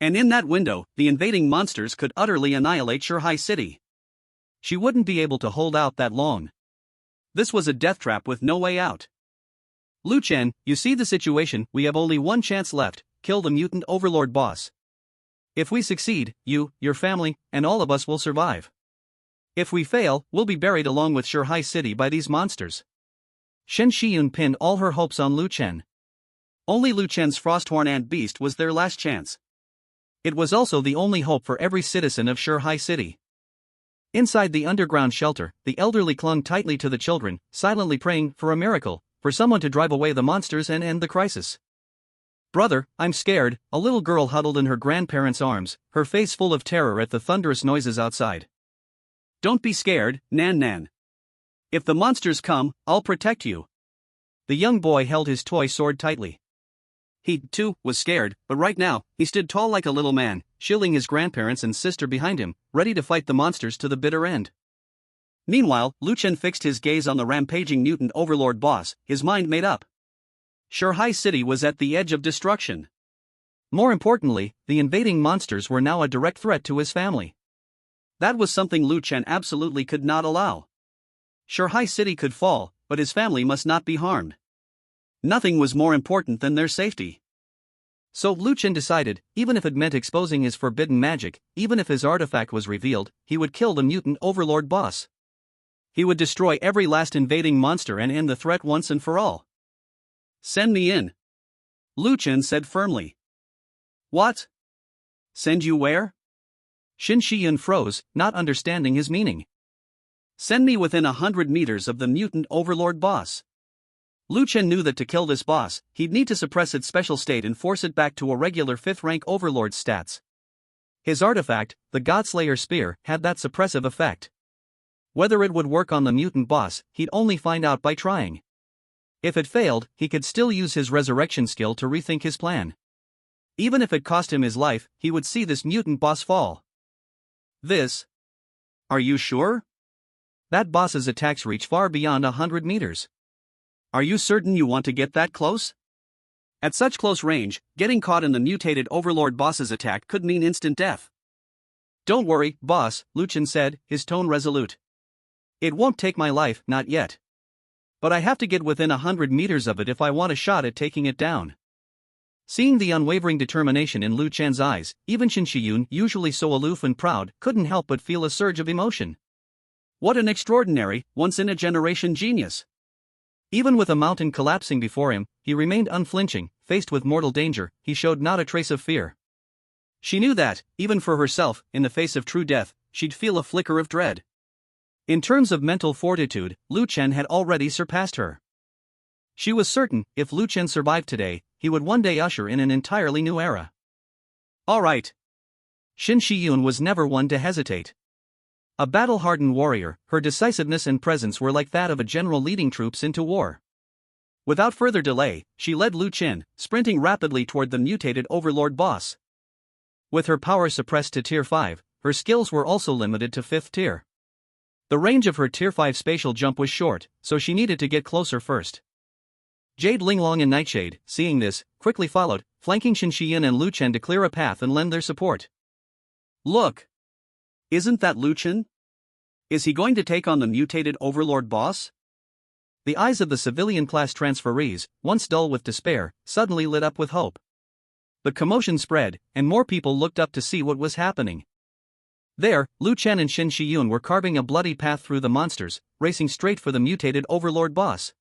And in that window, the invading monsters could utterly annihilate Shurhai City. She wouldn't be able to hold out that long. This was a death trap with no way out. Lu Chen, you see the situation, we have only one chance left, kill the mutant overlord boss. If we succeed, you, your family, and all of us will survive. If we fail, we'll be buried along with Shurhai City by these monsters. Shen Shiyun pinned all her hopes on Lu Chen. Only Lu Chen's Frosthorn Ant Beast was their last chance. It was also the only hope for every citizen of Shurhai City. Inside the underground shelter, the elderly clung tightly to the children, silently praying for a miracle, for someone to drive away the monsters and end the crisis. Brother, I'm scared, a little girl huddled in her grandparents' arms, her face full of terror at the thunderous noises outside. Don't be scared, Nan. If the monsters come, I'll protect you. The young boy held his toy sword tightly. He, too, was scared, but right now, he stood tall like a little man, shielding his grandparents and sister behind him, ready to fight the monsters to the bitter end. Meanwhile, Lu Chen fixed his gaze on the rampaging mutant overlord boss, his mind made up. Shurhai City was at the edge of destruction. More importantly, the invading monsters were now a direct threat to his family. That was something Lu Chen absolutely could not allow. Shurhai City could fall, but his family must not be harmed. Nothing was more important than their safety. So Lu Chen decided, even if it meant exposing his forbidden magic, even if his artifact was revealed, he would kill the mutant overlord boss. He would destroy every last invading monster and end the threat once and for all. Send me in, Lu Chen said firmly. What? Send you where? Shen Shiyun froze, not understanding his meaning. Send me within 100 meters of the mutant overlord boss. Lu Chen knew that to kill this boss, he'd need to suppress its special state and force it back to a regular 5th rank overlord stats. His artifact, the Godslayer Spear, had that suppressive effect. Whether it would work on the mutant boss, he'd only find out by trying. If it failed, he could still use his resurrection skill to rethink his plan. Even if it cost him his life, he would see this mutant boss fall. This? Are you sure? That boss's attacks reach far beyond 100 meters. Are you certain you want to get that close? At such close range, getting caught in the mutated overlord boss's attack could mean instant death. Don't worry, boss, Lu Chen said, his tone resolute. It won't take my life, not yet. But I have to get within 100 meters of it if I want a shot at taking it down. Seeing the unwavering determination in Lu Chen's eyes, even Shen Shiyun, usually so aloof and proud, couldn't help but feel a surge of emotion. What an extraordinary, once-in-a-generation genius! Even with a mountain collapsing before him, he remained unflinching. Faced with mortal danger, he showed not a trace of fear. She knew that, even for herself, in the face of true death, she'd feel a flicker of dread. In terms of mental fortitude, Lu Chen had already surpassed her. She was certain, if Lu Chen survived today, he would one day usher in an entirely new era. All right. Shen Shiyun was never one to hesitate. A battle-hardened warrior, her decisiveness and presence were like that of a general leading troops into war. Without further delay, she led Lu Chen, sprinting rapidly toward the mutated overlord boss. With her power suppressed to Tier 5, her skills were also limited to 5th tier. The range of her Tier 5 spatial jump was short, so she needed to get closer first. Jade Linglong and Nightshade, seeing this, quickly followed, flanking Shen Shiyun and Lu Chen to clear a path and lend their support. Look! Isn't that Lu Chen? Is he going to take on the mutated overlord boss? The eyes of the civilian-class transferees, once dull with despair, suddenly lit up with hope. The commotion spread, and more people looked up to see what was happening. There, Lu Chen and Shen Shiyun were carving a bloody path through the monsters, racing straight for the mutated overlord boss.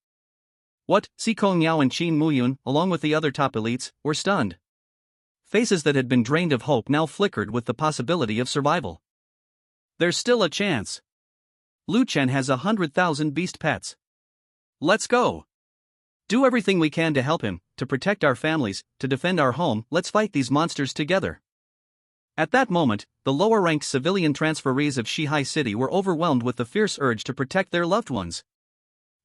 What? Si Kong Yao and Qin Muyun, along with the other top elites, were stunned. Faces that had been drained of hope now flickered with the possibility of survival. There's still a chance. Lu Chen has 100,000 beast pets. Let's go. Do everything we can to help him, to protect our families, to defend our home. Let's fight these monsters together. At that moment, the lower-ranked civilian transferees of Shurhai City were overwhelmed with the fierce urge to protect their loved ones.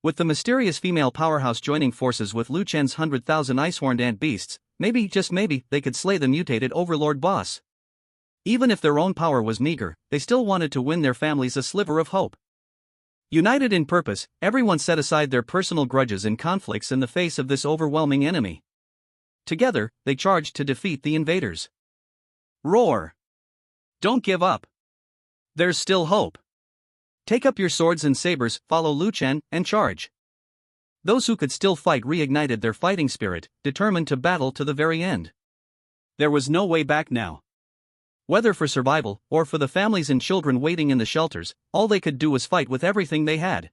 With the mysterious female powerhouse joining forces with Lu Chen's 100,000 ice-horned ant beasts, maybe, just maybe, they could slay the mutated overlord boss. Even if their own power was meager, they still wanted to win their families a sliver of hope. United in purpose, everyone set aside their personal grudges and conflicts in the face of this overwhelming enemy. Together, they charged to defeat the invaders. Roar! Don't give up. There's still hope. Take up your swords and sabers, follow Lu Chen, and charge. Those who could still fight reignited their fighting spirit, determined to battle to the very end. There was no way back now. Whether for survival, or for the families and children waiting in the shelters, all they could do was fight with everything they had.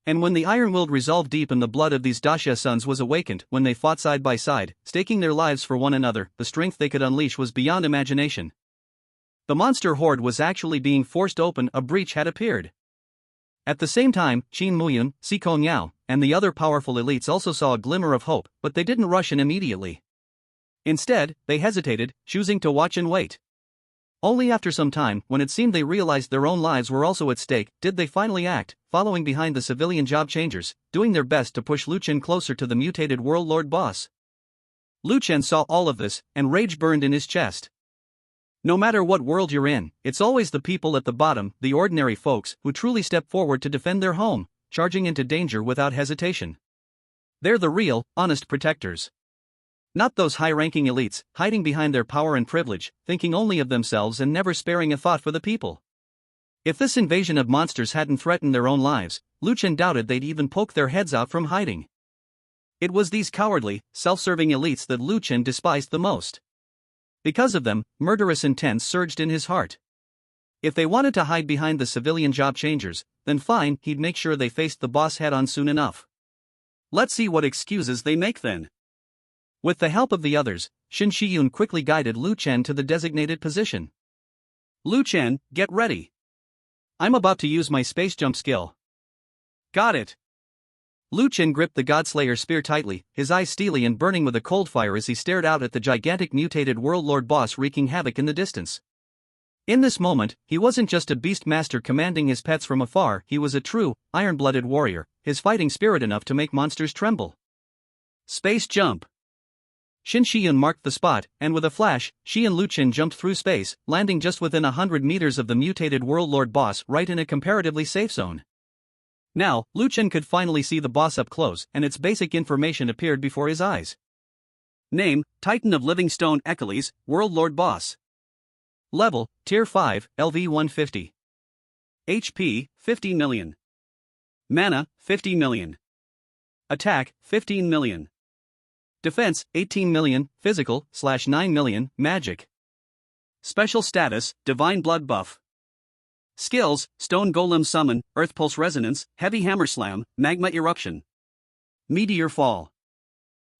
And when the iron-willed resolve deep in the blood of these Daxia sons was awakened, when they fought side by side, staking their lives for one another, the strength they could unleash was beyond imagination. The monster horde was actually being forced open, a breach had appeared. At the same time, Qin Muyun, Si Kongyao, and the other powerful elites also saw a glimmer of hope, but they didn't rush in immediately. Instead, they hesitated, choosing to watch and wait. Only after some time, when it seemed they realized their own lives were also at stake, did they finally act, following behind the civilian job changers, doing their best to push Lu Chen closer to the mutated World Lord boss. Lu Chen saw all of this, and rage burned in his chest. No matter what world you're in, it's always the people at the bottom, the ordinary folks, who truly step forward to defend their home, charging into danger without hesitation. They're the real, honest protectors. Not those high-ranking elites, hiding behind their power and privilege, thinking only of themselves and never sparing a thought for the people. If this invasion of monsters hadn't threatened their own lives, Lu Chen doubted they'd even poke their heads out from hiding. It was these cowardly, self-serving elites that Lu Chen despised the most. Because of them, murderous intent surged in his heart. If they wanted to hide behind the civilian job changers, then fine, he'd make sure they faced the boss head-on soon enough. Let's see what excuses they make then. With the help of the others, Shin Shiyun quickly guided Lu Chen to the designated position. Lu Chen, get ready. I'm about to use my space jump skill. Got it. Lu Chen gripped the Godslayer spear tightly, his eyes steely and burning with a cold fire as he stared out at the gigantic mutated World Lord boss wreaking havoc in the distance. In this moment, he wasn't just a beast master commanding his pets from afar, he was a true, iron-blooded warrior, his fighting spirit enough to make monsters tremble. Space jump. Shin Shiyun marked the spot, and with a flash, she and Lu Chen jumped through space, landing just within 100 meters of the mutated World Lord boss right in a comparatively safe zone. Now, Lu Chen could finally see the boss up close, and its basic information appeared before his eyes. Name, Titan of Living Stone Achilles, World Lord boss. Level, Tier 5, LV 150. HP, 50 million. Mana, 50 million. Attack, 15 million. Defense, 18 million, Physical, /9 million, Magic. Special status, Divine Blood buff. Skills, Stone Golem Summon, Earth Pulse Resonance, Heavy Hammer Slam, Magma Eruption. Meteor Fall.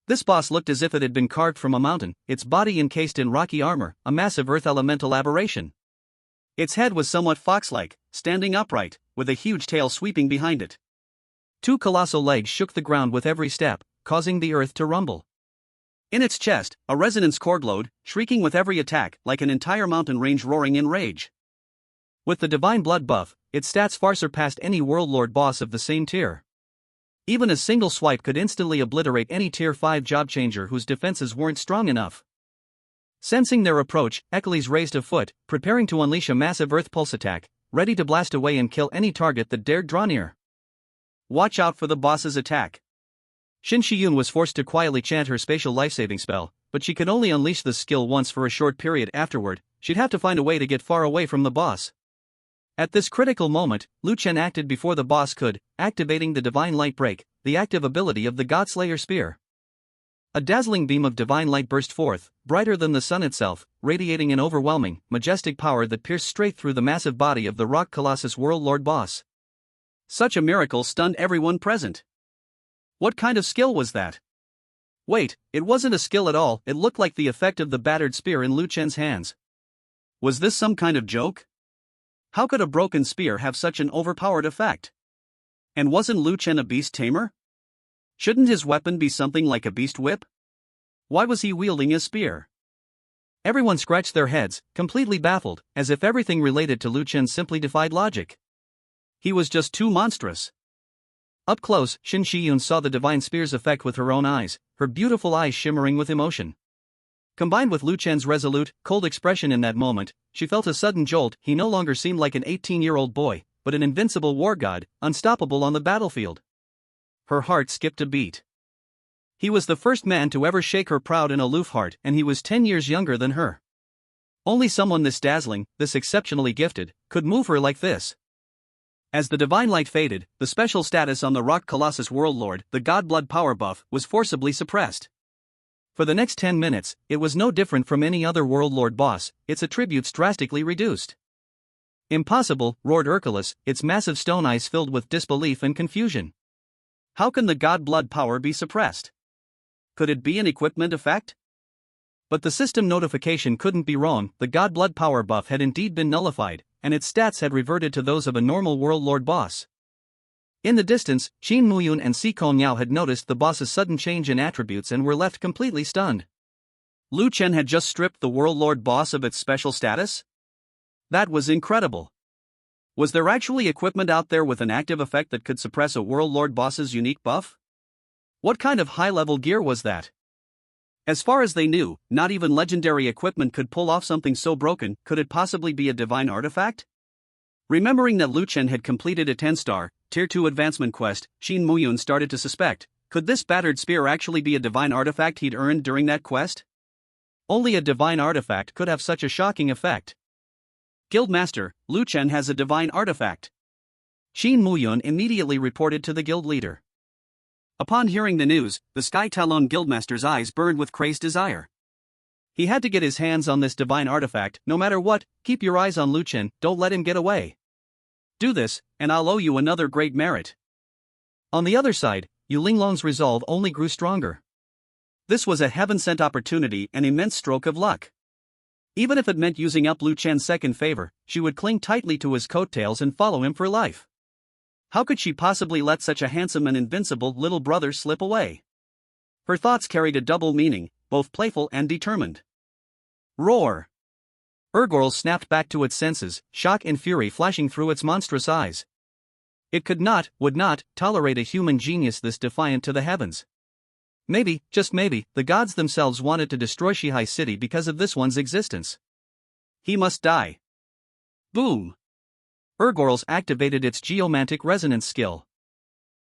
This boss looked as if it had been carved from a mountain, its body encased in rocky armor, a massive earth elemental aberration. Its head was somewhat fox-like, standing upright, with a huge tail sweeping behind it. Two colossal legs shook the ground with every step, causing the earth to rumble. In its chest, a resonance core glowed, shrieking with every attack, like an entire mountain range roaring in rage. With the Divine Blood buff, its stats far surpassed any World Lord boss of the same tier. Even a single swipe could instantly obliterate any Tier 5 job changer whose defenses weren't strong enough. Sensing their approach, Achilles raised a foot, preparing to unleash a massive earth pulse attack, ready to blast away and kill any target that dared draw near. Watch out for the boss's attack. Shin Shiyun was forced to quietly chant her spatial life-saving spell, but she could only unleash the skill once for a short period afterward. She'd have to find a way to get far away from the boss. At this critical moment, Lu Chen acted before the boss could, activating the Divine Light Break, the active ability of the Godslayer Spear. A dazzling beam of divine light burst forth, brighter than the sun itself, radiating an overwhelming, majestic power that pierced straight through the massive body of the rock colossus World Lord boss. Such a miracle stunned everyone present. What kind of skill was that? Wait, it wasn't a skill at all, it looked like the effect of the battered spear in Lu Chen's hands. Was this some kind of joke? How could a broken spear have such an overpowered effect? And wasn't Lu Chen a beast tamer? Shouldn't his weapon be something like a beast whip? Why was he wielding a spear? Everyone scratched their heads, completely baffled, as if everything related to Lu Chen simply defied logic. He was just too monstrous. Up close, Shin Shiyun saw the divine spear's effect with her own eyes, her beautiful eyes shimmering with emotion. Combined with Lu Chen's resolute, cold expression in that moment, she felt a sudden jolt. He no longer seemed like an 18-year-old boy, but an invincible war god, unstoppable on the battlefield. Her heart skipped a beat. He was the first man to ever shake her proud and aloof heart, and he was 10 years younger than her. Only someone this dazzling, this exceptionally gifted, could move her like this. As the divine light faded, the special status on the Rock Colossus Worldlord, the Godblood power buff, was forcibly suppressed. For the next 10 minutes, it was no different from any other Worldlord boss, its attributes drastically reduced. Impossible, roared Hercules, its massive stone eyes filled with disbelief and confusion. How can the Godblood power be suppressed? Could it be an equipment effect? But the system notification couldn't be wrong, the Godblood power buff had indeed been nullified, and its stats had reverted to those of a normal Worldlord boss. In the distance, Qin Muyun and Si Konyao had noticed the boss's sudden change in attributes and were left completely stunned. Lu Chen had just stripped the Worldlord boss of its special status? That was incredible. Was there actually equipment out there with an active effect that could suppress a Worldlord boss's unique buff? What kind of high-level gear was that? As far as they knew, not even legendary equipment could pull off something so broken. Could it possibly be a divine artifact? Remembering that Lu Chen had completed a 10-star, Tier 2 advancement quest, Qin Muyun started to suspect, could this battered spear actually be a divine artifact he'd earned during that quest? Only a divine artifact could have such a shocking effect. Guildmaster, Lu Chen has a divine artifact. Qin Muyun immediately reported to the guild leader. Upon hearing the news, the Sky Talon Guildmaster's eyes burned with crazed desire. He had to get his hands on this divine artifact, no matter what. Keep your eyes on Lu Chen, don't let him get away. Do this, and I'll owe you another great merit. On the other side, Yu Linglong's resolve only grew stronger. This was a heaven-sent opportunity, an immense stroke of luck. Even if it meant using up Lu Chen's second favor, she would cling tightly to his coattails and follow him for life. How could she possibly let such a handsome and invincible little brother slip away? Her thoughts carried a double meaning, both playful and determined. Roar! Urgorl snapped back to its senses, shock and fury flashing through its monstrous eyes. It could not, would not, tolerate a human genius this defiant to the heavens. Maybe, just maybe, the gods themselves wanted to destroy Shihai City because of this one's existence. He must die. Boom! Urgorl's activated its geomantic resonance skill.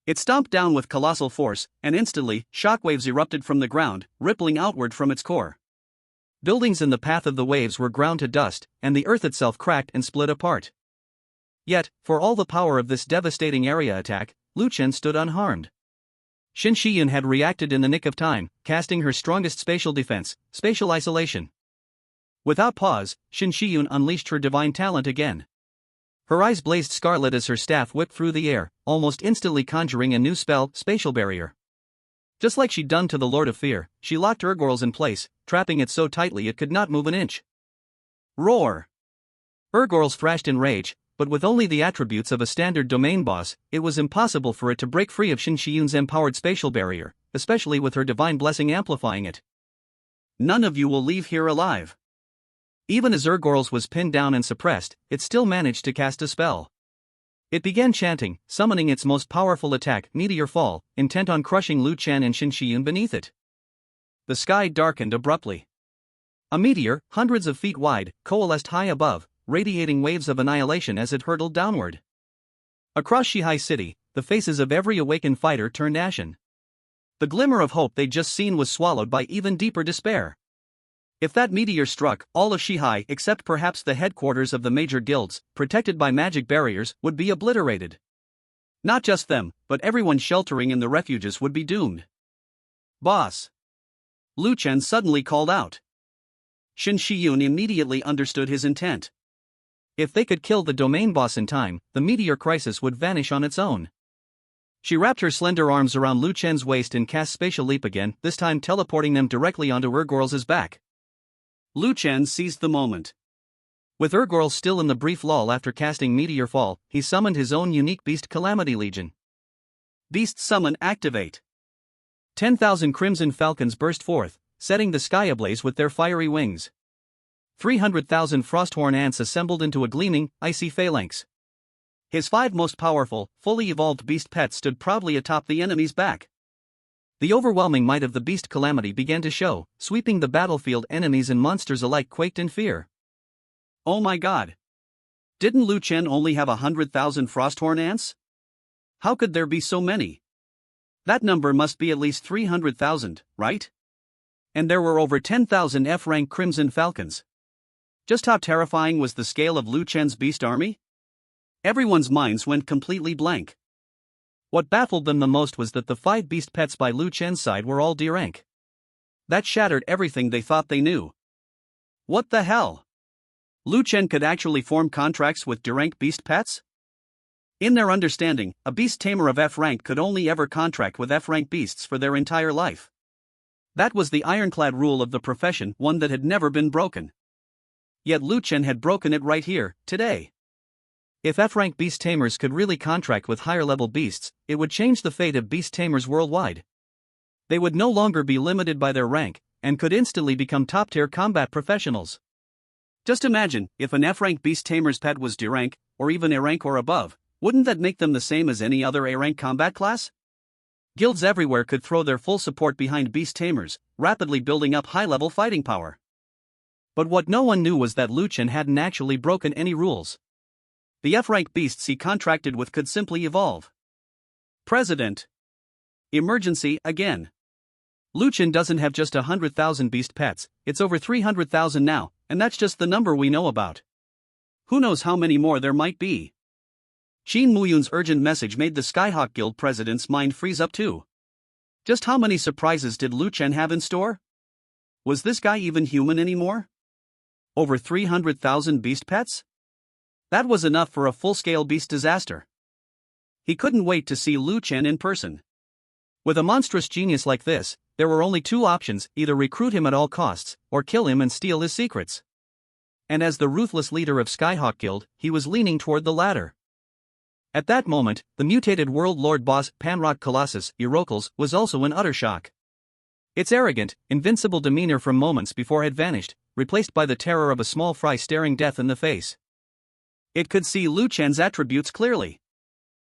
It stomped down with colossal force, and instantly, shockwaves erupted from the ground, rippling outward from its core. Buildings in the path of the waves were ground to dust, and the earth itself cracked and split apart. Yet, for all the power of this devastating area attack, Lu Chen stood unharmed. Xin Shiyun had reacted in the nick of time, casting her strongest spatial defense, spatial isolation. Without pause, Xin Shiyun unleashed her divine talent again. Her eyes blazed scarlet as her staff whipped through the air, almost instantly conjuring a new spell, Spatial Barrier. Just like she'd done to the Lord of Fear, she locked Urgorl's in place, trapping it so tightly it could not move an inch. Roar! Urgorl's thrashed in rage, but with only the attributes of a standard domain boss, it was impossible for it to break free of Xin Shiyun's empowered Spatial Barrier, especially with her divine blessing amplifying it. None of you will leave here alive. Even as Urgorl's was pinned down and suppressed, it still managed to cast a spell. It began chanting, summoning its most powerful attack, Meteor Fall, intent on crushing Lu Chen and Xin Shiyun beneath it. The sky darkened abruptly. A meteor, hundreds of feet wide, coalesced high above, radiating waves of annihilation as it hurtled downward. Across Shihai City, the faces of every awakened fighter turned ashen. The glimmer of hope they'd just seen was swallowed by even deeper despair. If that meteor struck, all of Shihai, except perhaps the headquarters of the major guilds, protected by magic barriers, would be obliterated. Not just them, but everyone sheltering in the refuges would be doomed. Boss! Lu Chen suddenly called out. Xin Shiyun immediately understood his intent. If they could kill the domain boss in time, the meteor crisis would vanish on its own. She wrapped her slender arms around Lu Chen's waist and cast Spatial Leap again, this time teleporting them directly onto Urgorl's back. Lu Chen seized the moment. With Urgorl still in the brief lull after casting Meteor Fall, he summoned his own unique beast Calamity Legion. Beast Summon activate. 10,000 crimson falcons burst forth, setting the sky ablaze with their fiery wings. 300,000 frosthorn ants assembled into a gleaming, icy phalanx. His 5 most powerful, fully evolved beast pets stood proudly atop the enemy's back. The overwhelming might of the beast Calamity began to show, sweeping the battlefield. Enemies and monsters alike quaked in fear. Oh my god! Didn't Lu Chen only have 100,000 frosthorn ants? How could there be so many? That number must be at least 300,000, right? And there were over 10,000 F-rank crimson falcons. Just how terrifying was the scale of Lu Chen's beast army? Everyone's minds went completely blank. What baffled them the most was that the 5 beast pets by Lu Chen's side were all D-rank. That shattered everything they thought they knew. What the hell? Lu Chen could actually form contracts with D-rank beast pets? In their understanding, a beast tamer of F rank could only ever contract with F rank beasts for their entire life. That was the ironclad rule of the profession, one that had never been broken. Yet Lu Chen had broken it right here, today. If F rank beast tamers could really contract with higher level beasts, it would change the fate of beast tamers worldwide. They would no longer be limited by their rank, and could instantly become top-tier combat professionals. Just imagine, if an F-rank beast tamer's pet was D-rank, or even A-rank or above, wouldn't that make them the same as any other A-rank combat class? Guilds everywhere could throw their full support behind beast tamers, rapidly building up high-level fighting power. But what no one knew was that Lu Chen hadn't actually broken any rules. The F-rank beasts he contracted with could simply evolve. President. Emergency again. Lu Chen doesn't have just 100,000 beast pets, it's over 300,000 now, and that's just the number we know about. Who knows how many more there might be? Qin Muyun's urgent message made the Skyhawk Guild president's mind freeze up too. Just how many surprises did Lu Chen have in store? Was this guy even human anymore? Over 300,000 beast pets? That was enough for a full-scale beast disaster. He couldn't wait to see Lu Chen in person. With a monstrous genius like this, there were only 2 options: either recruit him at all costs, or kill him and steal his secrets. And as the ruthless leader of Skyhawk Guild, he was leaning toward the latter. At that moment, the mutated world lord boss, Panrot Colossus, Irokles, was also in utter shock. Its arrogant, invincible demeanor from moments before had vanished, replaced by the terror of a small fry staring death in the face. It could see Lu Chen's attributes clearly.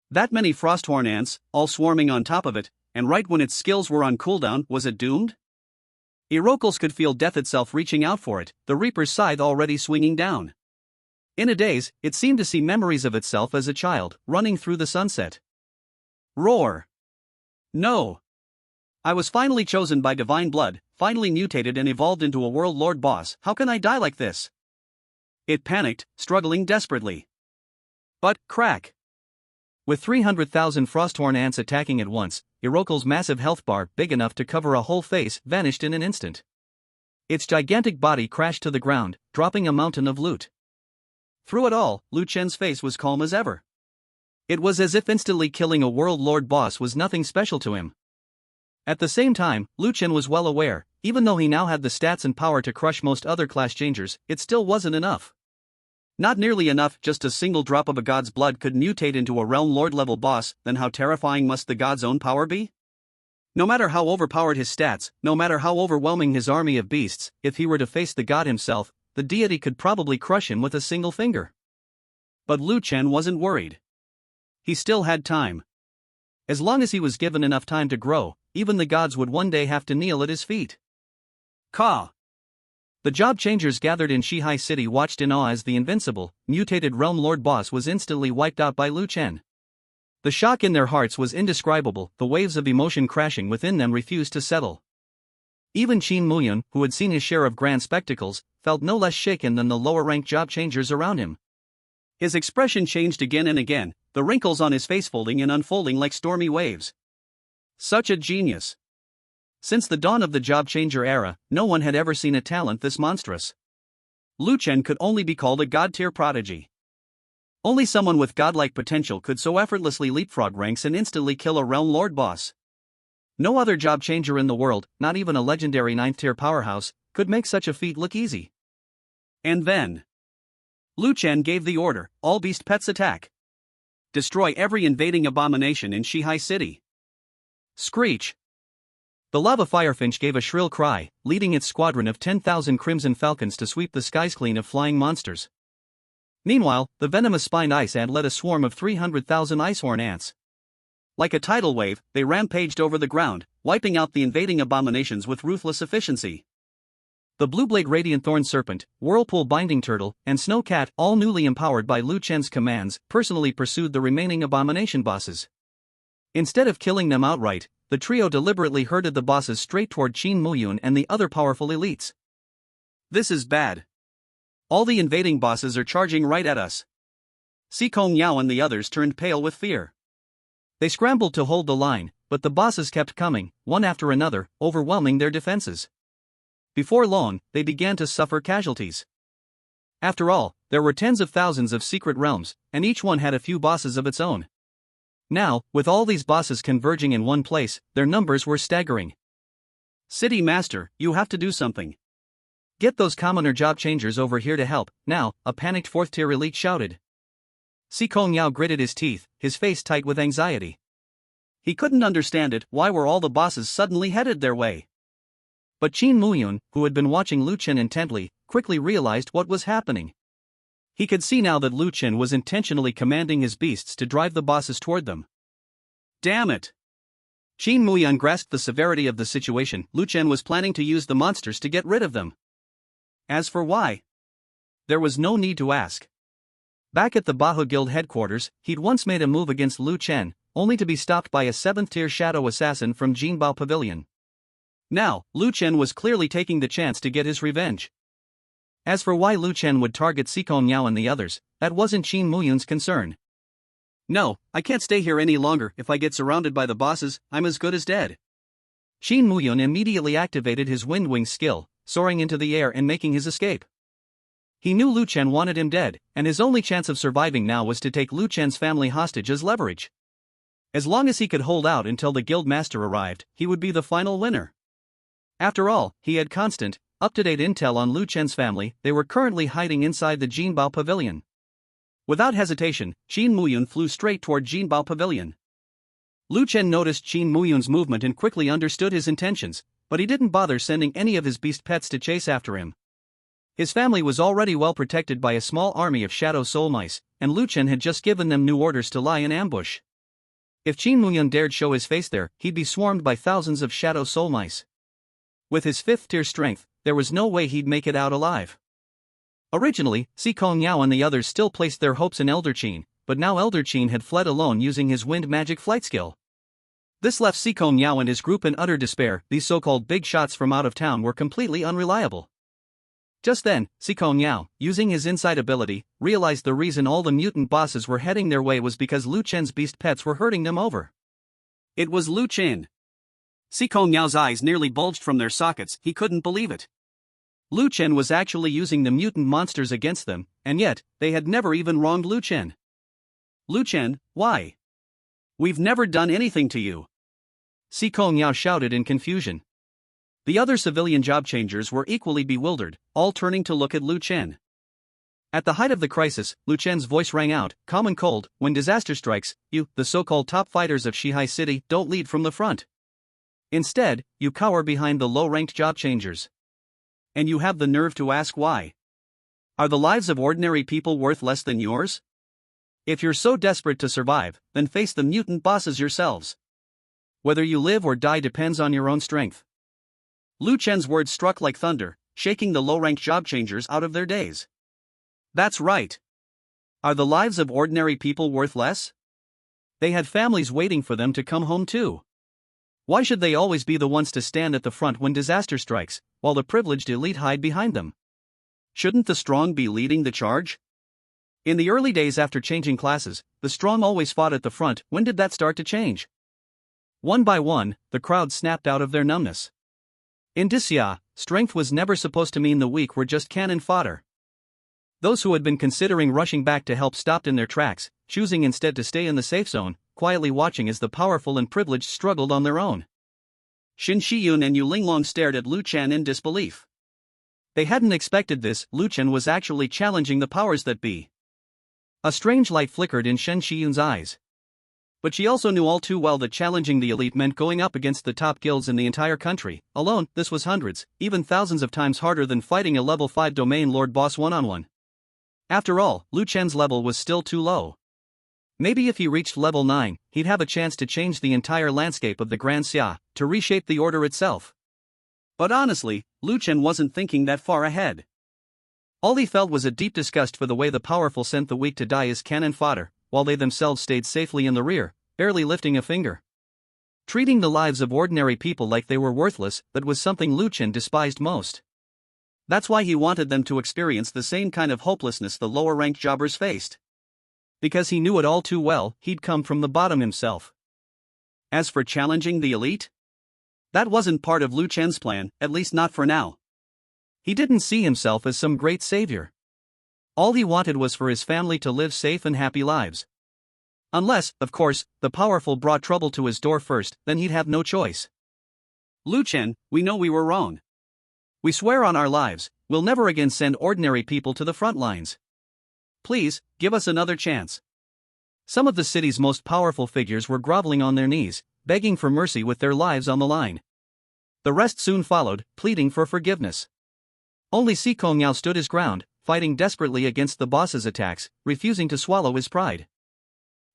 That many frosthorn ants, all swarming on top of it, and right when its skills were on cooldown, was it doomed? Irokles could feel death itself reaching out for it, the Reaper's scythe already swinging down. In a daze, it seemed to see memories of itself as a child, running through the sunset. Roar! No! I was finally chosen by divine blood, finally mutated and evolved into a world lord boss. How can I die like this? It panicked, struggling desperately. But, crack! With 300,000 frosthorn ants attacking at once, Irokles' massive health bar, big enough to cover a whole face, vanished in an instant. Its gigantic body crashed to the ground, dropping a mountain of loot. Through it all, Lu Chen's face was calm as ever. It was as if instantly killing a world lord boss was nothing special to him. At the same time, Lu Chen was well aware, even though he now had the stats and power to crush most other class changers, it still wasn't enough. Not nearly enough. Just a single drop of a god's blood could mutate into a realm lord level boss. Then how terrifying must the god's own power be? No matter how overpowered his stats, no matter how overwhelming his army of beasts, if he were to face the god himself, the deity could probably crush him with a single finger. But Lu Chen wasn't worried. He still had time. As long as he was given enough time to grow, even the gods would one day have to kneel at his feet. Ka! The job changers gathered in Shihai City watched in awe as the invincible, mutated realm lord boss was instantly wiped out by Lu Chen. The shock in their hearts was indescribable, the waves of emotion crashing within them refused to settle. Even Qin Muyun, who had seen his share of grand spectacles, felt no less shaken than the lower-ranked job changers around him. His expression changed again and again, the wrinkles on his face folding and unfolding like stormy waves. Such a genius! Since the dawn of the job changer era, no one had ever seen a talent this monstrous. Lu Chen could only be called a god-tier prodigy. Only someone with godlike potential could so effortlessly leapfrog ranks and instantly kill a realm lord boss. No other job changer in the world, not even a legendary 9th-tier powerhouse, could make such a feat look easy. And then Lu Chen gave the order, all beast pets attack. Destroy every invading abomination in Shihai City. Screech! The lava firefinch gave a shrill cry, leading its squadron of 10,000 crimson falcons to sweep the skies clean of flying monsters. Meanwhile, the venomous spined ice ant led a swarm of 300,000 icehorn ants. Like a tidal wave, they rampaged over the ground, wiping out the invading abominations with ruthless efficiency. The Blueblade Radiant Thorn Serpent, Whirlpool Binding Turtle, and Snow Cat, all newly empowered by Lu Chen's commands, personally pursued the remaining abomination bosses. Instead of killing them outright, the trio deliberately herded the bosses straight toward Qin Muyun and the other powerful elites. This is bad. All the invading bosses are charging right at us. Si Kong Yao and the others turned pale with fear. They scrambled to hold the line, but the bosses kept coming, one after another, overwhelming their defenses. Before long, they began to suffer casualties. After all, there were tens of thousands of secret realms, and each one had a few bosses of its own. Now, with all these bosses converging in one place, their numbers were staggering. City Master, you have to do something. Get those commoner job changers over here to help, now, a panicked 4th-tier elite shouted. Si Kong Yao gritted his teeth, his face tight with anxiety. He couldn't understand it, why were all the bosses suddenly headed their way? But Qin Muyun, who had been watching Lu Chen intently, quickly realized what was happening. He could see now that Lu Chen was intentionally commanding his beasts to drive the bosses toward them. Damn it! Qin Muyun grasped the severity of the situation. Lu Chen was planning to use the monsters to get rid of them. As for why? There was no need to ask. Back at the Bahu Guild headquarters, he'd once made a move against Lu Chen, only to be stopped by a 7th-tier shadow assassin from Jinbao Pavilion. Now, Lu Chen was clearly taking the chance to get his revenge. As for why Lu Chen would target Si Kong Yao and the others, that wasn't Qin Muyun's concern. No, I can't stay here any longer. If I get surrounded by the bosses, I'm as good as dead. Qin Muyun immediately activated his wind wing skill, soaring into the air and making his escape. He knew Lu Chen wanted him dead, and his only chance of surviving now was to take Lu Chen's family hostage as leverage. As long as he could hold out until the guild master arrived, he would be the final winner. After all, he had constant, up-to-date intel on Lu Chen's family. They were currently hiding inside the Jinbao Pavilion. Without hesitation, Qin Muyun flew straight toward Jinbao Pavilion. Lu Chen noticed Qin Muyun's movement and quickly understood his intentions, but he didn't bother sending any of his beast pets to chase after him. His family was already well protected by a small army of shadow soul mice, and Lu Chen had just given them new orders to lie in ambush. If Qin Muyun dared show his face there, he'd be swarmed by thousands of shadow soul mice. With his 5th-tier strength, there was no way he'd make it out alive. Originally, Si Kong Yao and the others still placed their hopes in Elder Qin, but now Elder Qin had fled alone using his wind magic flight skill. This left Si Kong Yao and his group in utter despair. These so-called big shots from out of town were completely unreliable. Just then, Si Kong Yao, using his insight ability, realized the reason all the mutant bosses were heading their way was because Lu Chen's beast pets were herding them over. It was Lu Chen. Si Kong Yao's eyes nearly bulged from their sockets. He couldn't believe it. Lu Chen was actually using the mutant monsters against them, and yet, they had never even wronged Lu Chen. Lu Chen, why? We've never done anything to you. Si Kong Yao shouted in confusion. The other civilian job changers were equally bewildered, all turning to look at Lu Chen. At the height of the crisis, Lu Chen's voice rang out, calm and cold. When disaster strikes, you, the so-called top fighters of Shihai City, don't lead from the front. Instead, you cower behind the low-ranked job changers. And you have the nerve to ask why? Are the lives of ordinary people worth less than yours? If you're so desperate to survive, then face the mutant bosses yourselves. Whether you live or die depends on your own strength. Lu Chen's words struck like thunder, shaking the low-ranked job changers out of their daze. That's right. Are the lives of ordinary people worth less? They had families waiting for them to come home too. Why should they always be the ones to stand at the front when disaster strikes, while the privileged elite hide behind them? Shouldn't the strong be leading the charge? In the early days after changing classes, the strong always fought at the front. When did that start to change? One by one, the crowd snapped out of their numbness. In Disya, strength was never supposed to mean the weak were just cannon fodder. Those who had been considering rushing back to help stopped in their tracks, choosing instead to stay in the safe zone, quietly watching as the powerful and privileged struggled on their own. Xin Shiyun and Yu Linglong stared at Lu Chen in disbelief. They hadn't expected this. Lu Chen was actually challenging the powers that be. A strange light flickered in Shen Shiyun's eyes. But she also knew all too well that challenging the elite meant going up against the top guilds in the entire country. Alone, this was hundreds, even thousands of times harder than fighting a level 5 domain lord boss one-on-one. After all, Lu Chen's level was still too low. Maybe if he reached level 9, he'd have a chance to change the entire landscape of the Grand Xia, to reshape the order itself. But honestly, Lu Chen wasn't thinking that far ahead. All he felt was a deep disgust for the way the powerful sent the weak to die as cannon fodder, while they themselves stayed safely in the rear, barely lifting a finger. Treating the lives of ordinary people like they were worthless, that was something Lu Chen despised most. That's why he wanted them to experience the same kind of hopelessness the lower-ranked jobbers faced. Because he knew it all too well, he'd come from the bottom himself. As for challenging the elite, that wasn't part of Lu Chen's plan, at least not for now. He didn't see himself as some great savior. All he wanted was for his family to live safe and happy lives. Unless, of course, the powerful brought trouble to his door first, then he'd have no choice. Lu Chen, we know we were wrong. We swear on our lives, we'll never again send ordinary people to the front lines. Please, give us another chance. Some of the city's most powerful figures were groveling on their knees, begging for mercy with their lives on the line. The rest soon followed, pleading for forgiveness. Only Si Kongyao stood his ground, fighting desperately against the boss's attacks, refusing to swallow his pride.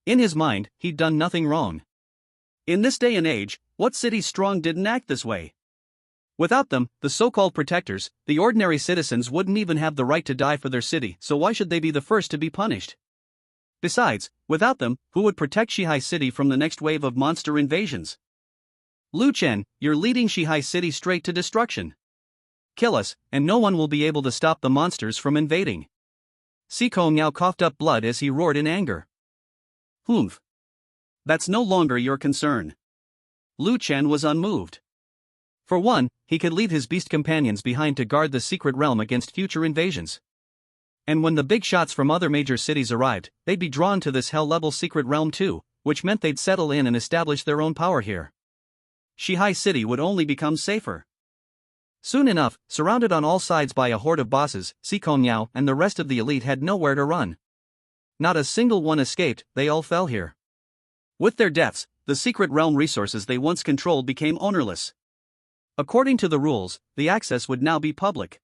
In his mind, he'd done nothing wrong. In this day and age, what city strong didn't act this way? Without them, the so-called protectors, the ordinary citizens wouldn't even have the right to die for their city, so why should they be the first to be punished? Besides, without them, who would protect Shihai City from the next wave of monster invasions? Lu Chen, you're leading Shihai City straight to destruction. Kill us, and no one will be able to stop the monsters from invading. Si Kongyao coughed up blood as he roared in anger. Humph. That's no longer your concern. Lu Chen was unmoved. For one, he could leave his beast companions behind to guard the secret realm against future invasions. And when the big shots from other major cities arrived, they'd be drawn to this hell-level secret realm too, which meant they'd settle in and establish their own power here. Shihai City would only become safer. Soon enough, surrounded on all sides by a horde of bosses, Si Kongyao and the rest of the elite had nowhere to run. Not a single one escaped, they all fell here. With their deaths, the secret realm resources they once controlled became ownerless. According to the rules, the access would now be public.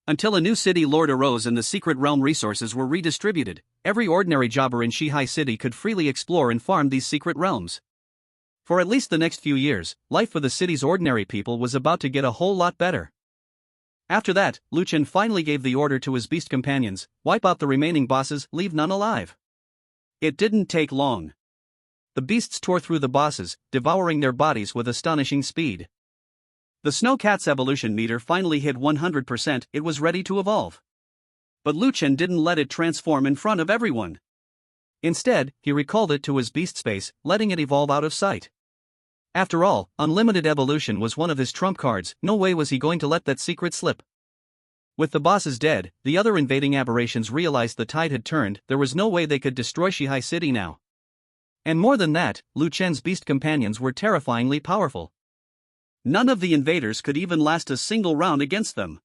Until a new city lord arose and the secret realm resources were redistributed, every ordinary jobber in Shihai City could freely explore and farm these secret realms. For at least the next few years, life for the city's ordinary people was about to get a whole lot better. After that, Lu Chen finally gave the order to his beast companions, wipe out the remaining bosses, leave none alive. It didn't take long. The beasts tore through the bosses, devouring their bodies with astonishing speed. The Snow Cat's evolution meter finally hit 100%, it was ready to evolve. But Lu Chen didn't let it transform in front of everyone. Instead, he recalled it to his beast space, letting it evolve out of sight. After all, unlimited evolution was one of his trump cards, no way was he going to let that secret slip. With the bosses dead, the other invading aberrations realized the tide had turned, there was no way they could destroy Shihai City now. And more than that, Lu Chen's beast companions were terrifyingly powerful. None of the invaders could even last a single round against them.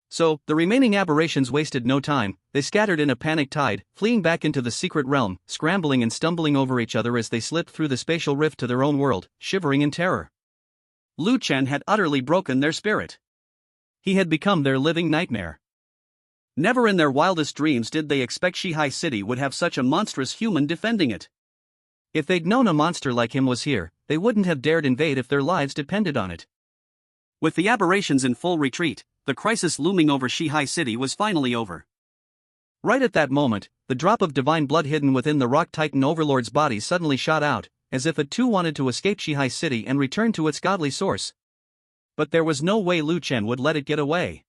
So, the remaining aberrations wasted no time, they scattered in a panic tide, fleeing back into the secret realm, scrambling and stumbling over each other as they slipped through the spatial rift to their own world, shivering in terror. Lu Chen had utterly broken their spirit. He had become their living nightmare. Never in their wildest dreams did they expect Shihai City would have such a monstrous human defending it. If they'd known a monster like him was here, they wouldn't have dared invade if their lives depended on it. With the aberrations in full retreat, the crisis looming over Shihai City was finally over. Right at that moment, the drop of divine blood hidden within the Rock Titan Overlord's body suddenly shot out, as if it too wanted to escape Shihai City and return to its godly source. But there was no way Lu Chen would let it get away.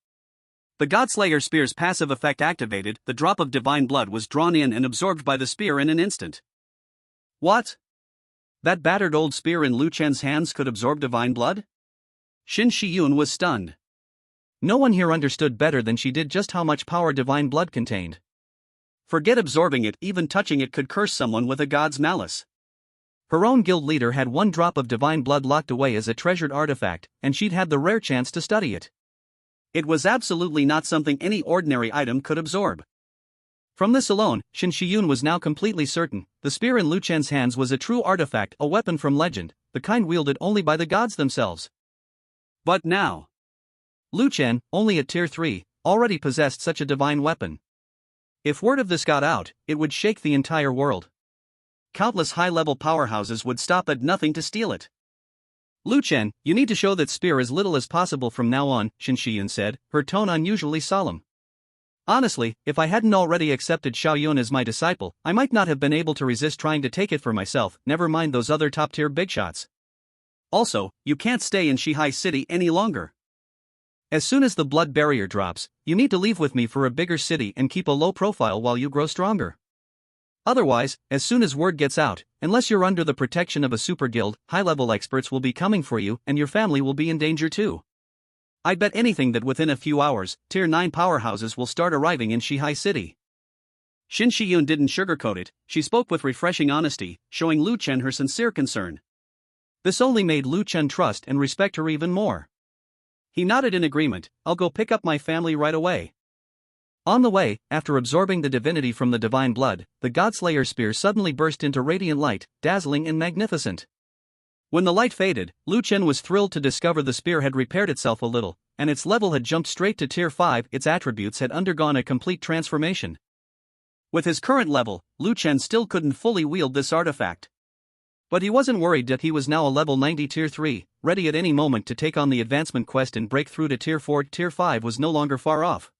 The Godslayer Spear's passive effect activated, the drop of divine blood was drawn in and absorbed by the spear in an instant. What? That battered old spear in Lu Chen's hands could absorb divine blood? Xin Shiyun was stunned. No one here understood better than she did just how much power divine blood contained. Forget absorbing it, even touching it could curse someone with a god's malice. Her own guild leader had one drop of divine blood locked away as a treasured artifact, and she'd had the rare chance to study it. It was absolutely not something any ordinary item could absorb. From this alone, Xin Shiyun was now completely certain, the spear in Lu Chen's hands was a true artifact, a weapon from legend, the kind wielded only by the gods themselves. But now, Lu Chen, only at Tier 3, already possessed such a divine weapon. If word of this got out, it would shake the entire world. Countless high-level powerhouses would stop at nothing to steal it. Lu Chen, you need to show that spear as little as possible from now on, Xin Shiyun said, her tone unusually solemn. Honestly, if I hadn't already accepted Xiaoyun as my disciple, I might not have been able to resist trying to take it for myself, never mind those other top-tier big shots. Also, you can't stay in Shihai City any longer. As soon as the blood barrier drops, you need to leave with me for a bigger city and keep a low profile while you grow stronger. Otherwise, as soon as word gets out, unless you're under the protection of a super guild, high-level experts will be coming for you and your family will be in danger too. I'd bet anything that within a few hours, Tier 9 powerhouses will start arriving in Shihai City. Shin Shiyun didn't sugarcoat it, she spoke with refreshing honesty, showing Lu Chen her sincere concern. This only made Lu Chen trust and respect her even more. He nodded in agreement. I'll go pick up my family right away. On the way, after absorbing the divinity from the divine blood, the Godslayer spear suddenly burst into radiant light, dazzling and magnificent. When the light faded, Lu Chen was thrilled to discover the spear had repaired itself a little, and its level had jumped straight to Tier 5. Its attributes had undergone a complete transformation. With his current level, Lu Chen still couldn't fully wield this artifact. But he wasn't worried that he was now a level 90 Tier 3, ready at any moment to take on the advancement quest and break through to Tier 4. Tier 5 was no longer far off.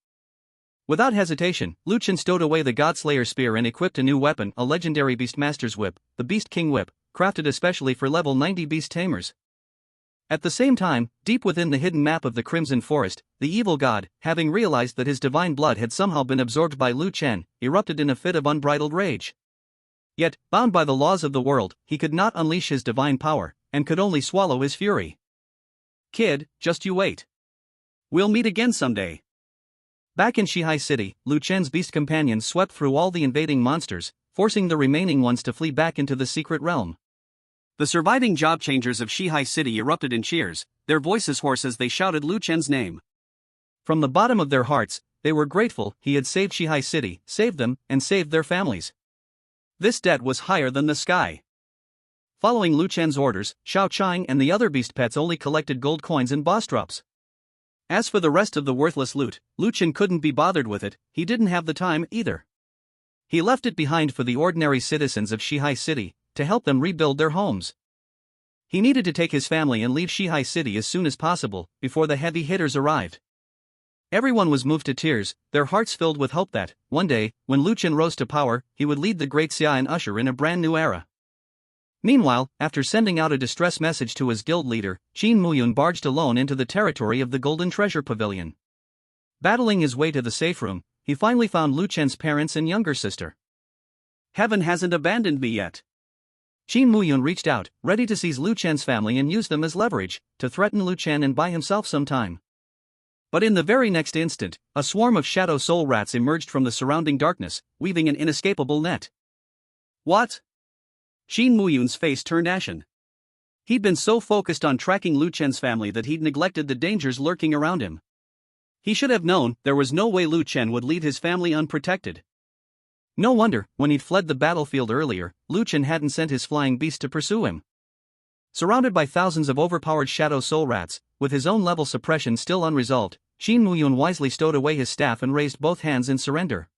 Without hesitation, Lu Chen stowed away the Godslayer spear and equipped a new weapon, a legendary Beastmaster's whip, the Beast King whip, crafted especially for level 90 beast tamers. At the same time, deep within the hidden map of the Crimson Forest, the evil god, having realized that his divine blood had somehow been absorbed by Lu Chen, erupted in a fit of unbridled rage. Yet, bound by the laws of the world, he could not unleash his divine power, and could only swallow his fury. Kid, just you wait. We'll meet again someday. Back in Shihai City, Lu Chen's beast companions swept through all the invading monsters, forcing the remaining ones to flee back into the secret realm. The surviving job changers of Shihai City erupted in cheers, their voices hoarse as they shouted Lu Chen's name. From the bottom of their hearts, they were grateful he had saved Shihai City, saved them, and saved their families. This debt was higher than the sky. Following Lu Chen's orders, Xiao Chang and the other beast pets only collected gold coins and boss drops. As for the rest of the worthless loot, Lu Chen couldn't be bothered with it, he didn't have the time either. He left it behind for the ordinary citizens of Shihai City, to help them rebuild their homes. He needed to take his family and leave Shihai City as soon as possible, before the heavy hitters arrived. Everyone was moved to tears, their hearts filled with hope that, one day, when Lu Chen rose to power, he would lead the Great Xia and usher in a brand new era. Meanwhile, after sending out a distress message to his guild leader, Qin Muyun barged alone into the territory of the Golden Treasure Pavilion. Battling his way to the safe room, he finally found Lu Chen's parents and younger sister. Heaven hasn't abandoned me yet. Qin Muyun reached out, ready to seize Lu Chen's family and use them as leverage, to threaten Lu Chen and buy himself some time. But in the very next instant, a swarm of shadow soul rats emerged from the surrounding darkness, weaving an inescapable net. What? Qin Muyun's face turned ashen. He'd been so focused on tracking Lu Chen's family that he'd neglected the dangers lurking around him. He should have known there was no way Lu Chen would leave his family unprotected. No wonder, when he'd fled the battlefield earlier, Lu Chen hadn't sent his flying beast to pursue him. Surrounded by thousands of overpowered shadow soul rats, with his own level suppression still unresolved, Qin Muyun wisely stowed away his staff and raised both hands in surrender.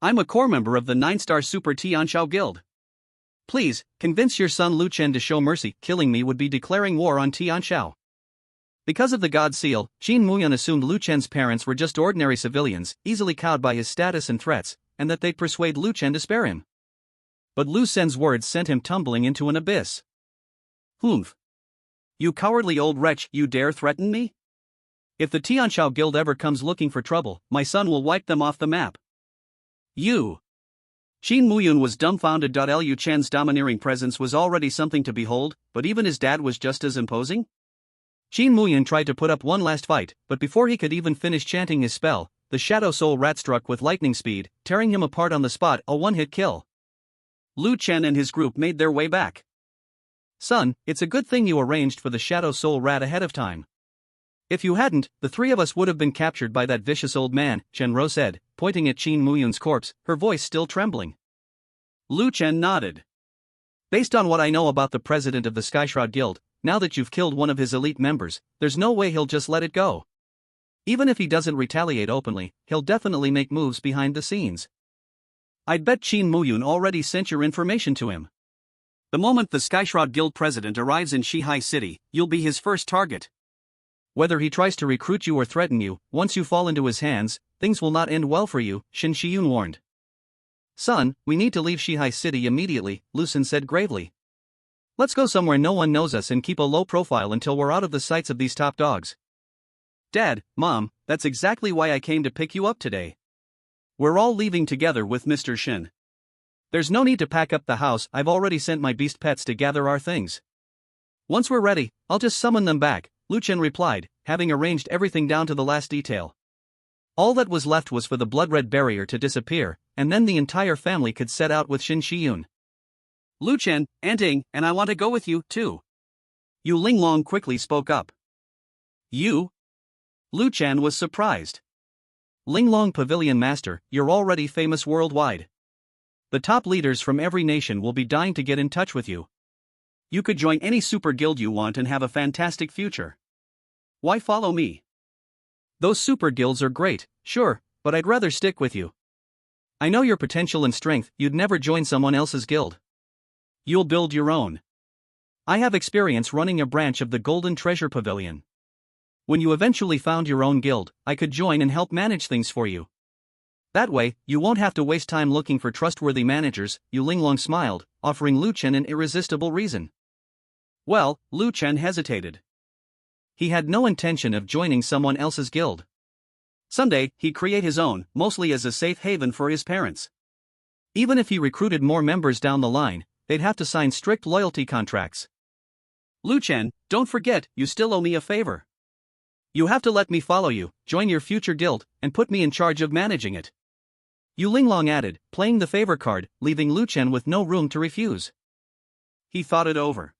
I'm a core member of the 9-star Super Tianshao Guild. Please, convince your son Lu Chen to show mercy. Killing me would be declaring war on Tianshao. Because of the God Seal, Qin Muyun assumed Lu Chen's parents were just ordinary civilians, easily cowed by his status and threats, and that they'd persuade Lu Chen to spare him. But Lu Sen's words sent him tumbling into an abyss. Humph. You cowardly old wretch, you dare threaten me? If the Tianshao Guild ever comes looking for trouble, my son will wipe them off the map. You. Qin Muyun was dumbfounded. Lu Chen's domineering presence was already something to behold, but even his dad was just as imposing? Qin Muyun tried to put up one last fight, but before he could even finish chanting his spell, the Shadow Soul rat struck with lightning speed, tearing him apart on the spot, a one-hit kill. Lu Chen and his group made their way back. Son, it's a good thing you arranged for the Shadow Soul rat ahead of time. If you hadn't, the three of us would have been captured by that vicious old man, Shenro said, pointing at Qin Muyun's corpse, her voice still trembling. Lu Chen nodded. Based on what I know about the president of the Skyshroud Guild, now that you've killed one of his elite members, there's no way he'll just let it go. Even if he doesn't retaliate openly, he'll definitely make moves behind the scenes. I'd bet Qin Muyun already sent your information to him. The moment the Skyshroud Guild president arrives in Shihai City, you'll be his first target. Whether he tries to recruit you or threaten you, once you fall into his hands, things will not end well for you, Shin Shiyun warned. Son, we need to leave Shihai City immediately, Lu Sen said gravely. Let's go somewhere no one knows us and keep a low profile until we're out of the sights of these top dogs. Dad, Mom, that's exactly why I came to pick you up today. We're all leaving together with Mr. Shin. There's no need to pack up the house, I've already sent my beast pets to gather our things. Once we're ready, I'll just summon them back, Lu Chen replied, having arranged everything down to the last detail. All that was left was for the blood-red barrier to disappear, and then the entire family could set out with Shin Shiyun. Lu Chen, Aunt Ing, and I want to go with you, too. Yu Linglong quickly spoke up. You? Lu Chen was surprised. Linglong Pavilion Master, you're already famous worldwide. The top leaders from every nation will be dying to get in touch with you. You could join any super guild you want and have a fantastic future. Why follow me? Those super guilds are great, sure, but I'd rather stick with you. I know your potential and strength, you'd never join someone else's guild. You'll build your own. I have experience running a branch of the Golden Treasure Pavilion. When you eventually found your own guild, I could join and help manage things for you. That way, you won't have to waste time looking for trustworthy managers, Yu Linglong smiled, offering Lu Chen an irresistible reason. Well, Lu Chen hesitated. He had no intention of joining someone else's guild. Someday, he'd create his own, mostly as a safe haven for his parents. Even if he recruited more members down the line, they'd have to sign strict loyalty contracts. Lu Chen, don't forget, you still owe me a favor. You have to let me follow you, join your future guild, and put me in charge of managing it. Yu Linglong added, playing the favor card, leaving Lu Chen with no room to refuse. He thought it over.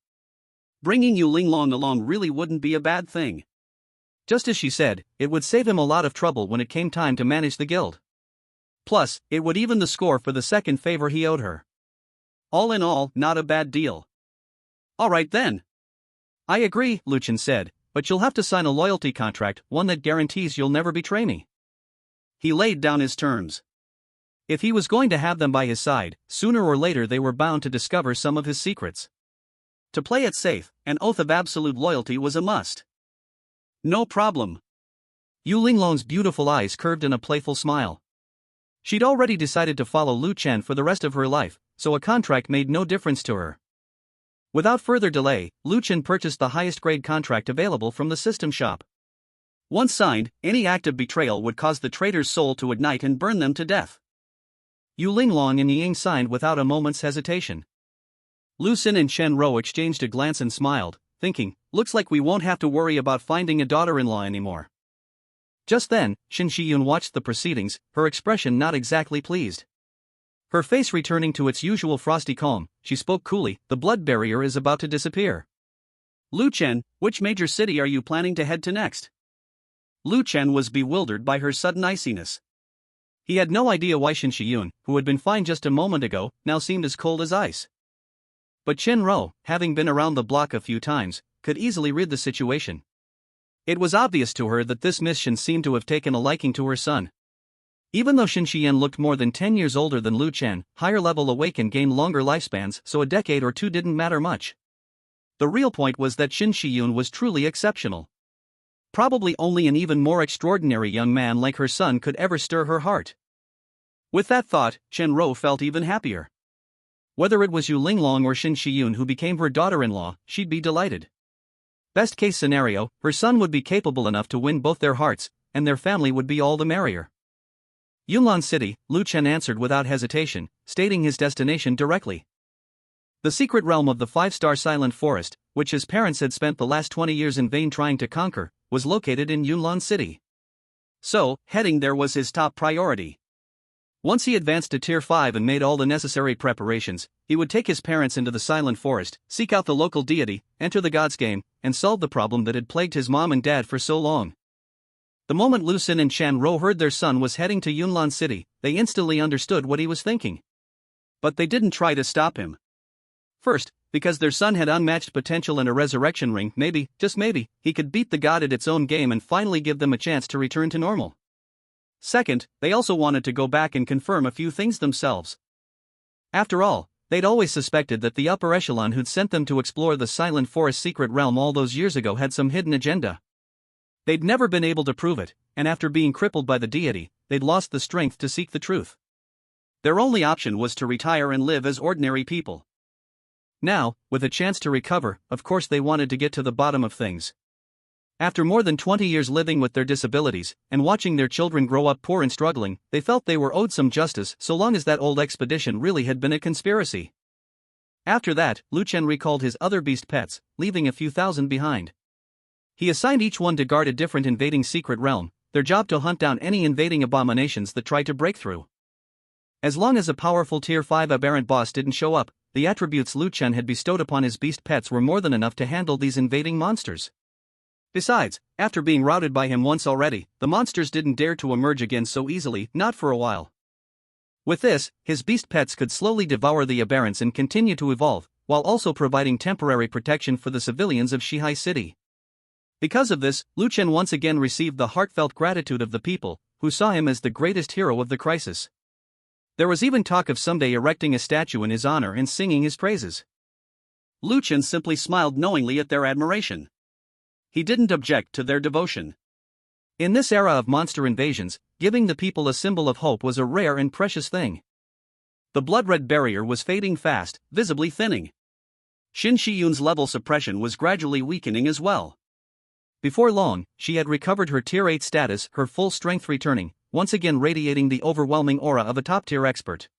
Bringing Yu Linglong along really wouldn't be a bad thing. Just as she said, it would save him a lot of trouble when it came time to manage the guild. Plus, it would even the score for the second favor he owed her. All in all, not a bad deal. Alright then. I agree, Lu Chen said, but you'll have to sign a loyalty contract, one that guarantees you'll never betray me. He laid down his terms. If he was going to have them by his side, sooner or later they were bound to discover some of his secrets. To play it safe, an oath of absolute loyalty was a must. No problem. Yu Linglong's beautiful eyes curved in a playful smile. She'd already decided to follow Lu Chen for the rest of her life, so a contract made no difference to her. Without further delay, Lu Chen purchased the highest grade contract available from the system shop. Once signed, any act of betrayal would cause the traitor's soul to ignite and burn them to death. Yu Linglong and Ying signed without a moment's hesitation. Lu Xin and Chen Rou exchanged a glance and smiled, thinking, looks like we won't have to worry about finding a daughter-in-law anymore. Just then, Shin Shiyun watched the proceedings, her expression not exactly pleased. Her face returning to its usual frosty calm, she spoke coolly, the blood barrier is about to disappear. Lu Chen, which major city are you planning to head to next? Lu Chen was bewildered by her sudden iciness. He had no idea why Shin Shiyun, who had been fine just a moment ago, now seemed as cold as ice. But Chen Rou, having been around the block a few times, could easily read the situation. It was obvious to her that this Miss Shin seemed to have taken a liking to her son. Even though Shin Xian looked more than 10 years older than Lu Chen, higher level awakened gained longer lifespans, so a decade or two didn't matter much. The real point was that Shin Shiyun was truly exceptional. Probably only an even more extraordinary young man like her son could ever stir her heart. With that thought, Chen Rou felt even happier. Whether it was Yu Linglong or Shin Shiyun who became her daughter-in-law, she'd be delighted. Best case scenario, her son would be capable enough to win both their hearts, and their family would be all the merrier. Yunlan City, Lu Chen answered without hesitation, stating his destination directly. The secret realm of the 5-star Silent Forest, which his parents had spent the last 20 years in vain trying to conquer, was located in Yunlan City. So, heading there was his top priority. Once he advanced to Tier 5 and made all the necessary preparations, he would take his parents into the Silent Forest, seek out the local deity, enter the God's Game, and solve the problem that had plagued his mom and dad for so long. The moment Lu Xin and Chen Rou heard their son was heading to Yunlan City, they instantly understood what he was thinking. But they didn't try to stop him. First, because their son had unmatched potential and a resurrection ring, maybe, just maybe, he could beat the god at its own game and finally give them a chance to return to normal. Second, they also wanted to go back and confirm a few things themselves. After all, they'd always suspected that the upper echelon who'd sent them to explore the Silent Forest secret realm all those years ago had some hidden agenda. They'd never been able to prove it, and after being crippled by the deity, they'd lost the strength to seek the truth. Their only option was to retire and live as ordinary people. Now, with a chance to recover, of course they wanted to get to the bottom of things. After more than 20 years living with their disabilities, and watching their children grow up poor and struggling, they felt they were owed some justice so long as that old expedition really had been a conspiracy. After that, Lu Chen recalled his other beast pets, leaving a few thousand behind. He assigned each one to guard a different invading secret realm, their job to hunt down any invading abominations that tried to break through. As long as a powerful Tier 5 aberrant boss didn't show up, the attributes Lu Chen had bestowed upon his beast pets were more than enough to handle these invading monsters. Besides, after being routed by him once already, the monsters didn't dare to emerge again so easily, not for a while. With this, his beast pets could slowly devour the aberrants and continue to evolve, while also providing temporary protection for the civilians of Shihai City. Because of this, Lu Chen once again received the heartfelt gratitude of the people, who saw him as the greatest hero of the crisis. There was even talk of someday erecting a statue in his honor and singing his praises. Lu Chen simply smiled knowingly at their admiration. He didn't object to their devotion. In this era of monster invasions, giving the people a symbol of hope was a rare and precious thing. The blood-red barrier was fading fast, visibly thinning. Xin Shiyun's level suppression was gradually weakening as well. Before long, she had recovered her Tier 8 status, her full strength returning, once again radiating the overwhelming aura of a top-tier expert.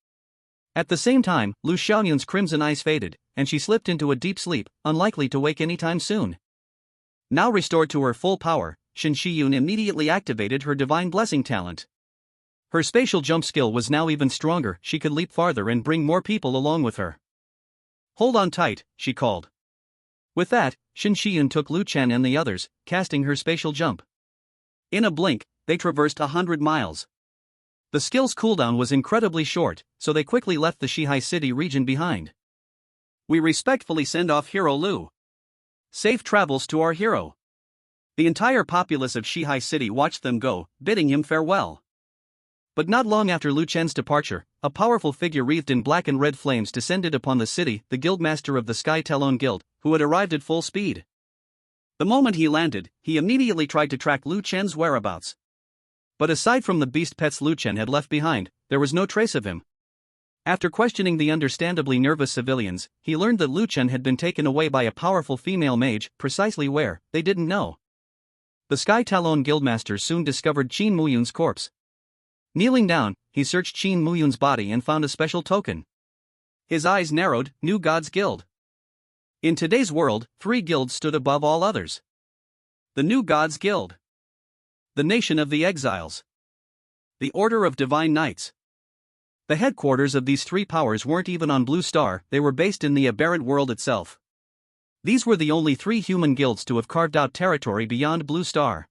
At the same time, Lu Xiaoyun's crimson eyes faded, and she slipped into a deep sleep, unlikely to wake anytime soon. Now restored to her full power, Xin Shiyun immediately activated her divine blessing talent. Her spatial jump skill was now even stronger, she could leap farther and bring more people along with her. "Hold on tight," she called. With that, Xin Shiyun took Lu Chen and the others, casting her spatial jump. In a blink, they traversed 100 miles. The skill's cooldown was incredibly short, so they quickly left the Shihai City region behind. "We respectfully send off Hero Lu. Safe travels to our hero." The entire populace of Shihai City watched them go, bidding him farewell. But not long after Lu Chen's departure, a powerful figure wreathed in black and red flames descended upon the city, the guildmaster of the Sky Talon Guild, who had arrived at full speed. The moment he landed, he immediately tried to track Lu Chen's whereabouts. But aside from the beast pets Lu Chen had left behind, there was no trace of him. After questioning the understandably nervous civilians, he learned that Lu Chen had been taken away by a powerful female mage, precisely where, they didn't know. The Sky Talon Guildmaster soon discovered Qin Muyun's corpse. Kneeling down, he searched Qin Muyun's body and found a special token. His eyes narrowed, New Gods Guild. In today's world, 3 guilds stood above all others. The New Gods Guild. The Nation of the Exiles. The Order of Divine Knights. The headquarters of these 3 powers weren't even on Blue Star, they were based in the aberrant world itself. These were the only 3 human guilds to have carved out territory beyond Blue Star.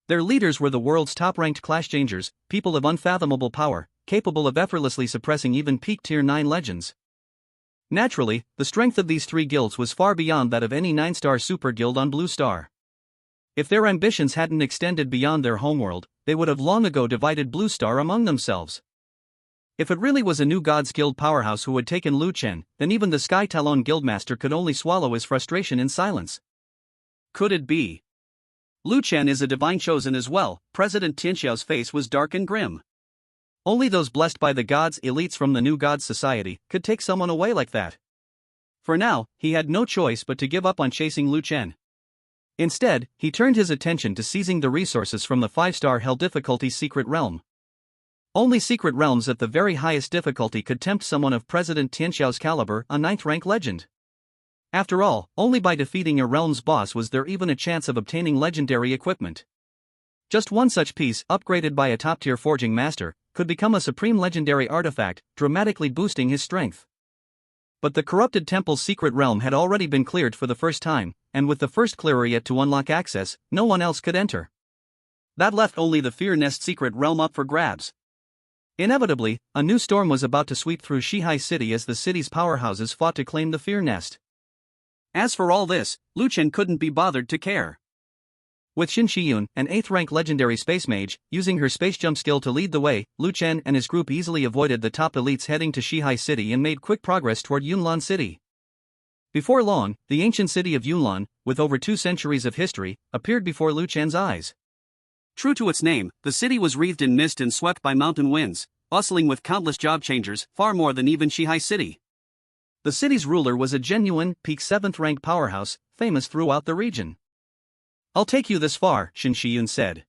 Their leaders were the world's top-ranked clash changers, people of unfathomable power, capable of effortlessly suppressing even peak Tier 9 legends. Naturally, the strength of these 3 guilds was far beyond that of any 9-star super guild on Blue Star. If their ambitions hadn't extended beyond their homeworld, they would have long ago divided Blue Star among themselves. If it really was a New Gods Guild powerhouse who had taken Lu Chen, then even the Sky Talon Guildmaster could only swallow his frustration in silence. Could it be? Lu Chen is a divine chosen as well. President Tianxiao's face was dark and grim. Only those blessed by the gods, elites from the New Gods Society, could take someone away like that. For now, he had no choice but to give up on chasing Lu Chen. Instead, he turned his attention to seizing the resources from the 5-star Hell difficulty Secret Realm. Only secret realms at the very highest difficulty could tempt someone of President Tianxiao's caliber, a 9th-rank legend. After all, only by defeating a realm's boss was there even a chance of obtaining legendary equipment. Just one such piece, upgraded by a top-tier forging master, could become a supreme legendary artifact, dramatically boosting his strength. But the corrupted temple's secret realm had already been cleared for the first time, and with the first clearer yet to unlock access, no one else could enter. That left only the Fear Nest secret realm up for grabs. Inevitably, a new storm was about to sweep through Shihai City as the city's powerhouses fought to claim the Fear Nest. As for all this, Lu Chen couldn't be bothered to care. With Xin Shiyun, an 8th-rank legendary space mage, using her space jump skill to lead the way, Lu Chen and his group easily avoided the top elites heading to Shihai City and made quick progress toward Yunlan City. Before long, the ancient city of Yunlan, with over 2 centuries of history, appeared before Lu Chen's eyes. True to its name, the city was wreathed in mist and swept by mountain winds, bustling with countless job changers, far more than even Shihai City. The city's ruler was a genuine, peak 7th-rank powerhouse, famous throughout the region. I'll take you this far, Shin Shiyun said.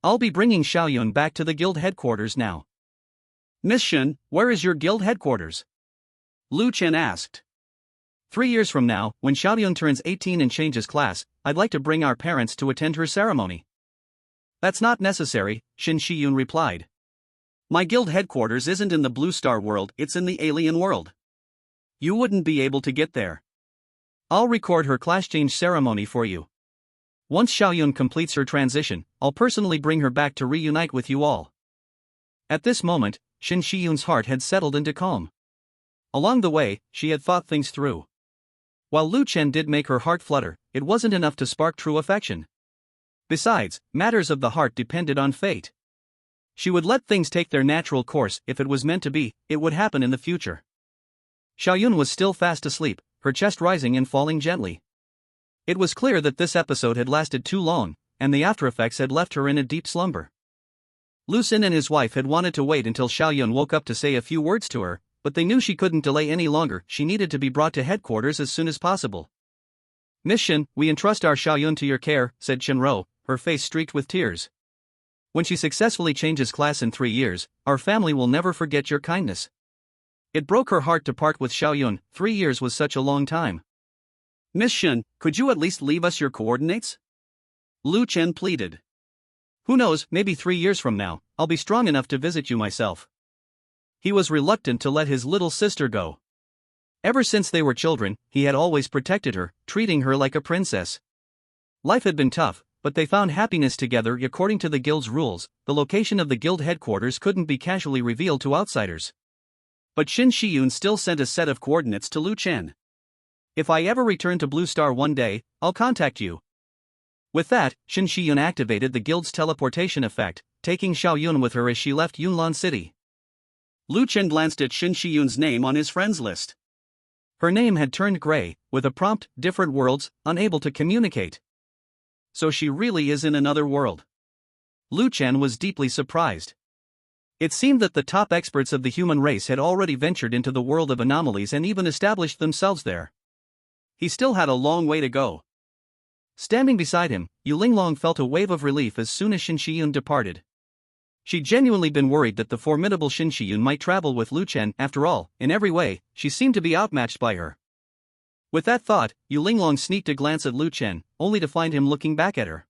I'll be bringing Xiaoyun back to the guild headquarters now. Miss Shin, where is your guild headquarters? Lu Chen asked. 3 years from now, when Xiaoyun turns 18 and changes class, I'd like to bring our parents to attend her ceremony. That's not necessary, Shin Shiyun replied. My guild headquarters isn't in the Blue Star world, it's in the alien world. You wouldn't be able to get there. I'll record her class change ceremony for you. Once Xiaoyun completes her transition, I'll personally bring her back to reunite with you all. At this moment, Shin Shiyun's heart had settled into calm. Along the way, she had thought things through. While Lu Chen did make her heart flutter, it wasn't enough to spark true affection. Besides, matters of the heart depended on fate. She would let things take their natural course. If it was meant to be, it would happen in the future. Xiaoyun was still fast asleep, her chest rising and falling gently. It was clear that this episode had lasted too long, and the aftereffects had left her in a deep slumber. Lu Xin and his wife had wanted to wait until Xiaoyun woke up to say a few words to her, but they knew she couldn't delay any longer. She needed to be brought to headquarters as soon as possible. Miss Shin, we entrust our Xiaoyun to your care, said Shinro, her face streaked with tears. When she successfully changes class in 3 years, our family will never forget your kindness. It broke her heart to part with Xiaoyun. 3 years was such a long time. Miss Shin, could you at least leave us your coordinates? Lu Chen pleaded. Who knows, maybe 3 years from now, I'll be strong enough to visit you myself. He was reluctant to let his little sister go. Ever since they were children, he had always protected her, treating her like a princess. Life had been tough, but they found happiness together. According to the guild's rules, the location of the guild headquarters couldn't be casually revealed to outsiders. But Shin Shiyun still sent a set of coordinates to Lu Chen. If I ever return to Blue Star one day, I'll contact you. With that, Shin Shiyun activated the guild's teleportation effect, taking Xiaoyun with her as she left Yunlan City. Lu Chen glanced at Shin Shiyun's name on his friends list. Her name had turned gray, with a prompt, different worlds, unable to communicate. So she really is in another world. Lu Chen was deeply surprised. It seemed that the top experts of the human race had already ventured into the world of anomalies and even established themselves there. He still had a long way to go. Standing beside him, Yu Linglong felt a wave of relief as soon as Shin Shiyun departed. She'd genuinely been worried that the formidable Shin Shiyun might travel with Lu Chen. After all, in every way, she seemed to be outmatched by her. With that thought, Yu Linglong sneaked a glance at Lu Chen, only to find him looking back at her.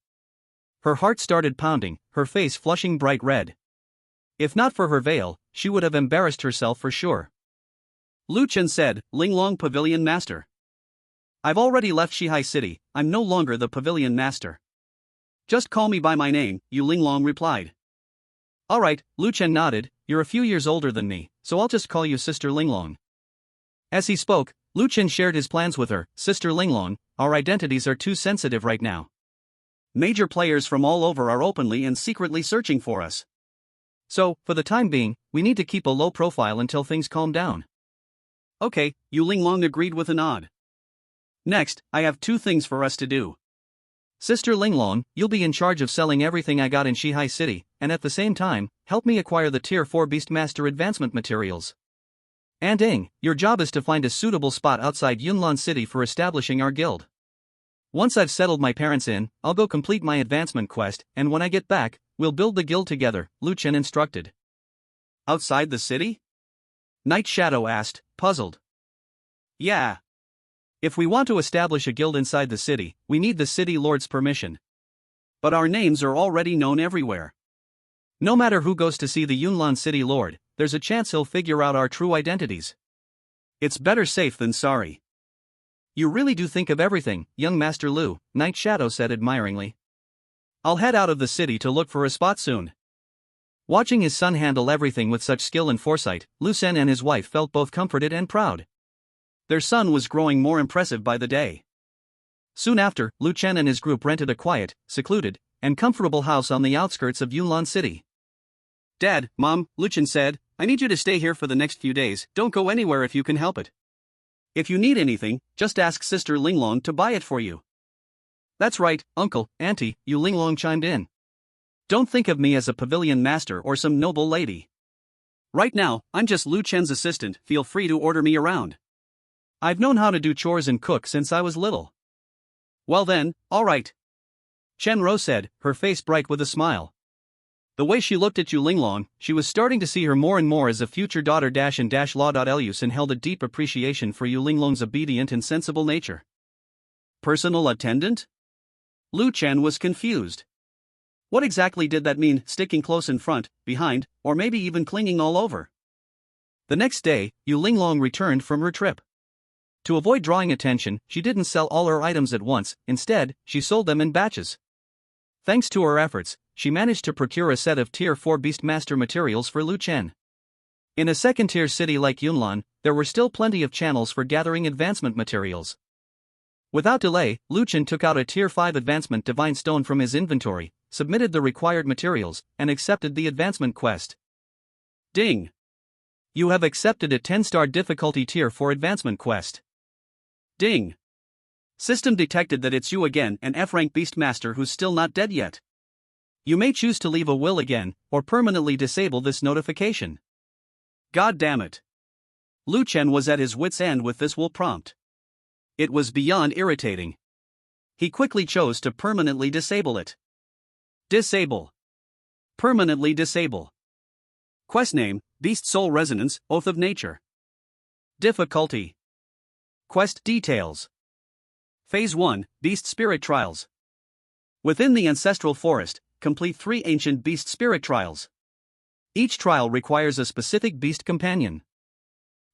Her heart started pounding, her face flushing bright red. If not for her veil, she would have embarrassed herself for sure. Lu Chen said, Linglong Pavilion Master. I've already left Shihai City, I'm no longer the Pavilion Master. Just call me by my name, Yu Linglong replied. Alright, Lu Chen nodded, you're a few years older than me, so I'll just call you Sister Linglong. As he spoke, Lu Chen shared his plans with her. Sister Linglong, our identities are too sensitive right now. Major players from all over are openly and secretly searching for us. So, for the time being, we need to keep a low profile until things calm down. Okay, Yu Linglong agreed with a nod. Next, I have 2 things for us to do. Sister Linglong, you'll be in charge of selling everything I got in Shihai City, and at the same time, help me acquire the Tier 4 Beastmaster advancement materials. And Ing, your job is to find a suitable spot outside Yunlan City for establishing our guild. Once I've settled my parents in, I'll go complete my advancement quest, and when I get back, we'll build the guild together, Lu Chen instructed. Outside the city? Night Shadow asked, puzzled. Yeah. If we want to establish a guild inside the city, we need the city lord's permission. But our names are already known everywhere. No matter who goes to see the Yunlan City Lord, there's a chance he'll figure out our true identities. It's better safe than sorry. You really do think of everything, young Master Lu, Night Shadow said admiringly. I'll head out of the city to look for a spot soon. Watching his son handle everything with such skill and foresight, Lu Sen and his wife felt both comforted and proud. Their son was growing more impressive by the day. Soon after, Lu Chen and his group rented a quiet, secluded, and comfortable house on the outskirts of Yunlan City. Dad, Mom, Lu Chen said, I need you to stay here for the next few days, don't go anywhere if you can help it. If you need anything, just ask Sister Linglong to buy it for you. That's right, Uncle, Auntie, Yu Linglong chimed in. Don't think of me as a pavilion master or some noble lady. Right now, I'm just Lu Chen's assistant, feel free to order me around. I've known how to do chores and cook since I was little. Well then, alright. Shenro said, her face bright with a smile. The way she looked at Yu Linglong, she was starting to see her more and more as a future daughter and law. Elves and held a deep appreciation for Yu Linglong's obedient and sensible nature. Personal attendant? Lu Chen was confused. What exactly did that mean, sticking close in front, behind, or maybe even clinging all over? The next day, Yu Linglong returned from her trip. To avoid drawing attention, she didn't sell all her items at once, instead, she sold them in batches. Thanks to her efforts, she managed to procure a set of Tier 4 Beastmaster materials for Lu Chen. In a second-tier city like Yunlan, there were still plenty of channels for gathering advancement materials. Without delay, Lu Chen took out a Tier 5 Advancement Divine Stone from his inventory, submitted the required materials, and accepted the advancement quest. Ding! You have accepted a 10-star difficulty Tier 4 Advancement quest. Ding! System detected that it's you again, an F-rank Beastmaster who's still not dead yet. You may choose to leave a will again, or permanently disable this notification. God damn it. Lu Chen was at his wit's end with this will prompt. It was beyond irritating. He quickly chose to permanently disable it. Disable. Permanently disable. Quest name, Beast Soul Resonance, Oath of Nature. Difficulty. Quest details. Phase 1, Beast Spirit Trials. Within the Ancestral Forest, complete 3 Ancient Beast Spirit Trials. Each trial requires a specific beast companion.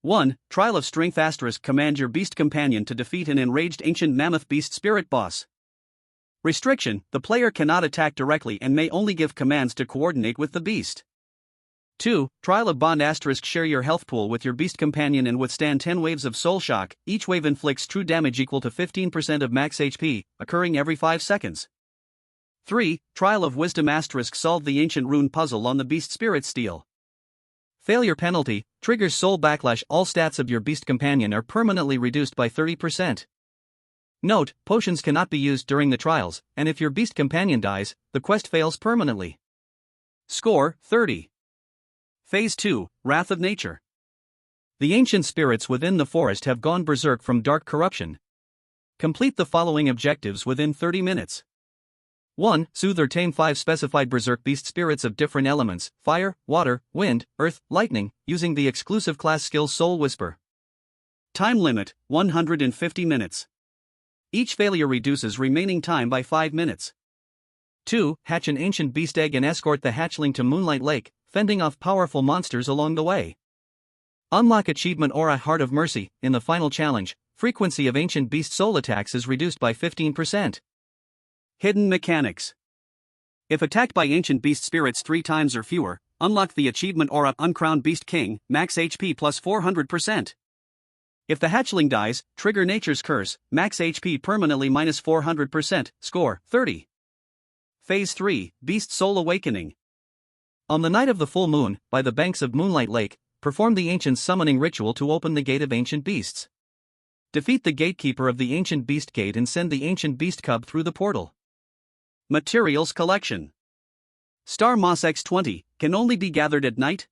1. Trial of Strength *. Command your beast companion to defeat an enraged ancient mammoth beast spirit boss. Restriction: the player cannot attack directly and may only give commands to coordinate with the beast. 2. Trial of Bond *. Share your health pool with your beast companion and withstand 10 waves of soul shock. Each wave inflicts true damage equal to 15% of max HP, occurring every 5 seconds. 3. Trial of Wisdom *. Solve the ancient rune puzzle on the beast spirit steel. Failure penalty: triggers soul backlash. All stats of your beast companion are permanently reduced by 30%. Note: potions cannot be used during the trials, and if your beast companion dies, the quest fails permanently. Score: 30. Phase 2, Wrath of Nature. The ancient spirits within the forest have gone berserk from dark corruption. Complete the following objectives within 30 minutes. 1. Soothe or tame 5 specified berserk beast spirits of different elements, fire, water, wind, earth, lightning, using the exclusive class skill Soul Whisper. Time limit, 150 minutes. Each failure reduces remaining time by 5 minutes. 2. Hatch an ancient beast egg and escort the hatchling to Moonlight Lake, fending off powerful monsters along the way. Unlock achievement Aura Heart of Mercy. In the final challenge, frequency of ancient beast soul attacks is reduced by 15%. Hidden mechanics. If attacked by ancient beast spirits 3 times or fewer, unlock the achievement Aura Uncrowned Beast King, max HP plus 400%. If the hatchling dies, trigger Nature's Curse, max HP permanently minus 400%, score 30. Phase 3, Beast Soul Awakening. On the night of the full moon, by the banks of Moonlight Lake, perform the ancient summoning ritual to open the Gate of Ancient Beasts. Defeat the gatekeeper of the Ancient Beast Gate and send the Ancient Beast Cub through the portal. Materials Collection. Star Moss X20, can only be gathered at night.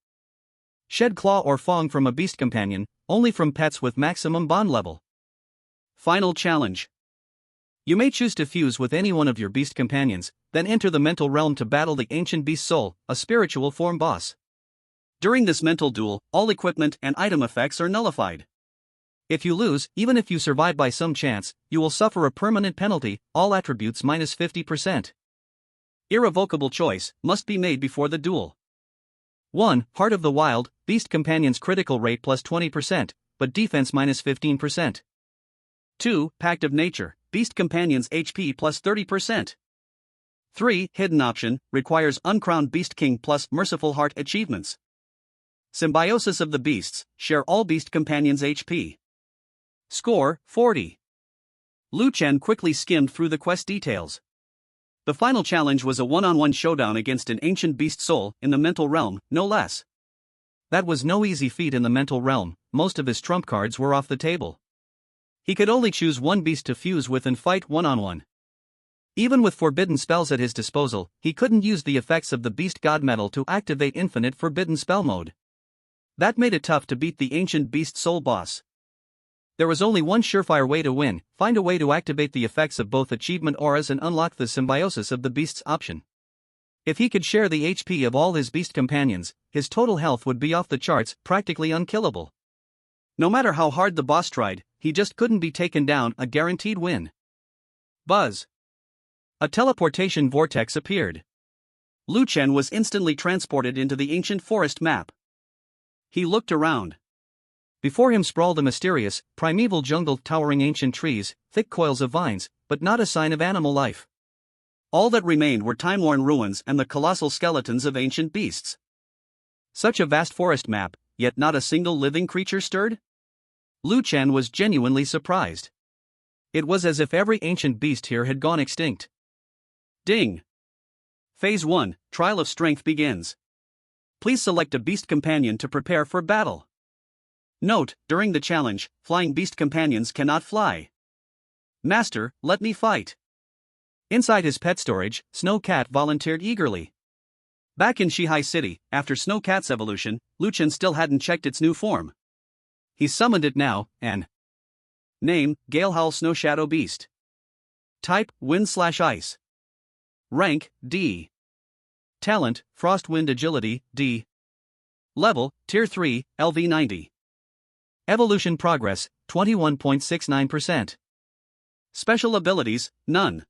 Shed Claw or Fong from a Beast Companion, only from pets with maximum bond level. Final Challenge. You may choose to fuse with any one of your beast companions, then enter the mental realm to battle the Ancient Beast Soul, a spiritual form boss. During this mental duel, all equipment and item effects are nullified. If you lose, even if you survive by some chance, you will suffer a permanent penalty, all attributes minus 50%. Irrevocable choice must be made before the duel. 1. Heart of the Wild, Beast Companion's critical rate plus 20%, but defense minus 15%. 2. Pact of Nature, Beast Companion's HP plus 30%. 3. Hidden option, requires Uncrowned Beast King plus Merciful Heart achievements. Symbiosis of the Beasts, share all Beast Companions' HP. Score, 40. Lu Chen quickly skimmed through the quest details. The final challenge was a one-on-one showdown against an ancient beast soul in the mental realm, no less. That was no easy feat in the mental realm, most of his trump cards were off the table. He could only choose one beast to fuse with and fight one-on-one. Even with forbidden spells at his disposal, he couldn't use the effects of the Beast God Medal to activate Infinite Forbidden Spell Mode. That made it tough to beat the ancient beast soul boss. There was only one surefire way to win: find a way to activate the effects of both achievement auras and unlock the symbiosis of the beasts option. If he could share the HP of all his beast companions, his total health would be off the charts, practically unkillable. No matter how hard the boss tried, he just couldn't be taken down, a guaranteed win. Buzz. A teleportation vortex appeared. Lu Chen was instantly transported into the ancient forest map. He looked around. Before him sprawled a mysterious, primeval jungle towering ancient trees, thick coils of vines, but not a sign of animal life. All that remained were time-worn ruins and the colossal skeletons of ancient beasts. Such a vast forest map, yet not a single living creature stirred? Lu Chen was genuinely surprised. It was as if every ancient beast here had gone extinct. Ding! Phase 1, Trial of Strength begins. Please select a beast companion to prepare for battle. Note, during the challenge, flying beast companions cannot fly. Master, let me fight. Inside his pet storage, Snow Cat volunteered eagerly. Back in Shihai City, after Snow Cat's evolution, Lu Chen still hadn't checked its new form. He summoned it now, and name, Galehowl Snow Shadow Beast. Type, Wind/Ice. Rank, D. Talent, Frost Wind Agility, D. Level, Tier 3, LV 90. Evolution progress, 21.69%. Special abilities, none.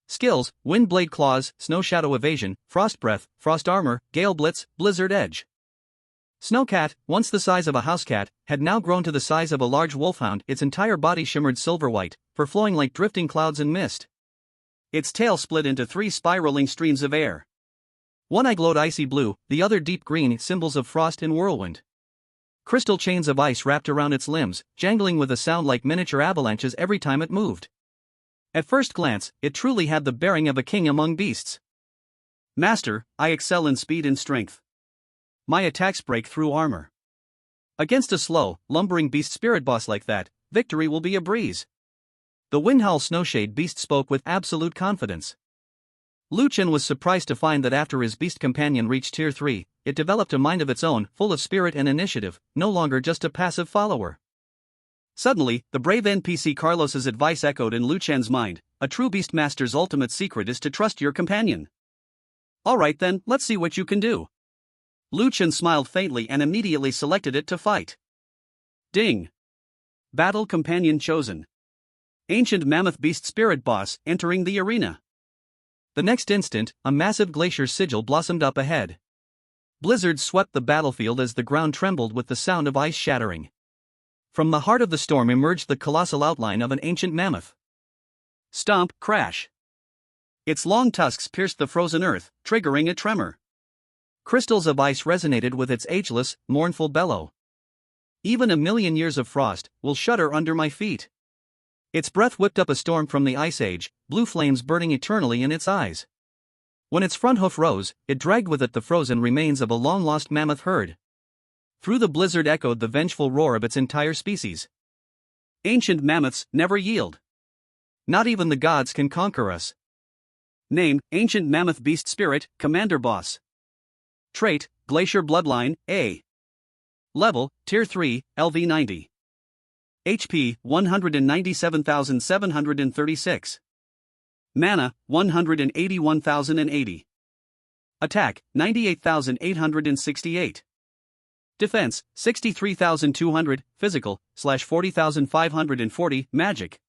Skills, Wind Blade Claws, Snow Shadow Evasion, Frost Breath, Frost Armor, Gale Blitz, Blizzard Edge. Snowcat, once the size of a house cat, had now grown to the size of a large wolfhound. Its entire body shimmered silver-white, fur flowing like drifting clouds in mist. Its tail split into 3 spiraling streams of air. One eye glowed icy blue, the other deep green, symbols of frost and whirlwind. Crystal chains of ice wrapped around its limbs, jangling with a sound like miniature avalanches every time it moved. At first glance, it truly had the bearing of a king among beasts. Master, I excel in speed and strength. My attacks break through armor. Against a slow, lumbering beast spirit boss like that, victory will be a breeze. The Windhowl Snowshade beast spoke with absolute confidence. Lu Chen was surprised to find that after his beast companion reached Tier 3, it developed a mind of its own, full of spirit and initiative, no longer just a passive follower. Suddenly, the brave NPC Carlos's advice echoed in Lu Chen's mind: a true beastmaster's ultimate secret is to trust your companion. Alright then, let's see what you can do. Lu Chen smiled faintly and immediately selected it to fight. Ding! Battle companion chosen. Ancient mammoth beast spirit boss entering the arena. The next instant, a massive glacier sigil blossomed up ahead. Blizzards swept the battlefield as the ground trembled with the sound of ice shattering. From the heart of the storm emerged the colossal outline of an ancient mammoth. Stomp, crash. Its long tusks pierced the frozen earth, triggering a tremor. Crystals of ice resonated with its ageless, mournful bellow. Even a million years of frost will shudder under my feet. Its breath whipped up a storm from the Ice Age, blue flames burning eternally in its eyes. When its front hoof rose, it dragged with it the frozen remains of a long-lost mammoth herd. Through the blizzard echoed the vengeful roar of its entire species. Ancient mammoths never yield. Not even the gods can conquer us. Name, Ancient Mammoth Beast Spirit, Commander Boss. Trait, Glacier Bloodline, A. Level, Tier 3, LV 90. HP, 197,736. Mana, 181,080. Attack, 98,868. Defense, 63,200, Physical, /40,540, Magic.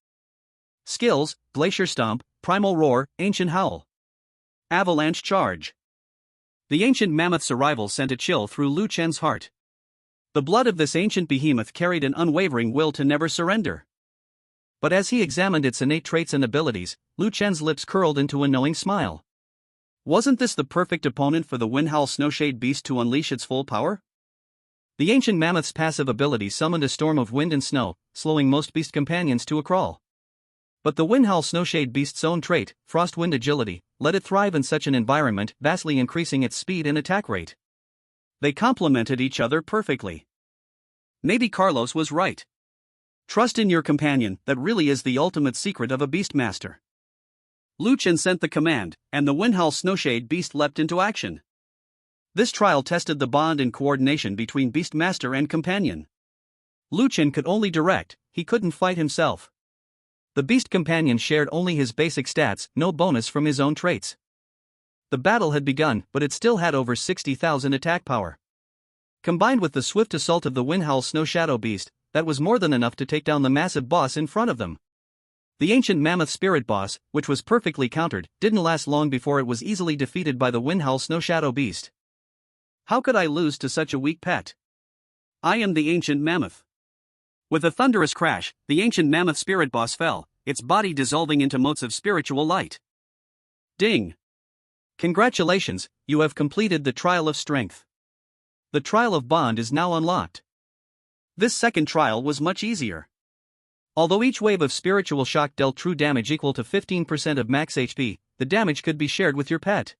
Skills, Glacier Stomp, Primal Roar, Ancient Howl. Avalanche Charge. The ancient mammoth's arrival sent a chill through Lu Chen's heart. The blood of this ancient behemoth carried an unwavering will to never surrender. But as he examined its innate traits and abilities, Lu Chen's lips curled into a knowing smile. Wasn't this the perfect opponent for the Windhowl Snowshade beast to unleash its full power? The ancient mammoth's passive ability summoned a storm of wind and snow, slowing most beast companions to a crawl. But the Windhowl Snowshade beast's own trait, Frost Wind Agility, let it thrive in such an environment, vastly increasing its speed and attack rate. They complemented each other perfectly. Maybe Carlos was right. Trust in your companion, that really is the ultimate secret of a beastmaster. Lu Chen sent the command, and the Windhowl Snowshade beast leapt into action. This trial tested the bond and coordination between beastmaster and companion. Lu Chen could only direct, he couldn't fight himself. The beast companion shared only his basic stats, no bonus from his own traits. The battle had begun, but it still had over 60,000 attack power. Combined with the swift assault of the Windhowl Snow Shadow Beast, that was more than enough to take down the massive boss in front of them. The ancient mammoth spirit boss, which was perfectly countered, didn't last long before it was easily defeated by the Windhowl Snow Shadow Beast. How could I lose to such a weak pet? I am the ancient mammoth. With a thunderous crash, the ancient mammoth spirit boss fell, its body dissolving into motes of spiritual light. Ding! Congratulations, you have completed the Trial of Strength. The Trial of Bond is now unlocked. This second trial was much easier. Although each wave of spiritual shock dealt true damage equal to 15% of max HP, the damage could be shared with your pet.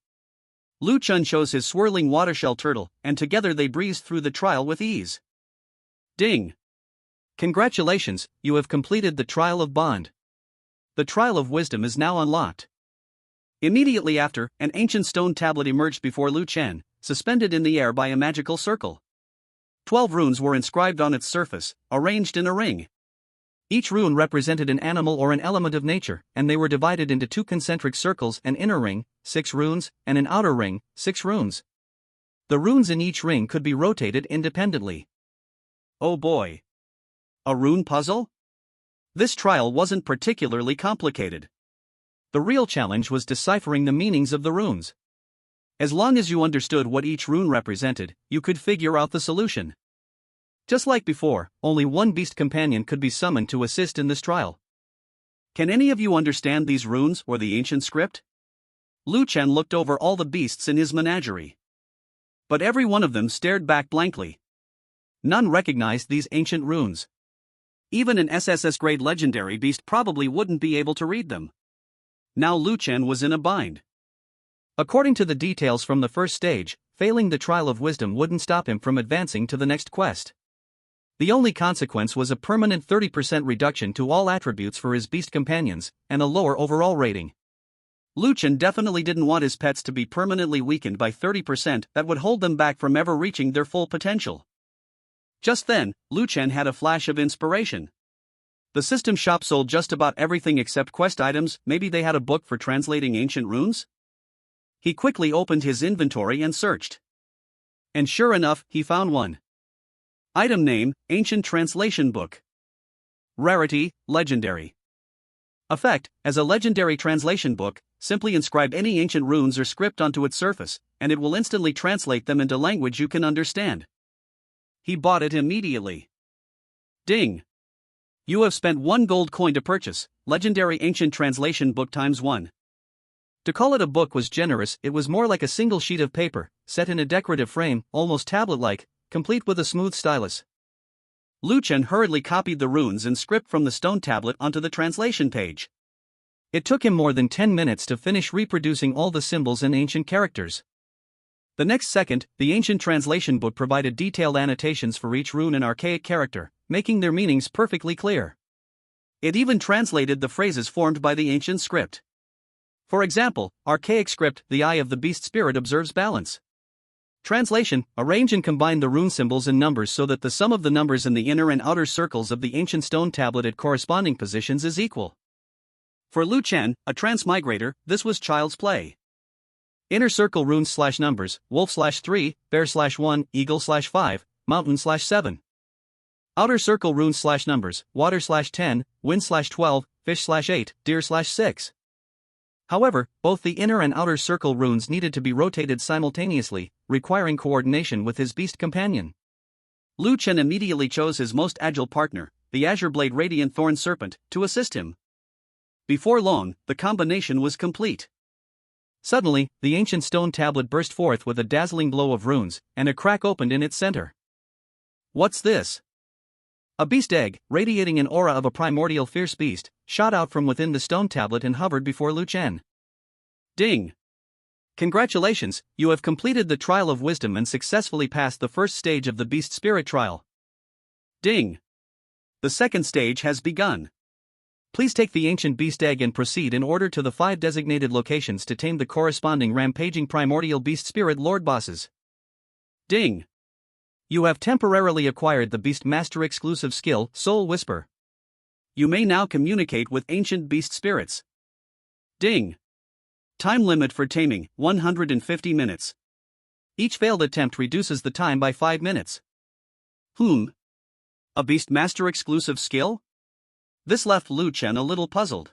Lu Chun chose his swirling watershell turtle, and together they breezed through the trial with ease. Ding! Congratulations, you have completed the Trial of Bond. The Trial of Wisdom is now unlocked. Immediately after, an ancient stone tablet emerged before Lu Chen, suspended in the air by a magical circle. 12 runes were inscribed on its surface, arranged in a ring. Each rune represented an animal or an element of nature, and they were divided into 2 concentric circles: an inner ring, 6 runes, and an outer ring, 6 runes. The runes in each ring could be rotated independently. Oh boy! A rune puzzle? This trial wasn't particularly complicated. The real challenge was deciphering the meanings of the runes. As long as you understood what each rune represented, you could figure out the solution. Just like before, only one beast companion could be summoned to assist in this trial. Can any of you understand these runes or the ancient script? Lu Chen looked over all the beasts in his menagerie. But every one of them stared back blankly. None recognized these ancient runes. Even an SSS grade legendary beast probably wouldn't be able to read them. Now Lu Chen was in a bind. According to the details from the first stage, failing the Trial of Wisdom wouldn't stop him from advancing to the next quest. The only consequence was a permanent 30% reduction to all attributes for his beast companions, and a lower overall rating. Lu Chen definitely didn't want his pets to be permanently weakened by 30%. That would hold them back from ever reaching their full potential. Just then, Lu Chen had a flash of inspiration. The system shop sold just about everything except quest items. Maybe they had a book for translating ancient runes? He quickly opened his inventory and searched. And sure enough, he found one. Item name: Ancient Translation Book. Rarity: Legendary. Effect: as a legendary translation book, simply inscribe any ancient runes or script onto its surface, and it will instantly translate them into language you can understand. He bought it immediately. Ding! You have spent 1 gold coin to purchase Legendary Ancient Translation Book ×1. To call it a book was generous. It was more like a single sheet of paper, set in a decorative frame, almost tablet-like, complete with a smooth stylus. Lu Chen hurriedly copied the runes and script from the stone tablet onto the translation page. It took him more than 10 minutes to finish reproducing all the symbols and ancient characters. The next second, the ancient translation book provided detailed annotations for each rune and archaic character, making their meanings perfectly clear. It even translated the phrases formed by the ancient script. For example, archaic script: the eye of the beast spirit observes balance. Translation: arrange and combine the rune symbols and numbers so that the sum of the numbers in the inner and outer circles of the ancient stone tablet at corresponding positions is equal. For Lu Chen, a transmigrator, this was child's play. Inner circle runes / numbers: wolf /3, bear /1, eagle /5, mountain /7. Outer circle runes / numbers: water /10, wind /12, fish /8, deer /6. However, both the inner and outer circle runes needed to be rotated simultaneously, requiring coordination with his beast companion. Lu Chen immediately chose his most agile partner, the Azure Blade Radiant Thorn Serpent, to assist him. Before long, the combination was complete. Suddenly, the ancient stone tablet burst forth with a dazzling glow of runes, and a crack opened in its center. What's this? A beast egg, radiating an aura of a primordial fierce beast, shot out from within the stone tablet and hovered before Lu Chen. Ding! Congratulations, you have completed the Trial of Wisdom and successfully passed the first stage of the Beast Spirit Trial. Ding! The second stage has begun. Please take the ancient beast egg and proceed in order to the 5 designated locations to tame the corresponding rampaging primordial beast spirit lord bosses. Ding! You have temporarily acquired the Beast Master exclusive skill, Soul Whisper. You may now communicate with ancient beast spirits. Ding. Time limit for taming, 150 minutes. Each failed attempt reduces the time by 5 minutes. A Beastmaster exclusive skill? This left Lu Chen a little puzzled.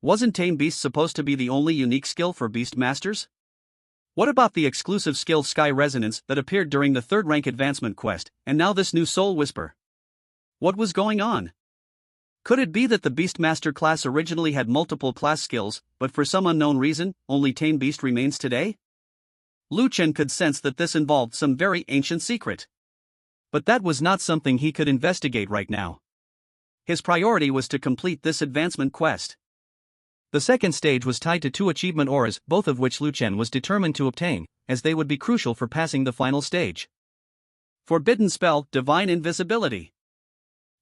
Wasn't Tame Beast supposed to be the only unique skill for Beastmasters? What about the exclusive skill Sky Resonance that appeared during the 3rd rank advancement quest, and now this new Soul Whisper? What was going on? Could it be that the Beastmaster class originally had multiple class skills, but for some unknown reason, only Tame Beast remains today? Lu Chen could sense that this involved some very ancient secret. But that was not something he could investigate right now. His priority was to complete this advancement quest. The second stage was tied to 2 achievement auras, both of which Lu Chen was determined to obtain, as they would be crucial for passing the final stage. Forbidden spell, Divine Invisibility.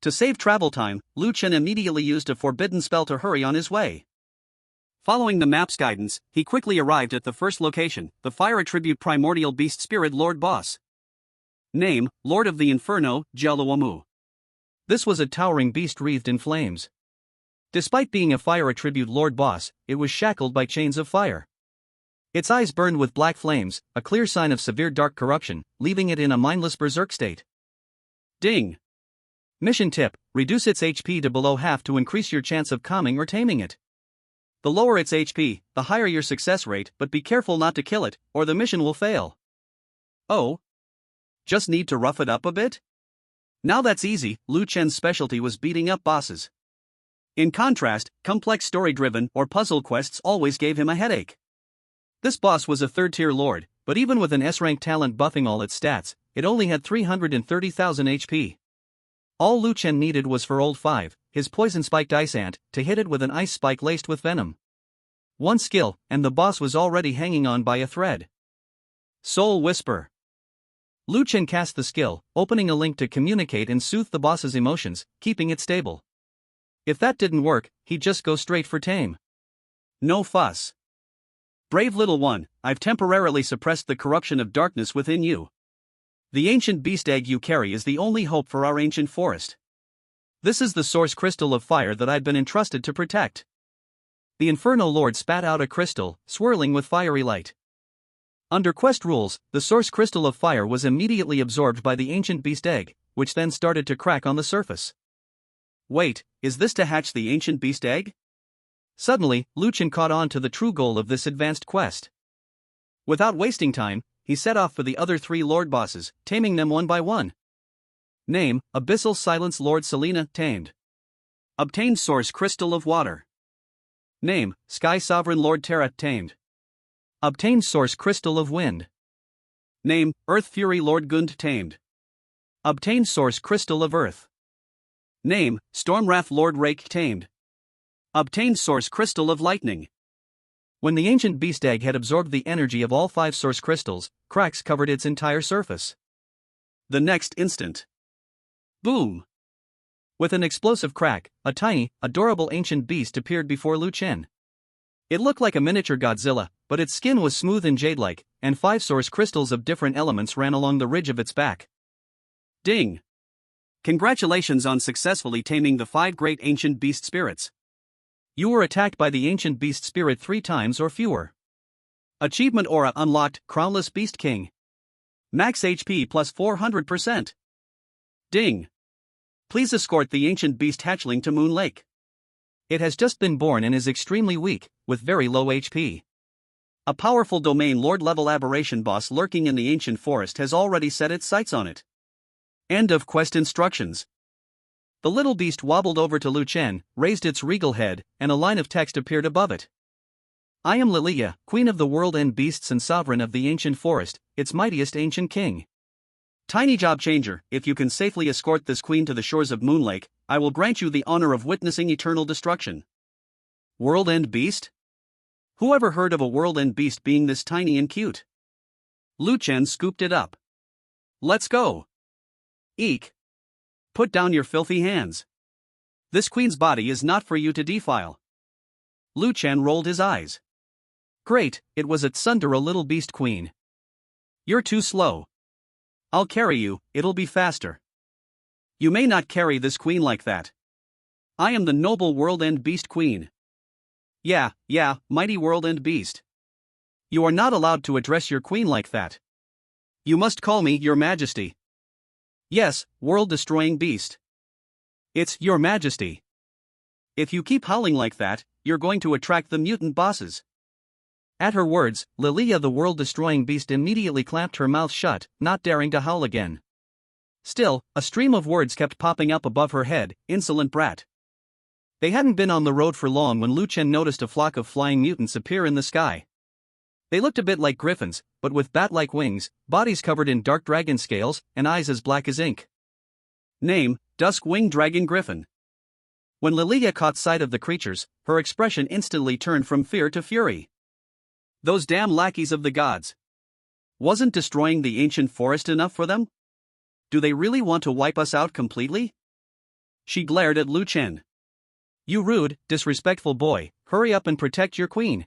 To save travel time, Lu Chen immediately used a forbidden spell to hurry on his way. Following the map's guidance, he quickly arrived at the first location, the Fire Attribute Primordial Beast Spirit Lord Boss. Name, Lord of the Inferno, Jeluamu. This was a towering beast wreathed in flames. Despite being a fire attribute Lord Boss, it was shackled by chains of fire. Its eyes burned with black flames, a clear sign of severe dark corruption, leaving it in a mindless berserk state. Ding. Mission tip, reduce its HP to below half to increase your chance of calming or taming it. The lower its HP, the higher your success rate, but be careful not to kill it, or the mission will fail. Oh? Just need to rough it up a bit? Now that's easy. Lu Chen's specialty was beating up bosses. In contrast, complex story-driven or puzzle quests always gave him a headache. This boss was a 3rd-tier lord, but even with an S-rank talent buffing all its stats, it only had 330,000 HP. All Lu Chen needed was for Old 5, his poison-spiked ice ant, to hit it with an ice spike laced with venom. One skill, and the boss was already hanging on by a thread. Soul Whisper. Lu Chen cast the skill, opening a link to communicate and soothe the boss's emotions, keeping it stable. If that didn't work, he'd just go straight for tame. No fuss. Brave little one, I've temporarily suppressed the corruption of darkness within you. The ancient beast egg you carry is the only hope for our ancient forest. This is the source crystal of fire that I've been entrusted to protect. The Inferno Lord spat out a crystal, swirling with fiery light. Under quest rules, the source crystal of fire was immediately absorbed by the ancient beast egg, which then started to crack on the surface. Wait, is this to hatch the ancient beast egg? Suddenly, Lu Chen caught on to the true goal of this advanced quest. Without wasting time, he set off for the other 3 Lord bosses, taming them one by one. Name, Abyssal Silence Lord Selena, tamed. Obtained Source Crystal of Water. Name, Sky Sovereign Lord Terra, tamed. Obtained Source Crystal of Wind. Name, Earth Fury Lord Gund, tamed. Obtained Source Crystal of Earth. Name, Stormwrath Lord Rake, tamed. Obtained Source Crystal of Lightning. When the ancient beast egg had absorbed the energy of all 5 source crystals, cracks covered its entire surface. The next instant. Boom! With an explosive crack, a tiny, adorable ancient beast appeared before Lu Chen. It looked like a miniature Godzilla, but its skin was smooth and jade-like, and 5 source crystals of different elements ran along the ridge of its back. Ding! Congratulations on successfully taming the 5 great ancient beast spirits. You were attacked by the ancient beast spirit 3 times or fewer. Achievement Aura unlocked, Crownless Beast King. Max HP plus 400%. Ding! Please escort the ancient beast hatchling to Moon Lake. It has just been born and is extremely weak, with very low HP. A powerful domain lord level aberration boss lurking in the ancient forest has already set its sights on it. End of quest instructions. The little beast wobbled over to Lu Chen, raised its regal head, and a line of text appeared above it. I am Lilia, queen of the world and beasts and sovereign of the ancient forest, its mightiest ancient king. Tiny job changer, if you can safely escort this queen to the shores of Moon Lake, I will grant you the honor of witnessing eternal destruction. World End Beast? Who ever heard of a World End Beast being this tiny and cute? Lu Chen scooped it up. Let's go. Eek. Put down your filthy hands. This queen's body is not for you to defile. Lu Chen rolled his eyes. Great, it was a tsundere little beast queen. You're too slow. I'll carry you, it'll be faster. You may not carry this queen like that. I am the noble World-End Beast Queen. Yeah, mighty World-End Beast. You are not allowed to address your queen like that. You must call me Your Majesty. Yes, world-destroying beast. It's Your Majesty. If you keep howling like that, you're going to attract the mutant bosses. At her words, Lilia the world-destroying beast immediately clamped her mouth shut, not daring to howl again. Still, a stream of words kept popping up above her head, insolent brat. They hadn't been on the road for long when Lu Chen noticed a flock of flying mutants appear in the sky. They looked a bit like griffins, but with bat-like wings, bodies covered in dark dragon scales, and eyes as black as ink. Name, Dusk-Winged Dragon Griffin. When Lilia caught sight of the creatures, her expression instantly turned from fear to fury. Those damn lackeys of the gods. Wasn't destroying the ancient forest enough for them? Do they really want to wipe us out completely? She glared at Lu Chen. You rude, disrespectful boy, hurry up and protect your queen.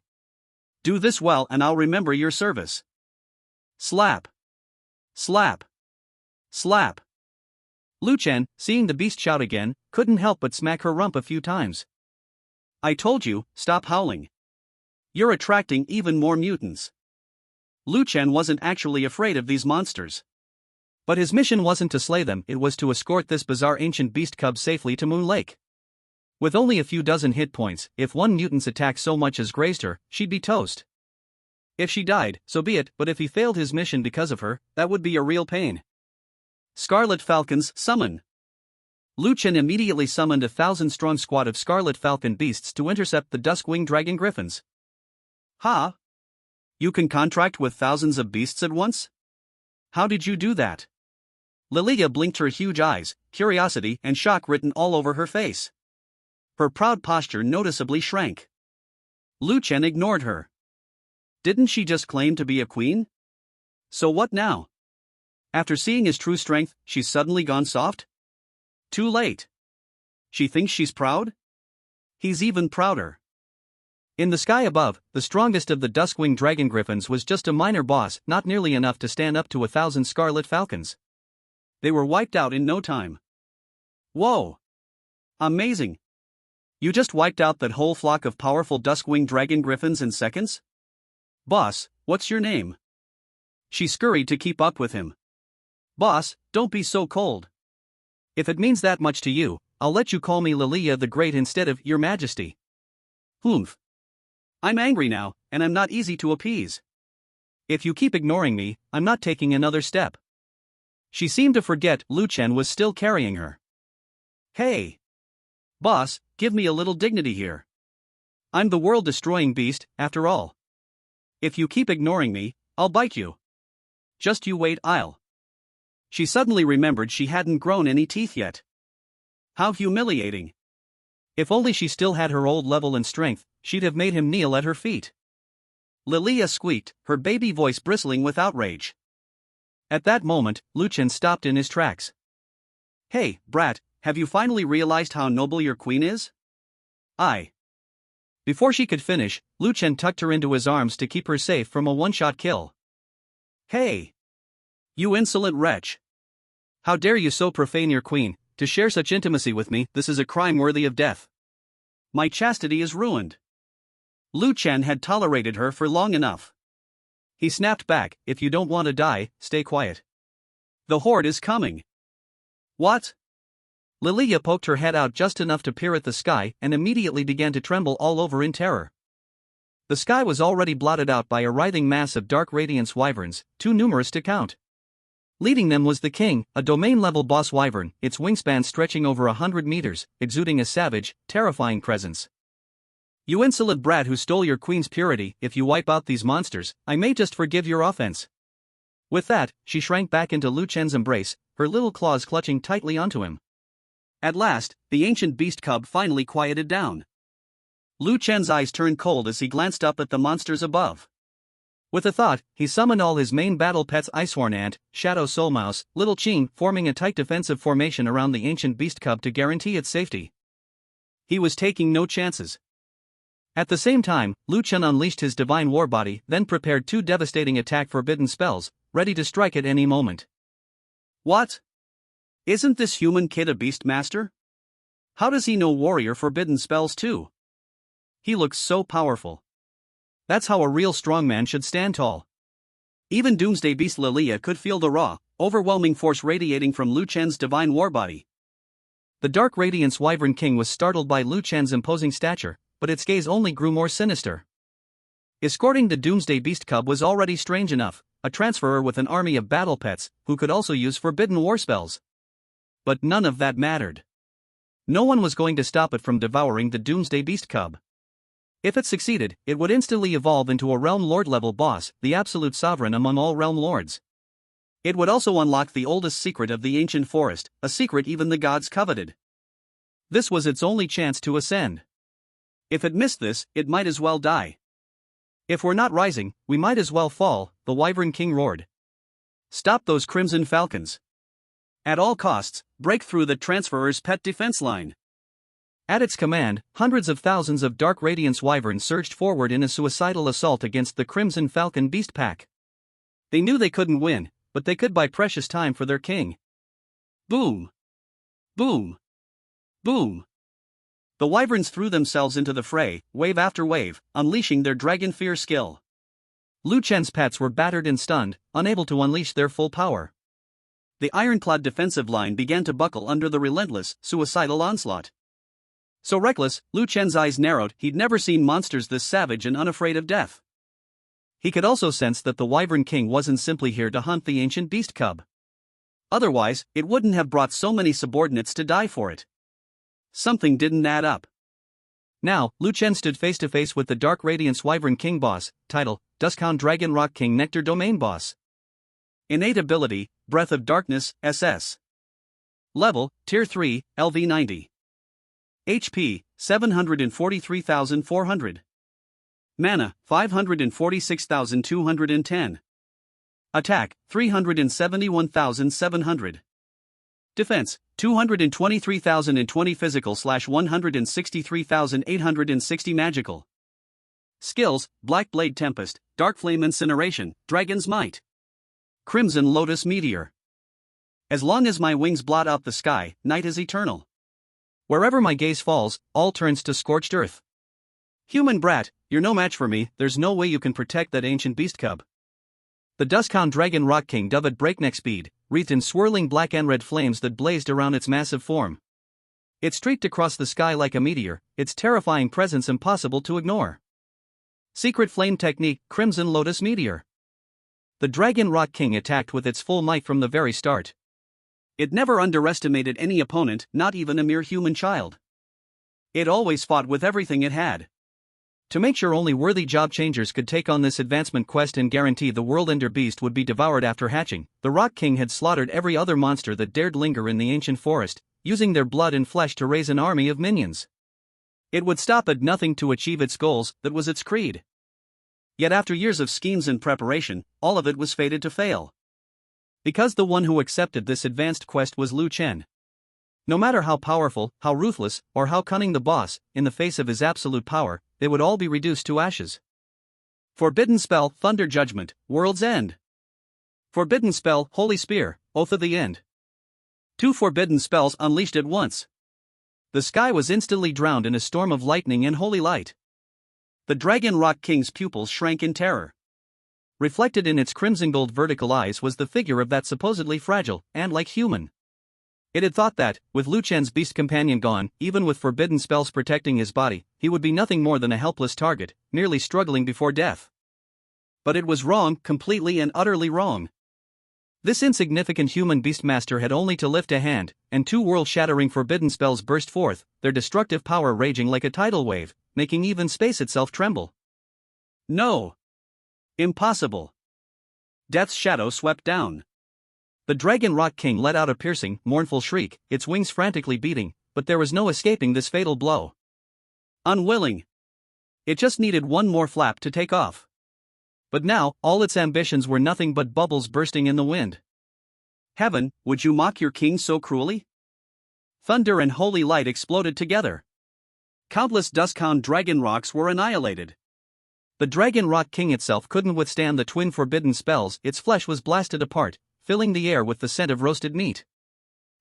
Do this well and I'll remember your service. Slap. Slap. Slap. Lu Chen, seeing the beast shout again, couldn't help but smack her rump a few times. I told you, stop howling. You're attracting even more mutants. Lu Chen wasn't actually afraid of these monsters. But his mission wasn't to slay them, it was to escort this bizarre ancient beast cub safely to Moon Lake. With only a few dozen hit points, if one mutant's attack so much as grazed her, she'd be toast. If she died, so be it, but if he failed his mission because of her, that would be a real pain. Scarlet Falcons, summon. Lu Chen immediately summoned a 1,000-strong squad of Scarlet Falcon beasts to intercept the Dusk-Winged Dragon Griffins. Ha! You can contract with thousands of beasts at once? How did you do that? Lilia blinked her huge eyes, curiosity and shock written all over her face. Her proud posture noticeably shrank. Lu Chen ignored her. Didn't she just claim to be a queen? So what now? After seeing his true strength, she's suddenly gone soft? Too late. She thinks she's proud? He's even prouder. In the sky above, the strongest of the Dusk-Winged Dragon Griffins was just a minor boss, not nearly enough to stand up to 1,000 Scarlet Falcons. They were wiped out in no time. Whoa! Amazing! You just wiped out that whole flock of powerful Dusk-Winged Dragon Griffins in seconds? Boss, what's your name? She scurried to keep up with him. Boss, don't be so cold. If it means that much to you, I'll let you call me Lilia the Great instead of Your Majesty. Humph. I'm angry now, and I'm not easy to appease. If you keep ignoring me, I'm not taking another step. She seemed to forget Lu Chen was still carrying her. Hey! Boss, give me a little dignity here. I'm the world-destroying beast, after all. If you keep ignoring me, I'll bite you. Just you wait, I'll. She suddenly remembered she hadn't grown any teeth yet. How humiliating. If only she still had her old level and strength, she'd have made him kneel at her feet. Lilia squeaked, her baby voice bristling with outrage. At that moment, Lu Chen stopped in his tracks. Hey, brat, have you finally realized how noble your queen is? Before she could finish, Lu Chen tucked her into his arms to keep her safe from a one-shot kill. Hey! You insolent wretch! How dare you so profane your queen, to share such intimacy with me? This is a crime worthy of death. My chastity is ruined. Lu Chen had tolerated her for long enough. He snapped back, if you don't want to die, stay quiet. The horde is coming. What? Lilia poked her head out just enough to peer at the sky and immediately began to tremble all over in terror. The sky was already blotted out by a writhing mass of dark radiance wyverns, too numerous to count. Leading them was the king, a domain-level boss wyvern, its wingspan stretching over 100 meters, exuding a savage, terrifying presence. You insolent brat who stole your queen's purity, if you wipe out these monsters, I may just forgive your offense. With that, she shrank back into Lu Chen's embrace, her little claws clutching tightly onto him. At last, the ancient beast cub finally quieted down. Lu Chen's eyes turned cold as he glanced up at the monsters above. With a thought, he summoned all his main battle pets Icehorn Ant, Shadow Soul Mouse, Little Ching, forming a tight defensive formation around the ancient beast cub to guarantee its safety. He was taking no chances. At the same time, Lu Chen unleashed his divine war body, then prepared 2 devastating attack forbidden spells, ready to strike at any moment. What? Isn't this human kid a beast master? How does he know warrior forbidden spells too? He looks so powerful. That's how a real strongman should stand tall. Even Doomsday Beast Lilia could feel the raw, overwhelming force radiating from Lu Chen's divine warbody. The Dark Radiance Wyvern King was startled by Lu Chen's imposing stature, but its gaze only grew more sinister. Escorting the Doomsday Beast cub was already strange enough, a transferer with an army of battle pets, who could also use forbidden war spells. But none of that mattered. No one was going to stop it from devouring the Doomsday Beast cub. If it succeeded, it would instantly evolve into a Realm Lord level boss, the absolute sovereign among all Realm Lords. It would also unlock the oldest secret of the ancient forest, a secret even the gods coveted. This was its only chance to ascend. If it missed this, it might as well die. If we're not rising, we might as well fall, the Wyvern King roared. Stop those Crimson Falcons. At all costs, break through the Transferer's pet defense line. At its command, hundreds of thousands of Dark Radiance Wyverns surged forward in a suicidal assault against the Crimson Falcon Beast Pack. They knew they couldn't win, but they could buy precious time for their king. Boom! Boom! Boom! The Wyverns threw themselves into the fray, wave after wave, unleashing their Dragon Fear skill. Lu Chen's pets were battered and stunned, unable to unleash their full power. The ironclad defensive line began to buckle under the relentless, suicidal onslaught. So reckless, Lu Chen's eyes narrowed. He'd never seen monsters this savage and unafraid of death. He could also sense that the Wyvern King wasn't simply here to hunt the ancient beast cub. Otherwise, it wouldn't have brought so many subordinates to die for it. Something didn't add up. Now, Lu Chen stood face to face with the Dark Radiance Wyvern King boss, title, Duskhound Dragon Rock King Nectar Domain boss. Innate ability, Breath of Darkness, SS. Level, Tier 3, LV 90. HP, 743,400. Mana, 546,210. Attack, 371,700. Defense, 223,020 physical/163,860 magical. Skills, Black Blade Tempest, Dark Flame Incineration, Dragon's Might. Crimson Lotus Meteor. As long as my wings blot out the sky, night is eternal. Wherever my gaze falls, all turns to scorched earth. Human brat, you're no match for me, there's no way you can protect that ancient beast cub. The Duskhound Dragon Rock King dove at breakneck speed, wreathed in swirling black and red flames that blazed around its massive form. It streaked across the sky like a meteor, its terrifying presence impossible to ignore. Secret Flame Technique, Crimson Lotus Meteor. The Dragon Rock King attacked with its full might from the very start. It never underestimated any opponent, not even a mere human child. It always fought with everything it had. To make sure only worthy job changers could take on this advancement quest and guarantee the World-Ender beast would be devoured after hatching, the Rock King had slaughtered every other monster that dared linger in the ancient forest, using their blood and flesh to raise an army of minions. It would stop at nothing to achieve its goals, that was its creed. Yet after years of schemes and preparation, all of it was fated to fail. Because the one who accepted this advanced quest was Lu Chen. No matter how powerful, how ruthless, or how cunning the boss, in the face of his absolute power, they would all be reduced to ashes. Forbidden Spell, Thunder Judgment, World's End. Forbidden Spell, Holy Spear, Oath of the End. 2 forbidden spells unleashed at once. The sky was instantly drowned in a storm of lightning and holy light. The Dragon Rock King's pupils shrank in terror. Reflected in its crimson gold vertical eyes was the figure of that supposedly fragile, and like human. It had thought that, with Lu Chen's beast companion gone, even with forbidden spells protecting his body, he would be nothing more than a helpless target, merely struggling before death. But it was wrong, completely and utterly wrong. This insignificant human beastmaster had only to lift a hand, and 2 world-shattering forbidden spells burst forth, their destructive power raging like a tidal wave, making even space itself tremble. No! Impossible! Death's shadow swept down. The Dragon Rock King let out a piercing, mournful shriek, its wings frantically beating, but there was no escaping this fatal blow. Unwilling. It just needed one more flap to take off. But now, all its ambitions were nothing but bubbles bursting in the wind. Heaven, would you mock your king so cruelly? Thunder and holy light exploded together. Countless Duskhound dragon rocks were annihilated. The Dragon Rock King itself couldn't withstand the twin forbidden spells, its flesh was blasted apart, filling the air with the scent of roasted meat.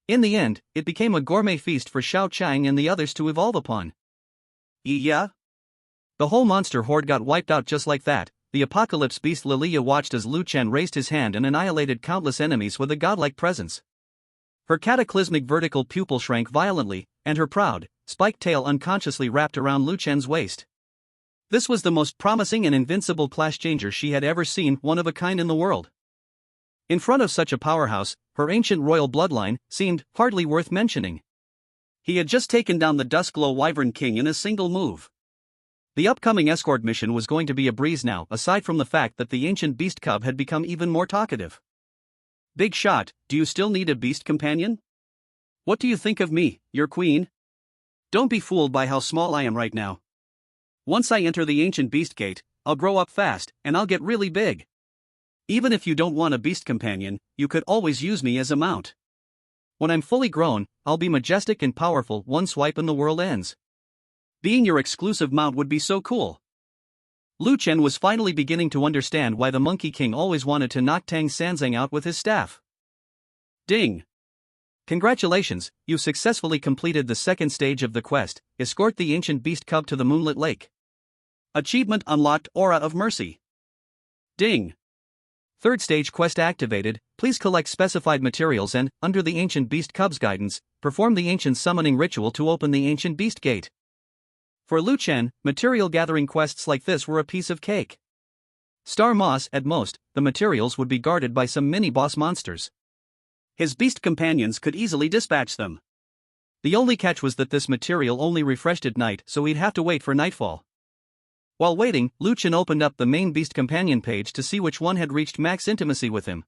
In the end, it became a gourmet feast for Xiao Chang and the others to evolve upon. Yeah? The whole monster horde got wiped out just like that. The apocalypse beast Lilia watched as Lu Chen raised his hand and annihilated countless enemies with a godlike presence. Her cataclysmic vertical pupil shrank violently, and her proud, spiked tail unconsciously wrapped around Lu Chen's waist. This was the most promising and invincible class changer she had ever seen, one of a kind in the world. In front of such a powerhouse, her ancient royal bloodline seemed hardly worth mentioning. He had just taken down the Duskglow Wyvern King in a single move. The upcoming escort mission was going to be a breeze now, aside from the fact that the ancient beast cub had become even more talkative. Big shot, do you still need a beast companion? What do you think of me, your queen? Don't be fooled by how small I am right now. Once I enter the ancient beast gate, I'll grow up fast, and I'll get really big. Even if you don't want a beast companion, you could always use me as a mount. When I'm fully grown, I'll be majestic and powerful. One swipe and the world ends. Being your exclusive mount would be so cool. Lu Chen was finally beginning to understand why the Monkey King always wanted to knock Tang Sanzang out with his staff. Ding! Congratulations, you've successfully completed the second stage of the quest, escort the ancient beast cub to the Moonlit Lake. Achievement unlocked, Aura of Mercy. Ding! Third stage quest activated, please collect specified materials and, under the ancient beast cub's guidance, perform the ancient summoning ritual to open the ancient beast gate. For Lu Chen, material gathering quests like this were a piece of cake. Star Moss, at most, the materials would be guarded by some mini-boss monsters. His beast companions could easily dispatch them. The only catch was that this material only refreshed at night, so he'd have to wait for nightfall. While waiting, Lu Chen opened up the main beast companion page to see which one had reached max intimacy with him.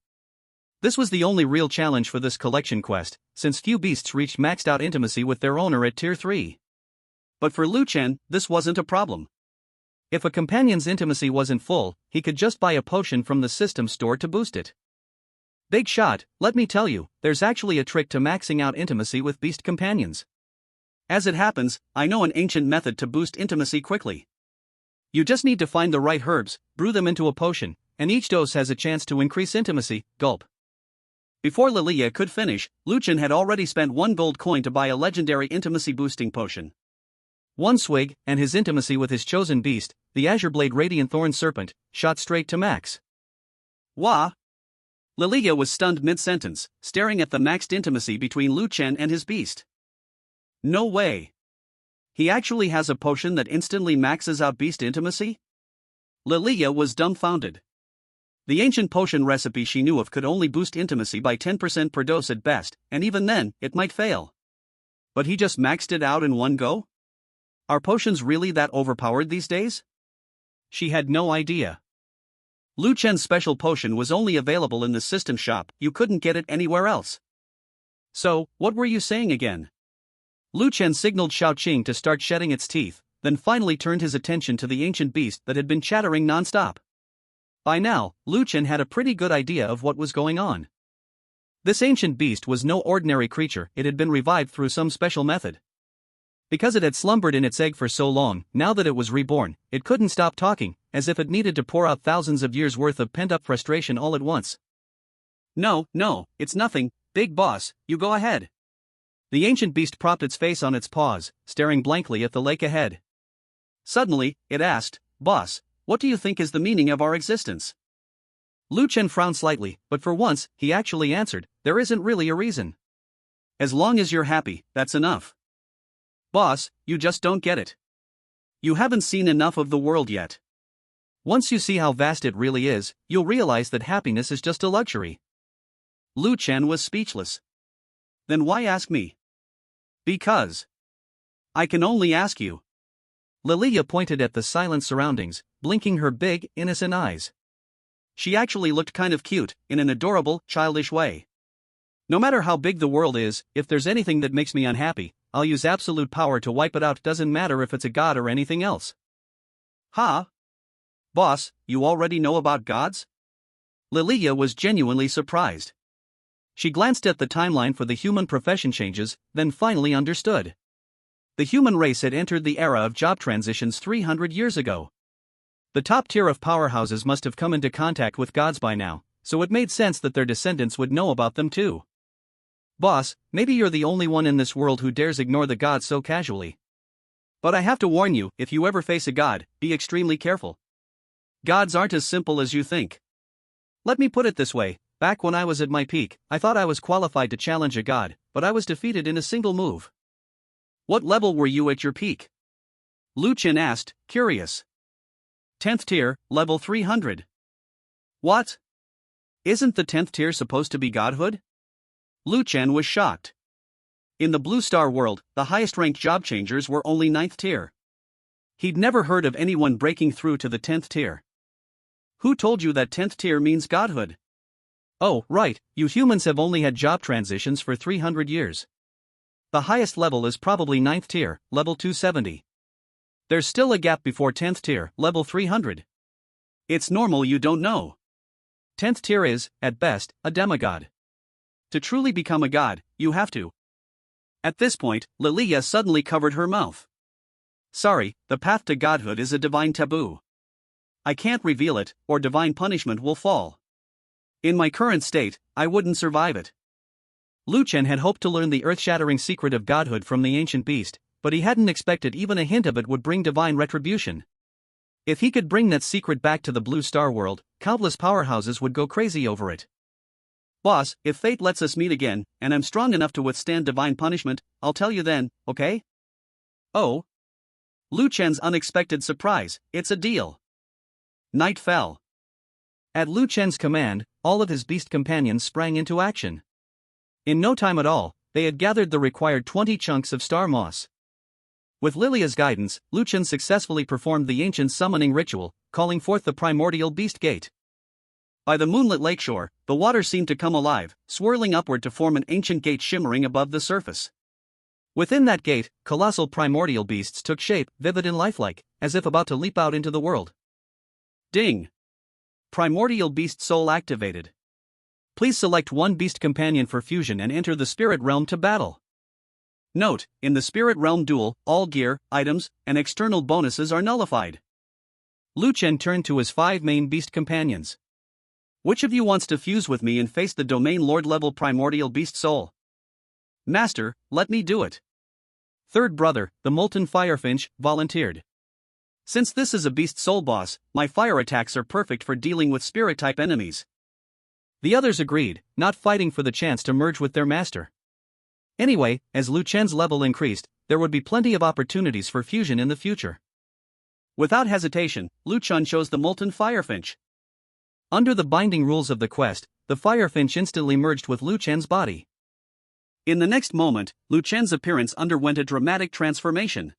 This was the only real challenge for this collection quest, since few beasts reached maxed out intimacy with their owner at tier 3. But for Lu Chen, this wasn't a problem. If a companion's intimacy wasn't full, he could just buy a potion from the system store to boost it. Big shot, let me tell you, there's actually a trick to maxing out intimacy with beast companions. As it happens, I know an ancient method to boost intimacy quickly. You just need to find the right herbs, brew them into a potion, and each dose has a chance to increase intimacy. Gulp. Before Lilia could finish, Lu Chen had already spent 1 gold coin to buy a legendary intimacy boosting potion. One swig, and his intimacy with his chosen beast, the Azure Blade Radiant Thorn Serpent, shot straight to max. Wah! Lilia was stunned mid-sentence, staring at the maxed intimacy between Lu Chen and his beast. No way! He actually has a potion that instantly maxes out beast intimacy? Lilia was dumbfounded. The ancient potion recipe she knew of could only boost intimacy by 10% per dose at best, and even then, it might fail. But he just maxed it out in one go? Are potions really that overpowered these days? She had no idea. Lu Chen's special potion was only available in the system shop, you couldn't get it anywhere else. So, what were you saying again? Lu Chen signaled Xiaoqing to start shedding its teeth, then finally turned his attention to the ancient beast that had been chattering non-stop. By now, Lu Chen had a pretty good idea of what was going on. This ancient beast was no ordinary creature, it had been revived through some special method. Because it had slumbered in its egg for so long, now that it was reborn, it couldn't stop talking, as if it needed to pour out thousands of years' worth of pent-up frustration all at once. No, it's nothing, big boss, you go ahead. The ancient beast propped its face on its paws, staring blankly at the lake ahead. Suddenly, it asked, Boss, what do you think is the meaning of our existence? Lu Chen frowned slightly, but for once, he actually answered, there isn't really a reason. As long as you're happy, that's enough. Boss, you just don't get it. You haven't seen enough of the world yet. Once you see how vast it really is, you'll realize that happiness is just a luxury. Lu Chen was speechless. Then why ask me? Because. I can only ask you. Lilia pointed at the silent surroundings, blinking her big, innocent eyes. She actually looked kind of cute, in an adorable, childish way. No matter how big the world is, if there's anything that makes me unhappy, I'll use absolute power to wipe it out, doesn't matter if it's a god or anything else. Huh? Boss, you already know about gods? Lilia was genuinely surprised. She glanced at the timeline for the human profession changes, then finally understood. The human race had entered the era of job transitions 300 years ago. The top tier of powerhouses must have come into contact with gods by now, so it made sense that their descendants would know about them too. Boss, maybe you're the only one in this world who dares ignore the gods so casually. But I have to warn you, if you ever face a god, be extremely careful. Gods aren't as simple as you think. Let me put it this way, back when I was at my peak, I thought I was qualified to challenge a god, but I was defeated in a single move. What level were you at your peak? Lu Chen asked, curious. 10th tier, level 300. What? Isn't the 10th tier supposed to be godhood? Lu Chen was shocked. In the Blue Star world, the highest-ranked job changers were only 9th tier. He'd never heard of anyone breaking through to the 10th tier. Who told you that 10th tier means godhood? Oh, right, you humans have only had job transitions for 300 years. The highest level is probably 9th tier, level 270. There's still a gap before 10th tier, level 300. It's normal you don't know. 10th tier is, at best, a demigod. To truly become a god, you have to. At this point, Lilia suddenly covered her mouth. Sorry, the path to godhood is a divine taboo. I can't reveal it, or divine punishment will fall. In my current state, I wouldn't survive it. Lu Chen had hoped to learn the earth-shattering secret of godhood from the ancient beast, but he hadn't expected even a hint of it would bring divine retribution. If he could bring that secret back to the Blue Star world, countless powerhouses would go crazy over it. Boss, if fate lets us meet again, and I'm strong enough to withstand divine punishment, I'll tell you then, okay? Oh? Lu Chen's unexpected surprise, it's a deal. Night fell. At Lu Chen's command, all of his beast companions sprang into action. In no time at all, they had gathered the required 20 chunks of star moss. With Lilia's guidance, Lu Chen successfully performed the ancient summoning ritual, calling forth the primordial beast gate. By the moonlit lakeshore, the water seemed to come alive, swirling upward to form an ancient gate shimmering above the surface. Within that gate, colossal primordial beasts took shape, vivid and lifelike, as if about to leap out into the world. Ding! Primordial beast soul activated. Please select one beast companion for fusion and enter the spirit realm to battle. Note, in the spirit realm duel, all gear, items, and external bonuses are nullified. Lu Chen turned to his 5 main beast companions. Which of you wants to fuse with me and face the domain lord level primordial beast soul? Master, let me do it. Third brother, the molten firefinch, volunteered. Since this is a beast soul boss, my fire attacks are perfect for dealing with spirit-type enemies. The others agreed, not fighting for the chance to merge with their master. Anyway, as Lu Chen's level increased, there would be plenty of opportunities for fusion in the future. Without hesitation, Lu Chen chose the molten firefinch. Under the binding rules of the quest, the firefinch instantly merged with Lu Chen's body. In the next moment, Lu Chen's appearance underwent a dramatic transformation.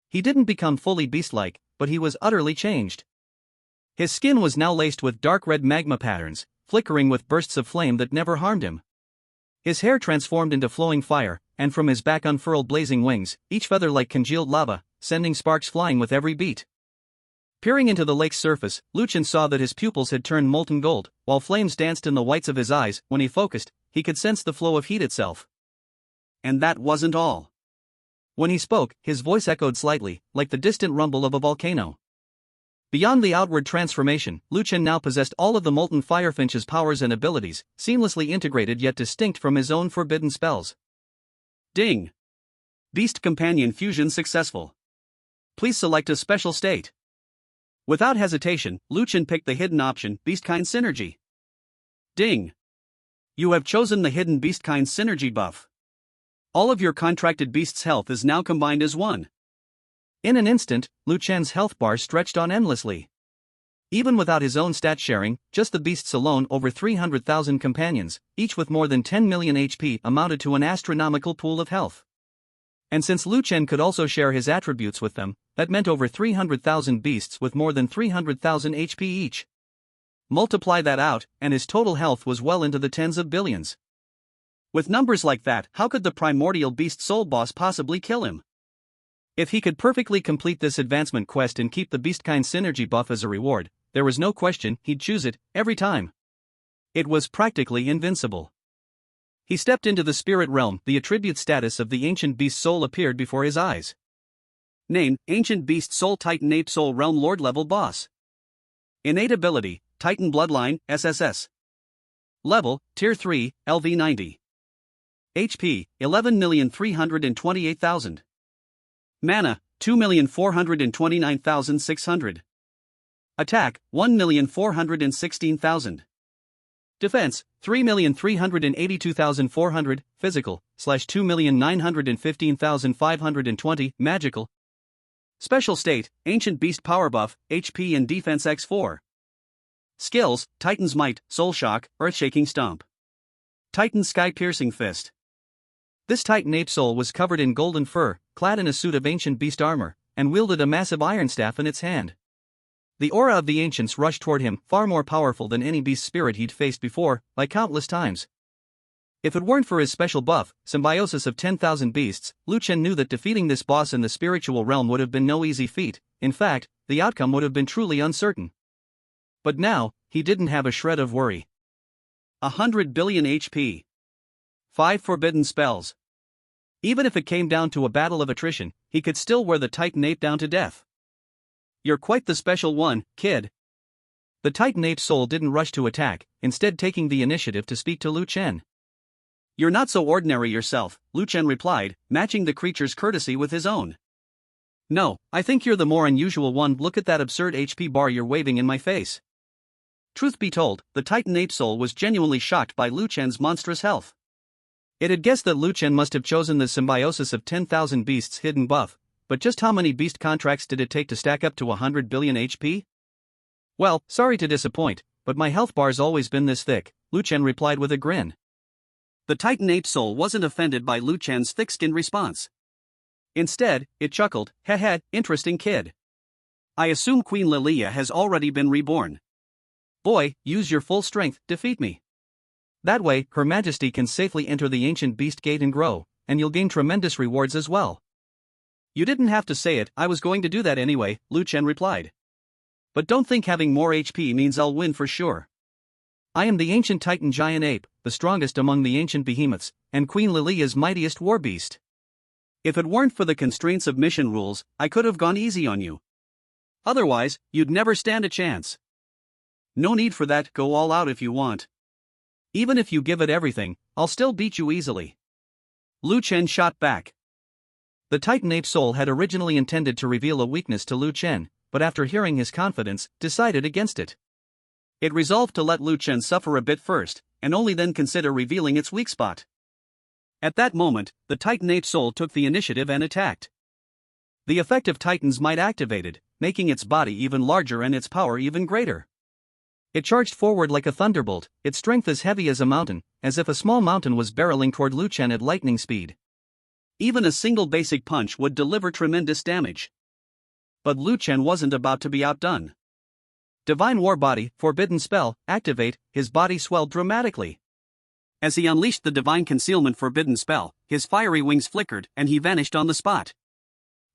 He didn't become fully beast-like, but he was utterly changed. His skin was now laced with dark red magma patterns, flickering with bursts of flame that never harmed him. His hair transformed into flowing fire, and from his back unfurled blazing wings, each feather like congealed lava, sending sparks flying with every beat. Peering into the lake's surface, Lu Chen saw that his pupils had turned molten gold, while flames danced in the whites of his eyes. When he focused, he could sense the flow of heat itself. And that wasn't all. When he spoke, his voice echoed slightly, like the distant rumble of a volcano. Beyond the outward transformation, Lu Chen now possessed all of the molten firefinch's powers and abilities, seamlessly integrated yet distinct from his own forbidden spells. Ding! Beast Companion fusion successful. Please select a special state. Without hesitation, Lu Chen picked the hidden option, Beastkind Synergy. Ding! You have chosen the hidden Beastkind Synergy buff. All of your contracted beast's health is now combined as one. In an instant, Lu Chen's health bar stretched on endlessly. Even without his own stat sharing, just the beasts alone, over 300,000 companions, each with more than 10 million HP, amounted to an astronomical pool of health. And since Lu Chen could also share his attributes with them, that meant over 300,000 beasts with more than 300,000 HP each. Multiply that out, and his total health was well into the tens of billions. With numbers like that, how could the primordial beast soul boss possibly kill him? If he could perfectly complete this advancement quest and keep the Beastkind Synergy buff as a reward, there was no question he'd choose it, every time. It was practically invincible. He stepped into the spirit realm, the attribute status of the ancient beast soul appeared before his eyes. Name, Ancient Beast Soul Titan Ape Soul Realm Lord Level Boss. Innate Ability, Titan Bloodline, SSS. Level, Tier 3, LV 90. HP, 11,328,000. Mana, 2,429,600. Attack, 1,416,000. Defense, 3,382,400, Physical, /2,915,520, Magical. Special State, Ancient Beast Power Buff, HP and Defense x4. Skills, Titan's Might, Soul Shock, Earth-Shaking Stomp. Titan Sky-Piercing Fist. This Titan ape soul was covered in golden fur, clad in a suit of ancient beast armor, and wielded a massive iron staff in its hand. The aura of the ancients rushed toward him, far more powerful than any beast spirit he'd faced before, by countless times. If it weren't for his special buff, Symbiosis of 10,000 Beasts, Lu Chen knew that defeating this boss in the spiritual realm would have been no easy feat. In fact, the outcome would have been truly uncertain. But now, he didn't have a shred of worry. 100 billion HP. 5 forbidden spells. Even if it came down to a battle of attrition, he could still wear the Titan ape down to death. You're quite the special one, kid. The Titan ape's soul didn't rush to attack, instead taking the initiative to speak to Lu Chen. You're not so ordinary yourself, Lu Chen replied, matching the creature's courtesy with his own. No, I think you're the more unusual one. Look at that absurd HP bar you're waving in my face. Truth be told, the Titan ape soul was genuinely shocked by Lu Chen's monstrous health. It had guessed that Lu Chen must have chosen the Symbiosis of 10,000 Beasts hidden buff, but just how many beast contracts did it take to stack up to 100 billion HP? Well, sorry to disappoint, but my health bar's always been this thick, Lu Chen replied with a grin. The Titan ape soul wasn't offended by Lu Chen's thick-skinned response. Instead, it chuckled, "Heh, interesting kid. I assume Queen Lilia has already been reborn. Boy, use your full strength, defeat me. That way, Her Majesty can safely enter the ancient beast gate and grow, and you'll gain tremendous rewards as well." You didn't have to say it, I was going to do that anyway, Lu Chen replied. But don't think having more HP means I'll win for sure. I am the ancient Titan giant ape, the strongest among the ancient behemoths, and Queen Lilia's mightiest war beast. If it weren't for the constraints of mission rules, I could have gone easy on you. Otherwise, you'd never stand a chance. No need for that, go all out if you want. Even if you give it everything, I'll still beat you easily. Lu Chen shot back. The Titan ape soul had originally intended to reveal a weakness to Lu Chen, but after hearing his confidence, decided against it. It resolved to let Lu Chen suffer a bit first, and only then consider revealing its weak spot. At that moment, the Titan ape soul took the initiative and attacked. The effect of Titan's might activated, making its body even larger and its power even greater. It charged forward like a thunderbolt, its strength as heavy as a mountain, as if a small mountain was barreling toward Lu Chen at lightning speed. Even a single basic punch would deliver tremendous damage. But Lu Chen wasn't about to be outdone. Divine War Body, Forbidden Spell, activate, his body swelled dramatically. As he unleashed the Divine Concealment Forbidden Spell, his fiery wings flickered and he vanished on the spot.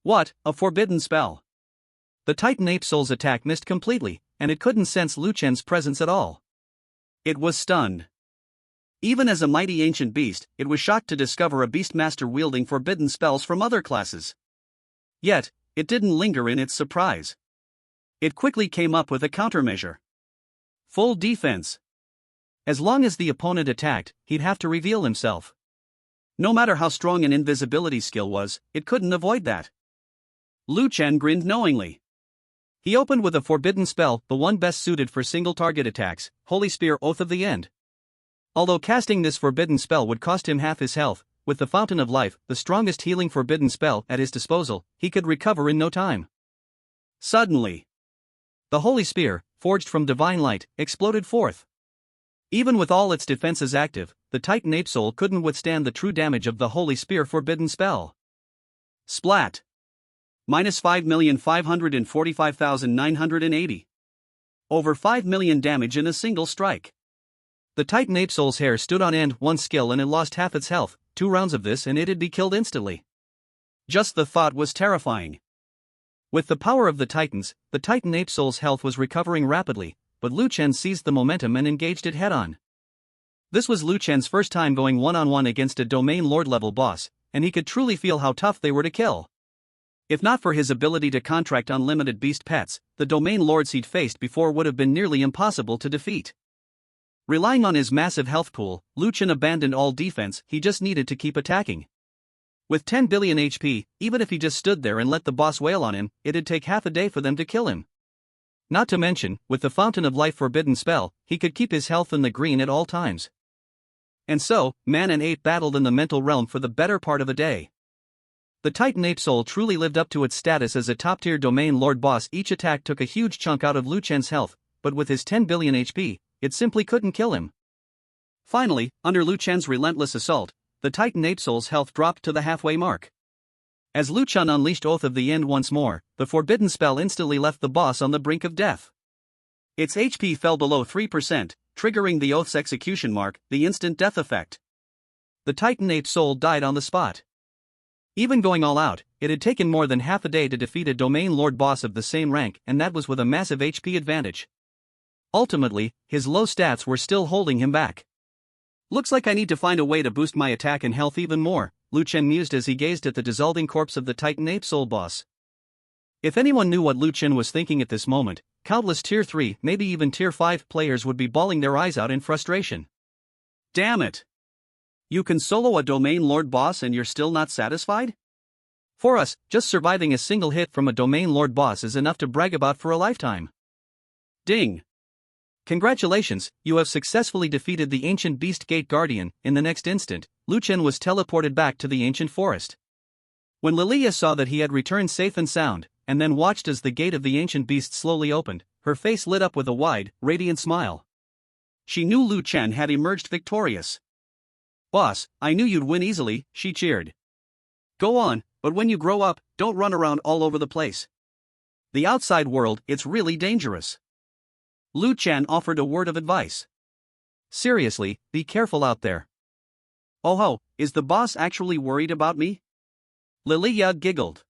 What, a forbidden spell! The Titan ape soul's attack missed completely, and it couldn't sense Lu Chen's presence at all. It was stunned. Even as a mighty ancient beast, it was shocked to discover a beastmaster wielding forbidden spells from other classes. Yet, it didn't linger in its surprise. It quickly came up with a countermeasure. Full defense. As long as the opponent attacked, he'd have to reveal himself. No matter how strong an invisibility skill was, it couldn't avoid that. Lu Chen grinned knowingly. He opened with a forbidden spell, the one best suited for single-target attacks, Holy Spear Oath of the End. Although casting this forbidden spell would cost him half his health, with the Fountain of Life, the strongest healing forbidden spell, at his disposal, he could recover in no time. Suddenly, the Holy Spear, forged from divine light, exploded forth. Even with all its defenses active, the Titan ape soul couldn't withstand the true damage of the Holy Spear forbidden spell. Splat! Minus 5,545,980. Over 5 million damage in a single strike. The Titan ape soul's hair stood on end, one skill and it lost half its health, 2 rounds of this and it'd be killed instantly. Just the thought was terrifying. With the power of the Titans, the Titan ape soul's health was recovering rapidly, but Lu Chen seized the momentum and engaged it head-on. This was Lu Chen's first time going one-on-one against a domain lord-level boss, and he could truly feel how tough they were to kill. If not for his ability to contract unlimited beast pets, the domain lords he'd faced before would have been nearly impossible to defeat. Relying on his massive health pool, Lu Chen abandoned all defense, he just needed to keep attacking. With 10 billion HP, even if he just stood there and let the boss wail on him, it'd take half a day for them to kill him. Not to mention, with the Fountain of Life forbidden spell, he could keep his health in the green at all times. And so, man and ape battled in the mental realm for the better part of a day. The Titan Ape Soul truly lived up to its status as a top-tier domain lord boss. Each attack took a huge chunk out of Lu Chen's health, but with his 10 billion HP, it simply couldn't kill him. Finally, under Lu Chen's relentless assault, the Titan Ape Soul's health dropped to the halfway mark. As Lu Chen unleashed Oath of the End once more, the forbidden spell instantly left the boss on the brink of death. Its HP fell below 3%, triggering the Oath's execution mark, the instant death effect. The Titan Ape Soul died on the spot. Even going all out, it had taken more than half a day to defeat a domain lord boss of the same rank, and that was with a massive HP advantage. Ultimately, his low stats were still holding him back. Looks like I need to find a way to boost my attack and health even more, Lu Chen mused as he gazed at the dissolving corpse of the Titan Ape Soul boss. If anyone knew what Lu Chen was thinking at this moment, countless Tier 3, maybe even Tier 5 players would be bawling their eyes out in frustration. Damn it! You can solo a domain lord boss and you're still not satisfied? For us, just surviving a single hit from a domain lord boss is enough to brag about for a lifetime. Ding! Congratulations, you have successfully defeated the ancient beast gate guardian. In the next instant, Lu Chen was teleported back to the ancient forest. When Lilia saw that he had returned safe and sound, and then watched as the gate of the ancient beast slowly opened, her face lit up with a wide, radiant smile. She knew Lu Chen had emerged victorious. Boss, I knew you'd win easily, she cheered. Go on, but when you grow up, don't run around all over the place. The outside world, it's really dangerous. Lu Chen offered a word of advice. Seriously, be careful out there. Oh ho, is the boss actually worried about me? Lilia giggled.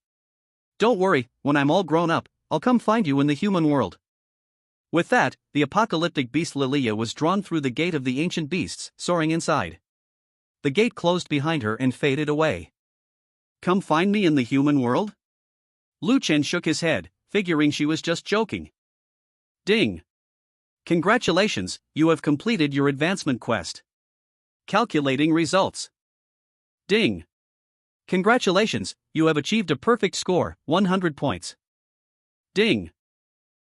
Don't worry, when I'm all grown up, I'll come find you in the human world. With that, the apocalyptic beast Lilia was drawn through the gate of the ancient beasts, soaring inside. The gate closed behind her and faded away. Come find me in the human world? Lu Chen shook his head, figuring she was just joking. Ding! Congratulations, you have completed your advancement quest. Calculating results. Ding! Congratulations, you have achieved a perfect score, 100 points. Ding!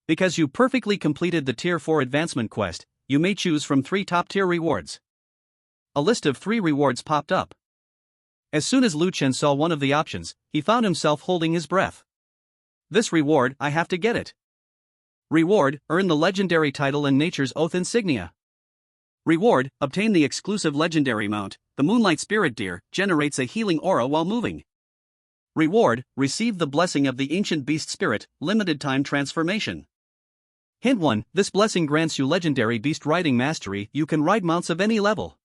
Because you perfectly completed the Tier 4 advancement quest, you may choose from 3 top-tier rewards. A list of 3 rewards popped up. As soon as Lu Chen saw one of the options, he found himself holding his breath. This reward, I have to get it. Reward, earn the legendary title and Nature's Oath insignia. Reward, obtain the exclusive legendary mount, the Moonlight Spirit Deer, generates a healing aura while moving. Reward, receive the blessing of the ancient beast spirit, limited time transformation. Hint 1, this blessing grants you legendary beast riding mastery, you can ride mounts of any level.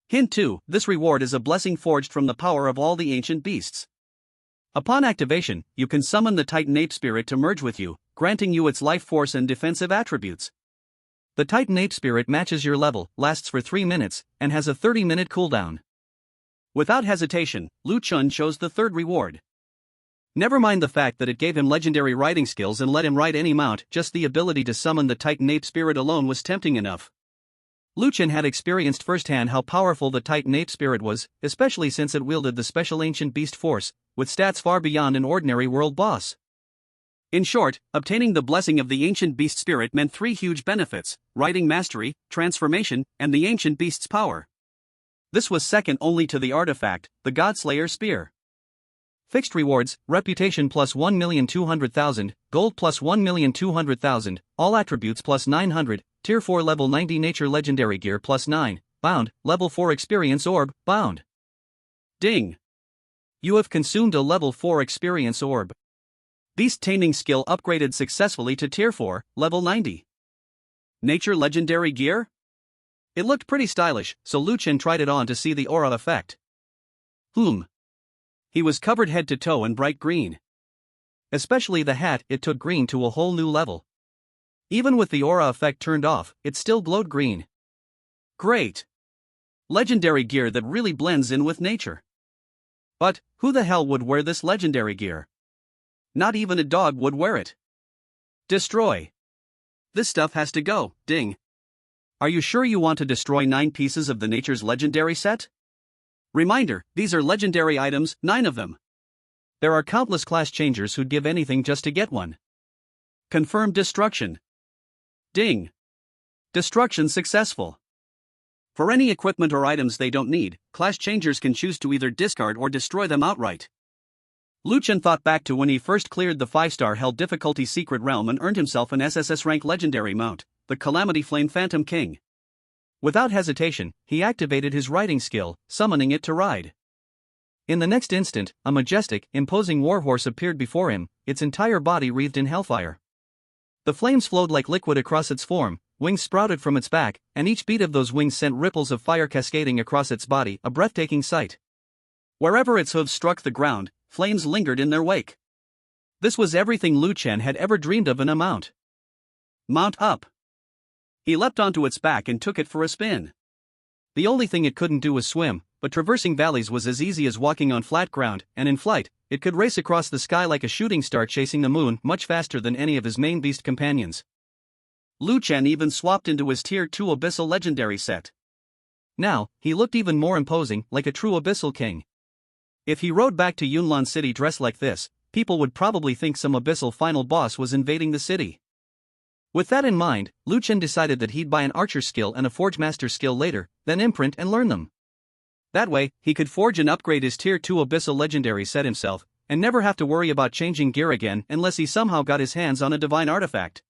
Hint 2, this reward is a blessing forged from the power of all the ancient beasts. Upon activation, you can summon the Titan Ape Spirit to merge with you, granting you its life force and defensive attributes. The Titan Ape Spirit matches your level, lasts for 3 minutes, and has a 30-minute cooldown. Without hesitation, Lu Chen chose the third reward. Never mind the fact that it gave him legendary riding skills and let him ride any mount, just the ability to summon the Titan Ape Spirit alone was tempting enough. Lu Chen had experienced firsthand how powerful the Titan Ape Spirit was, especially since it wielded the special ancient beast force, with stats far beyond an ordinary world boss. In short, obtaining the blessing of the ancient beast spirit meant 3 huge benefits: riding mastery, transformation, and the ancient beast's power. This was second only to the artifact, the Godslayer Spear. Fixed rewards, reputation plus 1,200,000, gold plus 1,200,000, all attributes plus 900, Tier 4 level 90 nature legendary gear plus 9, bound, level 4 experience orb, bound. Ding! You have consumed a level 4 experience orb. Beast taming skill upgraded successfully to Tier 4, level 90. Nature legendary gear? It looked pretty stylish, so Lu Chen tried it on to see the aura effect. He was covered head to toe in bright green. Especially the hat, it took green to a whole new level. Even with the aura effect turned off, it still glowed green. Great! Legendary gear that really blends in with nature. But, who the hell would wear this legendary gear? Not even a dog would wear it. Destroy. This stuff has to go, ding. Are you sure you want to destroy 9 pieces of the Nature's Legendary set? Reminder, these are legendary items, 9 of them. There are countless class changers who'd give anything just to get one. Confirmed destruction. Ding. Destruction successful. For any equipment or items they don't need, class changers can choose to either discard or destroy them outright. Lu Chen thought back to when he first cleared the 5-star Hell difficulty secret realm and earned himself an SSS rank legendary mount, the Calamity Flame Phantom King. Without hesitation, he activated his riding skill, summoning it to ride. In the next instant, a majestic, imposing warhorse appeared before him, its entire body wreathed in hellfire. The flames flowed like liquid across its form, wings sprouted from its back, and each beat of those wings sent ripples of fire cascading across its body, a breathtaking sight. Wherever its hooves struck the ground, flames lingered in their wake. This was everything Lu Chen had ever dreamed of in a mount. Mount up. He leapt onto its back and took it for a spin. The only thing it couldn't do was swim, but traversing valleys was as easy as walking on flat ground, and in flight, it could race across the sky like a shooting star chasing the moon much faster than any of his main beast companions. Lu Chen even swapped into his Tier 2 Abyssal Legendary set. Now, he looked even more imposing, like a true Abyssal King. If he rode back to Yunlan City dressed like this, people would probably think some Abyssal final boss was invading the city. With that in mind, Lu Chen decided that he'd buy an archer skill and a forge master skill later, then imprint and learn them. That way, he could forge and upgrade his Tier 2 Abyssal Legendary set himself, and never have to worry about changing gear again unless he somehow got his hands on a divine artifact.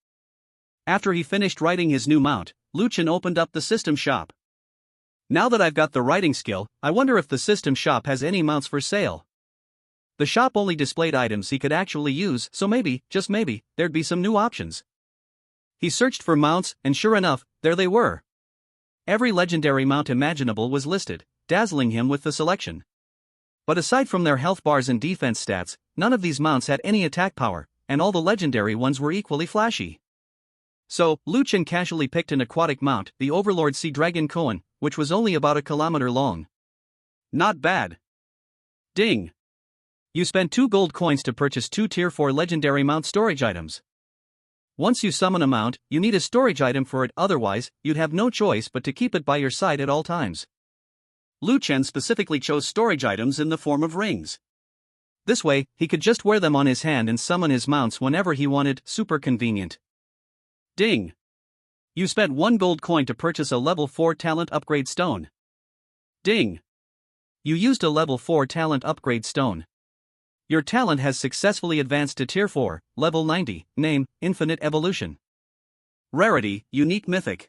After he finished riding his new mount, Lu Chen opened up the system shop. Now that I've got the riding skill, I wonder if the system shop has any mounts for sale. The shop only displayed items he could actually use, so maybe, just maybe, there'd be some new options. He searched for mounts, and sure enough, there they were. Every legendary mount imaginable was listed, dazzling him with the selection. But aside from their health bars and defense stats, none of these mounts had any attack power, and all the legendary ones were equally flashy. So, Lu Chen casually picked an aquatic mount, the Overlord Sea Dragon Koan, which was only about 1 kilometer long. Not bad. Ding. You spent 2 gold coins to purchase 2 Tier 4 legendary mount storage items. Once you summon a mount, you need a storage item for it, otherwise, you'd have no choice but to keep it by your side at all times. Lu Chen specifically chose storage items in the form of rings. This way, he could just wear them on his hand and summon his mounts whenever he wanted, super convenient. Ding. You spent 1 gold coin to purchase a level 4 talent upgrade stone. Ding. You used a level 4 talent upgrade stone. Your talent has successfully advanced to Tier 4, level 90, name, Infinite Evolution. Rarity, Unique Mythic.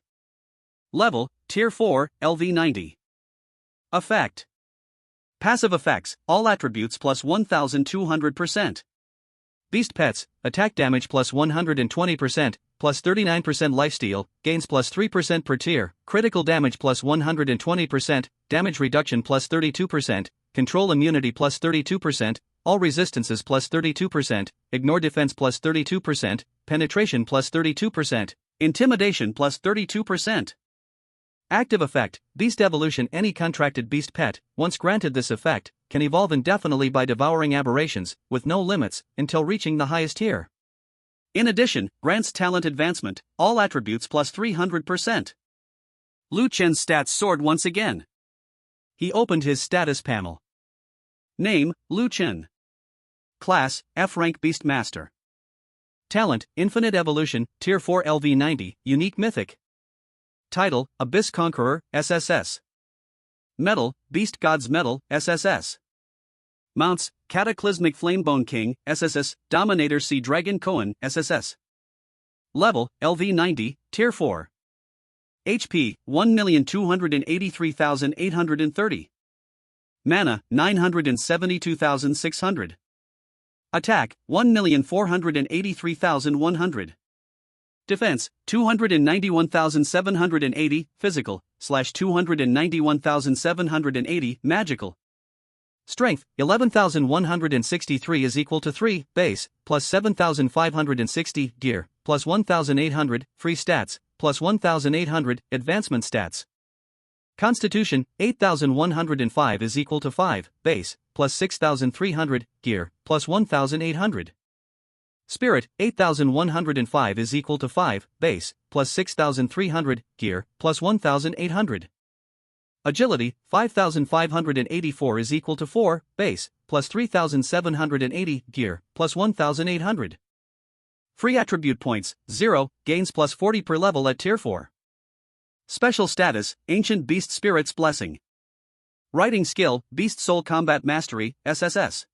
Level, Tier 4, LV90. Effect. Passive effects, all attributes plus 1200%. Beast Pets, attack damage plus 120%, plus 39% lifesteal, gains plus 3% per tier, critical damage plus 120%, damage reduction plus 32%, control immunity plus 32%, all resistances plus 32%, ignore defense plus 32%, penetration plus 32%, intimidation plus 32%. Active effect, Beast Evolution. Any contracted beast pet, once granted this effect, can evolve indefinitely by devouring aberrations, with no limits, until reaching the highest tier. In addition, grants talent advancement, all attributes plus 300%. Lu Chen's stats soared once again. He opened his status panel. Name, Lu Chen. Class, F-rank Beast Master. Talent, Infinite Evolution, Tier 4 LV90, Unique Mythic. Title, Abyss Conqueror, SSS. Medal, Beast God's Medal, SSS. Mounts, Cataclysmic Flamebone King, SSS, Dominator Sea Dragon Koan, SSS. Level, LV90, Tier 4. HP, 1,283,830. Mana, 972,600. Attack, 1,483,100. Defense, 291,780, physical, /291,780, magical. Strength, 11,163 is equal to 3, base, plus 7,560, gear, plus 1,800, free stats, plus 1,800, advancement stats. Constitution, 8,105 is equal to 5, base, plus 6,300, gear, plus 1,800. Spirit, 8105 is equal to 5, base, plus 6300, gear, plus 1800. Agility, 5584 is equal to 4, base, plus 3780, gear, plus 1800. Free attribute points, 0, gains plus 40 per level at tier 4. Special status, Ancient Beast Spirit's Blessing. Riding skill, Beast Soul Combat Mastery, SSS.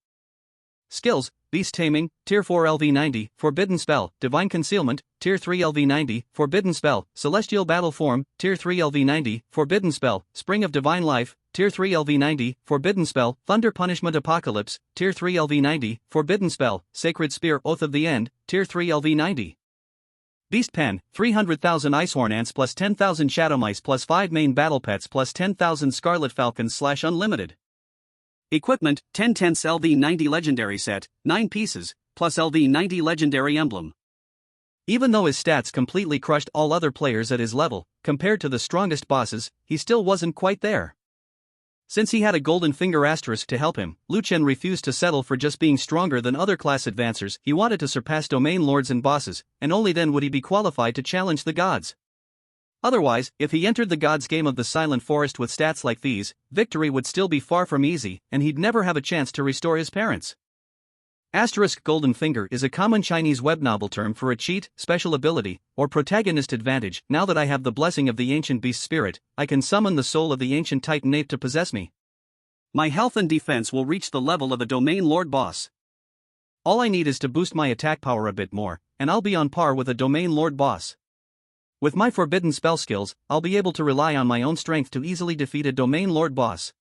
Skills, Beast Taming, Tier 4 LV90, Forbidden Spell, Divine Concealment, Tier 3 LV90, Forbidden Spell, Celestial Battle Form, Tier 3 LV90, Forbidden Spell, Spring of Divine Life, Tier 3 LV90, Forbidden Spell, Thunder Punishment Apocalypse, Tier 3 LV90, Forbidden Spell, Sacred Spear Oath of the End, Tier 3 LV90. Beast Pen, 300,000 Icehorn Ants plus 10,000 Shadow Mice plus 5 main battle pets plus 10,000 Scarlet Falcons / unlimited. Equipment, 10 tenths LV90 Legendary Set, 9 pieces, plus LV90 Legendary Emblem. Even though his stats completely crushed all other players at his level, compared to the strongest bosses, he still wasn't quite there. Since he had a golden finger asterisk to help him, Lu Chen refused to settle for just being stronger than other class advancers. He wanted to surpass domain lords and bosses, and only then would he be qualified to challenge the gods. Otherwise, if he entered the gods' game of the Silent Forest with stats like these, victory would still be far from easy, and he'd never have a chance to restore his parents. Asterisk Golden Finger is a common Chinese web novel term for a cheat, special ability, or protagonist advantage. Now that I have the blessing of the Ancient Beast Spirit, I can summon the soul of the Ancient Titan Ape to possess me. My health and defense will reach the level of a Domain Lord boss. All I need is to boost my attack power a bit more, and I'll be on par with a Domain Lord boss. With my forbidden spell skills, I'll be able to rely on my own strength to easily defeat a Domain Lord boss.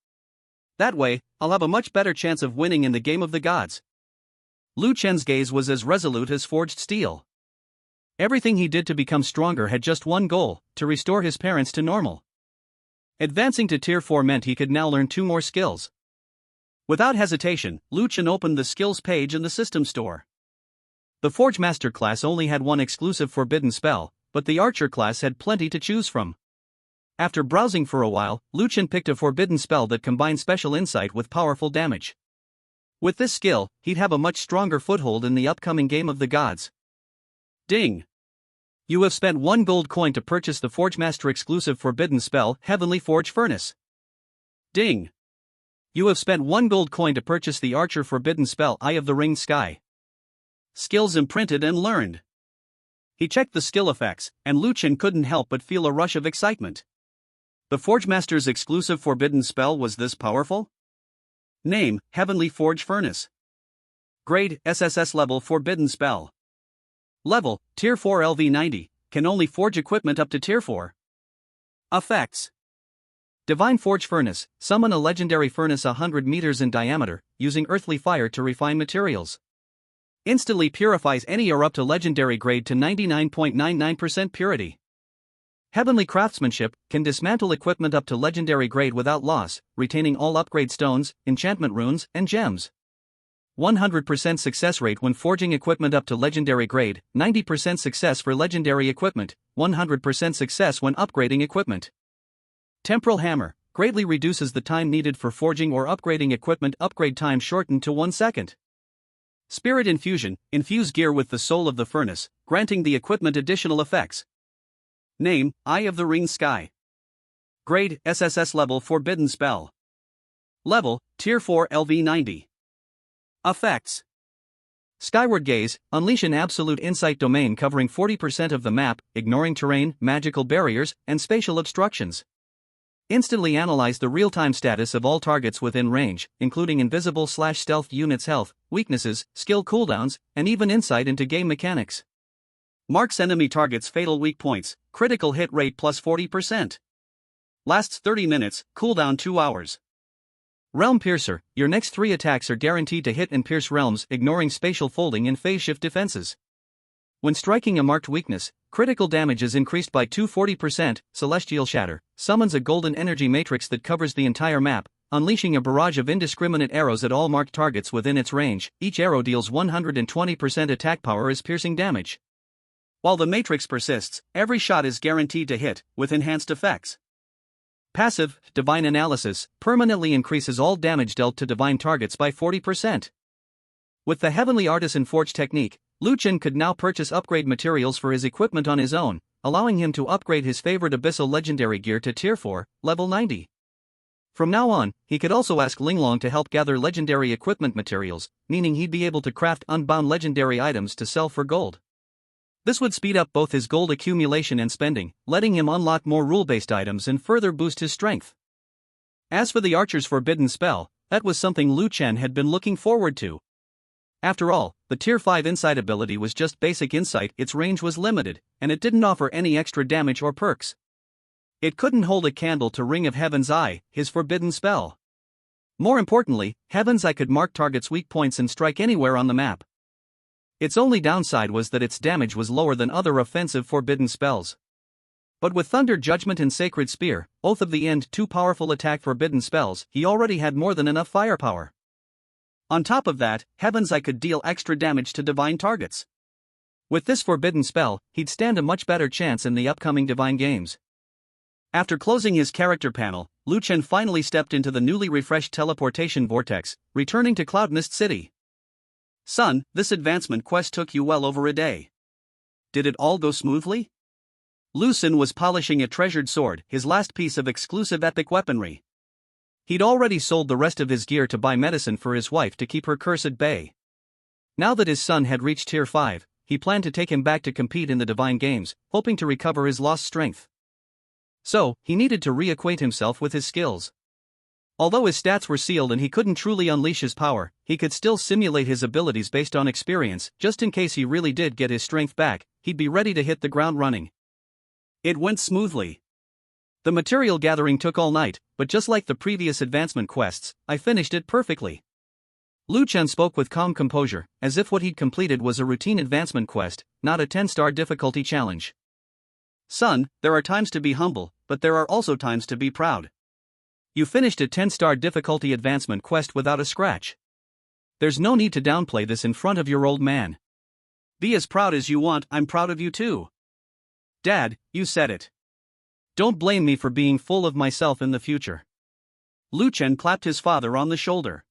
That way, I'll have a much better chance of winning in the game of the gods. Lu Chen's gaze was as resolute as forged steel. Everything he did to become stronger had just one goal: to restore his parents to normal. Advancing to Tier 4 meant he could now learn 2 more skills. Without hesitation, Lu Chen opened the skills page in the system store. The Forge Master class only had one exclusive forbidden spell, but the Archer class had plenty to choose from. After browsing for a while, Lu Chen picked a forbidden spell that combined special insight with powerful damage. With this skill, he'd have a much stronger foothold in the upcoming game of the gods. Ding! You have spent 1 gold coin to purchase the Forge Master exclusive forbidden spell, Heavenly Forge Furnace. Ding! You have spent 1 gold coin to purchase the Archer forbidden spell, Eye of the Ringed Sky. Skills imprinted and learned. He checked the skill effects, and Lu Chen couldn't help but feel a rush of excitement. The Forge Master's exclusive forbidden spell was this powerful? Name, Heavenly Forge Furnace. Grade, SSS level forbidden spell. Level, Tier 4 LV90, can only forge equipment up to Tier 4. Effects. Divine Forge Furnace, summon a legendary furnace 100 meters in diameter, using earthly fire to refine materials. Instantly purifies any ore up to legendary grade to 99.99% purity. Heavenly Craftsmanship, can dismantle equipment up to legendary grade without loss, retaining all upgrade stones, enchantment runes, and gems. 100% success rate when forging equipment up to legendary grade, 90% success for legendary equipment, 100% success when upgrading equipment. Temporal Hammer, greatly reduces the time needed for forging or upgrading equipment, upgrade time shortened to 1 second. Spirit Infusion, infuse gear with the soul of the furnace, granting the equipment additional effects. Name, Eye of the Ringed Sky. Grade, SSS level forbidden spell. Level, Tier 4 LV90. Effects. Skyward Gaze, unleash an absolute insight domain covering 40% of the map, ignoring terrain, magical barriers, and spatial obstructions. Instantly analyze the real-time status of all targets within range, including invisible/stealth units' health, weaknesses, skill cooldowns, and even insight into game mechanics. Marks enemy targets' fatal weak points, critical hit rate plus 40%. Lasts 30 minutes, cooldown 2 hours. Realm Piercer, your next 3 attacks are guaranteed to hit and pierce realms, ignoring spatial folding and phase shift defenses. When striking a marked weakness, critical damage is increased by 240%. Celestial Shatter, summons a golden energy matrix that covers the entire map, unleashing a barrage of indiscriminate arrows at all marked targets within its range. Each arrow deals 120% attack power as piercing damage. While the matrix persists, every shot is guaranteed to hit, with enhanced effects. Passive, Divine Analysis, permanently increases all damage dealt to divine targets by 40%. With the Heavenly Artisan Forge technique, Lu Chen could now purchase upgrade materials for his equipment on his own, allowing him to upgrade his favorite abyssal legendary gear to tier 4, level 90. From now on, he could also ask Linglong to help gather legendary equipment materials, meaning he'd be able to craft unbound legendary items to sell for gold. This would speed up both his gold accumulation and spending, letting him unlock more rule-based items and further boost his strength. As for the Archer's forbidden spell, that was something Lu Chen had been looking forward to. After all, the tier 5 insight ability was just basic insight, its range was limited, and it didn't offer any extra damage or perks. It couldn't hold a candle to Ring of Heaven's Eye, his forbidden spell. More importantly, Heaven's Eye could mark targets' weak points and strike anywhere on the map. Its only downside was that its damage was lower than other offensive forbidden spells. But with Thunder Judgment and Sacred Spear, both of the end 2 powerful attack forbidden spells, he already had more than enough firepower. On top of that, Heaven's Eye could deal extra damage to divine targets. With this forbidden spell, he'd stand a much better chance in the upcoming divine games. After closing his character panel, Lu Chen finally stepped into the newly refreshed teleportation vortex, returning to Cloudmist City. Son, this advancement quest took you well over a day. Did it all go smoothly? Lu Xun was polishing a treasured sword, his last piece of exclusive epic weaponry. He'd already sold the rest of his gear to buy medicine for his wife to keep her curse at bay. Now that his son had reached tier 5, he planned to take him back to compete in the divine games, hoping to recover his lost strength. So, he needed to reacquaint himself with his skills. Although his stats were sealed and he couldn't truly unleash his power, he could still simulate his abilities based on experience. Just in case he really did get his strength back, he'd be ready to hit the ground running. It went smoothly. The material gathering took all night, but just like the previous advancement quests, I finished it perfectly. Lu Chen spoke with calm composure, as if what he'd completed was a routine advancement quest, not a 10-star difficulty challenge. Son, there are times to be humble, but there are also times to be proud. You finished a 10-star difficulty advancement quest without a scratch. There's no need to downplay this in front of your old man. Be as proud as you want, I'm proud of you too. Dad, you said it. Don't blame me for being full of myself in the future. Lu Chen clapped his father on the shoulder.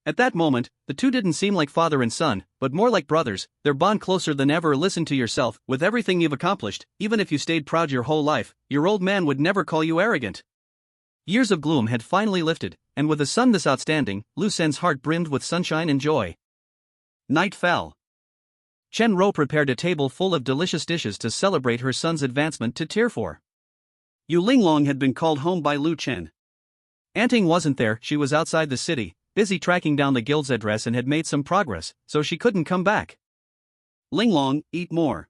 At that moment, the two didn't seem like father and son, but more like brothers, their bond closer than ever. Listen to yourself, with everything you've accomplished, even if you stayed proud your whole life, your old man would never call you arrogant. Years of gloom had finally lifted, and with a son this outstanding, Lu Xun's heart brimmed with sunshine and joy. Night fell. Chen Rou prepared a table full of delicious dishes to celebrate her son's advancement to tier 4. Yu Linglong had been called home by Lu Chen. Anting wasn't there, she was outside the city, busy tracking down the guild's address and had made some progress, so she couldn't come back. Linglong, eat more.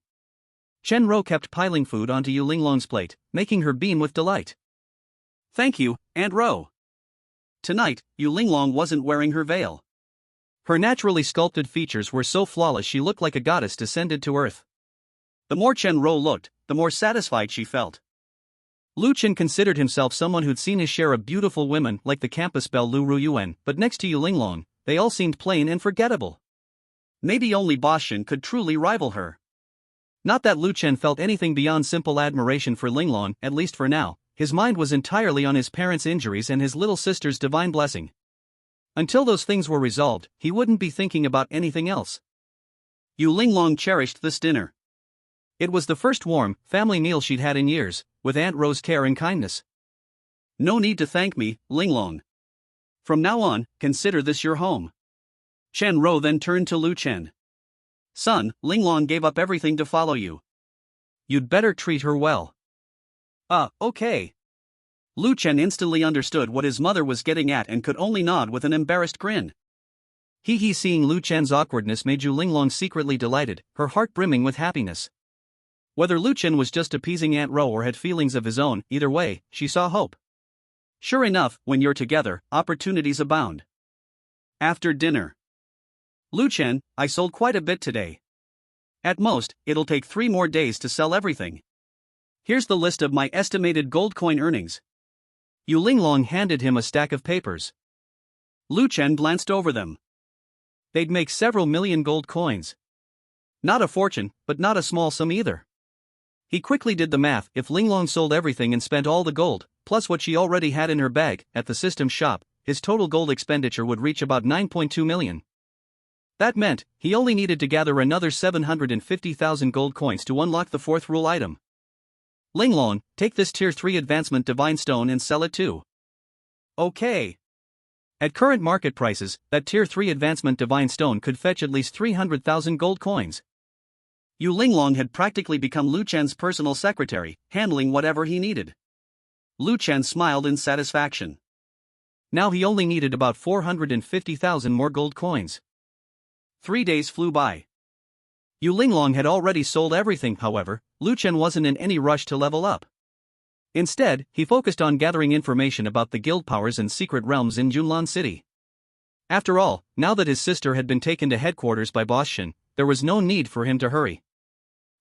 Chen Rou kept piling food onto Yu Linglong's plate, making her beam with delight. Thank you, Aunt Rou. Tonight, Yu Linglong wasn't wearing her veil. Her naturally sculpted features were so flawless she looked like a goddess descended to earth. The more Chen Rou looked, the more satisfied she felt. Lu Chen considered himself someone who'd seen his share of beautiful women like the campus belle Lu Ruyuan, but next to Yu Linglong, they all seemed plain and forgettable. Maybe only Boss Shen could truly rival her. Not that Lu Chen felt anything beyond simple admiration for Linglong, at least for now. His mind was entirely on his parents' injuries and his little sister's divine blessing. Until those things were resolved, he wouldn't be thinking about anything else. Yu Linglong cherished this dinner. It was the first warm, family meal she'd had in years, with Aunt Rou's care and kindness. No need to thank me, Linglong. From now on, consider this your home. Chen Rou then turned to Lu Chen. Son, Linglong gave up everything to follow you. You'd better treat her well. Okay. Lu Chen instantly understood what his mother was getting at and could only nod with an embarrassed grin. Seeing Lu Chen's awkwardness made Yu Linglong secretly delighted, her heart brimming with happiness. Whether Lu Chen was just appeasing Aunt Rou or had feelings of his own, either way, she saw hope. Sure enough, when you're together, opportunities abound. After dinner. Lu Chen, I sold quite a bit today. At most, it'll take 3 more days to sell everything. Here's the list of my estimated gold coin earnings. Yu Linglong handed him a stack of papers. Lu Chen glanced over them. They'd make several million gold coins. Not a fortune, but not a small sum either. He quickly did the math. If Linglong sold everything and spent all the gold, plus what she already had in her bag, at the system shop, his total gold expenditure would reach about 9.2 million. That meant, he only needed to gather another 750,000 gold coins to unlock the 4th rule item. Linglong, take this tier 3 advancement divine stone and sell it too. Okay. At current market prices, that tier 3 advancement divine stone could fetch at least 300,000 gold coins. Yu Linglong had practically become Lu Chen's personal secretary, handling whatever he needed. Lu Chen smiled in satisfaction. Now he only needed about 450,000 more gold coins. 3 days flew by. Yu Linglong had already sold everything, however. Lu Chen wasn't in any rush to level up. Instead, he focused on gathering information about the guild powers and secret realms in Junlan City. After all, now that his sister had been taken to headquarters by Boss Shen, there was no need for him to hurry.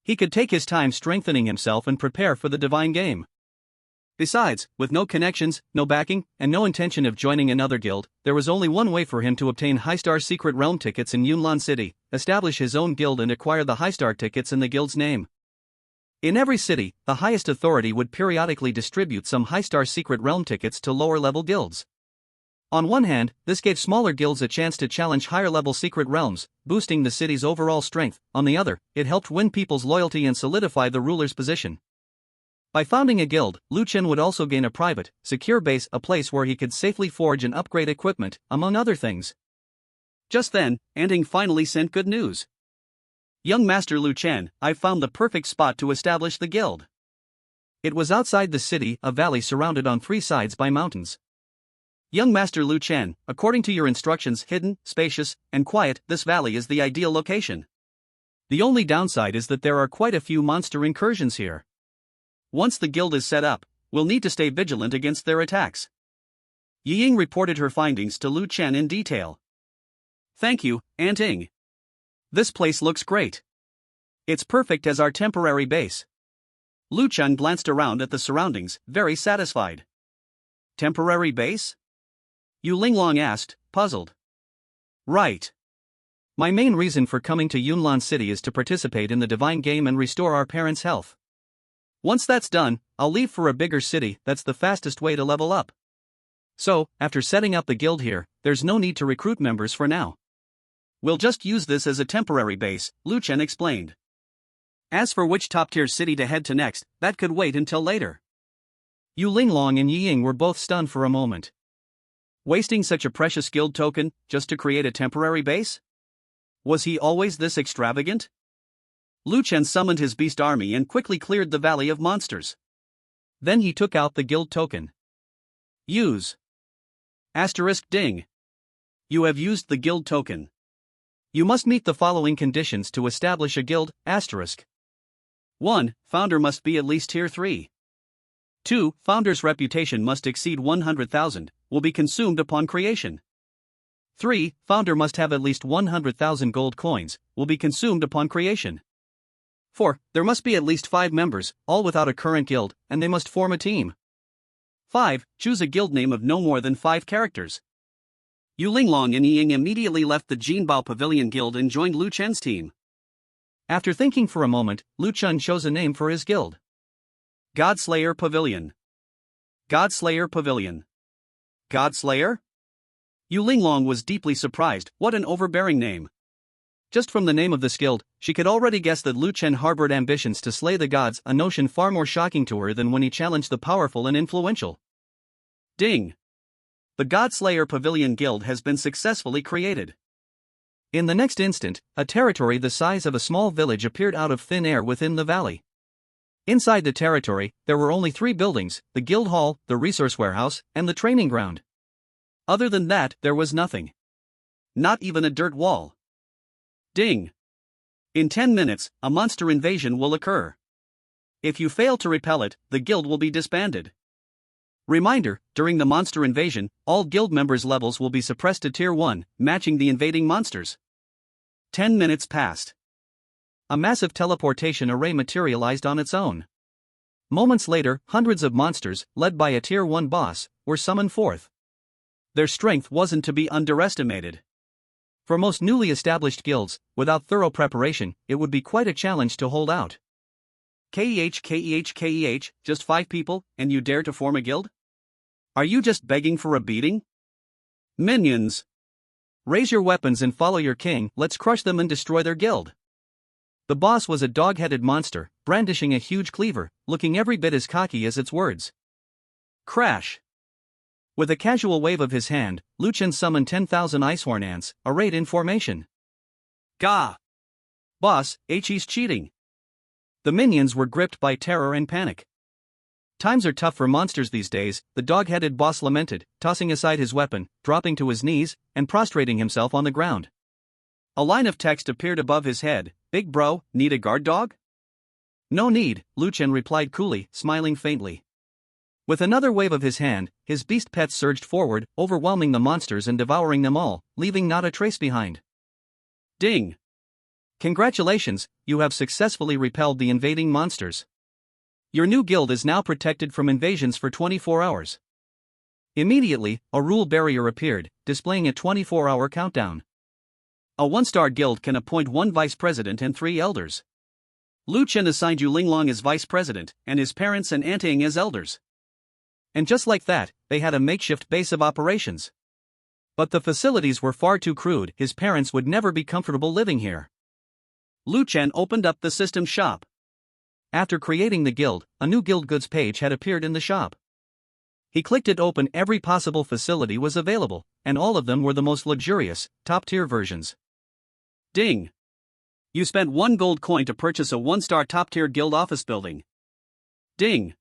He could take his time strengthening himself and prepare for the divine game. Besides, with no connections, no backing, and no intention of joining another guild, there was only one way for him to obtain high-star secret realm tickets in Yunlan City: establish his own guild and acquire the high-star tickets in the guild's name. In every city, the highest authority would periodically distribute some high-star secret realm tickets to lower-level guilds. On one hand, this gave smaller guilds a chance to challenge higher-level secret realms, boosting the city's overall strength. On the other, it helped win people's loyalty and solidify the ruler's position. By founding a guild, Lu Chen would also gain a private, secure base, a place where he could safely forge and upgrade equipment, among other things. Just then, Anting finally sent good news. Young Master Lu Chen, I've found the perfect spot to establish the guild. It was outside the city, a valley surrounded on 3 sides by mountains. Young Master Lu Chen, according to your instructions, hidden, spacious, and quiet, this valley is the ideal location. The only downside is that there are quite a few monster incursions here. Once the guild is set up, we'll need to stay vigilant against their attacks. Yiying reported her findings to Lu Chen in detail. Thank you, Anting. This place looks great. It's perfect as our temporary base. Lu Chen glanced around at the surroundings, very satisfied. Temporary base? Yu Linglong asked, puzzled. Right. My main reason for coming to Yunlan City is to participate in the divine game and restore our parents' health. Once that's done, I'll leave for a bigger city. That's the fastest way to level up. So, after setting up the guild here, there's no need to recruit members for now. We'll just use this as a temporary base, Lu Chen explained. As for which top-tier city to head to next, that could wait until later. Yu Linglong and Yiying were both stunned for a moment. Wasting such a precious guild token, just to create a temporary base? Was he always this extravagant? Lu Chen summoned his beast army and quickly cleared the valley of monsters. Then he took out the guild token. Use. Ding. You have used the guild token. You must meet the following conditions to establish a guild. 1. Founder must be at least tier 3. 2. Founder's reputation must exceed 100,000, will be consumed upon creation. 3. Founder must have at least 100,000 gold coins, will be consumed upon creation. 4. There must be at least 5 members, all without a current guild, and they must form a team. 5. Choose a guild name of no more than 5 characters. Yu Linglong and Yiying immediately left the Jinbao Pavilion Guild and joined Lu Chen's team. After thinking for a moment, Lu Chen chose a name for his guild. Godslayer Pavilion. Godslayer Pavilion. Godslayer? Yu Linglong was deeply surprised. What an overbearing name. Just from the name of this guild, she could already guess that Lu Chen harbored ambitions to slay the gods, a notion far more shocking to her than when he challenged the powerful and influential. Ding! The Godslayer Pavilion Guild has been successfully created. In the next instant, a territory the size of a small village appeared out of thin air within the valley. Inside the territory, there were only 3 buildings: the guild hall, the resource warehouse, and the training ground. Other than that, there was nothing. Not even a dirt wall. Ding! In 10 minutes, a monster invasion will occur. If you fail to repel it, the guild will be disbanded. Reminder, during the monster invasion, all guild members' levels will be suppressed to tier 1, matching the invading monsters. 10 minutes passed. A massive teleportation array materialized on its own. Moments later, hundreds of monsters, led by a tier 1 boss, were summoned forth. Their strength wasn't to be underestimated. For most newly established guilds, without thorough preparation, it would be quite a challenge to hold out. Keh, just 5 people, and you dare to form a guild? Are you just begging for a beating? Minions! Raise your weapons and follow your king, let's crush them and destroy their guild. The boss was a dog-headed monster, brandishing a huge cleaver, looking every bit as cocky as its words. Crash! With a casual wave of his hand, Liu Chen summoned 10,000 icehorn ants, arrayed in formation. Gah! Boss, he's cheating. The minions were gripped by terror and panic. Times are tough for monsters these days, the dog-headed boss lamented, tossing aside his weapon, dropping to his knees, and prostrating himself on the ground. A line of text appeared above his head. Big bro, need a guard dog? No need, Liu Chen replied coolly, smiling faintly. With another wave of his hand, his beast pets surged forward, overwhelming the monsters and devouring them all, leaving not a trace behind. Ding! Congratulations, you have successfully repelled the invading monsters. Your new guild is now protected from invasions for 24 hours. Immediately, a rule barrier appeared, displaying a 24-hour countdown. A one-star guild can appoint 1 vice president and 3 elders. Liu Chen assigned Yu Linglong as vice president, and his parents and Aunt Ying as elders. And just like that, they had a makeshift base of operations. But the facilities were far too crude, his parents would never be comfortable living here. Liu Chen opened up the system shop. After creating the guild, a new guild goods page had appeared in the shop. He clicked it open, every possible facility was available, and all of them were the most luxurious, top-tier versions. Ding! You spent 1 gold coin to purchase a 1-star top-tier guild office building. Ding!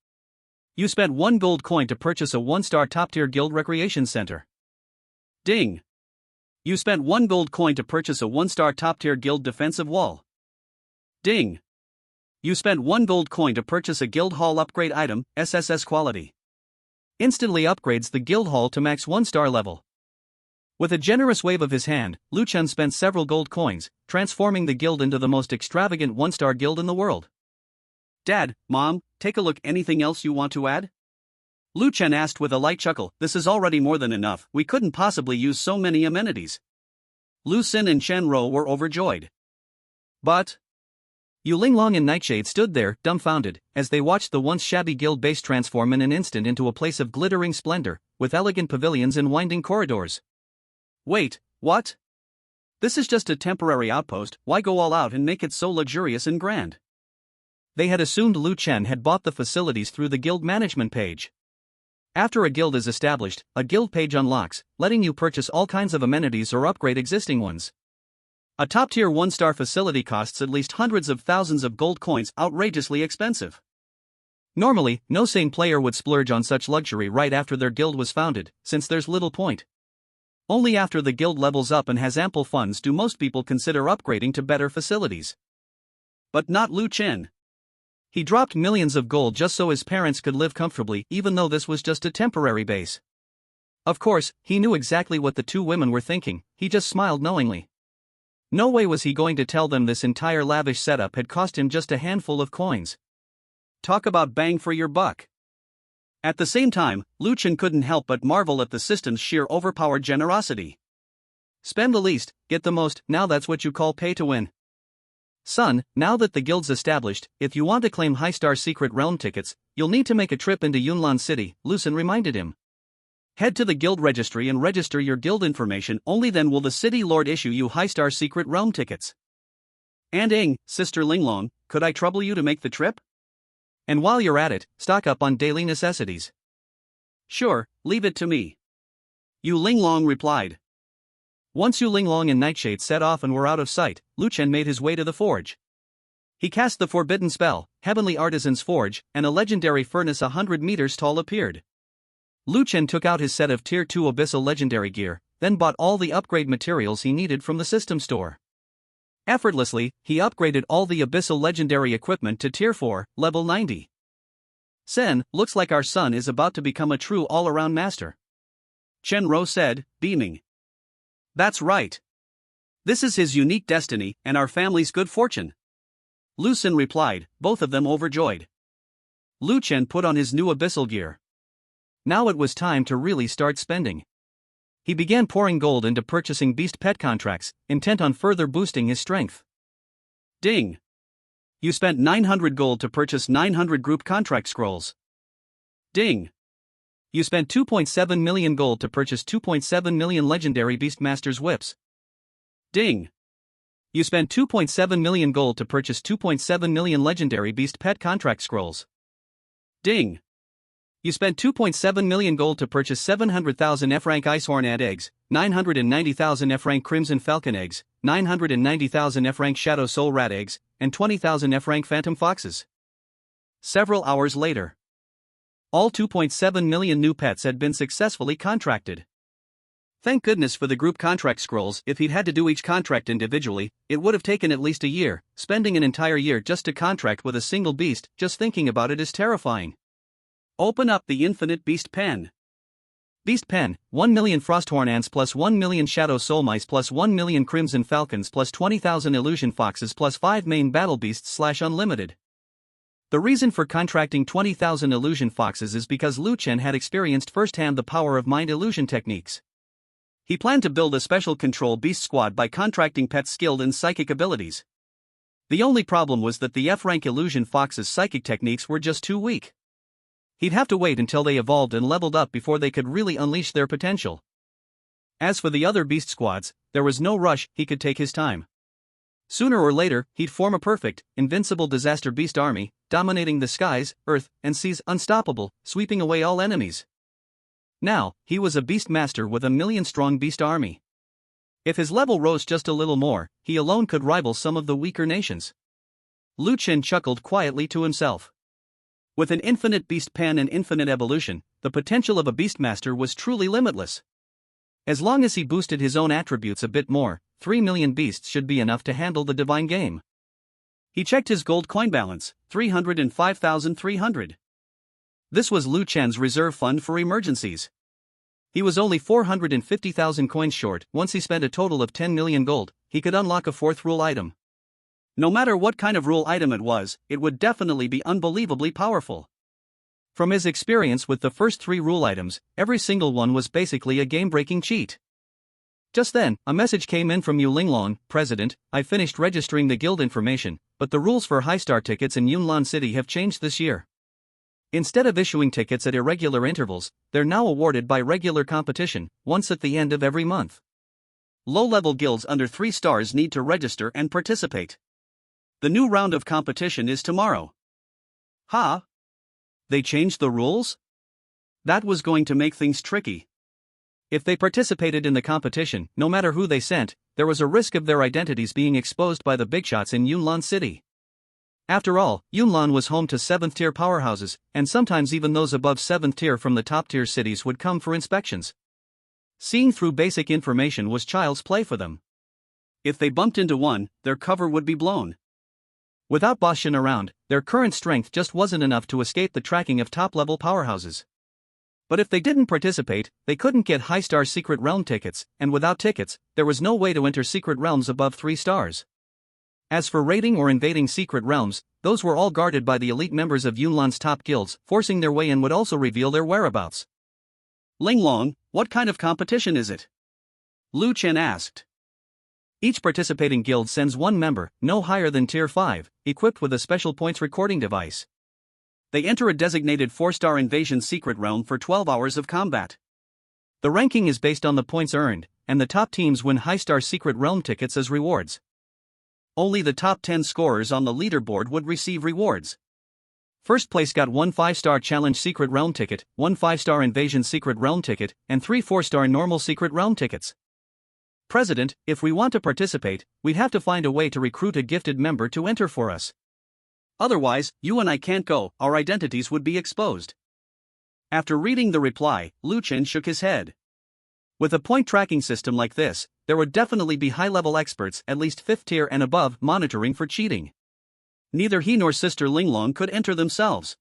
You spent 1 gold coin to purchase a 1-star top-tier guild recreation center. Ding! You spent 1 gold coin to purchase a 1-star top-tier guild defensive wall. Ding! You spent 1 gold coin to purchase a guild hall upgrade item, SSS quality. Instantly upgrades the guild hall to max 1-star level. With a generous wave of his hand, Liu Chen spent several gold coins, transforming the guild into the most extravagant 1-star guild in the world. Dad, Mom, take a look, anything else you want to add? Liu Chen asked with a light chuckle, this is already more than enough, we couldn't possibly use so many amenities. Lu Xin and Chen Ro were overjoyed. But Yu Linglong and Nightshade stood there, dumbfounded, as they watched the once shabby guild base transform in an instant into a place of glittering splendor, with elegant pavilions and winding corridors. Wait, what? This is just a temporary outpost, why go all out and make it so luxurious and grand? They had assumed Liu Chen had bought the facilities through the guild management page. After a guild is established, a guild page unlocks, letting you purchase all kinds of amenities or upgrade existing ones. A top-tier 1-star facility costs at least hundreds of thousands of gold coins, outrageously expensive. Normally, no sane player would splurge on such luxury right after their guild was founded, since there's little point. Only after the guild levels up and has ample funds do most people consider upgrading to better facilities. But not Liu Chen. He dropped millions of gold just so his parents could live comfortably, even though this was just a temporary base. Of course, he knew exactly what the 2 women were thinking, he just smiled knowingly. No way was he going to tell them this entire lavish setup had cost him just a handful of coins. Talk about bang for your buck. At the same time, Liu Chen couldn't help but marvel at the system's sheer overpowered generosity. Spend the least, get the most, now that's what you call pay to win. Son, now that the guild's established, if you want to claim high-star secret realm tickets, you'll need to make a trip into Yunlan City, Liu Xin reminded him. Head to the guild registry and register your guild information, only then will the city lord issue you high-star secret realm tickets. And Ing, Sister Linglong, could I trouble you to make the trip? And while you're at it, stock up on daily necessities. Sure, leave it to me. Yu Linglong replied. Once Yu Linglong and Nightshade set off and were out of sight, Liu Chen made his way to the forge. He cast the forbidden spell, Heavenly Artisan's Forge, and a legendary furnace 100 meters tall appeared. Liu Chen took out his set of Tier 2 Abyssal Legendary gear, then bought all the upgrade materials he needed from the system store. Effortlessly, he upgraded all the Abyssal Legendary equipment to Tier 4, level 90. Sen, looks like our son is about to become a true all-around master. Chen Ro said, beaming. That's right. This is his unique destiny and our family's good fortune. Lu Xin replied, both of them overjoyed. Liu Chen put on his new abyssal gear. Now it was time to really start spending. He began pouring gold into purchasing beast pet contracts, intent on further boosting his strength. Ding! You spent 900 gold to purchase 900 group contract scrolls. Ding! You spent 2.7 million gold to purchase 2.7 million legendary Beastmaster's whips. Ding. You spent 2.7 million gold to purchase 2.7 million legendary beast pet contract scrolls. Ding. You spent 2.7 million gold to purchase 700,000 F-rank Icehorn ad eggs, 990,000 F-rank Crimson Falcon eggs, 990,000 F-rank Shadow Soul rat eggs, and 20,000 F-rank Phantom foxes. Several hours later, all 2.7 million new pets had been successfully contracted. Thank goodness for the group contract scrolls. If he'd had to do each contract individually, it would have taken at least a year. Spending an entire year just to contract with a single beast, just thinking about it is terrifying. Open up the Infinite Beast Pen. Beast Pen, 1 million Frosthorn Ants plus 1 million Shadow Soul Mice plus 1 million Crimson Falcons plus 20,000 Illusion Foxes plus 5 main battle beasts / unlimited. The reason for contracting 20,000 Illusion Foxes is because Lu Chen had experienced firsthand the power of mind illusion techniques. He planned to build a special control beast squad by contracting pets skilled in psychic abilities. The only problem was that the F-rank Illusion Fox's psychic techniques were just too weak. He'd have to wait until they evolved and leveled up before they could really unleash their potential. As for the other beast squads, there was no rush. He could take his time. Sooner or later, he'd form a perfect, invincible disaster beast army, dominating the skies, earth, and seas, unstoppable, sweeping away all enemies. Now, he was a beast master with a million-strong beast army. If his level rose just a little more, he alone could rival some of the weaker nations. Lu Chen chuckled quietly to himself. With an infinite beast pen and infinite evolution, the potential of a beastmaster was truly limitless. As long as he boosted his own attributes a bit more, 3 million beasts should be enough to handle the divine game. He checked his gold coin balance, 305,300. This was Lu Chen's reserve fund for emergencies. He was only 450,000 coins short. Once he spent a total of 10 million gold, he could unlock a fourth rule item. No matter what kind of rule item it was, it would definitely be unbelievably powerful. From his experience with the first 3 rule items, every single one was basically a game-breaking cheat. Just then, a message came in from Yu Linglong, President. I finished registering the guild information, but the rules for high-star tickets in Yunlan City have changed this year. Instead of issuing tickets at irregular intervals, they're now awarded by regular competition, once at the end of every month. Low-level guilds under 3 stars need to register and participate. The new round of competition is tomorrow. Huh? They changed the rules? That was going to make things tricky. If they participated in the competition, no matter who they sent, there was a risk of their identities being exposed by the big shots in Yunlan City. After all, Yunlan was home to 7th-tier powerhouses, and sometimes even those above 7th tier from the top-tier cities would come for inspections. Seeing through basic information was child's play for them. If they bumped into one, their cover would be blown. Without Bashan around, their current strength just wasn't enough to escape the tracking of top-level powerhouses. But if they didn't participate, they couldn't get high-star Secret Realm tickets, and without tickets, there was no way to enter Secret Realms above 3 stars. As for raiding or invading Secret Realms, those were all guarded by the elite members of Yunlan's top guilds. Forcing their way in would also reveal their whereabouts. Linglong, what kind of competition is it? Lu Chen asked. Each participating guild sends 1 member, no higher than Tier 5, equipped with a special points recording device. They enter a designated 4-star invasion secret realm for 12 hours of combat. The ranking is based on the points earned, and the top teams win high-star secret realm tickets as rewards. Only the top 10 scorers on the leaderboard would receive rewards. First place got 1 5-star challenge secret realm ticket, 1 5-star invasion secret realm ticket, and 3 4-star normal secret realm tickets. President, if we want to participate, we'd have to find a way to recruit a gifted member to enter for us. Otherwise, you and I can't go, our identities would be exposed. After reading the reply, Lu Chen shook his head. With a point tracking system like this, there would definitely be high-level experts, at least 5th tier and above, monitoring for cheating. Neither he nor Sister Linglong could enter themselves.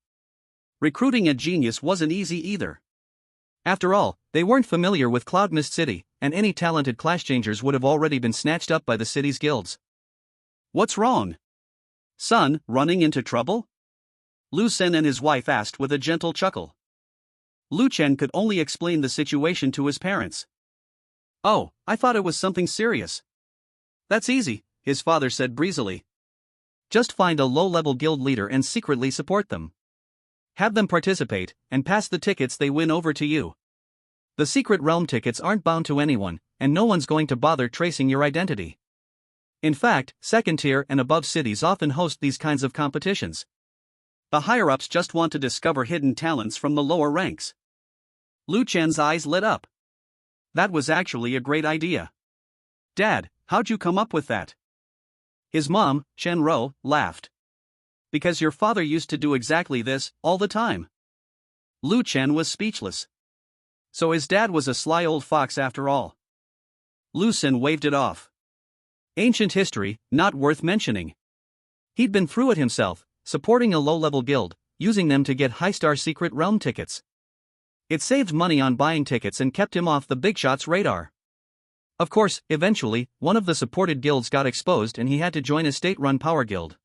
Recruiting a genius wasn't easy either. After all, they weren't familiar with Cloud Mist City, and any talented class changers would have already been snatched up by the city's guilds. What's wrong? Son, running into trouble? Lu Sen and his wife asked with a gentle chuckle. Lu Chen could only explain the situation to his parents. Oh, I thought it was something serious. That's easy, his father said breezily. Just find a low-level guild leader and secretly support them. Have them participate, and pass the tickets they win over to you. The Secret Realm tickets aren't bound to anyone, and no one's going to bother tracing your identity. In fact, second-tier and above cities often host these kinds of competitions. The higher-ups just want to discover hidden talents from the lower ranks. Lu Chen's eyes lit up. That was actually a great idea. Dad, how'd you come up with that? His mom, Chen Ro, laughed. Because your father used to do exactly this, all the time. Lu Chen was speechless. So his dad was a sly old fox after all. Lu Xin waved it off. Ancient history, not worth mentioning. He'd been through it himself, supporting a low-level guild, using them to get high-star Secret Realm tickets. It saved money on buying tickets and kept him off the big shots' radar. Of course, eventually, one of the supported guilds got exposed and he had to join a state-run power guild.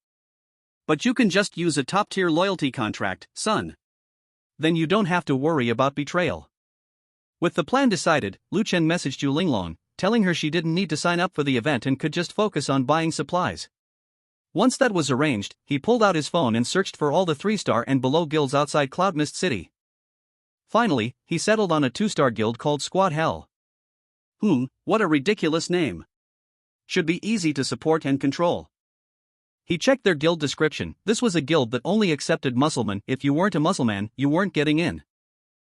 But you can just use a top-tier loyalty contract, son. Then you don't have to worry about betrayal. With the plan decided, Lu Chen messaged Yu Linglong, telling her she didn't need to sign up for the event and could just focus on buying supplies. Once that was arranged, he pulled out his phone and searched for all the 3-star and below guilds outside Cloud Mist City. Finally, he settled on a 2-star guild called Squad Hell. What a ridiculous name. Should be easy to support and control. He checked their guild description. This was a guild that only accepted musclemen. If you weren't a muscleman, you weren't getting in.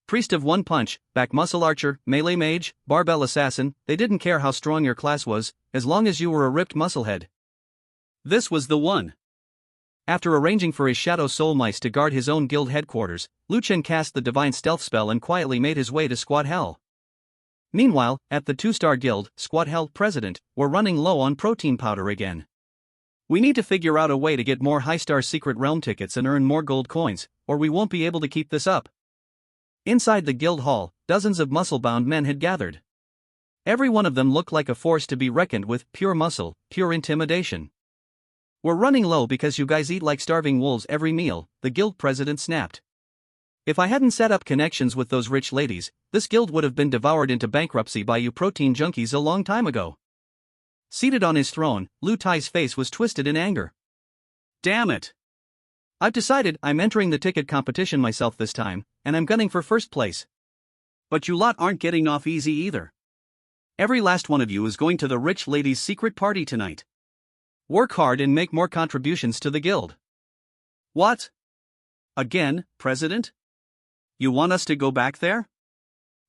Priest of One Punch, back muscle archer, melee mage, barbell assassin, they didn't care how strong your class was, as long as you were a ripped musclehead. This was the one. After arranging for his shadow soul mice to guard his own guild headquarters, Lu Chen cast the divine stealth spell and quietly made his way to Squad Hell. Meanwhile, at the 2-star guild, Squad Hell president, we're running low on protein powder again. We need to figure out a way to get more high-star Secret Realm tickets and earn more gold coins, or we won't be able to keep this up. Inside the guild hall, dozens of muscle-bound men had gathered. Every one of them looked like a force to be reckoned with, pure muscle, pure intimidation. We're running low because you guys eat like starving wolves every meal, the guild president snapped. If I hadn't set up connections with those rich ladies, this guild would have been devoured into bankruptcy by you protein junkies a long time ago. Seated on his throne, Lu Tai's face was twisted in anger. Damn it! I've decided I'm entering the ticket competition myself this time, and I'm gunning for first place. But you lot aren't getting off easy either. Every last one of you is going to the rich lady's secret party tonight. Work hard and make more contributions to the guild. What? Again, President? You want us to go back there?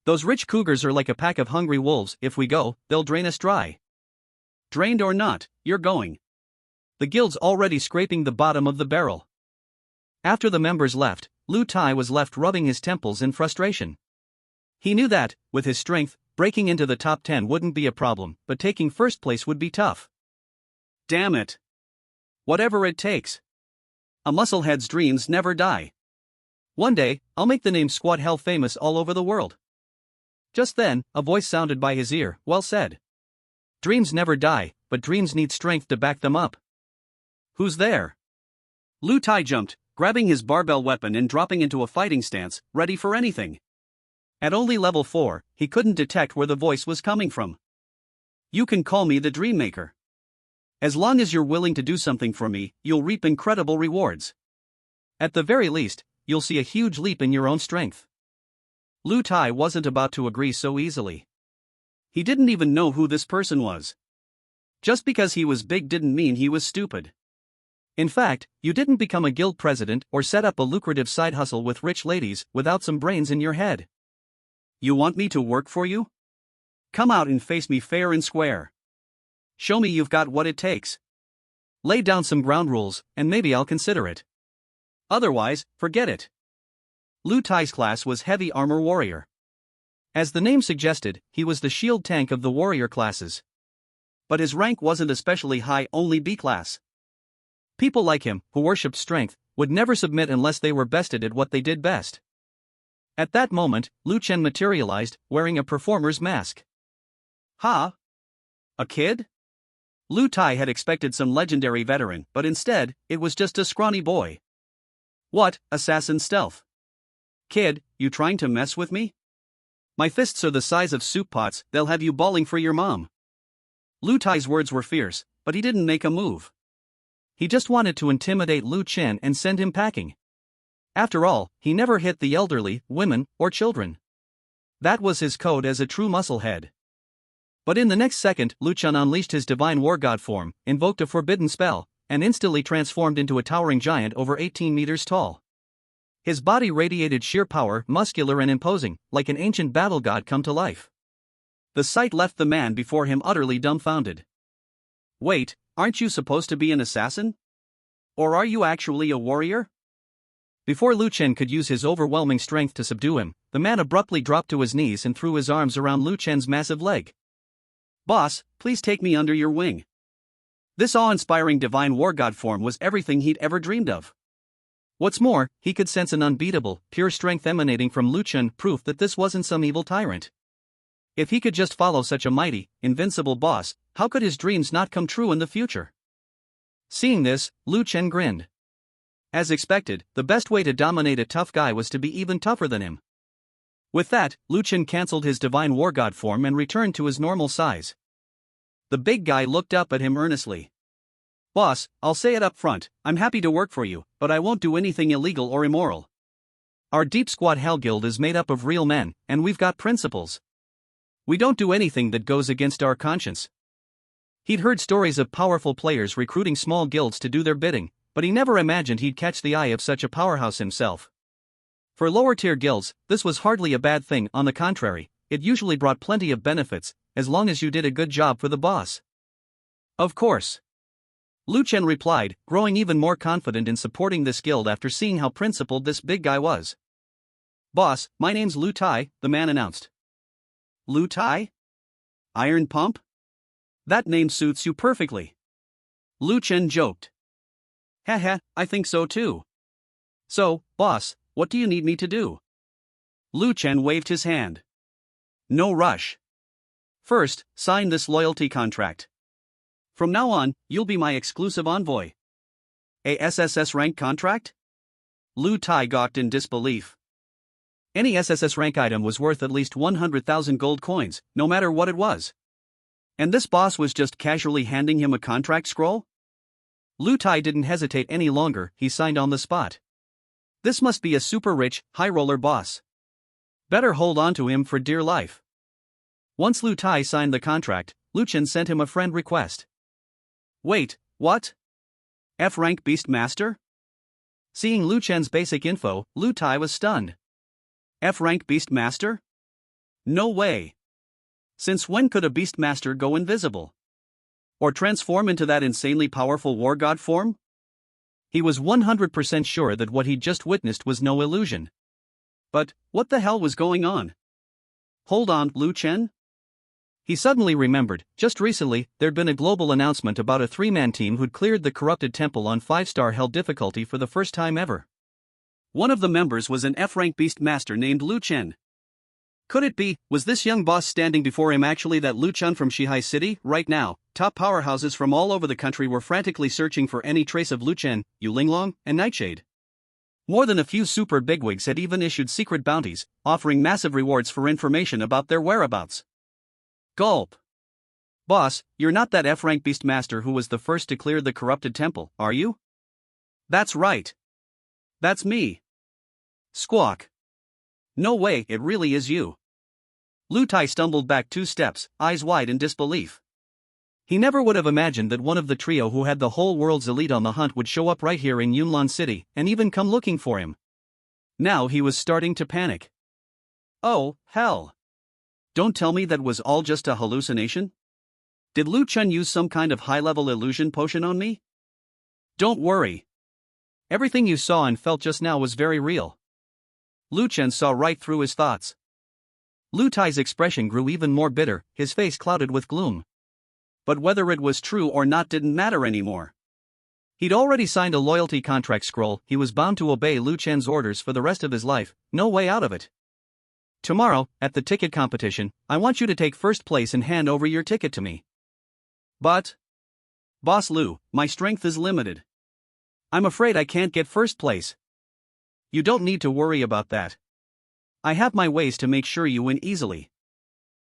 Those rich cougars are like a pack of hungry wolves. If we go, they'll drain us dry. Drained or not, you're going. The guild's already scraping the bottom of the barrel. After the members left, Lu Tai was left rubbing his temples in frustration. He knew that, with his strength, breaking into the top 10 wouldn't be a problem, but taking first place would be tough. Damn it. Whatever it takes. A musclehead's dreams never die. One day, I'll make the name Squad Hell famous all over the world. Just then, a voice sounded by his ear. Well said. Dreams never die, but dreams need strength to back them up. Who's there? Lu Tai jumped, grabbing his barbell weapon and dropping into a fighting stance, ready for anything. At only level 4, he couldn't detect where the voice was coming from. You can call me the Dream Maker. As long as you're willing to do something for me, you'll reap incredible rewards. At the very least, you'll see a huge leap in your own strength. Lu Tai wasn't about to agree so easily. He didn't even know who this person was. Just because he was big didn't mean he was stupid. In fact, you didn't become a guild president or set up a lucrative side hustle with rich ladies without some brains in your head. You want me to work for you? Come out and face me fair and square. Show me you've got what it takes. Lay down some ground rules, and maybe I'll consider it. Otherwise, forget it. Lu Tai's class was Heavy Armor Warrior. As the name suggested, he was the shield tank of the warrior classes. But his rank wasn't especially high, only B class. People like him, who worshipped strength, would never submit unless they were bested at what they did best. At that moment, Lu Chen materialized, wearing a performer's mask. Ha! A kid? Lu Tai had expected some legendary veteran, but instead, it was just a scrawny boy. What, assassin stealth? Kid, you trying to mess with me? My fists are the size of soup pots, they'll have you bawling for your mom. Lu Tai's words were fierce, but he didn't make a move. He just wanted to intimidate Lu Chen and send him packing. After all, he never hit the elderly, women, or children. That was his code as a true musclehead. But in the next second, Lu Chen unleashed his divine war god form, invoked a forbidden spell, and instantly transformed into a towering giant over 18 meters tall. His body radiated sheer power, muscular and imposing, like an ancient battle god come to life. The sight left the man before him utterly dumbfounded. Wait, aren't you supposed to be an assassin? Or are you actually a warrior? Before Lu Chen could use his overwhelming strength to subdue him, the man abruptly dropped to his knees and threw his arms around Lu Chen's massive leg. Boss, please take me under your wing. This awe-inspiring divine war god form was everything he'd ever dreamed of. What's more, he could sense an unbeatable, pure strength emanating from Lu Chen, proof that this wasn't some evil tyrant. If he could just follow such a mighty, invincible boss, how could his dreams not come true in the future? Seeing this, Lu Chen grinned. As expected, the best way to dominate a tough guy was to be even tougher than him. With that, Lu Chen cancelled his divine war god form and returned to his normal size. The big guy looked up at him earnestly. Boss, I'll say it up front, I'm happy to work for you, but I won't do anything illegal or immoral. Our Deep Squad Hell Guild is made up of real men, and we've got principles. We don't do anything that goes against our conscience. He'd heard stories of powerful players recruiting small guilds to do their bidding, but he never imagined he'd catch the eye of such a powerhouse himself. For lower-tier guilds, this was hardly a bad thing. On the contrary, it usually brought plenty of benefits, as long as you did a good job for the boss. Of course. Lu Chen replied, growing even more confident in supporting this guild after seeing how principled this big guy was. Boss, my name's Lu Tai, the man announced. Lu Tai? Iron Pump? That name suits you perfectly. Lu Chen joked. Haha, I think so too. So, boss, what do you need me to do? Lu Chen waved his hand. No rush. First, sign this loyalty contract. From now on, you'll be my exclusive envoy. A SSS rank contract? Lu Tai gawked in disbelief. Any SSS rank item was worth at least 100,000 gold coins, no matter what it was. And this boss was just casually handing him a contract scroll? Lu Tai didn't hesitate any longer, he signed on the spot. This must be a super rich, high roller boss. Better hold on to him for dear life. Once Lu Tai signed the contract, Lu Chen sent him a friend request. Wait, what? F-rank Beast Master? Seeing Lu Chen's basic info, Lu Tai was stunned. F-rank Beast Master? No way. Since when could a Beast Master go invisible? Or transform into that insanely powerful war god form? He was 100% sure that what he'd just witnessed was no illusion. But, what the hell was going on? Hold on, Lu Chen? He suddenly remembered, just recently, there'd been a global announcement about a 3-man team who'd cleared the corrupted temple on 5-star hell difficulty for the first time ever. One of the members was an F-rank Beast Master named Lu Chen. Could it be, was this young boss standing before him actually that Lu Chen from Shihai City? Right now, top powerhouses from all over the country were frantically searching for any trace of Lu Chen, Yu Linglong, and Nightshade. More than a few super bigwigs had even issued secret bounties, offering massive rewards for information about their whereabouts. Gulp. Boss, you're not that F-rank Beast Master who was the first to clear the corrupted temple, are you? That's right. That's me. Squawk. No way, it really is you. Lu Tai stumbled back 2 steps, eyes wide in disbelief. He never would have imagined that one of the trio who had the whole world's elite on the hunt would show up right here in Yunlan City, and even come looking for him. Now he was starting to panic. Oh, hell. Don't tell me that was all just a hallucination? Did Lu Chen use some kind of high-level illusion potion on me? Don't worry. Everything you saw and felt just now was very real. Lu Chen saw right through his thoughts. Lu Tai's expression grew even more bitter, his face clouded with gloom. But whether it was true or not didn't matter anymore. He'd already signed a loyalty contract scroll, he was bound to obey Lu Chen's orders for the rest of his life, no way out of it. Tomorrow, at the ticket competition, I want you to take first place and hand over your ticket to me. But, Boss Lu, my strength is limited. I'm afraid I can't get first place. You don't need to worry about that. I have my ways to make sure you win easily.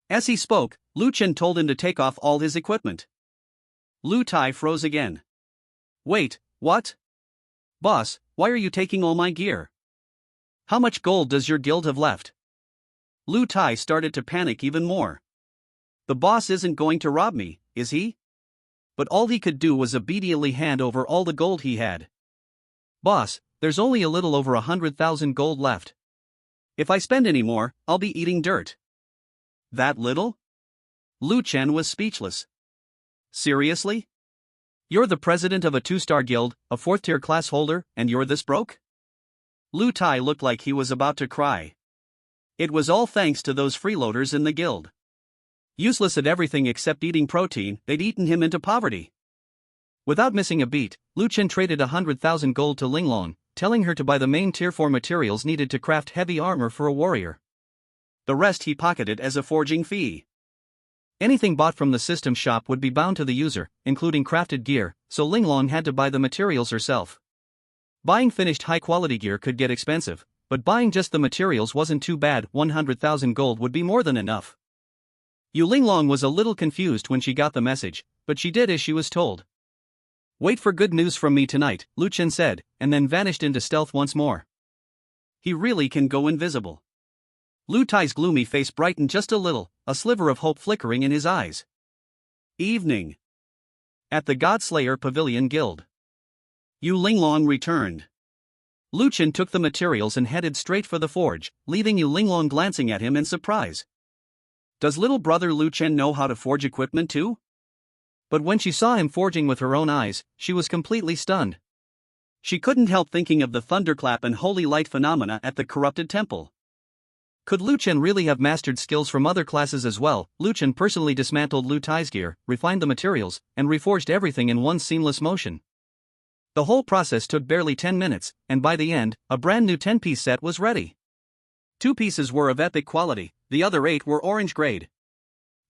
As he spoke, Lu Chen told him to take off all his equipment. Lu Tai froze again. Wait, what? Boss, why are you taking all my gear? How much gold does your guild have left? Lu Tai started to panic even more. The boss isn't going to rob me, is he? But all he could do was obediently hand over all the gold he had. Boss, there's only a little over 100,000 gold left. If I spend any more, I'll be eating dirt. That little? Lu Chen was speechless. Seriously? You're the president of a 2-star guild, a 4th-tier class holder, and you're this broke? Lu Tai looked like he was about to cry. It was all thanks to those freeloaders in the guild. Useless at everything except eating protein, they'd eaten him into poverty. Without missing a beat, Lu Chen traded 100,000 gold to Linglong, telling her to buy the main tier 4 materials needed to craft heavy armor for a warrior. The rest he pocketed as a forging fee. Anything bought from the system shop would be bound to the user, including crafted gear, so Linglong had to buy the materials herself. Buying finished high-quality gear could get expensive, but buying just the materials wasn't too bad. 100,000 gold would be more than enough. Yu Linglong was a little confused when she got the message, but she did as she was told. Wait for good news from me tonight, Lu Chen said, and then vanished into stealth once more. He really can go invisible. Lu Tai's gloomy face brightened just a little, a sliver of hope flickering in his eyes. Evening. At the Godslayer Pavilion Guild. Yu Linglong returned. Lu Chen took the materials and headed straight for the forge, leaving Yu Linglong glancing at him in surprise. Does little brother Lu Chen know how to forge equipment too? But when she saw him forging with her own eyes, she was completely stunned. She couldn't help thinking of the thunderclap and holy light phenomena at the corrupted temple. Could Lu Chen really have mastered skills from other classes as well? Lu Chen personally dismantled Lu Tai's gear, refined the materials, and reforged everything in one seamless motion. The whole process took barely 10 minutes, and by the end, a brand new 10-piece set was ready. 2 pieces were of epic quality, the other 8 were orange grade.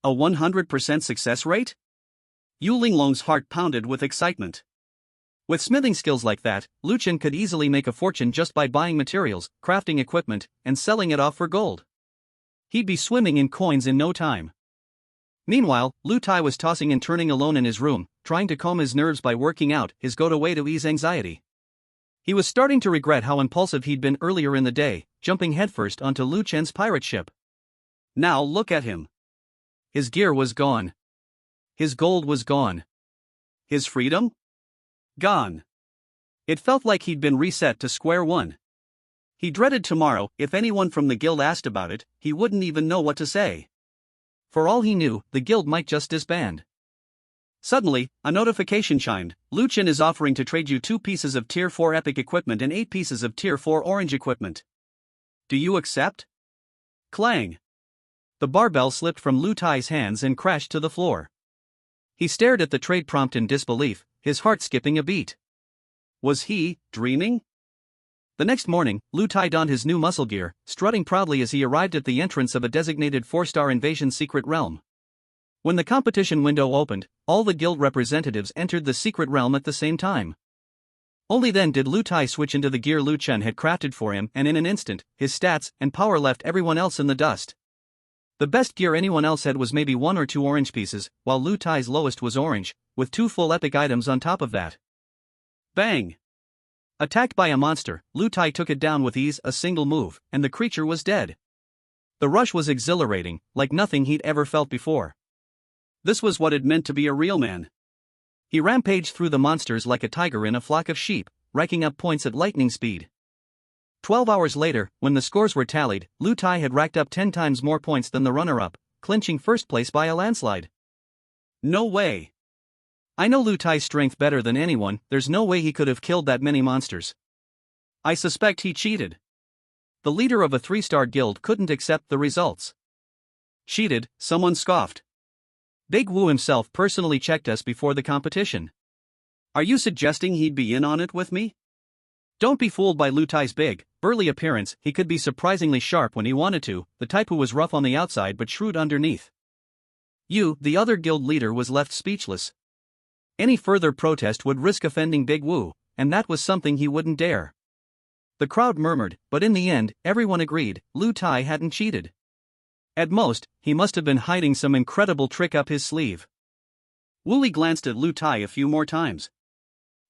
A 100% success rate? Yu Linglong's heart pounded with excitement. With smithing skills like that, Lu Chen could easily make a fortune just by buying materials, crafting equipment, and selling it off for gold. He'd be swimming in coins in no time. Meanwhile, Lu Tai was tossing and turning alone in his room, trying to calm his nerves by working out, his go-to way to ease anxiety. He was starting to regret how impulsive he'd been earlier in the day, jumping headfirst onto Lu Chen's pirate ship. Now look at him. His gear was gone. His gold was gone. His freedom? Gone. It felt like he'd been reset to square one. He dreaded tomorrow. If anyone from the guild asked about it, he wouldn't even know what to say. For all he knew, the guild might just disband. Suddenly, a notification chimed. Lu Chen is offering to trade you 2 pieces of Tier 4 epic equipment and 8 pieces of Tier 4 orange equipment. Do you accept? Clang. The barbell slipped from Lu Tai's hands and crashed to the floor. He stared at the trade prompt in disbelief, his heart skipping a beat. Was he dreaming? The next morning, Lu Tai donned his new muscle gear, strutting proudly as he arrived at the entrance of a designated 4-star invasion secret realm. When the competition window opened, all the guild representatives entered the secret realm at the same time. Only then did Lu Tai switch into the gear Lu Chen had crafted for him, and in an instant, his stats and power left everyone else in the dust. The best gear anyone else had was maybe 1 or 2 orange pieces, while Lu Tai's lowest was orange, with 2 full epic items on top of that. Bang! Attacked by a monster, Lu Tai took it down with ease, a single move, and the creature was dead. The rush was exhilarating, like nothing he'd ever felt before. This was what it meant to be a real man. He rampaged through the monsters like a tiger in a flock of sheep, racking up points at lightning speed. 12 hours later, when the scores were tallied, Lu Tai had racked up 10 times more points than the runner-up, clinching first place by a landslide. No way. I know Lu Tai's strength better than anyone. There's no way he could have killed that many monsters. I suspect he cheated. The leader of a 3-star guild couldn't accept the results. Cheated, someone scoffed. Big Wu himself personally checked us before the competition. Are you suggesting he'd be in on it with me? Don't be fooled by Lu Tai's big, burly appearance. He could be surprisingly sharp when he wanted to, the type who was rough on the outside but shrewd underneath. Yu, the other guild leader, was left speechless. Any further protest would risk offending Big Wu, and that was something he wouldn't dare. The crowd murmured, but in the end, everyone agreed, Lu Tai hadn't cheated. At most, he must have been hiding some incredible trick up his sleeve. Wooly glanced at Lu Tai a few more times.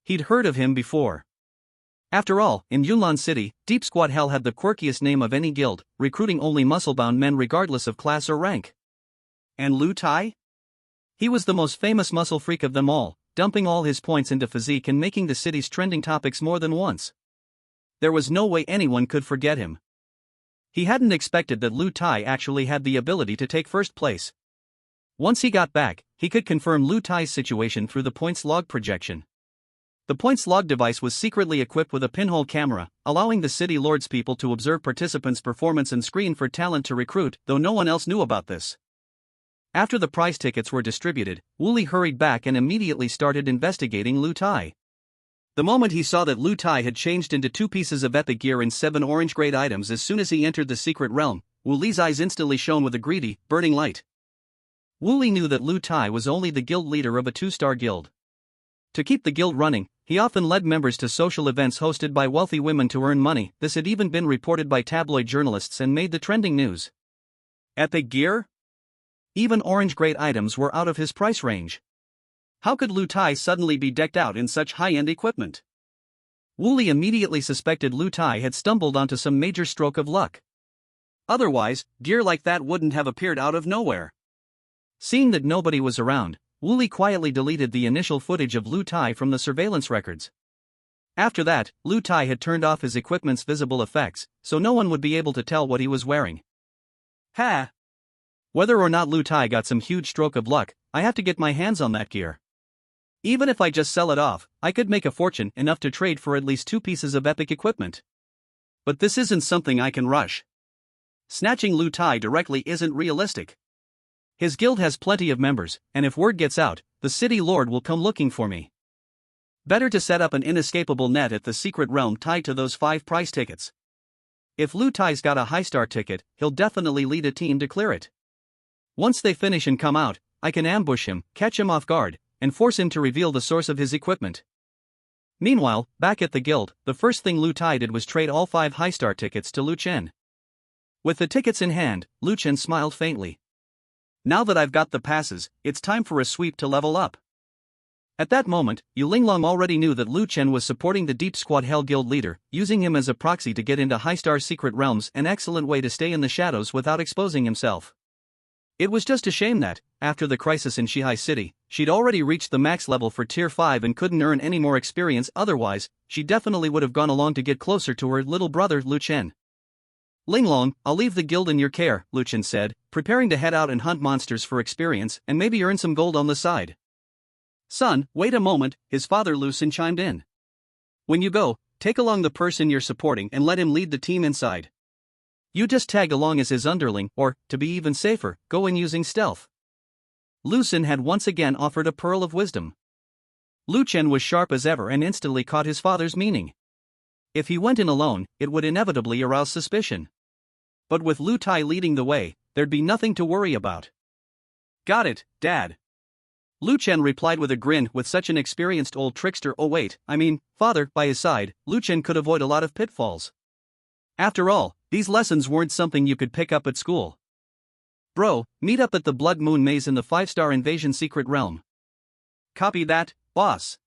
He'd heard of him before. After all, in Yunlan City, Deep Squad Hell had the quirkiest name of any guild, recruiting only muscle-bound men regardless of class or rank. And Lu Tai? He was the most famous muscle freak of them all, dumping all his points into physique and making the city's trending topics more than once. There was no way anyone could forget him. He hadn't expected that Lu Tai actually had the ability to take first place. Once he got back, he could confirm Lu Tai's situation through the points log projection. The points log device was secretly equipped with a pinhole camera, allowing the city lord's people to observe participants' performance and screen for talent to recruit, though no one else knew about this. After the prize tickets were distributed, Wooly hurried back and immediately started investigating Lu Tai. The moment he saw that Lu Tai had changed into 2 pieces of epic gear and 7 orange grade items as soon as he entered the secret realm, Wooly's eyes instantly shone with a greedy, burning light. Wooly knew that Lu Tai was only the guild leader of a 2-star guild. To keep the guild running, he often led members to social events hosted by wealthy women to earn money. This had even been reported by tabloid journalists and made the trending news. Epic gear? Even orange grade items were out of his price range. How could Lu Tai suddenly be decked out in such high-end equipment? Wooly immediately suspected Lu Tai had stumbled onto some major stroke of luck. Otherwise, gear like that wouldn't have appeared out of nowhere. Seeing that nobody was around, Wooly quietly deleted the initial footage of Lu Tai from the surveillance records. After that, Lu Tai had turned off his equipment's visible effects, so no one would be able to tell what he was wearing. Ha! Whether or not Lu Tai got some huge stroke of luck, I have to get my hands on that gear. Even if I just sell it off, I could make a fortune enough to trade for at least 2 pieces of epic equipment. But this isn't something I can rush. Snatching Lu Tai directly isn't realistic. His guild has plenty of members, and if word gets out, the city lord will come looking for me. Better to set up an inescapable net at the secret realm tied to those 5 prize tickets. If Lu Tai's got a high-star ticket, he'll definitely lead a team to clear it. Once they finish and come out, I can ambush him, catch him off guard, and force him to reveal the source of his equipment. Meanwhile, back at the guild, the first thing Lu Tai did was trade all 5 high-star tickets to Lu Chen. With the tickets in hand, Lu Chen smiled faintly. Now that I've got the passes, it's time for a sweep to level up. At that moment, Yu Linglong already knew that Lu Chen was supporting the Deep Squad Hell Guild leader, using him as a proxy to get into high-star secret realms, an excellent way to stay in the shadows without exposing himself. It was just a shame that, after the crisis in Shihai City, she'd already reached the max level for Tier 5 and couldn't earn any more experience. Otherwise, she definitely would have gone along to get closer to her little brother Lu Chen. Linglong, I'll leave the guild in your care, Lu Chen said, preparing to head out and hunt monsters for experience and maybe earn some gold on the side. Son, wait a moment, his father Lu Xin chimed in. When you go, take along the person you're supporting and let him lead the team inside. You just tag along as his underling, or, to be even safer, go in using stealth. Lu Xin had once again offered a pearl of wisdom. Lu Chen was sharp as ever and instantly caught his father's meaning. If he went in alone, it would inevitably arouse suspicion. But with Lu Tai leading the way, there'd be nothing to worry about. Got it, Dad. Lu Chen replied with a grin. With such an experienced old trickster, father, by his side, Lu Chen could avoid a lot of pitfalls. After all, these lessons weren't something you could pick up at school. Bro, meet up at the Blood Moon Maze in the 5-star invasion secret realm. Copy that, boss.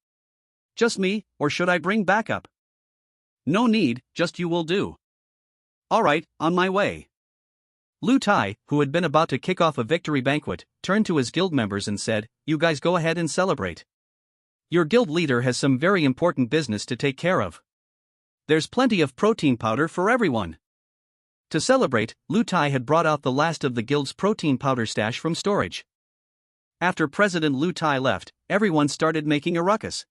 Just me, or should I bring backup? No need, just you will do. Alright, on my way. Lu Tai, who had been about to kick off a victory banquet, turned to his guild members and said, "You guys go ahead and celebrate. Your guild leader has some very important business to take care of. There's plenty of protein powder for everyone." To celebrate, Lu Tai had brought out the last of the guild's protein powder stash from storage. After President Lu Tai left, everyone started making a ruckus.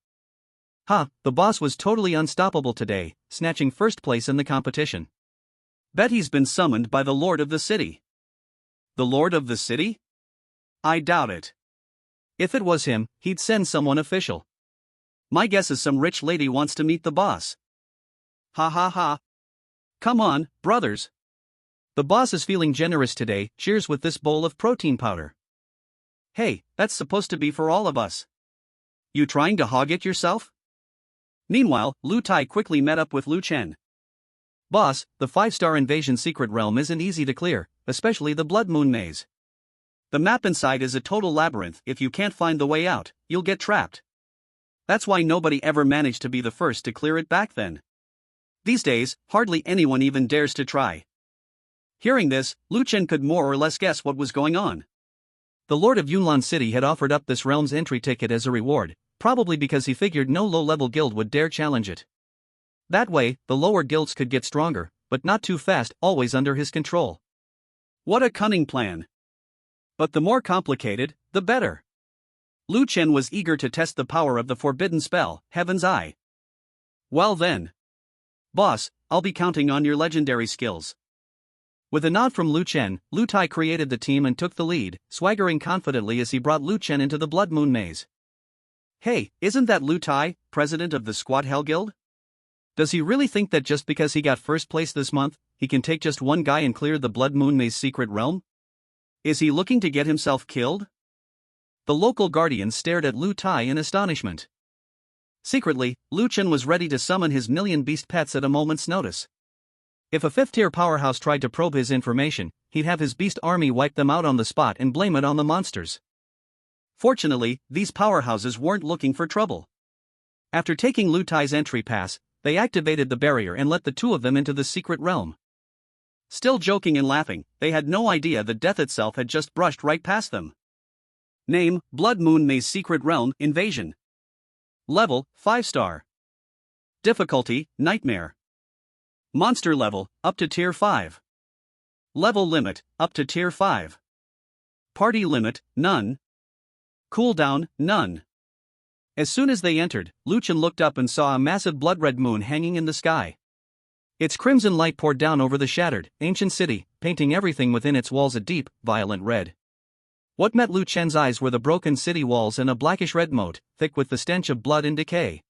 The boss was totally unstoppable today, snatching first place in the competition. Bet he's been summoned by the Lord of the City. The Lord of the City? I doubt it. If it was him, he'd send someone official. My guess is some rich lady wants to meet the boss. Ha ha ha. Come on, brothers. The boss is feeling generous today, cheers with this bowl of protein powder. Hey, that's supposed to be for all of us. You trying to hog it yourself? Meanwhile, Lu Tai quickly met up with Lu Chen. Boss, the 5-star invasion secret realm isn't easy to clear, especially the Blood Moon Maze. The map inside is a total labyrinth. If you can't find the way out, you'll get trapped. That's why nobody ever managed to be the first to clear it back then. These days, hardly anyone even dares to try. Hearing this, Lu Chen could more or less guess what was going on. The Lord of Yunlan City had offered up this realm's entry ticket as a reward, probably because he figured no low-level guild would dare challenge it. That way, the lower guilds could get stronger, but not too fast, always under his control. What a cunning plan! But the more complicated, the better. Lu Chen was eager to test the power of the forbidden spell, Heaven's Eye. Well then. Boss, I'll be counting on your legendary skills. With a nod from Lu Chen, Lu Tai created the team and took the lead, swaggering confidently as he brought Lu Chen into the Blood Moon Maze. Hey, isn't that Lu Tai, president of the Squad Hell Guild? Does he really think that just because he got first place this month, he can take just one guy and clear the Blood Moon Maze secret realm? Is he looking to get himself killed? The local guardians stared at Lu Tai in astonishment. Secretly, Lu Chen was ready to summon his million beast pets at a moment's notice. If a fifth-tier powerhouse tried to probe his information, he'd have his beast army wipe them out on the spot and blame it on the monsters. Fortunately, these powerhouses weren't looking for trouble. After taking Lu Tai's entry pass, they activated the barrier and let the two of them into the secret realm. Still joking and laughing, they had no idea that death itself had just brushed right past them. Name, Blood Moon Maze Secret Realm, Invasion. Level, 5-star. Difficulty, Nightmare. Monster level, up to Tier 5. Level limit, up to Tier 5. Party limit, none. Cooldown, none. As soon as they entered, Lu Chen looked up and saw a massive blood-red moon hanging in the sky. Its crimson light poured down over the shattered, ancient city, painting everything within its walls a deep, violent red. What met Lu Chen's eyes were the broken city walls and a blackish-red moat, thick with the stench of blood and decay.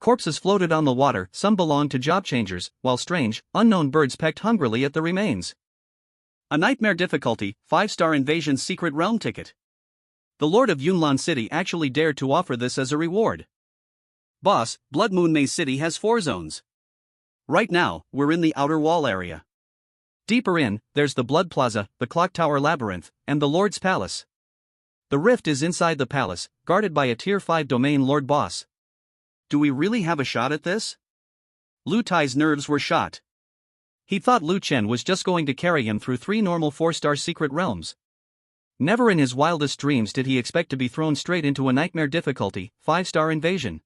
Corpses floated on the water, some belonged to job changers, while strange, unknown birds pecked hungrily at the remains. A nightmare difficulty, 5-star invasion secret realm ticket. The Lord of Yunlan City actually dared to offer this as a reward. Boss, Blood Moon Maze City has 4 zones. Right now, we're in the outer wall area. Deeper in, there's the Blood Plaza, the Clock Tower Labyrinth, and the Lord's Palace. The rift is inside the palace, guarded by a Tier 5 domain Lord Boss. Do we really have a shot at this? Lu Tai's nerves were shot. He thought Lu Chen was just going to carry him through 3 normal 4-star secret realms. Never in his wildest dreams did he expect to be thrown straight into a nightmare difficulty, 5-star invasion.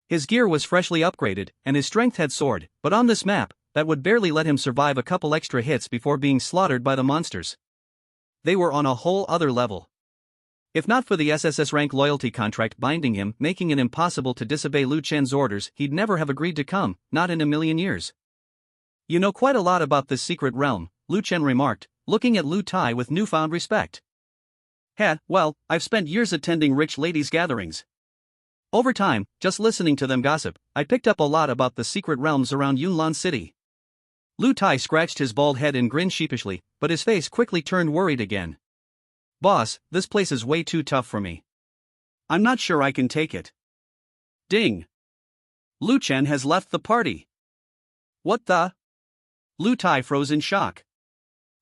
His gear was freshly upgraded, and his strength had soared, but on this map, that would barely let him survive a couple extra hits before being slaughtered by the monsters. They were on a whole other level. If not for the SSS rank loyalty contract binding him, making it impossible to disobey Lu Chen's orders, he'd never have agreed to come, not in a million years. You know quite a lot about this secret realm, Lu Chen remarked, looking at Lu Tai with newfound respect. Well, I've spent years attending rich ladies' gatherings. Over time, just listening to them gossip, I picked up a lot about the secret realms around Yunlan City. Lu Tai scratched his bald head and grinned sheepishly, but his face quickly turned worried again. Boss, this place is way too tough for me. I'm not sure I can take it. Ding. Lu Chen has left the party. What the? Lu Tai froze in shock.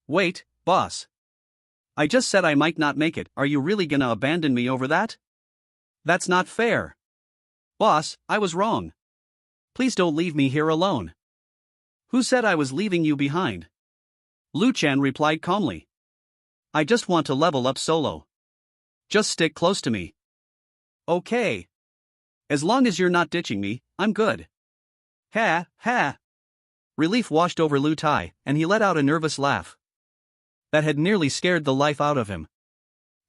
Wait, boss. I just said I might not make it, are you really gonna abandon me over that? That's not fair. Boss, I was wrong. Please don't leave me here alone. Who said I was leaving you behind? Lu Chen replied calmly. I just want to level up solo. Just stick close to me. Okay. As long as you're not ditching me, I'm good. Ha. Relief washed over Lu Tai, and he let out a nervous laugh. That had nearly scared the life out of him.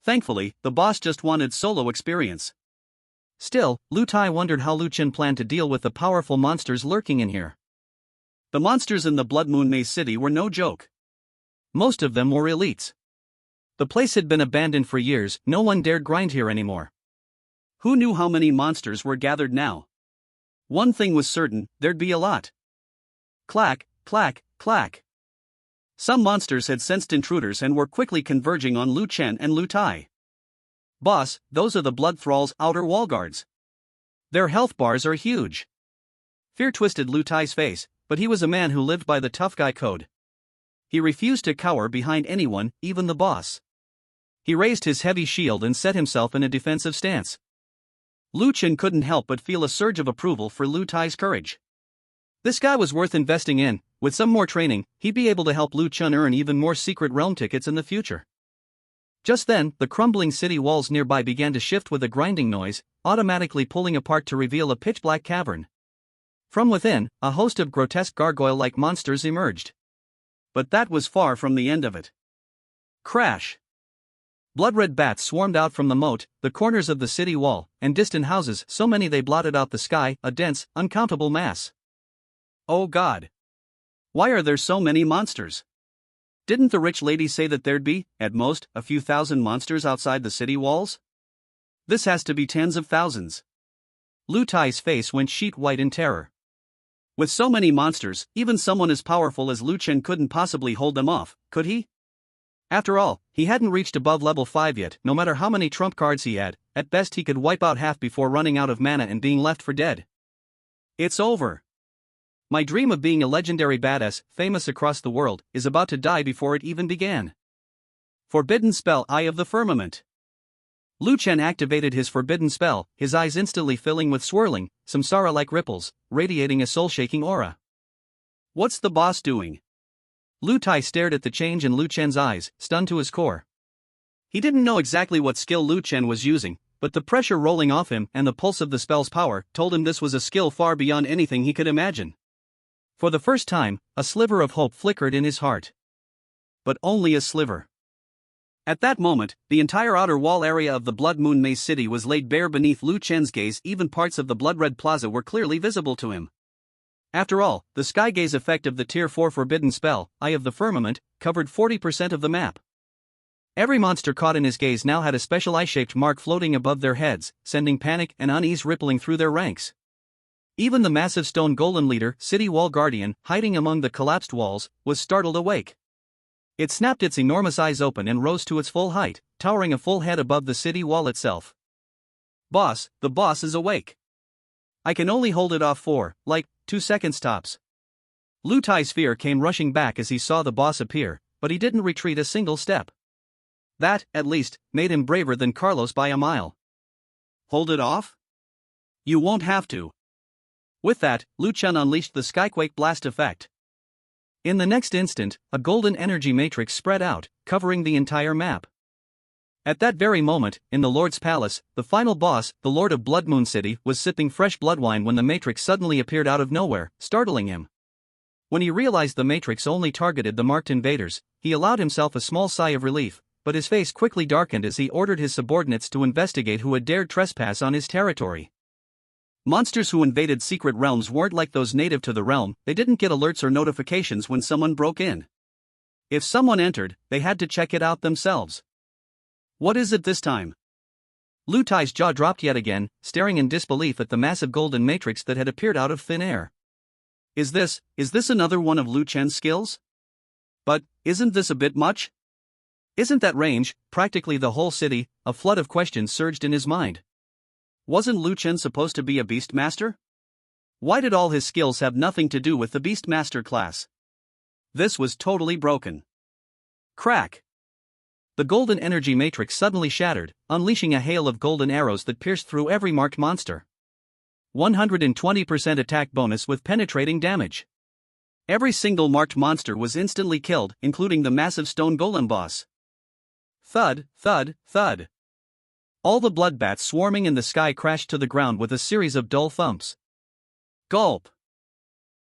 Thankfully, the boss just wanted solo experience. Still, Lu Tai wondered how Lu Chen planned to deal with the powerful monsters lurking in here. The monsters in the Blood Moon Maze City were no joke. Most of them were elites. The place had been abandoned for years, no one dared grind here anymore. Who knew how many monsters were gathered now? One thing was certain, there'd be a lot. Clack, clack, clack. Some monsters had sensed intruders and were quickly converging on Lu Chen and Lu Tai. Boss, those are the Blood Thrall's outer wall guards. Their health bars are huge. Fear twisted Lu Tai's face, but he was a man who lived by the tough guy code. He refused to cower behind anyone, even the boss. He raised his heavy shield and set himself in a defensive stance. Lu Chen couldn't help but feel a surge of approval for Lu Tai's courage. This guy was worth investing in. With some more training, he'd be able to help Lu Chun earn even more secret realm tickets in the future. Just then, the crumbling city walls nearby began to shift with a grinding noise, automatically pulling apart to reveal a pitch-black cavern. From within, a host of grotesque gargoyle-like monsters emerged. But that was far from the end of it. Crash! Blood-red bats swarmed out from the moat, the corners of the city wall, and distant houses, so many they blotted out the sky, a dense, uncountable mass. Oh God! Why are there so many monsters? Didn't the rich lady say that there'd be, at most, a few thousand monsters outside the city walls? This has to be tens of thousands. Lu Tai's face went sheet white in terror. With so many monsters, even someone as powerful as Lu Chen couldn't possibly hold them off, could he? After all, he hadn't reached above level 5 yet. No matter how many trump cards he had, at best he could wipe out half before running out of mana and being left for dead. It's over. My dream of being a legendary badass, famous across the world, is about to die before it even began. Forbidden spell, Eye of the Firmament. Lu Chen activated his forbidden spell, his eyes instantly filling with swirling, samsara-like ripples, radiating a soul-shaking aura. What's the boss doing? Lu Tai stared at the change in Lu Chen's eyes, stunned to his core. He didn't know exactly what skill Lu Chen was using, but the pressure rolling off him and the pulse of the spell's power told him this was a skill far beyond anything he could imagine. For the first time, a sliver of hope flickered in his heart. But only a sliver. At that moment, the entire outer wall area of the Blood Moon Maze City was laid bare beneath Lu Chen's gaze. Even parts of the Blood-Red Plaza were clearly visible to him. After all, the sky gaze effect of the Tier 4 forbidden spell, Eye of the Firmament, covered 40% of the map. Every monster caught in his gaze now had a special eye-shaped mark floating above their heads, sending panic and unease rippling through their ranks. Even the massive stone golem leader, City Wall Guardian, hiding among the collapsed walls, was startled awake. It snapped its enormous eyes open and rose to its full height, towering a full head above the city wall itself. Boss, the boss is awake. I can only hold it off for, 2 seconds tops. Lu Tai's fear came rushing back as he saw the boss appear, but he didn't retreat a single step. That, at least, made him braver than Carlos by a mile. Hold it off? You won't have to. With that, Lu Chen unleashed the Skyquake Blast effect. In the next instant, a golden energy matrix spread out, covering the entire map. At that very moment, in the Lord's Palace, the final boss, the Lord of Blood Moon City, was sipping fresh blood wine when the matrix suddenly appeared out of nowhere, startling him. When he realized the matrix only targeted the marked invaders, he allowed himself a small sigh of relief, but his face quickly darkened as he ordered his subordinates to investigate who had dared trespass on his territory. Monsters who invaded secret realms weren't like those native to the realm. They didn't get alerts or notifications when someone broke in. If someone entered, they had to check it out themselves. What is it this time? Lu Tai's jaw dropped yet again, staring in disbelief at the massive golden matrix that had appeared out of thin air. Is this another one of Lu Chen's skills? But, isn't this a bit much? Isn't that range, practically the whole city? A flood of questions surged in his mind. Wasn't Lu Chen supposed to be a Beastmaster? Why did all his skills have nothing to do with the Beastmaster class? This was totally broken. Crack! The golden energy matrix suddenly shattered, unleashing a hail of golden arrows that pierced through every marked monster. 120% attack bonus with penetrating damage. Every single marked monster was instantly killed, including the massive stone golem boss. Thud, thud, thud. All the blood bats swarming in the sky crashed to the ground with a series of dull thumps. Gulp.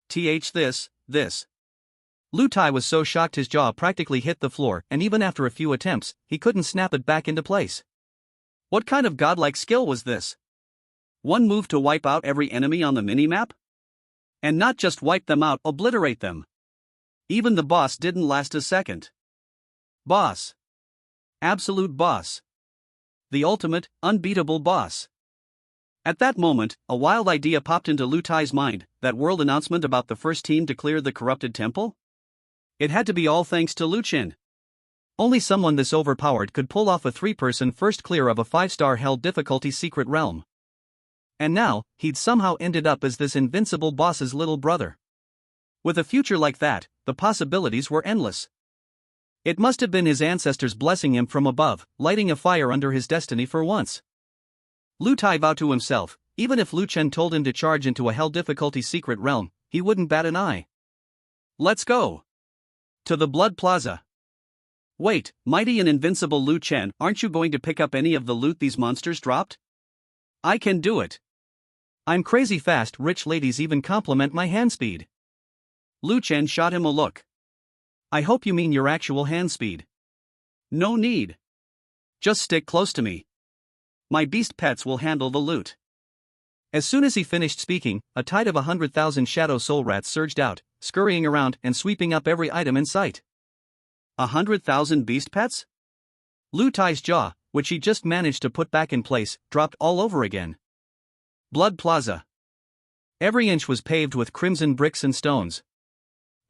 This. Lu Tai was so shocked his jaw practically hit the floor, and even after a few attempts, he couldn't snap it back into place. What kind of godlike skill was this? One move to wipe out every enemy on the minimap? And not just wipe them out, obliterate them. Even the boss didn't last a second. Boss. Absolute boss. The ultimate, unbeatable boss. At that moment, a wild idea popped into Lu Tai's mind, that world announcement about the first team to clear the corrupted temple? It had to be all thanks to Lu Chen. Only someone this overpowered could pull off a 3-person first clear of a 5-star hell difficulty secret realm. And now, he'd somehow ended up as this invincible boss's little brother. With a future like that, the possibilities were endless. It must have been his ancestors blessing him from above, lighting a fire under his destiny for once. Lu Tai vowed to himself, even if Lu Chen told him to charge into a hell difficulty secret realm, he wouldn't bat an eye. Let's go. To the Blood Plaza. Wait, mighty and invincible Lu Chen, aren't you going to pick up any of the loot these monsters dropped? I can do it. I'm crazy fast, rich ladies even compliment my hand speed. Lu Chen shot him a look. I hope you mean your actual hand speed. No need. Just stick close to me. My beast pets will handle the loot. As soon as he finished speaking, a tide of 100,000 shadow soul rats surged out, scurrying around and sweeping up every item in sight. 100,000 beast pets? Lu Tai's jaw, which he just managed to put back in place, dropped all over again. Blood Plaza. Every inch was paved with crimson bricks and stones.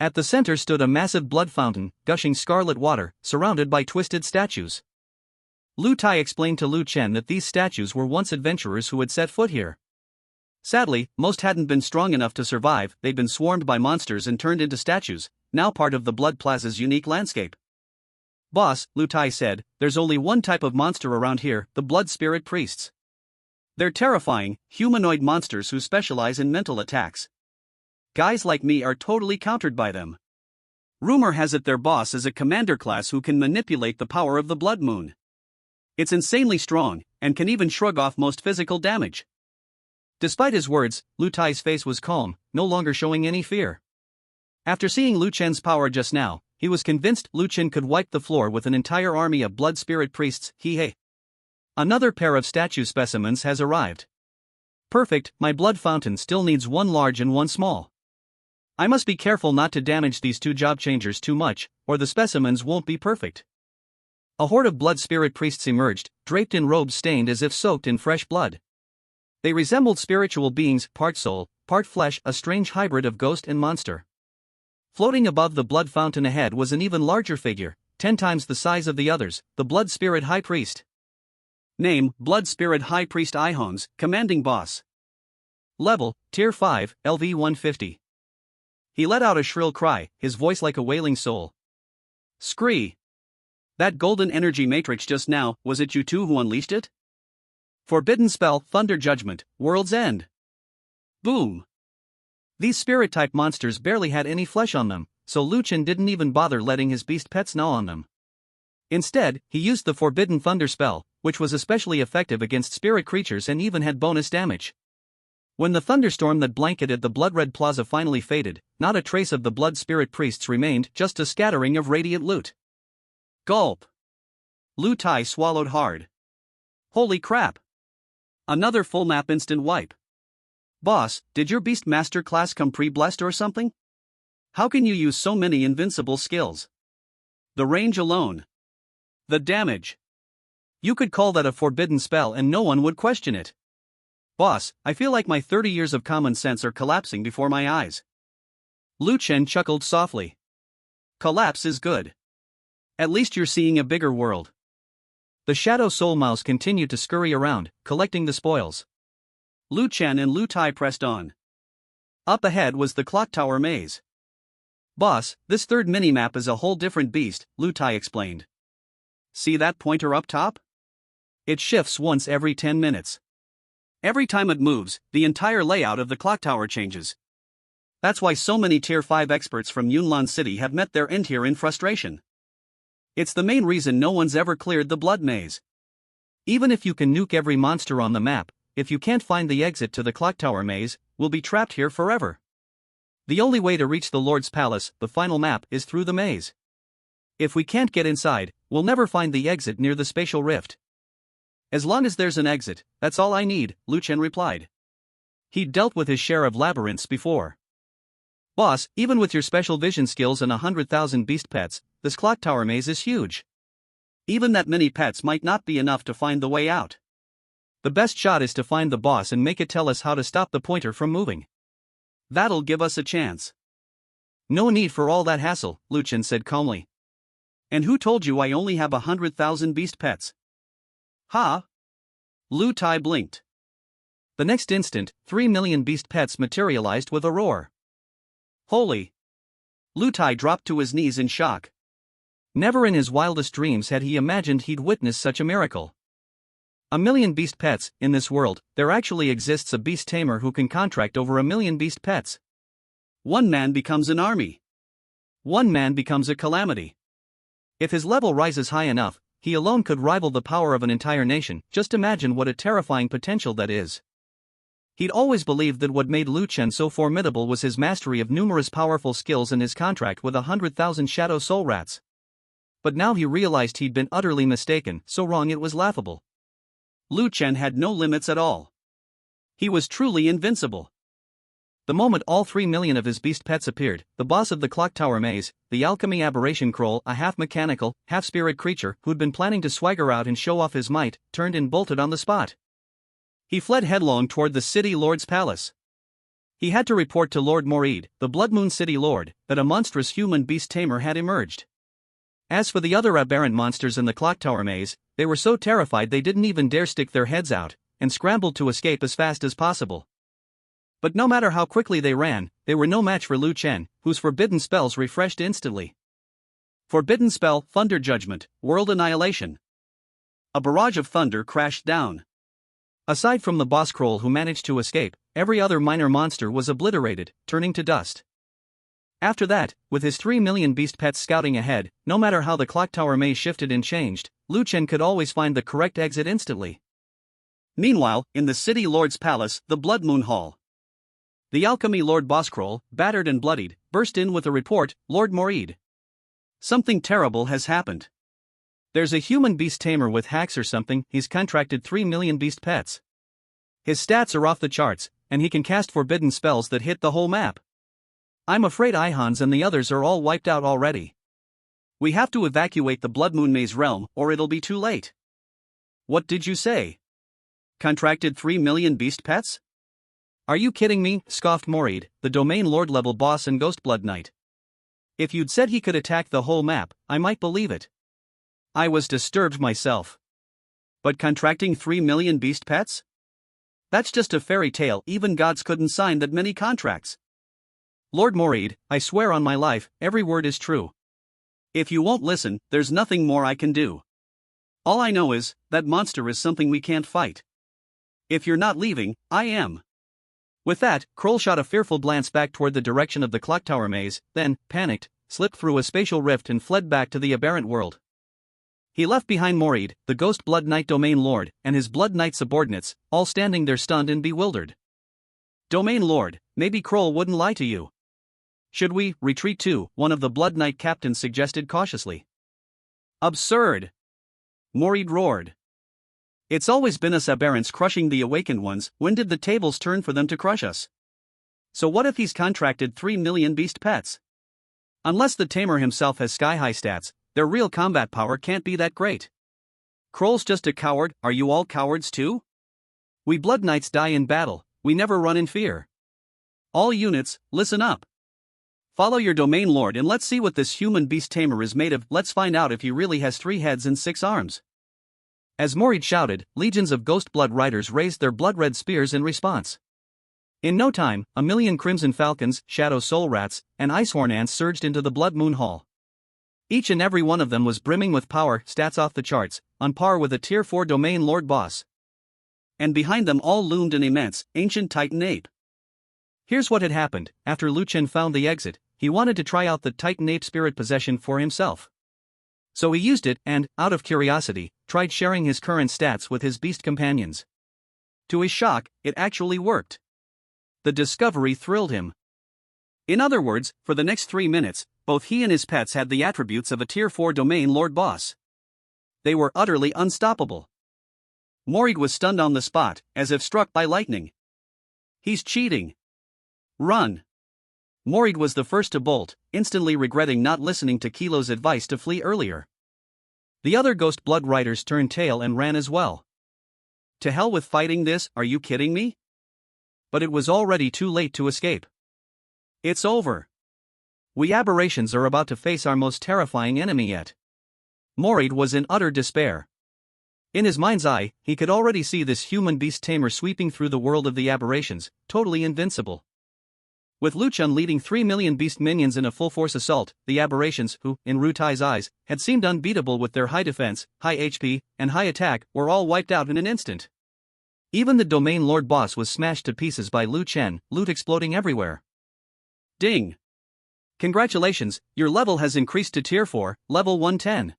At the center stood a massive blood fountain, gushing scarlet water, surrounded by twisted statues. Lu Tai explained to Lu Chen that these statues were once adventurers who had set foot here. Sadly, most hadn't been strong enough to survive, they'd been swarmed by monsters and turned into statues, now part of the Blood Plaza's unique landscape. Boss, Lu Tai said, there's only one type of monster around here, the Blood Spirit Priests. They're terrifying, humanoid monsters who specialize in mental attacks. Guys like me are totally countered by them. Rumor has it their boss is a commander class who can manipulate the power of the Blood Moon. It's insanely strong, and can even shrug off most physical damage. Despite his words, Lu Tai's face was calm, no longer showing any fear. After seeing Lu Chen's power just now, he was convinced Lu Chen could wipe the floor with an entire army of Blood Spirit Priests. Hey. Another pair of statue specimens has arrived. Perfect, my blood fountain still needs one large and one small. I must be careful not to damage these two job changers too much, or the specimens won't be perfect. A horde of Blood Spirit Priests emerged, draped in robes stained as if soaked in fresh blood. They resembled spiritual beings, part soul, part flesh, a strange hybrid of ghost and monster. Floating above the blood fountain ahead was an even larger figure, 10 times the size of the others, the Blood Spirit High Priest. Name, Blood Spirit High Priest Ihons, Commanding Boss. Level, Tier 5, LV 150. He let out a shrill cry, his voice like a wailing soul. Scree! That golden energy matrix just now, was it you two who unleashed it? Forbidden spell, Thunder Judgment, World's End. Boom! These spirit-type monsters barely had any flesh on them, so Lu Chen didn't even bother letting his beast pets gnaw on them. Instead, he used the Forbidden Thunder spell, which was especially effective against spirit creatures and even had bonus damage. When the thunderstorm that blanketed the Blood-Red Plaza finally faded, not a trace of the Blood Spirit Priests remained, just a scattering of radiant loot. Gulp! Lu Tai swallowed hard. Holy crap! Another full map instant wipe. Boss, did your Beast Master class come pre-blessed or something? How can you use so many invincible skills? The range alone. The damage. You could call that a forbidden spell and no one would question it. Boss, I feel like my 30 years of common sense are collapsing before my eyes. Lu Chen chuckled softly. Collapse is good. At least you're seeing a bigger world. The Shadow Soul Mouse continued to scurry around, collecting the spoils. Lu Chen and Lu Tai pressed on. Up ahead was the Clock Tower Maze. Boss, this third minimap is a whole different beast, Lu Tai explained. See that pointer up top? It shifts once every 10 minutes. Every time it moves, the entire layout of the clock tower changes. That's why so many Tier 5 experts from Yunlan City have met their end here in frustration. It's the main reason no one's ever cleared the Blood Maze. Even if you can nuke every monster on the map, if you can't find the exit to the clock tower maze, we'll be trapped here forever. The only way to reach the Lord's Palace, the final map, is through the maze. If we can't get inside, we'll never find the exit near the spatial rift. As long as there's an exit, that's all I need, Lu Chen replied. He'd dealt with his share of labyrinths before. Boss, even with your special vision skills and 100,000 beast pets, this clock tower maze is huge. Even that many pets might not be enough to find the way out. The best shot is to find the boss and make it tell us how to stop the pointer from moving. That'll give us a chance. No need for all that hassle, Lu Chen said calmly. And who told you I only have 100,000 beast pets? Huh? Lu Tai blinked. The next instant, 3 million beast pets materialized with a roar. Holy! Lu Tai dropped to his knees in shock. Never in his wildest dreams had he imagined he'd witness such a miracle. 1 million beast pets, in this world, there actually exists a beast tamer who can contract over 1 million beast pets. One man becomes an army. One man becomes a calamity. If his level rises high enough, he alone could rival the power of an entire nation. Just imagine what a terrifying potential that is. He'd always believed that what made Lu Chen so formidable was his mastery of numerous powerful skills and his contract with 100,000 shadow soul rats. But now he realized he'd been utterly mistaken, so wrong it was laughable. Lu Chen had no limits at all. He was truly invincible. The moment all 3 million of his beast pets appeared, the boss of the clock tower maze, the alchemy aberration Kroll, a half-mechanical, half-spirit creature who'd been planning to swagger out and show off his might, turned and bolted on the spot. He fled headlong toward the city lord's palace. He had to report to Lord Morid, the Blood Moon City Lord, that a monstrous human beast tamer had emerged. As for the other aberrant monsters in the clock tower maze, they were so terrified they didn't even dare stick their heads out, and scrambled to escape as fast as possible. But no matter how quickly they ran, they were no match for Lu Chen, whose forbidden spells refreshed instantly. Forbidden spell, Thunder Judgment, World Annihilation. A barrage of thunder crashed down. Aside from the boss Kroll who managed to escape, every other minor monster was obliterated, turning to dust. After that, with his 3 million beast pets scouting ahead, no matter how the clock tower maze shifted and changed, Lu Chen could always find the correct exit instantly. Meanwhile, in the city lord's palace, the Blood Moon Hall. The alchemy lord boss Kroll, battered and bloodied, burst in with a report, Lord Morid. Something terrible has happened. There's a human beast tamer with hacks or something, he's contracted 3 million beast pets. His stats are off the charts, and he can cast forbidden spells that hit the whole map. I'm afraid Ihans and the others are all wiped out already. We have to evacuate the Blood Moon Maze realm or it'll be too late. What did you say? Contracted 3 million beast pets? Are you kidding me? Scoffed Morid, the domain lord level boss and Ghost Blood Knight. If you'd said he could attack the whole map, I might believe it. I was disturbed myself. But contracting 3 million beast pets? That's just a fairy tale, even gods couldn't sign that many contracts. Lord Morid, I swear on my life, every word is true. If you won't listen, there's nothing more I can do. All I know is, that monster is something we can't fight. If you're not leaving, I am. With that, Kroll shot a fearful glance back toward the direction of the clock tower maze, then, panicked, slipped through a spatial rift and fled back to the aberrant world. He left behind Morid, the Ghost Blood Knight Domain Lord, and his Blood Knight subordinates, all standing there stunned and bewildered. Domain Lord, maybe Kroll wouldn't lie to you. Should we retreat too? One of the Blood Knight captains suggested cautiously. Absurd! Morid roared. It's always been us aberrants crushing the awakened ones, when did the tables turn for them to crush us? So what if he's contracted 3 million beast pets? Unless the tamer himself has sky-high stats, their real combat power can't be that great. Kroll's just a coward, are you all cowards too? We Blood Knights die in battle, we never run in fear. All units, listen up. Follow your domain lord and let's see what this human beast tamer is made of, let's find out if he really has 3 heads and 6 arms. As Morid shouted, legions of Ghost Blood riders raised their blood-red spears in response. In no time, 1 million Crimson Falcons, Shadow Soul Rats, and Icehorn Ants surged into the Blood Moon Hall. Each and every one of them was brimming with power, stats off the charts, on par with a Tier 4 Domain Lord boss. And behind them all loomed an immense, ancient Titan ape. Here's what had happened: after Lu Chen found the exit, he wanted to try out the Titan ape spirit possession for himself. So he used it and, out of curiosity, tried sharing his current stats with his beast companions. To his shock, it actually worked. The discovery thrilled him. In other words, for the next 3 minutes, both he and his pets had the attributes of a Tier 4 Domain Lord boss. They were utterly unstoppable. Morid was stunned on the spot, as if struck by lightning. He's cheating. Run. Morid was the first to bolt, instantly regretting not listening to Kilo's advice to flee earlier. The other Ghost Blood riders turned tail and ran as well. To hell with fighting this, are you kidding me? But it was already too late to escape. It's over. We aberrations are about to face our most terrifying enemy yet. Morid was in utter despair. In his mind's eye, he could already see this human beast tamer sweeping through the world of the aberrations, totally invincible. With Lu Chen leading 3 million beast minions in a full-force assault, the aberrations, who, in Rutai's eyes, had seemed unbeatable with their high defense, high HP, and high attack, were all wiped out in an instant. Even the Domain Lord boss was smashed to pieces by Lu Chen, loot exploding everywhere. Ding! Congratulations, your level has increased to Tier 4, level 110.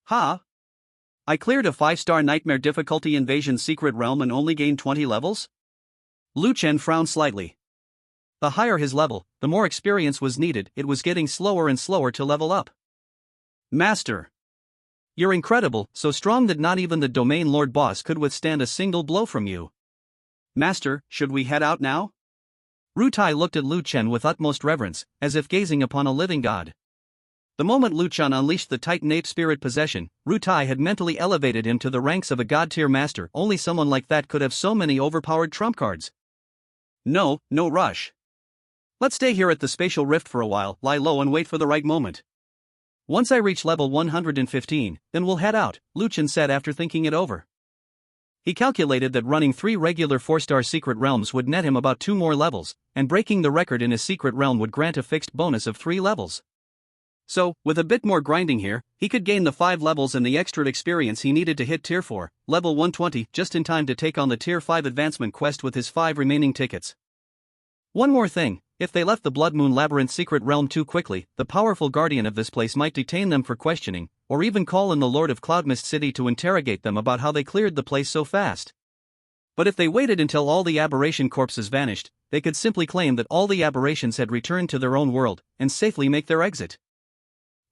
Ha! I cleared a 5-star Nightmare difficulty Invasion Secret Realm and only gained 20 levels? Lu Chen frowned slightly. The higher his level, the more experience was needed. It was getting slower and slower to level up. Master! You're incredible, so strong that not even the Domain Lord boss could withstand a single blow from you. Master, should we head out now? Rutai looked at Lu Chen with utmost reverence, as if gazing upon a living god. The moment Lu Chen unleashed the Titan Ape Spirit possession, Rutai had mentally elevated him to the ranks of a god-tier master. Only someone like that could have so many overpowered trump cards. No rush. Let's stay here at the spatial rift for a while, lie low and wait for the right moment. Once I reach level 115, then we'll head out, Lu Chen said after thinking it over. He calculated that running 3 regular 4-star secret realms would net him about 2 more levels, and breaking the record in his secret realm would grant a fixed bonus of 3 levels. So, with a bit more grinding here, he could gain the 5 levels and the extra experience he needed to hit Tier 4, level 120, just in time to take on the Tier 5 advancement quest with his 5 remaining tickets. One more thing, if they left the Blood Moon Labyrinth secret realm too quickly, the powerful guardian of this place might detain them for questioning, or even call in the Lord of Cloudmist City to interrogate them about how they cleared the place so fast. But if they waited until all the aberration corpses vanished, they could simply claim that all the aberrations had returned to their own world, and safely make their exit.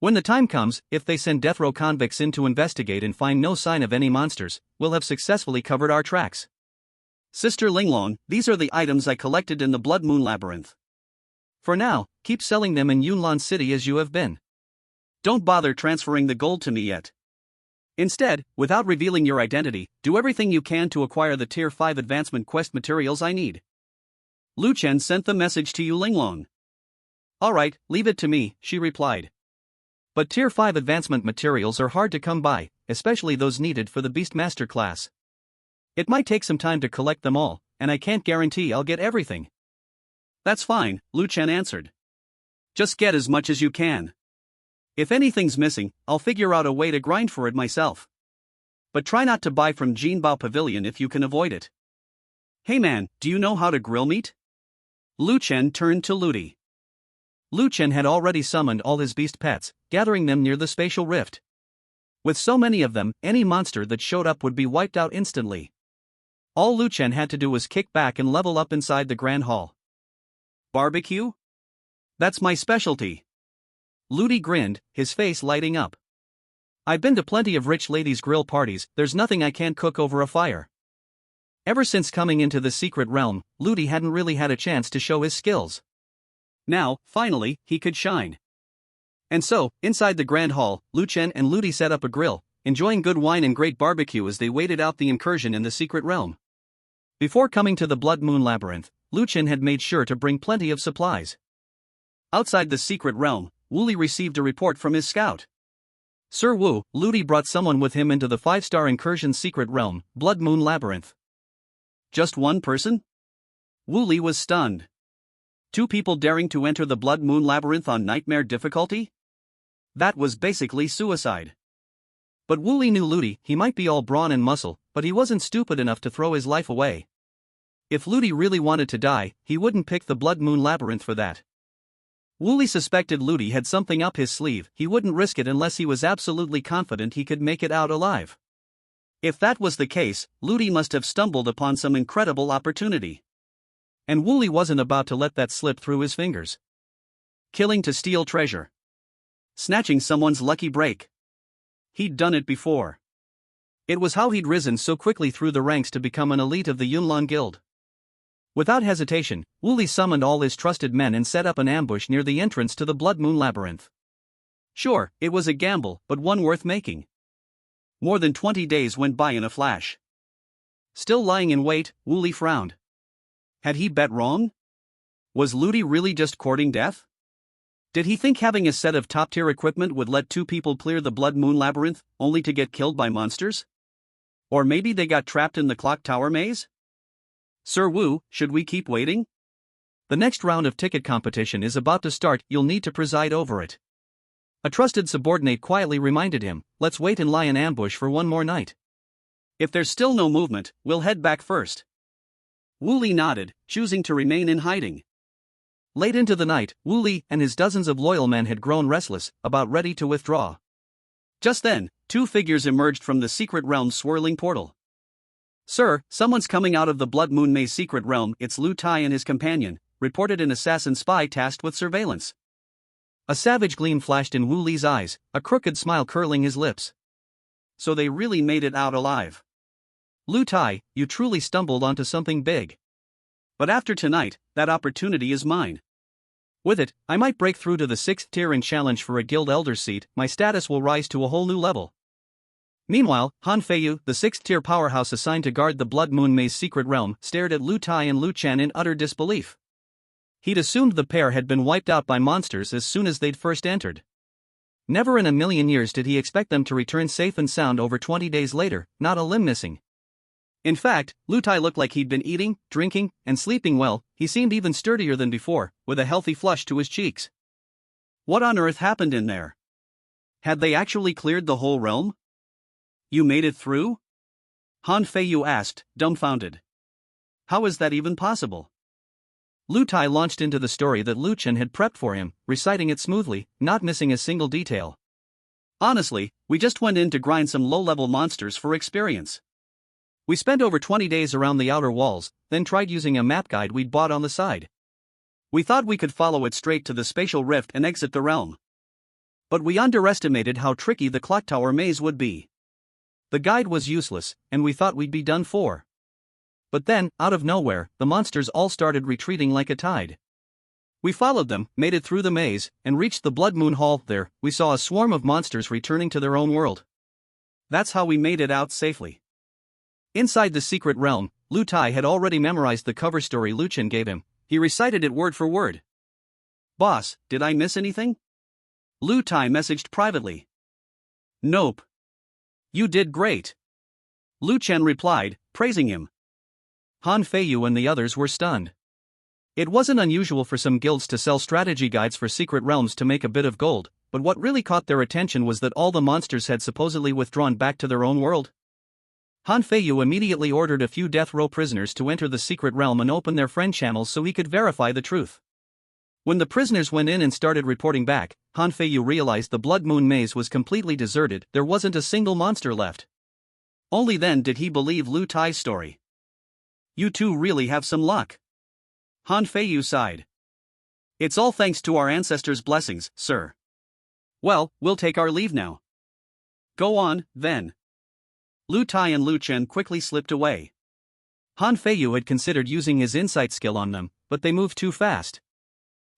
When the time comes, if they send death row convicts in to investigate and find no sign of any monsters, we'll have successfully covered our tracks. Sister Linglong, these are the items I collected in the Blood Moon Labyrinth. For now, keep selling them in Yunlan City as you have been. Don't bother transferring the gold to me yet. Instead, without revealing your identity, do everything you can to acquire the Tier 5 advancement quest materials I need. Lu Chen sent the message to you, Linglong. Alright, leave it to me, she replied. But Tier 5 advancement materials are hard to come by, especially those needed for the Beastmaster class. It might take some time to collect them all, and I can't guarantee I'll get everything. That's fine, Lu Chen answered. Just get as much as you can. If anything's missing, I'll figure out a way to grind for it myself. But try not to buy from Jinbao Pavilion if you can avoid it. Hey man, do you know how to grill meat? Lu Chen turned to Ludi. Lu Chen had already summoned all his beast pets, gathering them near the spatial rift. With so many of them, any monster that showed up would be wiped out instantly. All Lu Chen had to do was kick back and level up inside the Grand Hall. Barbecue? That's my specialty. Ludi grinned, his face lighting up. I've been to plenty of rich ladies' grill parties, there's nothing I can't cook over a fire. Ever since coming into the secret realm, Ludi hadn't really had a chance to show his skills. Now, finally, he could shine. And so, inside the Grand Hall, Lu Chen and Ludi set up a grill, enjoying good wine and great barbecue as they waited out the incursion in the secret realm. Before coming to the Blood Moon Labyrinth, Lu Chen had made sure to bring plenty of supplies. Outside the secret realm, Wu Li received a report from his scout. Sir Wu, Ludi brought someone with him into the 5-star incursion secret realm, Blood Moon Labyrinth. Just one person? Wu Li was stunned. 2 people daring to enter the Blood Moon Labyrinth on Nightmare difficulty? That was basically suicide. But Wu Li knew Ludi, he might be all brawn and muscle, but he wasn't stupid enough to throw his life away. If Ludi really wanted to die, he wouldn't pick the Blood Moon Labyrinth for that. Wu Li suspected Ludi had something up his sleeve, he wouldn't risk it unless he was absolutely confident he could make it out alive. If that was the case, Ludi must have stumbled upon some incredible opportunity. And Wu Li wasn't about to let that slip through his fingers. Killing to steal treasure. Snatching someone's lucky break. He'd done it before. It was how he'd risen so quickly through the ranks to become an elite of the Yunlan Guild. Without hesitation, Wu Li summoned all his trusted men and set up an ambush near the entrance to the Blood Moon Labyrinth. Sure, it was a gamble, but one worth making. More than 20 days went by in a flash. Still lying in wait, Wu Li frowned. Had he bet wrong? Was Ludi really just courting death? Did he think having a set of top-tier equipment would let 2 people clear the Blood Moon Labyrinth, only to get killed by monsters? Or maybe they got trapped in the clock tower maze? Sir Wu, should we keep waiting? The next round of ticket competition is about to start, you'll need to preside over it. A trusted subordinate quietly reminded him, let's wait and lie in ambush for one more night. If there's still no movement, we'll head back first. Wu Li nodded, choosing to remain in hiding. Late into the night, Wu Li and his dozens of loyal men had grown restless, about ready to withdraw. Just then, two figures emerged from the secret realm's swirling portal. "Sir, someone's coming out of the Blood Moon Maze secret realm. It's Lu Tai and his companion," reported an assassin spy tasked with surveillance. A savage gleam flashed in Wu Li's eyes, a crooked smile curling his lips. So they really made it out alive. Lu Tai, you truly stumbled onto something big. But after tonight, that opportunity is mine. With it, I might break through to the 6th tier and challenge for a guild elder's seat. My status will rise to a whole new level. Meanwhile, Han Feiyu, the 6th tier powerhouse assigned to guard the Blood Moon Maze secret realm, stared at Lu Tai and Lu Chen in utter disbelief. He'd assumed the pair had been wiped out by monsters as soon as they'd first entered. Never in a million years did he expect them to return safe and sound over 20 days later, not a limb missing. In fact, Lu Tai looked like he'd been eating, drinking, and sleeping well. He seemed even sturdier than before, with a healthy flush to his cheeks. What on earth happened in there? Had they actually cleared the whole realm? You made it through? Han Feiyu asked, dumbfounded. How is that even possible? Lu Tai launched into the story that Lu Chen had prepped for him, reciting it smoothly, not missing a single detail. Honestly, we just went in to grind some low-level monsters for experience. We spent over 20 days around the outer walls, then tried using a map guide we'd bought on the side. We thought we could follow it straight to the spatial rift and exit the realm. But we underestimated how tricky the clock tower maze would be. The guide was useless, and we thought we'd be done for. But then, out of nowhere, the monsters all started retreating like a tide. We followed them, made it through the maze, and reached the Blood Moon Hall. There, we saw a swarm of monsters returning to their own world. That's how we made it out safely. Inside the secret realm, Lu Tai had already memorized the cover story Lu Chen gave him. He recited it word for word. "Boss, did I miss anything?" Lu Tai messaged privately. "Nope. You did great." Lu Chen replied, praising him. Han Feiyu and the others were stunned. It wasn't unusual for some guilds to sell strategy guides for secret realms to make a bit of gold, but what really caught their attention was that all the monsters had supposedly withdrawn back to their own world. Han Feiyu immediately ordered a few death row prisoners to enter the secret realm and open their friend channels so he could verify the truth. When the prisoners went in and started reporting back, Han Feiyu realized the Blood Moon Maze was completely deserted. There wasn't a single monster left. Only then did he believe Lu Tai's story. "You two really have some luck." Han Feiyu sighed. "It's all thanks to our ancestors' blessings, sir." "Well, we'll take our leave now." "Go on, then." Lu Tai and Lu Chen quickly slipped away. Han Feiyu had considered using his insight skill on them, but they moved too fast.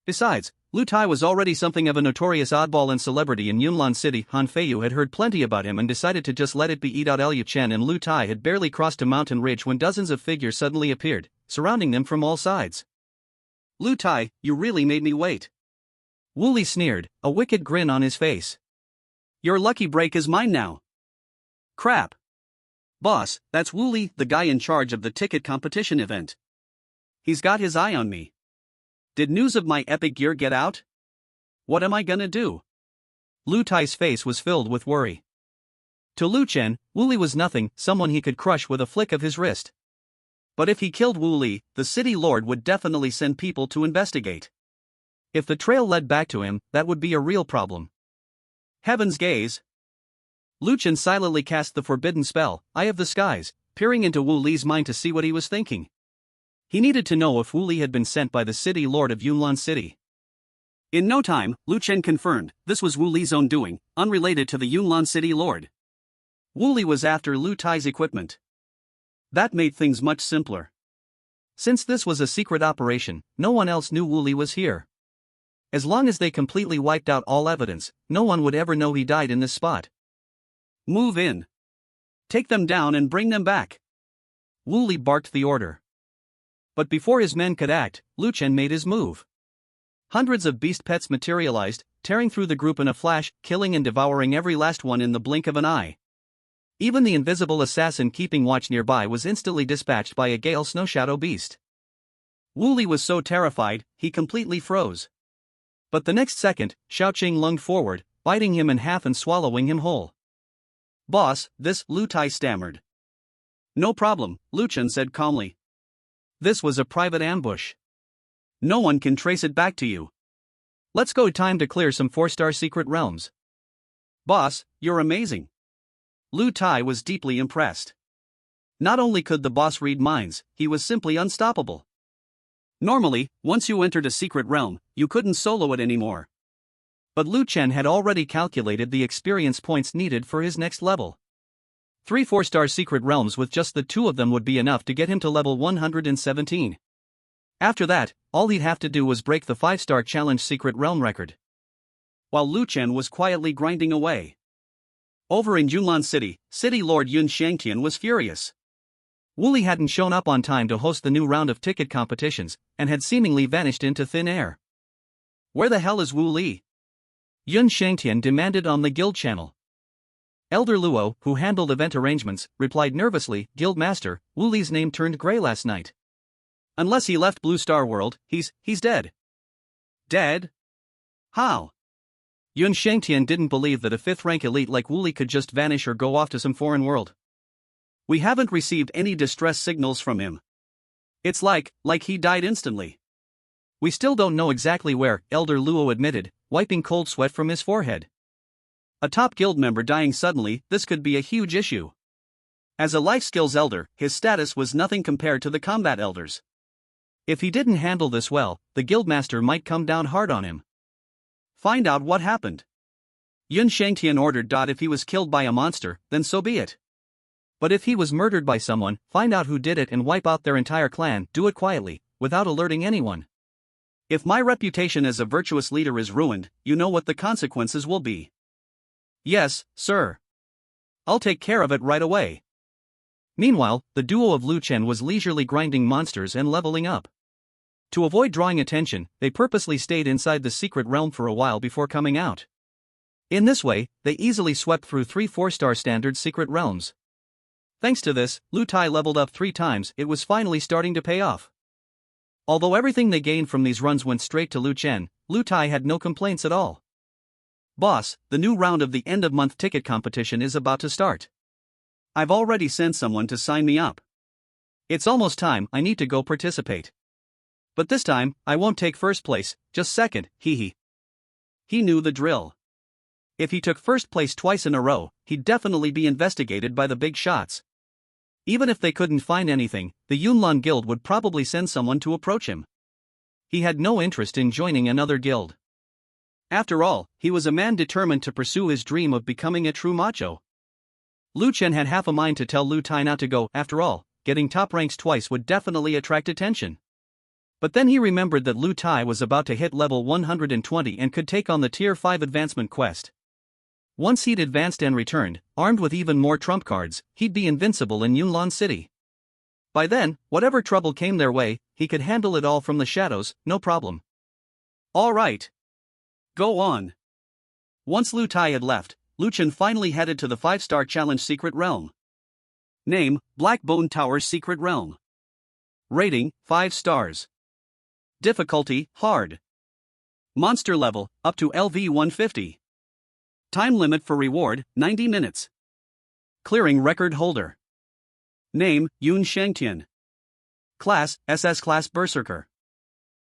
Besides, Lu Tai was already something of a notorious oddball and celebrity in Yunlan City. Han Feiyu had heard plenty about him and decided to just let it be. Liu Chen and Lu Tai had barely crossed a mountain ridge when dozens of figures suddenly appeared, surrounding them from all sides. "Lu Tai, you really made me wait." Wu Li sneered, a wicked grin on his face. "Your lucky break is mine now." "Crap. Boss, that's Wu Li, the guy in charge of the ticket competition event. He's got his eye on me. Did news of my epic gear get out? What am I gonna do?" Lu Tai's face was filled with worry. To Lu Chen, Wu Li was nothing, someone he could crush with a flick of his wrist. But if he killed Wu Li, the city lord would definitely send people to investigate. If the trail led back to him, that would be a real problem. Heaven's gaze. Lu Chen silently cast the forbidden spell, Eye of the Skies, peering into Wu Li's mind to see what he was thinking. He needed to know if Wu Li had been sent by the city lord of Yunlan City. In no time, Lu Chen confirmed this was Wu Li's own doing, unrelated to the Yunlan City lord. Wu Li was after Lu Tai's equipment. That made things much simpler. Since this was a secret operation, no one else knew Wu Li was here. As long as they completely wiped out all evidence, no one would ever know he died in this spot. "Move in. Take them down and bring them back." Wu Li barked the order. But before his men could act, Lu Chen made his move. Hundreds of beast pets materialized, tearing through the group in a flash, killing and devouring every last one in the blink of an eye. Even the invisible assassin keeping watch nearby was instantly dispatched by a Gale Snow Shadow beast. Wu Li was so terrified, he completely froze. But the next second, Xiaoqing lunged forward, biting him in half and swallowing him whole. "Boss, this," Lu Tai stammered. "No problem," Lu Chen said calmly. This was a private ambush. No one can trace it back to you. Let's go. Time to clear some 4-star secret realms. Boss, you're amazing. Lu Tai was deeply impressed. Not only could the boss read minds, he was simply unstoppable. Normally, once you entered a secret realm, you couldn't solo it anymore. But Lu Chen had already calculated the experience points needed for his next level. 3 4-star secret realms with just the 2 of them would be enough to get him to level 117. After that, all he'd have to do was break the 5-star challenge secret realm record. While Lu Chen was quietly grinding away. Over in Yunlan City, City Lord Yun Shangtian was furious. Wu Li hadn't shown up on time to host the new round of ticket competitions, and had seemingly vanished into thin air. Where the hell is Wu Li? Yun Shangtian demanded on the guild channel. Elder Luo, who handled event arrangements, replied nervously, "Guild Master, Wu Li's name turned gray last night. Unless he left Blue Star World, he's dead." Dead? How? Yun Shangtian didn't believe that a 5th-rank elite like Wu Li could just vanish or go off to some foreign world. "We haven't received any distress signals from him. It's like he died instantly." "We still don't know exactly where," Elder Luo admitted, wiping cold sweat from his forehead. A top guild member dying suddenly, this could be a huge issue. As a life skills elder, his status was nothing compared to the combat elders. If he didn't handle this well, the guildmaster might come down hard on him. Find out what happened. Yun Shangtian ordered. If he was killed by a monster, then so be it. But if he was murdered by someone, find out who did it and wipe out their entire clan. Do it quietly, without alerting anyone. If my reputation as a virtuous leader is ruined, you know what the consequences will be. Yes, sir. I'll take care of it right away. Meanwhile, the duo of Lu Chen was leisurely grinding monsters and leveling up. To avoid drawing attention, they purposely stayed inside the secret realm for a while before coming out. In this way, they easily swept through 3 4-star standard secret realms. Thanks to this, Lu Tai leveled up 3 times. It was finally starting to pay off. Although everything they gained from these runs went straight to Lu Chen, Lu Tai had no complaints at all. "Boss, the new round of the end-of-month ticket competition is about to start. I've already sent someone to sign me up. It's almost time. I need to go participate. But this time, I won't take first place, just second, hee. He knew the drill. If he took first place twice in a row, he'd definitely be investigated by the big shots. Even if they couldn't find anything, the Yunlan Guild would probably send someone to approach him. He had no interest in joining another guild. After all, he was a man determined to pursue his dream of becoming a true macho. Lu Chen had half a mind to tell Lu Tai not to go. After all, getting top ranks twice would definitely attract attention. But then he remembered that Lu Tai was about to hit level 120 and could take on the Tier 5 advancement quest. Once he'd advanced and returned, armed with even more trump cards, he'd be invincible in Yunlan City. By then, whatever trouble came their way, he could handle it all from the shadows, no problem. All right. Go on. Once Lu Tai had left, Lu Chen finally headed to the 5-star challenge secret realm. Name, Black Bone Tower Secret Realm. Rating, 5 stars. Difficulty, hard. Monster level, up to LV 150. Time limit for reward, 90 minutes. Clearing record holder. Name, Yun Shangtian. Class, SS Class Berserker.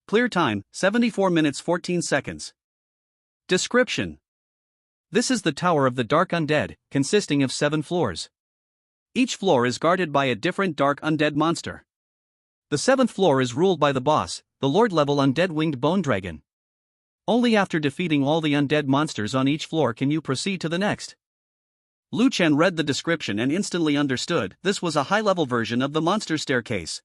Clear time, 74 minutes 14 seconds. Description. This is the Tower of the Dark Undead, consisting of 7 floors. Each floor is guarded by a different dark undead monster. The 7th floor is ruled by the boss, the Lord-level undead winged bone dragon. Only after defeating all the undead monsters on each floor can you proceed to the next. Lu Chen read the description and instantly understood this was a high-level version of the monster staircase.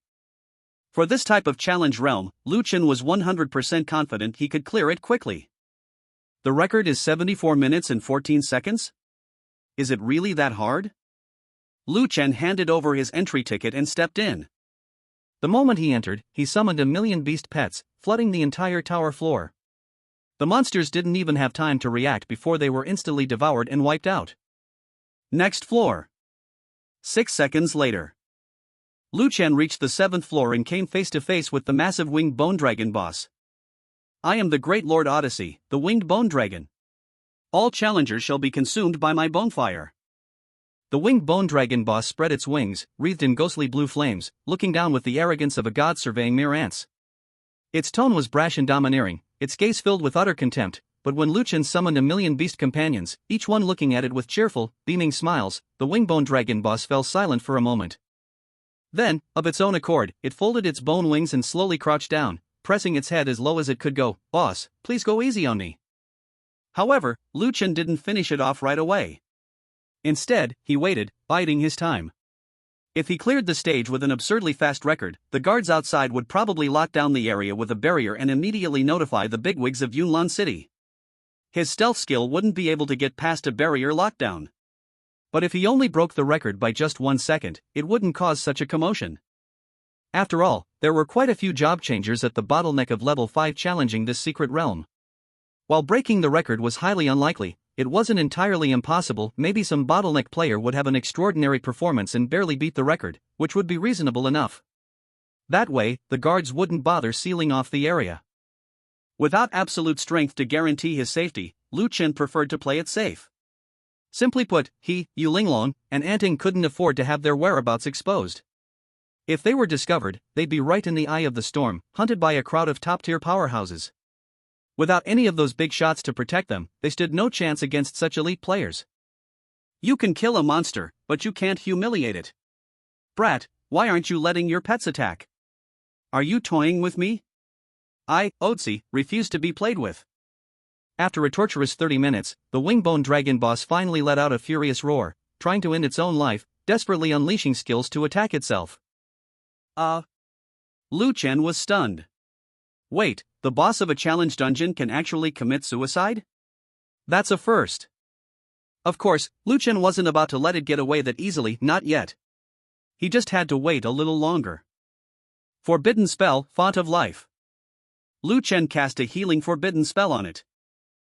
For this type of challenge realm, Lu Chen was 100% confident he could clear it quickly. The record is 74 minutes and 14 seconds? Is it really that hard? Lu Chen handed over his entry ticket and stepped in. The moment he entered, he summoned a million beast pets, flooding the entire tower floor. The monsters didn't even have time to react before they were instantly devoured and wiped out. Next floor. 6 seconds later. Lu Chen reached the 7th floor and came face to face with the massive winged bone dragon boss. I am the Great Lord Odyssey, the winged bone dragon. All challengers shall be consumed by my bonefire. The winged bone dragon boss spread its wings, wreathed in ghostly blue flames, looking down with the arrogance of a god surveying mere ants. Its tone was brash and domineering, its gaze filled with utter contempt, but when Liu Chen summoned a million beast companions, each one looking at it with cheerful, beaming smiles, the Wingbone Dragon boss fell silent for a moment. Then, of its own accord, it folded its bone wings and slowly crouched down, pressing its head as low as it could go. "Boss, please go easy on me." However, Liu Chen didn't finish it off right away. Instead, he waited, biding his time. If he cleared the stage with an absurdly fast record, the guards outside would probably lock down the area with a barrier and immediately notify the bigwigs of Yunlan City. His stealth skill wouldn't be able to get past a barrier lockdown. But if he only broke the record by just 1 second, it wouldn't cause such a commotion. After all, there were quite a few job changers at the bottleneck of level 5 challenging this secret realm. While breaking the record was highly unlikely, it wasn't entirely impossible. Maybe some bottleneck player would have an extraordinary performance and barely beat the record, which would be reasonable enough. That way, the guards wouldn't bother sealing off the area. Without absolute strength to guarantee his safety, Liu Chen preferred to play it safe. Simply put, he, Yu Linglong, and Anting couldn't afford to have their whereabouts exposed. If they were discovered, they'd be right in the eye of the storm, hunted by a crowd of top-tier powerhouses. Without any of those big shots to protect them, they stood no chance against such elite players. You can kill a monster, but you can't humiliate it. Brat, why aren't you letting your pets attack? Are you toying with me? I, Otzi, refuse to be played with. After a torturous 30 minutes, the Wingbone Dragon boss finally let out a furious roar, trying to end its own life, desperately unleashing skills to attack itself. Liu Chen was stunned. Wait, the boss of a challenge dungeon can actually commit suicide? That's a first. Of course, Liu Chen wasn't about to let it get away that easily, not yet. He just had to wait a little longer. Forbidden spell, Font of Life. Liu Chen cast a healing forbidden spell on it.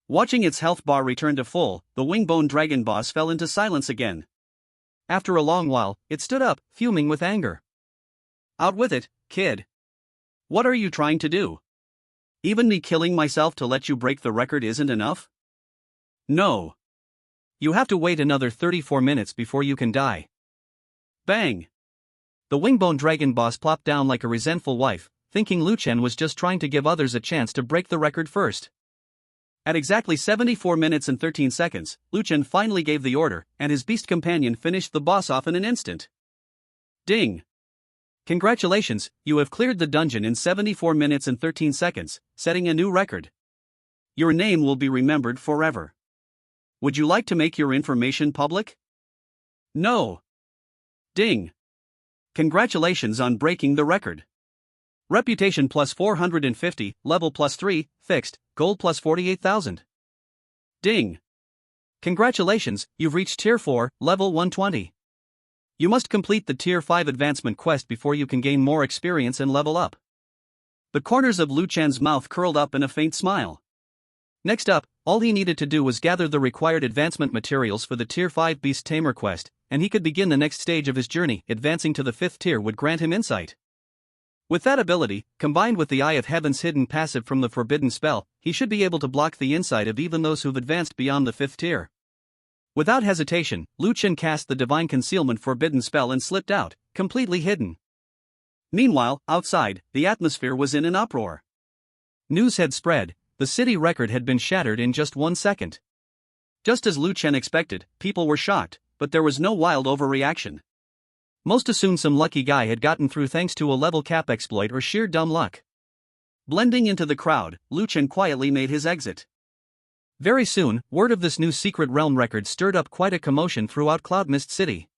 Watching its health bar return to full, the Wingbone Dragon boss fell into silence again. After a long while, it stood up, fuming with anger. Out with it, kid. What are you trying to do? Even me killing myself to let you break the record isn't enough? No. You have to wait another 34 minutes before you can die. Bang! The Wingbone Dragon boss plopped down like a resentful wife, thinking Liu Chen was just trying to give others a chance to break the record first. At exactly 74 minutes and 13 seconds, Liu Chen finally gave the order, and his beast companion finished the boss off in an instant. Ding! Congratulations, you have cleared the dungeon in 74 minutes and 13 seconds, setting a new record. Your name will be remembered forever. Would you like to make your information public? No. Ding! Congratulations on breaking the record. Reputation plus 450, level plus 3, fixed, gold plus 48,000. Ding! Congratulations, you've reached Tier 4, level 120. You must complete the Tier 5 advancement quest before you can gain more experience and level up. The corners of Liu Chen's mouth curled up in a faint smile. Next up, all he needed to do was gather the required advancement materials for the Tier 5 Beast Tamer quest, and he could begin the next stage of his journey. Advancing to the 5th tier would grant him insight. With that ability, combined with the Eye of Heaven's hidden passive from the forbidden spell, he should be able to block the insight of even those who've advanced beyond the 5th tier. Without hesitation, Liu Chen cast the Divine Concealment forbidden spell and slipped out, completely hidden. Meanwhile, outside, the atmosphere was in an uproar. News had spread, the city record had been shattered in just 1 second. Just as Liu Chen expected, people were shocked, but there was no wild overreaction. Most assumed some lucky guy had gotten through thanks to a level cap exploit or sheer dumb luck. Blending into the crowd, Liu Chen quietly made his exit. Very soon, word of this new secret realm record stirred up quite a commotion throughout Cloudmist City.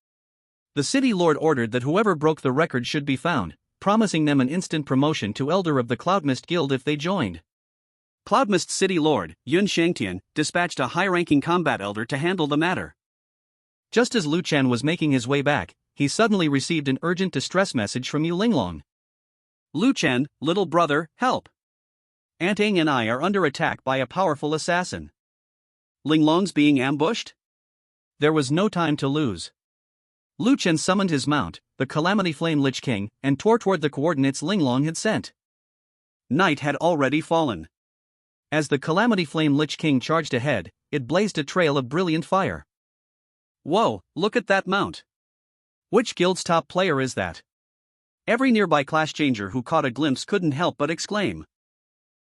The city lord ordered that whoever broke the record should be found, promising them an instant promotion to Elder of the Cloudmist Guild if they joined. Cloudmist City Lord, Yun Shangtian, dispatched a high-ranking combat elder to handle the matter. Just as Liu Chen was making his way back, he suddenly received an urgent distress message from Yu Linglong. Liu Chen, little brother, help! Aunt Ing and I are under attack by a powerful assassin. Linglong's being ambushed? There was no time to lose. Liu Chen summoned his mount, the Calamity Flame Lich King, and tore toward the coordinates Linglong had sent. Night had already fallen. As the Calamity Flame Lich King charged ahead, it blazed a trail of brilliant fire. Whoa, look at that mount! Which guild's top player is that? Every nearby class changer who caught a glimpse couldn't help but exclaim.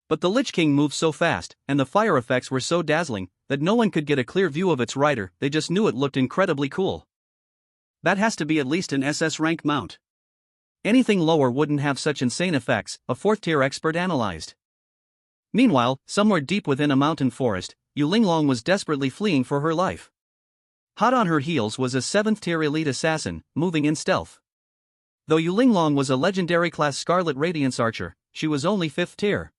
But the Lich King moved so fast, and the fire effects were so dazzling, that no one could get a clear view of its rider. They just knew it looked incredibly cool. That has to be at least an SS rank mount. Anything lower wouldn't have such insane effects, a 4th tier expert analyzed. Meanwhile, somewhere deep within a mountain forest, Yu Linglong was desperately fleeing for her life. Hot on her heels was a 7th tier elite assassin, moving in stealth. Though Yu Linglong was a legendary class Scarlet Radiance archer, she was only 5th tier.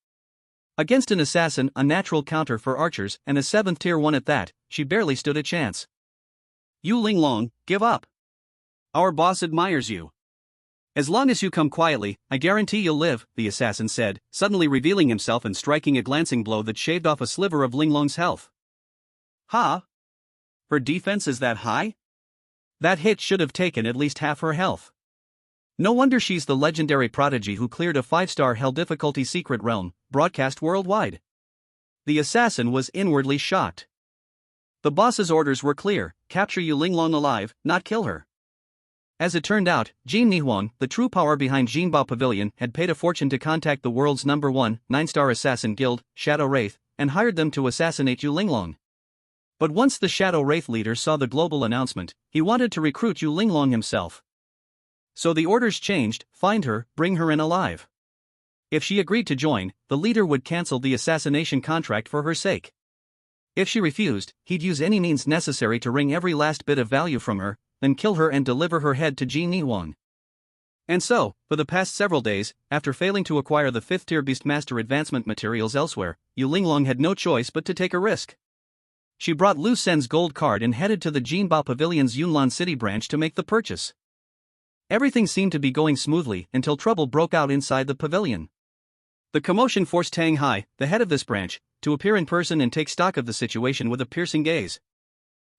Against an assassin, a natural counter for archers, and a 7th tier one at that, she barely stood a chance. Yu Linglong, give up. Our boss admires you. As long as you come quietly, I guarantee you'll live, the assassin said, suddenly revealing himself and striking a glancing blow that shaved off a sliver of Linglong's health. Ha! Her defense is that high? That hit should have taken at least half her health. No wonder she's the legendary prodigy who cleared a 5-star hell difficulty secret realm, broadcast worldwide. The assassin was inwardly shocked. The boss's orders were clear: capture Yu Linglong alive, not kill her. As it turned out, Jin Nihuang, the true power behind Jinbao Pavilion, had paid a fortune to contact the world's #1 9-star assassin guild, Shadow Wraith, and hired them to assassinate Yu Linglong. But once the Shadow Wraith leader saw the global announcement, he wanted to recruit Yu Linglong himself. So the orders changed: find her, bring her in alive. If she agreed to join, the leader would cancel the assassination contract for her sake. If she refused, he'd use any means necessary to wring every last bit of value from her, then kill her and deliver her head to Jin Nihuang. And so, for the past several days, after failing to acquire the 5th tier Beastmaster advancement materials elsewhere, Yu Linglong had no choice but to take a risk. She brought Lu Sen's gold card and headed to the Jinbao Pavilion's Yunlan City branch to make the purchase. Everything seemed to be going smoothly until trouble broke out inside the pavilion. The commotion forced Tang Hai, the head of this branch, to appear in person and take stock of the situation with a piercing gaze.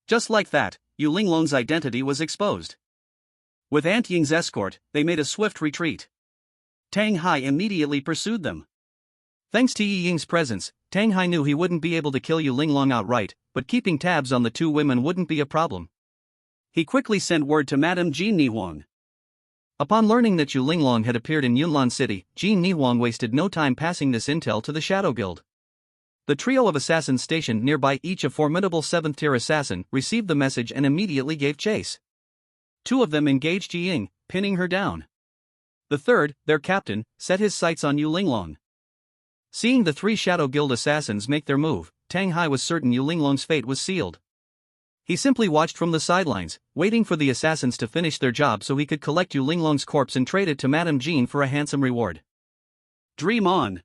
Just like that, Yu Linglong's identity was exposed. With Ant Ying's escort, they made a swift retreat. Tang Hai immediately pursued them. Thanks to Yi Ying's presence, Tang Hai knew he wouldn't be able to kill Yu Linglong outright, but keeping tabs on the two women wouldn't be a problem. He quickly sent word to Madame Jin Nihuang. Upon learning that Yu Linglong had appeared in Yunlan City, Jin Nihuang wasted no time passing this intel to the Shadow Guild. The trio of assassins stationed nearby, each a formidable 7th tier assassin, received the message and immediately gave chase. 2 of them engaged Yi Ying, pinning her down. The third, their captain, set his sights on Yu Linglong. Seeing the 3 Shadow Guild assassins make their move, Tang Hai was certain Yu Linglong's fate was sealed. He simply watched from the sidelines, waiting for the assassins to finish their job so he could collect Yu Linglong's corpse and trade it to Madame Jean for a handsome reward. Dream on.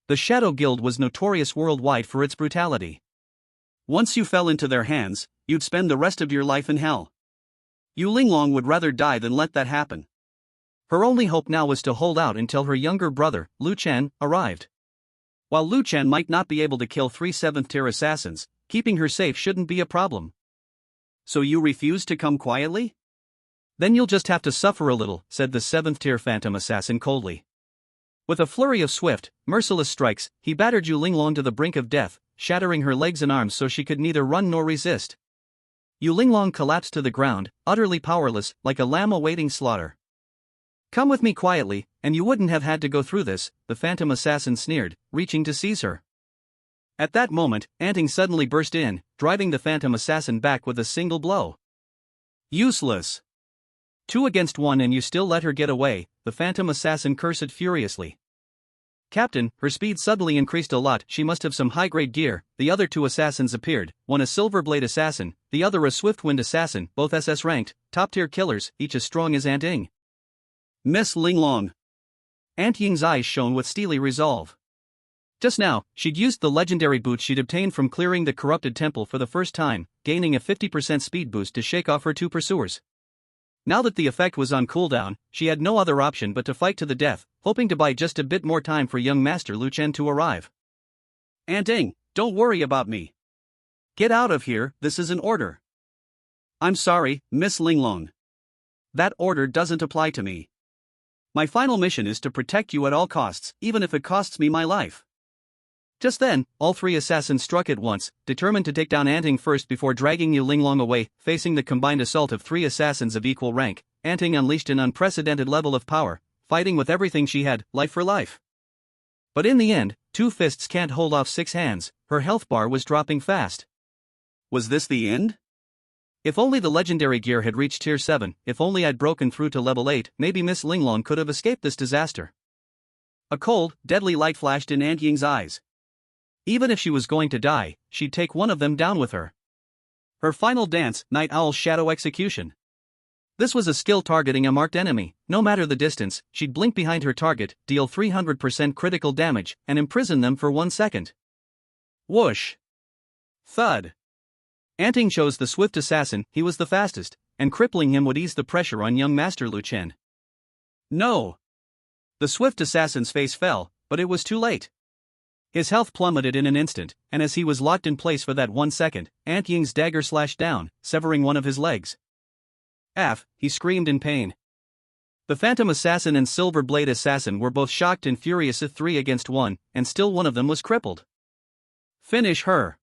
The Shadow Guild was notorious worldwide for its brutality. Once you fell into their hands, you'd spend the rest of your life in hell. Yu Linglong would rather die than let that happen. Her only hope now was to hold out until her younger brother, Lu Chen, arrived. While Lu Chen might not be able to kill 3 7th tier assassins, keeping her safe shouldn't be a problem. So you refuse to come quietly? Then you'll just have to suffer a little, said the 7th tier phantom assassin coldly. With a flurry of swift, merciless strikes, he battered Yu Linglong to the brink of death, shattering her legs and arms so she could neither run nor resist. Yu Linglong collapsed to the ground, utterly powerless, like a lamb awaiting slaughter. Come with me quietly, and you wouldn't have had to go through this, the phantom assassin sneered, reaching to seize her. At that moment, Anting suddenly burst in, driving the phantom assassin back with a single blow. Useless. 2 against 1 and you still let her get away, the phantom assassin cursed furiously. Captain, her speed suddenly increased a lot, she must have some high-grade gear. The other 2 assassins appeared, one a Silverblade assassin, the other a Swiftwind assassin, both SS ranked, top-tier killers, each as strong as Anting. Miss Linglong. Ant Ying's eyes shone with steely resolve. Just now, she'd used the legendary boots she'd obtained from clearing the corrupted temple for the first time, gaining a 50% speed boost to shake off her 2 pursuers. Now that the effect was on cooldown, she had no other option but to fight to the death, hoping to buy just a bit more time for young Master Lu Chen to arrive. Anting, don't worry about me. Get out of here, this is an order. I'm sorry, Miss Linglong. That order doesn't apply to me. My final mission is to protect you at all costs, even if it costs me my life. Just then, all 3 assassins struck at once, determined to take down Anting first before dragging Yu Linglong away. Facing the combined assault of 3 assassins of equal rank, Anting unleashed an unprecedented level of power, fighting with everything she had, life for life. But in the end, 2 fists can't hold off 6 hands, her health bar was dropping fast. Was this the end? If only the legendary gear had reached tier 7, if only I'd broken through to level 8, maybe Miss Linglong could have escaped this disaster. A cold, deadly light flashed in Ant Ying's eyes. Even if she was going to die, she'd take one of them down with her. Her final dance, Night Owl's Shadow Execution. This was a skill targeting a marked enemy. No matter the distance, she'd blink behind her target, deal 300% critical damage, and imprison them for 1 second. Whoosh! Thud! Anting chose the swift assassin, he was the fastest, and crippling him would ease the pressure on young Master Lu Chen. No! The swift assassin's face fell, but it was too late. His health plummeted in an instant, and as he was locked in place for that 1 second, Ant Ying's dagger slashed down, severing one of his legs. He screamed in pain. The Phantom Assassin and Silver Blade Assassin were both shocked and furious at 3 against 1, and still one of them was crippled. Finish her!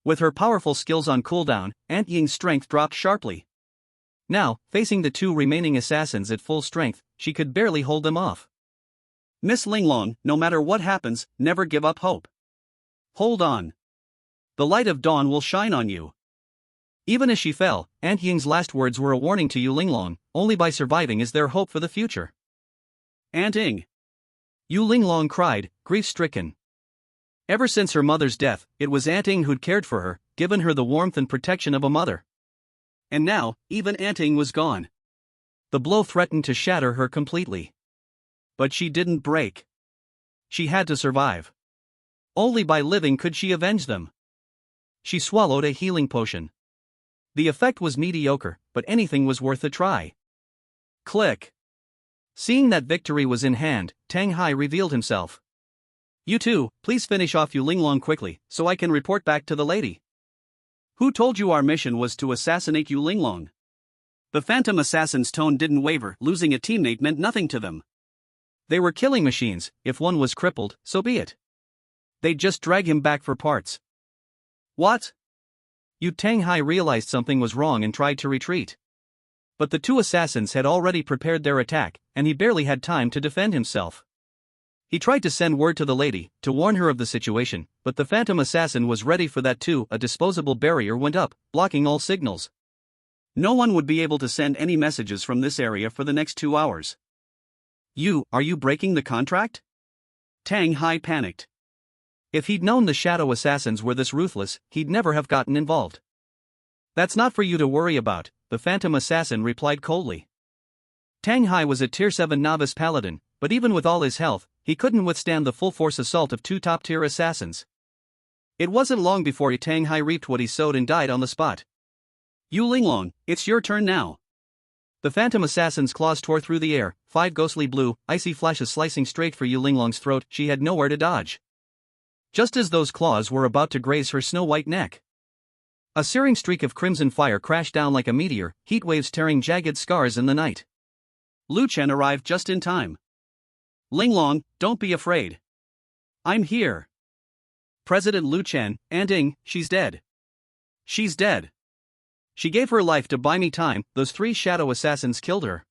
With her powerful skills on cooldown, Ant Ying's strength dropped sharply. Now, facing the 2 remaining assassins at full strength, she could barely hold them off. Miss Linglong, no matter what happens, never give up hope. Hold on. The light of dawn will shine on you. Even as she fell, Ant Ying's last words were a warning to Yu Linglong, only by surviving is there hope for the future. Ant Ying! Yu Linglong cried, grief-stricken. Ever since her mother's death, it was Ant Ying who'd cared for her, given her the warmth and protection of a mother. And now, even Ant Ying was gone. The blow threatened to shatter her completely. But she didn't break. She had to survive. Only by living could she avenge them. She swallowed a healing potion. The effect was mediocre, but anything was worth a try. Click. Seeing that victory was in hand, Tang Hai revealed himself. You two, please finish off Yu Linglong quickly, so I can report back to the lady. Who told you our mission was to assassinate Yu Linglong? The Phantom Assassin's tone didn't waver, losing a teammate meant nothing to them. They were killing machines, if one was crippled, so be it. They'd just drag him back for parts. What? Yu Tang Hai realized something was wrong and tried to retreat. But the 2 assassins had already prepared their attack, and he barely had time to defend himself. He tried to send word to the lady, to warn her of the situation, but the Phantom Assassin was ready for that too. A disposable barrier went up, blocking all signals. No one would be able to send any messages from this area for the next 2 hours. Are you breaking the contract? Tang Hai panicked. If he'd known the Shadow Assassins were this ruthless, he'd never have gotten involved. That's not for you to worry about, the Phantom Assassin replied coldly. Tang Hai was a tier 7 novice paladin, but even with all his health, he couldn't withstand the full-force assault of 2 top-tier assassins. It wasn't long before Tang Hai reaped what he sowed and died on the spot. Yu Linglong, it's your turn now. The Phantom Assassin's claws tore through the air, 5 ghostly blue, icy flashes slicing straight for Yu Linglong's throat. She had nowhere to dodge. Just as those claws were about to graze her snow-white neck, a searing streak of crimson fire crashed down like a meteor, heat waves tearing jagged scars in the night. Lu Chen arrived just in time. Linglong, don't be afraid. I'm here. President Lu Chen, Ant Ying, she's dead. She's dead. She gave her life to buy me time, those 3 shadow assassins killed her.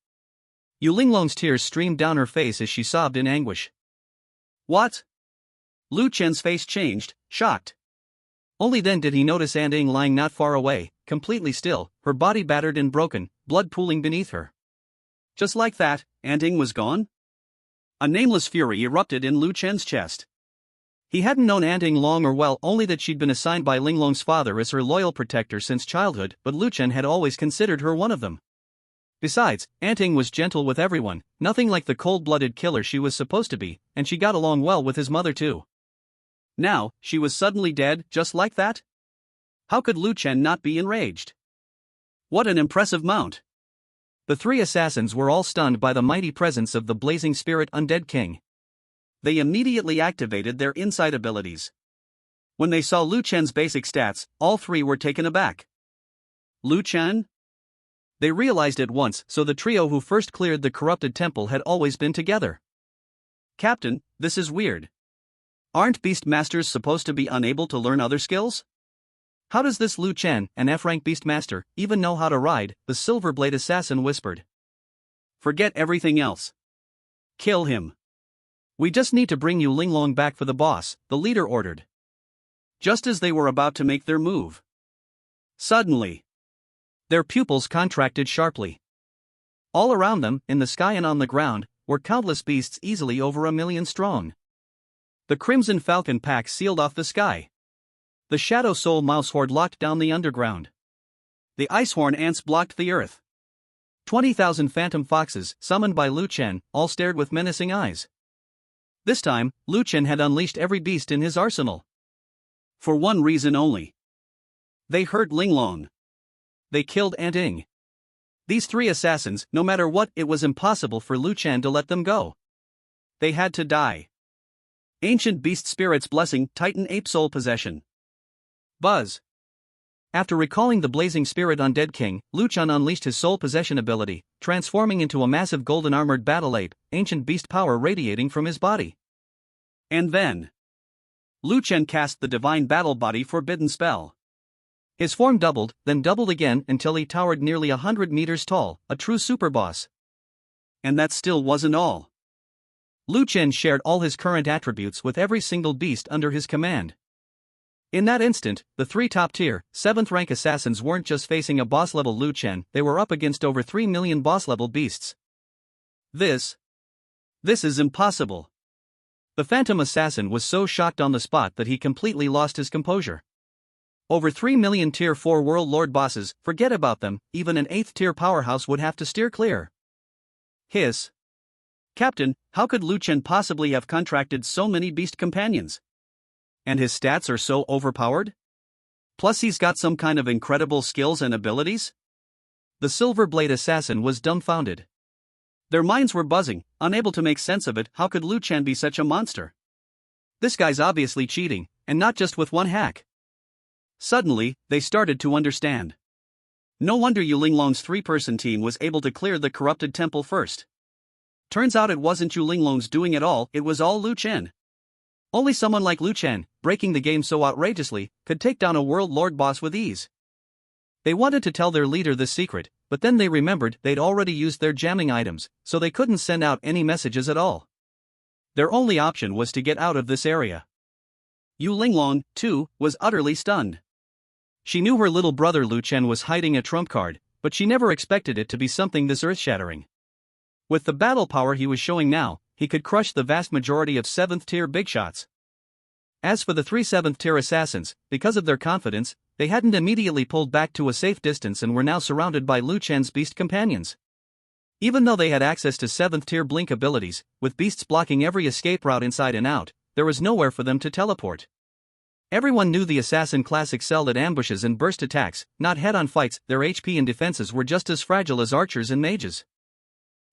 Yu Linglong's tears streamed down her face as she sobbed in anguish. What? Lu Chen's face changed, shocked. Only then did he notice Ant Ying lying not far away, completely still, her body battered and broken, blood pooling beneath her. Just like that, Ant Ying was gone? A nameless fury erupted in Lu Chen's chest. He hadn't known Ant Ying long or well, only that she'd been assigned by Linglong's father as her loyal protector since childhood, but Lu Chen had always considered her one of them. Besides, Ant Ying was gentle with everyone, nothing like the cold-blooded killer she was supposed to be, and she got along well with his mother too. Now, she was suddenly dead, just like that? How could Lu Chen not be enraged? What an impressive mount! The 3 assassins were all stunned by the mighty presence of the blazing spirit undead king. They immediately activated their insight abilities. When they saw Lu Chen's basic stats, all 3 were taken aback. Lu Chen? They realized at once, so the trio who first cleared the corrupted temple had always been together. Captain, this is weird. Aren't Beast Masters supposed to be unable to learn other skills? How does this Lu Chen, an F-rank Beast Master, even know how to ride? The Silver Blade Assassin whispered. Forget everything else. Kill him. We just need to bring you Linglong back for the boss, the leader ordered. Just as they were about to make their move, suddenly, their pupils contracted sharply. All around them, in the sky and on the ground, were countless beasts easily over 1,000,000 strong. The Crimson Falcon pack sealed off the sky. The Shadow Soul Mouse horde locked down the underground. The Icehorn ants blocked the earth. 20,000 phantom foxes, summoned by Lu Chen, all stared with menacing eyes. This time, Lu Chen had unleashed every beast in his arsenal. For one reason only. They hurt Linglong. They killed Ant Ing. These three assassins, no matter what, it was impossible for Lu Chen to let them go. They had to die. Ancient Beast Spirit's Blessing, Titan Ape Soul Possession. Buzz. After recalling the Blazing Spirit Undead King, Lu Chen unleashed his soul possession ability, transforming into a massive golden armored battle ape, ancient beast power radiating from his body. And then, Lu Chen cast the Divine Battle Body Forbidden Spell. His form doubled, then doubled again until he towered nearly 100 meters tall, a true superboss. And that still wasn't all. Lu Chen shared all his current attributes with every single beast under his command. In that instant, the three top-tier, 7th-rank assassins weren't just facing a boss-level Lu Chen, they were up against over 3 million boss-level beasts. This is impossible. The Phantom Assassin was so shocked on the spot that he completely lost his composure. Over 3 million Tier 4 World Lord bosses, forget about them, even an 8th-tier powerhouse would have to steer clear. Hiss. Captain, how could Lu Chen possibly have contracted so many beast companions? And his stats are so overpowered? Plus he's got some kind of incredible skills and abilities? The Silver Blade Assassin was dumbfounded. Their minds were buzzing, unable to make sense of it. How could Lu Chen be such a monster? This guy's obviously cheating, and not just with one hack. Suddenly, they started to understand. No wonder Yu Linglong's 3-person team was able to clear the corrupted temple first. Turns out it wasn't Yu Linglong's doing at all, it was all Lu Chen. Only someone like Lu Chen, breaking the game so outrageously, could take down a World Lord boss with ease. They wanted to tell their leader this secret, but then they remembered they'd already used their jamming items, so they couldn't send out any messages at all. Their only option was to get out of this area. Yu Linglong, too, was utterly stunned. She knew her little brother Lu Chen was hiding a trump card, but she never expected it to be something this earth-shattering. With the battle power he was showing now, he could crush the vast majority of 7th-tier big shots. As for the 3 7th-tier assassins, because of their confidence, they hadn't immediately pulled back to a safe distance and were now surrounded by Lu Chen's beast companions. Even though they had access to 7th-tier blink abilities, with beasts blocking every escape route inside and out, there was nowhere for them to teleport. Everyone knew the assassin class excelled at ambushes and burst attacks, not head-on fights. Their HP and defenses were just as fragile as archers and mages.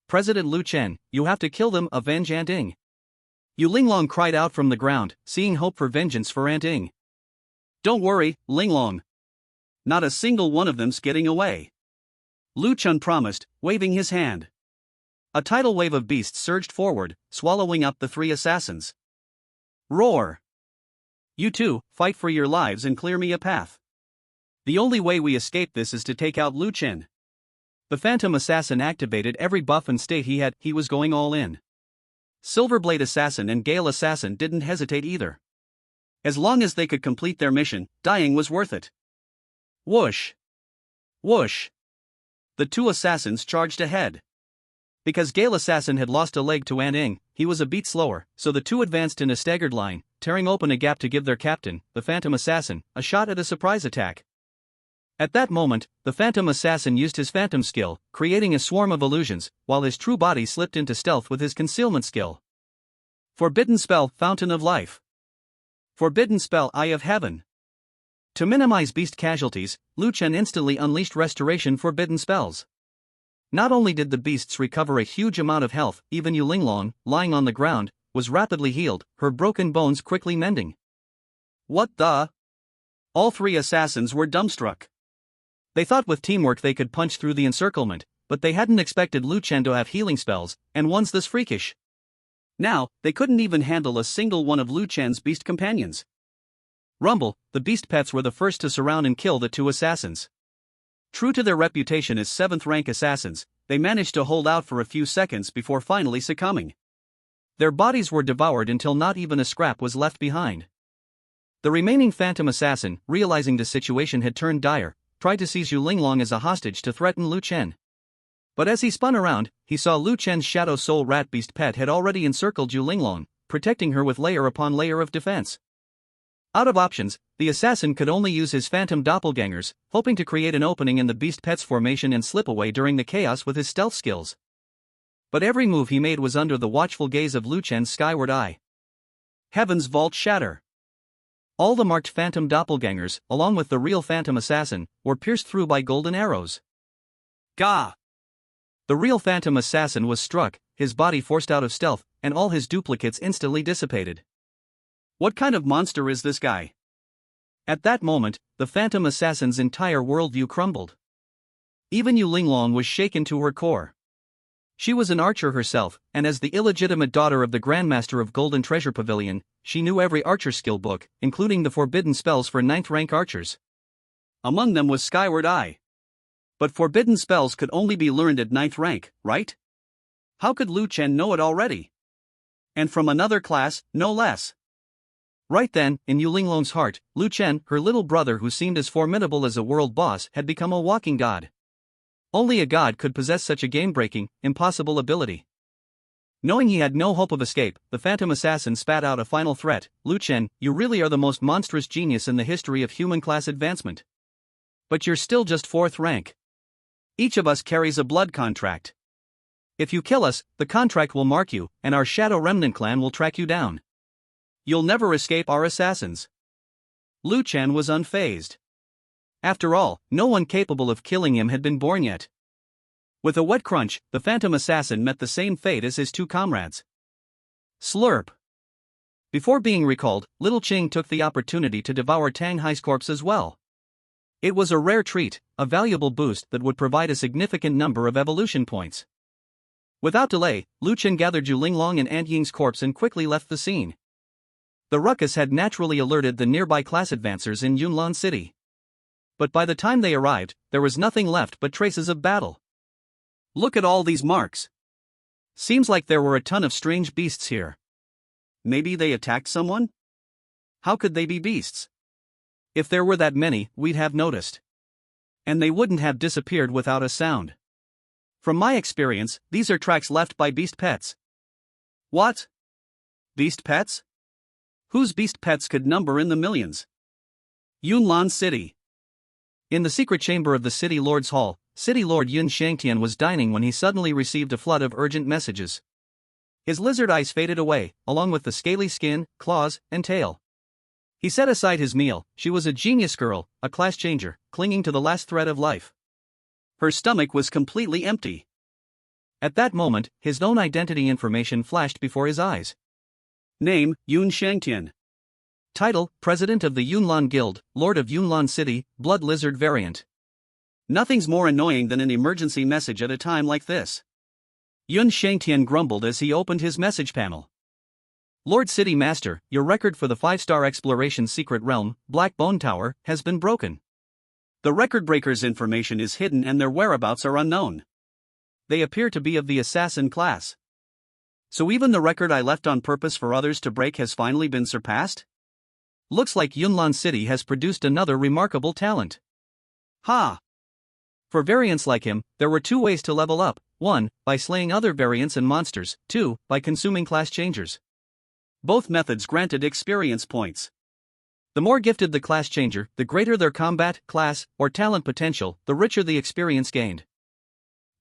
President Lu Chen, you have to kill them, avenge Ant Ing. Yu Linglong cried out from the ground, seeing hope for vengeance for Ant Ing. Don't worry, Linglong. Not a single one of them's getting away. Lu Chen promised, waving his hand. A tidal wave of beasts surged forward, swallowing up the 3 assassins. Roar! You two, fight for your lives and clear me a path. The only way we escape this is to take out Lu Chen. The Phantom Assassin activated every buff and state he had, he was going all in. Silverblade Assassin and Gale Assassin didn't hesitate either. As long as they could complete their mission, dying was worth it. Whoosh! Whoosh! The 2 assassins charged ahead. Because Gale Assassin had lost a leg to Ant Ing, he was a beat slower, so the 2 advanced in a staggered line, tearing open a gap to give their captain, the Phantom Assassin, a shot at a surprise attack. At that moment, the Phantom Assassin used his Phantom skill, creating a swarm of illusions, while his true body slipped into stealth with his concealment skill. Forbidden Spell, Fountain of Life. Forbidden Spell, Eye of Heaven. To minimize beast casualties, Lu Chen instantly unleashed Restoration Forbidden Spells. Not only did the beasts recover a huge amount of health, even Yu Linglong, lying on the ground, was rapidly healed, her broken bones quickly mending. What the? All 3 assassins were dumbstruck. They thought with teamwork they could punch through the encirclement, but they hadn't expected Lu Chen to have healing spells, and ones this freakish. Now, they couldn't even handle a single one of Lu Chen's beast companions. Rumble, the beast pets were the first to surround and kill the 2 assassins. True to their reputation as 7th-rank assassins, they managed to hold out for a few seconds before finally succumbing. Their bodies were devoured until not even a scrap was left behind. The remaining phantom assassin, realizing the situation had turned dire, tried to seize Yu Linglong as a hostage to threaten Lu Chen. But as he spun around, he saw Lu Chen's shadow soul rat beast pet had already encircled Yu Linglong, protecting her with layer upon layer of defense. Out of options, the assassin could only use his phantom doppelgangers, hoping to create an opening in the beast pet's formation and slip away during the chaos with his stealth skills. But every move he made was under the watchful gaze of Lu Chen's skyward eye. Heaven's vault shatter. All the marked phantom doppelgangers, along with the real phantom assassin, were pierced through by golden arrows. Gah! The real phantom assassin was struck, his body forced out of stealth, and all his duplicates instantly dissipated. What kind of monster is this guy? At that moment, the phantom assassin's entire worldview crumbled. Even Yu Linglong was shaken to her core. She was an archer herself, and as the illegitimate daughter of the Grandmaster of Golden Treasure Pavilion, she knew every archer skill book, including the forbidden spells for 9th rank archers. Among them was Skyward Eye. But forbidden spells could only be learned at 9th rank, right? How could Lu Chen know it already? And from another class, no less. Right then, in Yu Linglong's heart, Lu Chen, her little brother who seemed as formidable as a world boss, had become a walking god. Only a god could possess such a game-breaking, impossible ability. Knowing he had no hope of escape, the phantom assassin spat out a final threat. Lu Chen, you really are the most monstrous genius in the history of human class advancement. But you're still just 4th rank. Each of us carries a blood contract. If you kill us, the contract will mark you, and our Shadow Remnant clan will track you down. You'll never escape our assassins. Lu Chen was unfazed. After all, no one capable of killing him had been born yet. With a wet crunch, the phantom assassin met the same fate as his two comrades. Slurp. Before being recalled, Little Ching took the opportunity to devour Tang Hai's corpse as well. It was a rare treat, a valuable boost that would provide a significant number of evolution points. Without delay, Lu Chen gathered Yu Linglong and Ant Ying's corpse and quickly left the scene. The ruckus had naturally alerted the nearby class advancers in Yunlan City. But by the time they arrived, there was nothing left but traces of battle. Look at all these marks. Seems like there were a ton of strange beasts here. Maybe they attacked someone? How could they be beasts? If there were that many, we'd have noticed. And they wouldn't have disappeared without a sound. From my experience, these are tracks left by beast pets. What? Beast pets? Whose beast pets could number in the millions? Yunlan City. In the secret chamber of the City Lord's Hall, City Lord Yun Shangtian was dining when he suddenly received a flood of urgent messages. His lizard eyes faded away, along with the scaly skin, claws, and tail. He set aside his meal. She was a genius girl, a class changer, clinging to the last thread of life. Her stomach was completely empty. At that moment, his own identity information flashed before his eyes. Name, Yun Shangtian. Title, President of the Yunlan Guild, Lord of Yunlan City, Blood Lizard Variant. Nothing's more annoying than an emergency message at a time like this. Yun Shangtian grumbled as he opened his message panel. Lord City Master, your record for the 5-star exploration secret realm, Black Bone Tower, has been broken. The record breaker's information is hidden and their whereabouts are unknown. They appear to be of the assassin class. So even the record I left on purpose for others to break has finally been surpassed? Looks like Yunlan City has produced another remarkable talent. Ha! For variants like him, there were 2 ways to level up: 1, by slaying other variants and monsters, 2, by consuming class changers. Both methods granted experience points. The more gifted the class changer, the greater their combat, class, or talent potential, the richer the experience gained.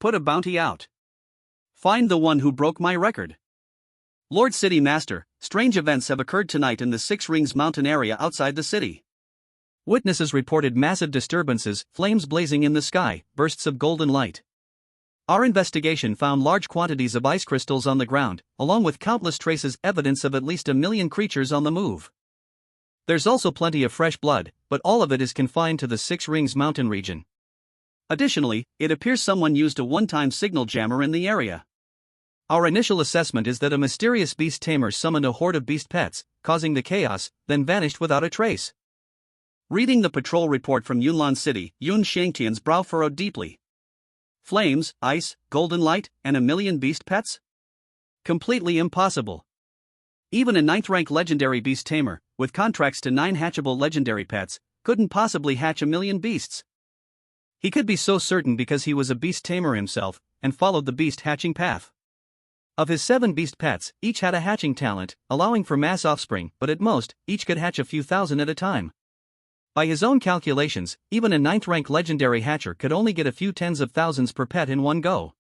Put a bounty out. Find the one who broke my record. Lord City Master, strange events have occurred tonight in the Six Rings mountain area outside the city. Witnesses reported massive disturbances, flames blazing in the sky, bursts of golden light. Our investigation found large quantities of ice crystals on the ground, along with countless traces, evidence of at least 1 million creatures on the move. There's also plenty of fresh blood, but all of it is confined to the Six Rings mountain region. Additionally, it appears someone used a one-time signal jammer in the area. Our initial assessment is that a mysterious beast tamer summoned a horde of beast pets, causing the chaos, then vanished without a trace. Reading the patrol report from Yunlan City, Yun Shangtian's brow furrowed deeply. Flames, ice, golden light, and a million beast pets? Completely impossible. Even a 9th rank legendary beast tamer, with contracts to 9 hatchable legendary pets, couldn't possibly hatch a million beasts. He could be so certain because he was a beast tamer himself, and followed the beast hatching path. Of his 7 beast pets, each had a hatching talent, allowing for mass offspring, but at most, each could hatch a few thousand at a time. By his own calculations, even a 9th rank legendary hatcher could only get a few tens of thousands per pet in one go.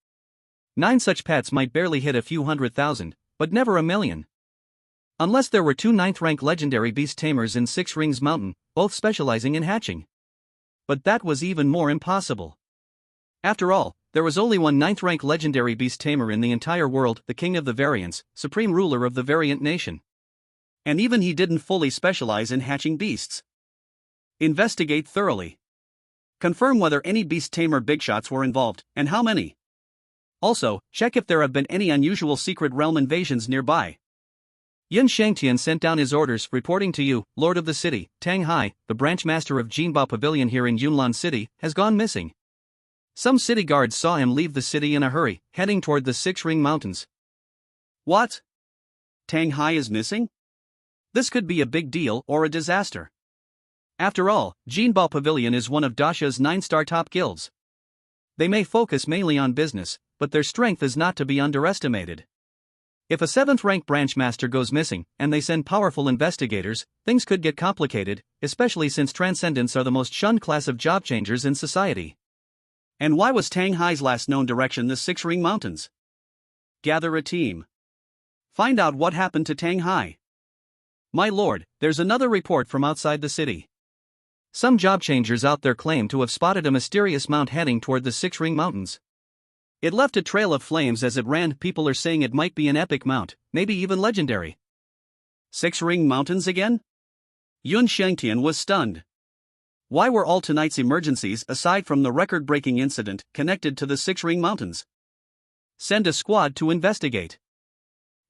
9 such pets might barely hit a few 100,000, but never a million. Unless there were 2 9th rank legendary beast tamers in 6 Rings Mountain, both specializing in hatching. But that was even more impossible. After all, there was only one 9th rank legendary beast tamer in the entire world, the king of the variants, supreme ruler of the variant nation. And even he didn't fully specialize in hatching beasts. Investigate thoroughly. Confirm whether any beast tamer big shots were involved, and how many. Also, check if there have been any unusual secret realm invasions nearby. Yun Shangtian sent down his orders, reporting to you, Lord of the City, Tang Hai, the branch master of Jinbao Pavilion here in Yunlan City, has gone missing. Some city guards saw him leave the city in a hurry, heading toward the 6 Ring Mountains. What? Tang Hai is missing? This could be a big deal or a disaster. After all, Jinbao Pavilion is one of Dasha's 9-star top guilds. They may focus mainly on business, but their strength is not to be underestimated. If a 7th rank branch master goes missing, and they send powerful investigators, things could get complicated, especially since Transcendents are the most shunned class of job changers in society. And why was Tang Hai's last known direction the 6 Ring Mountains? Gather a team. Find out what happened to Tang Hai. My lord, there's another report from outside the city. Some job changers out there claim to have spotted a mysterious mount heading toward the 6 Ring Mountains. It left a trail of flames as it ran. People are saying it might be an epic mount, maybe even legendary. 6 Ring Mountains again? Yun Shangtian was stunned. Why were all tonight's emergencies, aside from the record-breaking incident, connected to the 6 Ring Mountains? Send a squad to investigate.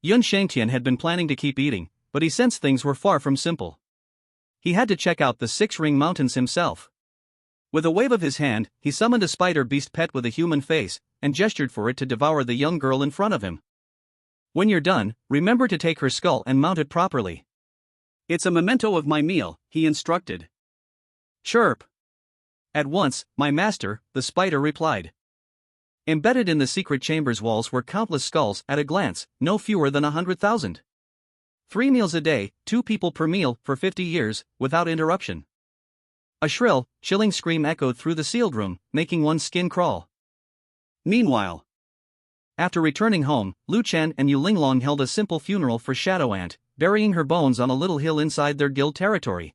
Yun Shangtian had been planning to keep eating, but he sensed things were far from simple. He had to check out the 6 Ring Mountains himself. With a wave of his hand, he summoned a spider beast pet with a human face, and gestured for it to devour the young girl in front of him. When you're done, remember to take her skull and mount it properly. It's a memento of my meal, he instructed. Chirp. At once, my master, the spider replied. Embedded in the secret chamber's walls were countless skulls, at a glance, no fewer than 100,000. 3 meals a day, 2 people per meal, for 50 years, without interruption. A shrill, chilling scream echoed through the sealed room, making one's skin crawl. Meanwhile, after returning home, Lu Chen and Yu Linglong held a simple funeral for Shadow Ant, burying her bones on a little hill inside their guild territory.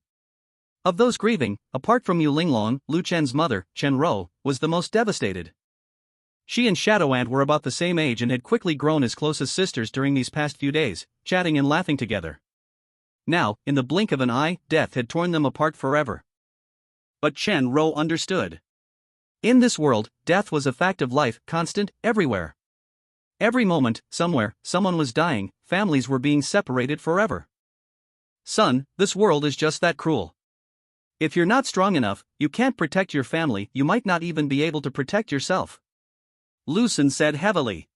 Of those grieving, apart from Yu Linglong, Lu Chen's mother, Chen Ro, was the most devastated. She and Shadow Ant were about the same age and had quickly grown as close as sisters during these past few days, chatting and laughing together. Now, in the blink of an eye, death had torn them apart forever. But Chen Ro understood. In this world, death was a fact of life, constant, everywhere. Every moment, somewhere, someone was dying, families were being separated forever. Son, this world is just that cruel. If you're not strong enough, you can't protect your family, you might not even be able to protect yourself. Lu Xun said heavily.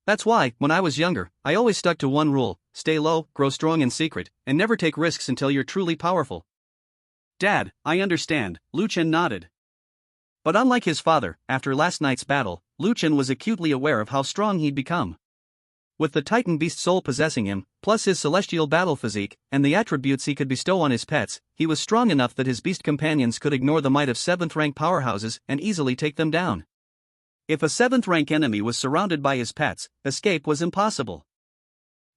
That's why, when I was younger, I always stuck to one rule: stay low, grow strong in secret, and never take risks until you're truly powerful. Dad, I understand, Lu Chen nodded. But unlike his father, after last night's battle, Lu Chen was acutely aware of how strong he'd become. With the Titan beast soul possessing him, plus his celestial battle physique, and the attributes he could bestow on his pets, he was strong enough that his beast companions could ignore the might of 7th rank powerhouses and easily take them down. If a 7th rank enemy was surrounded by his pets, escape was impossible.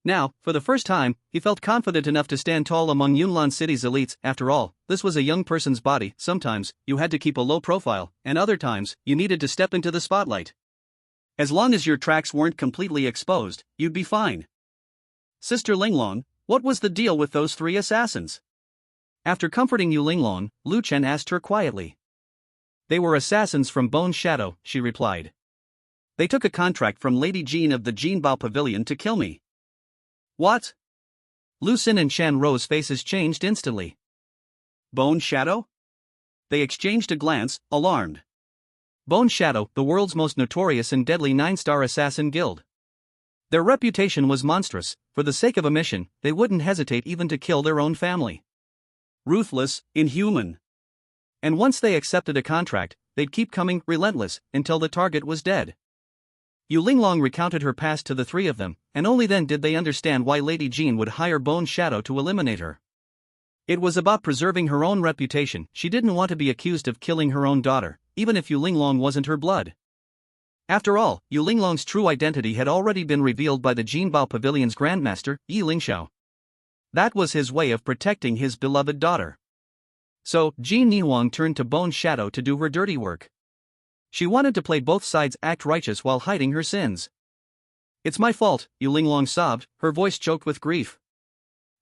Now, for the first time, he felt confident enough to stand tall among Yunlan City's elites. After all, this was a young person's body. Sometimes, you had to keep a low profile, and other times, you needed to step into the spotlight. As long as your tracks weren't completely exposed, you'd be fine. Sister Linglong, what was the deal with those 3 assassins? After comforting Yu Linglong, Lu Chen asked her quietly. They were assassins from Bone Shadow, she replied. They took a contract from Lady Jean of the Jinbao Pavilion to kill me. What? Lu Xun and Shan Ro's faces changed instantly. Bone Shadow? They exchanged a glance, alarmed. Bone Shadow, the world's most notorious and deadly 9-star assassin guild. Their reputation was monstrous. For the sake of a mission, they wouldn't hesitate even to kill their own family. Ruthless, inhuman. And once they accepted a contract, they'd keep coming, relentless, until the target was dead. Yu Linglong recounted her past to the three of them, and only then did they understand why Lady Jean would hire Bone Shadow to eliminate her. It was about preserving her own reputation. She didn't want to be accused of killing her own daughter, even if Yu Linglong wasn't her blood. After all, Yu Linglong's true identity had already been revealed by the Jinbao Pavilion's Grandmaster, Yi Lingxiao. That was his way of protecting his beloved daughter. So, Jin Nihuang turned to Bone Shadow to do her dirty work. She wanted to play both sides act righteous while hiding her sins. "It's my fault," Yu Linglong sobbed, her voice choked with grief.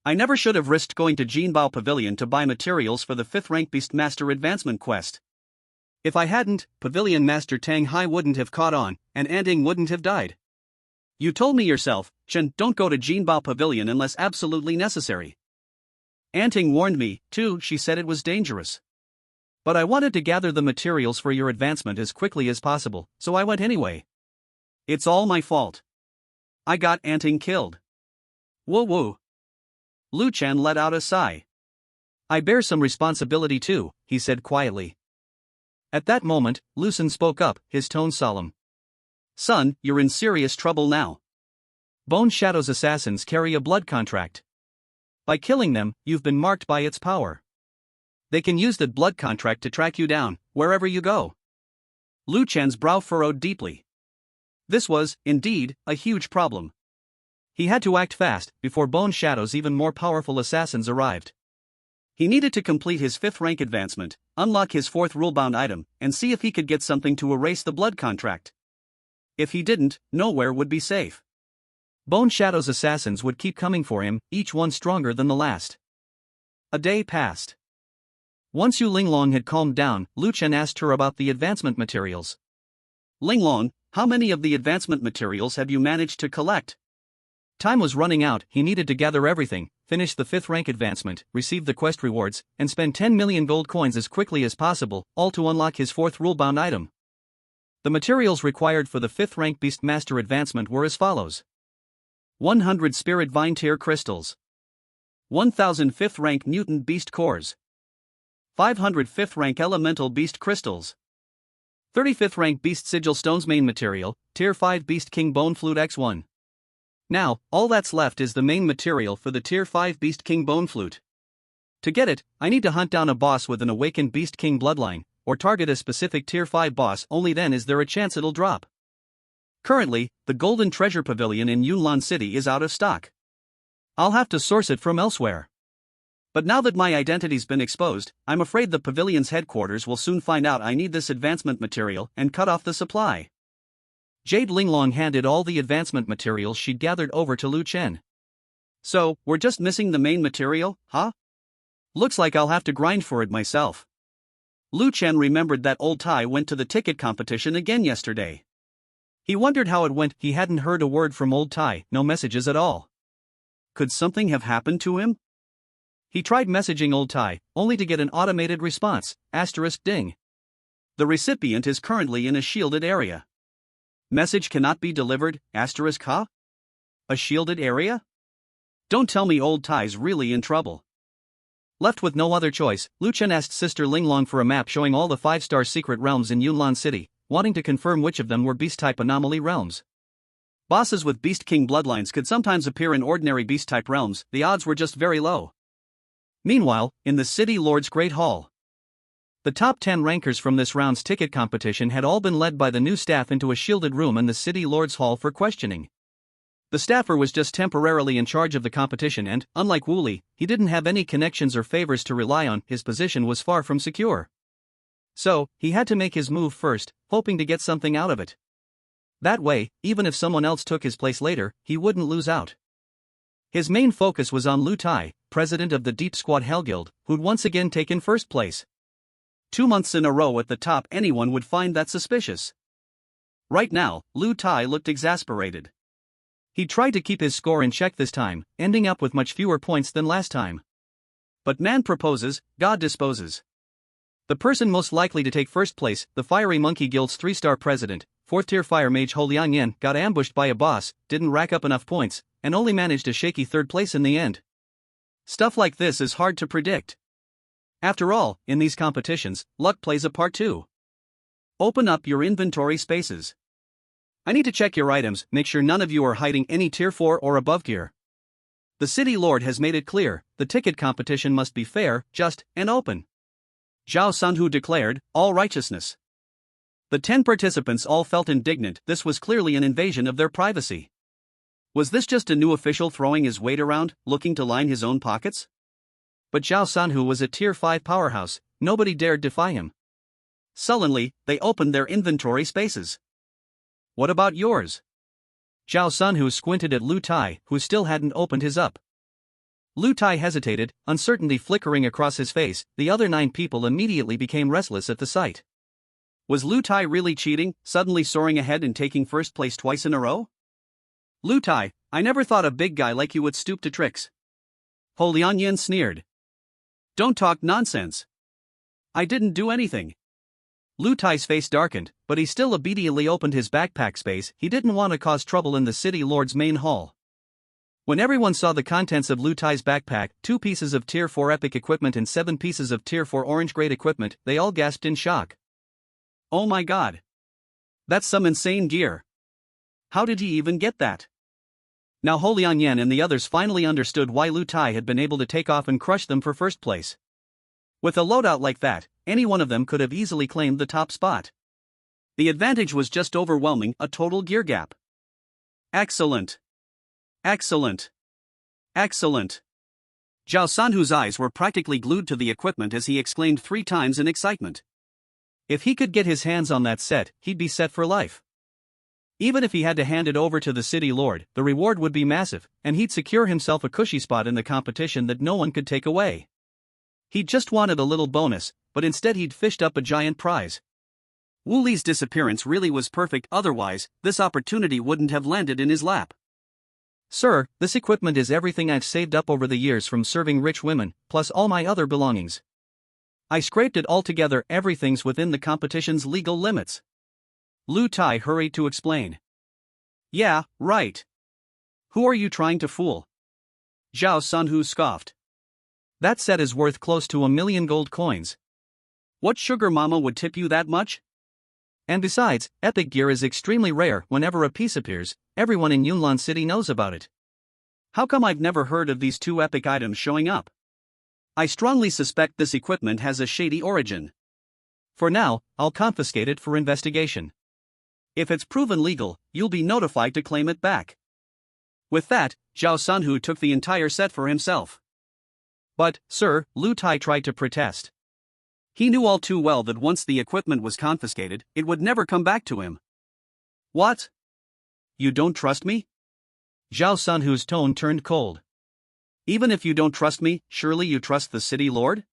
"I never should have risked going to Jinbao Pavilion to buy materials for the 5th rank Beast Master advancement quest. If I hadn't, Pavilion Master Tang Hai wouldn't have caught on, and Anding wouldn't have died. You told me yourself, Chen, don't go to Jinbao Pavilion unless absolutely necessary. Anding warned me, too. She said it was dangerous. But I wanted to gather the materials for your advancement as quickly as possible, so I went anyway. It's all my fault. I got Anding killed." Woo woo. Lu Chen let out a sigh. "I bear some responsibility too," he said quietly. At that moment, Lucen spoke up, his tone solemn. "Son, you're in serious trouble now. Bone Shadow's assassins carry a blood contract. By killing them, you've been marked by its power. They can use that blood contract to track you down, wherever you go." Lu Chen's brow furrowed deeply. This was, indeed, a huge problem. He had to act fast, before Bone Shadow's even more powerful assassins arrived. He needed to complete his 5th rank advancement, unlock his 4th rulebound item, and see if he could get something to erase the blood contract. If he didn't, nowhere would be safe. Bone Shadow's assassins would keep coming for him, each one stronger than the last. A day passed. Once Yu Linglong had calmed down, Lu Chen asked her about the advancement materials. "Linglong, how many of the advancement materials have you managed to collect?" Time was running out. He needed to gather everything, finish the 5th rank advancement, receive the quest rewards, and spend 10 million gold coins as quickly as possible, all to unlock his 4th rulebound item. The materials required for the 5th rank Beast Master advancement were as follows: 100 Spirit Vine Tear Crystals, 1000 5th rank Mutant Beast Cores, 500 5th rank Elemental Beast Crystals, 35th rank Beast Sigil Stones. Main material, Tier 5 Beast King Bone Flute X1. Now, all that's left is the main material for the Tier 5 Beast King Bone Flute. To get it, I need to hunt down a boss with an awakened Beast King bloodline, or target a specific Tier 5 boss. Only then is there a chance it'll drop. Currently, the Golden Treasure Pavilion in Yunlan City is out of stock. I'll have to source it from elsewhere. But now that my identity's been exposed, I'm afraid the pavilion's headquarters will soon find out I need this advancement material and cut off the supply." Jade Linglong handed all the advancement materials she'd gathered over to Lu Chen. "So, we're just missing the main material, huh? Looks like I'll have to grind for it myself." Lu Chen remembered that old Tai went to the ticket competition again yesterday. He wondered how it went. He hadn't heard a word from old Tai, no messages at all. Could something have happened to him? He tried messaging old Tai, only to get an automated response, *ding. The recipient is currently in a shielded area. Message cannot be delivered, *ha? A shielded area? Don't tell me old Tai's really in trouble. Left with no other choice, Lu Chen asked Sister Linglong for a map showing all the 5-star secret realms in Yunlan City, wanting to confirm which of them were beast-type anomaly realms. Bosses with Beast King bloodlines could sometimes appear in ordinary beast-type realms. The odds were just very low. Meanwhile, in the City Lord's Great Hall, the top 10 rankers from this round's ticket competition had all been led by the new staff into a shielded room in the City Lord's Hall for questioning. The staffer was just temporarily in charge of the competition and, unlike Wooly, he didn't have any connections or favors to rely on. His position was far from secure. So, he had to make his move first, hoping to get something out of it. That way, even if someone else took his place later, he wouldn't lose out. His main focus was on Lu Tai, president of the Deep Squad Hell Guild, who'd once again taken first place. 2 months in a row at the top. Anyone would find that suspicious. Right now, Lu Tai looked exasperated. He tried to keep his score in check this time, ending up with much fewer points than last time. But man proposes, God disposes. The person most likely to take first place, the Fiery Monkey Guild's 3-star president, 4th-tier fire mage Holian Yen, got ambushed by a boss, didn't rack up enough points, and only managed a shaky 3rd place in the end. Stuff like this is hard to predict. After all, in these competitions, luck plays a part too. Open up your inventory spaces. I need to check your items, make sure none of you are hiding any tier 4 or above gear. The city lord has made it clear, the ticket competition must be fair, just, and open. Zhao Sanhu declared, all righteousness. The 10 participants all felt indignant. This was clearly an invasion of their privacy. Was this just a new official throwing his weight around, looking to line his own pockets? But Zhao Sanhu was a tier 5 powerhouse, nobody dared defy him. Sullenly, they opened their inventory spaces. What about yours? Zhao Sanhu squinted at Lu Tai, who still hadn't opened his up. Lu Tai hesitated, uncertainty flickering across his face. The other 9 people immediately became restless at the sight. Was Lu Tai really cheating, suddenly soaring ahead and taking first place twice in a row? Lu Tai, I never thought a big guy like you would stoop to tricks. Holian Yen sneered. Don't talk nonsense. I didn't do anything. Lu Tai's face darkened, but he still obediently opened his backpack space. He didn't want to cause trouble in the city lord's main hall. When everyone saw the contents of Lu Tai's backpack, 2 pieces of tier 4 epic equipment and 7 pieces of tier 4 orange grade equipment, they all gasped in shock. Oh my god. That's some insane gear. How did he even get that? Now Holian Yen and the others finally understood why Lu Tai had been able to take off and crush them for first place. With a loadout like that, any one of them could have easily claimed the top spot. The advantage was just overwhelming, a total gear gap. Excellent. Excellent. Excellent. Zhao Sanhu's eyes were practically glued to the equipment as he exclaimed 3 times in excitement. If he could get his hands on that set, he'd be set for life. Even if he had to hand it over to the city lord, the reward would be massive, and he'd secure himself a cushy spot in the competition that no one could take away. He just wanted a little bonus, but instead he'd fished up a giant prize. Wu Li's disappearance really was perfect, otherwise, this opportunity wouldn't have landed in his lap. Sir, this equipment is everything I've saved up over the years from serving rich women, plus all my other belongings. I scraped it all together, everything's within the competition's legal limits. Lu Tai hurried to explain. Yeah, right. Who are you trying to fool? Zhao Sanhu scoffed. That set is worth close to 1 million gold coins. What sugar mama would tip you that much? And besides, epic gear is extremely rare. Whenever a piece appears, everyone in Yunlan City knows about it. How come I've never heard of these 2 epic items showing up? I strongly suspect this equipment has a shady origin. For now, I'll confiscate it for investigation. If it's proven legal, you'll be notified to claim it back. With that, Zhao Sanhu took the entire set for himself. But, sir, Lu Tai tried to protest. He knew all too well that once the equipment was confiscated, it would never come back to him. What? You don't trust me? Zhao Sanhu's tone turned cold. Even if you don't trust me, surely you trust the city lord?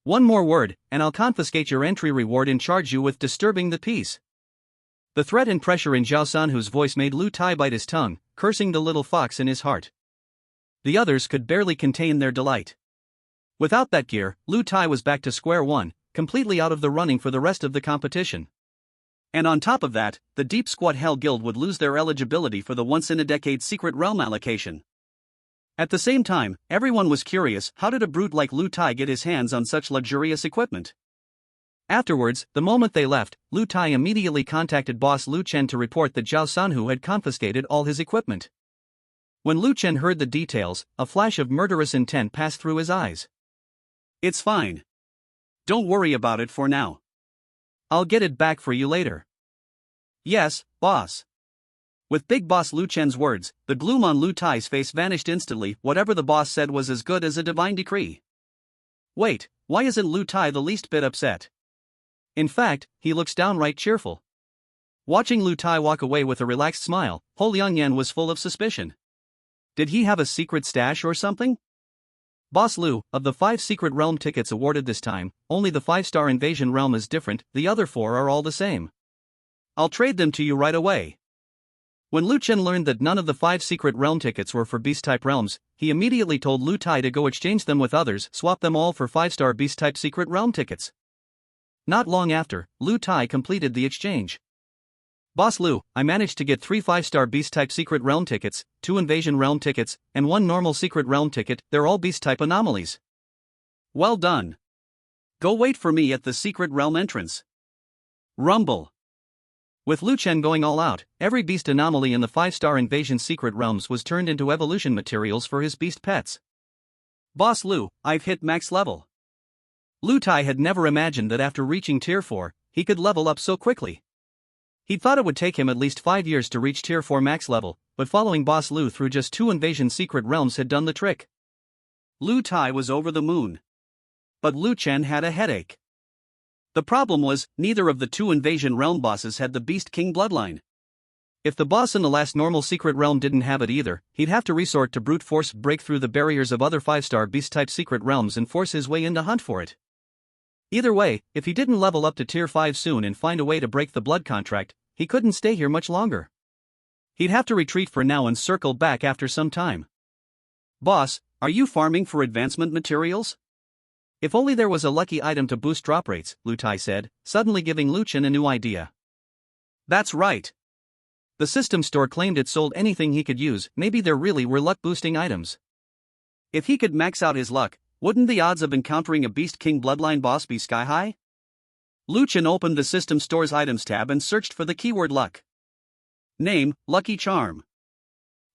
One more word, and I'll confiscate your entry reward and charge you with disturbing the peace. The threat and pressure in Zhao Sanhu's voice made Lu Tai bite his tongue, cursing the little fox in his heart. The others could barely contain their delight. Without that gear, Lu Tai was back to square one, completely out of the running for the rest of the competition. And on top of that, the Deep Squat Hell Guild would lose their eligibility for the once-in-a-decade secret realm allocation. At the same time, everyone was curious, how did a brute like Lu Tai get his hands on such luxurious equipment? Afterwards, the moment they left, Lu Tai immediately contacted boss Lu Chen to report that Zhao Sanhu had confiscated all his equipment. When Lu Chen heard the details, a flash of murderous intent passed through his eyes. It's fine. Don't worry about it for now. I'll get it back for you later. Yes, boss. With Big Boss Lu Chen's words, the gloom on Lu Tai's face vanished instantly. Whatever the boss said was as good as a divine decree. Wait, why isn't Lu Tai the least bit upset? In fact, he looks downright cheerful. Watching Lu Tai walk away with a relaxed smile, Holian Yen was full of suspicion. Did he have a secret stash or something? Boss Lu, of the 5 secret realm tickets awarded this time, only the 5-star invasion realm is different, the other 4 are all the same. I'll trade them to you right away. When Lu Chen learned that none of the 5 secret realm tickets were for beast-type realms, he immediately told Lu Tai to go exchange them with others, swap them all for 5-star beast-type secret realm tickets. Not long after, Lu Tai completed the exchange. Boss Lu, I managed to get 3 5-star Beast-type Secret Realm tickets, 2 Invasion Realm tickets, and 1 normal Secret Realm ticket. They're all Beast-type anomalies. Well done. Go wait for me at the Secret Realm entrance. Rumble. With Lu Chen going all out, every Beast anomaly in the 5-star Invasion Secret Realms was turned into evolution materials for his Beast pets. Boss Lu, I've hit max level. Lu Tai had never imagined that after reaching Tier 4, he could level up so quickly. He'd thought it would take him at least 5 years to reach Tier 4 max level, but following Boss Lu through just 2 Invasion Secret Realms had done the trick. Lu Tai was over the moon. But Lu Chen had a headache. The problem was, neither of the 2 Invasion Realm bosses had the Beast King bloodline. If the boss in the last normal Secret Realm didn't have it either, he'd have to resort to brute force, break through the barriers of other 5-star Beast-type Secret Realms and force his way in to hunt for it. Either way, if he didn't level up to Tier 5 soon and find a way to break the blood contract, he couldn't stay here much longer. He'd have to retreat for now and circle back after some time. Boss, are you farming for advancement materials? If only there was a lucky item to boost drop rates, Lu Tai said, suddenly giving Lu Chen a new idea. That's right. The system store claimed it sold anything he could use. Maybe there really were luck-boosting items. If he could max out his luck, wouldn't the odds of encountering a Beast King bloodline boss be sky-high? Lu Chen opened the system store's items tab and searched for the keyword luck. Name, Lucky Charm.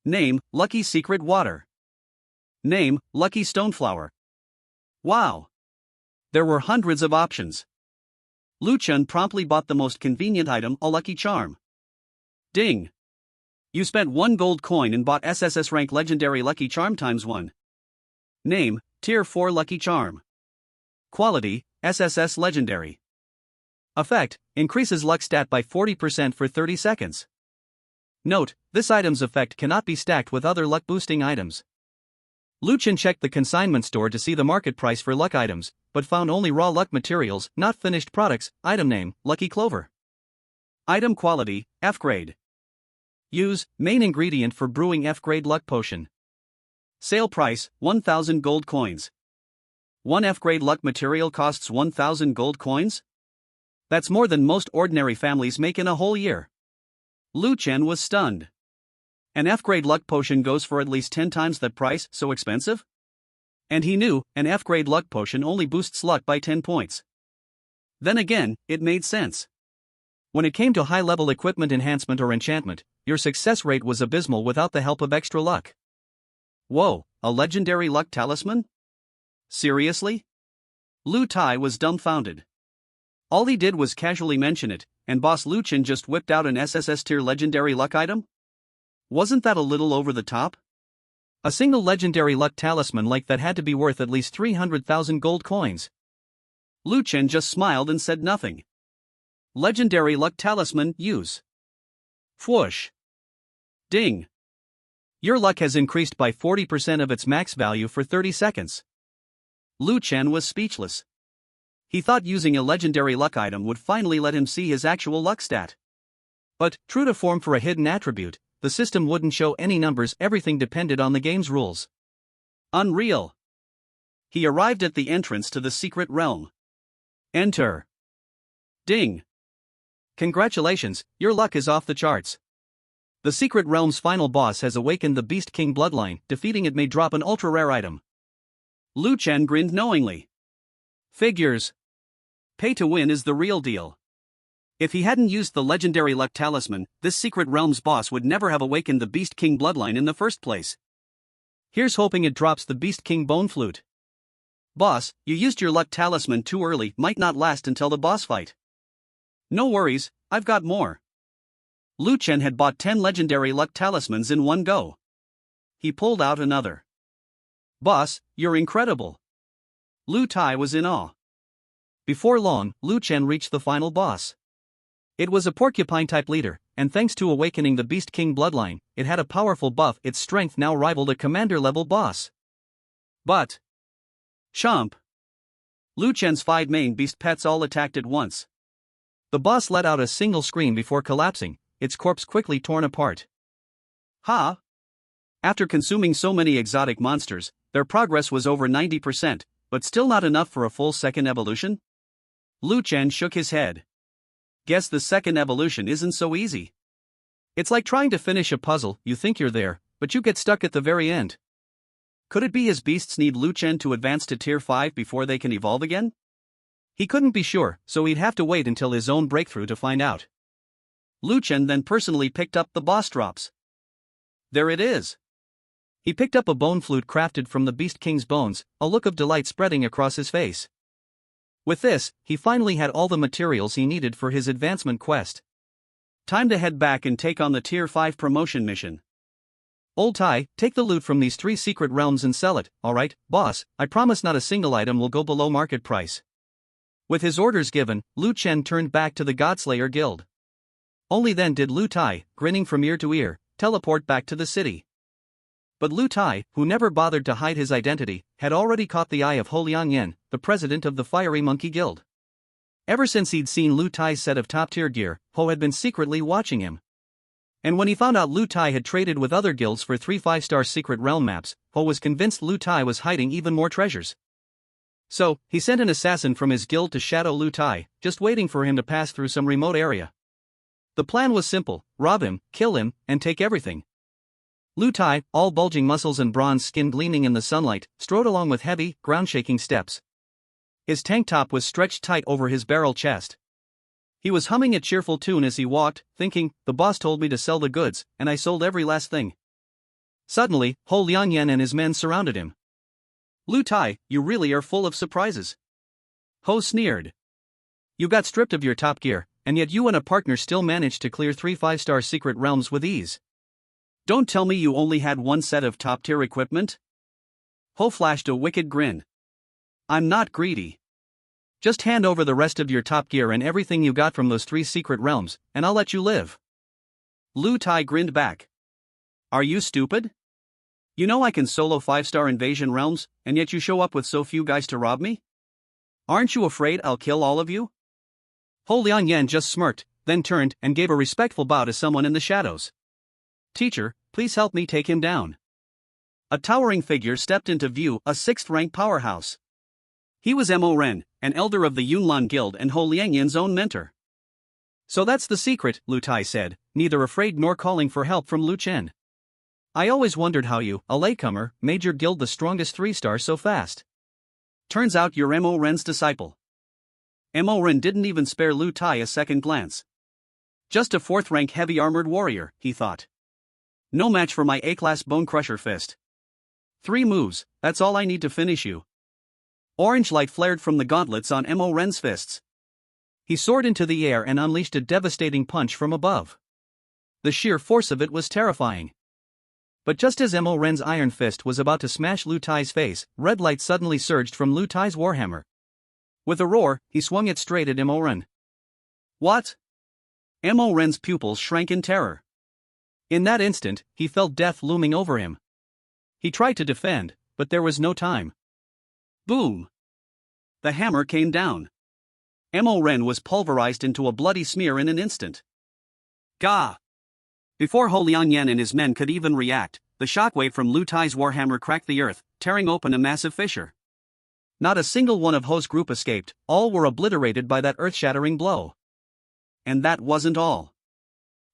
Name, Lucky Secret Water. Name, Lucky Stoneflower. Wow! There were hundreds of options. Lu Chen promptly bought the most convenient item, a Lucky Charm. Ding! You spent 1 gold coin and bought SSS rank Legendary Lucky Charm ×1. Name, Tier 4 Lucky Charm. Quality, SSS Legendary. Effect, increases luck stat by 40% for 30 seconds. Note, this item's effect cannot be stacked with other luck-boosting items. Lu Chen checked the consignment store to see the market price for luck items, but found only raw luck materials, not finished products. Item name, Lucky Clover. Item quality, F grade. Use, main ingredient for brewing F grade luck potion. Sale price, 1,000 gold coins. 1 F grade luck material costs 1,000 gold coins? That's more than most ordinary families make in a whole year. Lu Chen was stunned. An F-grade luck potion goes for at least 10 times that price, so expensive? And he knew, an F-grade luck potion only boosts luck by 10 points. Then again, it made sense. When it came to high-level equipment enhancement or enchantment, your success rate was abysmal without the help of extra luck. Whoa, a legendary luck talisman? Seriously? Lu Tai was dumbfounded. All he did was casually mention it, and Boss Lu Chen just whipped out an SSS tier legendary luck item? Wasn't that a little over the top? A single legendary luck talisman like that had to be worth at least 300,000 gold coins. Lu Chen just smiled and said nothing. Legendary luck talisman, use. Whoosh. Ding. Your luck has increased by 40% of its max value for 30 seconds. Lu Chen was speechless. He thought using a legendary luck item would finally let him see his actual luck stat. But, true to form for a hidden attribute, the system wouldn't show any numbers. Everything depended on the game's rules. Unreal. He arrived at the entrance to the secret realm. Enter. Ding. Congratulations, your luck is off the charts. The secret realm's final boss has awakened the Beast King bloodline. Defeating it may drop an ultra-rare item. Lu Chen grinned knowingly. Figures. Pay to win is the real deal. If he hadn't used the legendary luck talisman, this secret realm's boss would never have awakened the Beast King bloodline in the first place. Here's hoping it drops the Beast King bone flute. Boss, you used your luck talisman too early, might not last until the boss fight. No worries, I've got more. Lu Chen had bought 10 legendary luck talismans in one go. He pulled out another. Boss, you're incredible. Lu Tai was in awe. Before long, Lu Chen reached the final boss. It was a porcupine-type leader, and thanks to awakening the Beast King bloodline, it had a powerful buff. Its strength now rivaled a commander-level boss. But Chomp! Lu Chen's 5 main beast pets all attacked at once. The boss let out a single scream before collapsing, its corpse quickly torn apart. Ha! After consuming so many exotic monsters, their progress was over 90%, but still not enough for a full second evolution? Lu Chen shook his head. Guess the second evolution isn't so easy. It's like trying to finish a puzzle, you think you're there, but you get stuck at the very end. Could it be his beasts need Lu Chen to advance to Tier 5 before they can evolve again? He couldn't be sure, so he'd have to wait until his own breakthrough to find out. Lu Chen then personally picked up the boss drops. There it is. He picked up a bone flute crafted from the Beast King's bones, a look of delight spreading across his face. With this, he finally had all the materials he needed for his advancement quest. Time to head back and take on the Tier 5 promotion mission. Old Tai, take the loot from these 3 secret realms and sell it, alright, boss, I promise not a single item will go below market price. With his orders given, Lu Chen turned back to the Godslayer Guild. Only then did Lu Tai, grinning from ear to ear, teleport back to the city. But Lu Tai, who never bothered to hide his identity, had already caught the eye of Ho Liangyan, the president of the Fiery Monkey Guild. Ever since he'd seen Lu Tai's set of top-tier gear, Ho had been secretly watching him. And when he found out Lu Tai had traded with other guilds for 3 5-star secret realm maps, Ho was convinced Lu Tai was hiding even more treasures. So, he sent an assassin from his guild to shadow Lu Tai, just waiting for him to pass through some remote area. The plan was simple: rob him, kill him, and take everything. Lu Tai, all bulging muscles and bronze skin gleaming in the sunlight, strode along with heavy, ground-shaking steps. His tank top was stretched tight over his barrel chest. He was humming a cheerful tune as he walked, thinking, the boss told me to sell the goods, and I sold every last thing. Suddenly, Ho Liangyan and his men surrounded him. Lu Tai, you really are full of surprises. Ho sneered. You got stripped of your top gear, and yet you and a partner still managed to clear 3 5-star secret realms with ease. Don't tell me you only had one set of top-tier equipment? Ho flashed a wicked grin. I'm not greedy. Just hand over the rest of your top gear and everything you got from those 3 secret realms, and I'll let you live. Lu Tai grinned back. Are you stupid? You know I can solo 5-star invasion realms, and yet you show up with so few guys to rob me? Aren't you afraid I'll kill all of you? Ho Liangyan just smirked, then turned and gave a respectful bow to someone in the shadows. Teacher, please help me take him down. A towering figure stepped into view, a 6th-rank powerhouse. He was Mo Ren, an elder of the Yunlan Guild and Ho Liangyan's own mentor. So that's the secret, Lu Tai said, neither afraid nor calling for help from Lu Chen. I always wondered how you, a latecomer, made your guild the strongest 3-star so fast. Turns out you're Mo Ren's disciple. Mo Ren didn't even spare Lu Tai a second glance. Just a 4th-rank heavy-armored warrior, he thought. No match for my A-class bone crusher fist. 3 moves, that's all I need to finish you. Orange light flared from the gauntlets on Mo Ren's fists. He soared into the air and unleashed a devastating punch from above. The sheer force of it was terrifying. But just as Mo Ren's iron fist was about to smash Lu Tai's face, red light suddenly surged from Lu Tai's warhammer. With a roar, he swung it straight at Mo Ren. What? Mo Ren's pupils shrank in terror. In that instant, he felt death looming over him. He tried to defend, but there was no time. Boom! The hammer came down. Mo Ren was pulverized into a bloody smear in an instant. Gah! Before Ho Liangyan and his men could even react, the shockwave from Lu Tai's warhammer cracked the earth, tearing open a massive fissure. Not a single one of Ho's group escaped, all were obliterated by that earth-shattering blow. And that wasn't all.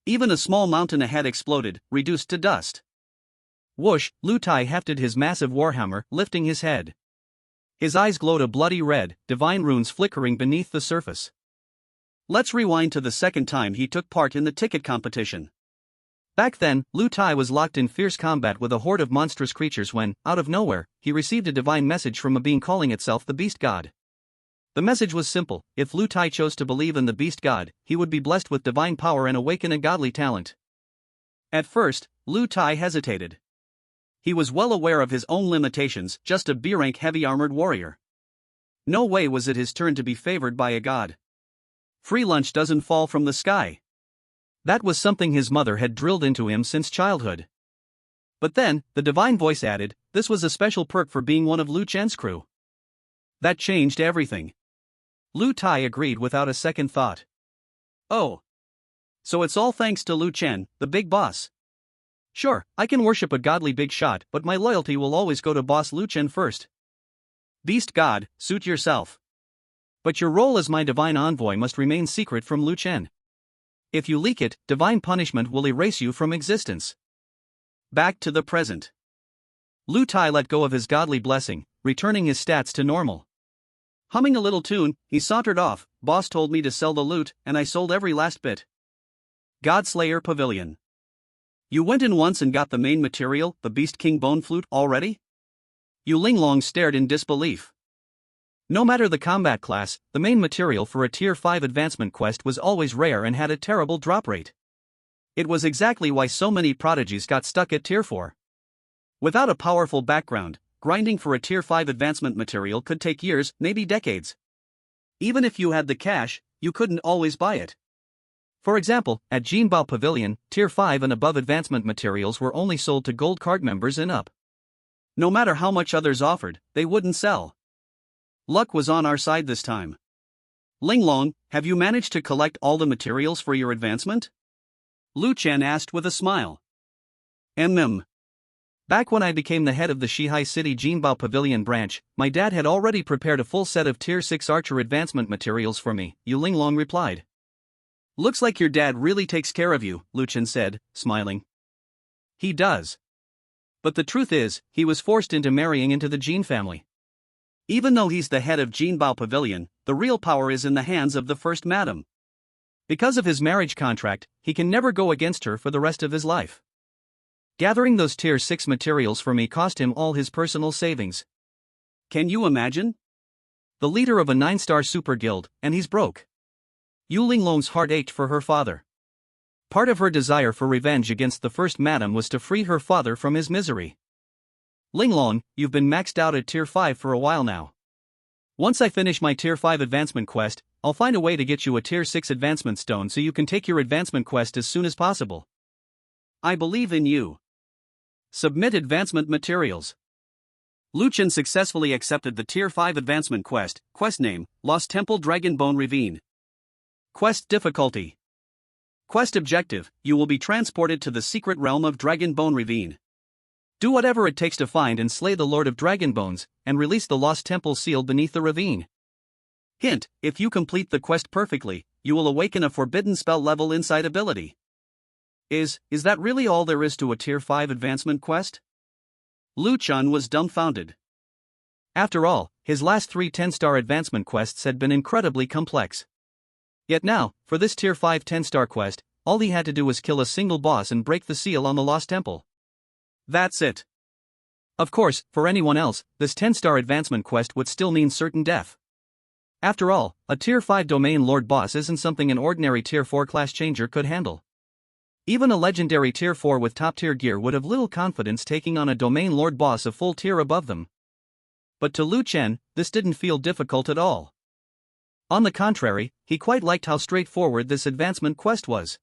Even a small mountain ahead exploded, reduced to dust. Whoosh, Lu Tai hefted his massive warhammer, lifting his head. His eyes glowed a bloody red, divine runes flickering beneath the surface. Let's rewind to the second time he took part in the ticket competition. Back then, Lu Tai was locked in fierce combat with a horde of monstrous creatures when, out of nowhere, he received a divine message from a being calling itself the Beast God. The message was simple: if Lu Tai chose to believe in the Beast God, he would be blessed with divine power and awaken a godly talent. At first, Lu Tai hesitated. He was well aware of his own limitations, just a B-rank heavy-armored warrior. No way was it his turn to be favored by a god. Free lunch doesn't fall from the sky. That was something his mother had drilled into him since childhood. But then, the divine voice added, this was a special perk for being one of Lu Chen's crew. That changed everything. Lu Tai agreed without a second thought. Oh. So it's all thanks to Lu Chen, the big boss. Sure, I can worship a godly big shot, but my loyalty will always go to boss Lu Chen first. Beast God, suit yourself. But your role as my divine envoy must remain secret from Lu Chen. If you leak it, divine punishment will erase you from existence. Back to the present. Lu Tai let go of his godly blessing, returning his stats to normal. Humming a little tune, he sauntered off. Boss told me to sell the loot, and I sold every last bit. Godslayer Pavilion. You went in once and got the main material, the Beast King Bone Flute, already? Yu Linglong stared in disbelief. No matter the combat class, the main material for a Tier 5 advancement quest was always rare and had a terrible drop rate. It was exactly why so many prodigies got stuck at Tier 4. Without a powerful background, grinding for a Tier 5 advancement material could take years, maybe decades. Even if you had the cash, you couldn't always buy it. For example, at Jinbao Pavilion, Tier 5 and above advancement materials were only sold to gold card members and up. No matter how much others offered, they wouldn't sell. Luck was on our side this time. Linglong, have you managed to collect all the materials for your advancement? Lu Chen asked with a smile. Back when I became the head of the Shihai City Jinbao Pavilion branch, my dad had already prepared a full set of Tier 6 archer advancement materials for me, Yu Linglong replied. Looks like your dad really takes care of you, Lu Chen said, smiling. He does. But the truth is, he was forced into marrying into the Jin family. Even though he's the head of Jinbao Pavilion, the real power is in the hands of the first madam. Because of his marriage contract, he can never go against her for the rest of his life. Gathering those Tier 6 materials for me cost him all his personal savings. Can you imagine? The leader of a 9-star super guild, and he's broke. Yu Linglong's heart ached for her father. Part of her desire for revenge against the first madam was to free her father from his misery. Linglong, you've been maxed out at Tier 5 for a while now. Once I finish my Tier 5 advancement quest, I'll find a way to get you a Tier 6 advancement stone so you can take your advancement quest as soon as possible. I believe in you. Submit advancement materials. Lu Chen successfully accepted the Tier 5 advancement quest. Quest name, Lost Temple Dragonbone Ravine. Quest difficulty. Quest objective, you will be transported to the secret realm of Dragonbone Ravine. Do whatever it takes to find and slay the Lord of Dragonbones, and release the lost temple sealed beneath the ravine. Hint, if you complete the quest perfectly, you will awaken a forbidden spell level insight ability. Is that really all there is to a Tier 5 advancement quest? Lu Chen was dumbfounded. After all, his last 3 10-star advancement quests had been incredibly complex. Yet now, for this Tier 5 10-star quest, all he had to do was kill a single boss and break the seal on the lost temple. That's it. Of course, for anyone else, this 10-star advancement quest would still mean certain death. After all, a Tier 5 domain lord boss isn't something an ordinary Tier 4 class changer could handle. Even a legendary Tier 4 with top-tier gear would have little confidence taking on a domain lord boss a full tier above them. But to Lu Chen, this didn't feel difficult at all. On the contrary, he quite liked how straightforward this advancement quest was.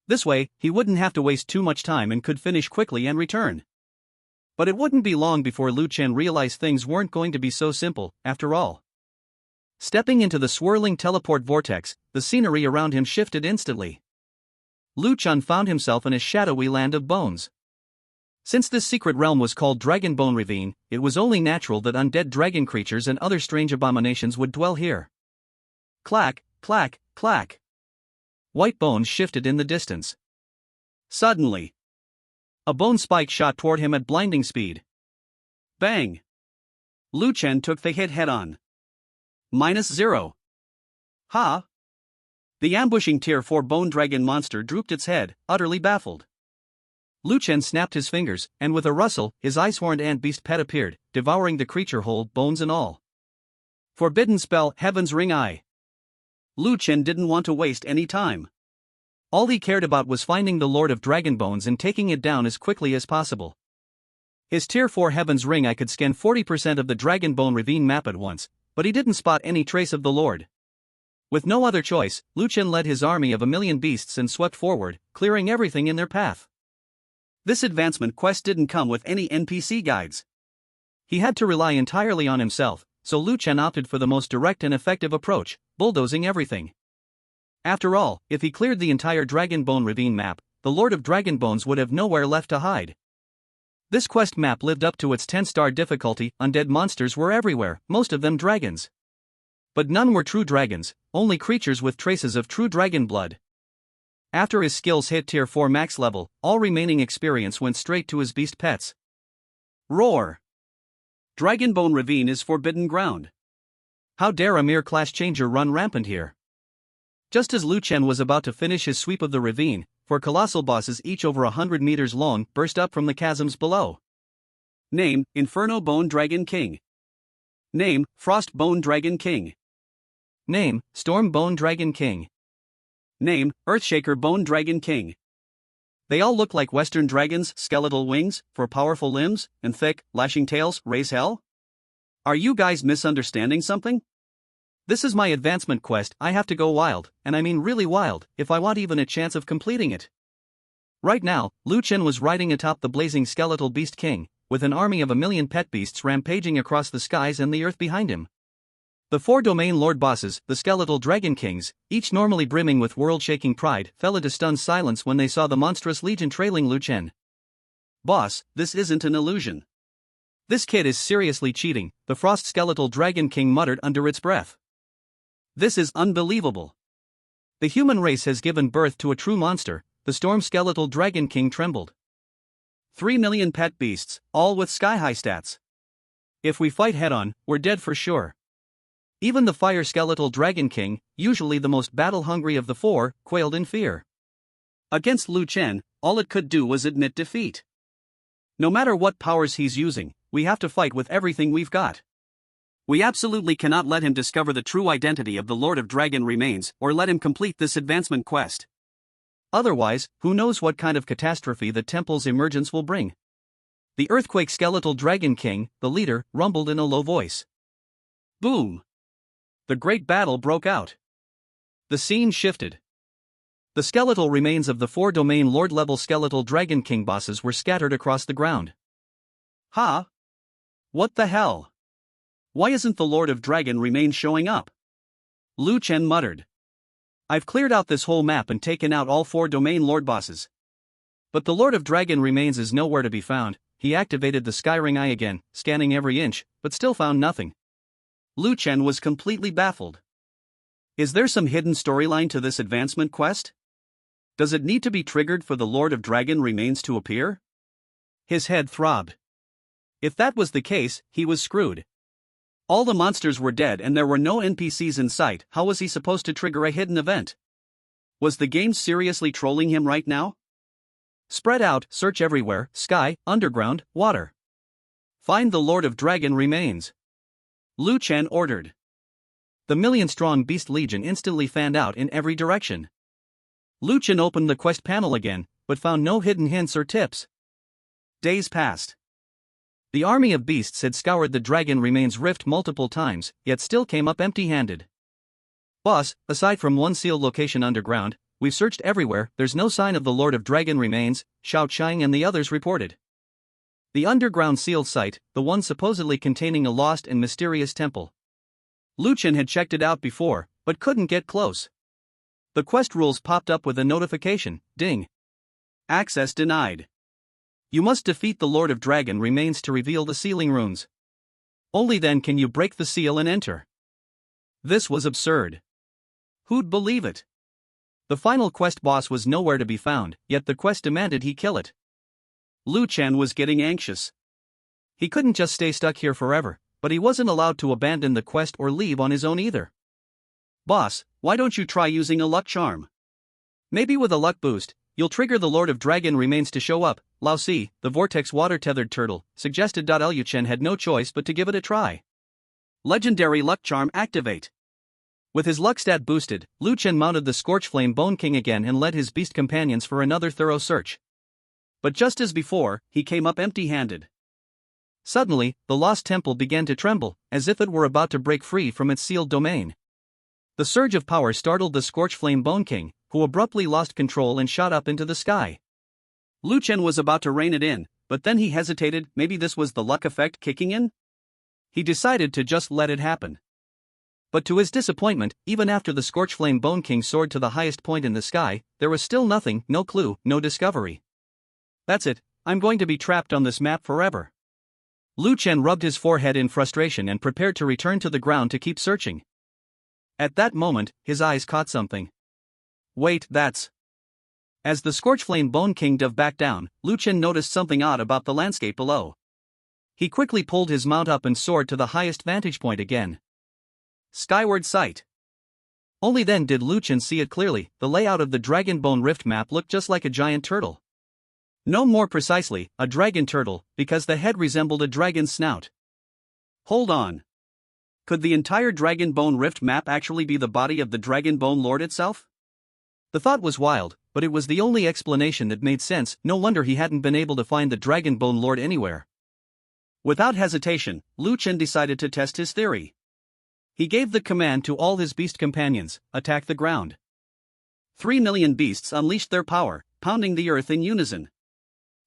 This way, he wouldn't have to waste too much time and could finish quickly and return. But it wouldn't be long before Lu Chen realized things weren't going to be so simple, after all. Stepping into the swirling teleport vortex, the scenery around him shifted instantly. Lu Chen found himself in a shadowy land of bones. Since this secret realm was called Dragonbone Ravine, it was only natural that undead dragon creatures and other strange abominations would dwell here. Clack, clack, clack. White bones shifted in the distance. Suddenly, a bone spike shot toward him at blinding speed. Bang! Lu Chen took the hit head-on. -0. Ha! The ambushing Tier 4 bone dragon monster drooped its head, utterly baffled. Lu Chen snapped his fingers, and with a rustle, his ice-horned ant beast pet appeared, devouring the creature whole, bones and all. Forbidden spell, Heaven's Ring Eye. Lu Chen didn't want to waste any time. All he cared about was finding the Lord of Dragonbones and taking it down as quickly as possible. His Tier 4 Heaven's Ring Eye could scan 40% of the Dragonbone Ravine map at once, but he didn't spot any trace of the Lord. With no other choice, Lu Chen led his army of 1,000,000 beasts and swept forward, clearing everything in their path. This advancement quest didn't come with any NPC guides. He had to rely entirely on himself, so Lu Chen opted for the most direct and effective approach, bulldozing everything. After all, if he cleared the entire Dragonbone Ravine map, the Lord of Dragonbones would have nowhere left to hide. This quest map lived up to its 10-star difficulty. Undead monsters were everywhere, most of them dragons. But none were true dragons, only creatures with traces of true dragon blood. After his skills hit tier 4 max level, all remaining experience went straight to his beast pets. Roar! Dragonbone Ravine is forbidden ground. How dare a mere class changer run rampant here? Just as Lu Chen was about to finish his sweep of the ravine, 4 colossal bosses each over 100 meters long burst up from the chasms below. Name: Inferno Bone Dragon King. Name: Frost Bone Dragon King. Name: Storm Bone Dragon King. Name: Earthshaker Bone Dragon King. They all look like Western dragons, skeletal wings, 4 powerful limbs, and thick, lashing tails. Raise hell? Are you guys misunderstanding something? This is my advancement quest. I have to go wild, and I mean really wild, if I want even a chance of completing it. Right now, Lu Chen was riding atop the blazing skeletal beast king, with an army of 1,000,000 pet beasts rampaging across the skies and the earth behind him. The 4 domain lord bosses, the skeletal dragon kings, each normally brimming with world-shaking pride, fell into stunned silence when they saw the monstrous legion trailing Lu Chen. Boss, this isn't an illusion. This kid is seriously cheating, the frost skeletal dragon king muttered under its breath. This is unbelievable. The human race has given birth to a true monster, the storm skeletal dragon king trembled. 3,000,000 pet beasts, all with sky-high stats. If we fight head-on, we're dead for sure. Even the fire skeletal dragon king, usually the most battle-hungry of the 4, quailed in fear. Against Lu Chen, all it could do was admit defeat. No matter what powers he's using, we have to fight with everything we've got. We absolutely cannot let him discover the true identity of the Lord of Dragon remains or let him complete this advancement quest. Otherwise, who knows what kind of catastrophe the temple's emergence will bring. The Earthquake Skeletal Dragon King, the leader, rumbled in a low voice. Boom! The great battle broke out. The scene shifted. The skeletal remains of the 4 domain lord-level skeletal Dragon King bosses were scattered across the ground. Ha! What the hell? Why isn't the Lord of Dragon remains showing up? Lu Chen muttered. I've cleared out this whole map and taken out all 4 domain lord bosses. But the Lord of Dragon remains is nowhere to be found. He activated the Skyring Eye again, scanning every inch, but still found nothing. Lu Chen was completely baffled. Is there some hidden storyline to this advancement quest? Does it need to be triggered for the Lord of Dragon remains to appear? His head throbbed. If that was the case, he was screwed. All the monsters were dead and there were no NPCs in sight. How was he supposed to trigger a hidden event? Was the game seriously trolling him right now? Spread out, search everywhere, sky, underground, water. Find the Lord of Dragon remains. Lu Chen ordered. The 1,000,000-strong Beast Legion instantly fanned out in every direction. Lu Chen opened the quest panel again, but found no hidden hints or tips. Days passed. The army of beasts had scoured the Dragon Remains rift multiple times, yet still came up empty-handed. Boss, aside from one sealed location underground, we've searched everywhere. There's no sign of the Lord of Dragon Remains, Xiao Chang and the others reported. The underground sealed site, the one supposedly containing a lost and mysterious temple. Lu Chen had checked it out before, but couldn't get close. The quest rules popped up with a notification, ding. Access denied. You must defeat the Lord of Dragon Remains to reveal the sealing runes. Only then can you break the seal and enter. This was absurd. Who'd believe it? The final quest boss was nowhere to be found, yet the quest demanded he kill it. Lu Chen was getting anxious. He couldn't just stay stuck here forever, but he wasn't allowed to abandon the quest or leave on his own either. Boss, why don't you try using a luck charm? Maybe with a luck boost, you'll trigger the Lord of Dragon Remains to show up. Lao Si, the vortex water-tethered turtle, suggested. Lu Chen had no choice but to give it a try. Legendary luck charm activate. With his luck stat boosted, Lu Chen mounted the Scorchflame Bone King again and led his beast companions for another thorough search. But just as before, he came up empty-handed. Suddenly, the lost temple began to tremble, as if it were about to break free from its sealed domain. The surge of power startled the Scorchflame Bone King, who abruptly lost control and shot up into the sky. Lu Chen was about to rein it in, but then he hesitated. Maybe this was the luck effect kicking in? He decided to just let it happen. But to his disappointment, even after the Scorchflame Bone King soared to the highest point in the sky, there was still nothing, no clue, no discovery. That's it, I'm going to be trapped on this map forever. Lu Chen rubbed his forehead in frustration and prepared to return to the ground to keep searching. At that moment, his eyes caught something. Wait, that's. As the Scorchflame Bone King dove back down, Lu Chen noticed something odd about the landscape below. He quickly pulled his mount up and soared to the highest vantage point again. Skyward sight. Only then did Lu Chen see it clearly. The layout of the Dragon Bone Rift map looked just like a giant turtle. No, more precisely, a dragon turtle, because the head resembled a dragon's snout. Hold on. Could the entire Dragon Bone Rift map actually be the body of the Dragon Bone Lord itself? The thought was wild, but it was the only explanation that made sense. No wonder he hadn't been able to find the Dragon Bone Lord anywhere. Without hesitation, Lu Chen decided to test his theory. He gave the command to all his beast companions, attack the ground. 3 million beasts unleashed their power, pounding the earth in unison.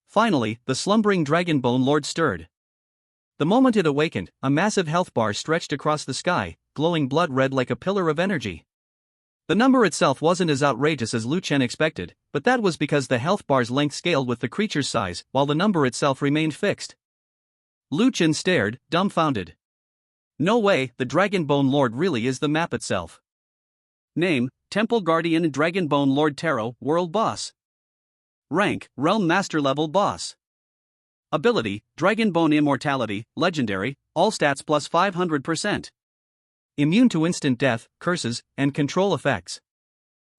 Finally, the slumbering Dragon Bone Lord stirred. The moment it awakened, a massive health bar stretched across the sky, glowing blood red like a pillar of energy. The number itself wasn't as outrageous as Lu Chen expected, but that was because the health bar's length scaled with the creature's size, while the number itself remained fixed. Lu Chen stared, dumbfounded. No way, the Dragon Bone Lord really is the map itself. Name, Temple Guardian Dragon Bone Lord Tarot, World Boss. Rank, Realm Master Level Boss. Ability, Dragon Bone Immortality, Legendary, all stats plus 500%. Immune to instant death, curses, and control effects.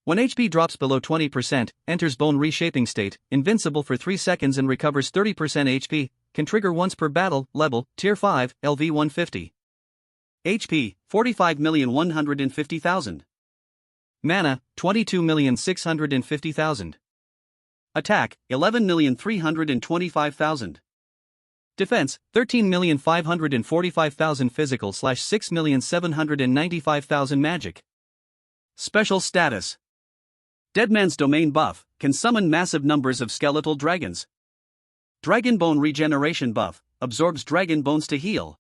When HP drops below 20%, enters bone reshaping state, invincible for 3 seconds and recovers 30% HP, can trigger once per battle, level, Tier 5, LV 150. HP, 45,150,000. Mana, 22,650,000. Attack, 11,325,000. Defense, 13,545,000 physical / 6,795,000 magic. Special status. Deadman's Domain buff, can summon massive numbers of skeletal dragons. Dragon Bone Regeneration buff, absorbs dragon bones to heal.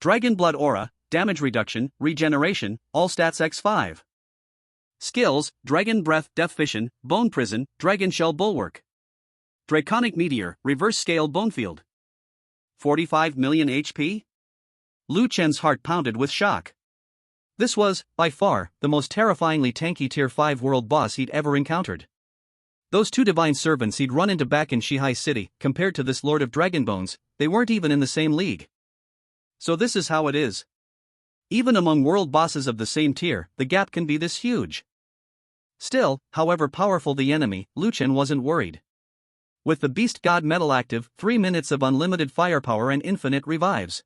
Dragon Blood Aura, damage reduction, regeneration, all stats x5. Skills, Dragon Breath, Death Fission, Bone Prison, Dragon Shell Bulwark. Draconic Meteor, reverse scale Bonefield. 45 million HP? Lu Chen's heart pounded with shock. This was, by far, the most terrifyingly tanky Tier 5 world boss he'd ever encountered. Those 2 divine servants he'd run into back in Shihai City, compared to this Lord of Dragonbones, they weren't even in the same league. So this is how it is. Even among world bosses of the same tier, the gap can be this huge. Still, however powerful the enemy, Lu Chen wasn't worried. With the Beast God Metal active, 3 minutes of unlimited firepower and infinite revives.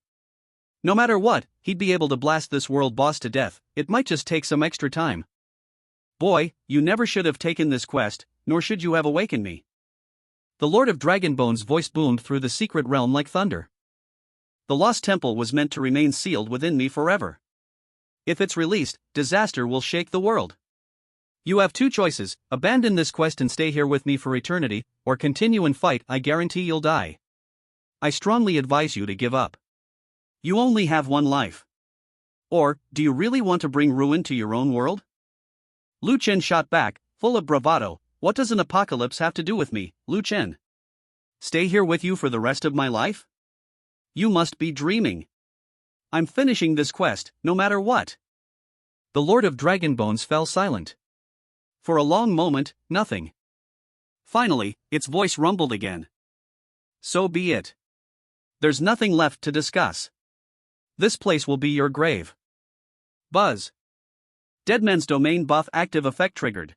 No matter what, he'd be able to blast this world boss to death. It might just take some extra time. Boy, you never should have taken this quest, nor should you have awakened me. The Lord of Dragonbone's voice boomed through the secret realm like thunder. The lost temple was meant to remain sealed within me forever. If it's released, disaster will shake the world. You have 2 choices, abandon this quest and stay here with me for eternity, or continue and fight. I guarantee you'll die. I strongly advise you to give up. You only have 1 life. Or, do you really want to bring ruin to your own world? Lu Chen shot back, full of bravado. What does an apocalypse have to do with me, Lu Chen? Stay here with you for the rest of my life? You must be dreaming. I'm finishing this quest, no matter what. The Lord of Dragonbones fell silent. For a long moment, nothing. Finally, its voice rumbled again. So be it. There's nothing left to discuss. This place will be your grave. Buzz. Deadman's Domain buff active effect triggered.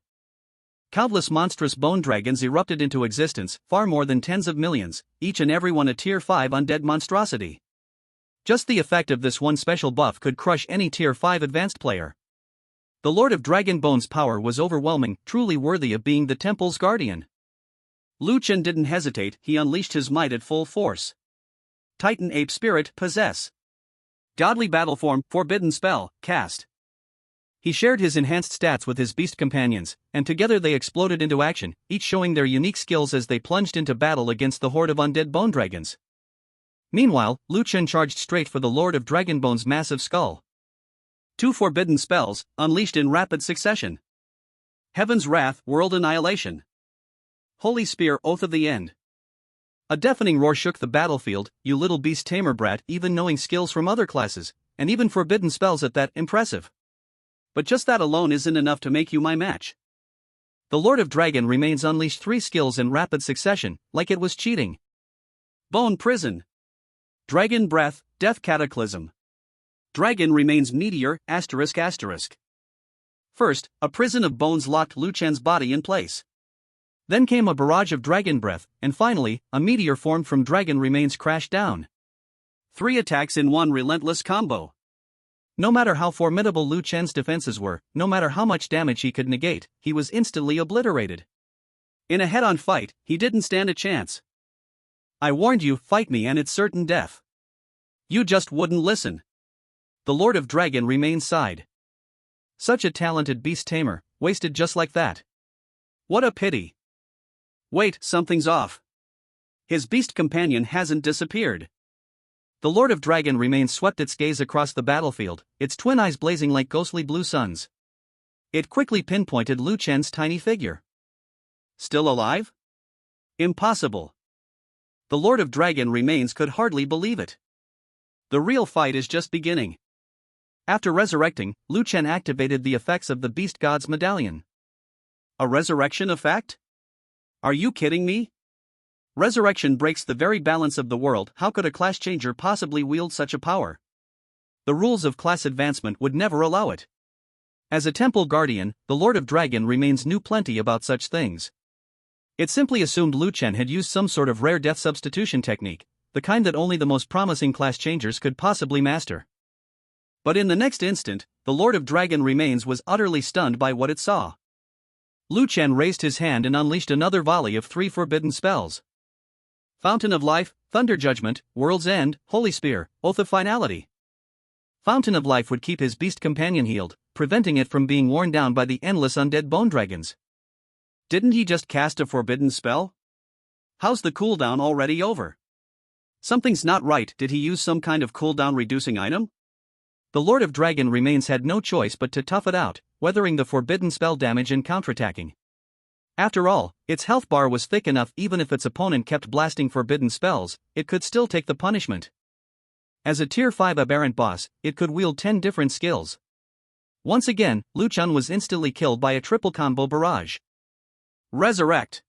Countless monstrous bone dragons erupted into existence, far more than tens of millions, each and every one a Tier 5 undead monstrosity. Just the effect of this one special buff could crush any Tier 5 advanced player. The Lord of Dragonbone's power was overwhelming, truly worthy of being the temple's guardian. Lu Chen didn't hesitate, he unleashed his might at full force. Titan Ape Spirit, possess. Godly Battle Form, Forbidden Spell, cast. He shared his enhanced stats with his beast companions, and together they exploded into action, each showing their unique skills as they plunged into battle against the horde of undead bone dragons. Meanwhile, Lu Chen charged straight for the Lord of Dragonbone's massive skull. 2 forbidden spells, unleashed in rapid succession. Heaven's Wrath, World Annihilation. Holy Spear, Oath of the End. A deafening roar shook the battlefield. You little beast Tamer brat, even knowing skills from other classes, and even forbidden spells at that, impressive. But just that alone isn't enough to make you my match. The Lord of Dragon Remains unleashed 3 skills in rapid succession, like it was cheating. Bone Prison. Dragon Breath, Death Cataclysm. Dragon Remains Meteor, ****. First, a prison of bones locked Lu Chen's body in place. Then came a barrage of dragon breath, and finally, a meteor formed from Dragon Remains crashed down. 3 attacks in one relentless combo. No matter how formidable Lu Chen's defenses were, no matter how much damage he could negate, he was instantly obliterated. In a head-on fight, he didn't stand a chance. I warned you, fight me and it's certain death. You just wouldn't listen. The Lord of Dragon Remains sighed. Such a talented beast tamer, wasted just like that. What a pity. Wait, something's off. His beast companion hasn't disappeared. The Lord of Dragon Remains swept its gaze across the battlefield, its twin eyes blazing like ghostly blue suns. It quickly pinpointed Lu Chen's tiny figure. Still alive? Impossible. The Lord of Dragon Remains could hardly believe it. The real fight is just beginning. After resurrecting, Lu Chen activated the effects of the Beast God's medallion. A resurrection effect? Are you kidding me? Resurrection breaks the very balance of the world. How could a class changer possibly wield such a power? The rules of class advancement would never allow it. As a temple guardian, the Lord of Dragon Remains knew plenty about such things. It simply assumed Lu Chen had used some sort of rare death substitution technique, the kind that only the most promising class changers could possibly master. But in the next instant, the Lord of Dragon Remains was utterly stunned by what it saw. Lu Chen raised his hand and unleashed another volley of 3 forbidden spells. Fountain of Life, Thunder Judgment, World's End, Holy Spear, Oath of Finality. Fountain of Life would keep his beast companion healed, preventing it from being worn down by the endless undead bone dragons. Didn't he just cast a forbidden spell? How's the cooldown already over? Something's not right. Did he use some kind of cooldown reducing item? The Lord of Dragon Remains had no choice but to tough it out, weathering the forbidden spell damage and counterattacking. After all, its health bar was thick enough. Even if its opponent kept blasting forbidden spells, it could still take the punishment. As a Tier 5 aberrant boss, it could wield 10 different skills. Once again, Lu Chen was instantly killed by a triple combo barrage. Resurrect.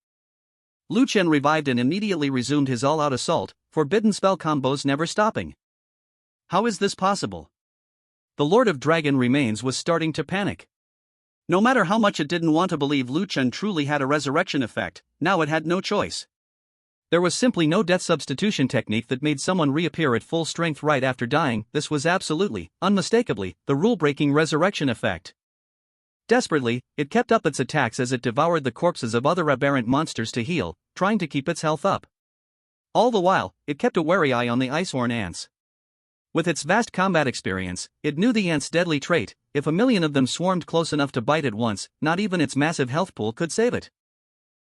Lu Chen revived and immediately resumed his all-out assault, forbidden spell combos never stopping. How is this possible? The Lord of Dragon Remains was starting to panic. No matter how much it didn't want to believe Lu Chen truly had a resurrection effect, now it had no choice. There was simply no death substitution technique that made someone reappear at full strength right after dying. This was absolutely, unmistakably, the rule-breaking resurrection effect. Desperately, it kept up its attacks as it devoured the corpses of other aberrant monsters to heal, trying to keep its health up. All the while, it kept a wary eye on the Icehorn ants. With its vast combat experience, it knew the ants' deadly trait: if a million of them swarmed close enough to bite at once, not even its massive health pool could save it.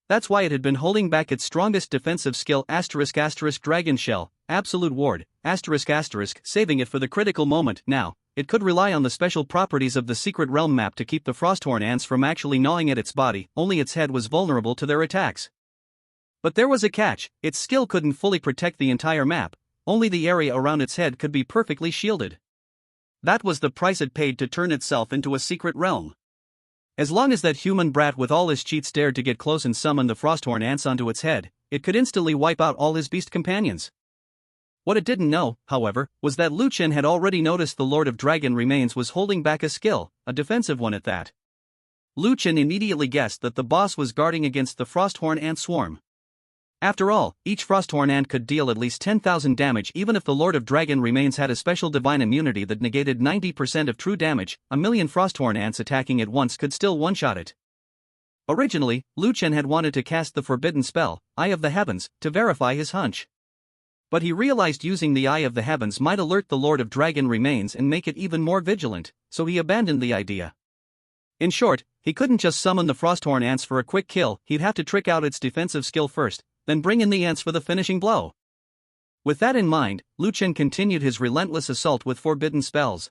That's why it had been holding back its strongest defensive skill *** Dragon Shell, Absolute Ward, ***, saving it for the critical moment. Now, it could rely on the special properties of the Secret Realm map to keep the Frosthorn ants from actually gnawing at its body. Only its head was vulnerable to their attacks. But there was a catch: its skill couldn't fully protect the entire map. Only the area around its head could be perfectly shielded. That was the price it paid to turn itself into a secret realm. As long as that human brat with all his cheats dared to get close and summon the Frosthorn ants onto its head, it could instantly wipe out all his beast companions. What it didn't know, however, was that Lu Chen had already noticed the Lord of Dragon Remains was holding back a skill, a defensive one at that. Lu Chen immediately guessed that the boss was guarding against the Frosthorn ant swarm. After all, each Frosthorn ant could deal at least 10,000 damage. Even if the Lord of Dragon Remains had a special divine immunity that negated 90% of true damage, a million Frosthorn ants attacking at once could still one-shot it. Originally, Lu Chen had wanted to cast the forbidden spell, Eye of the Heavens, to verify his hunch. But he realized using the Eye of the Heavens might alert the Lord of Dragon Remains and make it even more vigilant, so he abandoned the idea. In short, he couldn't just summon the Frosthorn ants for a quick kill. He'd have to trick out its defensive skill first, then bring in the ants for the finishing blow. With that in mind, Lu Chen continued his relentless assault with forbidden spells.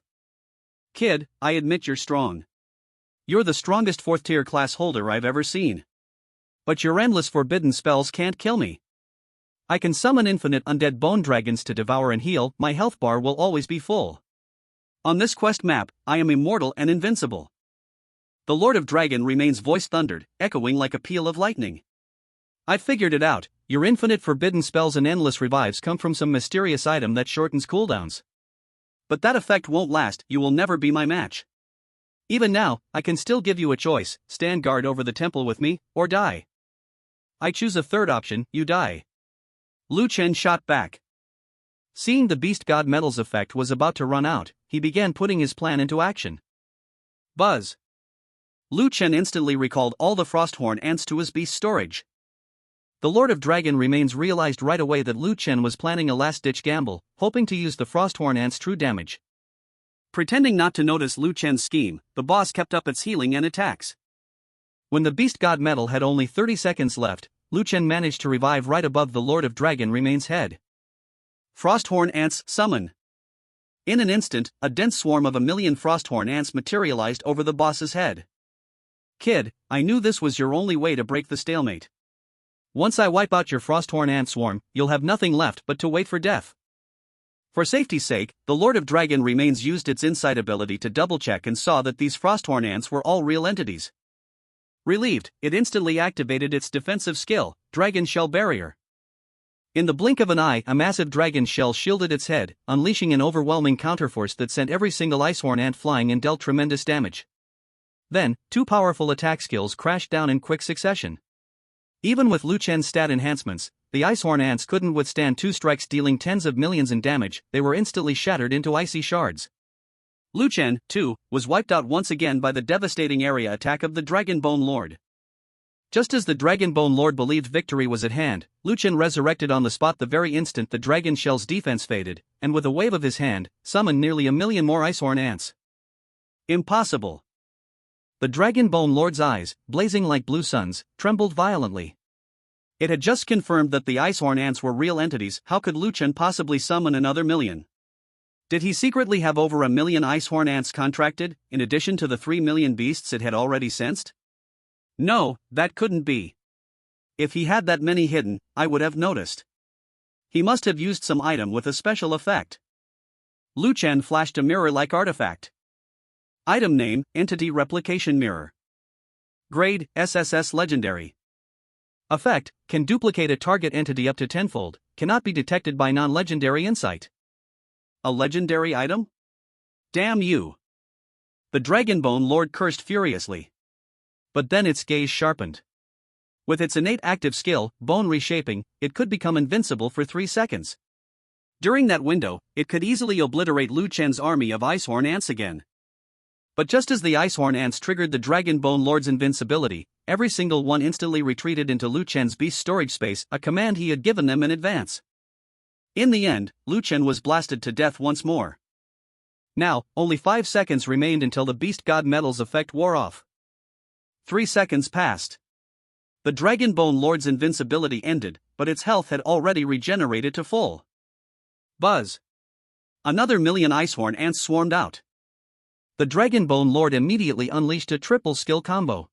Kid, I admit you're strong. You're the strongest 4th-tier class holder I've ever seen. But your endless forbidden spells can't kill me. I can summon infinite undead bone dragons to devour and heal. My health bar will always be full. On this quest map, I am immortal and invincible. The Lord of Dragon Remains voice thundered, echoing like a peal of lightning. I figured it out, your infinite forbidden spells and endless revives come from some mysterious item that shortens cooldowns. But that effect won't last, you will never be my match. Even now, I can still give you a choice, stand guard over the temple with me, or die. I choose a third option, you die. Lu Chen shot back. Seeing the Beast God Metal's effect was about to run out, he began putting his plan into action. Buzz. Lu Chen instantly recalled all the Frosthorn ants to his beast storage. The Lord of Dragon Remains realized right away that Lu Chen was planning a last-ditch gamble, hoping to use the Frosthorn ants' true damage. Pretending not to notice Lu Chen's scheme, the boss kept up its healing and attacks. When the Beast God Metal had only 30 seconds left, Lu Chen managed to revive right above the Lord of Dragon Remains' head. Frosthorn ants summon. In an instant, a dense swarm of 1,000,000 Frosthorn ants materialized over the boss's head. Kid, I knew this was your only way to break the stalemate. Once I wipe out your Frosthorn ant swarm, you'll have nothing left but to wait for death. For safety's sake, the Lord of Dragon Remains used its insight ability to double-check and saw that these Frosthorn ants were all real entities. Relieved, it instantly activated its defensive skill, Dragon Shell Barrier. In the blink of an eye, a massive dragon shell shielded its head, unleashing an overwhelming counterforce that sent every single Icehorn ant flying and dealt tremendous damage. Then, two powerful attack skills crashed down in quick succession. Even with Lu Chen's stat enhancements, the Icehorn ants couldn't withstand two strikes dealing tens of millions in damage, they were instantly shattered into icy shards. Lu Chen, too, was wiped out once again by the devastating area attack of the Dragonbone Lord. Just as the Dragonbone Lord believed victory was at hand, Lu Chen resurrected on the spot the very instant the Dragon Shell's defense faded, and with a wave of his hand, summoned nearly 1,000,000 more Icehorn ants. Impossible! The Dragonbone Lord's eyes, blazing like blue suns, trembled violently. It had just confirmed that the Icehorn ants were real entities, how could Lu Chen possibly summon another 1,000,000? Did he secretly have over 1,000,000 Icehorn ants contracted, in addition to the 3,000,000 beasts it had already sensed? No, that couldn't be. If he had that many hidden, I would have noticed. He must have used some item with a special effect. Lu Chen flashed a mirror-like artifact. Item name, Entity Replication Mirror. Grade, SSS Legendary. Effect, can duplicate a target entity up to tenfold, cannot be detected by non-legendary insight. A legendary item? Damn you! The Dragonbone Lord cursed furiously. But then its gaze sharpened. With its innate active skill, bone reshaping, it could become invincible for 3 seconds. During that window, it could easily obliterate Lu Chen's army of Icehorn ants again. But just as the Icehorn ants triggered the Dragonbone Lord's invincibility, every single one instantly retreated into Lu Chen's beast storage space, a command he had given them in advance. In the end, Lu Chen was blasted to death once more. Now, only 5 seconds remained until the Beast God Metal's effect wore off. 3 seconds passed. The Dragonbone Lord's invincibility ended, but its health had already regenerated to full. Buzz! Another 1,000,000 Icehorn ants swarmed out. The Dragonbone Lord immediately unleashed a triple skill combo.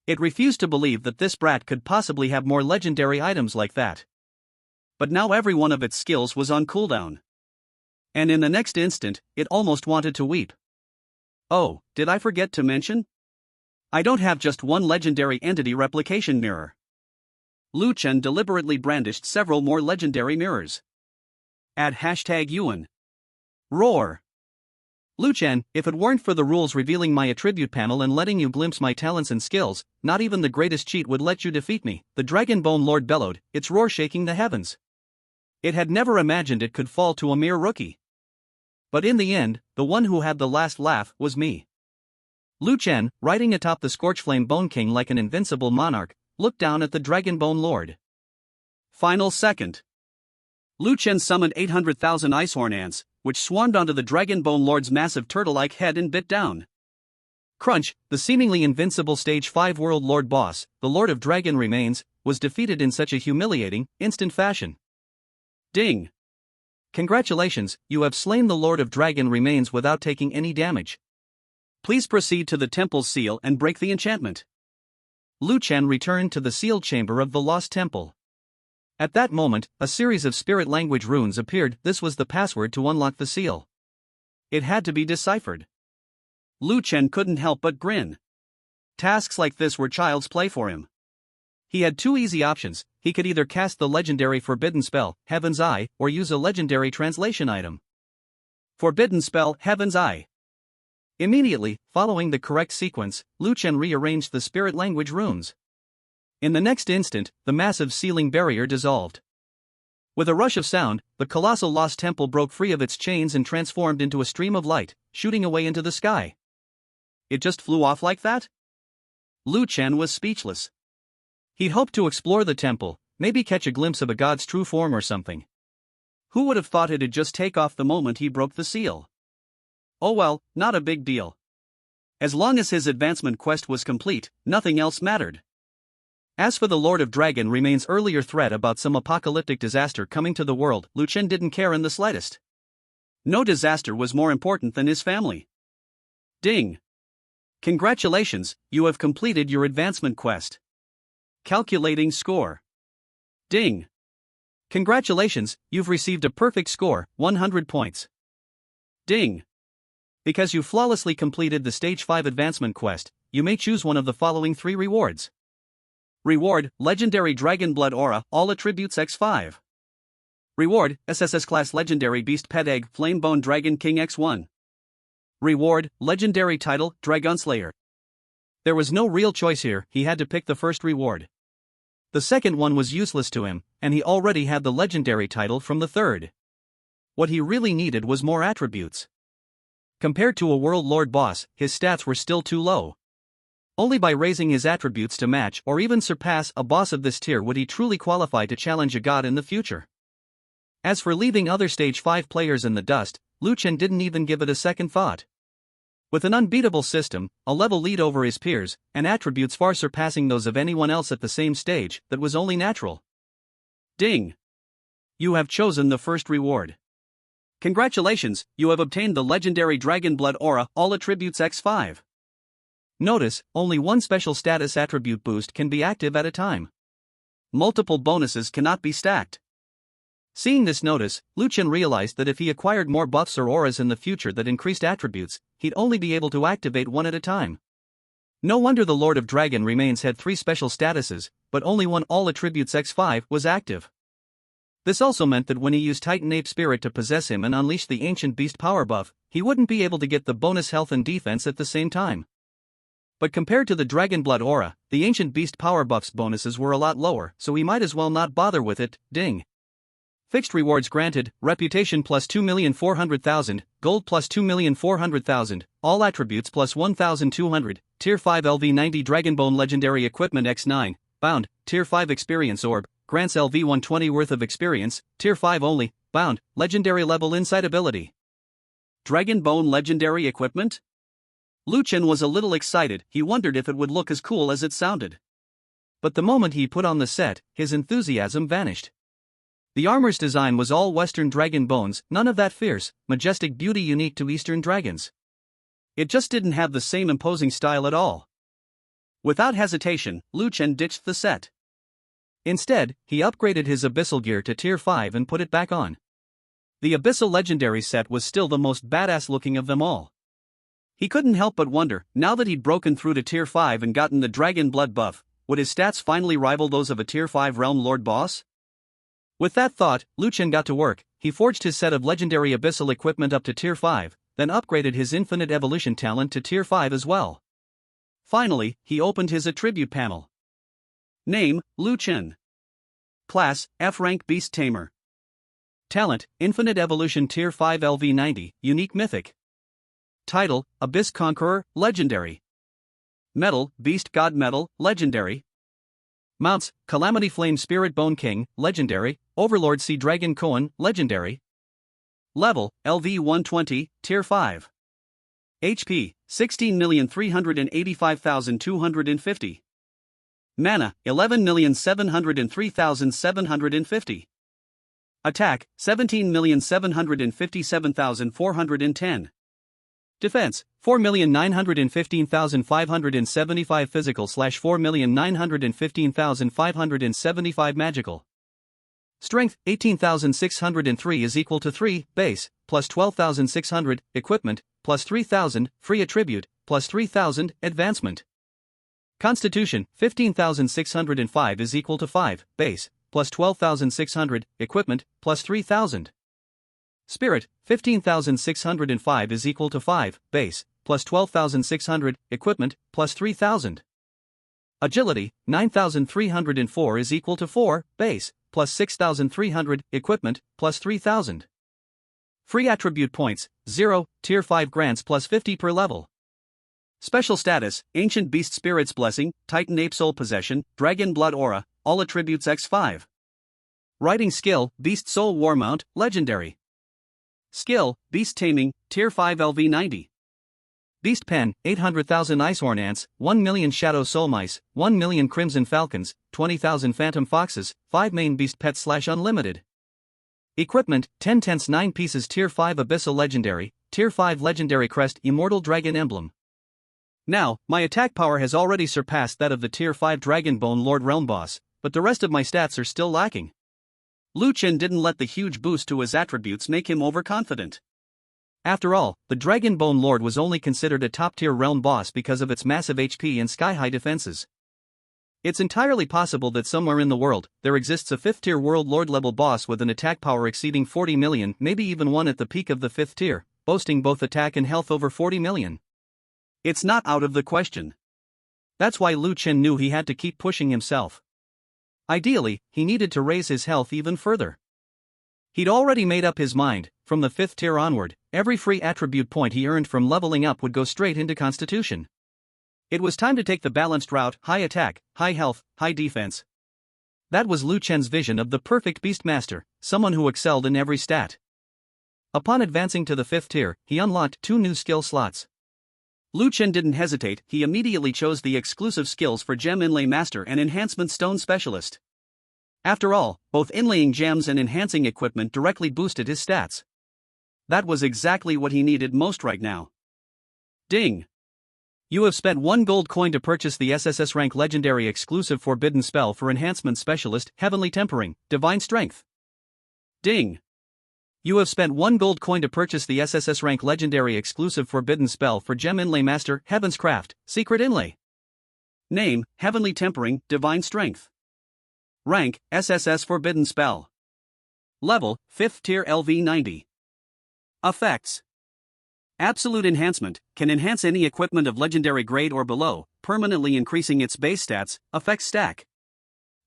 It refused to believe that this brat could possibly have more legendary items like that. But now every one of its skills was on cooldown. And in the next instant, it almost wanted to weep. Oh, did I forget to mention? I don't have just one legendary entity replication mirror. Lu Chen deliberately brandished several more legendary mirrors. Add #Yuan. Roar! Lu Chen, if it weren't for the rules revealing my attribute panel and letting you glimpse my talents and skills, not even the greatest cheat would let you defeat me, the Dragonbone Lord bellowed, its roar shaking the heavens. It had never imagined it could fall to a mere rookie. But in the end, the one who had the last laugh was me. Lu Chen, riding atop the Scorchflame Bone King like an invincible monarch, looked down at the Dragonbone Lord. Final second. Lu Chen summoned 800,000 Icehorn ants, which swarmed onto the Dragonbone Lord's massive turtle-like head and bit down. Crunch, the seemingly invincible Stage 5 World Lord boss, the Lord of Dragon Remains, was defeated in such a humiliating, instant fashion. Ding! Congratulations, you have slain the Lord of Dragon Remains without taking any damage. Please proceed to the temple's seal and break the enchantment. Lu Chen returned to the sealed chamber of the Lost Temple. At that moment, a series of spirit language runes appeared. This was the password to unlock the seal. It had to be deciphered. Lu Chen couldn't help but grin. Tasks like this were child's play for him. He had two easy options: he could either cast the legendary forbidden spell, Heaven's Eye, or use a legendary translation item. Forbidden spell, Heaven's Eye. Immediately, following the correct sequence, Lu Chen rearranged the spirit language runes. In the next instant, the massive ceiling barrier dissolved. With a rush of sound, the colossal lost temple broke free of its chains and transformed into a stream of light, shooting away into the sky. It just flew off like that? Lu Chen was speechless. He'd hoped to explore the temple, maybe catch a glimpse of a god's true form or something. Who would have thought it'd just take off the moment he broke the seal? Oh well, not a big deal. As long as his advancement quest was complete, nothing else mattered. As for the Lord of Dragon remain's earlier threat about some apocalyptic disaster coming to the world, Lu Chen didn't care in the slightest. No disaster was more important than his family. Ding! Congratulations, you have completed your advancement quest. Calculating score. Ding! Congratulations, you've received a perfect score, 100 points. Ding! Because you flawlessly completed the Stage 5 advancement quest, you may choose one of the following 3 rewards. Reward, Legendary Dragon Blood Aura, all attributes X5. Reward, SSS Class Legendary Beast Pet Egg Flamebone Dragon King X1. Reward, Legendary Title, Dragonslayer. There was no real choice here, he had to pick the first reward. The second one was useless to him, and he already had the legendary title from the third. What he really needed was more attributes. Compared to a World Lord boss, his stats were still too low. Only by raising his attributes to match or even surpass a boss of this tier would he truly qualify to challenge a god in the future. As for leaving other Stage 5 players in the dust, Lu Chen didn't even give it a second thought. With an unbeatable system, a level lead over his peers, and attributes far surpassing those of anyone else at the same stage, that was only natural. Ding! You have chosen the first reward. Congratulations, you have obtained the legendary Dragon Blood Aura, all attributes X5. Notice, only one special status attribute boost can be active at a time. Multiple bonuses cannot be stacked. Seeing this notice, Lu Chen realized that if he acquired more buffs or auras in the future that increased attributes, he'd only be able to activate one at a time. No wonder the Lord of Dragon remains had 3 special statuses, but only one all attributes X5 was active. This also meant that when he used Titan Ape Spirit to possess him and unleash the Ancient Beast power buff, he wouldn't be able to get the bonus health and defense at the same time. But compared to the Dragon Blood Aura, the Ancient Beast power buff's bonuses were a lot lower, so he might as well not bother with it. Ding! Fixed rewards granted: Reputation plus 2,400,000, Gold plus 2,400,000, all attributes plus 1,200, Tier 5 LV90 Dragonbone Legendary Equipment X9, bound, Tier 5 Experience Orb, grants LV120 worth of experience, Tier 5 only, bound, Legendary Level Insight Ability. Dragonbone Legendary Equipment? Lu Chen was a little excited, he wondered if it would look as cool as it sounded. But the moment he put on the set, his enthusiasm vanished. The armor's design was all Western dragon bones, none of that fierce, majestic beauty unique to Eastern dragons. It just didn't have the same imposing style at all. Without hesitation, Lu Chen ditched the set. Instead, he upgraded his Abyssal gear to Tier 5 and put it back on. The Abyssal Legendary set was still the most badass looking of them all. He couldn't help but wonder, now that he'd broken through to Tier 5 and gotten the Dragon Blood buff, would his stats finally rival those of a Tier 5 Realm Lord boss? With that thought, Lu Chen got to work. He forged his set of legendary Abyssal equipment up to Tier 5, then upgraded his Infinite Evolution talent to Tier 5 as well. Finally, he opened his attribute panel. Name, Lu Chen. Class, F-Rank Beast Tamer. Talent, Infinite Evolution Tier 5 LV90, Unique Mythic. Title, Abyss Conqueror, Legendary. Metal, Beast God Metal, Legendary. Mounts, Calamity Flame Spirit Bone King, Legendary, Overlord Sea Dragon Koan, Legendary. Level, LV120, Tier 5. HP, 16,385,250. Mana, 11,703,750. Attack, 17,757,410. Defense, 4,915,575 physical / 4,915,575 magical. Strength, 18,603 is equal to 3, base, plus 12,600, equipment, plus 3,000, free attribute, plus 3,000, advancement. Constitution, 15,605 is equal to 5, base, plus 12,600, equipment, plus 3,000. Spirit, 15,605 is equal to 5, base, plus 12,600, equipment, plus 3,000. Agility, 9,304 is equal to 4, base, plus 6,300, equipment, plus 3,000. Free attribute points, 0, tier 5 grants plus 50 per level. Special status, Ancient Beast Spirit's Blessing, Titan Ape Soul Possession, Dragon Blood Aura, all attributes x5. Riding skill, Beast Soul War Mount, Legendary. Skill, Beast Taming, tier 5 LV90. Beast Pen, 800,000 Icehorn Ants, 1 million Shadow Soul Mice, 1 million Crimson Falcons, 20,000 Phantom Foxes, 5 main beast pets / unlimited. Equipment, 10 tents 9 pieces tier 5 Abyssal Legendary, tier 5 Legendary Crest Immortal Dragon Emblem. Now, my attack power has already surpassed that of the tier 5 Dragonbone Lord Realm boss, but the rest of my stats are still lacking. Lu Chen didn't let the huge boost to his attributes make him overconfident. After all, the Dragonbone Lord was only considered a top-tier realm boss because of its massive HP and sky-high defenses. It's entirely possible that somewhere in the world, there exists a 5th-tier World Lord-level boss with an attack power exceeding 40 million, maybe even one at the peak of the 5th tier, boasting both attack and health over 40 million. It's not out of the question. That's why Lu Chen knew he had to keep pushing himself. Ideally, he needed to raise his health even further. He'd already made up his mind, from the 5th tier onward, every free attribute point he earned from leveling up would go straight into Constitution. It was time to take the balanced route, high attack, high health, high defense. That was Lu Chen's vision of the perfect Beastmaster, someone who excelled in every stat. Upon advancing to the 5th tier, he unlocked 2 new skill slots. Lu Chen didn't hesitate, he immediately chose the exclusive skills for Gem Inlay Master and Enhancement Stone Specialist. After all, both inlaying gems and enhancing equipment directly boosted his stats. That was exactly what he needed most right now. Ding! You have spent 1 gold coin to purchase the SSS rank legendary exclusive forbidden spell for Enhancement Specialist, Heavenly Tempering, Divine Strength. Ding! You have spent 1 gold coin to purchase the SSS rank legendary exclusive forbidden spell for Gem Inlay Master, Heaven's Craft, Secret Inlay. Name, Heavenly Tempering, Divine Strength. Rank, SSS Forbidden Spell. Level, 5th tier LV90. Effects. Absolute Enhancement, can enhance any equipment of legendary grade or below, permanently increasing its base stats, effects stack.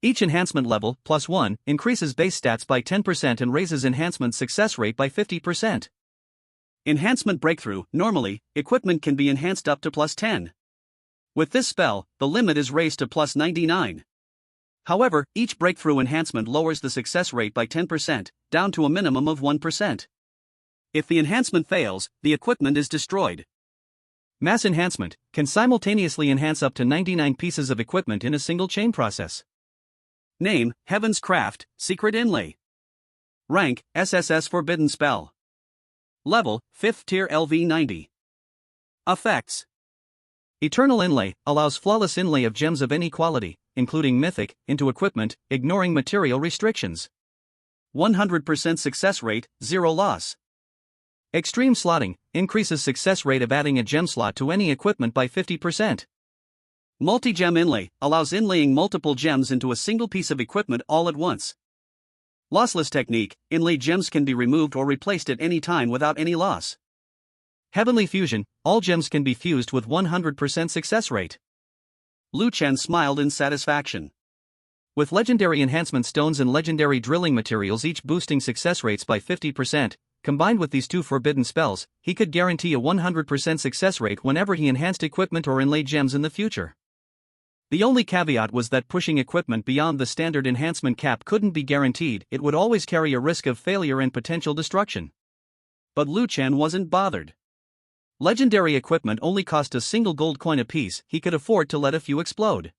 Each enhancement level, +1, increases base stats by 10% and raises enhancement success rate by 50%. Enhancement Breakthrough, normally, equipment can be enhanced up to +10. With this spell, the limit is raised to +99. However, each breakthrough enhancement lowers the success rate by 10%, down to a minimum of 1%. If the enhancement fails, the equipment is destroyed. Mass Enhancement, can simultaneously enhance up to 99 pieces of equipment in a single chain process. Name, Heaven's Craft, Secret Inlay. Rank, SSS Forbidden Spell. Level, 5th tier LV90. Effects. Eternal Inlay, allows flawless inlay of gems of any quality, including mythic, into equipment, ignoring material restrictions. 100% success rate, 0 loss. Extreme Slotting, increases success rate of adding a gem slot to any equipment by 50%. Multi-Gem Inlay, allows inlaying multiple gems into a single piece of equipment all at once. Lossless Technique, inlaid gems can be removed or replaced at any time without any loss. Heavenly Fusion, all gems can be fused with 100% success rate. Lu Chen smiled in satisfaction. With legendary enhancement stones and legendary drilling materials each boosting success rates by 50%, combined with these 2 forbidden spells, he could guarantee a 100% success rate whenever he enhanced equipment or inlaid gems in the future. The only caveat was that pushing equipment beyond the standard enhancement cap couldn't be guaranteed, it would always carry a risk of failure and potential destruction. But Lu Chen wasn't bothered. Legendary equipment only cost a single gold coin apiece, he could afford to let a few explode.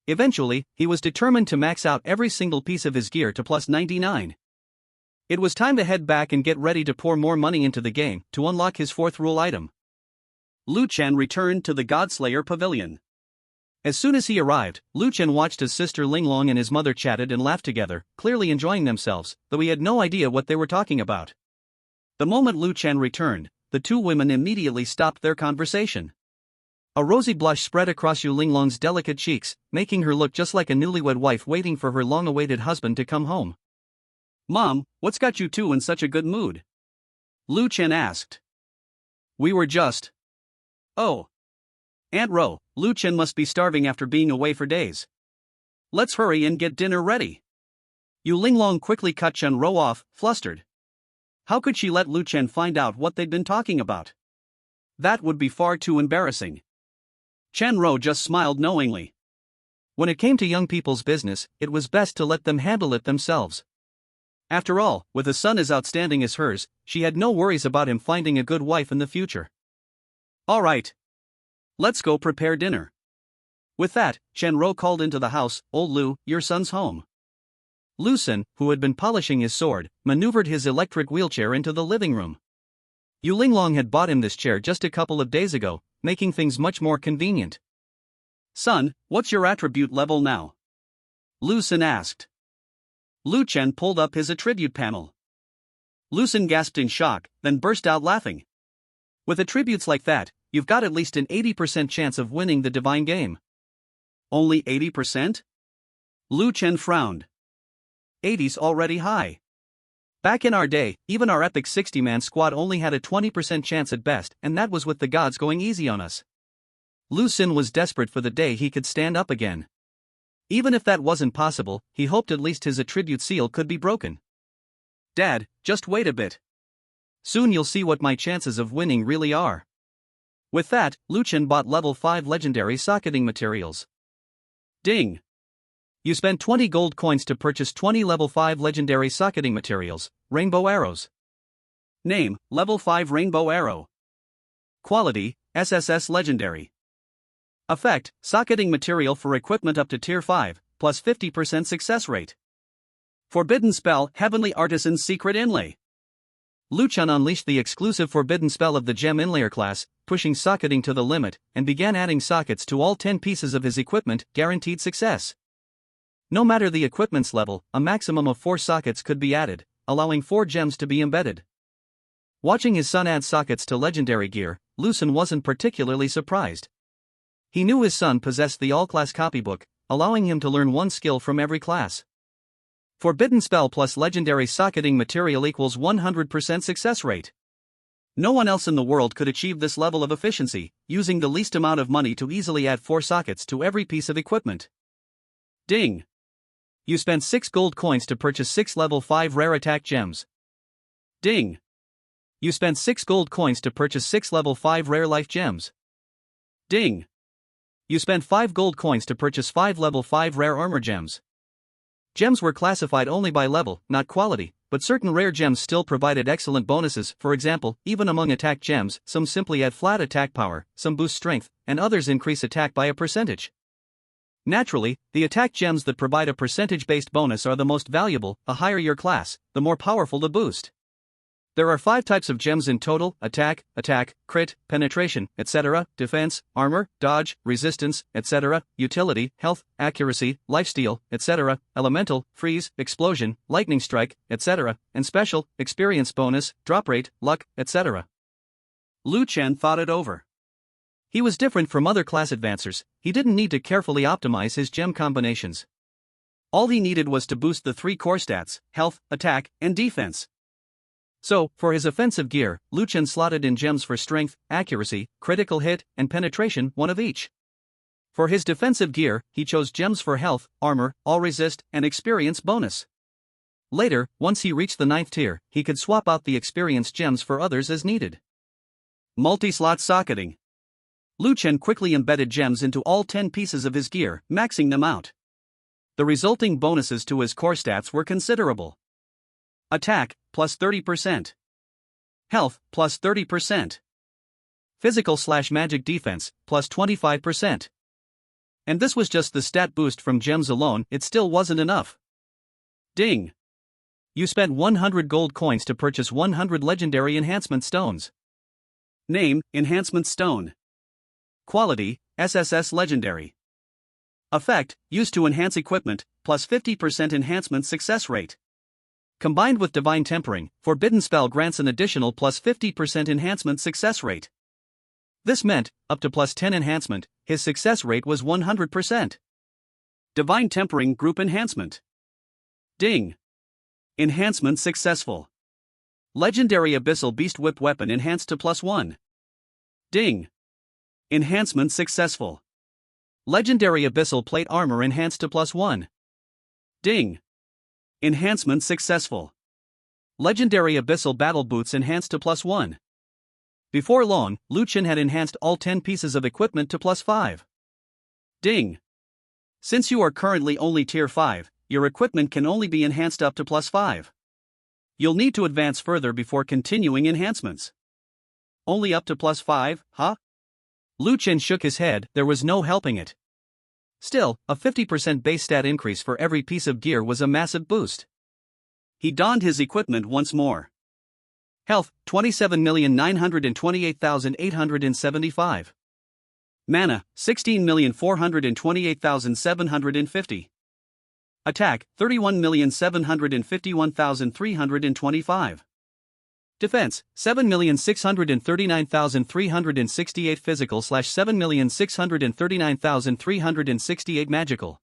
Eventually, he was determined to max out every single piece of his gear to +99. It was time to head back and get ready to pour more money into the game to unlock his 4th rule item. Lu Chen returned to the Godslayer Pavilion. As soon as he arrived, Lu Chen watched his sister Linglong and his mother chatted and laughed together, clearly enjoying themselves, though he had no idea what they were talking about. The moment Lu Chen returned, the two women immediately stopped their conversation. A rosy blush spread across Yu Linglong's delicate cheeks, making her look just like a newlywed wife waiting for her long-awaited husband to come home. "Mom, what's got you two in such a good mood?" Lu Chen asked. "We were just..." "Oh. Aunt Ro, Lu Chen must be starving after being away for days. Let's hurry and get dinner ready." Yu Linglong quickly cut Chen Ro off, flustered. How could she let Lu Chen find out what they'd been talking about? That would be far too embarrassing. Chen Ro just smiled knowingly. When it came to young people's business, it was best to let them handle it themselves. After all, with a son as outstanding as hers, she had no worries about him finding a good wife in the future. "All right. Let's go prepare dinner." With that, Chen Ro called into the house, "Old Lu, your son's home." Lu Sen, who had been polishing his sword, maneuvered his electric wheelchair into the living room. Yu Linglong had bought him this chair just a couple of days ago, making things much more convenient. "Son, what's your attribute level now?" Lu Sen asked. Lu Chen pulled up his attribute panel. Lu Sen gasped in shock, then burst out laughing. "With attributes like that, you've got at least an 80% chance of winning the divine game." "Only 80%? Lu Chen frowned. 80's already high. Back in our day, even our epic 60-man squad only had a 20% chance at best, and that was with the gods going easy on us. Lu Sen was desperate for the day he could stand up again. Even if that wasn't possible, he hoped at least his attribute seal could be broken. "Dad, just wait a bit. Soon you'll see what my chances of winning really are." With that, Lu Chen bought level 5 legendary socketing materials. Ding! You spent 20 gold coins to purchase 20 level 5 legendary socketing materials, rainbow arrows. Name, level 5 rainbow arrow. Quality, SSS legendary. Effect, socketing material for equipment up to tier 5, plus 50% success rate. Forbidden spell, heavenly artisan's secret inlay. Lu Chen unleashed the exclusive forbidden spell of the gem inlayer class, pushing socketing to the limit, and began adding sockets to all 10 pieces of his equipment, guaranteed success. No matter the equipment's level, a maximum of 4 sockets could be added, allowing 4 gems to be embedded. Watching his son add sockets to legendary gear, Lu Sen wasn't particularly surprised. He knew his son possessed the all-class copybook, allowing him to learn one skill from every class. Forbidden spell plus legendary socketing material equals 100% success rate. No one else in the world could achieve this level of efficiency, using the least amount of money to easily add 4 sockets to every piece of equipment. Ding! You spent 6 gold coins to purchase 6 level 5 rare attack gems. Ding! You spent 6 gold coins to purchase 6 level 5 rare life gems. Ding! You spent 5 gold coins to purchase 5 level 5 rare armor gems. Gems were classified only by level, not quality, but certain rare gems still provided excellent bonuses. For example, even among attack gems, some simply add flat attack power, some boost strength, and others increase attack by a percentage. Naturally, the attack gems that provide a percentage-based bonus are the most valuable. The higher your class, the more powerful the boost. There are 5 types of gems in total: attack, crit, penetration, etc., defense, armor, dodge, resistance, etc., utility, health, accuracy, lifesteal, etc., elemental, freeze, explosion, lightning strike, etc., and special, experience bonus, drop rate, luck, etc. Lu Chen thought it over. He was different from other class advancers. He didn't need to carefully optimize his gem combinations. All he needed was to boost the 3 core stats: health, attack, and defense. So, for his offensive gear, Lu Chen slotted in gems for strength, accuracy, critical hit, and penetration, 1 of each. For his defensive gear, he chose gems for health, armor, all resist, and experience bonus. Later, once he reached the 9th tier, he could swap out the experience gems for others as needed. Multi-slot socketing. Lu Chen quickly embedded gems into all 10 pieces of his gear, maxing them out. The resulting bonuses to his core stats were considerable. Attack, plus 30%. Health, plus 30%. Physical/magic defense, plus 25%. And this was just the stat boost from gems alone. It still wasn't enough. Ding! You spent 100 gold coins to purchase 100 legendary enhancement stones. Name, enhancement stone. Quality, SSS legendary. Effect, used to enhance equipment, plus 50% enhancement success rate. Combined with Divine Tempering, Forbidden Spell grants an additional plus 50% enhancement success rate. This meant, up to plus 10 enhancement, his success rate was 100%. Divine Tempering Group Enhancement. Ding! Enhancement successful. Legendary Abyssal Beast Whip Weapon enhanced to plus 1. Ding! Enhancement successful. Legendary Abyssal Plate Armor enhanced to plus 1. Ding! Enhancement successful. Legendary Abyssal Battle Boots enhanced to plus 1. Before long, Lucien had enhanced all 10 pieces of equipment to plus 5. Ding! Since you are currently only tier 5, your equipment can only be enhanced up to plus 5. You'll need to advance further before continuing enhancements. Only up to plus 5, huh? Lucien shook his head, there was no helping it. Still, a 50% base stat increase for every piece of gear was a massive boost. He donned his equipment once more. Health, 27,928,875. Mana, 16,428,750. Attack, 31,751,325. Defense, 7,639,368 physical / 7,639,368 magical.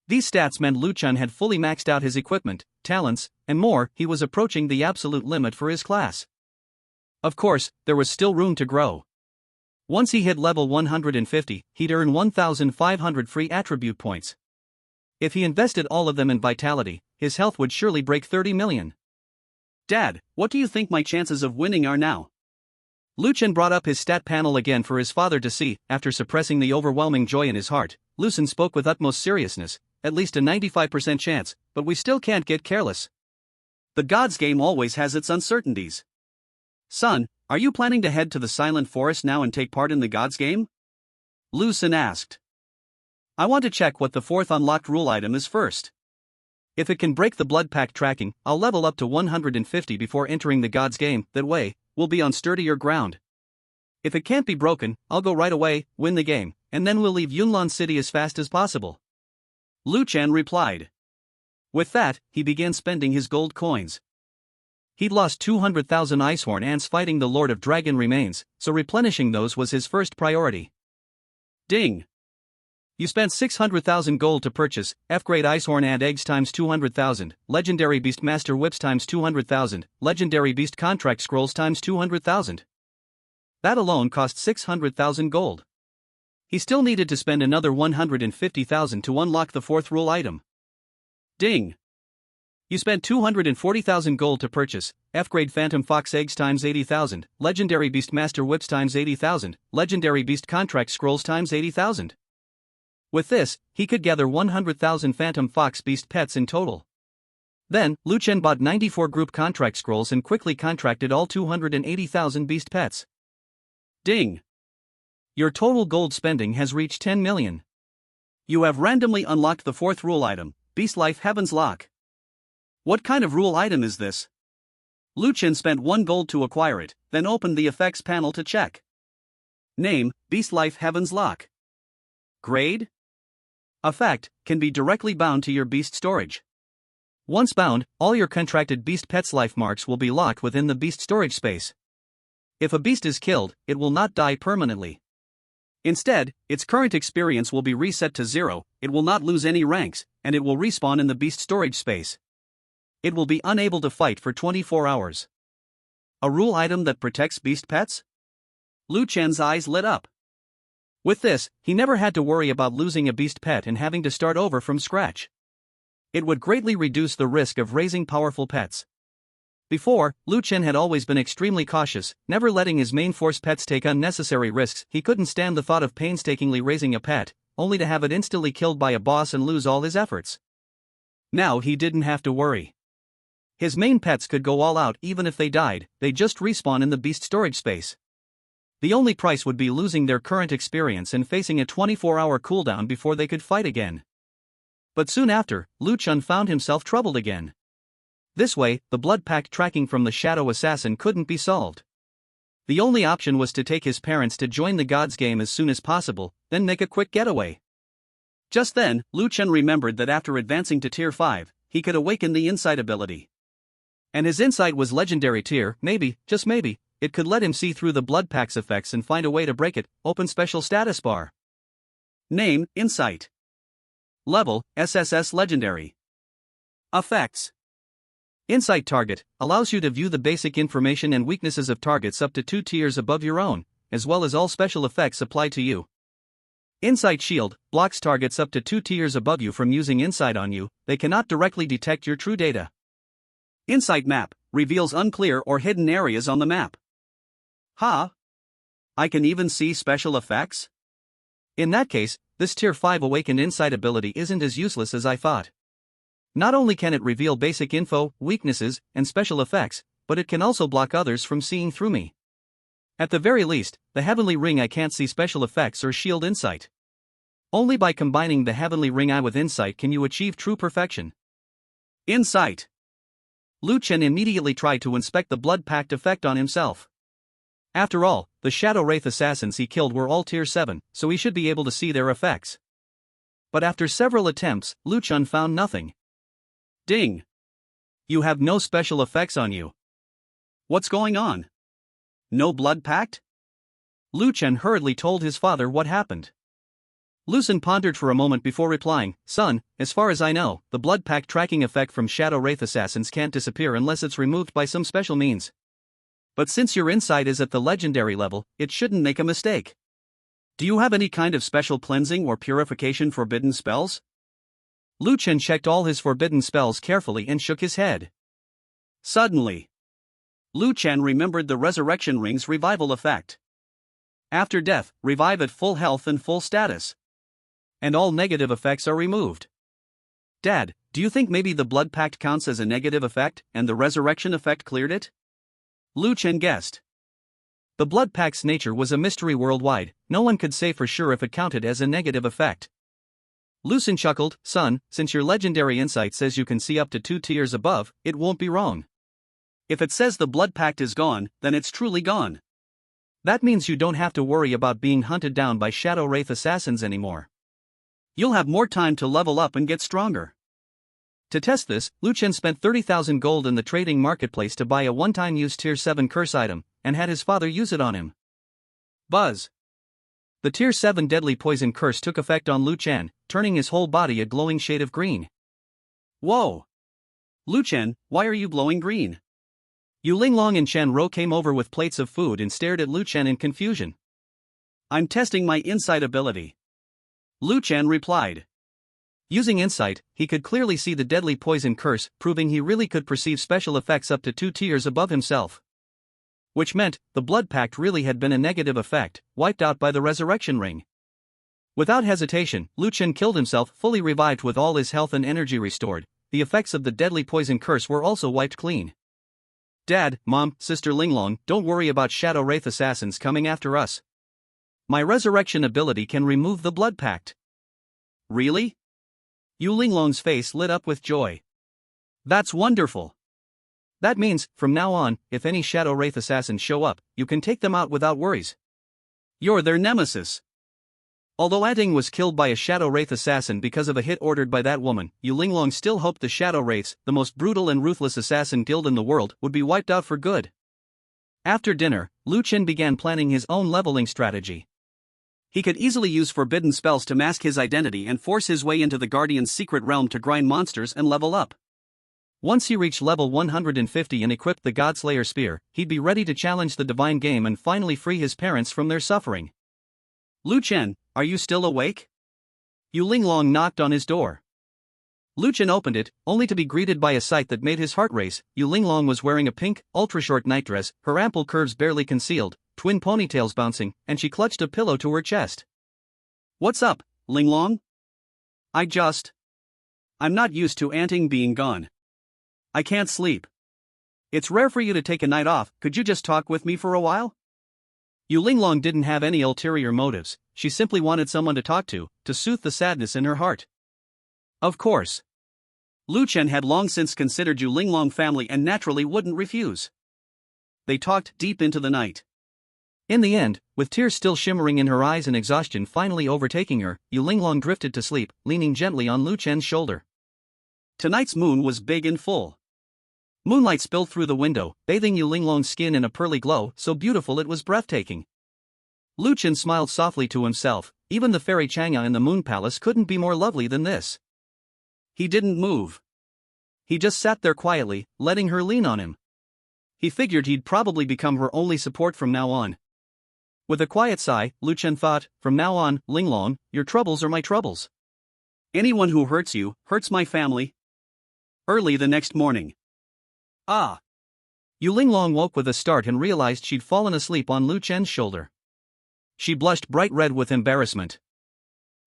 These stats meant Lucien had fully maxed out his equipment, talents, and more. He was approaching the absolute limit for his class. Of course, there was still room to grow. Once he hit level 150, he'd earn 1,500 free attribute points. If he invested all of them in vitality, his health would surely break 30 million. Dad, what do you think my chances of winning are now? Lucien brought up his stat panel again for his father to see. After suppressing the overwhelming joy in his heart, Lucien spoke with utmost seriousness. At least a 95% chance, but we still can't get careless. The Gods game always has its uncertainties. Son, are you planning to head to the Silent Forest now and take part in the Gods game? Lucien asked. I want to check what the 4th unlocked rule item is first. If it can break the blood pact tracking, I'll level up to 150 before entering the Gods game. That way, we'll be on sturdier ground. If it can't be broken, I'll go right away, win the game, and then we'll leave Yunlin City as fast as possible. Lucien replied. With that, he began spending his gold coins. He'd lost 200,000 Icehorn ants fighting the Lord of Dragon remains, so replenishing those was his first priority. Ding! You spent 600,000 gold to purchase F-grade Icehorn ant eggs times 200,000, Legendary Beast Master Whips times 200,000, Legendary Beast Contract Scrolls times 200,000. That alone cost 600,000 gold. He still needed to spend another 150,000 to unlock the 4th rule item. Ding! You spent 240,000 gold to purchase F-grade Phantom Fox eggs times 80,000, Legendary Beast Master Whips times 80,000, Legendary Beast Contract Scrolls times 80,000. With this, he could gather 100,000 Phantom Fox Beast pets in total. Then, Lucien bought 94 group contract scrolls and quickly contracted all 280,000 beast pets. Ding! Your total gold spending has reached 10 million. You have randomly unlocked the 4th rule item, Beast Life Heaven's Lock. What kind of rule item is this? Lucien spent 1 gold to acquire it, then opened the effects panel to check. Name, Beast Life Heaven's Lock. Grade? Effect, can be directly bound to your beast storage. Once bound, all your contracted beast pets' life marks will be locked within the beast storage space. If a beast is killed, it will not die permanently. Instead, its current experience will be reset to 0, it will not lose any ranks, and it will respawn in the beast storage space. It will be unable to fight for 24 hours. A rule item that protects beast pets? Lucien's eyes lit up. With this, he never had to worry about losing a beast pet and having to start over from scratch. It would greatly reduce the risk of raising powerful pets. Before, Lucien had always been extremely cautious, never letting his main force pets take unnecessary risks. He couldn't stand the thought of painstakingly raising a pet, only to have it instantly killed by a boss and lose all his efforts. Now he didn't have to worry. His main pets could go all out even if they died, they just respawn in the beast storage space. The only price would be losing their current experience and facing a 24-hour cooldown before they could fight again. But soon after, Lucien found himself troubled again. This way, the blood pact tracking from the Shadow Assassin couldn't be solved. The only option was to take his parents to join the Gods game as soon as possible, then make a quick getaway. Just then, Lu Chen remembered that after advancing to Tier 5, he could awaken the Insight ability. And his Insight was legendary tier, maybe, just maybe, it could let him see through the Blood Pack's effects and find a way to break it. Open special status bar. Name, Insight. Level, SSS Legendary. Effects. Insight target allows you to view the basic information and weaknesses of targets up to 2 tiers above your own, as well as all special effects applied to you. Insight shield blocks targets up to 2 tiers above you from using Insight on you. They cannot directly detect your true data. Insight map reveals unclear or hidden areas on the map. Ha! I can even see special effects? In that case, this Tier 5 Awakened Insight ability isn't as useless as I thought. Not only can it reveal basic info, weaknesses, and special effects, but it can also block others from seeing through me. At the very least, the Heavenly Ring I can't see special effects or shield Insight. Only by combining the Heavenly Ring Eye with Insight can you achieve true perfection. Insight. Lu Chen immediately tried to inspect the Blood Pact effect on himself. After all, the Shadow Wraith assassins he killed were all Tier 7, so he should be able to see their effects. But after several attempts, Lu Chen found nothing. Ding! You have no special effects on you. What's going on? No Blood Pact? Lu Chen hurriedly told his father what happened. Lu Chen pondered for a moment before replying, "Son, as far as I know, the Blood Pact tracking effect from Shadow Wraith assassins can't disappear unless it's removed by some special means. But since your Insight is at the legendary level, it shouldn't make a mistake. Do you have any kind of special cleansing or purification forbidden spells?" Lu Chen checked all his forbidden spells carefully and shook his head. Suddenly, Lu Chen remembered the Resurrection Ring's revival effect. After death, revive at full health and full status. And all negative effects are removed. Dad, do you think maybe the Blood Pact counts as a negative effect, and the Resurrection effect cleared it? Lu Chen guessed. The Blood Pact's nature was a mystery worldwide, no one could say for sure if it counted as a negative effect. Lu Chen chuckled, "Son, since your legendary Insight says you can see up to 2 tiers above, it won't be wrong. If it says the Blood Pact is gone, then it's truly gone. That means you don't have to worry about being hunted down by Shadow Wraith assassins anymore. You'll have more time to level up and get stronger." To test this, Lu Chen spent 30,000 gold in the trading marketplace to buy a one-time use Tier 7 curse item, and had his father use it on him. Buzz! The Tier 7 deadly poison curse took effect on Lu Chen, turning his whole body a glowing shade of green. Whoa! Lu Chen, why are you glowing green? Yu Linglong and Chen Ro came over with plates of food and stared at Lu Chen in confusion. "I'm testing my Insight ability," Lu Chen replied. Using Insight, he could clearly see the deadly poison curse, proving he really could perceive special effects up to 2 tiers above himself. Which meant, the Blood Pact really had been a negative effect, wiped out by the Resurrection Ring. Without hesitation, Lu Chen killed himself, fully revived with all his health and energy restored. The effects of the deadly poison curse were also wiped clean. "Dad, Mom, Sister Linglong, don't worry about Shadow Wraith assassins coming after us. My Resurrection ability can remove the Blood Pact." "Really?" Yu Linglong's face lit up with joy. "That's wonderful. That means, from now on, if any Shadow Wraith assassins show up, you can take them out without worries. You're their nemesis." Although Ading was killed by a Shadow Wraith assassin because of a hit ordered by that woman, Yu Linglong still hoped the Shadow Wraiths, the most brutal and ruthless assassin guild in the world, would be wiped out for good. After dinner, Lu Chen began planning his own leveling strategy. He could easily use forbidden spells to mask his identity and force his way into the Guardian's secret realm to grind monsters and level up. Once he reached level 150 and equipped the Godslayer Spear, he'd be ready to challenge the divine game and finally free his parents from their suffering. "Lu Chen, are you still awake?" Yu Linglong knocked on his door. Lu Chen opened it, only to be greeted by a sight that made his heart race. Yu Linglong was wearing a pink, ultra-short nightdress, her ample curves barely concealed, twin ponytails bouncing, and she clutched a pillow to her chest. "What's up, Linglong?" I'm not used to Anting being gone. I can't sleep. It's rare for you to take a night off, could you just talk with me for a while?" Yu Linglong didn't have any ulterior motives, she simply wanted someone to talk to soothe the sadness in her heart. Of course. Lu Chen had long since considered Yu Linglong family and naturally wouldn't refuse. They talked deep into the night. In the end, with tears still shimmering in her eyes and exhaustion finally overtaking her, Yu Linglong drifted to sleep, leaning gently on Lu Chen's shoulder. Tonight's moon was big and full. Moonlight spilled through the window, bathing Yu Linglong's skin in a pearly glow so beautiful it was breathtaking. Lu Chen smiled softly to himself, even the fairy Chang'e in the Moon Palace couldn't be more lovely than this. He didn't move. He just sat there quietly, letting her lean on him. He figured he'd probably become her only support from now on. With a quiet sigh, Lu Chen thought, from now on, Linglong, your troubles are my troubles. Anyone who hurts you, hurts my family. Early the next morning. Ah! Yu Linglong woke with a start and realized she'd fallen asleep on Lu Chen's shoulder. She blushed bright red with embarrassment.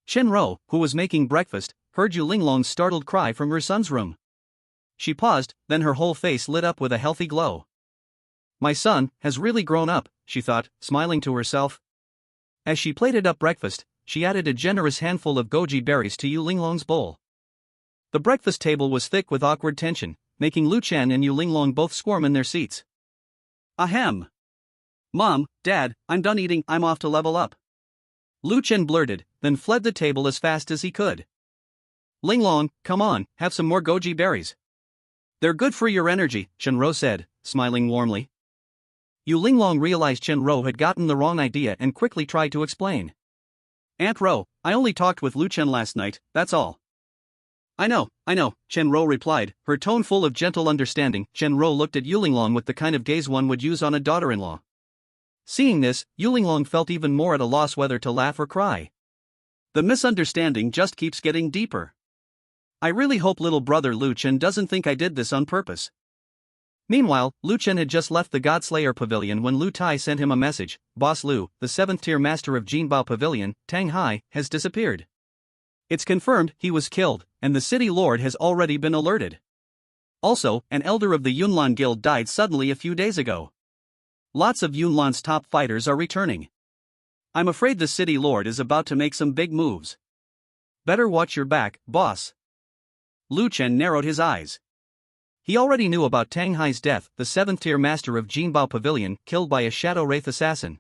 Chen Rou, who was making breakfast, heard Yu Linglong's startled cry from her son's room. She paused, then her whole face lit up with a healthy glow. My son has really grown up, she thought, smiling to herself. As she plated up breakfast, she added a generous handful of goji berries to Yu Linglong's bowl. The breakfast table was thick with awkward tension, making Lu Chen and Yu Linglong both squirm in their seats. Ahem. Mom, Dad, I'm done eating, I'm off to level up. Lu Chen blurted, then fled the table as fast as he could. Linglong, come on, have some more goji berries. They're good for your energy, Chen Rou said, smiling warmly. Yu Linglong realized Chen Rou had gotten the wrong idea and quickly tried to explain. Aunt Rou, I only talked with Lu Chen last night, that's all. I know, Chen Rou replied, her tone full of gentle understanding. Chen Rou looked at Yu Linglong with the kind of gaze one would use on a daughter-in-law. Seeing this, Yu Linglong felt even more at a loss whether to laugh or cry. The misunderstanding just keeps getting deeper. I really hope little brother Lu Chen doesn't think I did this on purpose. Meanwhile, Lu Chen had just left the Godslayer Pavilion when Lu Tai sent him a message. Boss Lu, the 7th-tier master of Jinbao Pavilion, Tang Hai, has disappeared. It's confirmed he was killed, and the city lord has already been alerted. Also, an elder of the Yunlan Guild died suddenly a few days ago. Lots of Yunlan's top fighters are returning. I'm afraid the city lord is about to make some big moves. Better watch your back, boss. Lu Chen narrowed his eyes. He already knew about Tang Hai's death, the 7th-tier master of Jinbao Pavilion, killed by a Shadow Wraith assassin.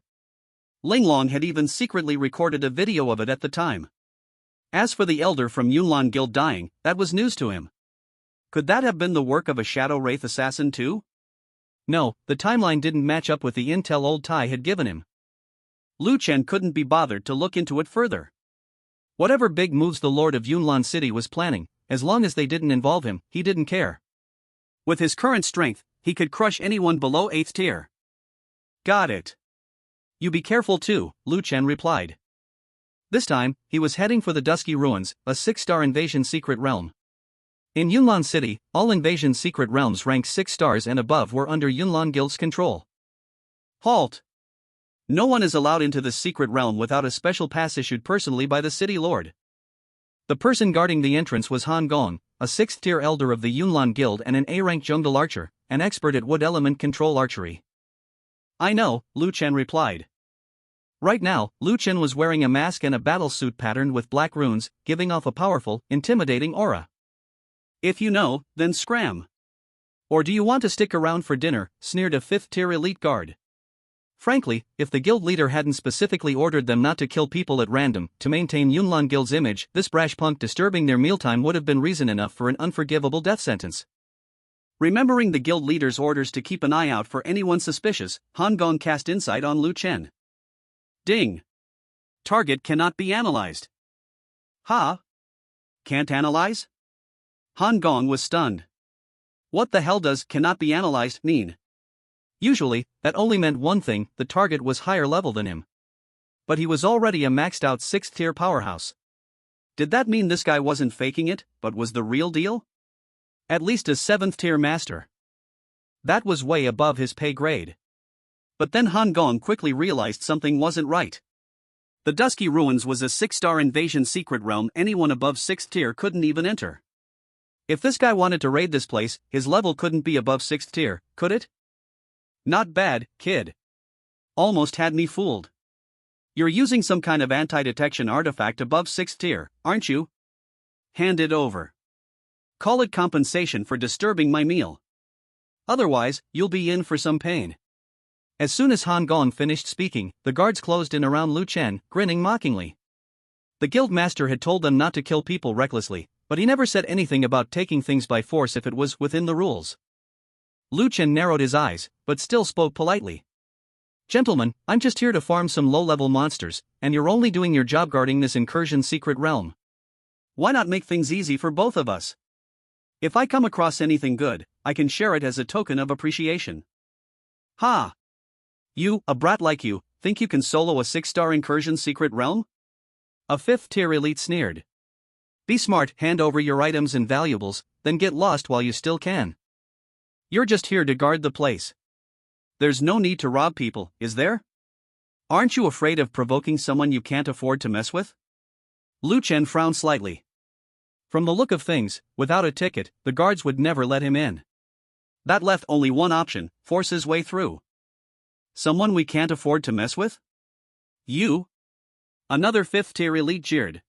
Linglong had even secretly recorded a video of it at the time. As for the elder from Yunlan Guild dying, that was news to him. Could that have been the work of a Shadow Wraith assassin too? No, the timeline didn't match up with the intel old Tai had given him. Lu Chen couldn't be bothered to look into it further. Whatever big moves the lord of Yunlan City was planning, as long as they didn't involve him, he didn't care. With his current strength, he could crush anyone below 8th tier. Got it. You be careful too, Lu Chen replied. This time, he was heading for the Dusky Ruins, a 6-star invasion secret realm. In Yunlan City, all invasion secret realms ranked 6 stars and above were under Yunlan Guild's control. Halt! No one is allowed into this secret realm without a special pass issued personally by the city lord. The person guarding the entrance was Han Gong, a 6th-tier elder of the Yunlan Guild and an A-rank Zhongdal archer, an expert at wood element control archery. I know, Lu Chen replied. Right now, Lu Chen was wearing a mask and a battle suit patterned with black runes, giving off a powerful, intimidating aura. If you know, then scram. Or do you want to stick around for dinner, sneered a 5th-tier elite guard. Frankly, if the guild leader hadn't specifically ordered them not to kill people at random to maintain Yunlan Guild's image, this brash punk disturbing their mealtime would have been reason enough for an unforgivable death sentence. Remembering the guild leader's orders to keep an eye out for anyone suspicious, Han Gong cast insight on Lu Chen. Ding. Target cannot be analyzed. Ha? Can't analyze? Han Gong was stunned. What the hell does cannot be analyzed mean? Usually, that only meant one thing, the target was higher level than him. But he was already a maxed out 6th-tier powerhouse. Did that mean this guy wasn't faking it, but was the real deal? At least a 7th-tier master. That was way above his pay grade. But then Han Gong quickly realized something wasn't right. The Dusky Ruins was a 6-star invasion secret realm anyone above 6th tier couldn't even enter. If this guy wanted to raid this place, his level couldn't be above 6th tier, could it? Not bad, kid. Almost had me fooled. You're using some kind of anti-detection artifact above 6th tier, aren't you? Hand it over. Call it compensation for disturbing my meal. Otherwise, you'll be in for some pain. As soon as Han Gong finished speaking, the guards closed in around Lu Chen, grinning mockingly. The guild master had told them not to kill people recklessly, but he never said anything about taking things by force if it was within the rules. Lu Chen narrowed his eyes, but still spoke politely. Gentlemen, I'm just here to farm some low-level monsters, and you're only doing your job guarding this incursion secret realm. Why not make things easy for both of us? If I come across anything good, I can share it as a token of appreciation. Ha! You, a brat like you, think you can solo a 6-star incursion secret realm? A 5th-tier elite sneered. Be smart, hand over your items and valuables, then get lost while you still can. You're just here to guard the place. There's no need to rob people, is there? Aren't you afraid of provoking someone you can't afford to mess with? Lu Chen frowned slightly. From the look of things, without a ticket, the guards would never let him in. That left only one option: force his way through. Someone we can't afford to mess with? You? Another 5th-tier elite jeered.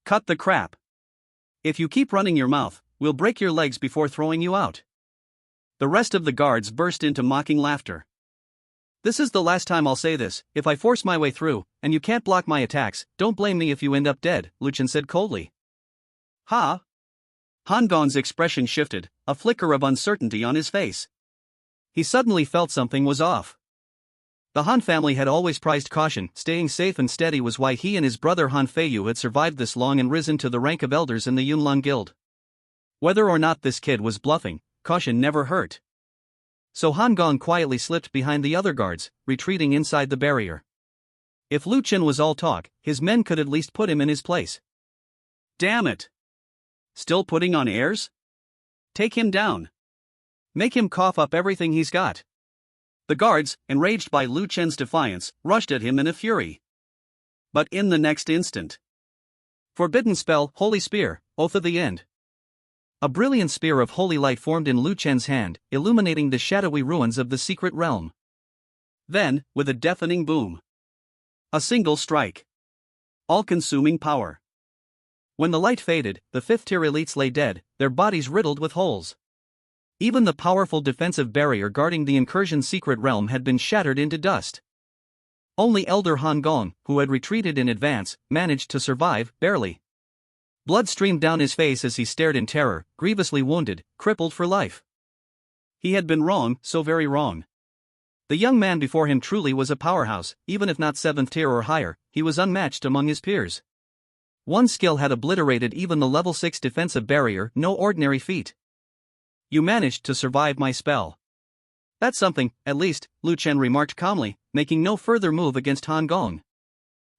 Cut the crap. If you keep running your mouth, we'll break your legs before throwing you out. The rest of the guards burst into mocking laughter. This is the last time I'll say this: if I force my way through, and you can't block my attacks, don't blame me if you end up dead, Lu Chen said coldly. Ha! Han Gong's expression shifted, a flicker of uncertainty on his face. He suddenly felt something was off. The Han family had always prized caution. Staying safe and steady was why he and his brother Han Feiyu had survived this long and risen to the rank of elders in the Yunlan Guild. Whether or not this kid was bluffing, caution never hurt. So Han Gong quietly slipped behind the other guards, retreating inside the barrier. If Lu Chen was all talk, his men could at least put him in his place. Damn it! Still putting on airs? Take him down. Make him cough up everything he's got. The guards, enraged by Lu Chen's defiance, rushed at him in a fury. But in the next instant. Forbidden spell, Holy Spear, Oath of the End. A brilliant spear of holy light formed in Lu Chen's hand, illuminating the shadowy ruins of the secret realm. Then, with a deafening boom. A single strike. All-consuming power. When the light faded, the 5th-tier elites lay dead, their bodies riddled with holes. Even the powerful defensive barrier guarding the incursion secret realm had been shattered into dust. Only Elder Han Gong, who had retreated in advance, managed to survive, barely. Blood streamed down his face as he stared in terror, grievously wounded, crippled for life. He had been wrong, so very wrong. The young man before him truly was a powerhouse. Even if not 7th tier or higher, he was unmatched among his peers. One skill had obliterated even the level 6 defensive barrier, no ordinary feat. You managed to survive my spell. That's something, at least, Lu Chen remarked calmly, making no further move against Han Gong.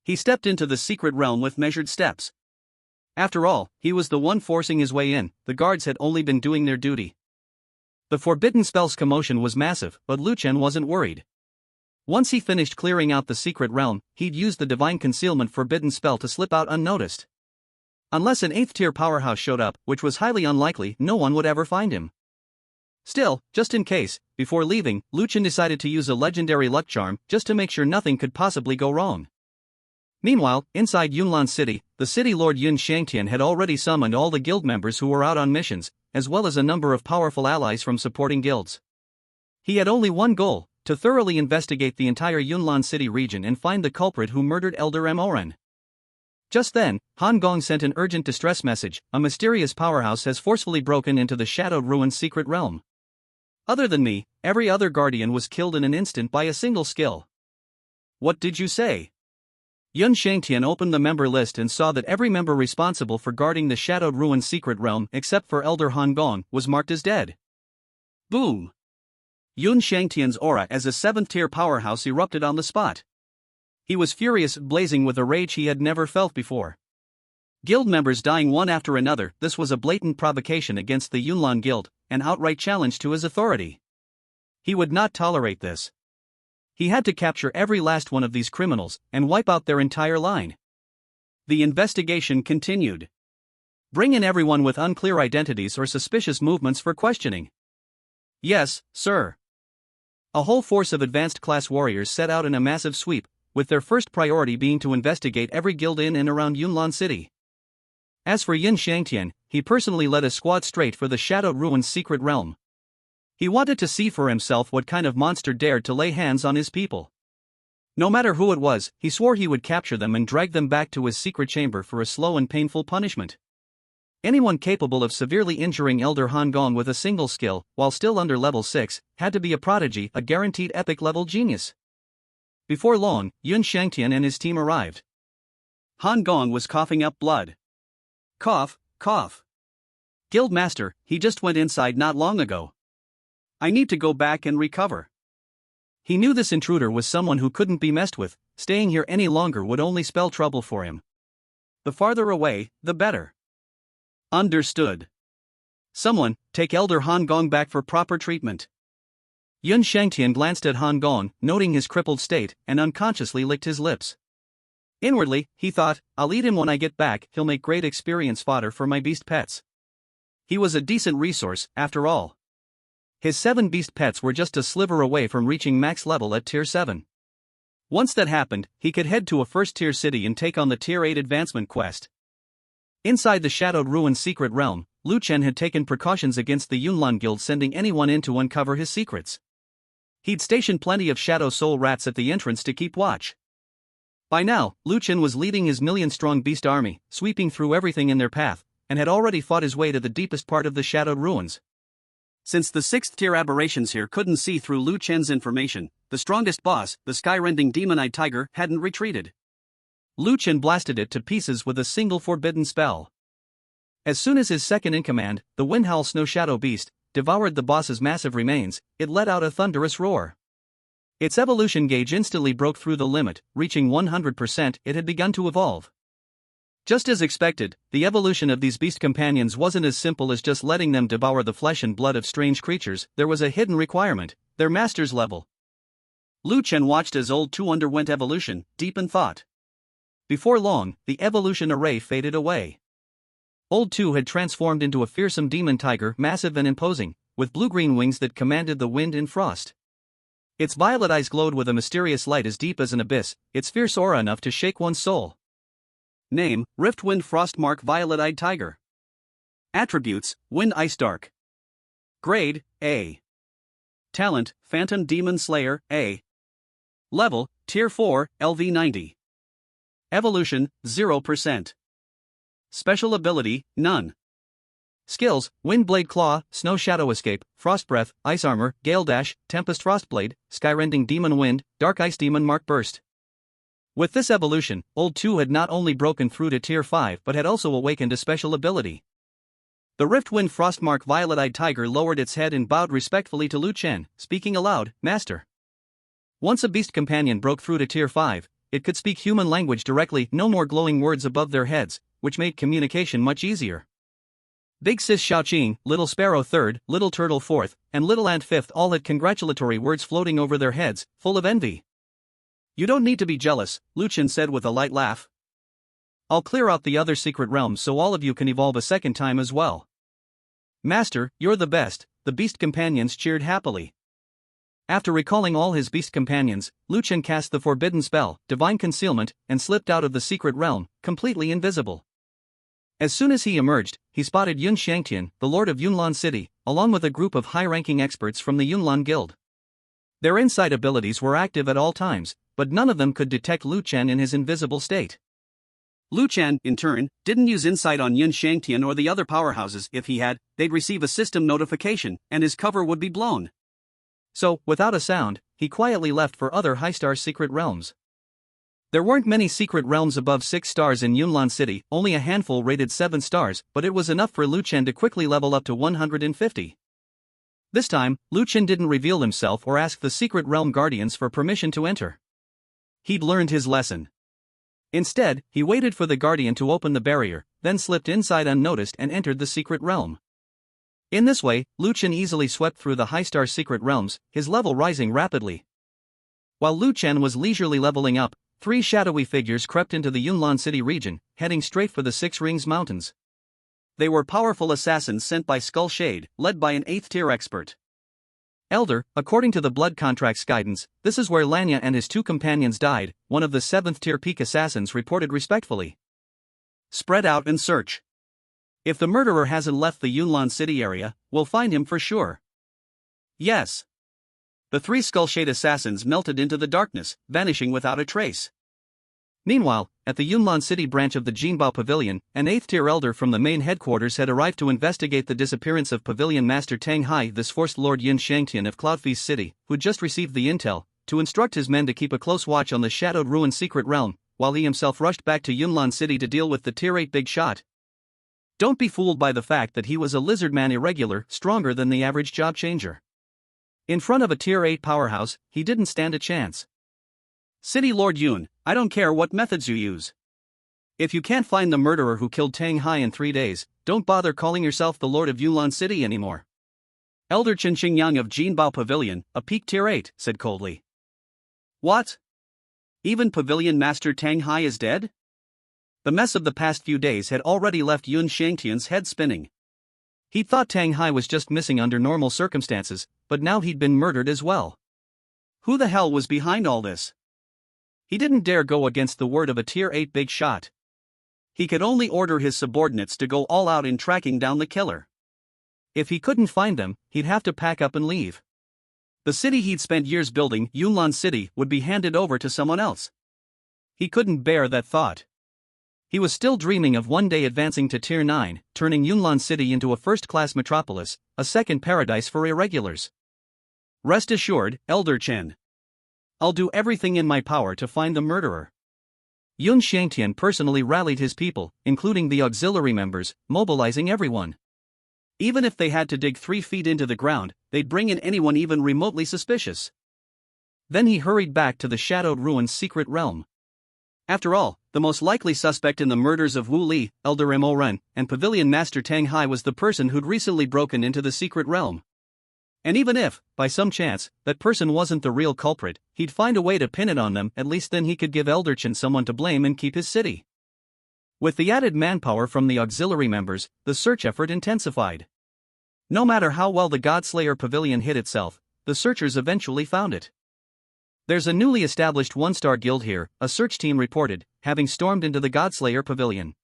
He stepped into the secret realm with measured steps. After all, he was the one forcing his way in, the guards had only been doing their duty. The forbidden spell's commotion was massive, but Lu Chen wasn't worried. Once he finished clearing out the secret realm, he'd use the divine concealment forbidden spell to slip out unnoticed. Unless an 8th-tier powerhouse showed up, which was highly unlikely, no one would ever find him. Still, just in case, before leaving, Lu Chen decided to use a legendary luck charm, just to make sure nothing could possibly go wrong. Meanwhile, inside Yunlan City, the city lord Yun Shangtian had already summoned all the guild members who were out on missions, as well as a number of powerful allies from supporting guilds. He had only one goal: to thoroughly investigate the entire Yunlan City region and find the culprit who murdered Elder Moren. Just then, Han Gong sent an urgent distress message: a mysterious powerhouse has forcefully broken into the shadowed ruins secret realm. Other than me, every other guardian was killed in an instant by a single skill. What did you say? Yun Shangtian opened the member list and saw that every member responsible for guarding the shadowed ruins secret realm, except for Elder Han Gong, was marked as dead. Boom! Yun Shangtian's aura as a 7th-tier powerhouse erupted on the spot. He was furious, blazing with a rage he had never felt before. Guild members dying one after another, this was a blatant provocation against the Yunlan Guild, an outright challenge to his authority. He would not tolerate this. He had to capture every last one of these criminals, and wipe out their entire line. The investigation continued. Bring in everyone with unclear identities or suspicious movements for questioning. Yes, sir. A whole force of advanced class warriors set out in a massive sweep, with their first priority being to investigate every guild in and around Yunlan City. As for Yun Shangtian, he personally led a squad straight for the Shadowed Ruins secret realm. He wanted to see for himself what kind of monster dared to lay hands on his people. No matter who it was, he swore he would capture them and drag them back to his secret chamber for a slow and painful punishment. Anyone capable of severely injuring Elder Han Gong with a single skill, while still under level 6, had to be a prodigy, a guaranteed epic-level genius. Before long, Yun Shangtian and his team arrived. Han Gong was coughing up blood. Cough, cough. Guildmaster, he just went inside not long ago. I need to go back and recover. He knew this intruder was someone who couldn't be messed with. Staying here any longer would only spell trouble for him. The farther away, the better. Understood. Someone, take Elder Han Gong back for proper treatment. Yun Shangtian glanced at Han Gong, noting his crippled state, and unconsciously licked his lips. Inwardly, he thought, I'll eat him when I get back, he'll make great experience fodder for my beast pets. He was a decent resource, after all. His 7 beast pets were just a sliver away from reaching max level at Tier 7. Once that happened, he could head to a first-tier city and take on the Tier 8 advancement quest. Inside the Shadowed Ruins secret realm, Lu Chen had taken precautions against the Yunlan Guild sending anyone in to uncover his secrets. He'd stationed plenty of Shadow Soul rats at the entrance to keep watch. By now, Lu Chen was leading his million-strong beast army, sweeping through everything in their path, and had already fought his way to the deepest part of the Shadowed Ruins. Since the 6th-tier aberrations here couldn't see through Lu Chen's information, the strongest boss, the sky-rending demon-eyed tiger, hadn't retreated. Lu Chen blasted it to pieces with a single forbidden spell. As soon as his second-in-command, the Windhowl Snow Shadow Beast, devoured the boss's massive remains, it let out a thunderous roar. Its evolution gauge instantly broke through the limit, reaching 100%. It had begun to evolve. Just as expected, the evolution of these beast companions wasn't as simple as just letting them devour the flesh and blood of strange creatures. There was a hidden requirement: their master's level. Lu Chen watched as Old 2 underwent evolution, deep in thought. Before long, the evolution array faded away. Old 2 had transformed into a fearsome demon tiger, massive and imposing, with blue-green wings that commanded the wind and frost. Its violet eyes glowed with a mysterious light as deep as an abyss, its fierce aura enough to shake one's soul. Name: Riftwind Frostmark Violet-Eyed Tiger. Attributes: Wind Ice Dark. Grade: A. Talent: Phantom Demon Slayer, A. Level: Tier 4, LV 90. Evolution: 0%. Special ability: None. Skills: Windblade Claw, Snow Shadow Escape, Frost Breath, Ice Armor, Gale Dash, Tempest Frostblade, Skyrending Demon Wind, Dark Ice Demon Mark Burst. With this evolution, Old 2 had not only broken through to Tier 5 but had also awakened a special ability. The Riftwind Frostmark Violet-Eyed Tiger lowered its head and bowed respectfully to Lu Chen, speaking aloud, Master. Once a beast companion broke through to Tier 5, it could speak human language directly, no more glowing words above their heads, which made communication much easier. Big Sis Xiaoqing, Little Sparrow 3rd, Little Turtle 4th, and Little Ant 5th all had congratulatory words floating over their heads, full of envy. You don't need to be jealous, Lu Chen said with a light laugh. I'll clear out the other secret realms so all of you can evolve a second time as well. Master, you're the best, the beast companions cheered happily. After recalling all his beast companions, Lu Chen cast the forbidden spell, Divine Concealment, and slipped out of the secret realm, completely invisible. As soon as he emerged, he spotted Yun Shangtian, the Lord of Yunlan City, along with a group of high-ranking experts from the Yunlan Guild. Their insight abilities were active at all times, but none of them could detect Lu Chen in his invisible state. Lu Chen, in turn, didn't use insight on Yun Shangtian or the other powerhouses. If he had, they'd receive a system notification, and his cover would be blown. So, without a sound, he quietly left for other high-star secret realms. There weren't many secret realms above 6 stars in Yunlan City, only a handful rated 7 stars, but it was enough for Lu Chen to quickly level up to 150. This time, Lu Chen didn't reveal himself or ask the secret realm guardians for permission to enter. He'd learned his lesson. Instead, he waited for the guardian to open the barrier, then slipped inside unnoticed and entered the secret realm. In this way, Lu Chen easily swept through the high-star secret realms, his level rising rapidly. While Lu Chen was leisurely leveling up, 3 shadowy figures crept into the Yunlan City region, heading straight for the Six Rings Mountains. They were powerful assassins sent by Skull Shade, led by an 8th-tier expert. Elder, according to the Blood Contract's guidance, this is where Lanya and his 2 companions died, one of the 7th-tier peak assassins reported respectfully. Spread out and search. If the murderer hasn't left the Yunlan City area, we'll find him for sure. Yes. The three skull-shade assassins melted into the darkness, vanishing without a trace. Meanwhile, at the Yunlan City branch of the Jinbao Pavilion, an 8th-tier elder from the main headquarters had arrived to investigate the disappearance of Pavilion Master Tang Hai. This forced Lord Yin Shangtian of Cloudfeast City, who'd just received the intel, to instruct his men to keep a close watch on the shadowed ruined secret realm, while he himself rushed back to Yunlan City to deal with the Tier 8 big shot. Don't be fooled by the fact that he was a lizardman irregular, stronger than the average job changer. In front of a Tier 8 powerhouse, he didn't stand a chance. City Lord Yun, I don't care what methods you use. If you can't find the murderer who killed Tang Hai in 3 days, don't bother calling yourself the Lord of Yunlan City anymore. Elder Chen Xingyang of Jinbao Pavilion, a peak Tier 8, said coldly. What? Even Pavilion Master Tang Hai is dead? The mess of the past few days had already left Yun Shangtian's head spinning. He thought Tang Hai was just missing under normal circumstances, but now he'd been murdered as well. Who the hell was behind all this? He didn't dare go against the word of a Tier 8 big shot. He could only order his subordinates to go all out in tracking down the killer. If he couldn't find them, he'd have to pack up and leave. The city he'd spent years building, Yunlan City, would be handed over to someone else. He couldn't bear that thought. He was still dreaming of one day advancing to Tier 9, turning Yunlan City into a first-class metropolis, a second paradise for irregulars. Rest assured, Elder Chen. I'll do everything in my power to find the murderer. Yun Shangtian personally rallied his people, including the auxiliary members, mobilizing everyone. Even if they had to dig 3 feet into the ground, they'd bring in anyone even remotely suspicious. Then he hurried back to the shadowed ruins' secret realm. After all, the most likely suspect in the murders of Wu Li, Elder Mo Ren, and Pavilion Master Tang Hai was the person who'd recently broken into the secret realm. And even if, by some chance, that person wasn't the real culprit, he'd find a way to pin it on them. At least then he could give Elder Chen someone to blame and keep his city. With the added manpower from the auxiliary members, the search effort intensified. No matter how well the Godslayer Pavilion hid itself, the searchers eventually found it. There's a newly established 1-star guild here, a search team reported, having stormed into the Godslayer Pavilion.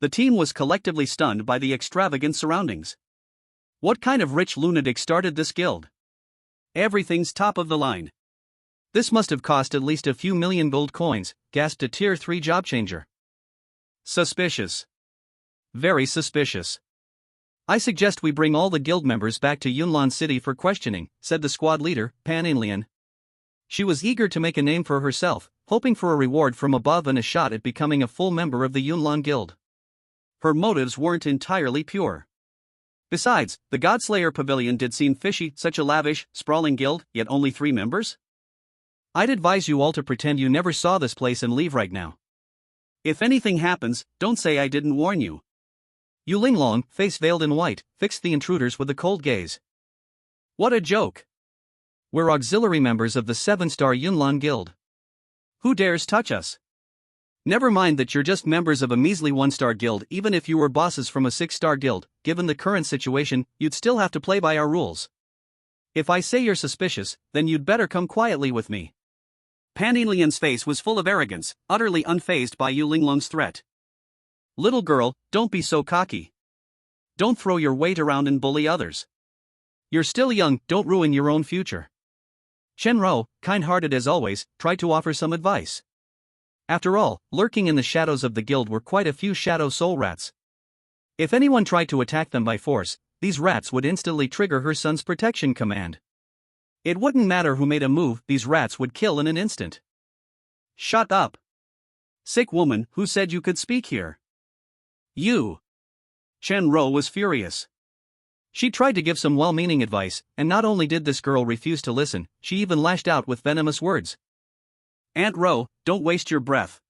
The team was collectively stunned by the extravagant surroundings. What kind of rich lunatic started this guild? Everything's top of the line. This must have cost at least a few million gold coins, gasped a Tier 3 job changer. Suspicious. Very suspicious. I suggest we bring all the guild members back to Yunlan City for questioning, said the squad leader, Pan Inlian. She was eager to make a name for herself, hoping for a reward from above and a shot at becoming a full member of the Yunlan Guild. Her motives weren't entirely pure. Besides, the Godslayer Pavilion did seem fishy, such a lavish, sprawling guild, yet only 3 members? I'd advise you all to pretend you never saw this place and leave right now. If anything happens, don't say I didn't warn you. Yu Linglong, face veiled in white, fixed the intruders with a cold gaze. What a joke! We're auxiliary members of the 7-star Yunlan Guild. Who dares touch us? Never mind that you're just members of a measly 1-star guild. Even if you were bosses from a 6-star guild, given the current situation, you'd still have to play by our rules. If I say you're suspicious, then you'd better come quietly with me. Pan Yinlian's face was full of arrogance, utterly unfazed by Yu Linglong's threat. Little girl, don't be so cocky. Don't throw your weight around and bully others. You're still young, don't ruin your own future. Chen Rou, kind-hearted as always, tried to offer some advice. After all, lurking in the shadows of the guild were quite a few shadow soul rats. If anyone tried to attack them by force, these rats would instantly trigger her son's protection command. It wouldn't matter who made a move, these rats would kill in an instant. Shut up. Sick woman, who said you could speak here? You. Chen Rou was furious. She tried to give some well-meaning advice, and not only did this girl refuse to listen, she even lashed out with venomous words. Aunt Rou, don't waste your breath.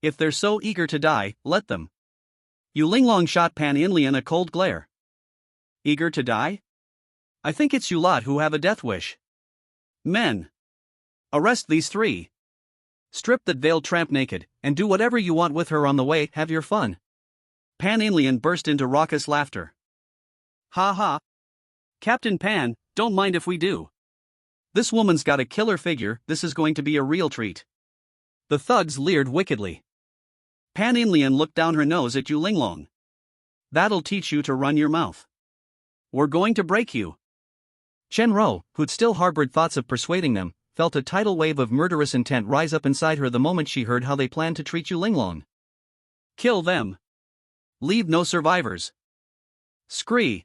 If they're so eager to die, let them. Yu Linglong shot Pan Inlian a cold glare. Eager to die? I think it's you lot who have a death wish. Men. Arrest these 3. Strip that veiled tramp naked, and do whatever you want with her on the way. Have your fun. Pan Inlian burst into raucous laughter. Ha ha. Captain Pan, don't mind if we do. This woman's got a killer figure, this is going to be a real treat. The thugs leered wickedly. Pan Inlian looked down her nose at Yu Linglong. That'll teach you to run your mouth. We're going to break you. Chen Rou, who'd still harbored thoughts of persuading them, felt a tidal wave of murderous intent rise up inside her the moment she heard how they planned to treat Yu Linglong. Kill them. Leave no survivors. Scree.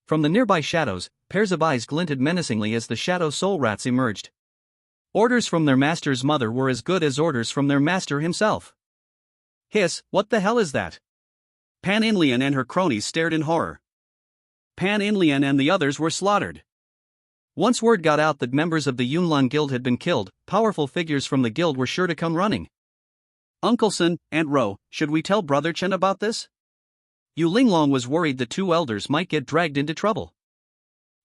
From the nearby shadows, pairs of eyes glinted menacingly as the shadow soul rats emerged. Orders from their master's mother were as good as orders from their master himself. Hiss, what the hell is that? Pan Inlian and her cronies stared in horror. Pan Inlian and the others were slaughtered. Once word got out that members of the Yunlan Guild had been killed, powerful figures from the guild were sure to come running. Uncle Sun, Aunt Ro, should we tell Brother Chen about this? Yu Linglong was worried the two elders might get dragged into trouble.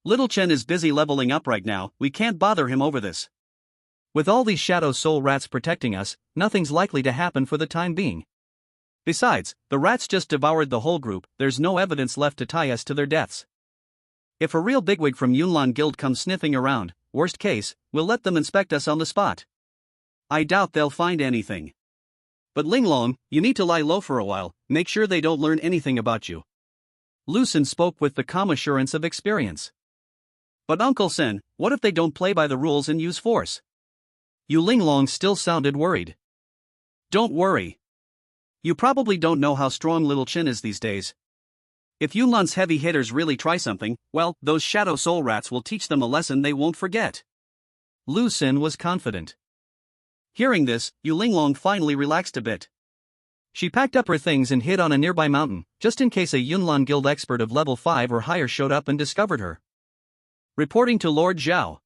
Little Chen is busy leveling up right now, we can't bother him over this. With all these shadow soul rats protecting us, nothing's likely to happen for the time being. Besides, the rats just devoured the whole group, there's no evidence left to tie us to their deaths. If a real bigwig from Yunlan Guild comes sniffing around, worst case, we'll let them inspect us on the spot. I doubt they'll find anything. But Linglong, you need to lie low for a while, make sure they don't learn anything about you. Lu Sen spoke with the calm assurance of experience. But Uncle Sen, what if they don't play by the rules and use force? Yu Linglong still sounded worried. Don't worry. You probably don't know how strong little Chen is these days. If Yunlan's heavy hitters really try something, well, those shadow soul rats will teach them a lesson they won't forget. Lu Sen was confident. Hearing this, Yu Linglong finally relaxed a bit. She packed up her things and hid on a nearby mountain, just in case a Yunlan Guild expert of level 5 or higher showed up and discovered her. Reporting to Lord Zhao.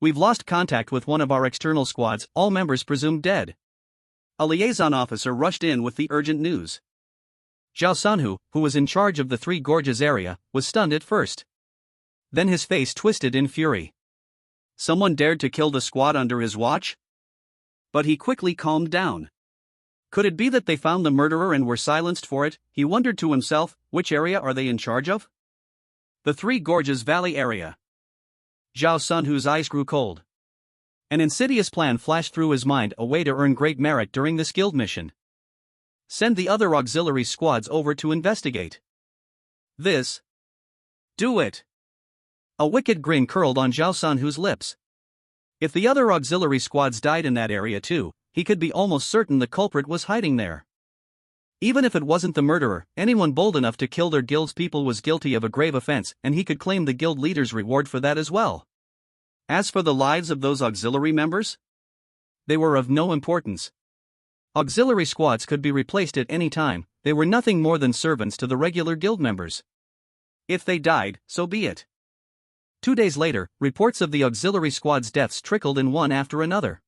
We've lost contact with one of our external squads, all members presumed dead. A liaison officer rushed in with the urgent news. Zhao Sanhu, who was in charge of the Three Gorges area, was stunned at first. Then his face twisted in fury. Someone dared to kill the squad under his watch? But he quickly calmed down. Could it be that they found the murderer and were silenced for it? He wondered to himself, which area are they in charge of? The Three Gorges Valley area. Zhao Sanhu's eyes grew cold. An insidious plan flashed through his mind, a way to earn great merit during this guild mission. Send the other auxiliary squads over to investigate. This. Do it. A wicked grin curled on Zhao Sanhu's lips. If the other auxiliary squads died in that area too, he could be almost certain the culprit was hiding there. Even if it wasn't the murderer, anyone bold enough to kill their guild's people was guilty of a grave offense, and he could claim the guild leader's reward for that as well. As for the lives of those auxiliary members, they were of no importance. Auxiliary squads could be replaced at any time, they were nothing more than servants to the regular guild members. If they died, so be it. 2 days later, reports of the auxiliary squad's deaths trickled in one after another.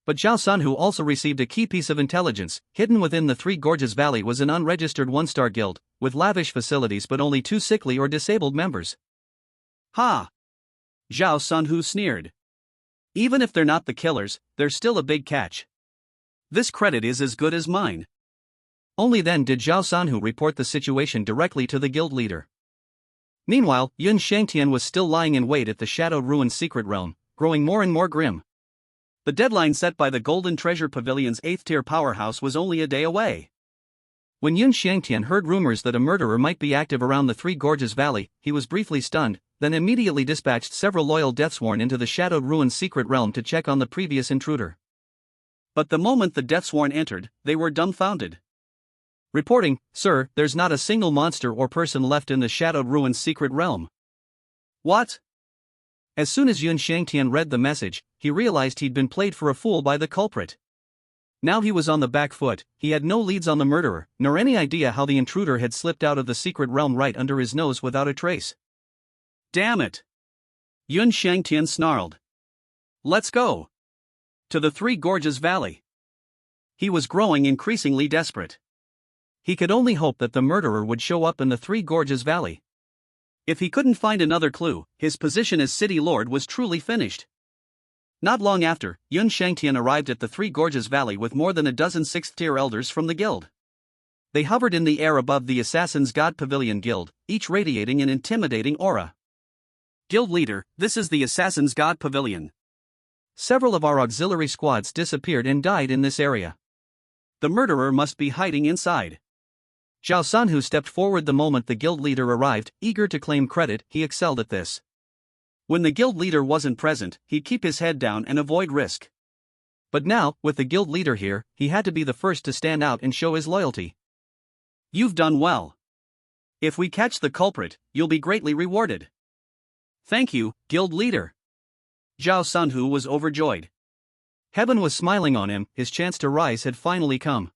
But Zhao Sanhu also received a key piece of intelligence. Hidden within the Three Gorges Valley was an unregistered one-star guild, with lavish facilities but only 2 sickly or disabled members. Ha! Zhao Sanhu sneered. Even if they're not the killers, there's still a big catch. This credit is as good as mine. Only then did Zhao Sanhu report the situation directly to the guild leader. Meanwhile, Yun Shangtian was still lying in wait at the Shadowed Ruins secret realm, growing more and more grim. The deadline set by the Golden Treasure Pavilion's 8th-tier powerhouse was only a day away. When Yun Shangtian heard rumors that a murderer might be active around the Three Gorges Valley, he was briefly stunned, then immediately dispatched several loyal Deathsworn into the Shadowed Ruins secret realm to check on the previous intruder. But the moment the Deathsworn entered, they were dumbfounded. Reporting, sir, there's not a single monster or person left in the Shadowed Ruins secret realm. What? As soon as Yun Shangtian read the message, he realized he'd been played for a fool by the culprit. Now he was on the back foot, he had no leads on the murderer, nor any idea how the intruder had slipped out of the secret realm right under his nose without a trace. Damn it! Yun Shangtian snarled. Let's go! To the Three Gorges Valley. He was growing increasingly desperate. He could only hope that the murderer would show up in the Three Gorges Valley. If he couldn't find another clue, his position as city lord was truly finished. Not long after, Yun Shangtian arrived at the Three Gorges Valley with more than a dozen 6th-tier elders from the guild. They hovered in the air above the Assassin's God Pavilion Guild, each radiating an intimidating aura. Guild leader, this is the Assassin's God Pavilion. Several of our auxiliary squads disappeared and died in this area. The murderer must be hiding inside. Zhao Sanhu stepped forward the moment the guild leader arrived, eager to claim credit. He excelled at this. When the guild leader wasn't present, he'd keep his head down and avoid risk. But now, with the guild leader here, he had to be the first to stand out and show his loyalty. You've done well. If we catch the culprit, you'll be greatly rewarded. Thank you, guild leader. Zhao Sanhu was overjoyed. Heaven was smiling on him, his chance to rise had finally come.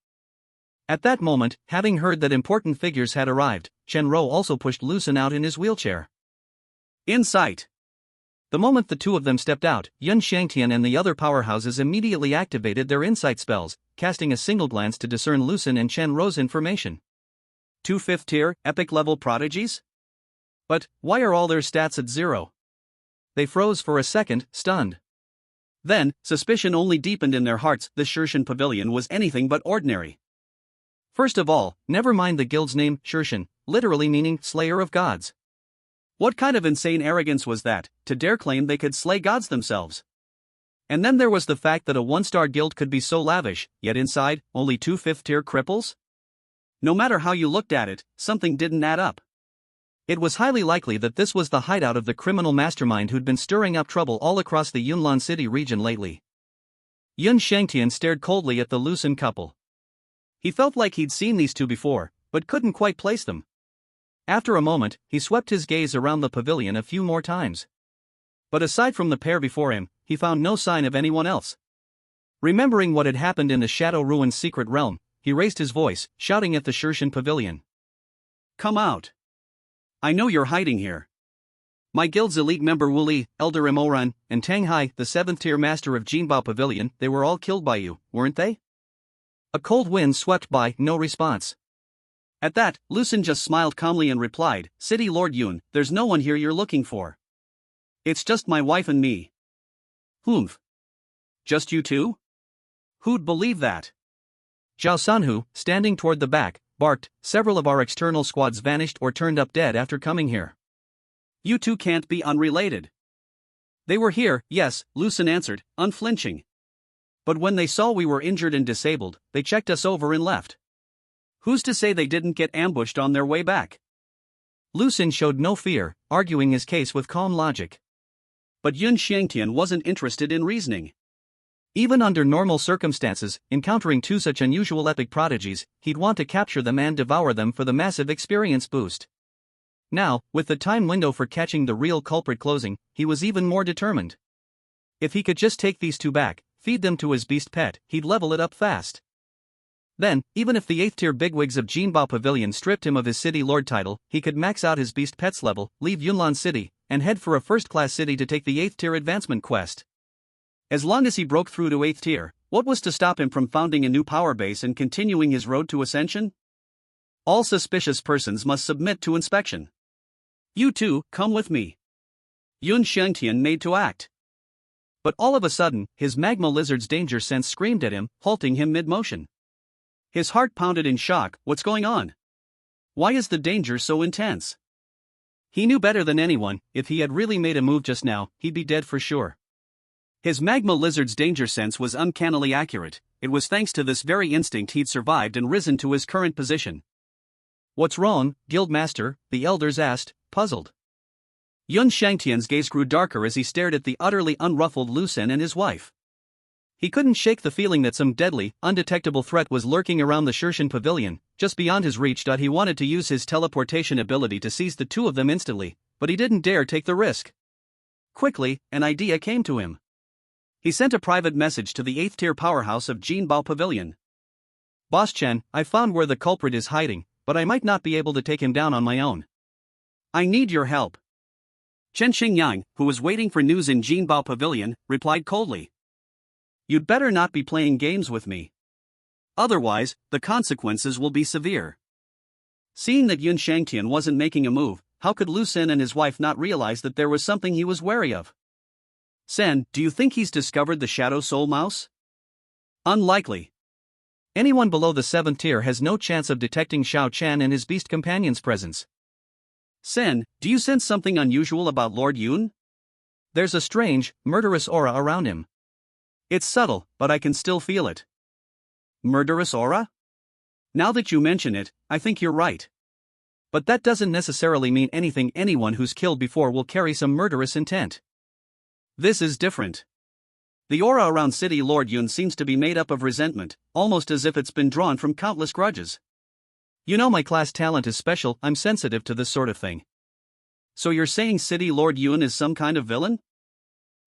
At that moment, having heard that important figures had arrived, Chen Rou also pushed Lu Xun out in his wheelchair. In sight. The moment the two of them stepped out, Yun Shangtian and the other powerhouses immediately activated their insight spells, casting a single glance to discern Lu Xun and Chen Rou's information. 2 5th-tier, epic-level prodigies? But, why are all their stats at 0? They froze for a second, stunned. Then, suspicion only deepened in their hearts. The Shirshan Pavilion was anything but ordinary. First of all, never mind the guild's name, Shirshan, literally meaning Slayer of Gods. What kind of insane arrogance was that, to dare claim they could slay gods themselves? And then there was the fact that a one-star guild could be so lavish, yet inside, only 2 5th-tier cripples? No matter how you looked at it, something didn't add up. It was highly likely that this was the hideout of the criminal mastermind who'd been stirring up trouble all across the Yunlan City region lately. Yun Shangtian stared coldly at the Lu Xun couple. He felt like he'd seen these two before, but couldn't quite place them. After a moment, he swept his gaze around the pavilion a few more times. But aside from the pair before him, he found no sign of anyone else. Remembering what had happened in the Shadow Ruin's secret realm, he raised his voice, shouting at the Shirshan Pavilion. Come out. I know you're hiding here. My guild's elite member Wu Li, Elder Imoran, and Tang Hai, the 7th-tier master of Jinbao Pavilion, they were all killed by you, weren't they? A cold wind swept by, no response. At that, Lu Xun just smiled calmly and replied, City Lord Yun, there's no one here you're looking for. It's just my wife and me. Humph. Just you two? Who'd believe that? Zhao Sanhu, standing toward the back, barked, several of our external squads vanished or turned up dead after coming here. You two can't be unrelated. They were here, yes, Lu Xun answered, unflinching. But when they saw we were injured and disabled, they checked us over and left. Who's to say they didn't get ambushed on their way back? Lu Xun showed no fear, arguing his case with calm logic. But Yun Shangtian wasn't interested in reasoning. Even under normal circumstances, encountering two such unusual epic prodigies, he'd want to capture them and devour them for the massive experience boost. Now, with the time window for catching the real culprit closing, he was even more determined. If he could just take these two back, feed them to his beast pet, he'd level it up fast. Then, even if the 8th-tier bigwigs of Jinbao Pavilion stripped him of his city lord title, he could max out his beast pet's level, leave Yunlan City, and head for a first-class city to take the 8th-tier advancement quest. As long as he broke through to 8th tier, what was to stop him from founding a new power base and continuing his road to ascension? All suspicious persons must submit to inspection. You two, come with me. Yun Shangtian made to act. But all of a sudden, his magma lizard's danger sense screamed at him, halting him mid-motion. His heart pounded in shock. What's going on? Why is the danger so intense? He knew better than anyone, if he had really made a move just now, he'd be dead for sure. His magma lizard's danger sense was uncannily accurate. It was thanks to this very instinct he'd survived and risen to his current position. What's wrong, Guildmaster? The elders asked, puzzled. Yun Shangtian's gaze grew darker as he stared at the utterly unruffled Lu Xun and his wife. He couldn't shake the feeling that some deadly, undetectable threat was lurking around the Shirshan Pavilion, just beyond his reach. He wanted to use his teleportation ability to seize the two of them instantly, but he didn't dare take the risk. Quickly, an idea came to him. He sent a private message to the 8th-tier powerhouse of Jinbao Pavilion. Boss Chen, I found where the culprit is hiding, but I might not be able to take him down on my own. I need your help. Chen Xingyang, who was waiting for news in Jinbao Pavilion, replied coldly. You'd better not be playing games with me. Otherwise, the consequences will be severe. Seeing that Yun Shangtian wasn't making a move, how could Lu Xun and his wife not realize that there was something he was wary of? Sen, do you think he's discovered the Shadow Soul Mouse? Unlikely. Anyone below the 7th tier has no chance of detecting Xiao Chan and his beast companion's presence. Sen, do you sense something unusual about Lord Yun? There's a strange, murderous aura around him. It's subtle, but I can still feel it. Murderous aura? Now that you mention it, I think you're right. But that doesn't necessarily mean anything. Anyone who's killed before will carry some murderous intent. This is different. The aura around City Lord Yun seems to be made up of resentment, almost as if it's been drawn from countless grudges. You know, my class talent is special. I'm sensitive to this sort of thing. So you're saying City Lord Yun is some kind of villain?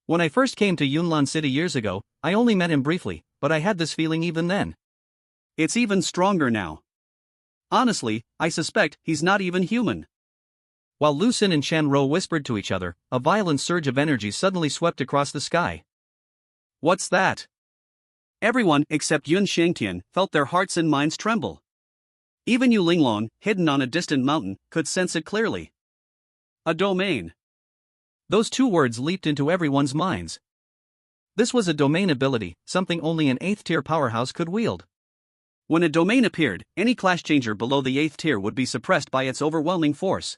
When I first came to Yunlan City years ago, I only met him briefly, but I had this feeling even then. It's even stronger now. Honestly, I suspect he's not even human. While Lu Xin and Chen Rou whispered to each other, a violent surge of energy suddenly swept across the sky. What's that? Everyone except Yun Shangtian felt their hearts and minds tremble. Even Yu Linglong, hidden on a distant mountain, could sense it clearly. A domain. Those two words leaped into everyone's minds. This was a domain ability, something only an 8th tier powerhouse could wield. When a domain appeared, any class changer below the 8th tier would be suppressed by its overwhelming force.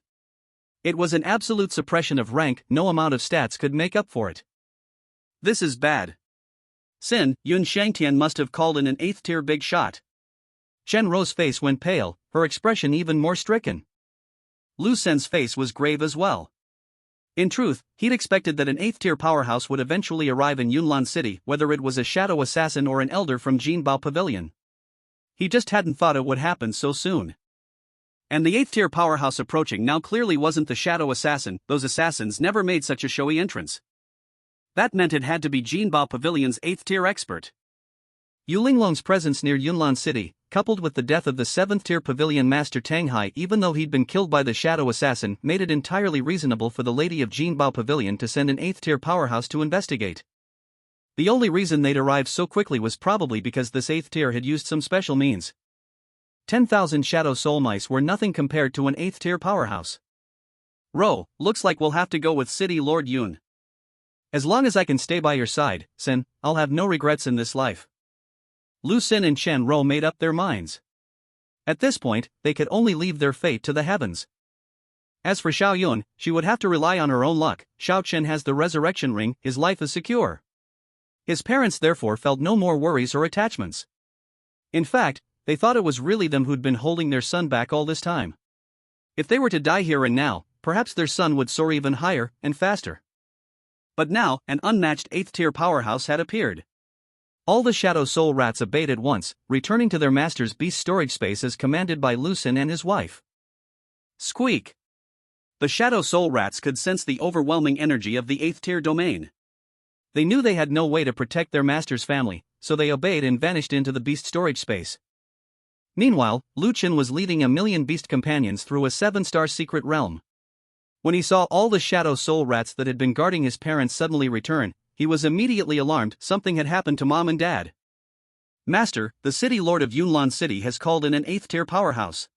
It was an absolute suppression of rank. No amount of stats could make up for it. This is bad. Yun Shangtian must have called in an 8th tier big shot. Chen Rou's face went pale, her expression even more stricken. Lu Sen's face was grave as well. In truth, he'd expected that an 8th tier powerhouse would eventually arrive in Yunlan City, whether it was a shadow assassin or an elder from Jinbao Pavilion. He just hadn't thought it would happen so soon. And the 8th tier powerhouse approaching now clearly wasn't the shadow assassin. Those assassins never made such a showy entrance. That meant it had to be Jinbao Pavilion's 8th tier expert. Yu Linglong's presence near Yunlan City, coupled with the death of the 7th tier pavilion master Tang Hai, even though he'd been killed by the shadow assassin, made it entirely reasonable for the lady of Jinbao Pavilion to send an 8th tier powerhouse to investigate. The only reason they'd arrived so quickly was probably because this 8th tier had used some special means. 10,000 shadow soul mice were nothing compared to an 8th tier powerhouse. Ro, looks like we'll have to go with City Lord Yun. As long as I can stay by your side, Sen, I'll have no regrets in this life. Lu Xin and Chen Rou made up their minds. At this point, they could only leave their fate to the heavens. As for Xiao Yun, she would have to rely on her own luck. Xiao Chen has the resurrection ring, his life is secure. His parents therefore felt no more worries or attachments. In fact, they thought it was really them who'd been holding their son back all this time. If they were to die here and now, perhaps their son would soar even higher and faster. But now, an unmatched 8th tier powerhouse had appeared. All the Shadow Soul Rats obeyed at once, returning to their master's beast storage space as commanded by Lu Xin and his wife. Squeak! The Shadow Soul Rats could sense the overwhelming energy of the 8th tier domain. They knew they had no way to protect their master's family, so they obeyed and vanished into the beast storage space. Meanwhile, Lu Chen was leading a million beast companions through a 7-star secret realm. When he saw all the Shadow Soul Rats that had been guarding his parents suddenly return, he was immediately alarmed. Something had happened to Mom and Dad. Master, the City Lord of Yunlan City has called in an 8th tier powerhouse.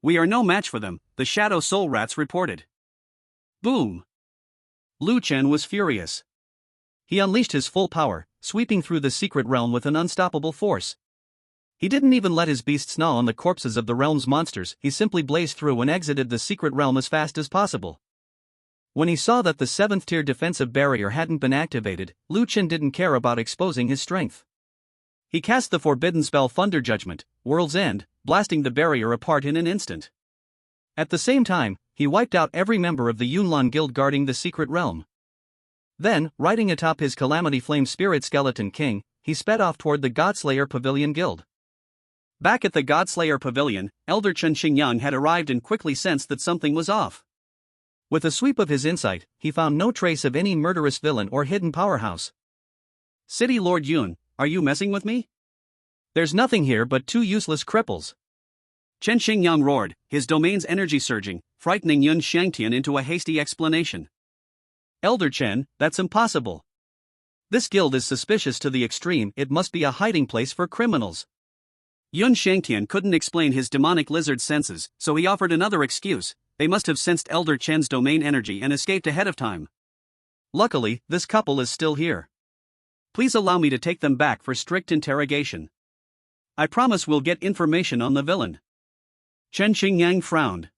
We are no match for them, the Shadow Soul Rats reported. Boom! Lu Chen was furious. He unleashed his full power, sweeping through the secret realm with an unstoppable force. He didn't even let his beasts gnaw on the corpses of the realm's monsters. He simply blazed through and exited the secret realm as fast as possible. When he saw that the 7th tier defensive barrier hadn't been activated, Lu Chen didn't care about exposing his strength. He cast the forbidden spell Thunder Judgment, World's End, blasting the barrier apart in an instant. At the same time, he wiped out every member of the Yunlan Guild guarding the secret realm. Then, riding atop his Calamity Flame Spirit Skeleton King, he sped off toward the Godslayer Pavilion Guild. Back at the Godslayer Pavilion, Elder Chen Xingyang had arrived and quickly sensed that something was off. With a sweep of his insight, he found no trace of any murderous villain or hidden powerhouse. City Lord Yun, are you messing with me? There's nothing here but two useless cripples. Chen Xingyang roared, his domain's energy surging, frightening Yun Shangtian into a hasty explanation. Elder Chen, that's impossible. This guild is suspicious to the extreme. It must be a hiding place for criminals. Yun Shangtian couldn't explain his demonic lizard senses, so he offered another excuse. They must have sensed Elder Chen's domain energy and escaped ahead of time. Luckily, this couple is still here. Please allow me to take them back for strict interrogation. I promise we'll get information on the villain. Chen Xingyang frowned.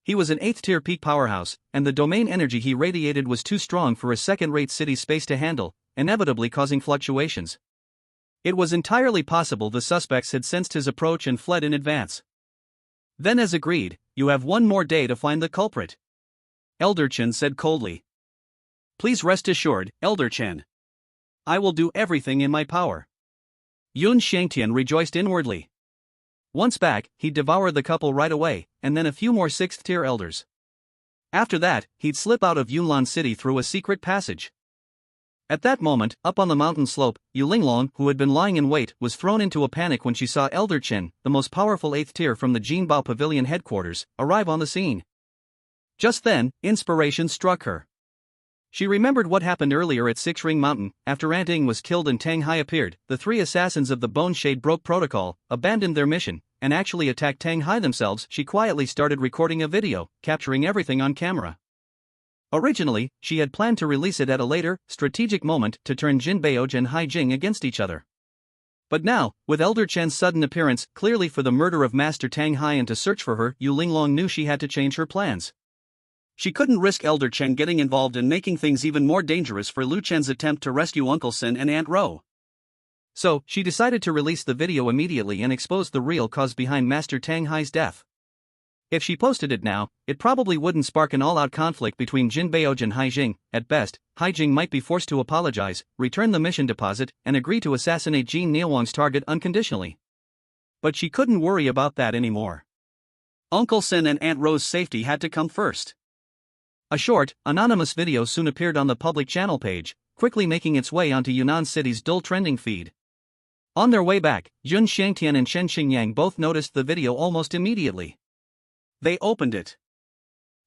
He was an 8th tier peak powerhouse, and the domain energy he radiated was too strong for a second-rate city space to handle, inevitably causing fluctuations. It was entirely possible the suspects had sensed his approach and fled in advance. Then, as agreed, You have one more day to find the culprit. Elder Chen said coldly. Please rest assured, Elder Chen. I will do everything in my power. Yun Shangtian rejoiced inwardly. Once back, he'd devour the couple right away, and then a few more 6th-tier elders. After that, he'd slip out of Yunlan City through a secret passage. At that moment, up on the mountain slope, Yu Linglong, who had been lying in wait, was thrown into a panic when she saw Elder Chen, the most powerful 8th tier from the Jinbao Pavilion headquarters, arrive on the scene. Just then, inspiration struck her. She remembered what happened earlier at Six Ring Mountain. After Ant Ing was killed and Tang Hai appeared, the 3 assassins of the Bone Shade broke protocol, abandoned their mission, and actually attacked Tang Hai themselves. She quietly started recording a video, capturing everything on camera. Originally, she had planned to release it at a later, strategic moment to turn Jin Beoj and Hai Jing against each other. But now, with Elder Chen's sudden appearance, clearly for the murder of Master Tang Hai and to search for her, Yu Linglong knew she had to change her plans. She couldn't risk Elder Chen getting involved in making things even more dangerous for Lu Chen's attempt to rescue Uncle Sin and Aunt Ro. So, she decided to release the video immediately and expose the real cause behind Master Tang Hai's death. If she posted it now, it probably wouldn't spark an all-out conflict between Jin Beoj and Hai Jing. At best, Hai Jing might be forced to apologize, return the mission deposit, and agree to assassinate Jin Niawang's target unconditionally. But she couldn't worry about that anymore. Uncle Sin and Aunt Ro's safety had to come first. A short, anonymous video soon appeared on the public channel page, quickly making its way onto Yunnan City's dull trending feed. On their way back, Yun Shangtian and Chen Xingyang both noticed the video almost immediately. They opened it.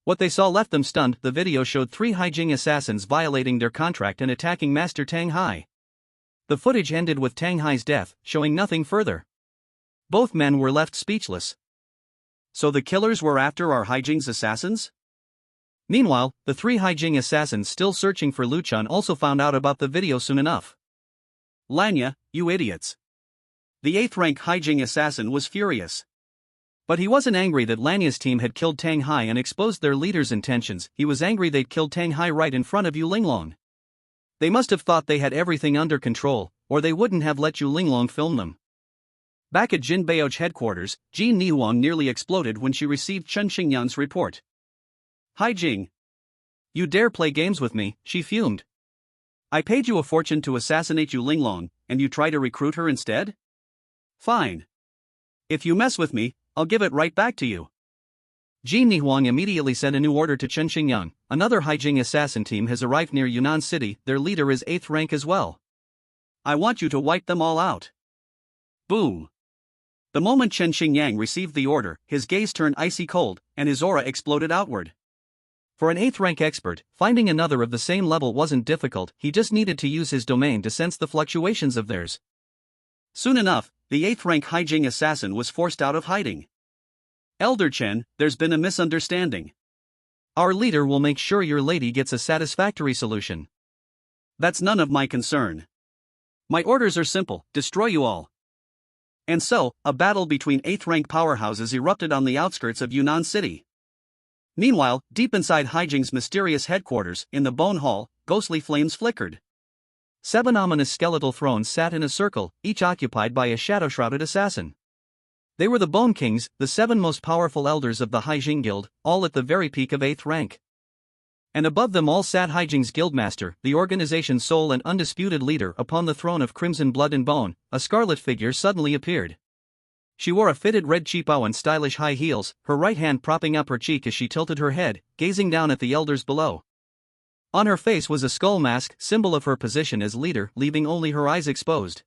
What they saw left them stunned. The video showed 3 Hai Jing assassins violating their contract and attacking Master Tang Hai. The footage ended with Tang Hai's death, showing nothing further. Both men were left speechless. So the killers were after our Hai Jing's assassins? Meanwhile, the 3 Hai Jing assassins still searching for Lu Chun also found out about the video soon enough. Lanya, you idiots. The 8th rank Hai Jing assassin was furious. But he wasn't angry that Lanya's team had killed Tang Hai and exposed their leader's intentions. He was angry they'd killed Tang Hai right in front of Yu Linglong. They must have thought they had everything under control, or they wouldn't have let Yu Linglong film them. Back at Jin Beoj headquarters, Jin Niawang nearly exploded when she received Chen Xingyang's report. Hai Jing. You dare play games with me, she fumed. I paid you a fortune to assassinate Yu Linglong, and you try to recruit her instead? Fine. If you mess with me, I'll give it right back to you. Jin Niawang immediately sent a new order to Chen Xingyang. Another Hai Jing assassin team has arrived near Yunnan City. Their leader is 8th rank as well. I want you to wipe them all out. Boom. The moment Chen Xingyang received the order, his gaze turned icy cold, and his aura exploded outward. For an 8th rank expert, finding another of the same level wasn't difficult. He just needed to use his domain to sense the fluctuations of theirs. Soon enough, the 8th rank Hai Jing assassin was forced out of hiding. Elder Chen, there's been a misunderstanding. Our leader will make sure your lady gets a satisfactory solution. That's none of my concern. My orders are simple: destroy you all. And so, a battle between 8th rank powerhouses erupted on the outskirts of Yunnan City. Meanwhile, deep inside Hai Jing's mysterious headquarters, in the Bone Hall, ghostly flames flickered. 7 ominous skeletal thrones sat in a circle, each occupied by a shadow-shrouded assassin. They were the Bone Kings, the 7 most powerful elders of the Hai Jing Guild, all at the very peak of 8th rank. And above them all sat Hai Jing's guildmaster, the organization's sole and undisputed leader. Upon the throne of crimson blood and bone, a scarlet figure suddenly appeared. She wore a fitted red cheapao and stylish high heels, her right hand propping up her cheek as she tilted her head, gazing down at the elders below. On her face was a skull mask, symbol of her position as leader, leaving only her eyes exposed.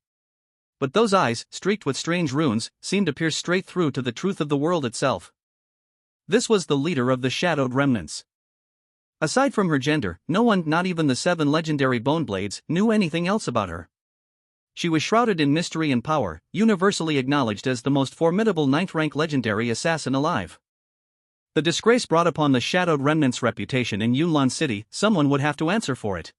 But those eyes, streaked with strange runes, seemed to pierce straight through to the truth of the world itself. This was the leader of the Shadowed Remnants. Aside from her gender, no one, not even the 7 legendary Bone Blades, knew anything else about her. She was shrouded in mystery and power, universally acknowledged as the most formidable 9th rank legendary assassin alive. The disgrace brought upon the Shadowed Remnants' reputation in Yunlan City. Someone would have to answer for it.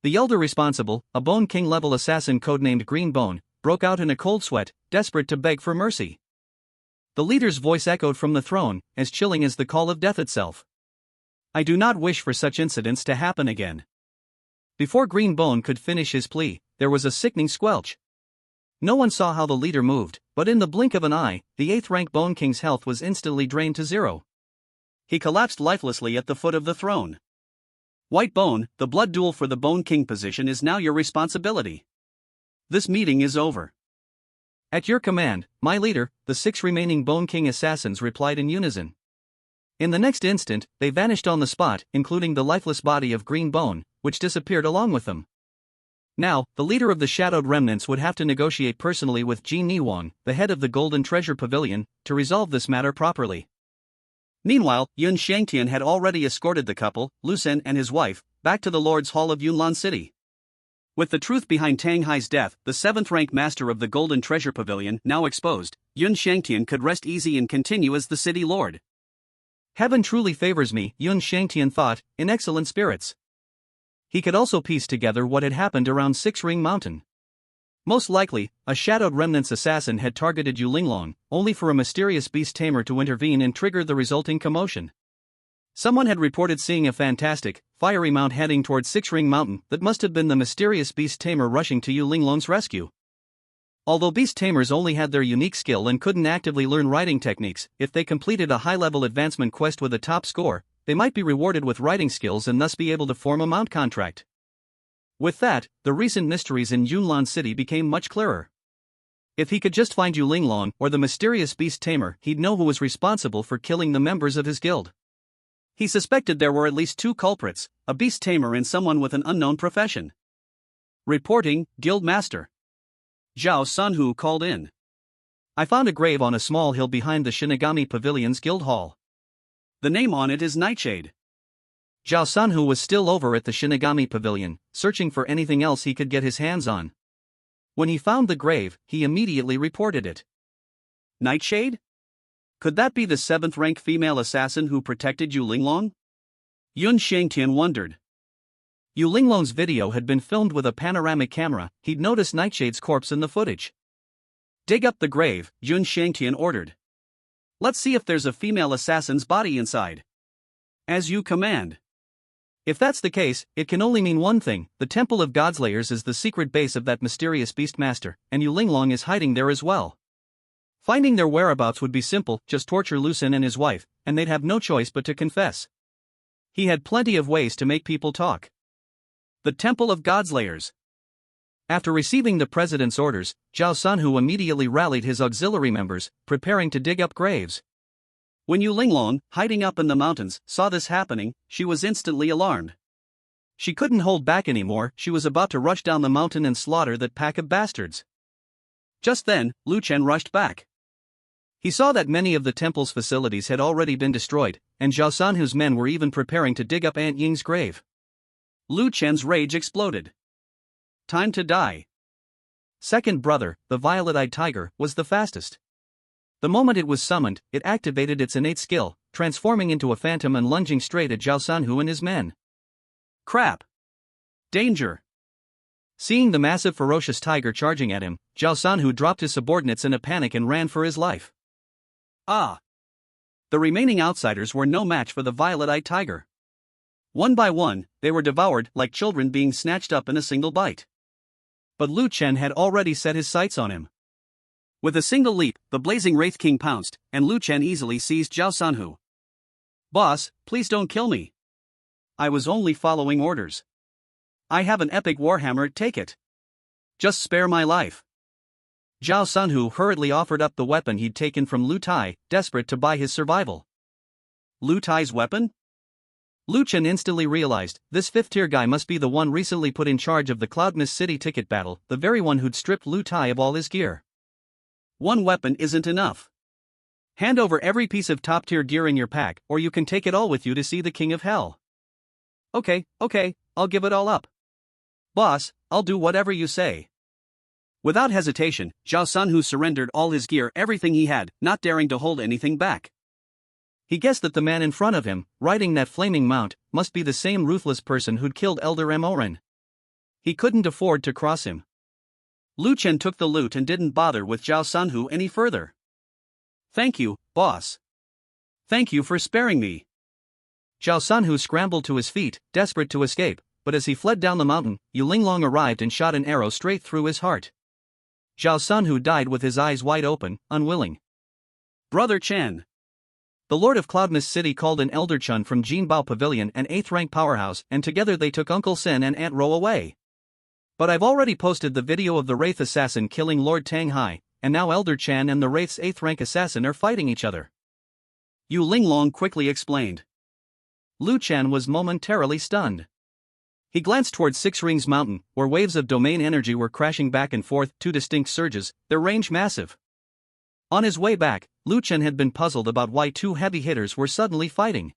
The elder responsible, a Bone King level assassin codenamed Green Bone, broke out in a cold sweat, desperate to beg for mercy. The leader's voice echoed from the throne, as chilling as the call of death itself. I do not wish for such incidents to happen again. Before Green Bone could finish his plea, there was a sickening squelch. No one saw how the leader moved, but in the blink of an eye, the 8th rank Bone King's health was instantly drained to 0. He collapsed lifelessly at the foot of the throne. White Bone, the blood duel for the Bone King position is now your responsibility. This meeting is over. At your command, my leader, the 6 remaining Bone King assassins replied in unison. In the next instant, they vanished on the spot, including the lifeless body of Green Bone, which disappeared along with them. Now, the leader of the Shadowed Remnants would have to negotiate personally with Jin Niwang, the head of the Golden Treasure Pavilion, to resolve this matter properly. Meanwhile, Yun Shangtian had already escorted the couple, Lu Sen and his wife, back to the Lord's Hall of Yunlan City. With the truth behind Tang Hai's death, the 7th rank master of the Golden Treasure Pavilion, now exposed, Yun Shangtian could rest easy and continue as the city lord. Heaven truly favors me, Yun Shangtian thought, in excellent spirits. He could also piece together what had happened around Six Ring Mountain. Most likely, a Shadowed Remnants assassin had targeted Yulinglong, only for a mysterious beast tamer to intervene and trigger the resulting commotion. Someone had reported seeing a fantastic, fiery mount heading towards Six Ring Mountain that must have been the mysterious beast tamer rushing to Yulinglong's rescue. Although beast tamers only had their unique skill and couldn't actively learn riding techniques, if they completed a high-level advancement quest with a top score, they might be rewarded with riding skills and thus be able to form a mount contract. With that, the recent mysteries in Yunlan City became much clearer. If he could just find Yulinglong or the mysterious beast tamer, he'd know who was responsible for killing the members of his guild. He suspected there were at least 2 culprits, a beast tamer and someone with an unknown profession. Reporting, Guild Master. Zhao Sanhu called in. I found a grave on a small hill behind the Shinigami Pavilion's guild hall. The name on it is Nightshade. Zhao Sanhu was still over at the Shinigami Pavilion, searching for anything else he could get his hands on. When he found the grave, he immediately reported it. Nightshade? Could that be the 7th rank female assassin who protected Yulinglong? Yun Shangtian wondered. Yulinglong's video had been filmed with a panoramic camera. He'd noticed Nightshade's corpse in the footage. Dig up the grave, Yun Shangtian ordered. Let's see if there's a female assassin's body inside. As you command. If that's the case, it can only mean one thing: the Temple of Godslayers is the secret base of that mysterious beastmaster, and Yulinglong is hiding there as well. Finding their whereabouts would be simple: just torture Lu Sen and his wife, and they'd have no choice but to confess. He had plenty of ways to make people talk. The Temple of Godslayers. After receiving the president's orders, Zhao Sanhu immediately rallied his auxiliary members, preparing to dig up graves. When Yulinglong, hiding up in the mountains, saw this happening, she was instantly alarmed. She couldn't hold back anymore. She was about to rush down the mountain and slaughter that pack of bastards. Just then, Lu Chen rushed back. He saw that many of the temple's facilities had already been destroyed, and Zhao Sanhu's men were even preparing to dig up Aunt Ying's grave. Lu Chen's rage exploded. Time to die. Second brother, the violet-eyed tiger, was the fastest. The moment it was summoned, it activated its innate skill, transforming into a phantom and lunging straight at Zhao Sanhu and his men. Crap! Danger! Seeing the massive ferocious tiger charging at him, Zhao Sanhu dropped his subordinates in a panic and ran for his life. Ah! The remaining outsiders were no match for the violet-eyed tiger. One by one, they were devoured like children being snatched up in a single bite. But Lu Chen had already set his sights on him. With a single leap, the blazing Wraith King pounced, and Lu Chen easily seized Zhao Sanhu. Boss, please don't kill me. I was only following orders. I have an epic warhammer, take it. Just spare my life. Zhao Sanhu hurriedly offered up the weapon he'd taken from Lu Tai, desperate to buy his survival. Lu Tai's weapon? Lu Chen instantly realized, this 5th-tier guy must be the one recently put in charge of the Cloud Mist City ticket battle, the very one who'd stripped Lu Tai of all his gear. One weapon isn't enough. Hand over every piece of top-tier gear in your pack, or you can take it all with you to see the King of Hell. Okay, I'll give it all up. Boss, I'll do whatever you say. Without hesitation, Zhao Sanhu surrendered all his gear, everything he had, not daring to hold anything back. He guessed that the man in front of him, riding that flaming mount, must be the same ruthless person who'd killed Elder Amoren. He couldn't afford to cross him. Lu Chen took the loot and didn't bother with Zhao Sanhu any further. Thank you, boss. Thank you for sparing me. Zhao Sanhu scrambled to his feet, desperate to escape, but as he fled down the mountain, Yulinglong arrived and shot an arrow straight through his heart. Zhao Sun, who died with his eyes wide open, unwilling. Brother Chen. The Lord of Cloud Mist City called an Elder Chun from Jinbao Pavilion, an 8th rank powerhouse, and together they took Uncle Sin and Aunt Ro away. But I've already posted the video of the Wraith assassin killing Lord Tang Hai, and now Elder Chan and the Wraith's 8th rank assassin are fighting each other. Yu Linglong quickly explained. Lu Chen was momentarily stunned. He glanced towards Six Rings Mountain, where waves of domain energy were crashing back and forth, two distinct surges, their range massive. On his way back, Lu Chen had been puzzled about why two heavy hitters were suddenly fighting.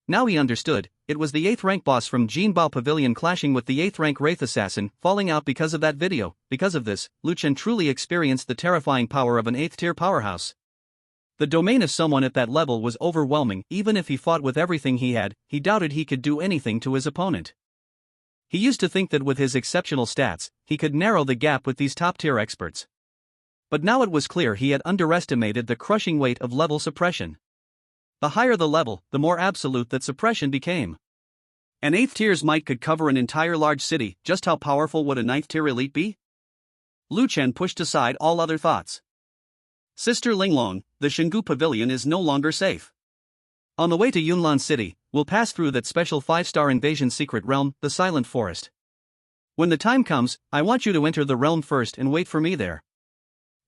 Now he understood, it was the 8th rank boss from Jinbao Pavilion clashing with the 8th rank Wraith assassin, falling out because of that video. Because of this, Lu Chen truly experienced the terrifying power of an 8th tier powerhouse. The domain of someone at that level was overwhelming. Even if he fought with everything he had, he doubted he could do anything to his opponent. He used to think that with his exceptional stats, he could narrow the gap with these top-tier experts. But now it was clear he had underestimated the crushing weight of level suppression. The higher the level, the more absolute that suppression became. An 8th tier's might could cover an entire large city. Just how powerful would a 9th tier elite be? Lu Chen pushed aside all other thoughts. Sister Linglong, the Xinggu Pavilion is no longer safe. On the way to Yunlan City, we'll pass through that special 5-star invasion secret realm, the Silent Forest. When the time comes, I want you to enter the realm first and wait for me there.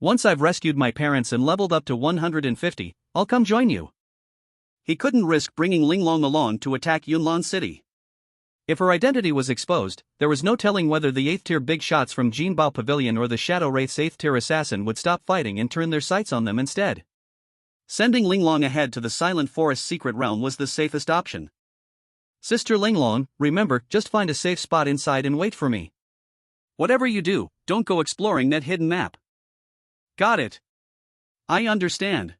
Once I've rescued my parents and leveled up to 150, I'll come join you. He couldn't risk bringing Linglong along to attack Yunlan City. If her identity was exposed, there was no telling whether the 8th tier big shots from Jinbao Pavilion or the Shadow Wraith's 8th tier assassin would stop fighting and turn their sights on them instead. Sending Linglong ahead to the Silent Forest secret realm was the safest option. Sister Linglong, remember, just find a safe spot inside and wait for me. Whatever you do, don't go exploring that hidden map. Got it. I understand.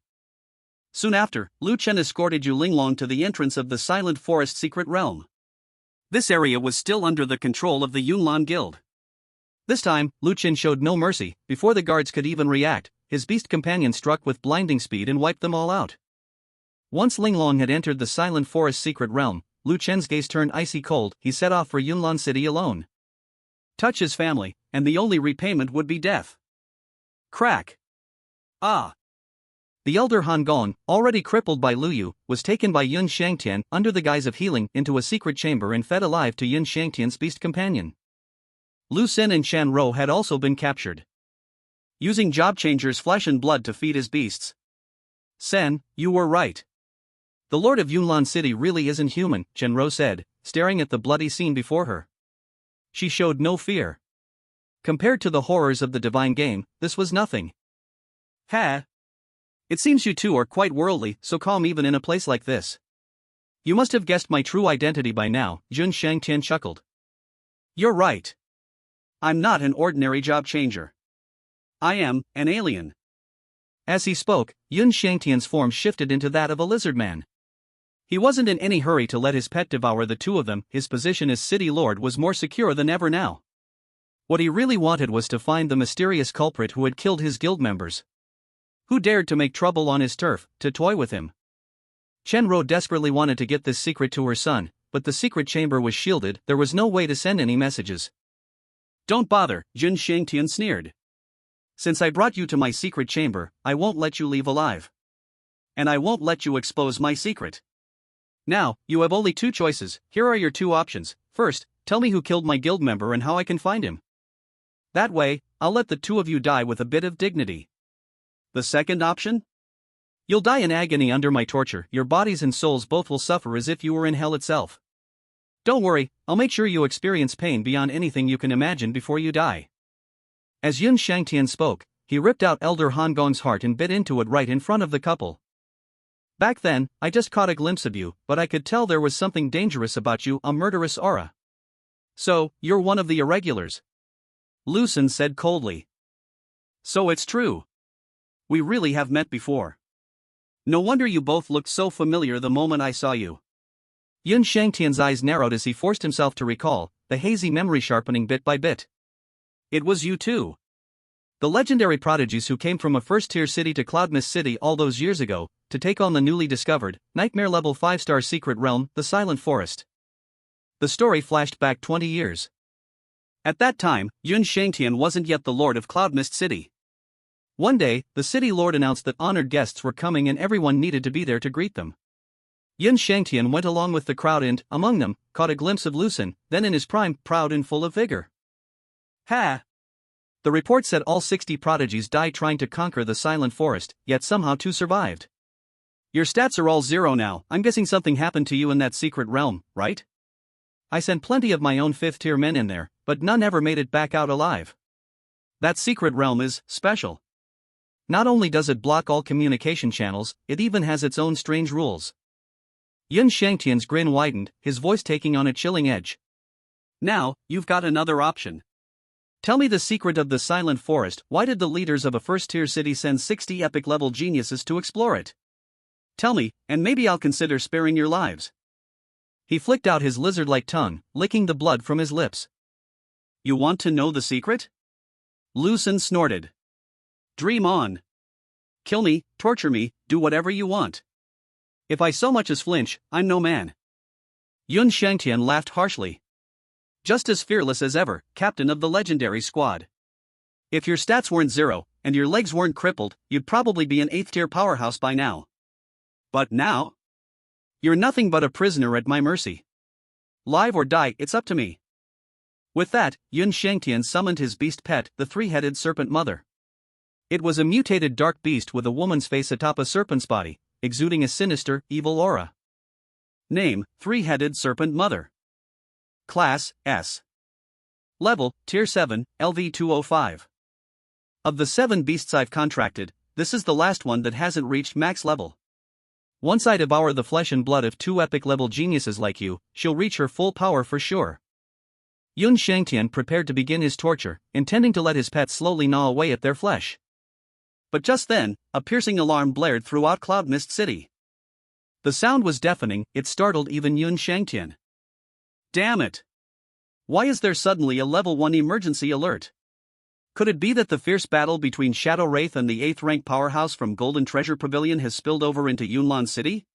Soon after, Lu Chen escorted Yu Linglong to the entrance of the Silent Forest secret realm. This area was still under the control of the Yunlan Guild. This time, Lu Chen showed no mercy. Before the guards could even react, his beast companion struck with blinding speed and wiped them all out. Once Linglong had entered the Silent Forest secret realm, Lu Chen's gaze turned icy cold. He set off for Yunlan City alone. Touch his family, and the only repayment would be death. Crack. Ah. The elder Han Gong, already crippled by Lu Yu, was taken by Yun Shangtian under the guise of healing into a secret chamber and fed alive to Yun Shangtian's beast companion. Lu Xin and Shan Rou had also been captured. Using Job Changer's flesh and blood to feed his beasts. Sen, you were right. The Lord of Yunlan City really isn't human, Shan Rou said, staring at the bloody scene before her. She showed no fear. Compared to the horrors of the divine game, this was nothing. Ha! It seems you two are quite worldly, so calm even in a place like this. You must have guessed my true identity by now, Yun Shangtian chuckled. You're right. I'm not an ordinary job changer. I am an alien. As he spoke, Yun Shangtian's form shifted into that of a lizard man. He wasn't in any hurry to let his pet devour the two of them. His position as city lord was more secure than ever now. What he really wanted was to find the mysterious culprit who had killed his guild members. Who dared to make trouble on his turf, to toy with him? Chen Rou desperately wanted to get this secret to her son, but the secret chamber was shielded. There was no way to send any messages. Don't bother, Yun Shangtian sneered. Since I brought you to my secret chamber, I won't let you leave alive. And I won't let you expose my secret. Now, you have only two choices. Here are your two options. First, tell me who killed my guild member and how I can find him. That way, I'll let the two of you die with a bit of dignity. The second option? You'll die in agony under my torture. Your bodies and souls both will suffer as if you were in hell itself. Don't worry, I'll make sure you experience pain beyond anything you can imagine before you die. As Yun Shangtian spoke, he ripped out Elder Han Gong's heart and bit into it right in front of the couple. Back then, I just caught a glimpse of you, but I could tell there was something dangerous about you, a murderous aura. So, you're one of the irregulars. Lu Xin said coldly. So it's true. We really have met before. No wonder you both looked so familiar the moment I saw you. Yun Shangtian's eyes narrowed as he forced himself to recall, the hazy memory sharpening bit by bit. It was you too. The legendary prodigies who came from a first-tier city to Cloud Mist City all those years ago, to take on the newly discovered, nightmare-level 5-star secret realm, the Silent Forest. The story flashed back 20 years. At that time, Yun Shangtian wasn't yet the lord of Cloud Mist City. One day, the city lord announced that honored guests were coming and everyone needed to be there to greet them. Yun Shangtian went along with the crowd and, among them, caught a glimpse of Lucen, then in his prime, proud and full of vigor. Ha! The report said all 60 prodigies died trying to conquer the Silent Forest, yet somehow 2 survived. Your stats are all 0 now. I'm guessing something happened to you in that secret realm, right? I sent plenty of my own 5th-tier men in there, but none ever made it back out alive. That secret realm is special. Not only does it block all communication channels, it even has its own strange rules. Yun Shangtian's grin widened, his voice taking on a chilling edge. Now, you've got another option. Tell me the secret of the Silent Forest. Why did the leaders of a first-tier city send 60 epic-level geniuses to explore it? Tell me, and maybe I'll consider sparing your lives. He flicked out his lizard-like tongue, licking the blood from his lips. You want to know the secret? Lucen snorted. Dream on. Kill me, torture me, do whatever you want. If I so much as flinch, I'm no man. Yun Shangtian laughed harshly. Just as fearless as ever, captain of the legendary squad. If your stats weren't 0, and your legs weren't crippled, you'd probably be an 8th-tier powerhouse by now. But now? You're nothing but a prisoner at my mercy. Live or die, it's up to me. With that, Yun Shangtian summoned his beast pet, the 3-headed serpent mother. It was a mutated dark beast with a woman's face atop a serpent's body, exuding a sinister, evil aura. Name, 3-headed serpent mother. Class, S. Level, Tier 7, LV 205. Of the 7 beasts I've contracted, this is the last one that hasn't reached max level. Once I devour the flesh and blood of 2 epic-level geniuses like you, she'll reach her full power for sure. Yun Shangtian prepared to begin his torture, intending to let his pet slowly gnaw away at their flesh. But just then, a piercing alarm blared throughout Cloud Mist City. The sound was deafening, it startled even Yun Shangtian. Damn it! Why is there suddenly a level 1 emergency alert? Could it be that the fierce battle between Shadow Wraith and the 8th-rank powerhouse from Golden Treasure Pavilion has spilled over into Yunlan City?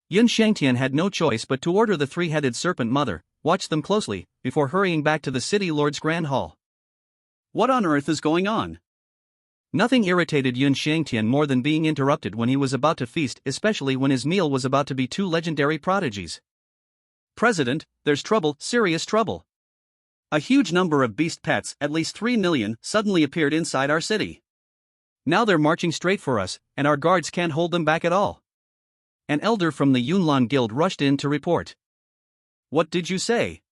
Yun Shangtian had no choice but to order the 3-headed serpent mother, watch them closely, before hurrying back to the city lord's grand hall. What on earth is going on? Nothing irritated Yun Shangtian more than being interrupted when he was about to feast, especially when his meal was about to be 2 legendary prodigies. President, there's trouble, serious trouble. A huge number of beast pets, at least 3 million, suddenly appeared inside our city. Now they're marching straight for us, and our guards can't hold them back at all. An elder from the Yunlan Guild rushed in to report. What did you say?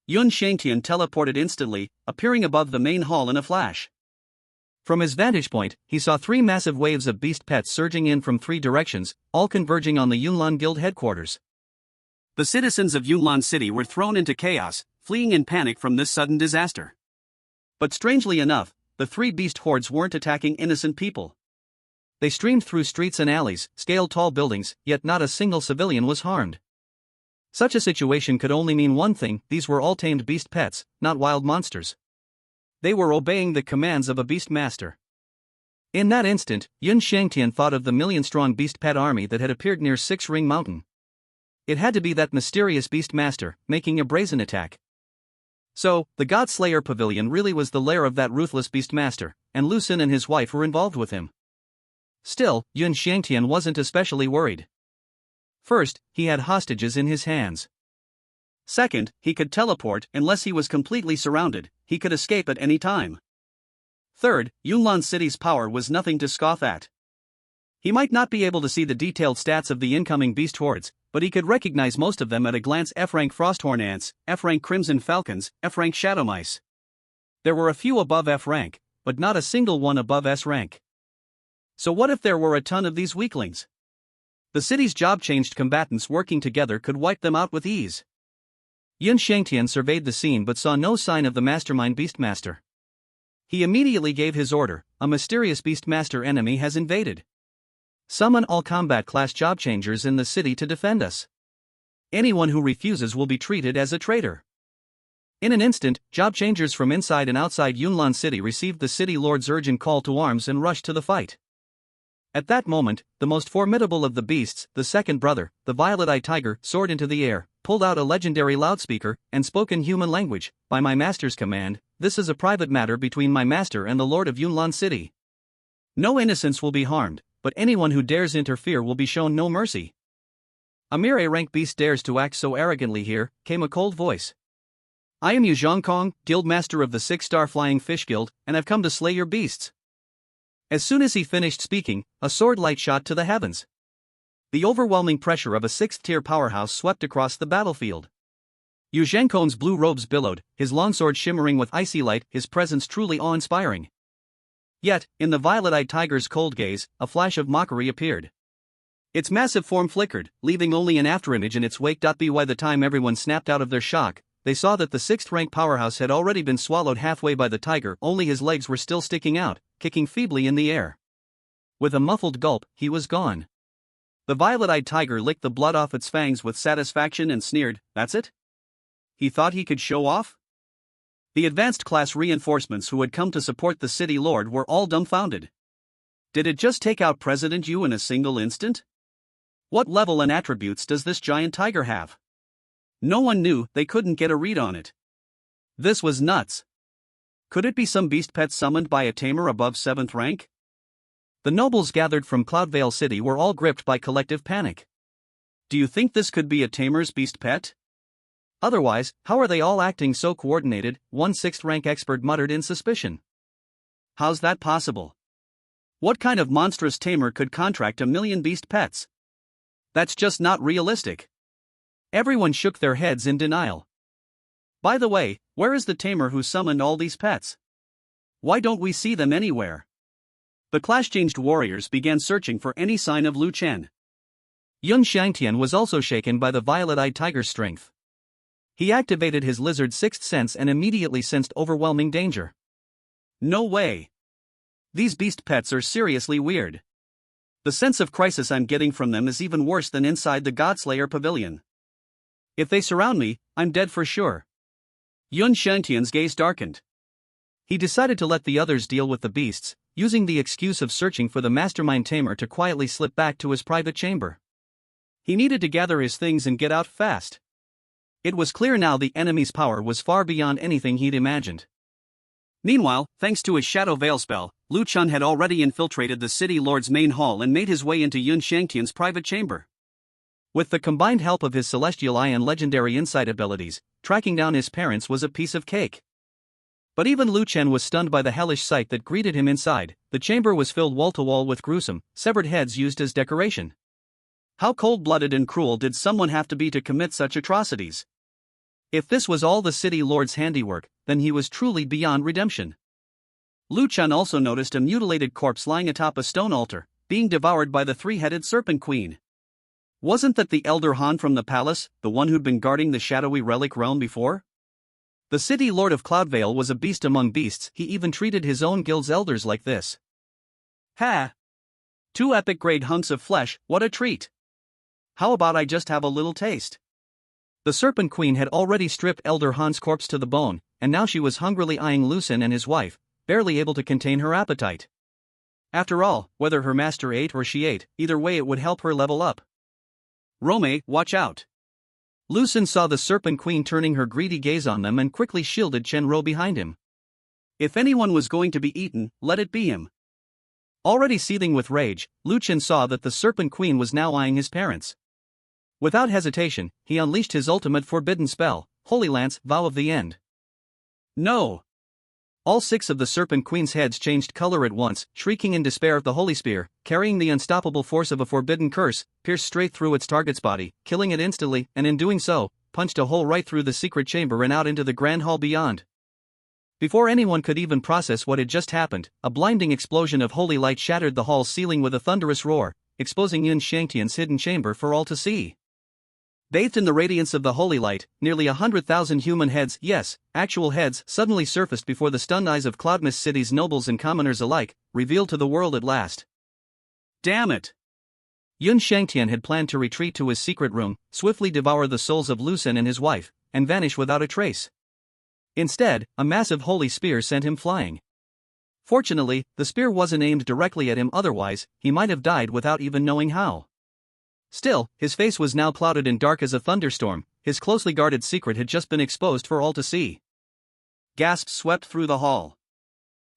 Yun Shangtian teleported instantly, appearing above the main hall in a flash. From his vantage point, he saw 3 massive waves of beast pets surging in from 3 directions, all converging on the Yunlan Guild headquarters. The citizens of Yunlan City were thrown into chaos, fleeing in panic from this sudden disaster. But strangely enough, the 3 beast hordes weren't attacking innocent people. They streamed through streets and alleys, scaled tall buildings, yet not a single civilian was harmed. Such a situation could only mean one thing: these were all tamed beast pets, not wild monsters. They were obeying the commands of a beast master. In that instant, Yun Shangtian thought of the million-strong beast pet army that had appeared near Six Ring Mountain. It had to be that mysterious beast master, making a brazen attack. So, the God Slayer Pavilion really was the lair of that ruthless beast master, and Lucen and his wife were involved with him. Still, Yun Shangtian wasn't especially worried. First, he had hostages in his hands. Second, he could teleport. Unless he was completely surrounded, he could escape at any time. Third, Yunlan City's power was nothing to scoff at. He might not be able to see the detailed stats of the incoming beast hordes, but he could recognize most of them at a glance: F-rank Frosthorn Ants, F-rank Crimson Falcons, F-rank Shadow Mice. There were a few above F rank, but not a single one above S rank. So what if there were a ton of these weaklings? The city's job-changed combatants working together could wipe them out with ease. Yun Shangtian surveyed the scene but saw no sign of the mastermind Beastmaster. He immediately gave his order: a mysterious Beastmaster enemy has invaded. Summon all combat class job changers in the city to defend us. Anyone who refuses will be treated as a traitor. In an instant, job changers from inside and outside Yunlan City received the city lord's urgent call to arms and rushed to the fight. At that moment, the most formidable of the beasts, the second brother, the violet-eyed tiger, soared into the air, pulled out a legendary loudspeaker, and spoke in human language. By my master's command, this is a private matter between my master and the lord of Yunlan City. No innocents will be harmed, but anyone who dares interfere will be shown no mercy. A mere A-rank beast dares to act so arrogantly here, came a cold voice. I am Yu Zhongkong, guildmaster of the 6-star Flying Fish Guild, and I've come to slay your beasts. As soon as he finished speaking, a sword light shot to the heavens. The overwhelming pressure of a 6th-tier powerhouse swept across the battlefield. Yu Zhongkong's blue robes billowed, his longsword shimmering with icy light, his presence truly awe-inspiring. Yet, in the violet-eyed tiger's cold gaze, a flash of mockery appeared. Its massive form flickered, leaving only an afterimage in its wake. By the time everyone snapped out of their shock, they saw that the 6th-rank powerhouse had already been swallowed halfway by the tiger. Only his legs were still sticking out, kicking feebly in the air. With a muffled gulp, he was gone. The violet-eyed tiger licked the blood off its fangs with satisfaction and sneered, "That's it? He thought he could show off?" The advanced class reinforcements who had come to support the city lord were all dumbfounded. Did it just take out President Yu in a single instant? What level and attributes does this giant tiger have? No one knew. They couldn't get a read on it. This was nuts. Could it be some beast pet summoned by a tamer above 7th rank? The nobles gathered from Cloudvale City were all gripped by collective panic. Do you think this could be a tamer's beast pet? Otherwise, how are they all acting so coordinated? One 6th rank expert muttered in suspicion. How's that possible? What kind of monstrous tamer could contract 1,000,000 beast pets? That's just not realistic. Everyone shook their heads in denial. By the way, where is the tamer who summoned all these pets? Why don't we see them anywhere? The class-changed warriors began searching for any sign of Lu Chen. Yun Xiangtian was also shaken by the violet-eyed tiger's strength. He activated his lizard's 6th sense and immediately sensed overwhelming danger. No way. These beast pets are seriously weird. The sense of crisis I'm getting from them is even worse than inside the Godslayer pavilion. If they surround me, I'm dead for sure. Yun Xiangtian's gaze darkened. He decided to let the others deal with the beasts, using the excuse of searching for the mastermind tamer to quietly slip back to his private chamber. He needed to gather his things and get out fast. It was clear now the enemy's power was far beyond anything he'd imagined. Meanwhile, thanks to his Shadow Veil spell, Lu Chun had already infiltrated the city lord's main hall and made his way into Yun Xiangtian's private chamber. With the combined help of his Celestial Eye and legendary insight abilities, tracking down his parents was a piece of cake. But even Lu Chen was stunned by the hellish sight that greeted him inside. The chamber was filled wall-to-wall with gruesome, severed heads used as decoration. How cold-blooded and cruel did someone have to be to commit such atrocities? If this was all the city lord's handiwork, then he was truly beyond redemption. Lu Chen also noticed a mutilated corpse lying atop a stone altar, being devoured by the 3-headed serpent queen. Wasn't that the Elder Han from the palace, the one who'd been guarding the shadowy relic realm before? The city lord of Cloudvale was a beast among beasts. He even treated his own guild's elders like this. Ha! 2 epic-grade hunks of flesh, what a treat! How about I just have a little taste? The Serpent Queen had already stripped Elder Han's corpse to the bone, and now she was hungrily eyeing Lucen and his wife, barely able to contain her appetite. After all, whether her master ate or she ate, either way it would help her level up. Rome, watch out! Lucen saw the Serpent Queen turning her greedy gaze on them and quickly shielded Chenro behind him. If anyone was going to be eaten, let it be him. Already seething with rage, Lu Chen saw that the Serpent Queen was now eyeing his parents. Without hesitation, he unleashed his ultimate forbidden spell, Holy Lance, Vow of the End. No! All 6 of the Serpent Queen's heads changed color at once, shrieking in despair. The Holy Spear, carrying the unstoppable force of a forbidden curse, pierced straight through its target's body, killing it instantly, and in doing so, punched a hole right through the secret chamber and out into the grand hall beyond. Before anyone could even process what had just happened, a blinding explosion of holy light shattered the hall's ceiling with a thunderous roar, exposing Yun Xiangtian's hidden chamber for all to see. Bathed in the radiance of the holy light, nearly 100,000 human heads, yes, actual heads, suddenly surfaced before the stunned eyes of Cloudmist City's nobles and commoners alike, revealed to the world at last. Damn it! Yun Xiangtian had planned to retreat to his secret room, swiftly devour the souls of Lucen and his wife, and vanish without a trace. Instead, a massive holy spear sent him flying. Fortunately, the spear wasn't aimed directly at him, otherwise, he might have died without even knowing how. Still, his face was now clouded and dark as a thunderstorm. His closely guarded secret had just been exposed for all to see. Gasps swept through the hall.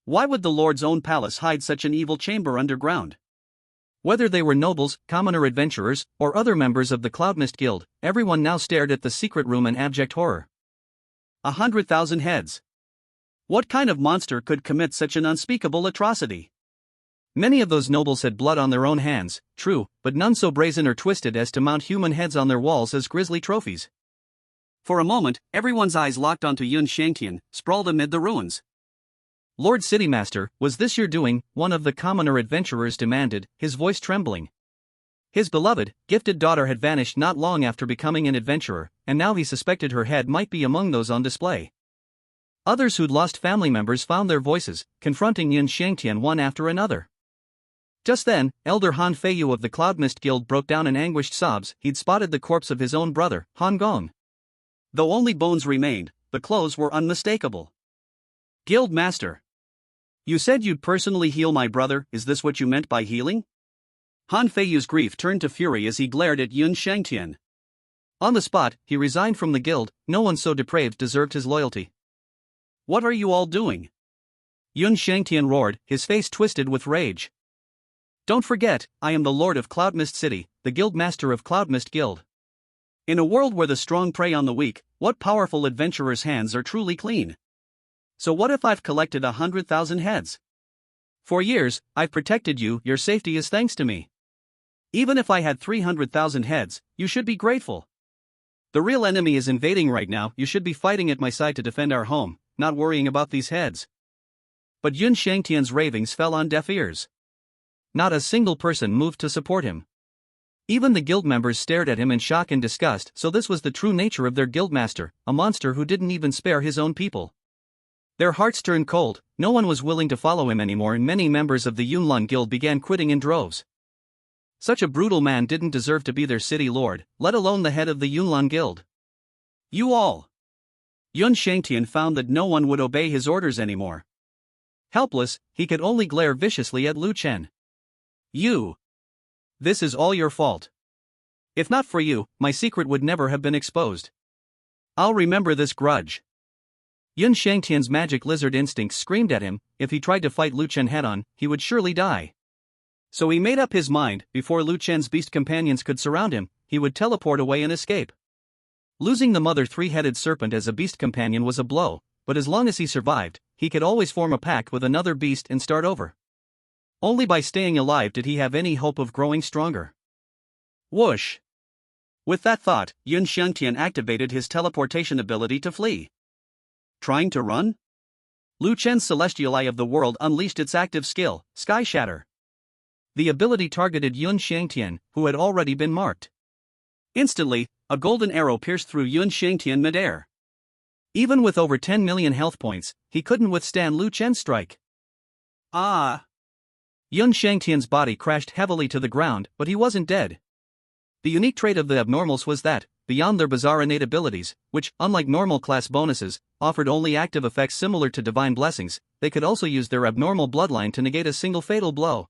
Why would the Lord's own palace hide such an evil chamber underground? Whether they were nobles, commoner adventurers, or other members of the Cloudmist Guild, everyone now stared at the secret room in abject horror. 100,000 heads. What kind of monster could commit such an unspeakable atrocity? Many of those nobles had blood on their own hands, true, but none so brazen or twisted as to mount human heads on their walls as grisly trophies. For a moment, everyone's eyes locked onto Yun Shangtian, sprawled amid the ruins. Lord Citymaster, was this your doing? One of the commoner adventurers demanded, his voice trembling. His beloved, gifted daughter had vanished not long after becoming an adventurer, and now he suspected her head might be among those on display. Others who'd lost family members found their voices, confronting Yun Shangtian one after another. Just then, Elder Han Feiyu of the Cloudmist Guild broke down in anguished sobs. He'd spotted the corpse of his own brother, Han Gong. Though only bones remained, the clothes were unmistakable. Guild Master. You said you'd personally heal my brother, is this what you meant by healing? Han Feiyu's grief turned to fury as he glared at Yun Shangtian. On the spot, he resigned from the guild. No one so depraved deserved his loyalty. What are you all doing? Yun Shangtian roared, his face twisted with rage. Don't forget, I am the Lord of Cloudmist City, the Guild Master of Cloudmist Guild. In a world where the strong prey on the weak, what powerful adventurer's hands are truly clean? So what if I've collected 100,000 heads? For years, I've protected you, your safety is thanks to me. Even if I had 300,000 heads, you should be grateful. The real enemy is invading right now, you should be fighting at my side to defend our home, not worrying about these heads. But Yun Shangtian's ravings fell on deaf ears. Not a single person moved to support him. Even the guild members stared at him in shock and disgust, so this was the true nature of their guildmaster, a monster who didn't even spare his own people. Their hearts turned cold, no one was willing to follow him anymore, and many members of the Yunlun Guild began quitting in droves. Such a brutal man didn't deserve to be their city lord, let alone the head of the Yunlun Guild. You all! Yun Shangtian found that no one would obey his orders anymore. Helpless, he could only glare viciously at Lu Chen. You! This is all your fault. If not for you, my secret would never have been exposed. I'll remember this grudge. Yun Shangtian's magic lizard instincts screamed at him. If he tried to fight Lu Chen head-on, he would surely die. So he made up his mind, before Lu Chen's beast companions could surround him, he would teleport away and escape. Losing the mother three-headed serpent as a beast companion was a blow, but as long as he survived, he could always form a pact with another beast and start over. Only by staying alive did he have any hope of growing stronger. Whoosh! With that thought, Yun Shangtian activated his teleportation ability to flee. Trying to run? Lu Chen's celestial eye of the world unleashed its active skill, Sky Shatter. The ability targeted Yun Shangtian, who had already been marked. Instantly, a golden arrow pierced through Yun Shangtian midair. Even with over 10 million health points, he couldn't withstand Lu Chen's strike. Ah! Yun Shangtian's body crashed heavily to the ground, but he wasn't dead. The unique trait of the abnormals was that, beyond their bizarre innate abilities, which, unlike normal class bonuses, offered only active effects similar to divine blessings, they could also use their abnormal bloodline to negate a single fatal blow.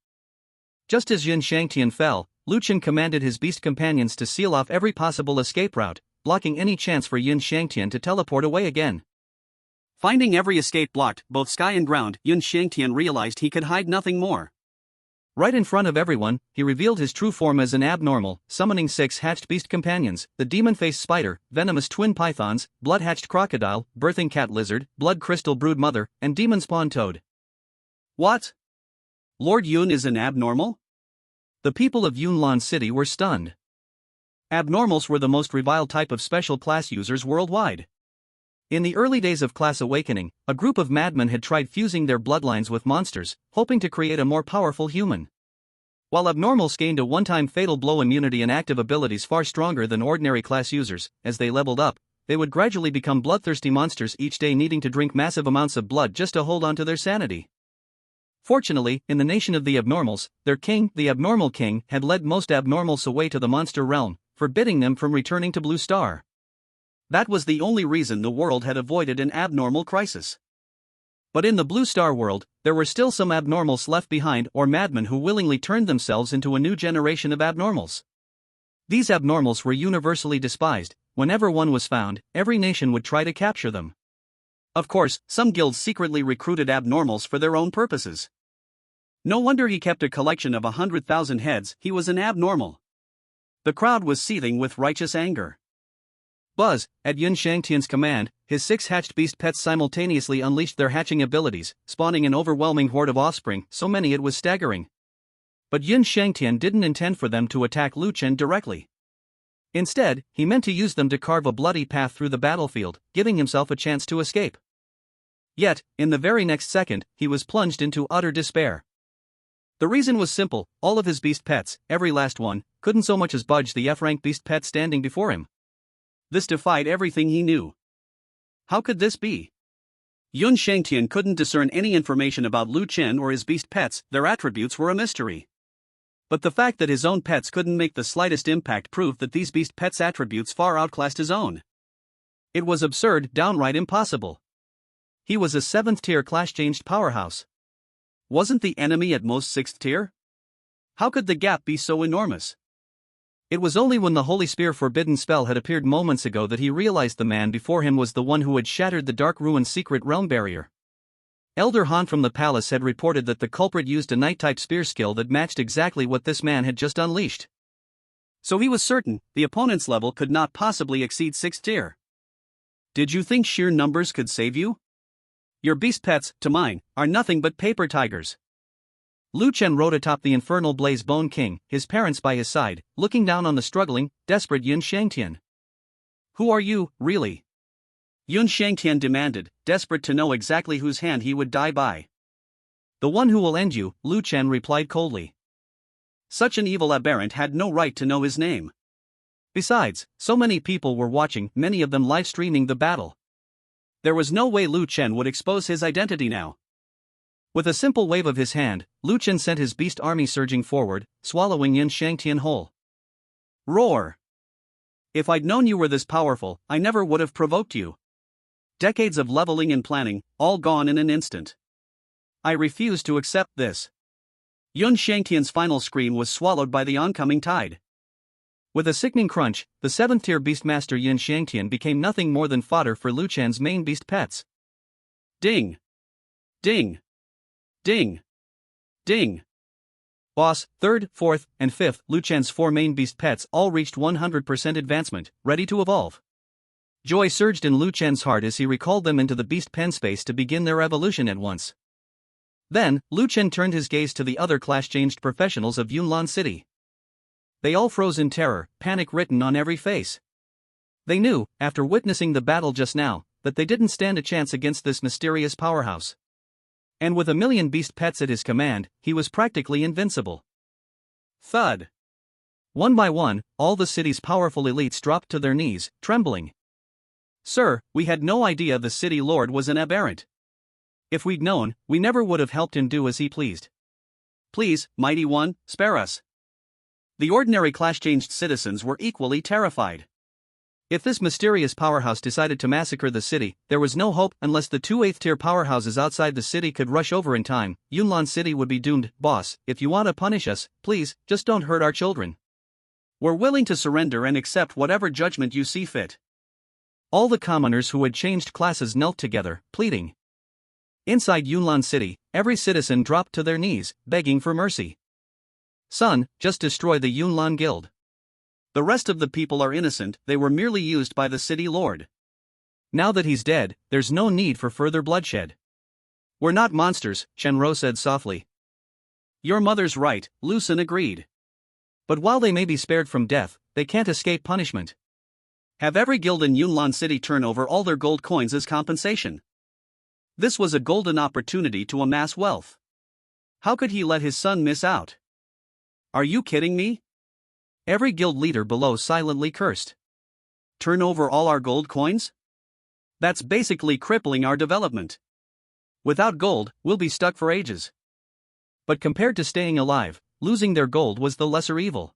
Just as Yun Shangtian fell, Lu Chen commanded his beast companions to seal off every possible escape route, blocking any chance for Yun Shangtian to teleport away again. Finding every escape blocked, both sky and ground, Yun Shangtian realized he could hide nothing more. Right in front of everyone, he revealed his true form as an abnormal, summoning 6 hatched beast companions, the demon-faced spider, venomous twin pythons, blood-hatched crocodile, birthing cat lizard, blood crystal brood mother, and demon-spawn toad. What? Lord Yun is an abnormal? The people of Yunlan City were stunned. Abnormals were the most reviled type of special class users worldwide. In the early days of Class Awakening, a group of madmen had tried fusing their bloodlines with monsters, hoping to create a more powerful human. While abnormals gained a one-time fatal blow immunity and active abilities far stronger than ordinary class users, as they leveled up, they would gradually become bloodthirsty monsters, each day needing to drink massive amounts of blood just to hold on to their sanity. Fortunately, in the nation of the abnormals, their king, the Abnormal King, had led most abnormals away to the monster realm, forbidding them from returning to Blue Star. That was the only reason the world had avoided an abnormal crisis. But in the Blue Star world, there were still some abnormals left behind, or madmen who willingly turned themselves into a new generation of abnormals. These abnormals were universally despised. Whenever one was found, every nation would try to capture them. Of course, some guilds secretly recruited abnormals for their own purposes. No wonder he kept a collection of 100,000 heads. He was an abnormal. The crowd was seething with righteous anger. Buzz, at Yun Shangtian's command, his 6 hatched beast pets simultaneously unleashed their hatching abilities, spawning an overwhelming horde of offspring, so many it was staggering. But Yun Shangtian didn't intend for them to attack Lu Chen directly. Instead, he meant to use them to carve a bloody path through the battlefield, giving himself a chance to escape. Yet, in the very next second, he was plunged into utter despair. The reason was simple: all of his beast pets, every last one, couldn't so much as budge the F-rank beast pet standing before him. This defied everything he knew. How could this be? Yun Shangtian couldn't discern any information about Lu Chen or his beast pets. Their attributes were a mystery. But the fact that his own pets couldn't make the slightest impact proved that these beast pets' attributes far outclassed his own. It was absurd, downright impossible. He was a 7th tier class-changed powerhouse. Wasn't the enemy at most 6th tier? How could the gap be so enormous? It was only when the Holy Spear forbidden spell had appeared moments ago that he realized the man before him was the one who had shattered the Dark Ruin's secret realm barrier. Elder Han from the palace had reported that the culprit used a Knight-type spear skill that matched exactly what this man had just unleashed. So he was certain the opponent's level could not possibly exceed 6th tier. Did you think sheer numbers could save you? Your beast pets, to mine, are nothing but paper tigers. Lu Chen rode atop the infernal Blaze Bone King, his parents by his side, looking down on the struggling, desperate Yun Shangtian. Who are you, really? Yun Shangtian demanded, desperate to know exactly whose hand he would die by. The one who will end you, Lu Chen replied coldly. Such an evil aberrant had no right to know his name. Besides, so many people were watching, many of them live streaming the battle. There was no way Lu Chen would expose his identity now. With a simple wave of his hand, Lu Chen sent his beast army surging forward, swallowing Yun Shangtian whole. Roar! If I'd known you were this powerful, I never would have provoked you. Decades of leveling and planning, all gone in an instant. I refuse to accept this. Yun Shangtian's final scream was swallowed by the oncoming tide. With a sickening crunch, the 7th tier beastmaster Yun Shangtian became nothing more than fodder for Lu Chen's main beast pets. Ding! Ding! Ding! Ding! Boss, 3rd, 4th, and 5th, Lu Chen's 4 main beast pets all reached 100% advancement, ready to evolve. Joy surged in Lu Chen's heart as he recalled them into the beast pen space to begin their evolution at once. Then, Lu Chen turned his gaze to the other class-changed professionals of Yunlan City. They all froze in terror, panic written on every face. They knew, after witnessing the battle just now, that they didn't stand a chance against this mysterious powerhouse. And with a million beast pets at his command, he was practically invincible. Thud! One by one, all the city's powerful elites dropped to their knees, trembling. Sir, we had no idea the city lord was an aberrant. If we'd known, we never would have helped him do as he pleased. Please, mighty one, spare us. The ordinary class-changed citizens were equally terrified. If this mysterious powerhouse decided to massacre the city, there was no hope unless the 2 8th-tier powerhouses outside the city could rush over in time. Yunlan City would be doomed. Boss, if you want to punish us, please, just don't hurt our children. We're willing to surrender and accept whatever judgment you see fit. All the commoners who had changed classes knelt together, pleading. Inside Yunlan City, every citizen dropped to their knees, begging for mercy. Son, just destroy the Yunlan Guild. The rest of the people are innocent, they were merely used by the city lord. Now that he's dead, there's no need for further bloodshed. We're not monsters, Shenro said softly. Your mother's right, Lucen agreed. But while they may be spared from death, they can't escape punishment. Have every guild in Yunlan City turn over all their gold coins as compensation. This was a golden opportunity to amass wealth. How could he let his son miss out? Are you kidding me? Every guild leader below silently cursed. Turn over all our gold coins? That's basically crippling our development. Without gold, we'll be stuck for ages. But compared to staying alive, losing their gold was the lesser evil.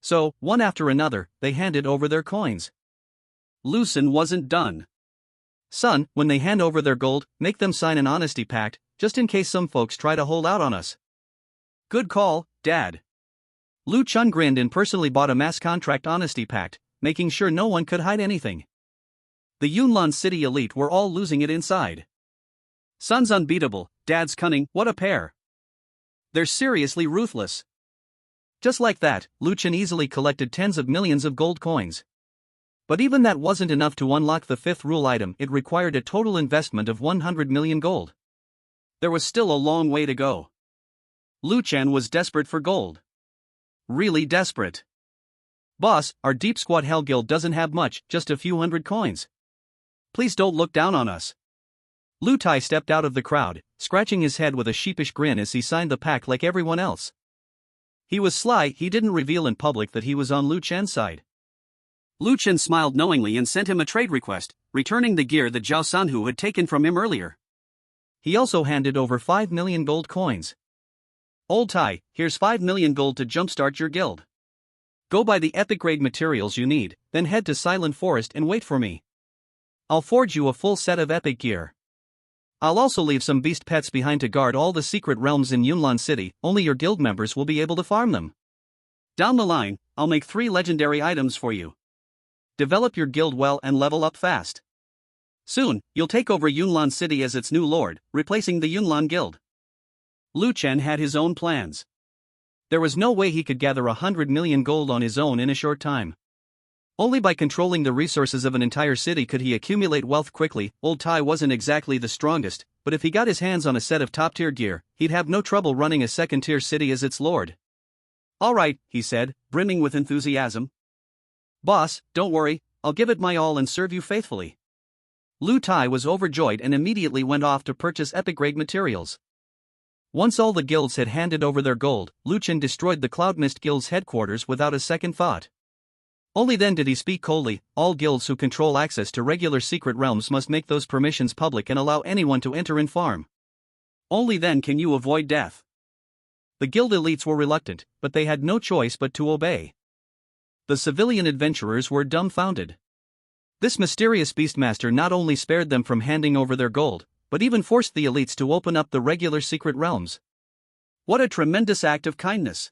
So, one after another, they handed over their coins. Lucen wasn't done. Son, when they hand over their gold, make them sign an honesty pact. just in case some folks try to hold out on us. Good call, Dad. Lu Chun grinned and personally bought a mass contract honesty pact, making sure no one could hide anything. The Yunnan City elite were all losing it inside. Son's unbeatable, Dad's cunning, what a pair. They're seriously ruthless. Just like that, Lu Chun easily collected tens of millions of gold coins. But even that wasn't enough to unlock the fifth rule item. It required a total investment of 100 million gold. There was still a long way to go. Lu Chun was desperate for gold. Really desperate. Boss, our Deep Squad Hell Guild doesn't have much, just a few hundred coins. Please don't look down on us. Lu Tai stepped out of the crowd, scratching his head with a sheepish grin as he signed the pact like everyone else. He was sly. He didn't reveal in public that he was on Lu Chen's side. Lu Chen smiled knowingly and sent him a trade request, returning the gear that Zhao Sanhu had taken from him earlier. He also handed over 5 million gold coins. Old Tai, here's 5 million gold to jumpstart your guild. Go buy the epic grade materials you need, then head to Silent Forest and wait for me. I'll forge you a full set of epic gear. I'll also leave some beast pets behind to guard all the secret realms in Yunnan City. Only your guild members will be able to farm them. Down the line, I'll make 3 legendary items for you. Develop your guild well and level up fast. Soon, you'll take over Yunnan City as its new lord, replacing the Yunnan Guild. Lu Chen had his own plans. There was no way he could gather 100 million gold on his own in a short time. Only by controlling the resources of an entire city could he accumulate wealth quickly. Old Tai wasn't exactly the strongest, but if he got his hands on a set of top-tier gear, he'd have no trouble running a second-tier city as its lord. All right, he said, brimming with enthusiasm. Boss, don't worry, I'll give it my all and serve you faithfully. Lu Tai was overjoyed and immediately went off to purchase epic-grade materials. Once all the guilds had handed over their gold, Lu Chen destroyed the Cloud Mist Guild's headquarters without a second thought. Only then did he speak coldly. All guilds who control access to regular secret realms must make those permissions public and allow anyone to enter and farm. Only then can you avoid death. The guild elites were reluctant, but they had no choice but to obey. The civilian adventurers were dumbfounded. This mysterious beastmaster not only spared them from handing over their gold, but even forced the elites to open up the regular secret realms. What a tremendous act of kindness!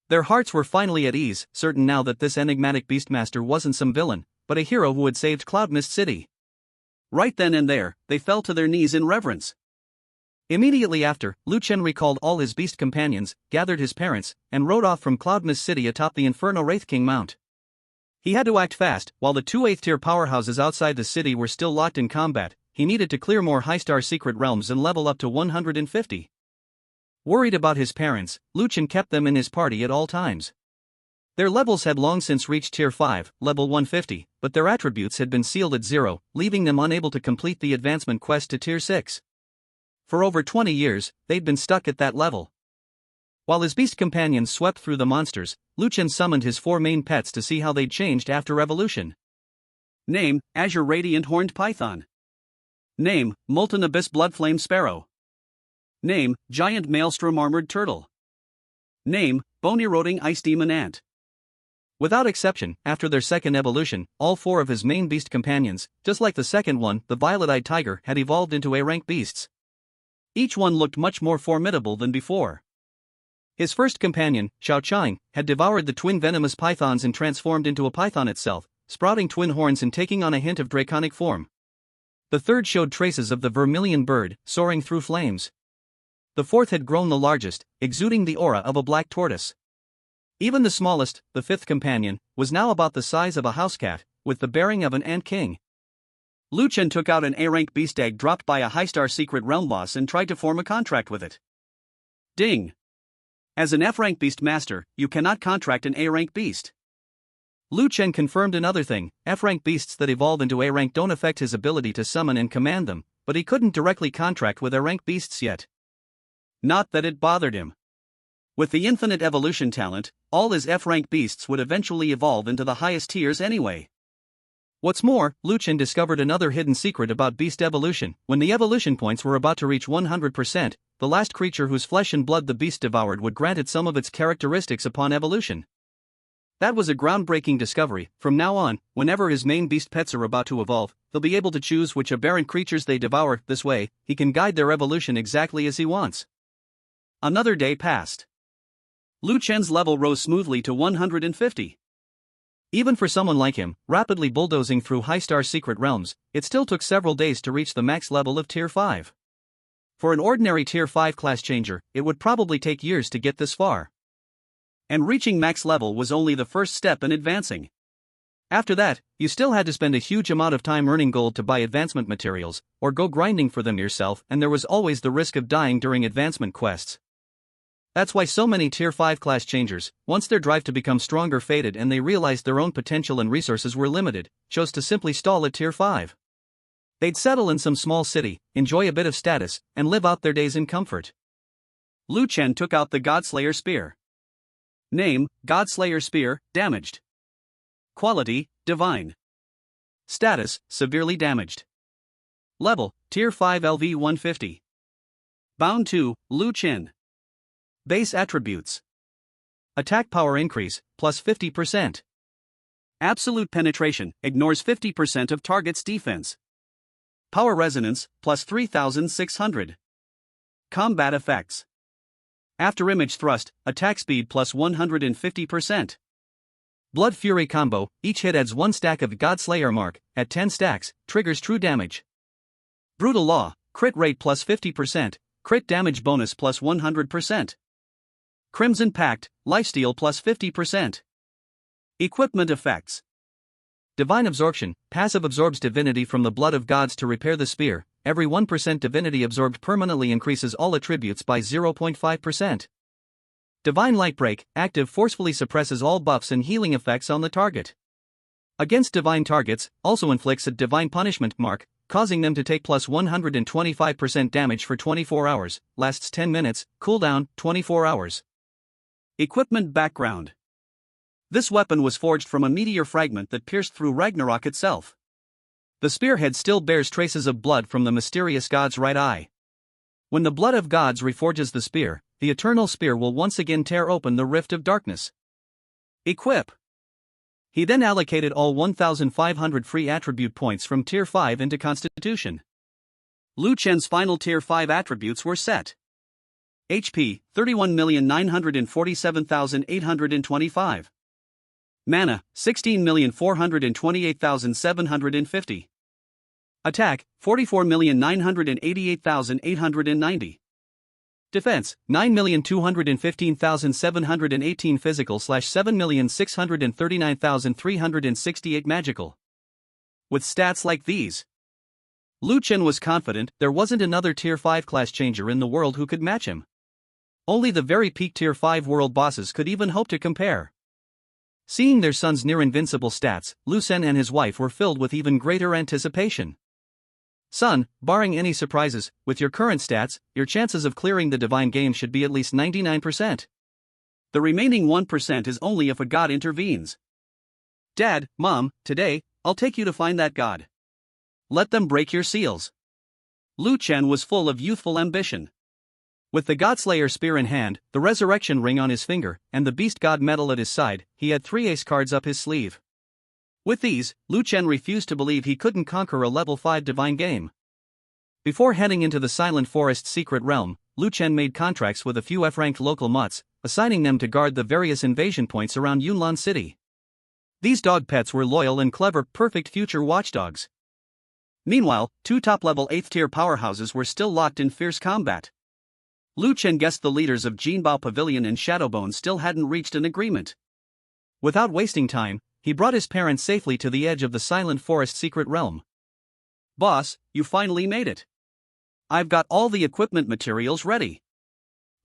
Their hearts were finally at ease, certain now that this enigmatic beastmaster wasn't some villain, but a hero who had saved Cloud Mist City. Right then and there, they fell to their knees in reverence. Immediately after, Lu Chen recalled all his beast companions, gathered his parents, and rode off from Cloud Mist City atop the Inferno Wraith King Mount. He had to act fast. While the 2 8th-tier powerhouses outside the city were still locked in combat, he needed to clear more high-star secret realms and level up to 150. Worried about his parents, Lu Chen kept them in his party at all times. Their levels had long since reached Tier 5, level 150, but their attributes had been sealed at 0, leaving them unable to complete the advancement quest to Tier 6. For over 20 years, they'd been stuck at that level. While his beast companions swept through the monsters, Lu Chen summoned his 4 main pets to see how they'd changed after evolution. Name, Azure Radiant Horned Python. Name, Molten Abyss Bloodflame Sparrow. Name, Giant Maelstrom Armored Turtle. Name, Bone-Eroding Ice Demon Ant. Without exception, after their second evolution, all 4 of his main beast companions, just like the second one, the Violet-Eyed Tiger, had evolved into A-rank beasts. Each one looked much more formidable than before. His first companion, Xiao Chang, had devoured the twin venomous pythons and transformed into a python itself, sprouting twin horns and taking on a hint of draconic form. The third showed traces of the vermilion bird, soaring through flames. The fourth had grown the largest, exuding the aura of a black tortoise. Even the smallest, the 5th companion, was now about the size of a house cat, with the bearing of an ant king. Lu Chen took out an A-rank beast egg dropped by a high-star secret realm boss and tried to form a contract with it. Ding! As an F-rank beast master, you cannot contract an A-rank beast. Lu Chen confirmed another thing: F-rank beasts that evolve into A-rank don't affect his ability to summon and command them, but he couldn't directly contract with A-rank beasts yet. Not that it bothered him. With the infinite evolution talent, all his F-rank beasts would eventually evolve into the highest tiers anyway. What's more, Lu Chen discovered another hidden secret about beast evolution. When the evolution points were about to reach 100%, the last creature whose flesh and blood the beast devoured would grant it some of its characteristics upon evolution. That was a groundbreaking discovery. From now on, whenever his main beast pets are about to evolve, they'll be able to choose which aberrant creatures they devour. This way, he can guide their evolution exactly as he wants. Another day passed. Lu Chen's level rose smoothly to 150. Even for someone like him, rapidly bulldozing through high-star secret realms, it still took several days to reach the max level of Tier 5. For an ordinary Tier 5 class changer, it would probably take years to get this far. And reaching max level was only the first step in advancing. After that, you still had to spend a huge amount of time earning gold to buy advancement materials, or go grinding for them yourself, and there was always the risk of dying during advancement quests. That's why so many Tier 5 class changers, once their drive to become stronger faded and they realized their own potential and resources were limited, chose to simply stall at Tier 5. They'd settle in some small city, enjoy a bit of status, and live out their days in comfort. Lu Chen took out the Godslayer Spear. Name, Godslayer Spear, damaged. Quality, divine. Status, severely damaged. Level, Tier 5 LV 150. Bound to, Lu Chen. Base attributes. Attack power increase, plus 50%. Absolute penetration, ignores 50% of target's defense. Power resonance, plus 3600. Combat effects. After image thrust, attack speed plus 150%. Blood Fury combo, each hit adds 1 stack of Godslayer mark, at 10 stacks, triggers true damage. Brutal Law, crit rate plus 50%, crit damage bonus plus 100%. Crimson Pact, lifesteal plus 50%. Equipment effects. Divine Absorption, passive absorbs divinity from the blood of gods to repair the spear. Every 1% divinity absorbed permanently increases all attributes by 0.5%. Divine Lightbreak, active forcefully suppresses all buffs and healing effects on the target. Against divine targets, also inflicts a divine punishment mark, causing them to take plus 125% damage for 24 hours, lasts 10 minutes, cooldown, 24 hours. Equipment background. This weapon was forged from a meteor fragment that pierced through Ragnarok itself. The spearhead still bears traces of blood from the mysterious god's right eye. When the blood of gods reforges the spear, the eternal spear will once again tear open the rift of darkness. Equip. He then allocated all 1,500 free attribute points from Tier 5 into Constitution. Lu Chen's final Tier 5 attributes were set. HP, 31,947,825. Mana, 16,428,750. Attack, 44,988,890. Defense, 9,215,718 physical / 7,639,368 magical. With stats like these, Lu Chen was confident there wasn't another Tier 5 class changer in the world who could match him. Only the very peak Tier 5 world bosses could even hope to compare. Seeing their son's near-invincible stats, Lu Chen and his wife were filled with even greater anticipation. Son, barring any surprises, with your current stats, your chances of clearing the divine game should be at least 99%. The remaining 1% is only if a god intervenes. Dad, Mom, today, I'll take you to find that god. Let them break your seals. Lu Chen was full of youthful ambition. With the Godslayer spear in hand, the resurrection ring on his finger, and the beast god medal at his side, he had 3 ace cards up his sleeve. With these, Lu Chen refused to believe he couldn't conquer a level 5 divine game. Before heading into the Silent Forest secret realm, Lu Chen made contracts with a few F-ranked local mutts, assigning them to guard the various invasion points around Yunlan City. These dog pets were loyal and clever, perfect future watchdogs. Meanwhile, 2 top-level 8th-tier powerhouses were still locked in fierce combat. Lu Chen guessed the leaders of Jinbao Pavilion and Shadowbone still hadn't reached an agreement. Without wasting time, he brought his parents safely to the edge of the Silent Forest secret realm. Boss, you finally made it. I've got all the equipment materials ready.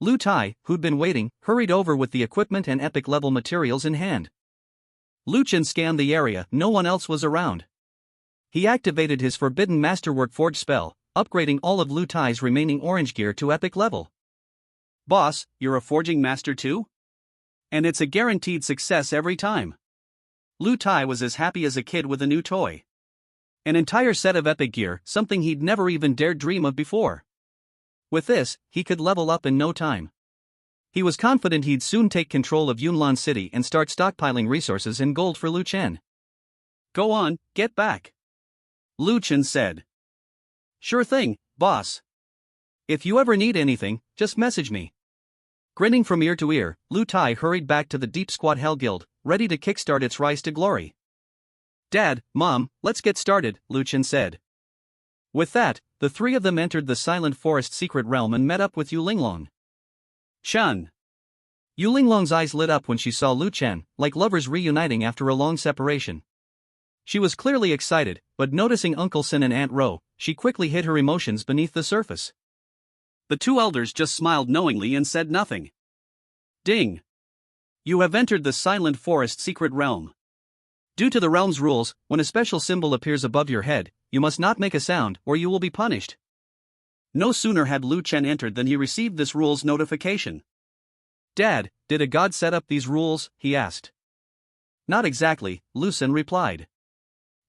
Lu Tai, who'd been waiting, hurried over with the equipment and epic level materials in hand. Lu Chen scanned the area, no one else was around. He activated his Forbidden Masterwork Forge spell, upgrading all of Lu Tai's remaining orange gear to epic level. Boss, you're a forging master too? And it's a guaranteed success every time. Lu Tai was as happy as a kid with a new toy. An entire set of epic gear, something he'd never even dared dream of before. With this, he could level up in no time. He was confident he'd soon take control of Yunlan City and start stockpiling resources and gold for Lu Chen. Go on, get back. Lu Chen said. Sure thing, boss. If you ever need anything, just message me. Grinning from ear to ear, Lu Tai hurried back to the Deep Squat Hell Guild, ready to kickstart its rise to glory. Dad, Mom, let's get started, Lu Chen said. With that, the three of them entered the Silent Forest secret realm and met up with Yu Linglong. Shun. Yu Linglong's eyes lit up when she saw Lu Chen, like lovers reuniting after a long separation. She was clearly excited, but noticing Uncle Sin and Aunt Ro, she quickly hid her emotions beneath the surface. The two elders just smiled knowingly and said nothing. Ding! You have entered the Silent Forest secret realm. Due to the realm's rules, when a special symbol appears above your head, you must not make a sound or you will be punished. No sooner had Lu Chen entered than he received this rule's notification. Dad, did a god set up these rules? He asked. Not exactly, Lu Chen replied.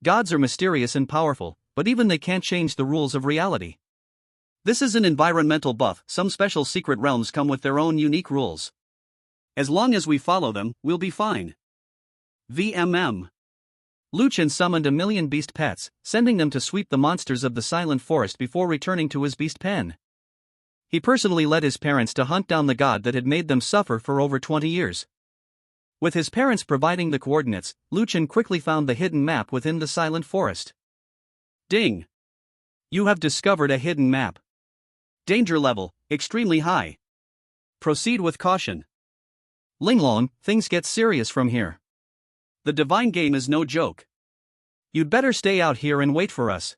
Gods are mysterious and powerful, but even they can't change the rules of reality. This is an environmental buff. Some special secret realms come with their own unique rules. As long as we follow them, we'll be fine. VMM. Lu Chen summoned a million beast pets, sending them to sweep the monsters of the Silent Forest before returning to his beast pen. He personally led his parents to hunt down the god that had made them suffer for over 20 years. With his parents providing the coordinates, Lu Chen quickly found the hidden map within the Silent Forest. Ding! You have discovered a hidden map. Danger level, extremely high. Proceed with caution. Linglong, things get serious from here. The divine game is no joke. You'd better stay out here and wait for us.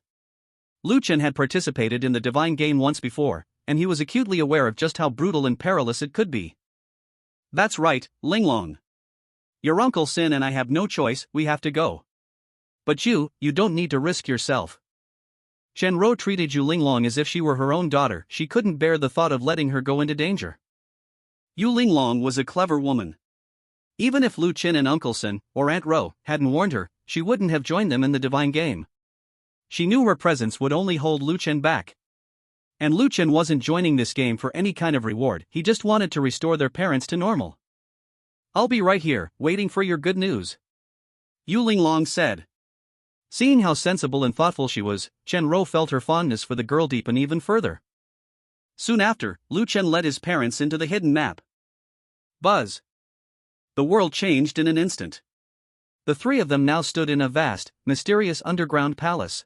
Lu Chen had participated in the divine game once before, and he was acutely aware of just how brutal and perilous it could be. That's right, Linglong. Your Uncle Sin and I have no choice, we have to go. But you don't need to risk yourself. Chen Ro treated Yu Linglong as if she were her own daughter. She couldn't bear the thought of letting her go into danger. Yu Linglong was a clever woman. Even if Lu Chen and Uncle Sin, or Aunt Ro, hadn't warned her, she wouldn't have joined them in the divine game. She knew her presence would only hold Lu Chen back. And Lu Chen wasn't joining this game for any kind of reward, he just wanted to restore their parents to normal. I'll be right here, waiting for your good news. Yu Linglong said. Seeing how sensible and thoughtful she was, Chen Ro felt her fondness for the girl deepen even further. Soon after, Lu Chen led his parents into the hidden map. Buzz. The world changed in an instant. The three of them now stood in a vast, mysterious underground palace.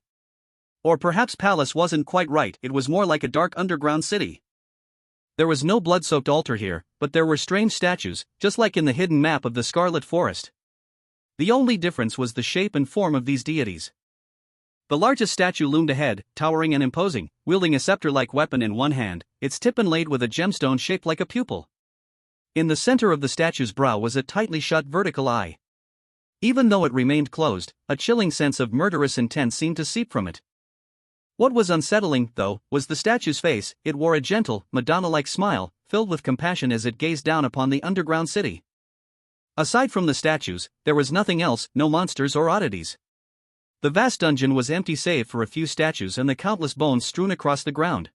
Or perhaps palace wasn't quite right, it was more like a dark underground city. There was no blood-soaked altar here, but there were strange statues, just like in the hidden map of the Scarlet Forest. The only difference was the shape and form of these deities. The largest statue loomed ahead, towering and imposing, wielding a scepter-like weapon in one hand, its tip inlaid with a gemstone shaped like a pupil. In the center of the statue's brow was a tightly shut vertical eye. Even though it remained closed, a chilling sense of murderous intent seemed to seep from it. What was unsettling, though, was the statue's face. It wore a gentle, Madonna-like smile, filled with compassion as it gazed down upon the underground city. Aside from the statues, there was nothing else, no monsters or oddities. The vast dungeon was empty save for a few statues and the countless bones strewn across the ground.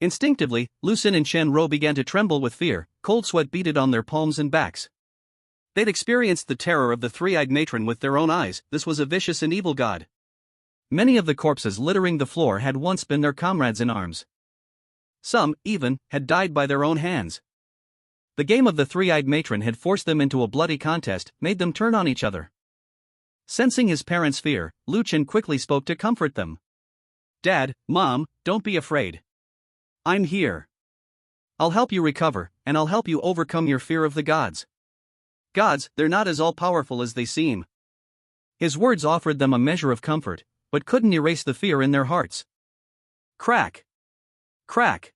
Instinctively, Lu Chen and Chen Ro began to tremble with fear, cold sweat beaded on their palms and backs. They'd experienced the terror of the three-eyed matron with their own eyes. This was a vicious and evil god. Many of the corpses littering the floor had once been their comrades in arms. Some, even, had died by their own hands. The game of the three-eyed matron had forced them into a bloody contest, made them turn on each other. Sensing his parents' fear, Lu Chen quickly spoke to comfort them. Dad, Mom, don't be afraid. I'm here. I'll help you recover, and I'll help you overcome your fear of the gods. Gods, they're not as all-powerful as they seem. His words offered them a measure of comfort, but couldn't erase the fear in their hearts. Crack! Crack!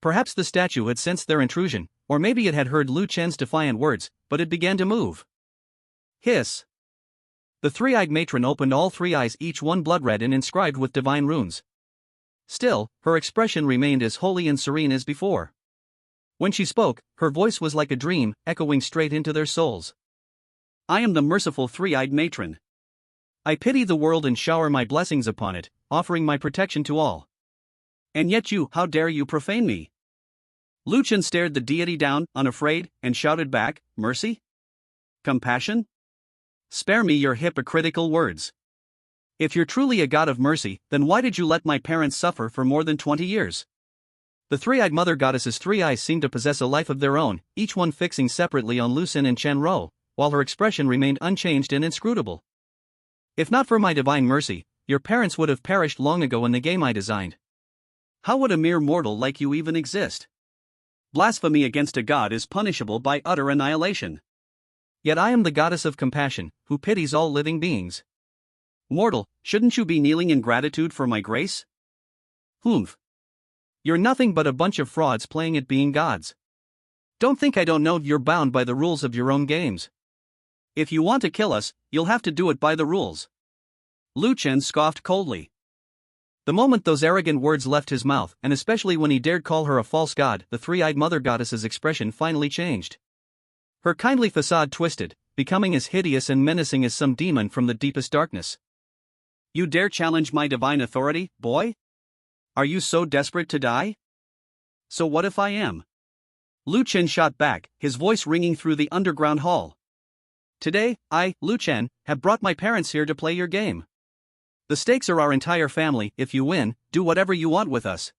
Perhaps the statue had sensed their intrusion, or maybe it had heard Lu Chen's defiant words, but it began to move. Hiss! The three-eyed matron opened all three eyes, each one blood-red and inscribed with divine runes. Still, her expression remained as holy and serene as before. When she spoke, her voice was like a dream, echoing straight into their souls. I am the merciful three-eyed matron. I pity the world and shower my blessings upon it, offering my protection to all. And yet you, how dare you profane me? Lu Chen stared the deity down, unafraid, and shouted back, mercy? Compassion? Spare me your hypocritical words. If you're truly a god of mercy, then why did you let my parents suffer for more than 20 years? The three-eyed mother goddess's three eyes seemed to possess a life of their own, each one fixing separately on Lucin and Chen-Ro, while her expression remained unchanged and inscrutable. If not for my divine mercy, your parents would have perished long ago in the game I designed. How would a mere mortal like you even exist? Blasphemy against a god is punishable by utter annihilation. Yet I am the goddess of compassion, who pities all living beings. Mortal, shouldn't you be kneeling in gratitude for my grace? Humph. You're nothing but a bunch of frauds playing at being gods. Don't think I don't know you're bound by the rules of your own games. If you want to kill us, you'll have to do it by the rules. Lu Chen scoffed coldly. The moment those arrogant words left his mouth, and especially when he dared call her a false god, the three-eyed mother goddess's expression finally changed. Her kindly facade twisted, becoming as hideous and menacing as some demon from the deepest darkness. You dare challenge my divine authority, boy? Are you so desperate to die? So what if I am? Lu Chen shot back, his voice ringing through the underground hall. Today, I, Lu Chen, have brought my parents here to play your game. The stakes are our entire family. If you win, do whatever you want with us.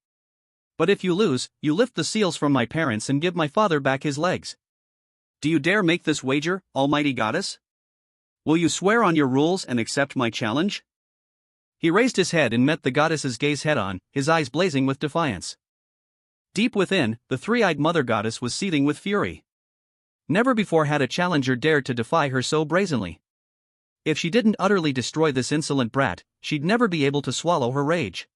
But if you lose, you lift the seals from my parents and give my father back his legs. Do you dare make this wager, almighty goddess? Will you swear on your rules and accept my challenge? He raised his head and met the goddess's gaze head-on, his eyes blazing with defiance. Deep within, the three-eyed mother goddess was seething with fury. Never before had a challenger dared to defy her so brazenly. If she didn't utterly destroy this insolent brat, she'd never be able to swallow her rage.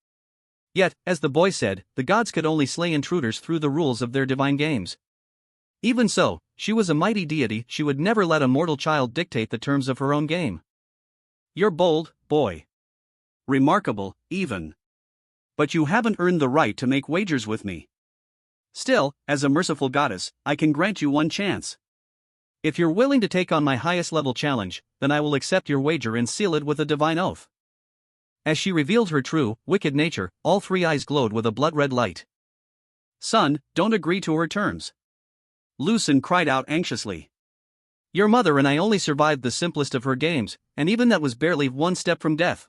Yet, as the boy said, the gods could only slay intruders through the rules of their divine games. Even so, she was a mighty deity. She would never let a mortal child dictate the terms of her own game. You're bold, boy. Remarkable, even. But you haven't earned the right to make wagers with me. Still, as a merciful goddess, I can grant you one chance. If you're willing to take on my highest level challenge, then I will accept your wager and seal it with a divine oath. As she revealed her true, wicked nature, all three eyes glowed with a blood-red light. Son, don't agree to her terms. Lucin cried out anxiously. Your mother and I only survived the simplest of her games, and even that was barely one step from death.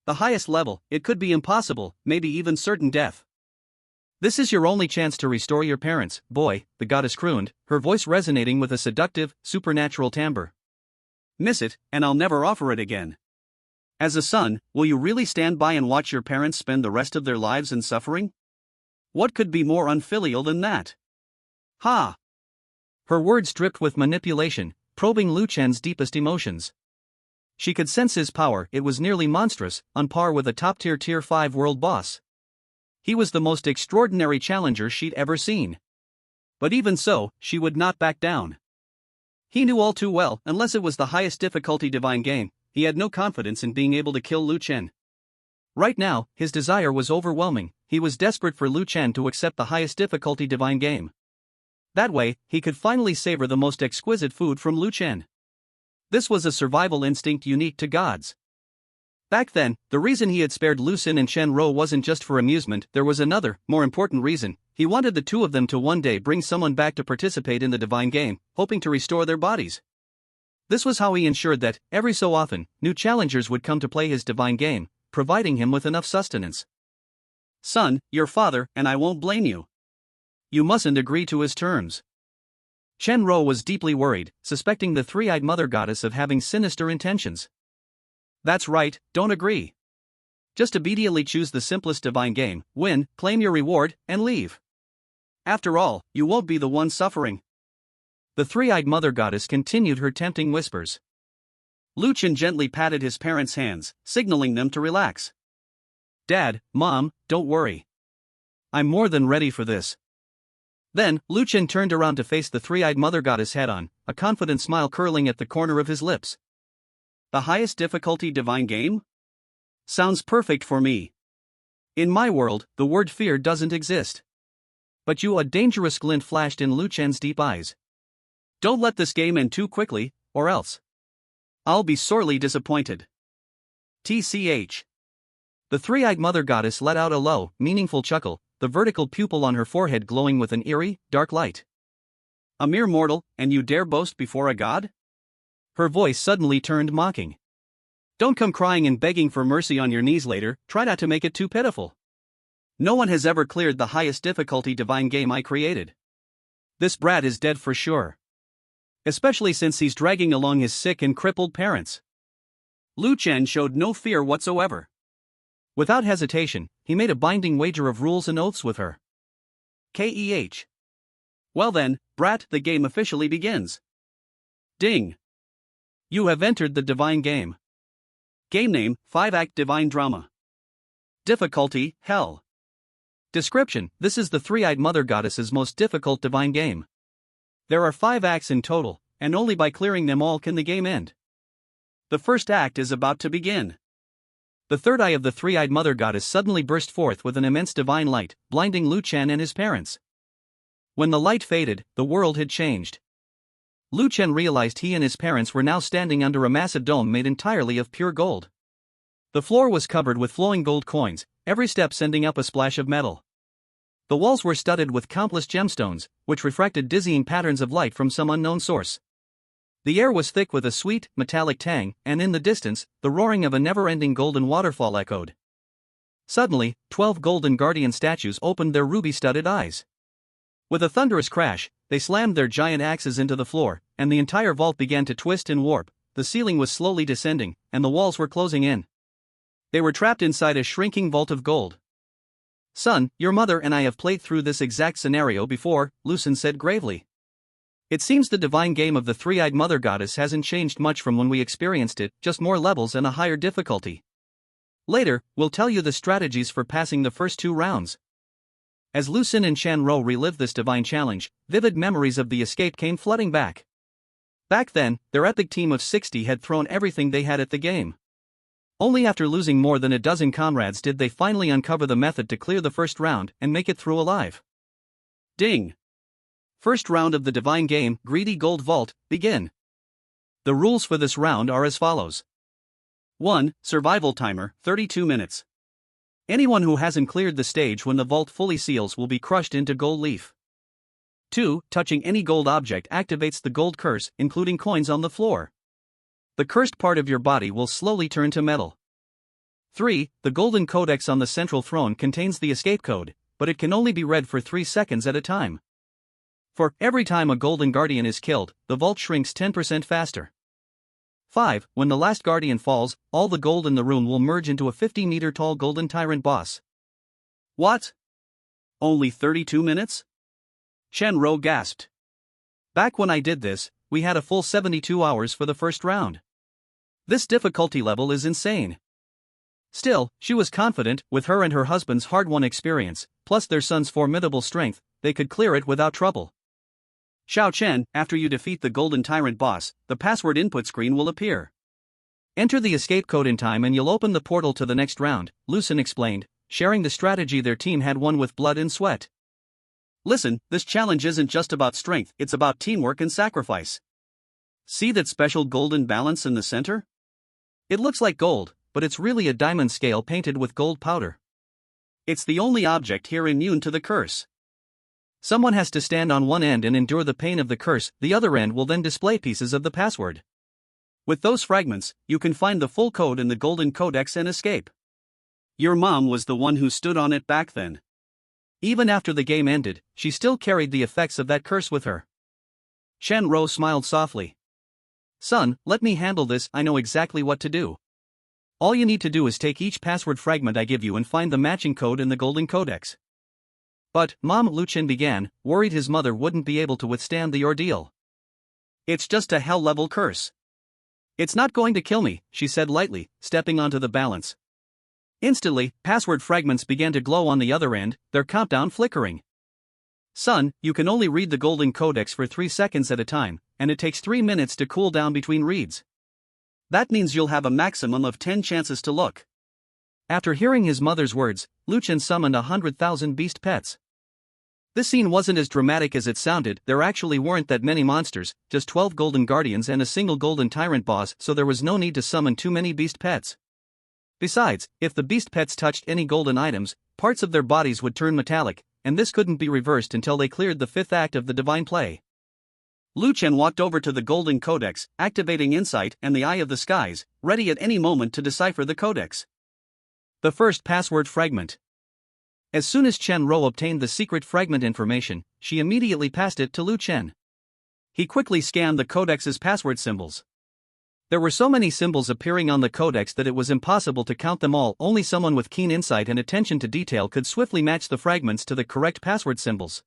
The highest level, it could be impossible, maybe even certain death. This is your only chance to restore your parents, boy, the goddess crooned, her voice resonating with a seductive, supernatural timbre. Miss it, and I'll never offer it again. As a son, will you really stand by and watch your parents spend the rest of their lives in suffering? What could be more unfilial than that? Ha! Her words dripped with manipulation, probing Lu Chen's deepest emotions. She could sense his power. It was nearly monstrous, on par with a top-tier Tier 5 world boss. He was the most extraordinary challenger she'd ever seen. But even so, she would not back down. He knew all too well, unless it was the highest difficulty divine game, he had no confidence in being able to kill Lu Chen. Right now, his desire was overwhelming. He was desperate for Lu Chen to accept the highest difficulty divine game. That way, he could finally savor the most exquisite food from Lu Chen. This was a survival instinct unique to gods. Back then, the reason he had spared Lucin and Chen-Ro wasn't just for amusement. There was another, more important reason. He wanted the two of them to one day bring someone back to participate in the divine game, hoping to restore their bodies. This was how he ensured that, every so often, new challengers would come to play his divine game, providing him with enough sustenance. Son, your father, and I won't blame you. You mustn't agree to his terms. Chen-Ro was deeply worried, suspecting the three-eyed mother goddess of having sinister intentions. That's right, don't agree. Just obediently choose the simplest divine game, win, claim your reward, and leave. After all, you won't be the one suffering. The three-eyed mother goddess continued her tempting whispers. Lu Chen gently patted his parents' hands, signaling them to relax. Dad, Mom, don't worry. I'm more than ready for this. Then, Lu Chen turned around to face the three-eyed mother goddess head-on, a confident smile curling at the corner of his lips. The highest difficulty divine game? Sounds perfect for me. In my world, the word fear doesn't exist. But a dangerous glint flashed in Lu Chen's deep eyes. Don't let this game end too quickly, or else I'll be sorely disappointed. TCH. The three-eyed mother goddess let out a low, meaningful chuckle, the vertical pupil on her forehead glowing with an eerie, dark light. A mere mortal, and you dare boast before a god? Her voice suddenly turned mocking. Don't come crying and begging for mercy on your knees later, try not to make it too pitiful. No one has ever cleared the highest difficulty divine game I created. This brat is dead for sure. Especially since he's dragging along his sick and crippled parents. Lu Chen showed no fear whatsoever. Without hesitation, he made a binding wager of rules and oaths with her. KEH. Well then, brat, the game officially begins. Ding. You have entered the divine game. Game name, 5-act divine drama. Difficulty, hell. Description, this is the three-eyed mother goddess's most difficult divine game. There are 5 acts in total, and only by clearing them all can the game end. The first act is about to begin. The third eye of the three-eyed mother goddess suddenly burst forth with an immense divine light, blinding Lu Chen and his parents. When the light faded, the world had changed. Lu Chen realized he and his parents were now standing under a massive dome made entirely of pure gold. The floor was covered with flowing gold coins, every step sending up a splash of metal. The walls were studded with countless gemstones, which refracted dizzying patterns of light from some unknown source. The air was thick with a sweet, metallic tang, and in the distance, the roaring of a never-ending golden waterfall echoed. Suddenly, 12 golden guardian statues opened their ruby-studded eyes. With a thunderous crash, they slammed their giant axes into the floor, and the entire vault began to twist and warp. The ceiling was slowly descending, and the walls were closing in. They were trapped inside a shrinking vault of gold. Son, your mother and I have played through this exact scenario before, Lucen said gravely. It seems the divine game of the three-eyed mother goddess hasn't changed much from when we experienced it, just more levels and a higher difficulty. Later, we'll tell you the strategies for passing the first 2 rounds. As Lucen and Shanro relived this divine challenge, vivid memories of the escape came flooding back. Back then, their epic team of 60 had thrown everything they had at the game. Only after losing more than a dozen comrades did they finally uncover the method to clear the first round and make it through alive. Ding! First round of the divine game, Greedy Gold Vault, begin. The rules for this round are as follows. 1. Survival timer, 32 minutes. Anyone who hasn't cleared the stage when the vault fully seals will be crushed into gold leaf. 2. Touching any gold object activates the gold curse, including coins on the floor. The cursed part of your body will slowly turn to metal. 3. The golden codex on the central throne contains the escape code, but it can only be read for 3 seconds at a time. For every time a golden guardian is killed, the vault shrinks 10% faster. 5. When the last guardian falls, all the gold in the room will merge into a 50-meter tall golden tyrant boss. What? Only 32 minutes? Shenro gasped. Back when I did this, we had a full 72 hours for the first round. This difficulty level is insane. Still, she was confident, with her and her husband's hard-won experience, plus their son's formidable strength, they could clear it without trouble. Xiao Chen, after you defeat the golden tyrant boss, the password input screen will appear. Enter the escape code in time and you'll open the portal to the next round, Lucen explained, sharing the strategy their team had won with blood and sweat. Listen, this challenge isn't just about strength, it's about teamwork and sacrifice. See that special golden balance in the center? It looks like gold, but it's really a diamond scale painted with gold powder. It's the only object here immune to the curse. Someone has to stand on one end and endure the pain of the curse, the other end will then display pieces of the password. With those fragments, you can find the full code in the golden codex and escape. Your mom was the one who stood on it back then. Even after the game ended, she still carried the effects of that curse with her. Shenro smiled softly. Son, let me handle this, I know exactly what to do. All you need to do is take each password fragment I give you and find the matching code in the golden codex. But, Mom, Lu Chen began, worried his mother wouldn't be able to withstand the ordeal. It's just a hell-level curse. It's not going to kill me, she said lightly, stepping onto the balance. Instantly, password fragments began to glow on the other end, their countdown flickering. Son, you can only read the golden codex for 3 seconds at a time, and it takes 3 minutes to cool down between reads. That means you'll have a maximum of 10 chances to look. After hearing his mother's words, Lu Chen summoned 100,000 beast pets. This scene wasn't as dramatic as it sounded, there actually weren't that many monsters, just 12 golden guardians and a single golden tyrant boss, so there was no need to summon too many beast pets. Besides, if the beast pets touched any golden items, parts of their bodies would turn metallic, and this couldn't be reversed until they cleared the 5th act of the divine play. Lu Chen walked over to the golden codex, activating insight and the eye of the skies, ready at any moment to decipher the codex. The first password fragment. As soon as Chen Rou obtained the secret fragment information, she immediately passed it to Lu Chen. He quickly scanned the codex's password symbols. There were so many symbols appearing on the codex that it was impossible to count them all. Only someone with keen insight and attention to detail could swiftly match the fragments to the correct password symbols.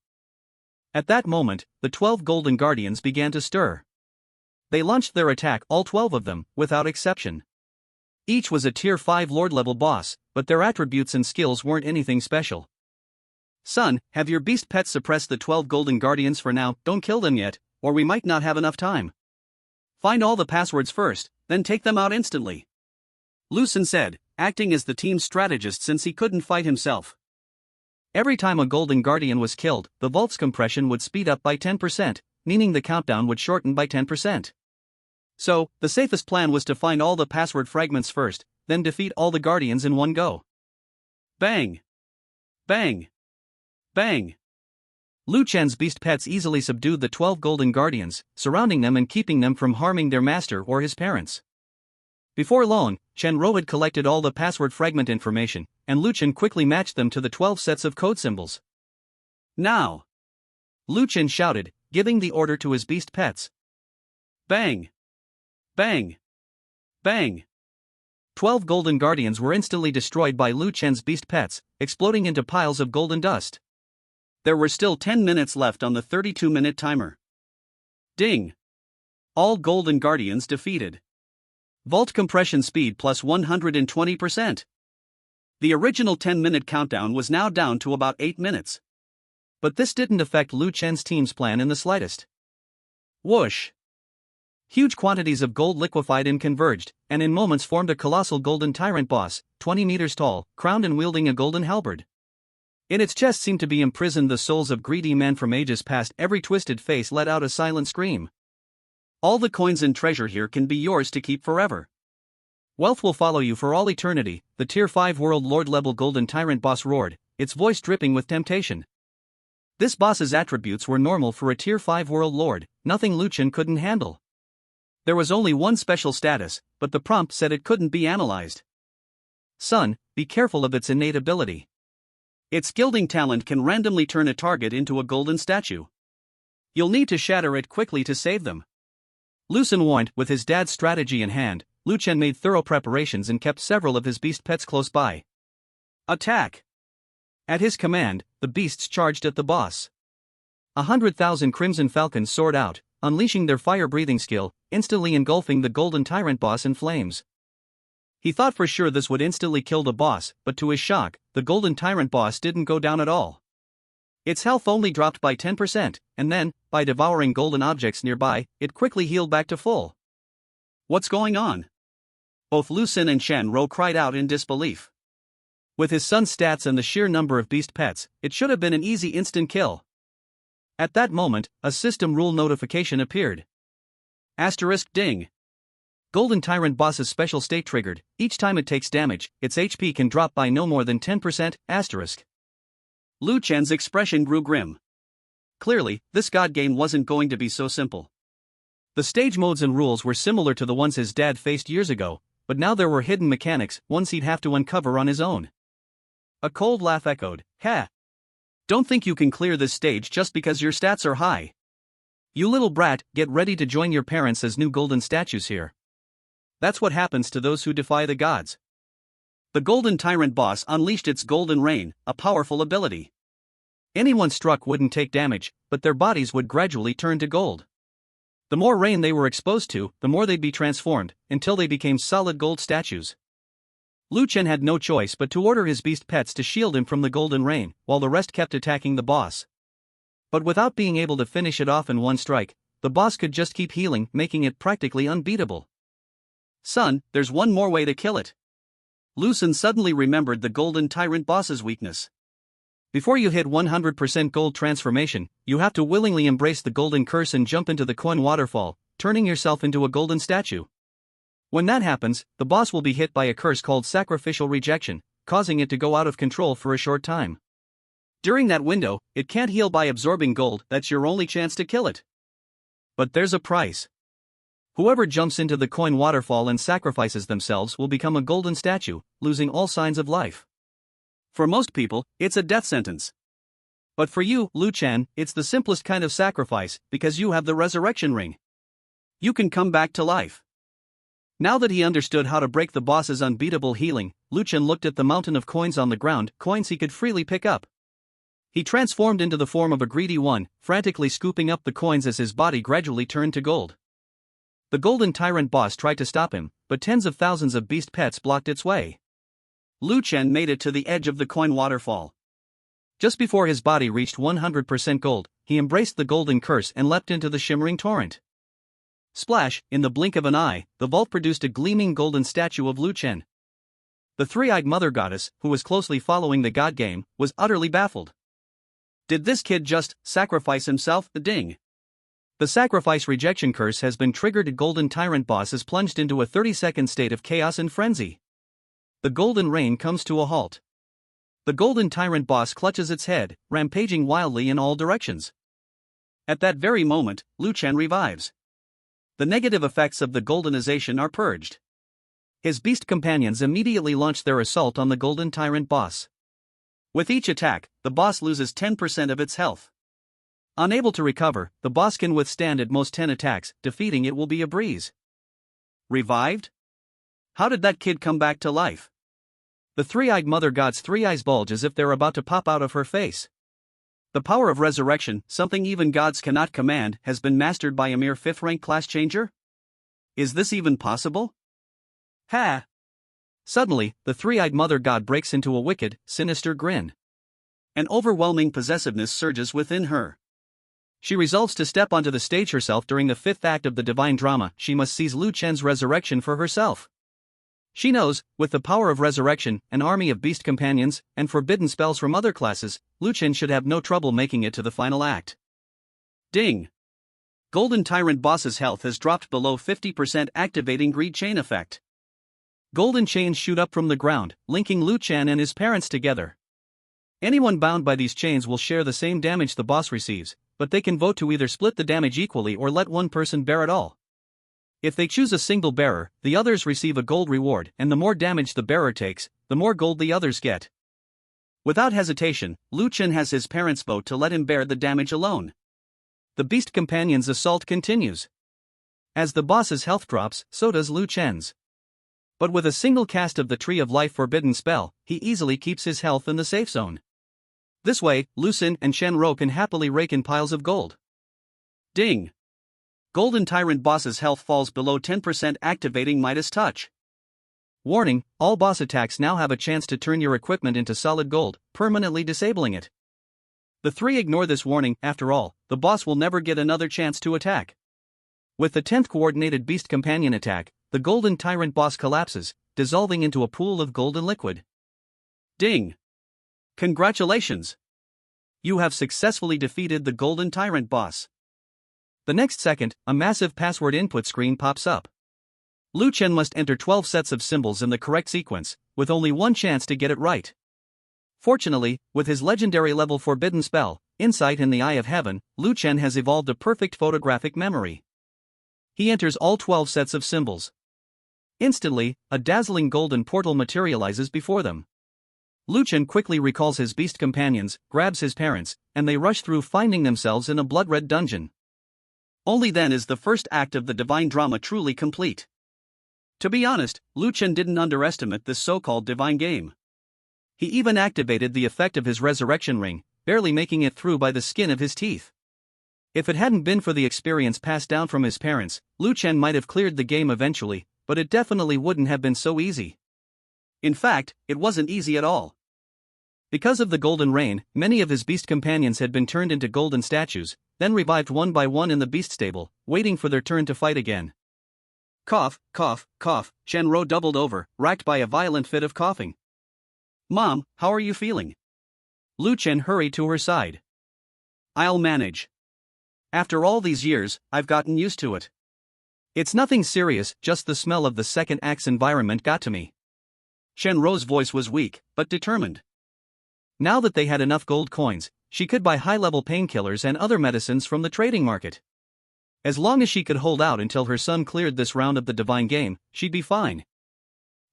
At that moment, the 12 Golden Guardians began to stir. They launched their attack, all 12 of them, without exception. Each was a Tier 5 Lord-level boss, but their attributes and skills weren't anything special. Son, have your beast pets suppressed the 12 Golden Guardians for now. Don't kill them yet, or we might not have enough time. Find all the passwords first, then take them out instantly. Lu Xun said, acting as the team's strategist since he couldn't fight himself. Every time a Golden Guardian was killed, the vault's compression would speed up by 10%, meaning the countdown would shorten by 10%. So, the safest plan was to find all the password fragments first, then defeat all the Guardians in one go. Bang! Bang! Bang! Lu Chen's beast pets easily subdued the 12 Golden Guardians, surrounding them and keeping them from harming their master or his parents. Before long, Chen Rou had collected all the password fragment information, and Lu Chen quickly matched them to the 12 sets of code symbols. Now! Lu Chen shouted, giving the order to his beast pets. Bang! Bang! Bang! 12 Golden Guardians were instantly destroyed by Lu Chen's beast pets, exploding into piles of golden dust. There were still 10 minutes left on the 32-minute timer. Ding! All Golden Guardians defeated. Vault compression speed plus 120%. The original 10-minute countdown was now down to about 8 minutes. But this didn't affect Lu Chen's team's plan in the slightest. Whoosh! Huge quantities of gold liquefied and converged, and in moments formed a colossal golden tyrant boss, 20 meters tall, crowned and wielding a golden halberd. In its chest seemed to be imprisoned the souls of greedy men from ages past. Every twisted face let out a silent scream. All the coins and treasure here can be yours to keep forever. Wealth will follow you for all eternity, the Tier 5 World Lord level golden tyrant boss roared, its voice dripping with temptation. This boss's attributes were normal for a Tier 5 World Lord, nothing Lu Chen couldn't handle. There was only one special status, but the prompt said it couldn't be analyzed. Son, be careful of its innate ability. Its gilding talent can randomly turn a target into a golden statue. You'll need to shatter it quickly to save them. Lu Xun warned. With his dad's strategy in hand, Lu Chen made thorough preparations and kept several of his beast pets close by. Attack! At his command, the beasts charged at the boss. 100,000 crimson falcons soared out, unleashing their fire-breathing skill, instantly engulfing the golden tyrant boss in flames. He thought for sure this would instantly kill the boss, but to his shock, the golden tyrant boss didn't go down at all. Its health only dropped by 10%, and then, by devouring golden objects nearby, it quickly healed back to full. What's going on? Both Lu Xun and Chen Rou cried out in disbelief. With his son's stats and the sheer number of beast pets, it should have been an easy instant kill. At that moment, a system rule notification appeared. *ding. Golden Tyrant Boss's special state triggered. Each time it takes damage, its HP can drop by no more than 10%. Lu Chen's expression grew grim. Clearly, this god game wasn't going to be so simple. The stage modes and rules were similar to the ones his dad faced years ago, but now there were hidden mechanics, ones he'd have to uncover on his own. A cold laugh echoed. Ha! Don't think you can clear this stage just because your stats are high. You little brat, get ready to join your parents as new golden statues here. That's what happens to those who defy the gods. The Golden Tyrant boss unleashed its Golden Rain, a powerful ability. Anyone struck wouldn't take damage, but their bodies would gradually turn to gold. The more rain they were exposed to, the more they'd be transformed, until they became solid gold statues. Lu Chen had no choice but to order his beast pets to shield him from the Golden Rain, while the rest kept attacking the boss. But without being able to finish it off in one strike, the boss could just keep healing, making it practically unbeatable. Son, there's one more way to kill it. Lu Xun suddenly remembered the Golden Tyrant boss's weakness. Before you hit 100% gold transformation, you have to willingly embrace the golden curse and jump into the coin waterfall, turning yourself into a golden statue. When that happens, the boss will be hit by a curse called sacrificial rejection, causing it to go out of control for a short time. During that window, it can't heal by absorbing gold. That's your only chance to kill it. But there's a price. Whoever jumps into the coin waterfall and sacrifices themselves will become a golden statue, losing all signs of life. For most people, it's a death sentence. But for you, Lu Chen, it's the simplest kind of sacrifice, because you have the resurrection ring. You can come back to life. Now that he understood how to break the boss's unbeatable healing, Lu Chen looked at the mountain of coins on the ground, coins he could freely pick up. He transformed into the form of a greedy one, frantically scooping up the coins as his body gradually turned to gold. The golden tyrant boss tried to stop him, but tens of thousands of beast pets blocked its way. Lu Chen made it to the edge of the coin waterfall. Just before his body reached 100% gold, he embraced the golden curse and leapt into the shimmering torrent. Splash, in the blink of an eye, the vault produced a gleaming golden statue of Lu Chen. The three-eyed mother goddess, who was closely following the god game, was utterly baffled. Did this kid just sacrifice himself? Ding. The sacrifice rejection curse has been triggered. A golden tyrant boss is plunged into a 30-second state of chaos and frenzy. The golden rain comes to a halt. The golden tyrant boss clutches its head, rampaging wildly in all directions. At that very moment, Lu Chen revives. The negative effects of the goldenization are purged. His beast companions immediately launch their assault on the golden tyrant boss. With each attack, the boss loses 10% of its health. Unable to recover, the boss can withstand at most 10 attacks, defeating it will be a breeze. Revived? How did that kid come back to life? The three-eyed mother god's three eyes bulge as if they're about to pop out of her face. The power of resurrection, something even gods cannot command, has been mastered by a mere 5th-rank class changer? Is this even possible? Ha! Suddenly, the three-eyed mother god breaks into a wicked, sinister grin. An overwhelming possessiveness surges within her. She resolves to step onto the stage herself during the 5th act of the divine drama. She must seize Lu Chen's resurrection for herself. She knows, with the power of resurrection, an army of beast companions, and forbidden spells from other classes, Lu Chen should have no trouble making it to the final act. Ding! Golden Tyrant Boss's health has dropped below 50%, activating Greed Chain effect. Golden chains shoot up from the ground, linking Lu Chen and his parents together. Anyone bound by these chains will share the same damage the boss receives, but they can vote to either split the damage equally or let one person bear it all. If they choose a single bearer, the others receive a gold reward, and the more damage the bearer takes, the more gold the others get. Without hesitation, Lu Chen has his parents vote to let him bear the damage alone. The beast companion's assault continues. As the boss's health drops, so does Lu Chen's. But with a single cast of the Tree of Life forbidden spell, he easily keeps his health in the safe zone. This way, Lu Xin and Shen Rou can happily rake in piles of gold. Ding! Golden Tyrant Boss's health falls below 10%, activating Midas Touch. Warning, all boss attacks now have a chance to turn your equipment into solid gold, permanently disabling it. The three ignore this warning. After all, the boss will never get another chance to attack. With the 10th coordinated beast companion attack, the Golden Tyrant Boss collapses, dissolving into a pool of golden liquid. Ding! Congratulations! You have successfully defeated the Golden Tyrant Boss. The next second, a massive password input screen pops up. Lu Chen must enter 12 sets of symbols in the correct sequence, with only one chance to get it right. Fortunately, with his legendary level forbidden spell, Insight in the Eye of Heaven, Lu Chen has evolved a perfect photographic memory. He enters all 12 sets of symbols. Instantly, a dazzling golden portal materializes before them. Lu Chen quickly recalls his beast companions, grabs his parents, and they rush through, finding themselves in a blood-red dungeon. Only then is the first act of the divine drama truly complete. To be honest, Lu Chen didn't underestimate this so-called divine game. He even activated the effect of his resurrection ring, barely making it through by the skin of his teeth. If it hadn't been for the experience passed down from his parents, Lu Chen might have cleared the game eventually, but it definitely wouldn't have been so easy. In fact, it wasn't easy at all. Because of the golden rain, many of his beast companions had been turned into golden statues, then revived one by one in the beast stable, waiting for their turn to fight again. Cough, cough, cough, Shen Rou doubled over, racked by a violent fit of coughing. Mom, how are you feeling? Lu Chen hurried to her side. I'll manage. After all these years, I've gotten used to it. It's nothing serious, just the smell of the second act's environment got to me. Shen Rou's voice was weak, but determined. Now that they had enough gold coins, she could buy high-level painkillers and other medicines from the trading market. As long as she could hold out until her son cleared this round of the divine game, she'd be fine.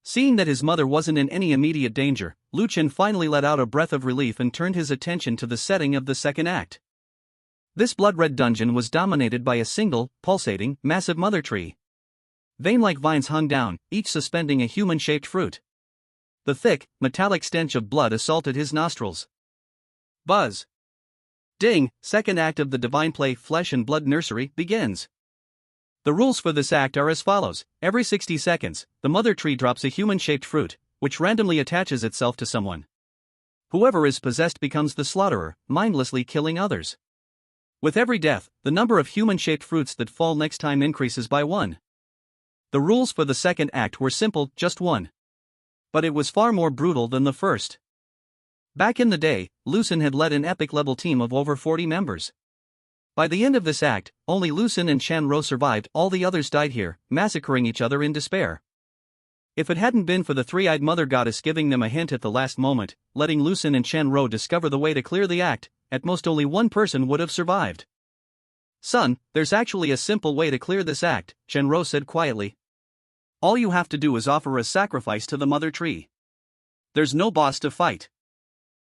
Seeing that his mother wasn't in any immediate danger, Lucian finally let out a breath of relief and turned his attention to the setting of the second act. This blood-red dungeon was dominated by a single, pulsating, massive mother tree. Vein-like vines hung down, each suspending a human-shaped fruit. The thick, metallic stench of blood assaulted his nostrils. Buzz. Ding, second act of the divine play Flesh and Blood Nursery begins. The rules for this act are as follows. Every 60 seconds, the mother tree drops a human-shaped fruit, which randomly attaches itself to someone. Whoever is possessed becomes the slaughterer, mindlessly killing others. With every death, the number of human-shaped fruits that fall next time increases by 1. The rules for the second act were simple, just one. But it was far more brutal than the first. Back in the day, Lucien had led an epic-level team of over 40 members. By the end of this act, only Lucien and Shan-Ro survived, all the others died here, massacring each other in despair. If it hadn't been for the three-eyed mother goddess giving them a hint at the last moment, letting Lucien and Shan-Ro discover the way to clear the act, at most only one person would have survived. Son, there's actually a simple way to clear this act, Shan-Ro said quietly. All you have to do is offer a sacrifice to the mother tree. There's no boss to fight.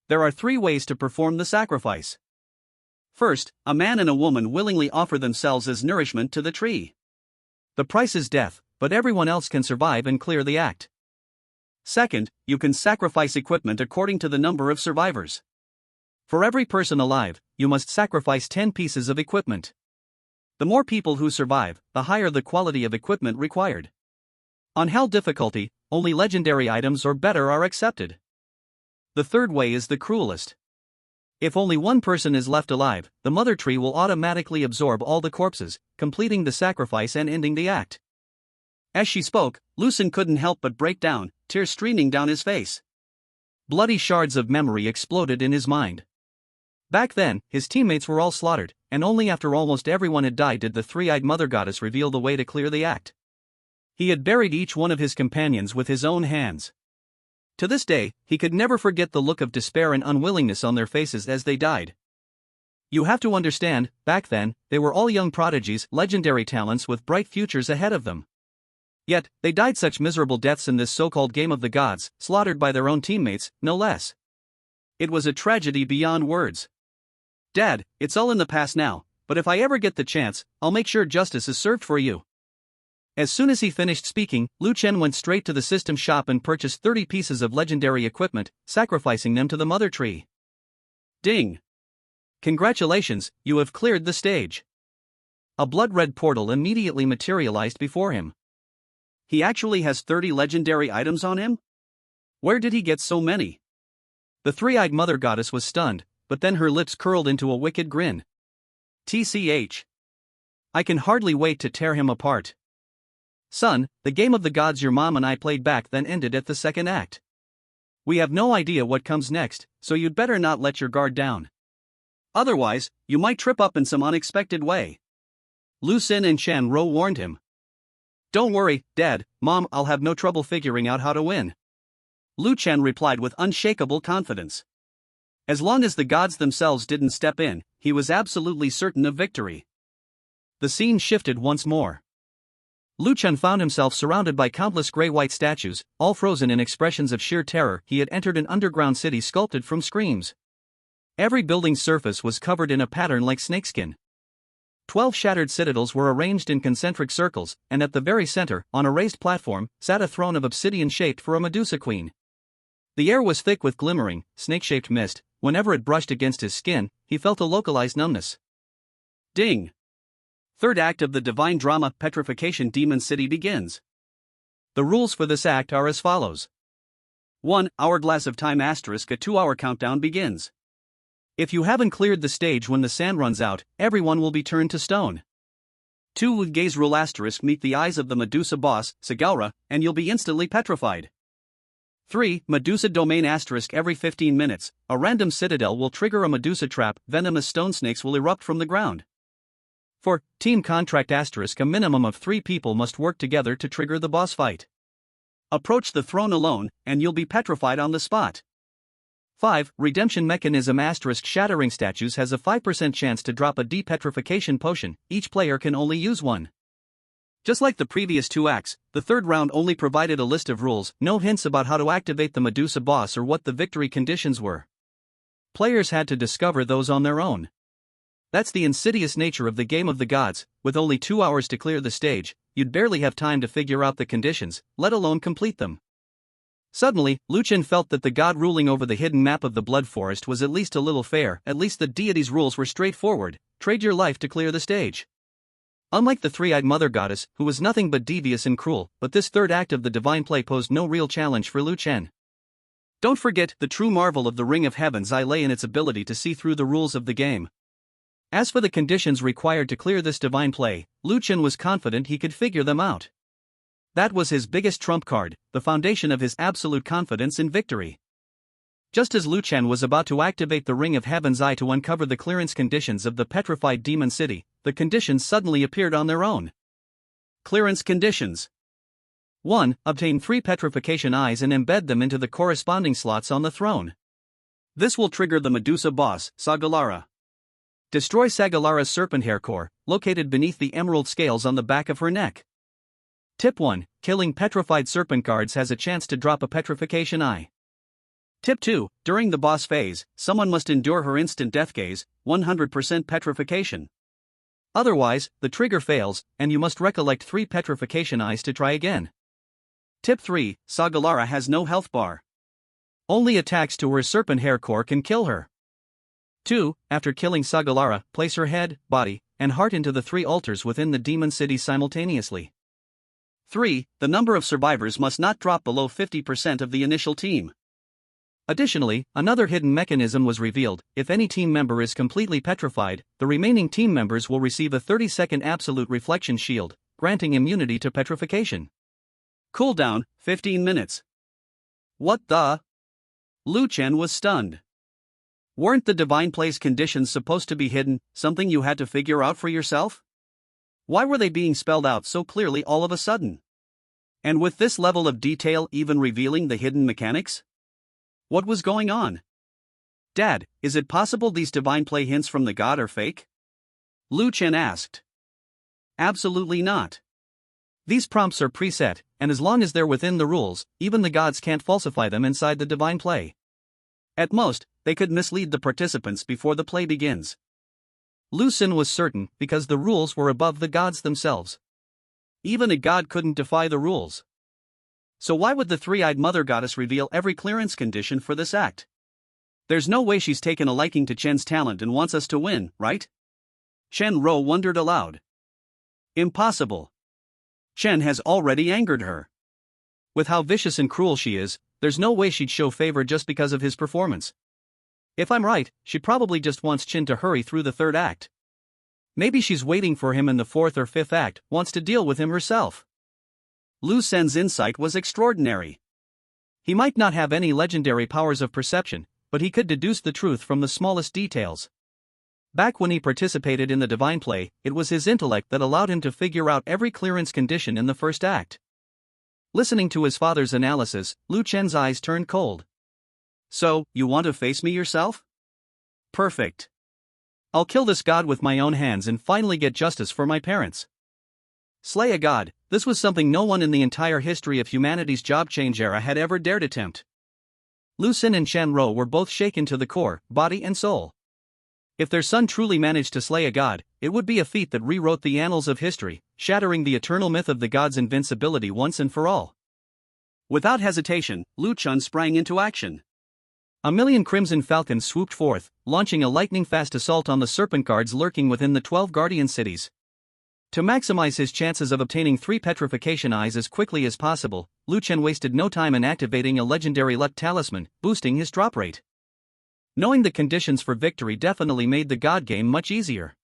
There are 3 ways to perform the sacrifice. First, a man and a woman willingly offer themselves as nourishment to the tree. The price is death, but everyone else can survive and clear the act. Second, you can sacrifice equipment according to the number of survivors. For every person alive, you must sacrifice 10 pieces of equipment. The more people who survive, the higher the quality of equipment required. On hell difficulty, only legendary items or better are accepted. The third way is the cruelest. If only one person is left alive, the mother tree will automatically absorb all the corpses, completing the sacrifice and ending the act. As she spoke, Lucien couldn't help but break down, tears streaming down his face. Bloody shards of memory exploded in his mind. Back then, his teammates were all slaughtered, and only after almost everyone had died did the three-eyed mother goddess reveal the way to clear the act. He had buried each one of his companions with his own hands. To this day, he could never forget the look of despair and unwillingness on their faces as they died. You have to understand, back then, they were all young prodigies, legendary talents with bright futures ahead of them. Yet, they died such miserable deaths in this so-called game of the gods, slaughtered by their own teammates, no less. It was a tragedy beyond words. Dad, it's all in the past now, but if I ever get the chance, I'll make sure justice is served for you. As soon as he finished speaking, Lu Chen went straight to the system shop and purchased 30 pieces of legendary equipment, sacrificing them to the mother tree. Ding! Congratulations, you have cleared the stage. A blood-red portal immediately materialized before him. He actually has 30 legendary items on him? Where did he get so many? The three-eyed mother goddess was stunned, but then her lips curled into a wicked grin. TCH. I can hardly wait to tear him apart. Son, the game of the gods your mom and I played back then ended at the second act. We have no idea what comes next, so you'd better not let your guard down. Otherwise, you might trip up in some unexpected way. Lu Xin and Shan-Ro warned him. Don't worry, Dad, Mom, I'll have no trouble figuring out how to win. Lu Chen replied with unshakable confidence. As long as the gods themselves didn't step in, he was absolutely certain of victory. The scene shifted once more. Lu Chen found himself surrounded by countless gray-white statues, all frozen in expressions of sheer terror. He had entered an underground city sculpted from screams. Every building's surface was covered in a pattern like snakeskin. 12 shattered citadels were arranged in concentric circles, and at the very center, on a raised platform, sat a throne of obsidian shaped for a Medusa queen. The air was thick with glimmering, snake-shaped mist. Whenever it brushed against his skin, he felt a localized numbness. Ding! Third act of the divine drama Petrification Demon City begins. The rules for this act are as follows. 1. Hourglass of time *, a 2-hour countdown begins. If you haven't cleared the stage when the sand runs out, everyone will be turned to stone. 2. Gaze rule * meet the eyes of the Medusa boss, Sagaura, and you'll be instantly petrified. 3. Medusa domain * every 15 minutes, a random citadel will trigger a Medusa trap, venomous stone snakes will erupt from the ground. 4. Team contract * a minimum of 3 people must work together to trigger the boss fight. Approach the throne alone, and you'll be petrified on the spot. 5. Redemption mechanism * shattering statues has a 5% chance to drop a depetrification potion, each player can only use one. Just like the previous 2 acts, the third round only provided a list of rules, no hints about how to activate the Medusa boss or what the victory conditions were. Players had to discover those on their own. That's the insidious nature of the game of the gods. With only 2 hours to clear the stage, you'd barely have time to figure out the conditions, let alone complete them. Suddenly, Lucian felt that the god ruling over the hidden map of the Blood Forest was at least a little fair. At least the deity's rules were straightforward: trade your life to clear the stage. Unlike the three-eyed mother goddess, who was nothing but devious and cruel, but this third act of the divine play posed no real challenge for Lucian. Don't forget, the true marvel of the Ring of Heaven's Eye lay in its ability to see through the rules of the game. As for the conditions required to clear this divine play, Lucian was confident he could figure them out. That was his biggest trump card, the foundation of his absolute confidence in victory. Just as Lucian was about to activate the Ring of Heaven's Eye to uncover the clearance conditions of the petrified demon city, the conditions suddenly appeared on their own. Clearance conditions. 1. Obtain 3 petrification eyes and embed them into the corresponding slots on the throne. This will trigger the Medusa boss, Sagalara. Destroy Sagalara's serpent hair core, located beneath the emerald scales on the back of her neck. Tip 1. Killing petrified serpent guards has a chance to drop a petrification eye. Tip 2. During the boss phase, someone must endure her instant death gaze, 100% petrification. Otherwise, the trigger fails, and you must recollect 3 petrification eyes to try again. Tip 3. Sagalara has no health bar. Only attacks to her serpent hair core can kill her. 2. After killing Sagalara, place her head, body, and heart into the 3 altars within the demon city simultaneously. 3. The number of survivors must not drop below 50% of the initial team. Additionally, another hidden mechanism was revealed: if any team member is completely petrified, the remaining team members will receive a 30-second absolute reflection shield, granting immunity to petrification. Cooldown, 15 minutes. What the? Lucian was stunned. Weren't the divine play's conditions supposed to be hidden, something you had to figure out for yourself? Why were they being spelled out so clearly all of a sudden? And with this level of detail, even revealing the hidden mechanics? What was going on? Dad, is it possible these divine play hints from the god are fake? Lucian asked. Absolutely not. These prompts are preset, and as long as they're within the rules, even the gods can't falsify them inside the divine play. At most, they could mislead the participants before the play begins. Lucian was certain, because the rules were above the gods themselves. Even a god couldn't defy the rules. So why would the three-eyed mother goddess reveal every clearance condition for this act? There's no way she's taken a liking to Chen's talent and wants us to win, right? Chen Ro wondered aloud. Impossible. Chen has already angered her. With how vicious and cruel she is, there's no way she'd show favor just because of his performance. If I'm right, she probably just wants Chen to hurry through the third act. Maybe she's waiting for him in the fourth or fifth act, wants to deal with him herself. Lu Sen's insight was extraordinary. He might not have any legendary powers of perception, but he could deduce the truth from the smallest details. Back when he participated in the divine play, it was his intellect that allowed him to figure out every clearance condition in the first act. Listening to his father's analysis, Lu Chen's eyes turned cold. So, you want to face me yourself? Perfect. I'll kill this god with my own hands and finally get justice for my parents. Slay a god, this was something no one in the entire history of humanity's job change era had ever dared attempt. Lu Sen and Chen Ro were both shaken to the core, body and soul. If their son truly managed to slay a god, it would be a feat that rewrote the annals of history, shattering the eternal myth of the god's invincibility once and for all. Without hesitation, Lu Chun sprang into action. A million crimson falcons swooped forth, launching a lightning-fast assault on the serpent guards lurking within the 12 guardian cities. To maximize his chances of obtaining 3 petrification eyes as quickly as possible, Lu Chen wasted no time in activating a legendary luck talisman, boosting his drop rate. Knowing the conditions for victory definitely made the god game much easier.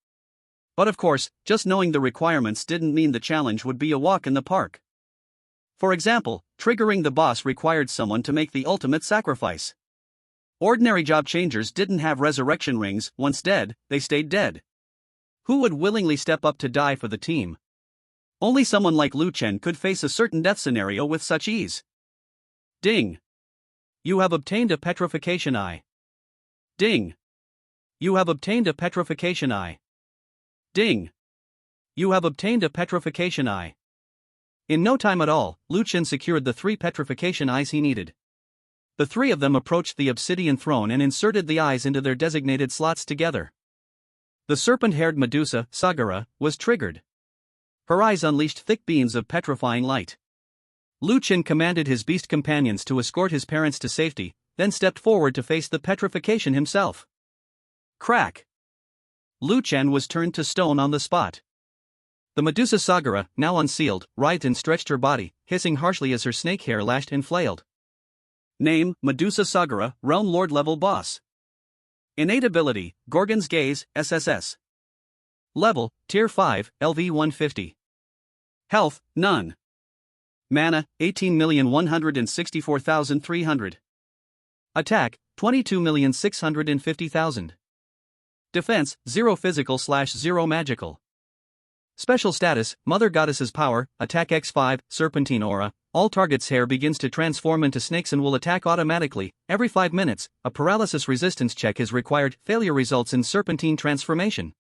But of course, just knowing the requirements didn't mean the challenge would be a walk in the park. For example, triggering the boss required someone to make the ultimate sacrifice. Ordinary job changers didn't have resurrection rings; once dead, they stayed dead. Who would willingly step up to die for the team? Only someone like Lu Chen could face a certain death scenario with such ease. Ding! You have obtained a petrification eye. Ding! You have obtained a petrification eye. Ding! You have obtained a petrification eye. In no time at all, Lu Chen secured the 3 petrification eyes he needed. The 3 of them approached the obsidian throne and inserted the eyes into their designated slots together. The serpent-haired Medusa, Sagara, was triggered. Her eyes unleashed thick beams of petrifying light. Lu Chen commanded his beast companions to escort his parents to safety, then stepped forward to face the petrification himself. Crack! Lu Chen was turned to stone on the spot. The Medusa Sagara, now unsealed, writhed and stretched her body, hissing harshly as her snake hair lashed and flailed. Name: Medusa Sagara, Realm Lord level boss. Innate ability: Gorgon's Gaze, SSS. Level: Tier 5, LV 150. Health: none. Mana: 18,164,300. Attack: 22,650,000. Defense: 0 physical/0 magical. Special status: Mother Goddess's Power, Attack X5, Serpentine Aura. All targets' hair begins to transform into snakes and will attack automatically. Every 5 minutes, a paralysis resistance check is required. Failure results in serpentine transformation.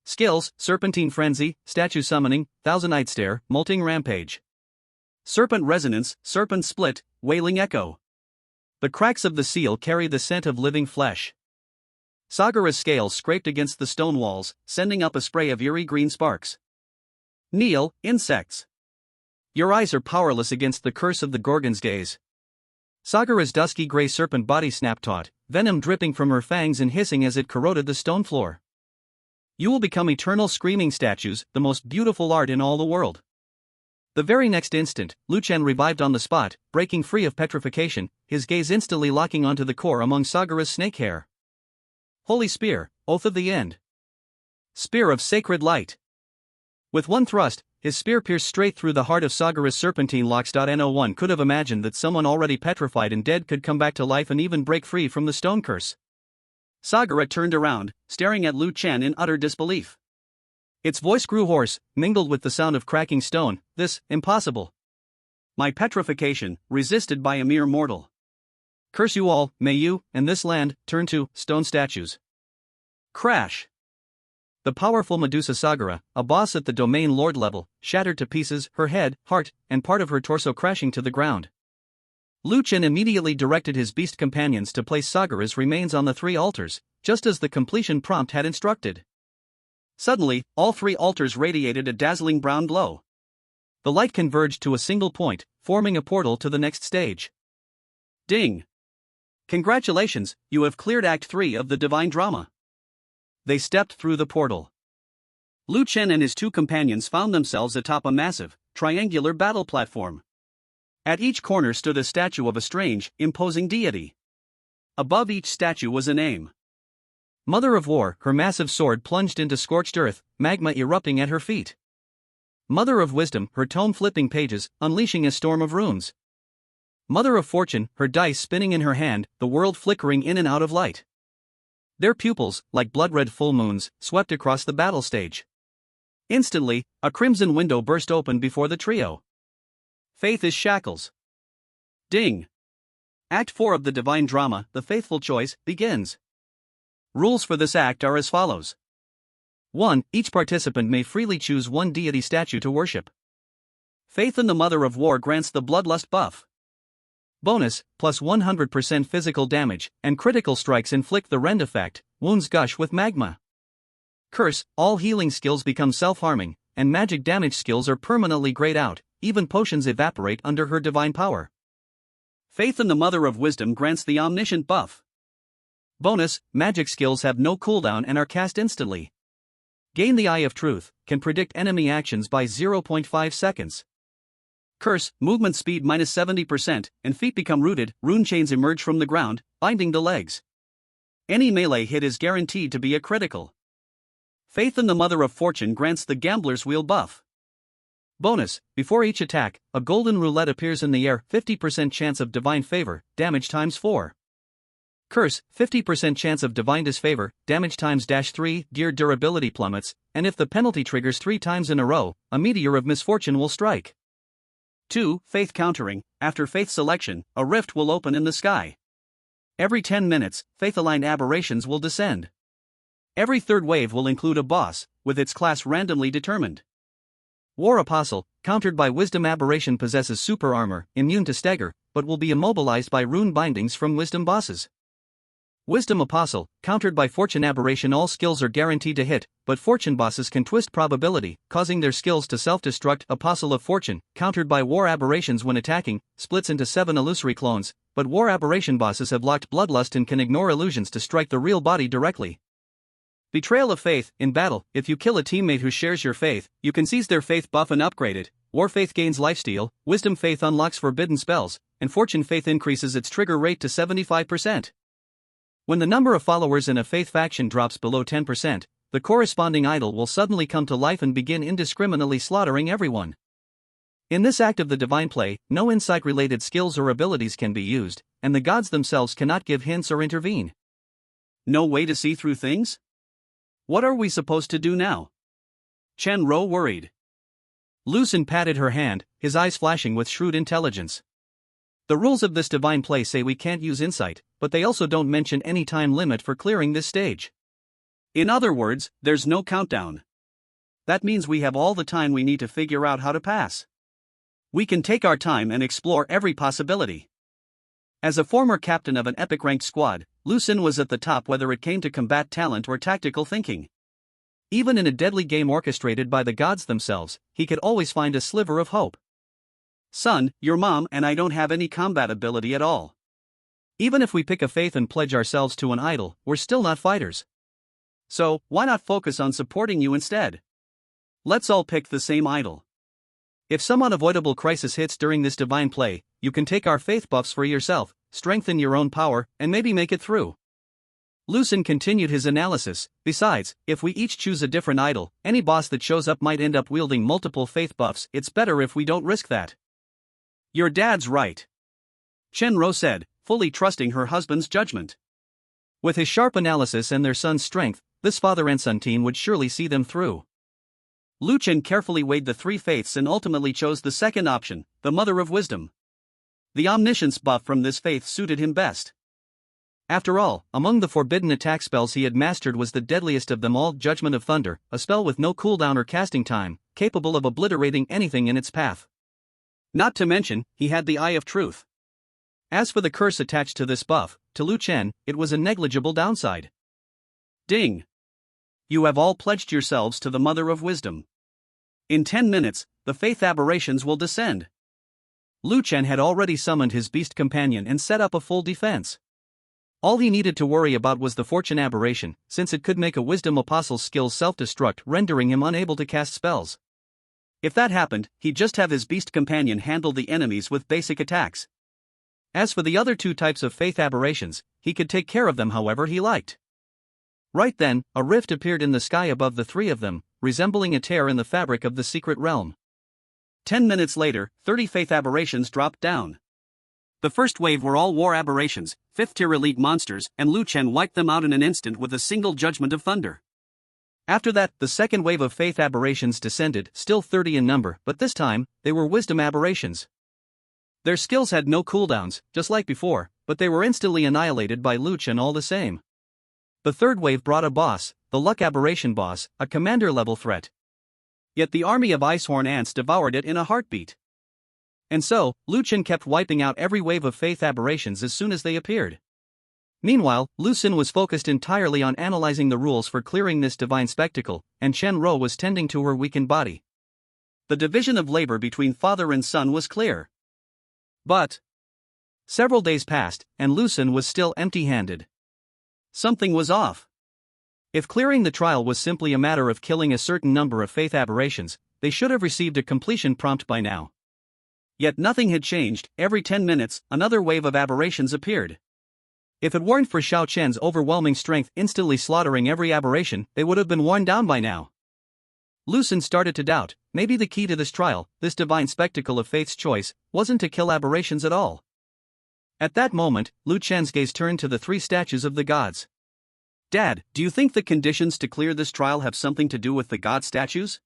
Skills: Serpentine Frenzy, Statue Summoning, Thousand-Eyed Stare, Molting Rampage. Serpent Resonance, Serpent Split, Wailing Echo. The cracks of the seal carry the scent of living flesh. Sagara's scales scraped against the stone walls, sending up a spray of eerie green sparks. Kneel, insects. Your eyes are powerless against the curse of the Gorgon's Gaze. Sagara's dusky gray serpent body snapped taut, venom dripping from her fangs and hissing as it corroded the stone floor. You will become eternal screaming statues, the most beautiful art in all the world. The very next instant, Lu Chen revived on the spot, breaking free of petrification, his gaze instantly locking onto the core among Sagara's snake hair. Holy Spear, Oath of the End. Spear of Sacred Light. With one thrust, his spear pierced straight through the heart of Sagara's serpentine locks. No one could have imagined that someone already petrified and dead could come back to life and even break free from the stone curse. Sagara turned around, staring at Lu Chen in utter disbelief. Its voice grew hoarse, mingled with the sound of cracking stone. This, impossible. My petrification, resisted by a mere mortal. Curse you all, may you, and this land, turn to stone statues. Crash! The powerful Medusa Sagara, a boss at the domain lord level, shattered to pieces, her head, heart, and part of her torso crashing to the ground. Lu Chen immediately directed his beast companions to place Sagara's remains on the 3 altars, just as the completion prompt had instructed. Suddenly, all 3 altars radiated a dazzling brown glow. The light converged to a single point, forming a portal to the next stage. Ding! Congratulations, you have cleared Act 3 of the Divine Drama. They stepped through the portal. Lu Chen and his 2 companions found themselves atop a massive, triangular battle platform. At each corner stood a statue of a strange, imposing deity. Above each statue was a name. Mother of War, her massive sword plunged into scorched earth, magma erupting at her feet. Mother of Wisdom, her tome flipping pages, unleashing a storm of runes. Mother of Fortune, her dice spinning in her hand, the world flickering in and out of light. Their pupils, like blood-red full moons, swept across the battle stage. Instantly, a crimson window burst open before the trio. Faith is shackles. Ding! Act 4 of the Divine Drama, The Faithful Choice, begins. Rules for this act are as follows. 1. Each participant may freely choose one deity statue to worship. Faith in the Mother of War grants the Bloodlust buff. Bonus, plus 100% physical damage, and critical strikes inflict the rend effect, wounds gush with magma. Curse, all healing skills become self-harming, and magic damage skills are permanently grayed out, even potions evaporate under her divine power. Faith in the Mother of Wisdom grants the Omniscient buff. Bonus, magic skills have no cooldown and are cast instantly. Gain the Eye of Truth, can predict enemy actions by 0.5 seconds. Curse, movement speed minus 70%, and feet become rooted, rune chains emerge from the ground, binding the legs. Any melee hit is guaranteed to be a critical. Faith in the Mother of Fortune grants the Gambler's Wheel buff. Bonus, before each attack, a golden roulette appears in the air, 50% chance of divine favor, damage times 4. Curse, 50% chance of divine disfavor, damage times -3, gear durability plummets, and if the penalty triggers 3 times in a row, a meteor of misfortune will strike. 2. Faith countering, after faith selection, a rift will open in the sky. Every 10 minutes, faith-aligned aberrations will descend. Every third wave will include a boss, with its class randomly determined. War Apostle, countered by Wisdom Aberration, possesses super armor, immune to stagger, but will be immobilized by rune bindings from Wisdom bosses. Wisdom Apostle, countered by Fortune Aberration, all skills are guaranteed to hit, but Fortune bosses can twist probability, causing their skills to self-destruct. Apostle of Fortune, countered by War Aberrations when attacking, splits into 7 illusory clones, but War Aberration bosses have locked Bloodlust and can ignore illusions to strike the real body directly. Betrayal of Faith, in battle, if you kill a teammate who shares your faith, you can seize their faith buff and upgrade it. War Faith gains lifesteal, Wisdom Faith unlocks forbidden spells, and Fortune Faith increases its trigger rate to 75%. When the number of followers in a faith faction drops below 10%, the corresponding idol will suddenly come to life and begin indiscriminately slaughtering everyone. In this act of the divine play, no insight-related skills or abilities can be used, and the gods themselves cannot give hints or intervene. No way to see through things? What are we supposed to do now? Chen Ro worried. Lucen patted her hand, his eyes flashing with shrewd intelligence. The rules of this divine play say we can't use insight, but they also don't mention any time limit for clearing this stage. In other words, there's no countdown. That means we have all the time we need to figure out how to pass. We can take our time and explore every possibility. As a former captain of an epic-ranked squad, Lucen was at the top whether it came to combat talent or tactical thinking. Even in a deadly game orchestrated by the gods themselves, he could always find a sliver of hope. Son, your mom and I don't have any combat ability at all. Even if we pick a faith and pledge ourselves to an idol, we're still not fighters. So, why not focus on supporting you instead? Let's all pick the same idol. If some unavoidable crisis hits during this divine play, you can take our faith buffs for yourself, strengthen your own power, and maybe make it through. Lucen continued his analysis. Besides, if we each choose a different idol, any boss that shows up might end up wielding multiple faith buffs. It's better if we don't risk that. Your dad's right, Chen Ro said, fully trusting her husband's judgment. With his sharp analysis and their son's strength, this father and son team would surely see them through. Lu Chen carefully weighed the three faiths and ultimately chose the second option, the Mother of Wisdom. The omniscience buff from this faith suited him best. After all, among the forbidden attack spells he had mastered was the deadliest of them all, Judgment of Thunder, a spell with no cooldown or casting time, capable of obliterating anything in its path. Not to mention, he had the Eye of Truth. As for the curse attached to this buff, to Lu Chen, it was a negligible downside. Ding! You have all pledged yourselves to the Mother of Wisdom. In 10 minutes, the faith aberrations will descend. Lu Chen had already summoned his beast companion and set up a full defense. All he needed to worry about was the fortune aberration, since it could make a Wisdom Apostle's skills self-destruct, rendering him unable to cast spells. If that happened, he'd just have his beast companion handle the enemies with basic attacks. As for the other two types of faith aberrations, he could take care of them however he liked. Right then, a rift appeared in the sky above the three of them, resembling a tear in the fabric of the secret realm. 10 minutes later, 30 faith aberrations dropped down. The first wave were all war aberrations, 5th-tier elite monsters, and Lu Chen wiped them out in an instant with a single Judgment of Thunder. After that, the second wave of faith aberrations descended, still 30 in number, but this time, they were wisdom aberrations. Their skills had no cooldowns, just like before, but they were instantly annihilated by Lu Chen all the same. The third wave brought a boss, the luck aberration boss, a commander-level threat. Yet the army of Icehorn ants devoured it in a heartbeat. And so, Lu Chen kept wiping out every wave of faith aberrations as soon as they appeared. Meanwhile, Lucen was focused entirely on analyzing the rules for clearing this divine spectacle, and Chen Ro was tending to her weakened body. The division of labor between father and son was clear. But several days passed, and Lucen was still empty-handed. Something was off. If clearing the trial was simply a matter of killing a certain number of faith aberrations, they should have received a completion prompt by now. Yet nothing had changed. Every 10 minutes, another wave of aberrations appeared. If it weren't for Xiao Chen's overwhelming strength instantly slaughtering every aberration, they would have been worn down by now. Lucen started to doubt, maybe the key to this trial, this divine spectacle of faith's choice, wasn't to kill aberrations at all. At that moment, Lu Chen's gaze turned to the three statues of the gods. Dad, do you think the conditions to clear this trial have something to do with the god statues?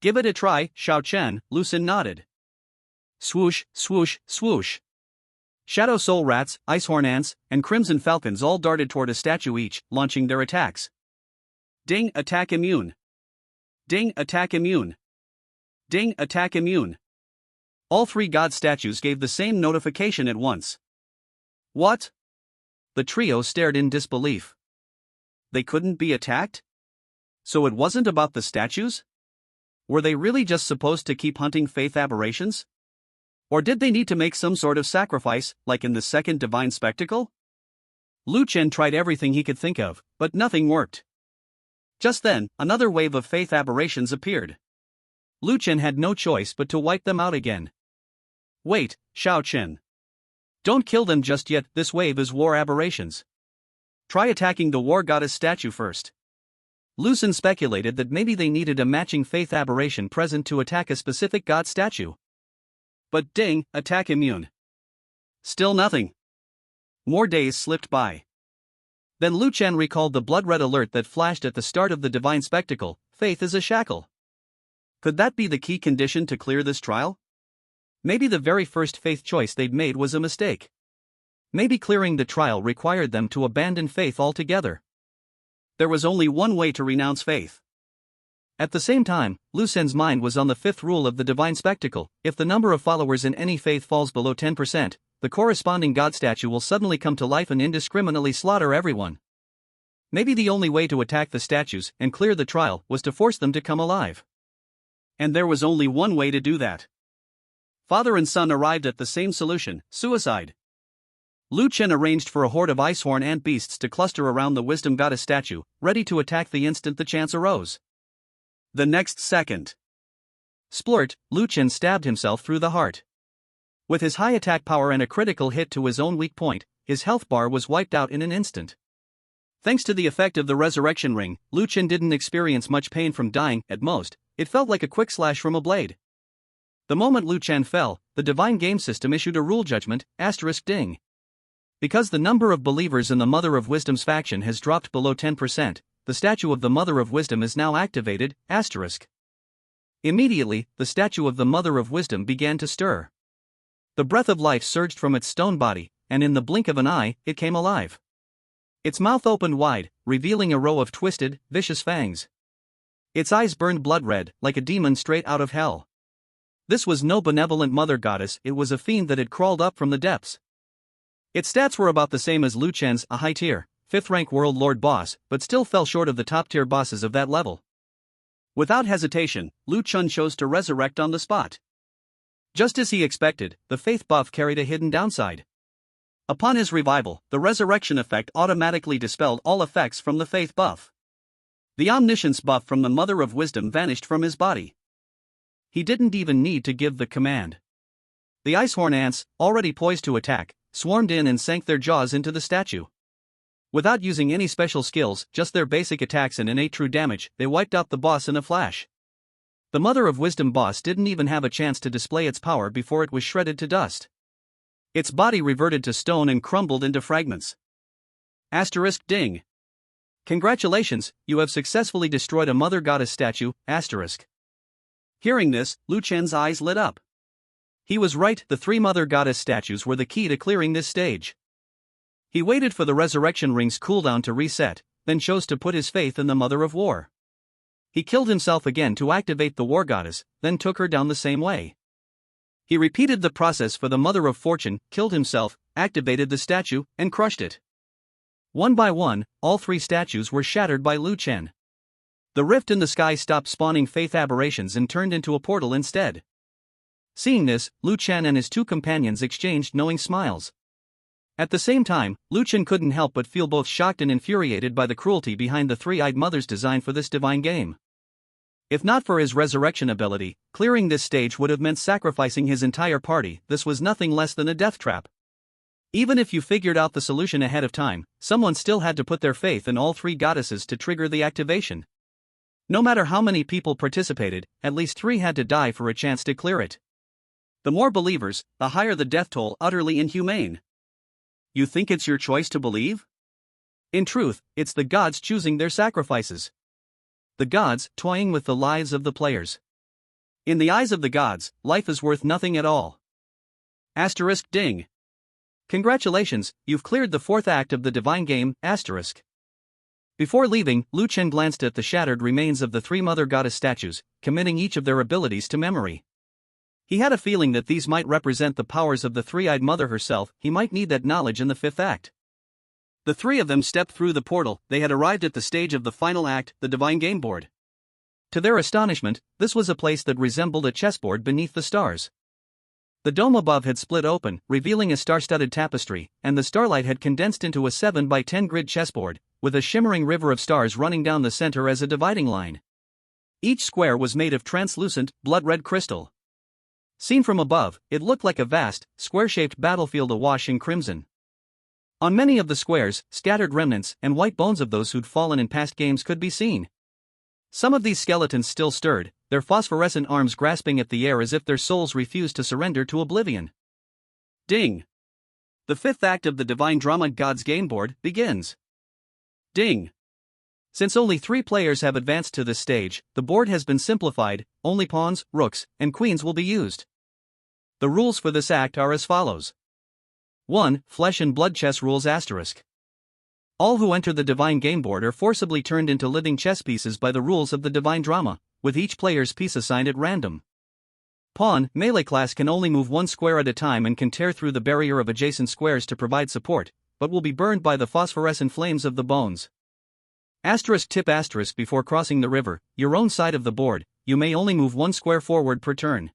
Give it a try, Xiao Chen, Lucen nodded. Swoosh, swoosh, swoosh. Shadow Soul Rats, Icehorn Ants, and Crimson Falcons all darted toward a statue each, launching their attacks. Ding, attack immune. Ding, attack immune. Ding, attack immune. All three god statues gave the same notification at once. What? The trio stared in disbelief. They couldn't be attacked? So it wasn't about the statues? Were they really just supposed to keep hunting faith aberrations? Or did they need to make some sort of sacrifice, like in the second divine spectacle? Lu Chen tried everything he could think of, but nothing worked. Just then, another wave of faith aberrations appeared. Lu Chen had no choice but to wipe them out again. Wait, Shao Chen. Don't kill them just yet, this wave is war aberrations. Try attacking the war goddess statue first. Lu Chen speculated that maybe they needed a matching faith aberration present to attack a specific god statue. But ding, attack immune. Still nothing. More days slipped by. Then Lu Chen recalled the blood-red alert that flashed at the start of the divine spectacle, faith is a shackle. Could that be the key condition to clear this trial? Maybe the very first faith choice they'd made was a mistake. Maybe clearing the trial required them to abandon faith altogether. There was only one way to renounce faith. At the same time, Lu Chen's mind was on the fifth rule of the divine spectacle: if the number of followers in any faith falls below 10%, the corresponding god statue will suddenly come to life and indiscriminately slaughter everyone. Maybe the only way to attack the statues and clear the trial was to force them to come alive. And there was only one way to do that. Father and son arrived at the same solution: suicide. Lu Chen arranged for a horde of Icehorn Ant beasts to cluster around the Wisdom Goddess statue, ready to attack the instant the chance arose. The next second. Splurt, Lu Chen stabbed himself through the heart. With his high attack power and a critical hit to his own weak point, his health bar was wiped out in an instant. Thanks to the effect of the resurrection ring, Lu Chen didn't experience much pain from dying. At most, it felt like a quick slash from a blade. The moment Lu Chen fell, the divine game system issued a rule judgment, *ding. Because the number of believers in the Mother of Wisdom's faction has dropped below 10%, the statue of the Mother of Wisdom is now activated, *. Immediately, the statue of the Mother of Wisdom began to stir. The breath of life surged from its stone body, and in the blink of an eye, it came alive. Its mouth opened wide, revealing a row of twisted, vicious fangs. Its eyes burned blood red, like a demon straight out of hell. This was no benevolent mother goddess, it was a fiend that had crawled up from the depths. Its stats were about the same as Lu Chen's, a high-tier, 5th-rank World Lord boss, but still fell short of the top-tier bosses of that level. Without hesitation, Lu Chen chose to resurrect on the spot. Just as he expected, the faith buff carried a hidden downside. Upon his revival, the resurrection effect automatically dispelled all effects from the faith buff. The omniscience buff from the Mother of Wisdom vanished from his body. He didn't even need to give the command. The Icehorn Ants, already poised to attack, swarmed in and sank their jaws into the statue. Without using any special skills, just their basic attacks and innate true damage, they wiped out the boss in a flash. The Mother of Wisdom boss didn't even have a chance to display its power before it was shredded to dust. Its body reverted to stone and crumbled into fragments. *ding. Congratulations, you have successfully destroyed a Mother Goddess statue, *. Hearing this, Lu Chen's eyes lit up. He was right, the 3 Mother Goddess statues were the key to clearing this stage. He waited for the resurrection ring's cooldown to reset, then chose to put his faith in the Mother of War. He killed himself again to activate the War Goddess, then took her down the same way. He repeated the process for the Mother of Fortune, killed himself, activated the statue, and crushed it. One by one, all 3 statues were shattered by Lu Chen. The rift in the sky stopped spawning faith aberrations and turned into a portal instead. Seeing this, Lu Chen and his 2 companions exchanged knowing smiles. At the same time, Lu Chen couldn't help but feel both shocked and infuriated by the cruelty behind the 3-eyed mother's design for this divine game. If not for his resurrection ability, clearing this stage would have meant sacrificing his entire party. This was nothing less than a death trap. Even if you figured out the solution ahead of time, someone still had to put their faith in all 3 goddesses to trigger the activation. No matter how many people participated, at least 3 had to die for a chance to clear it. The more believers, the higher the death toll. Utterly inhumane. You think it's your choice to believe? In truth, it's the gods choosing their sacrifices. The gods toying with the lives of the players. In the eyes of the gods, life is worth nothing at all. *ding. Congratulations, you've cleared the fourth act of the divine game, asterisk. Before leaving, Lu Chen glanced at the shattered remains of the three mother goddess statues, committing each of their abilities to memory. He had a feeling that these might represent the powers of the three-eyed mother herself. He might need that knowledge in the fifth act. The three of them stepped through the portal. They had arrived at the stage of the final act, the divine game board. To their astonishment, this was a place that resembled a chessboard beneath the stars. The dome above had split open, revealing a star-studded tapestry, and the starlight had condensed into a 7 by 10 grid chessboard, with a shimmering river of stars running down the center as a dividing line. Each square was made of translucent, blood-red crystal. Seen from above, it looked like a vast, square-shaped battlefield awash in crimson. On many of the squares, scattered remnants and white bones of those who'd fallen in past games could be seen. Some of these skeletons still stirred, their phosphorescent arms grasping at the air as if their souls refused to surrender to oblivion. Ding! The fifth act of the Divine Drama God's game board begins. Ding! Since only 3 players have advanced to this stage, the board has been simplified. Only pawns, rooks, and queens will be used. The rules for this act are as follows. 1. Flesh and blood chess rules asterisk. All who enter the divine game board are forcibly turned into living chess pieces by the rules of the divine drama, with each player's piece assigned at random. Pawn, melee class can only move 1 square at a time and can tear through the barrier of adjacent squares to provide support, but will be burned by the phosphorescent flames of the bones. Asterisk tip asterisk before crossing the river, your own side of the board, you may only move 1 square forward per turn.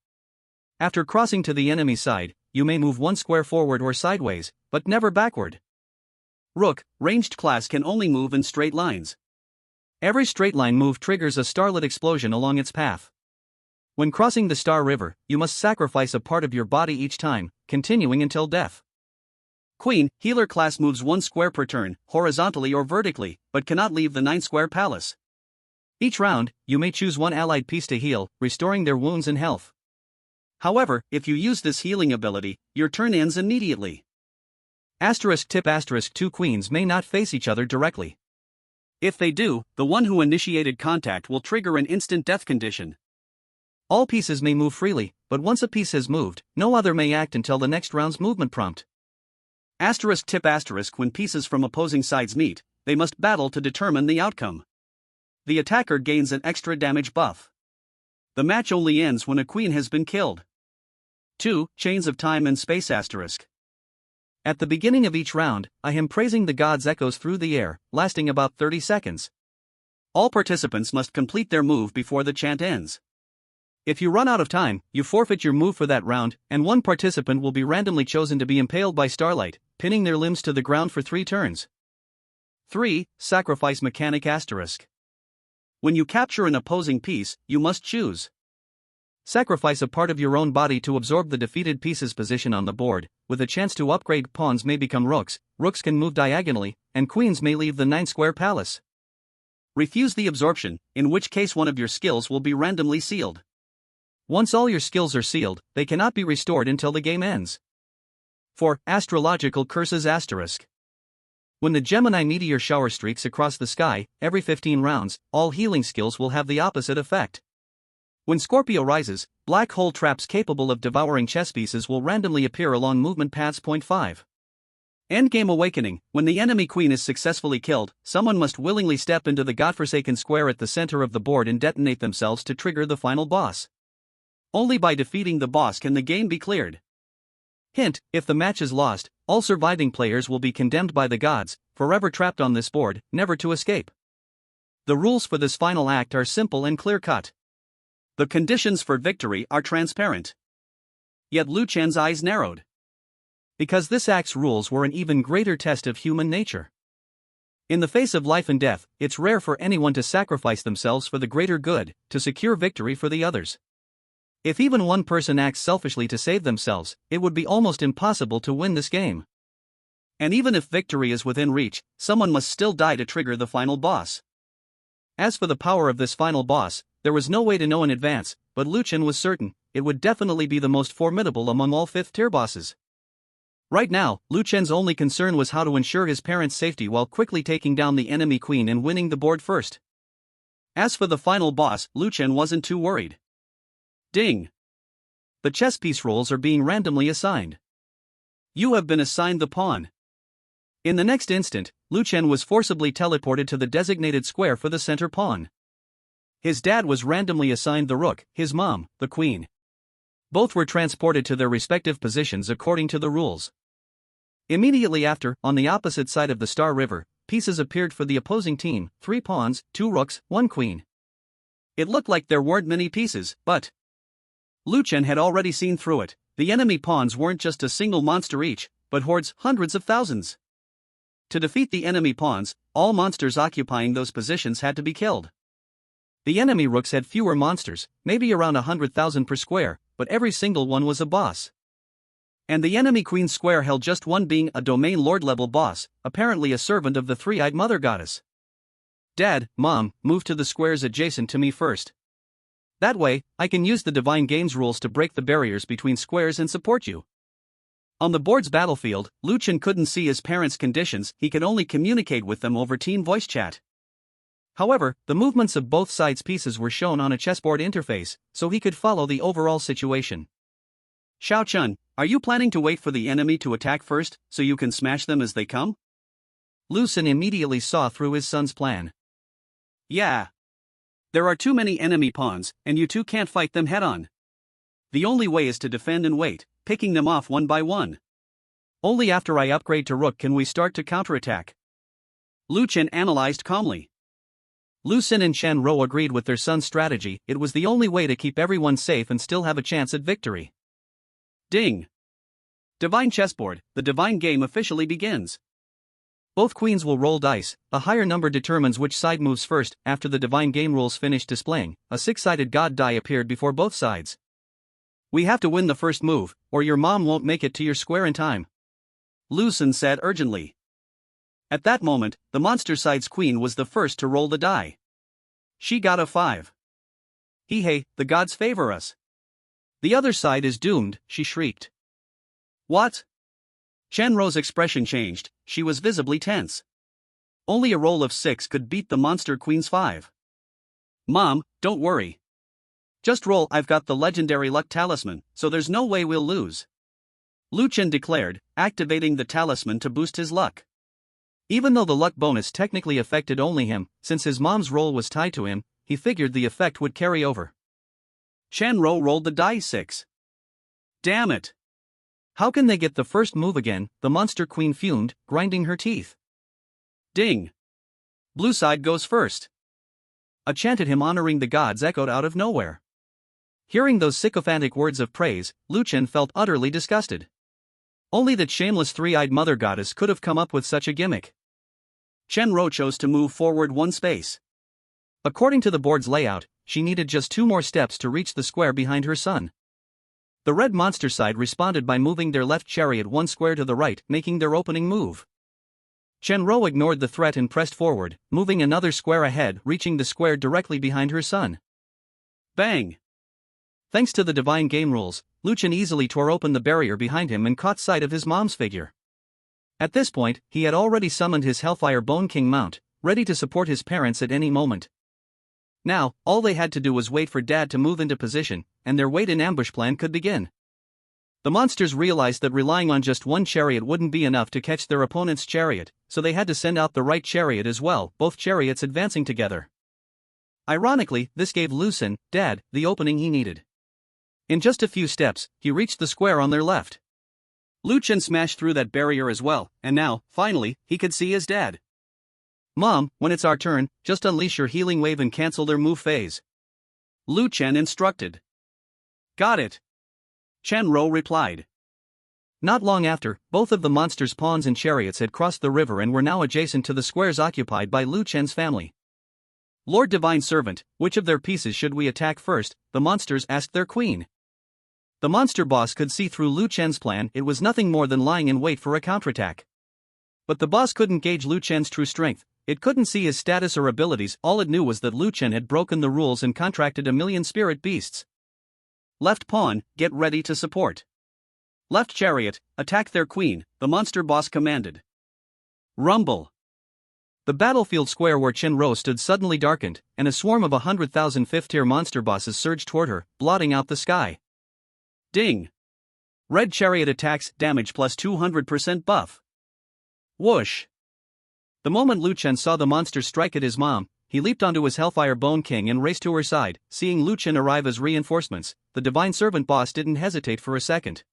After crossing to the enemy side, you may move 1 square forward or sideways, but never backward. Rook, ranged class can only move in straight lines. Every straight line move triggers a starlit explosion along its path. When crossing the Star River, you must sacrifice a part of your body each time, continuing until death. Queen, healer class moves 1 square per turn, horizontally or vertically, but cannot leave the 9-square palace. Each round, you may choose 1 allied piece to heal, restoring their wounds and health. However, if you use this healing ability, your turn ends immediately. Asterisk tip asterisk 2 queens may not face each other directly. If they do, the one who initiated contact will trigger an instant death condition. All pieces may move freely, but once a piece has moved, no other may act until the next round's movement prompt. Asterisk tip asterisk when pieces from opposing sides meet, they must battle to determine the outcome. The attacker gains an extra damage buff. The match only ends when a queen has been killed. 2. Chains of time and space asterisk. At the beginning of each round, a hymn praising the gods echoes through the air, lasting about 30 seconds. All participants must complete their move before the chant ends. If you run out of time, you forfeit your move for that round, and 1 participant will be randomly chosen to be impaled by starlight, pinning their limbs to the ground for 3 turns. 3. Sacrifice mechanic asterisk. When you capture an opposing piece, you must choose. Sacrifice a part of your own body to absorb the defeated piece's position on the board, with a chance to upgrade. Pawns may become rooks, rooks can move diagonally, and queens may leave the 9-square palace. Refuse the absorption, in which case one of your skills will be randomly sealed. Once all your skills are sealed, they cannot be restored until the game ends. 4. Astrological curses asterisk. When the Gemini meteor shower streaks across the sky, every 15 rounds, all healing skills will have the opposite effect. When Scorpio rises, black hole traps capable of devouring chess pieces will randomly appear along movement paths. 5. Endgame awakening. When the enemy queen is successfully killed, someone must willingly step into the godforsaken square at the center of the board and detonate themselves to trigger the final boss. Only by defeating the boss can the game be cleared. Hint, if the match is lost, all surviving players will be condemned by the gods, forever trapped on this board, never to escape. The rules for this final act are simple and clear-cut. The conditions for victory are transparent. Yet Lu Chen's eyes narrowed. Because this act's rules were an even greater test of human nature. In the face of life and death, it's rare for anyone to sacrifice themselves for the greater good, to secure victory for the others. If even one person acts selfishly to save themselves, it would be almost impossible to win this game. And even if victory is within reach, someone must still die to trigger the final boss. As for the power of this final boss, there was no way to know in advance, but Lu Chen was certain, it would definitely be the most formidable among all 5th-tier bosses. Right now, Lu Chen's only concern was how to ensure his parents' safety while quickly taking down the enemy queen and winning the board first. As for the final boss, Lu Chen wasn't too worried. Ding! The chess piece rolls are being randomly assigned. You have been assigned the pawn. In the next instant, Lu Chen was forcibly teleported to the designated square for the center pawn. His dad was randomly assigned the rook, his mom, the queen. Both were transported to their respective positions according to the rules. Immediately after, on the opposite side of the Star River, pieces appeared for the opposing team, 3 pawns, 2 rooks, 1 queen. It looked like there weren't many pieces, but Lu Chen had already seen through it. The enemy pawns weren't just a single monster each, but hordes, hundreds of thousands. To defeat the enemy pawns, all monsters occupying those positions had to be killed. The enemy rooks had fewer monsters, maybe around 100,000 per square, but every single one was a boss. And the enemy queen's square held just one, being a domain lord-level boss, apparently a servant of the three-eyed mother goddess. Dad, Mom, move to the squares adjacent to me first. That way, I can use the Divine Games rules to break the barriers between squares and support you. On the board's battlefield, Lu Chen couldn't see his parents' conditions, he could only communicate with them over team voice chat. However, the movements of both sides' pieces were shown on a chessboard interface, so he could follow the overall situation. Xiao Chun, are you planning to wait for the enemy to attack first, so you can smash them as they come? Lu Chen immediately saw through his son's plan. Yeah. There are too many enemy pawns, and you two can't fight them head-on. The only way is to defend and wait, picking them off one by one. Only after I upgrade to rook can we start to counterattack. Lu Chen analyzed calmly. Lu Xin and Chen Rou agreed with their son's strategy. It was the only way to keep everyone safe and still have a chance at victory. Ding! Divine Chessboard, the divine game officially begins. Both queens will roll dice. A higher number determines which side moves first. After the divine game rules finished displaying, a 6-sided god die appeared before both sides. We have to win the first move, or your mom won't make it to your square in time, Lu Xin said urgently. At that moment, the monster side's queen was the first to roll the die. She got a 5. Hey, the gods favor us. The other side is doomed, she shrieked. What? Chen Rou's expression changed, she was visibly tense. Only a roll of 6 could beat the monster queen's 5. Mom, don't worry. Just roll, I've got the legendary luck talisman, so there's no way we'll lose. Lu Chen declared, activating the talisman to boost his luck. Even though the luck bonus technically affected only him, since his mom's roll was tied to him, he figured the effect would carry over. Chen Rou rolled the die 6. Damn it! How can they get the first move again? The monster queen fumed, grinding her teeth. Ding! Blue side goes first. A chant at him honoring the gods echoed out of nowhere. Hearing those sycophantic words of praise, Lu Chen felt utterly disgusted. Only that shameless three-eyed mother goddess could have come up with such a gimmick. Chen Rou chose to move forward 1 space. According to the board's layout, she needed just 2 more steps to reach the square behind her son. The red monster side responded by moving their left chariot 1 square to the right, making their opening move. Chen Rou ignored the threat and pressed forward, moving another square ahead, reaching the square directly behind her son. Bang! Thanks to the divine game rules, Lu Chen easily tore open the barrier behind him and caught sight of his mom's figure. At this point, he had already summoned his Hellfire Bone King mount, ready to support his parents at any moment. Now, all they had to do was wait for Dad to move into position, and their wait-in-ambush plan could begin. The monsters realized that relying on just one chariot wouldn't be enough to catch their opponent's chariot, so they had to send out the right chariot as well, both chariots advancing together. Ironically, this gave Lu Xin, Dad, the opening he needed. In just a few steps, he reached the square on their left. Lu Chen smashed through that barrier as well, and now, finally, he could see his dad. Mom, when it's our turn, just unleash your healing wave and cancel their move phase. Lu Chen instructed. Got it. Chen Rou replied. Not long after, both of the monsters' pawns and chariots had crossed the river and were now adjacent to the squares occupied by Lu Chen's family. Lord Divine Servant, which of their pieces should we attack first? The monsters asked their queen. The monster boss could see through Lu Chen's plan. It was nothing more than lying in wait for a counterattack. But the boss couldn't gauge Lu Chen's true strength. It couldn't see his status or abilities. All it knew was that Lu Chen had broken the rules and contracted 1,000,000 spirit beasts. Left pawn, get ready to support. Left chariot, attack their queen, the monster boss commanded. Rumble. The battlefield square where Chen Rou stood suddenly darkened, and a swarm of 100,000 fifth-tier monster bosses surged toward her, blotting out the sky. Ding! Red Chariot attacks, damage plus 200% buff. Whoosh! The moment Lu Chen saw the monster strike at his mom, he leaped onto his Hellfire Bone King and raced to her side. Seeing Lu Chen arrive as reinforcements, the Divine Servant boss didn't hesitate for a second.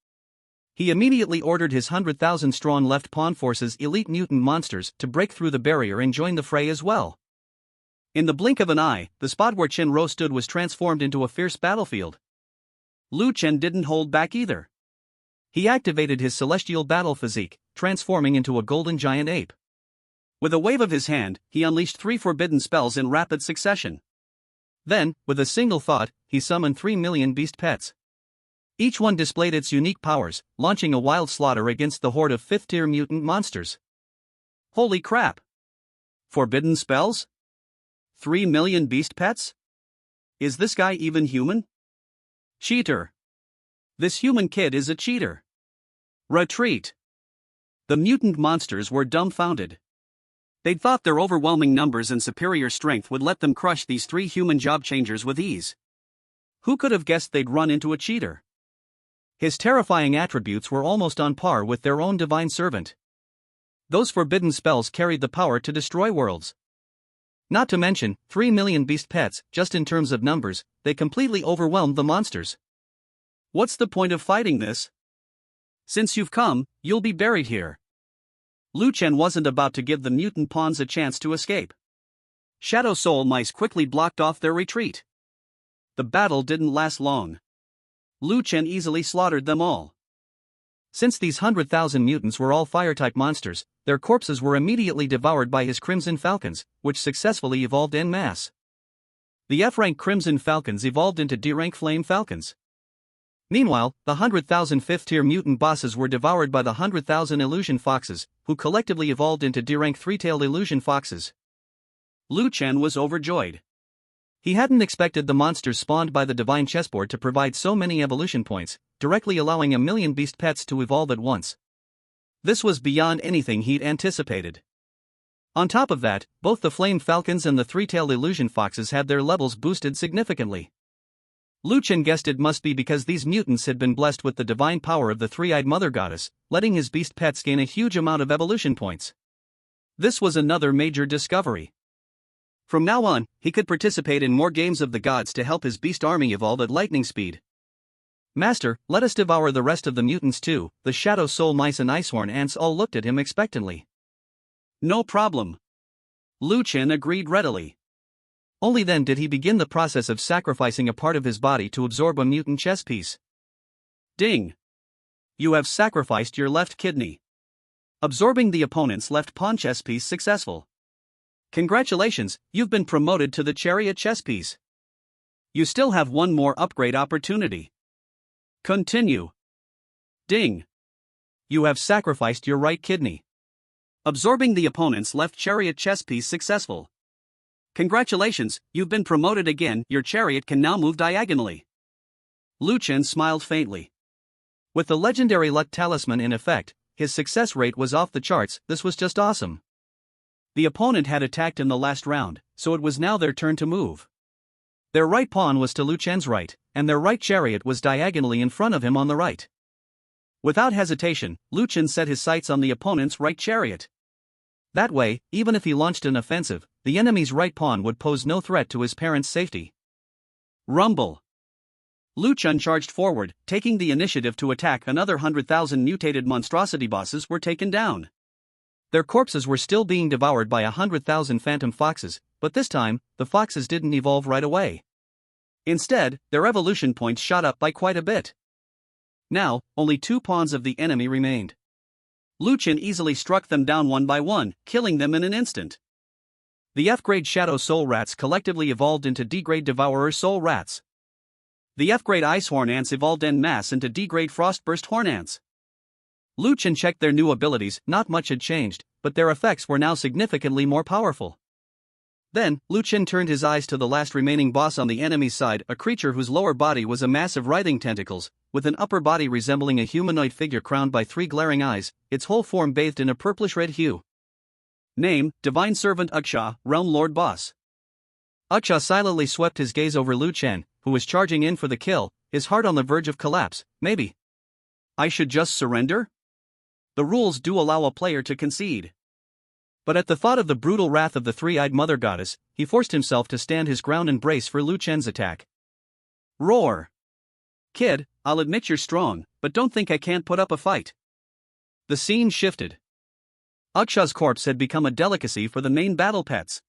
He immediately ordered his 100,000-strong left pawn forces elite mutant monsters to break through the barrier and join the fray as well. In the blink of an eye, the spot where Chen Rou stood was transformed into a fierce battlefield. Lu Chen didn't hold back either. He activated his celestial battle physique, transforming into a golden giant ape. With a wave of his hand, he unleashed 3 forbidden spells in rapid succession. Then, with a single thought, he summoned 3 million beast pets. Each one displayed its unique powers, launching a wild slaughter against the horde of 5th-tier mutant monsters. Holy crap! Forbidden spells? 3 million beast pets? Is this guy even human? Cheater! This human kid is a cheater. Retreat! The mutant monsters were dumbfounded. They'd thought their overwhelming numbers and superior strength would let them crush these 3 human job changers with ease. Who could have guessed they'd run into a cheater? His terrifying attributes were almost on par with their own divine servant. Those forbidden spells carried the power to destroy worlds. Not to mention, 3 million beast pets, just in terms of numbers, they completely overwhelmed the monsters. What's the point of fighting this? Since you've come, you'll be buried here. Lu Chen wasn't about to give the mutant pawns a chance to escape. Shadow Soul Mice quickly blocked off their retreat. The battle didn't last long. Lu Chen easily slaughtered them all. Since these 100,000 mutants were all fire-type monsters, their corpses were immediately devoured by his Crimson Falcons, which successfully evolved en masse. The F-rank Crimson Falcons evolved into D-rank Flame Falcons. Meanwhile, the 100,000 5th-tier mutant bosses were devoured by the 100,000 Illusion Foxes, who collectively evolved into D-rank 3-tailed Illusion Foxes. Lu Chen was overjoyed. He hadn't expected the monsters spawned by the Divine Chessboard to provide so many evolution points, directly allowing 1 million beast pets to evolve at once. This was beyond anything he'd anticipated. On top of that, both the Flame Falcons and the 3-tailed Illusion Foxes had their levels boosted significantly. Lu Chen guessed it must be because these mutants had been blessed with the divine power of the 3-eyed Mother Goddess, letting his beast pets gain a huge amount of evolution points. This was another major discovery. From now on, he could participate in more games of the gods to help his beast army evolve at lightning speed. Master, let us devour the rest of the mutants too. The Shadow Soul Mice and Icehorn Ants all looked at him expectantly. No problem. Lu Chen agreed readily. Only then did he begin the process of sacrificing a part of his body to absorb a mutant chess piece. Ding! You have sacrificed your left kidney. Absorbing the opponent's left pawn chess piece successful. Congratulations, you've been promoted to the Chariot chess piece. You still have one more upgrade opportunity. Continue. Ding! You have sacrificed your right kidney. Absorbing the opponent's left Chariot chess piece successful. Congratulations, you've been promoted again. Your chariot can now move diagonally. Lu Chen smiled faintly. With the legendary luck talisman in effect, his success rate was off the charts. This was just awesome. The opponent had attacked in the last round, so it was now their turn to move. Their right pawn was to Lu Chen's right, and their right chariot was diagonally in front of him on the right. Without hesitation, Lu Chen set his sights on the opponent's right chariot. That way, even if he launched an offensive, the enemy's right pawn would pose no threat to his parents' safety. Rumble! Lu Chen charged forward, taking the initiative to attack. Another 100,000 mutated monstrosity bosses were taken down. Their corpses were still being devoured by 100,000 phantom foxes, but this time, the foxes didn't evolve right away. Instead, their evolution points shot up by quite a bit. Now, only 2 pawns of the enemy remained. Lu Chen easily struck them down one by one, killing them in an instant. The F-grade Shadow Soul Rats collectively evolved into D-grade Devourer Soul Rats. The F-grade Icehorn Ants evolved en masse into D-grade Frostburst Horn Ants. Lu Chen checked their new abilities. Not much had changed, but their effects were now significantly more powerful. Then, Lu Chen turned his eyes to the last remaining boss on the enemy's side, a creature whose lower body was a mass of writhing tentacles, with an upper body resembling a humanoid figure crowned by 3 glaring eyes, its whole form bathed in a purplish-red hue. Name, Divine Servant Uxia, Realm Lord Boss. Uxia silently swept his gaze over Lu Chen, who was charging in for the kill, his heart on the verge of collapse. Maybe I should just surrender? The rules do allow a player to concede. But at the thought of the brutal wrath of the three-eyed mother goddess, he forced himself to stand his ground and brace for Lu Chen's attack. Roar! Kid, I'll admit you're strong, but don't think I can't put up a fight. The scene shifted. Uksha's corpse had become a delicacy for the main battle pets.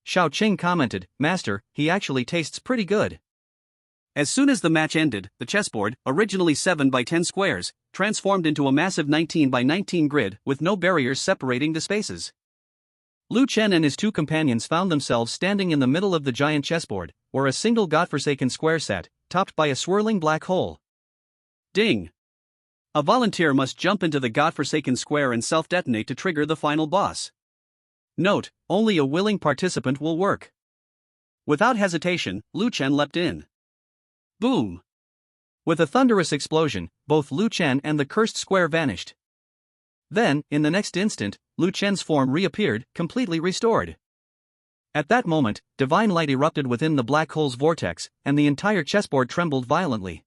Xiao Qing commented, "Master, he actually tastes pretty good." As soon as the match ended, the chessboard, originally 7 by 10 squares, transformed into a massive 19 by 19 grid with no barriers separating the spaces. Lu Chen and his two companions found themselves standing in the middle of the giant chessboard, where a single godforsaken square sat, topped by a swirling black hole. Ding! A volunteer must jump into the godforsaken square and self-detonate to trigger the final boss. Note, only a willing participant will work. Without hesitation, Lu Chen leapt in. Boom! With a thunderous explosion, both Lu Chen and the cursed square vanished. Then, in the next instant, Lu Chen's form reappeared, completely restored. At that moment, divine light erupted within the black hole's vortex, and the entire chessboard trembled violently.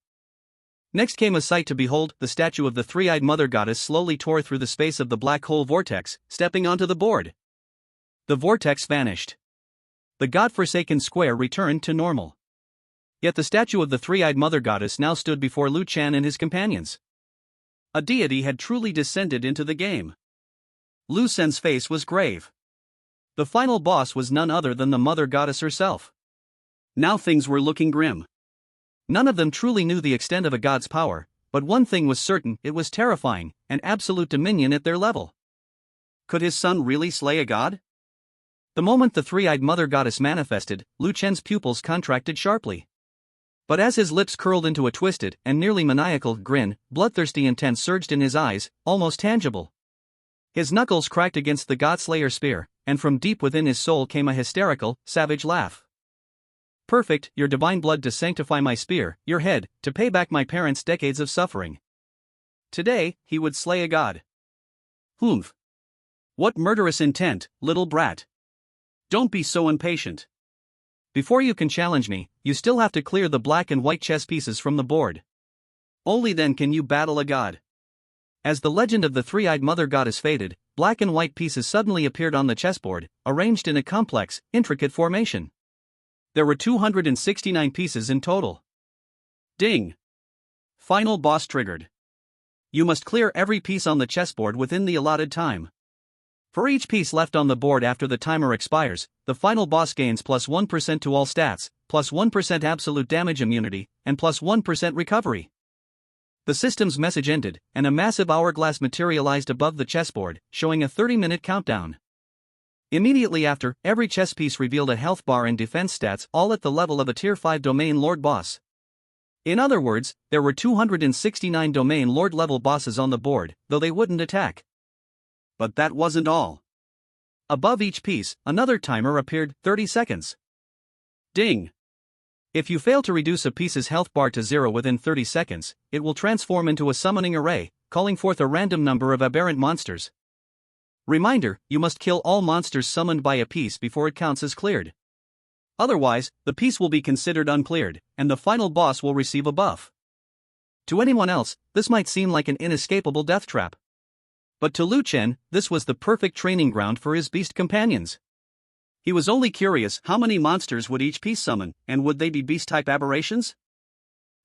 Next came a sight to behold: the statue of the three-eyed mother goddess slowly tore through the space of the black hole vortex, stepping onto the board. The vortex vanished. The godforsaken square returned to normal. Yet the statue of the three-eyed mother goddess now stood before Lu Chen and his companions. A deity had truly descended into the game. Lu Sen's face was grave. The final boss was none other than the mother goddess herself. Now things were looking grim. None of them truly knew the extent of a god's power, but one thing was certain: it was terrifying, an absolute dominion at their level. Could his son really slay a god? The moment the three-eyed mother goddess manifested, Lu Chen's pupils contracted sharply. But as his lips curled into a twisted and nearly maniacal grin, bloodthirsty intent surged in his eyes, almost tangible. His knuckles cracked against the Godslayer spear, and from deep within his soul came a hysterical, savage laugh. Perfect, your divine blood to sanctify my spear, your head, to pay back my parents' decades of suffering. Today, he would slay a god. Humph. What murderous intent, little brat. Don't be so impatient. Before you can challenge me, you still have to clear the black and white chess pieces from the board. Only then can you battle a god. As the legend of the three-eyed mother goddess faded, black and white pieces suddenly appeared on the chessboard, arranged in a complex, intricate formation. There were 269 pieces in total. Ding! Final boss triggered. You must clear every piece on the chessboard within the allotted time. For each piece left on the board after the timer expires, the final boss gains plus 1% to all stats, plus 1% absolute damage immunity, and plus 1% recovery. The system's message ended, and a massive hourglass materialized above the chessboard, showing a 30-minute countdown. Immediately after, every chess piece revealed a health bar and defense stats, all at the level of a Tier 5 Domain Lord boss. In other words, there were 269 Domain Lord level bosses on the board, though they wouldn't attack. But that wasn't all. Above each piece, another timer appeared: 30 seconds. Ding! If you fail to reduce a piece's health bar to 0 within 30 seconds, it will transform into a summoning array, calling forth a random number of aberrant monsters. Reminder: you must kill all monsters summoned by a piece before it counts as cleared. Otherwise, the piece will be considered uncleared, and the final boss will receive a buff. To anyone else, this might seem like an inescapable death trap. But to Lu Chen, this was the perfect training ground for his beast companions. He was only curious: how many monsters would each piece summon, and would they be beast-type aberrations?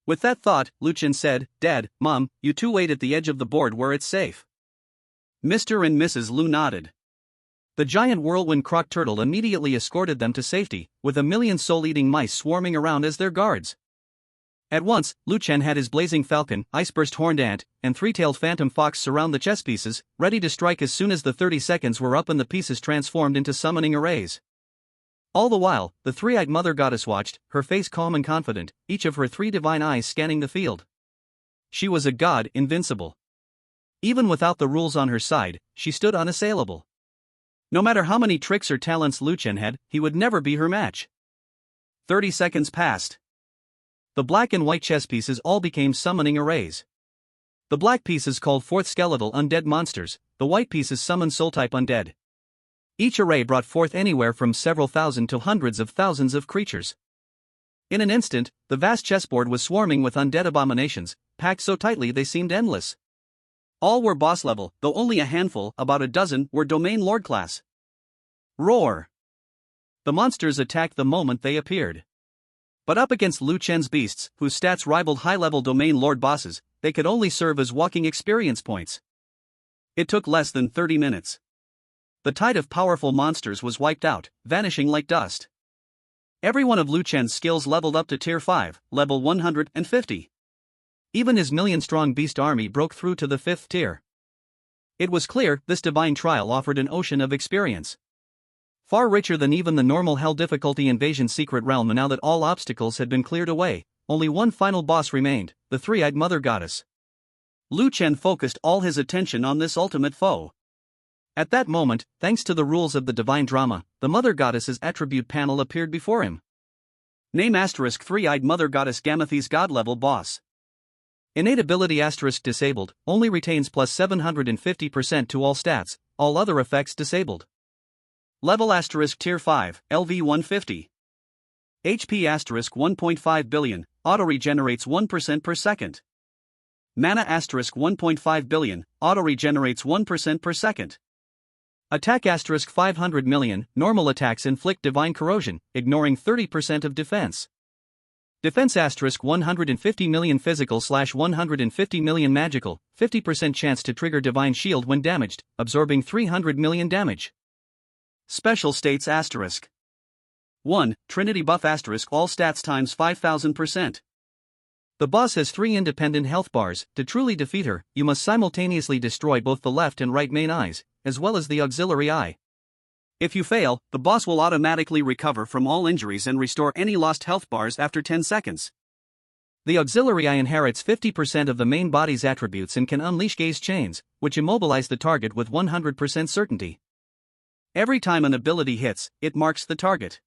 With that thought, Lu Chen said, "Dad, Mom, you two wait at the edge of the board where it's safe." Mr. and Mrs. Lu nodded. The giant whirlwind croc turtle immediately escorted them to safety, with a million soul-eating mice swarming around as their guards. At once, Lu Chen had his blazing falcon, iceburst horned ant, and three-tailed phantom fox surround the chess pieces, ready to strike as soon as the 30 seconds were up and the pieces transformed into summoning arrays. All the while, the three-eyed mother goddess watched, her face calm and confident, each of her 3 divine eyes scanning the field. She was a god, invincible. Even without the rules on her side, she stood unassailable. No matter how many tricks or talents Lu Chen had, he would never be her match. 30 seconds passed. The black and white chess pieces all became summoning arrays. The black pieces called forth skeletal undead monsters, the white pieces summoned soul-type undead. Each array brought forth anywhere from several thousand to hundreds of thousands of creatures. In an instant, the vast chessboard was swarming with undead abominations, packed so tightly they seemed endless. All were boss level, though only a handful, about a dozen, were domain lord class. Roar! The monsters attacked the moment they appeared. But up against Lu Chen's beasts, whose stats rivaled high-level domain lord bosses, they could only serve as walking experience points. It took less than 30 minutes. The tide of powerful monsters was wiped out, vanishing like dust. Every one of Lu Chen's skills leveled up to Tier 5, level 150. Even his million-strong beast army broke through to the 5th tier. It was clear this divine trial offered an ocean of experience. Far richer than even the normal hell difficulty invasion secret realm. Now that all obstacles had been cleared away, only one final boss remained, the three-eyed mother goddess. Lu Chen focused all his attention on this ultimate foe. At that moment, thanks to the rules of the divine drama, the mother goddess's attribute panel appeared before him. Name asterisk three-eyed mother goddess Gamathi's god-level boss. Innate ability asterisk disabled, only retains plus 750% to all stats, all other effects disabled. Level asterisk tier 5, LV 150. HP asterisk 1.5 billion, auto regenerates 1% per second. Mana asterisk 1.5 billion, auto regenerates 1% per second. Attack asterisk 500 million, normal attacks inflict divine corrosion, ignoring 30% of defense. Defense asterisk 150 million physical / 150 million magical, 50% chance to trigger divine shield when damaged, absorbing 300 million damage. Special states asterisk 1. Trinity buff asterisk all stats times 5000%. The boss has 3 independent health bars. To truly defeat her, you must simultaneously destroy both the left and right main eyes, as well as the auxiliary eye. If you fail, the boss will automatically recover from all injuries and restore any lost health bars after 10 seconds. The auxiliary eye inherits 50% of the main body's attributes and can unleash gaze chains, which immobilize the target with 100% certainty. Every time an ability hits, it marks the target.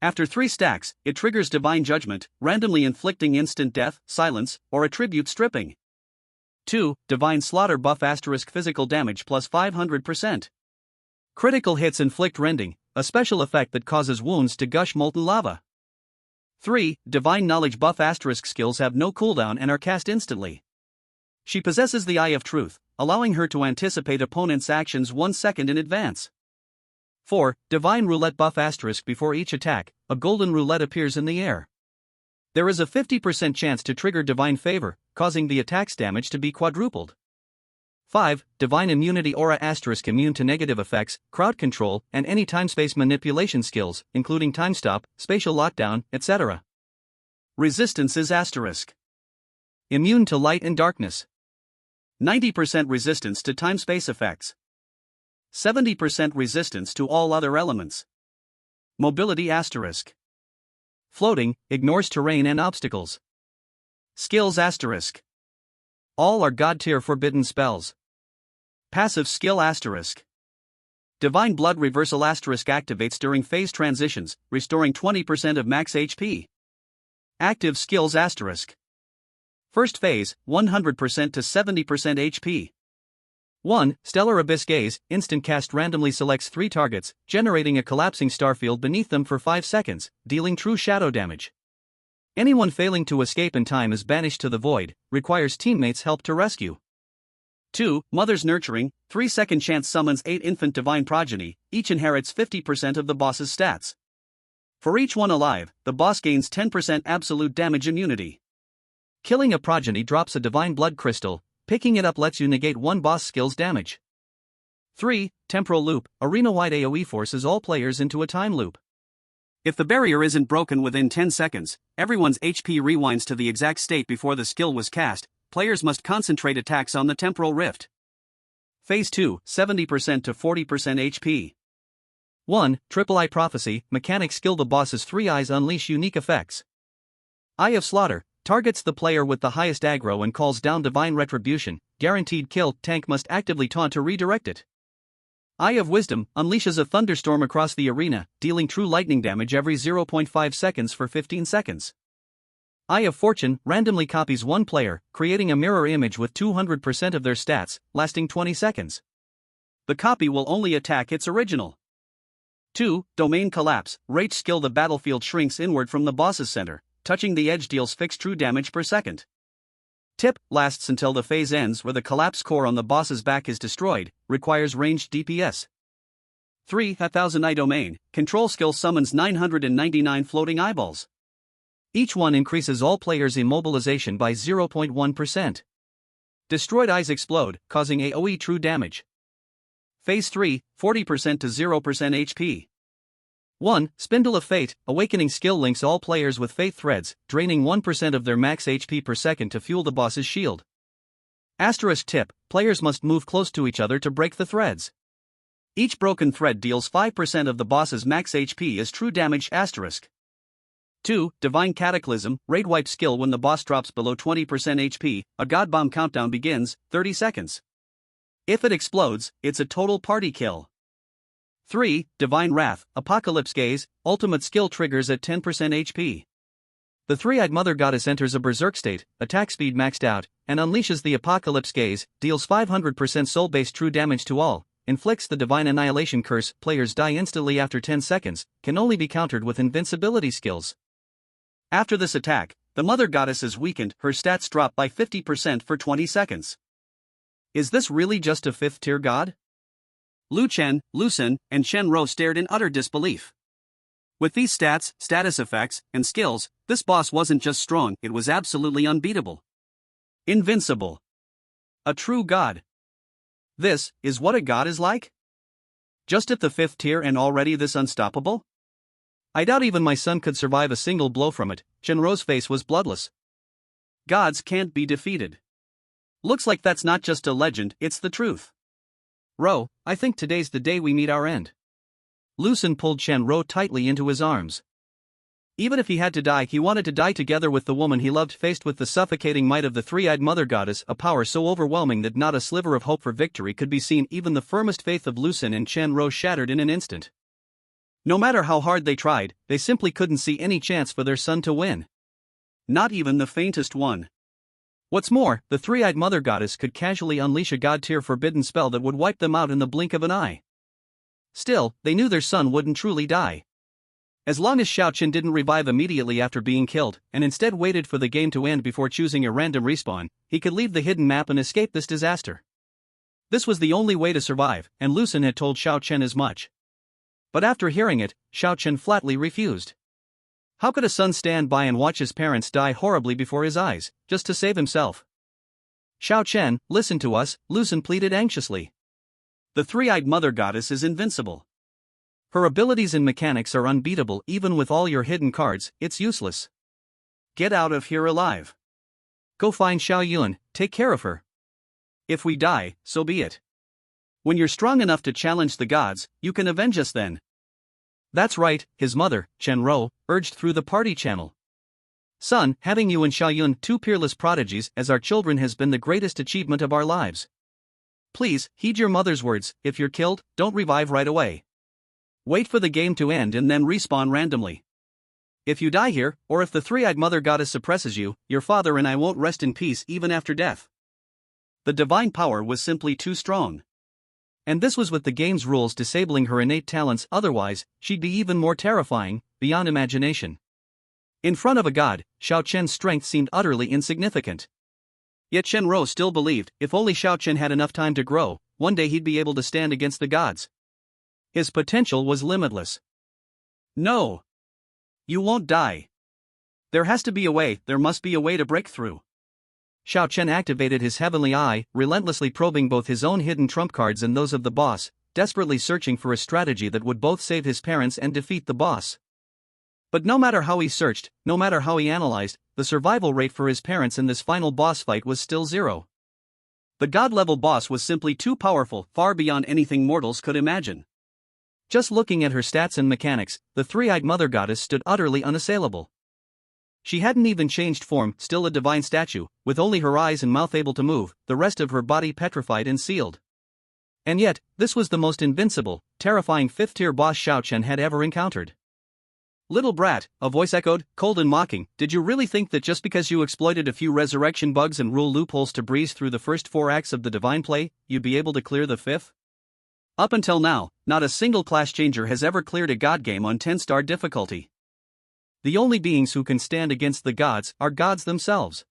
After 3 stacks, it triggers divine judgment, randomly inflicting instant death, silence, or attribute stripping. 2. Divine slaughter buff asterisk physical damage plus 500%. Critical hits inflict rending, a special effect that causes wounds to gush molten lava. 3. Divine knowledge buff asterisk skills have no cooldown and are cast instantly. She possesses the Eye of Truth, allowing her to anticipate opponents' actions 1 second in advance. 4. Divine roulette buff asterisk before each attack, a golden roulette appears in the air. There is a 50% chance to trigger divine favor, causing the attack's damage to be quadrupled. 5. Divine immunity aura asterisk immune to negative effects, crowd control, and any time-space manipulation skills, including time stop, spatial lockdown, etc. Resistance is asterisk. Immune to light and darkness. 90% resistance to time-space effects. 70% resistance to all other elements. Mobility asterisk. Floating, ignores terrain and obstacles. Skills asterisk. All are god-tier forbidden spells. Passive skill asterisk. Divine blood reversal asterisk activates during phase transitions, restoring 20% of max HP. Active skills asterisk. First phase, 100% to 70% HP. 1. Stellar Abyss Gaze, instant cast randomly selects 3 targets, generating a collapsing starfield beneath them for 5 seconds, dealing true shadow damage. Anyone failing to escape in time is banished to the void, requires teammates' help to rescue. 2. Mother's Nurturing, 3-second chance summons 8 infant divine progeny, each inherits 50% of the boss's stats. For each one alive, the boss gains 10% absolute damage immunity. Killing a progeny drops a divine blood crystal, picking it up lets you negate 1 boss skill's damage. 3. Temporal Loop, arena-wide AoE forces all players into a time loop. If the barrier isn't broken within 10 seconds, everyone's HP rewinds to the exact state before the skill was cast. Players must concentrate attacks on the temporal rift. Phase 2, 70% to 40% HP. 1. Triple Eye Prophecy, mechanic skill. The boss's 3 eyes unleash unique effects. Eye of Slaughter, targets the player with the highest aggro and calls down divine retribution, guaranteed kill. Tank must actively taunt to redirect it. Eye of Wisdom, unleashes a thunderstorm across the arena, dealing true lightning damage every 0.5 seconds for 15 seconds. Eye of Fortune, randomly copies 1 player, creating a mirror image with 200% of their stats, lasting 20 seconds. The copy will only attack its original. 2. Domain Collapse, rage skill. The battlefield shrinks inward from the boss's center, touching the edge deals fixed true damage per second. Tip: lasts until the phase ends where the collapse core on the boss's back is destroyed, requires ranged DPS. 3. 1000 Eye Domain, control skill summons 999 floating eyeballs. Each one increases all players' immobilization by 0.1%. Destroyed eyes explode, causing AoE true damage. Phase 3, 40% to 0% HP. 1. Spindle of Fate, awakening skill links all players with fate threads, draining 1% of their max HP per second to fuel the boss's shield. Asterisk tip: players must move close to each other to break the threads. Each broken thread deals 5% of the boss's max HP as true damage. Asterisk. 2. Divine Cataclysm, raid wipe skill when the boss drops below 20% HP, a god bomb countdown begins, 30 seconds. If it explodes, it's a total party kill. 3. Divine Wrath, Apocalypse Gaze, ultimate skill triggers at 10% HP. The three-eyed mother goddess enters a berserk state, attack speed maxed out, and unleashes the Apocalypse Gaze, deals 500% soul-based true damage to all, inflicts the Divine Annihilation Curse, players die instantly after 10 seconds, can only be countered with invincibility skills. After this attack, the mother goddess is weakened, her stats drop by 50% for 20 seconds. Is this really just a 5th-tier god? Lu Chen, Lu Sun, and Chen Rou stared in utter disbelief. With these stats, status effects, and skills, this boss wasn't just strong, it was absolutely unbeatable. Invincible. A true god. This is what a god is like? Just at the 5th tier and already this unstoppable? I doubt even my son could survive a single blow from it. Chen Rou's face was bloodless. Gods can't be defeated. Looks like that's not just a legend, it's the truth. Rou, I think today's the day we meet our end. Lu Sun pulled Chen Rou tightly into his arms. Even if he had to die, he wanted to die together with the woman he loved, faced with the suffocating might of the three-eyed mother goddess, a power so overwhelming that not a sliver of hope for victory could be seen. Even the firmest faith of Lu Sun and Chen Rou shattered in an instant. No matter how hard they tried, they simply couldn't see any chance for their son to win. Not even the faintest one. What's more, the three-eyed mother goddess could casually unleash a god-tier forbidden spell that would wipe them out in the blink of an eye. Still, they knew their son wouldn't truly die. As long as Xiao Qin didn't revive immediately after being killed, and instead waited for the game to end before choosing a random respawn, he could leave the hidden map and escape this disaster. This was the only way to survive, and Lu Sun had told Xiao Qin as much. But after hearing it, Xiao Qin flatly refused. How could a son stand by and watch his parents die horribly before his eyes, just to save himself? Xiao Qin, listen to us, Lu Sun pleaded anxiously. The three-eyed mother goddess is invincible. Her abilities and mechanics are unbeatable. Even with all your hidden cards, it's useless. Get out of here alive. Go find Xiao Yun, take care of her. If we die, so be it. When you're strong enough to challenge the gods, you can avenge us then. That's right, his mother, Chen Rou, urged through the party channel. Son, having you and Xiao Yun, two peerless prodigies as our children, has been the greatest achievement of our lives. Please, heed your mother's words. If you're killed, don't revive right away. Wait for the game to end and then respawn randomly. If you die here, or if the three-eyed mother goddess suppresses you, your father and I won't rest in peace even after death. The divine power was simply too strong. And this was with the game's rules disabling her innate talents, otherwise, she'd be even more terrifying, beyond imagination. In front of a god, Xiao Qian's strength seemed utterly insignificant. Yet Chen Rou still believed, if only Xiao Qian had enough time to grow, one day he'd be able to stand against the gods. His potential was limitless. No. You won't die. There has to be a way, there must be a way to break through. Xiao Qian activated his heavenly eye, relentlessly probing both his own hidden trump cards and those of the boss, desperately searching for a strategy that would both save his parents and defeat the boss. But no matter how he searched, no matter how he analyzed, the survival rate for his parents in this final boss fight was still 0. The god-level boss was simply too powerful, far beyond anything mortals could imagine. Just looking at her stats and mechanics, the three-eyed mother goddess stood utterly unassailable. She hadn't even changed form, still a divine statue, with only her eyes and mouth able to move, the rest of her body petrified and sealed. And yet, this was the most invincible, terrifying 5th-tier boss Xiao Qian had ever encountered. Little brat, a voice echoed, cold and mocking, did you really think that just because you exploited a few resurrection bugs and rule loopholes to breeze through the first 4 acts of the divine play, you'd be able to clear the 5th? Up until now, not a single class changer has ever cleared a god game on 10-star difficulty. The only beings who can stand against the gods are gods themselves.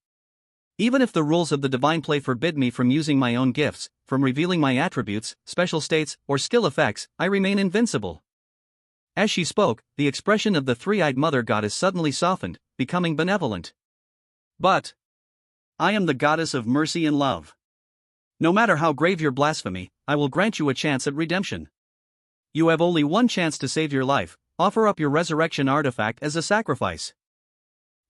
Even if the rules of the divine play forbid me from using my own gifts, from revealing my attributes, special states, or skill effects, I remain invincible. As she spoke, the expression of the three-eyed mother goddess suddenly softened, becoming benevolent. But I am the goddess of mercy and love. No matter how grave your blasphemy, I will grant you a chance at redemption. You have only one chance to save your life. Offer up your resurrection artifact as a sacrifice.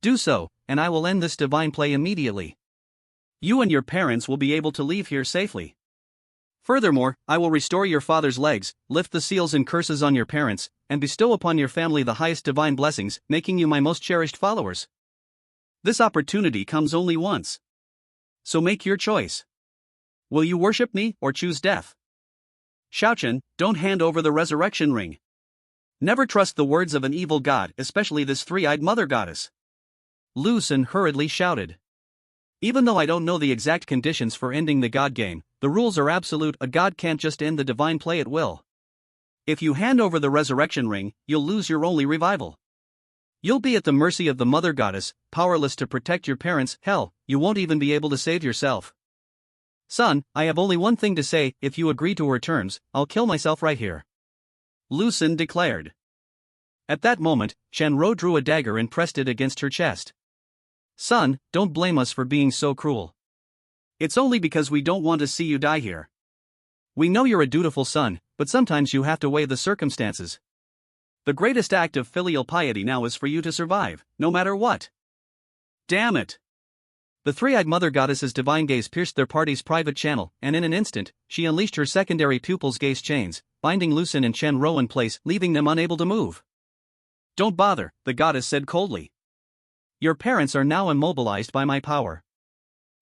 Do so, and I will end this divine play immediately. You and your parents will be able to leave here safely. Furthermore, I will restore your father's legs, lift the seals and curses on your parents, and bestow upon your family the highest divine blessings, making you my most cherished followers. This opportunity comes only once. So make your choice. Will you worship me or choose death? Xiaochen, don't hand over the resurrection ring. Never trust the words of an evil god, especially this three-eyed mother goddess. Lu Xun hurriedly shouted. Even though I don't know the exact conditions for ending the god game, the rules are absolute. A god can't just end the divine play at will. If you hand over the resurrection ring, you'll lose your only revival. You'll be at the mercy of the mother goddess, powerless to protect your parents. Hell, you won't even be able to save yourself. Son, I have only one thing to say. If you agree to her terms, I'll kill myself right here. Lu Xun declared. At that moment, Shenro drew a dagger and pressed it against her chest. Son, don't blame us for being so cruel. It's only because we don't want to see you die here. We know you're a dutiful son, but sometimes you have to weigh the circumstances. The greatest act of filial piety now is for you to survive, no matter what. Damn it! The three-eyed mother goddess's divine gaze pierced their party's private channel, and in an instant, she unleashed her secondary pupil's gaze chains, binding Lu Xun and Shenro in place, leaving them unable to move. Don't bother, the goddess said coldly. Your parents are now immobilized by my power.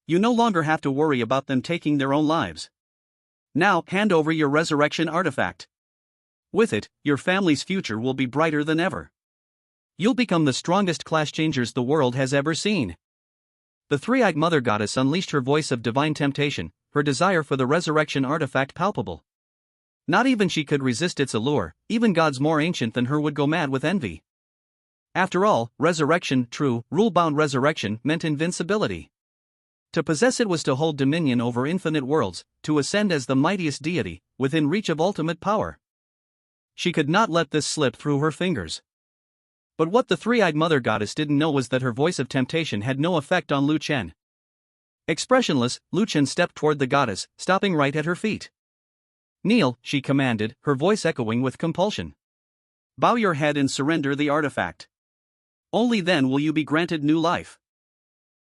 You no longer have to worry about them taking their own lives. Now, hand over your resurrection artifact. With it, your family's future will be brighter than ever. You'll become the strongest class changers the world has ever seen. The three-eyed mother goddess unleashed her voice of divine temptation, her desire for the resurrection artifact palpable. Not even she could resist its allure. Even gods more ancient than her would go mad with envy. After all, resurrection, true, rule-bound resurrection, meant invincibility. To possess it was to hold dominion over infinite worlds, to ascend as the mightiest deity, within reach of ultimate power. She could not let this slip through her fingers. But what the three-eyed mother goddess didn't know was that her voice of temptation had no effect on Lu Chen. Expressionless, Lu Chen stepped toward the goddess, stopping right at her feet. Kneel, she commanded, her voice echoing with compulsion. Bow your head and surrender the artifact. Only then will you be granted new life.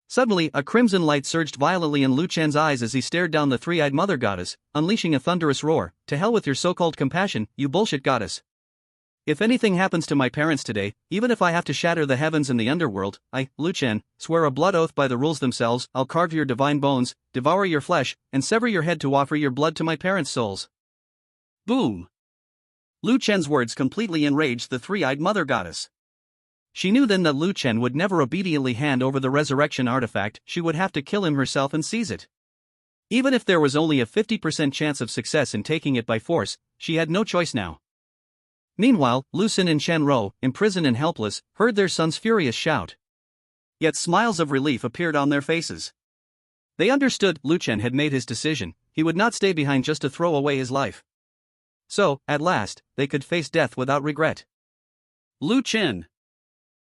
Suddenly, a crimson light surged violently in Lu Chen's eyes as he stared down the three-eyed mother goddess, unleashing a thunderous roar. To hell with your so-called compassion, you bullshit goddess. If anything happens to my parents today, even if I have to shatter the heavens and the underworld, I, Lu Chen, swear a blood oath by the rules themselves. I'll carve your divine bones, devour your flesh, and sever your head to offer your blood to my parents' souls. Boom! Lu Chen's words completely enraged the three-eyed mother goddess. She knew then that Lu Chen would never obediently hand over the resurrection artifact. She would have to kill him herself and seize it. Even if there was only a 50% chance of success in taking it by force, she had no choice now. Meanwhile, Lu Xun and Shenro, imprisoned and helpless, heard their son's furious shout. Yet smiles of relief appeared on their faces. They understood. Lu Chen had made his decision. He would not stay behind just to throw away his life. So, at last, they could face death without regret. Lu Chen.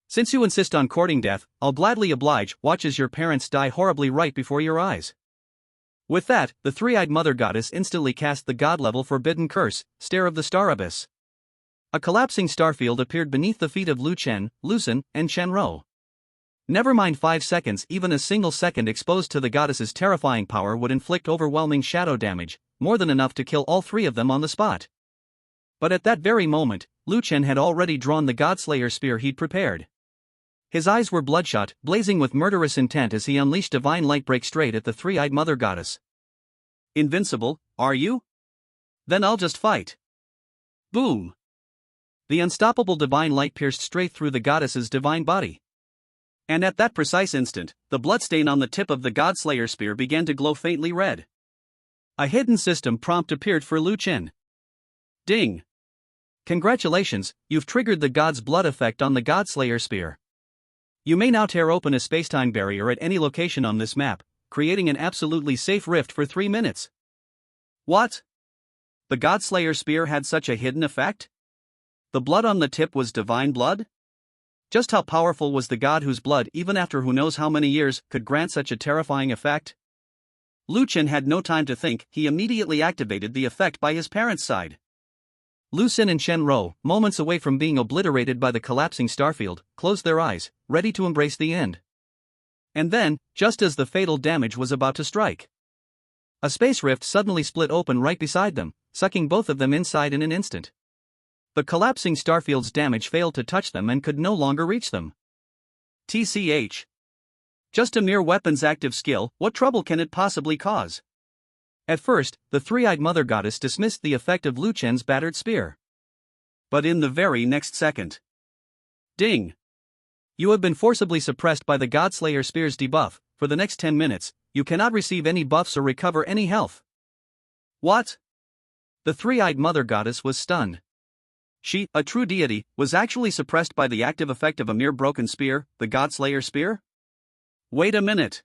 Since you insist on courting death, I'll gladly oblige. Watch as your parents die horribly right before your eyes. With that, the three-eyed mother goddess instantly cast the god-level forbidden curse, Stare of the Star Abyss. A collapsing starfield appeared beneath the feet of Lu Chen, Lu Xun, and Shenro. Never mind 5 seconds, even a single second exposed to the goddess's terrifying power would inflict overwhelming shadow damage, more than enough to kill all three of them on the spot. But at that very moment, Lu Chen had already drawn the Godslayer spear he'd prepared. His eyes were bloodshot, blazing with murderous intent as he unleashed divine light break straight at the three-eyed mother goddess. Invincible, are you? Then I'll just fight. Boom! The unstoppable divine light pierced straight through the goddess's divine body. And at that precise instant, the bloodstain on the tip of the Godslayer spear began to glow faintly red. A hidden system prompt appeared for Lu Chen. Ding! Congratulations, you've triggered the God's blood effect on the Godslayer spear. You may now tear open a spacetime barrier at any location on this map, creating an absolutely safe rift for 3 minutes. What? The Godslayer spear had such a hidden effect? The blood on the tip was divine blood? Just how powerful was the god whose blood, even after who knows how many years, could grant such a terrifying effect? Lu Chen had no time to think, he immediately activated the effect by his parents' side. Lu Xin and Shen Rou, moments away from being obliterated by the collapsing starfield, closed their eyes, ready to embrace the end. And then, just as the fatal damage was about to strike, a space rift suddenly split open right beside them, sucking both of them inside in an instant. The collapsing starfield's damage failed to touch them and could no longer reach them. TCH. Just a mere weapon's active skill, what trouble can it possibly cause? At first, the three-eyed mother goddess dismissed the effect of Lu Chen's battered spear. But in the very next second. Ding! You have been forcibly suppressed by the Godslayer spear's debuff. For the next 10 minutes, you cannot receive any buffs or recover any health. What? The three-eyed mother goddess was stunned. She, a true deity, was actually suppressed by the active effect of a mere broken spear, the Godslayer spear? Wait a minute.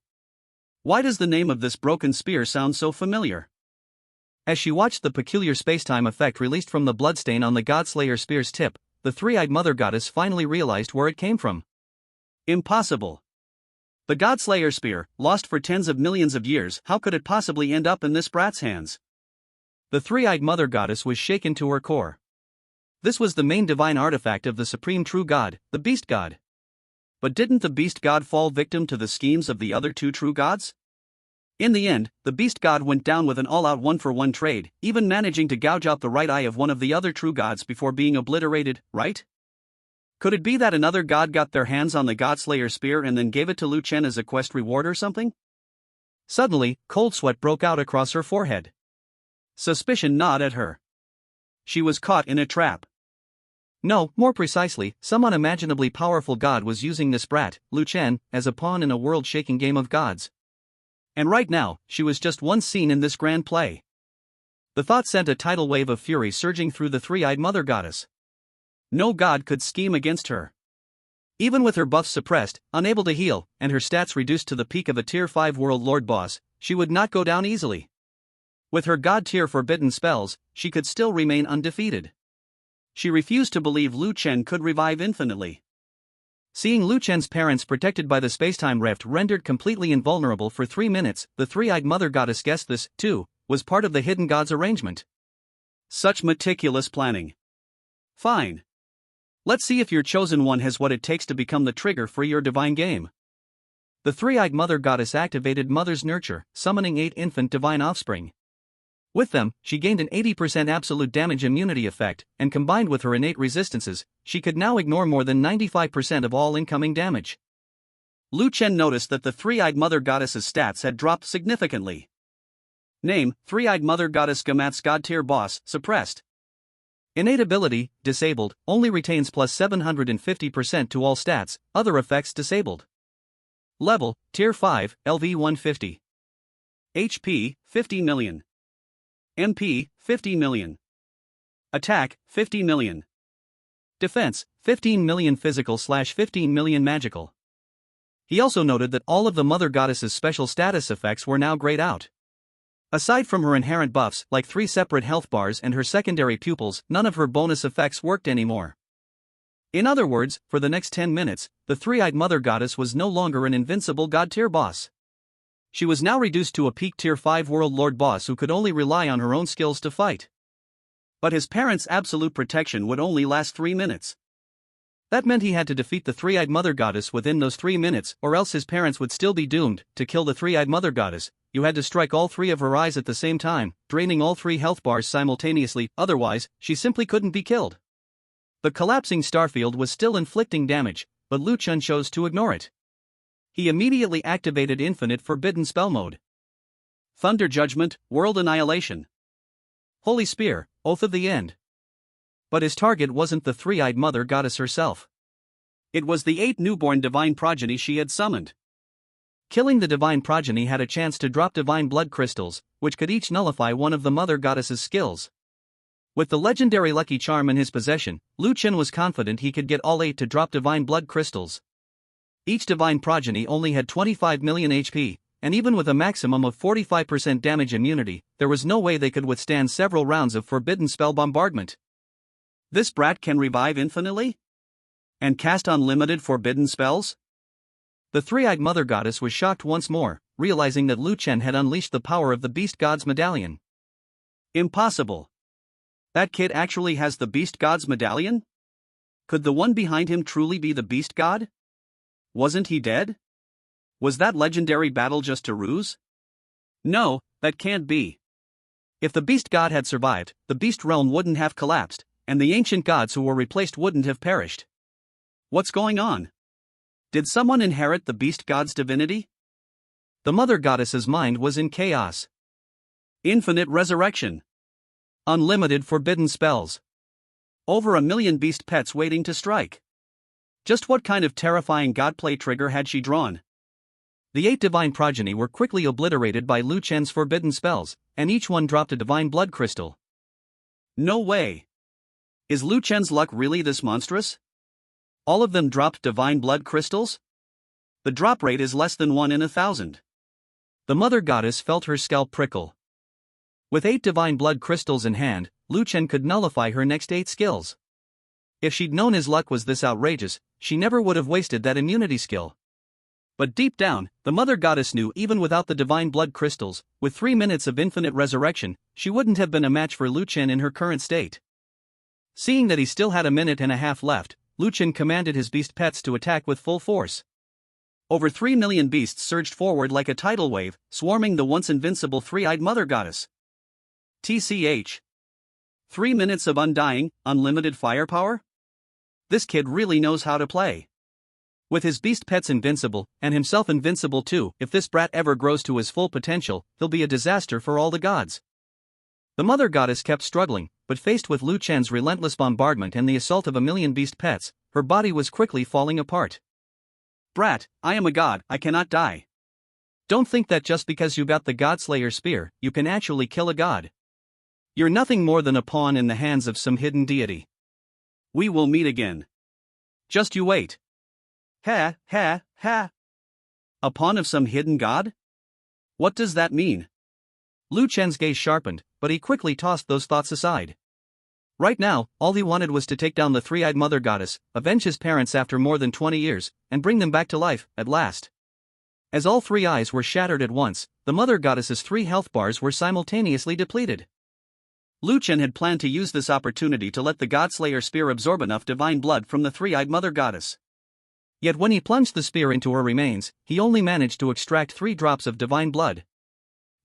Why does the name of this broken spear sound so familiar? As she watched the peculiar spacetime effect released from the bloodstain on the Godslayer spear's tip, the three-eyed mother goddess finally realized where it came from. Impossible. The Godslayer spear, lost for tens of millions of years, how could it possibly end up in this brat's hands? The three-eyed mother goddess was shaken to her core. This was the main divine artifact of the supreme true god, the beast god. But didn't the beast god fall victim to the schemes of the other two true gods? In the end, the beast god went down with an all-out one-for-one trade, even managing to gouge out the right eye of one of the other true gods before being obliterated, right? Could it be that another god got their hands on the Godslayer spear and then gave it to Lu Chen as a quest reward or something? Suddenly, cold sweat broke out across her forehead. Suspicion gnawed at her. She was caught in a trap. No, more precisely, some unimaginably powerful god was using this brat, Lu Chen, as a pawn in a world-shaking game of gods. And right now, she was just one scene in this grand play. The thought sent a tidal wave of fury surging through the three-eyed mother goddess. No god could scheme against her. Even with her buffs suppressed, unable to heal, and her stats reduced to the peak of a Tier 5 World Lord boss, she would not go down easily. With her god-tier forbidden spells, she could still remain undefeated. She refused to believe Lu Chen could revive infinitely. Seeing Lu Chen's parents protected by the spacetime rift rendered completely invulnerable for 3 minutes, the three-eyed mother goddess guessed this, too, was part of the hidden god's arrangement. Such meticulous planning. Fine. Let's see if your chosen one has what it takes to become the trigger for your divine game. The three-eyed mother goddess activated Mother's Nurture, summoning 8 infant divine offspring. With them, she gained an 80% absolute damage immunity effect, and combined with her innate resistances, she could now ignore more than 95% of all incoming damage. Lu Chen noticed that the three-eyed mother goddess's stats had dropped significantly. Name, three-eyed mother goddess Gamat's god-tier boss, suppressed. Innate ability, disabled, only retains plus 750% to all stats, other effects disabled. Level, Tier 5, LV 150. HP, 50 million. MP, 50 million. Attack, 50 million. Defense, 15 million physical/15 million magical. He also noted that all of the Mother Goddess's special status effects were now grayed out. Aside from her inherent buffs, like 3 separate health bars and her secondary pupils, none of her bonus effects worked anymore. In other words, for the next 10 minutes, the three-eyed Mother Goddess was no longer an invincible god-tier boss. She was now reduced to a peak Tier 5 World Lord boss who could only rely on her own skills to fight. But his parents' absolute protection would only last 3 minutes. That meant he had to defeat the three-eyed Mother Goddess within those 3 minutes, or else his parents would still be doomed. To kill the three-eyed Mother Goddess, you had to strike all 3 of her eyes at the same time, draining all 3 health bars simultaneously, otherwise, she simply couldn't be killed. The collapsing starfield was still inflicting damage, but Lu Chen chose to ignore it. He immediately activated Infinite Forbidden Spell Mode. Thunder Judgment, World Annihilation. Holy Spear, Oath of the End. But his target wasn't the three-eyed Mother Goddess herself. It was the 8 newborn divine progeny she had summoned. Killing the divine progeny had a chance to drop divine blood crystals, which could each nullify one of the Mother Goddess's skills. With the legendary Lucky Charm in his possession, Lu Chen was confident he could get all 8 to drop divine blood crystals. Each divine progeny only had 25 million HP, and even with a maximum of 45% damage immunity, there was no way they could withstand several rounds of forbidden spell bombardment. This brat can revive infinitely? And cast unlimited forbidden spells? The three-eyed mother goddess was shocked once more, realizing that Lu Chen had unleashed the power of the Beast God's medallion. Impossible. That kid actually has the Beast God's medallion? Could the one behind him truly be the Beast God? Wasn't he dead? Was that legendary battle just a ruse? No, that can't be. If the Beast God had survived, the Beast Realm wouldn't have collapsed, and the ancient gods who were replaced wouldn't have perished. What's going on? Did someone inherit the Beast God's divinity? The Mother Goddess's mind was in chaos. Infinite resurrection. Unlimited forbidden spells. Over 1 million beast pets waiting to strike. Just what kind of terrifying godplay trigger had she drawn? The 8 divine progeny were quickly obliterated by Lu Chen's forbidden spells, and each one dropped a divine blood crystal. No way. Is Lu Chen's luck really this monstrous? All of them dropped divine blood crystals? The drop rate is less than 1 in 1,000. The Mother Goddess felt her scalp prickle. With 8 divine blood crystals in hand, Lu Chen could nullify her next 8 skills. If she'd known his luck was this outrageous, she never would have wasted that immunity skill. But deep down, the Mother Goddess knew even without the divine blood crystals, with 3 minutes of infinite resurrection, she wouldn't have been a match for Lu Chen in her current state. Seeing that he still had 1.5 minutes left, Lu Chen commanded his beast pets to attack with full force. Over 3 million beasts surged forward like a tidal wave, swarming the once invincible three-eyed Mother Goddess. TCH. 3 minutes of undying, unlimited firepower? This kid really knows how to play. With his beast pets invincible, and himself invincible too, if this brat ever grows to his full potential, he'll be a disaster for all the gods. The Mother Goddess kept struggling, but faced with Lu Chen's relentless bombardment and the assault of 1 million beast pets, her body was quickly falling apart. Brat, I am a god, I cannot die. Don't think that just because you got the Godslayer spear, you can actually kill a god. You're nothing more than a pawn in the hands of some hidden deity. We will meet again. Just you wait. Ha, ha, ha. A pawn of some hidden god? What does that mean? Lu Chen's gaze sharpened, but he quickly tossed those thoughts aside. Right now, all he wanted was to take down the three-eyed Mother Goddess, avenge his parents after more than 20 years, and bring them back to life, at last. As all 3 eyes were shattered at once, the Mother Goddess's 3 health bars were simultaneously depleted. Lu Chen had planned to use this opportunity to let the Godslayer spear absorb enough divine blood from the three-eyed Mother Goddess. Yet when he plunged the spear into her remains, he only managed to extract 3 drops of divine blood.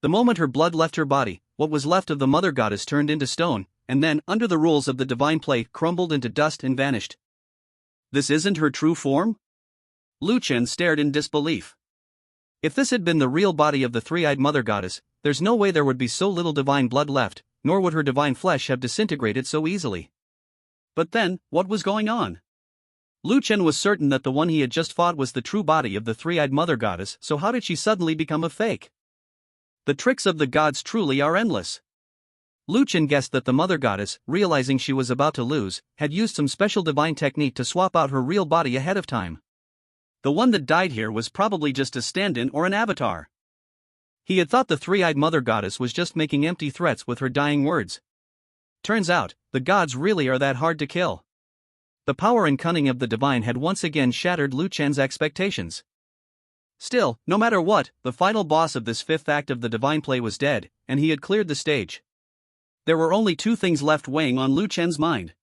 The moment her blood left her body, what was left of the Mother Goddess turned into stone, and then, under the rules of the divine play, crumbled into dust and vanished. This isn't her true form? Lu Chen stared in disbelief. If this had been the real body of the three-eyed Mother Goddess, there's no way there would be so little divine blood left, nor would her divine flesh have disintegrated so easily. But then, what was going on? Lu Chen was certain that the one he had just fought was the true body of the three-eyed Mother Goddess, so how did she suddenly become a fake? The tricks of the gods truly are endless. Lu Chen guessed that the Mother Goddess, realizing she was about to lose, had used some special divine technique to swap out her real body ahead of time. The one that died here was probably just a stand-in or an avatar. He had thought the three-eyed Mother Goddess was just making empty threats with her dying words. Turns out, the gods really are that hard to kill. The power and cunning of the divine had once again shattered Lu Chen's expectations. Still, no matter what, the final boss of this 5th act of the divine play was dead, and he had cleared the stage. There were only 2 things left weighing on Lu Chen's mind.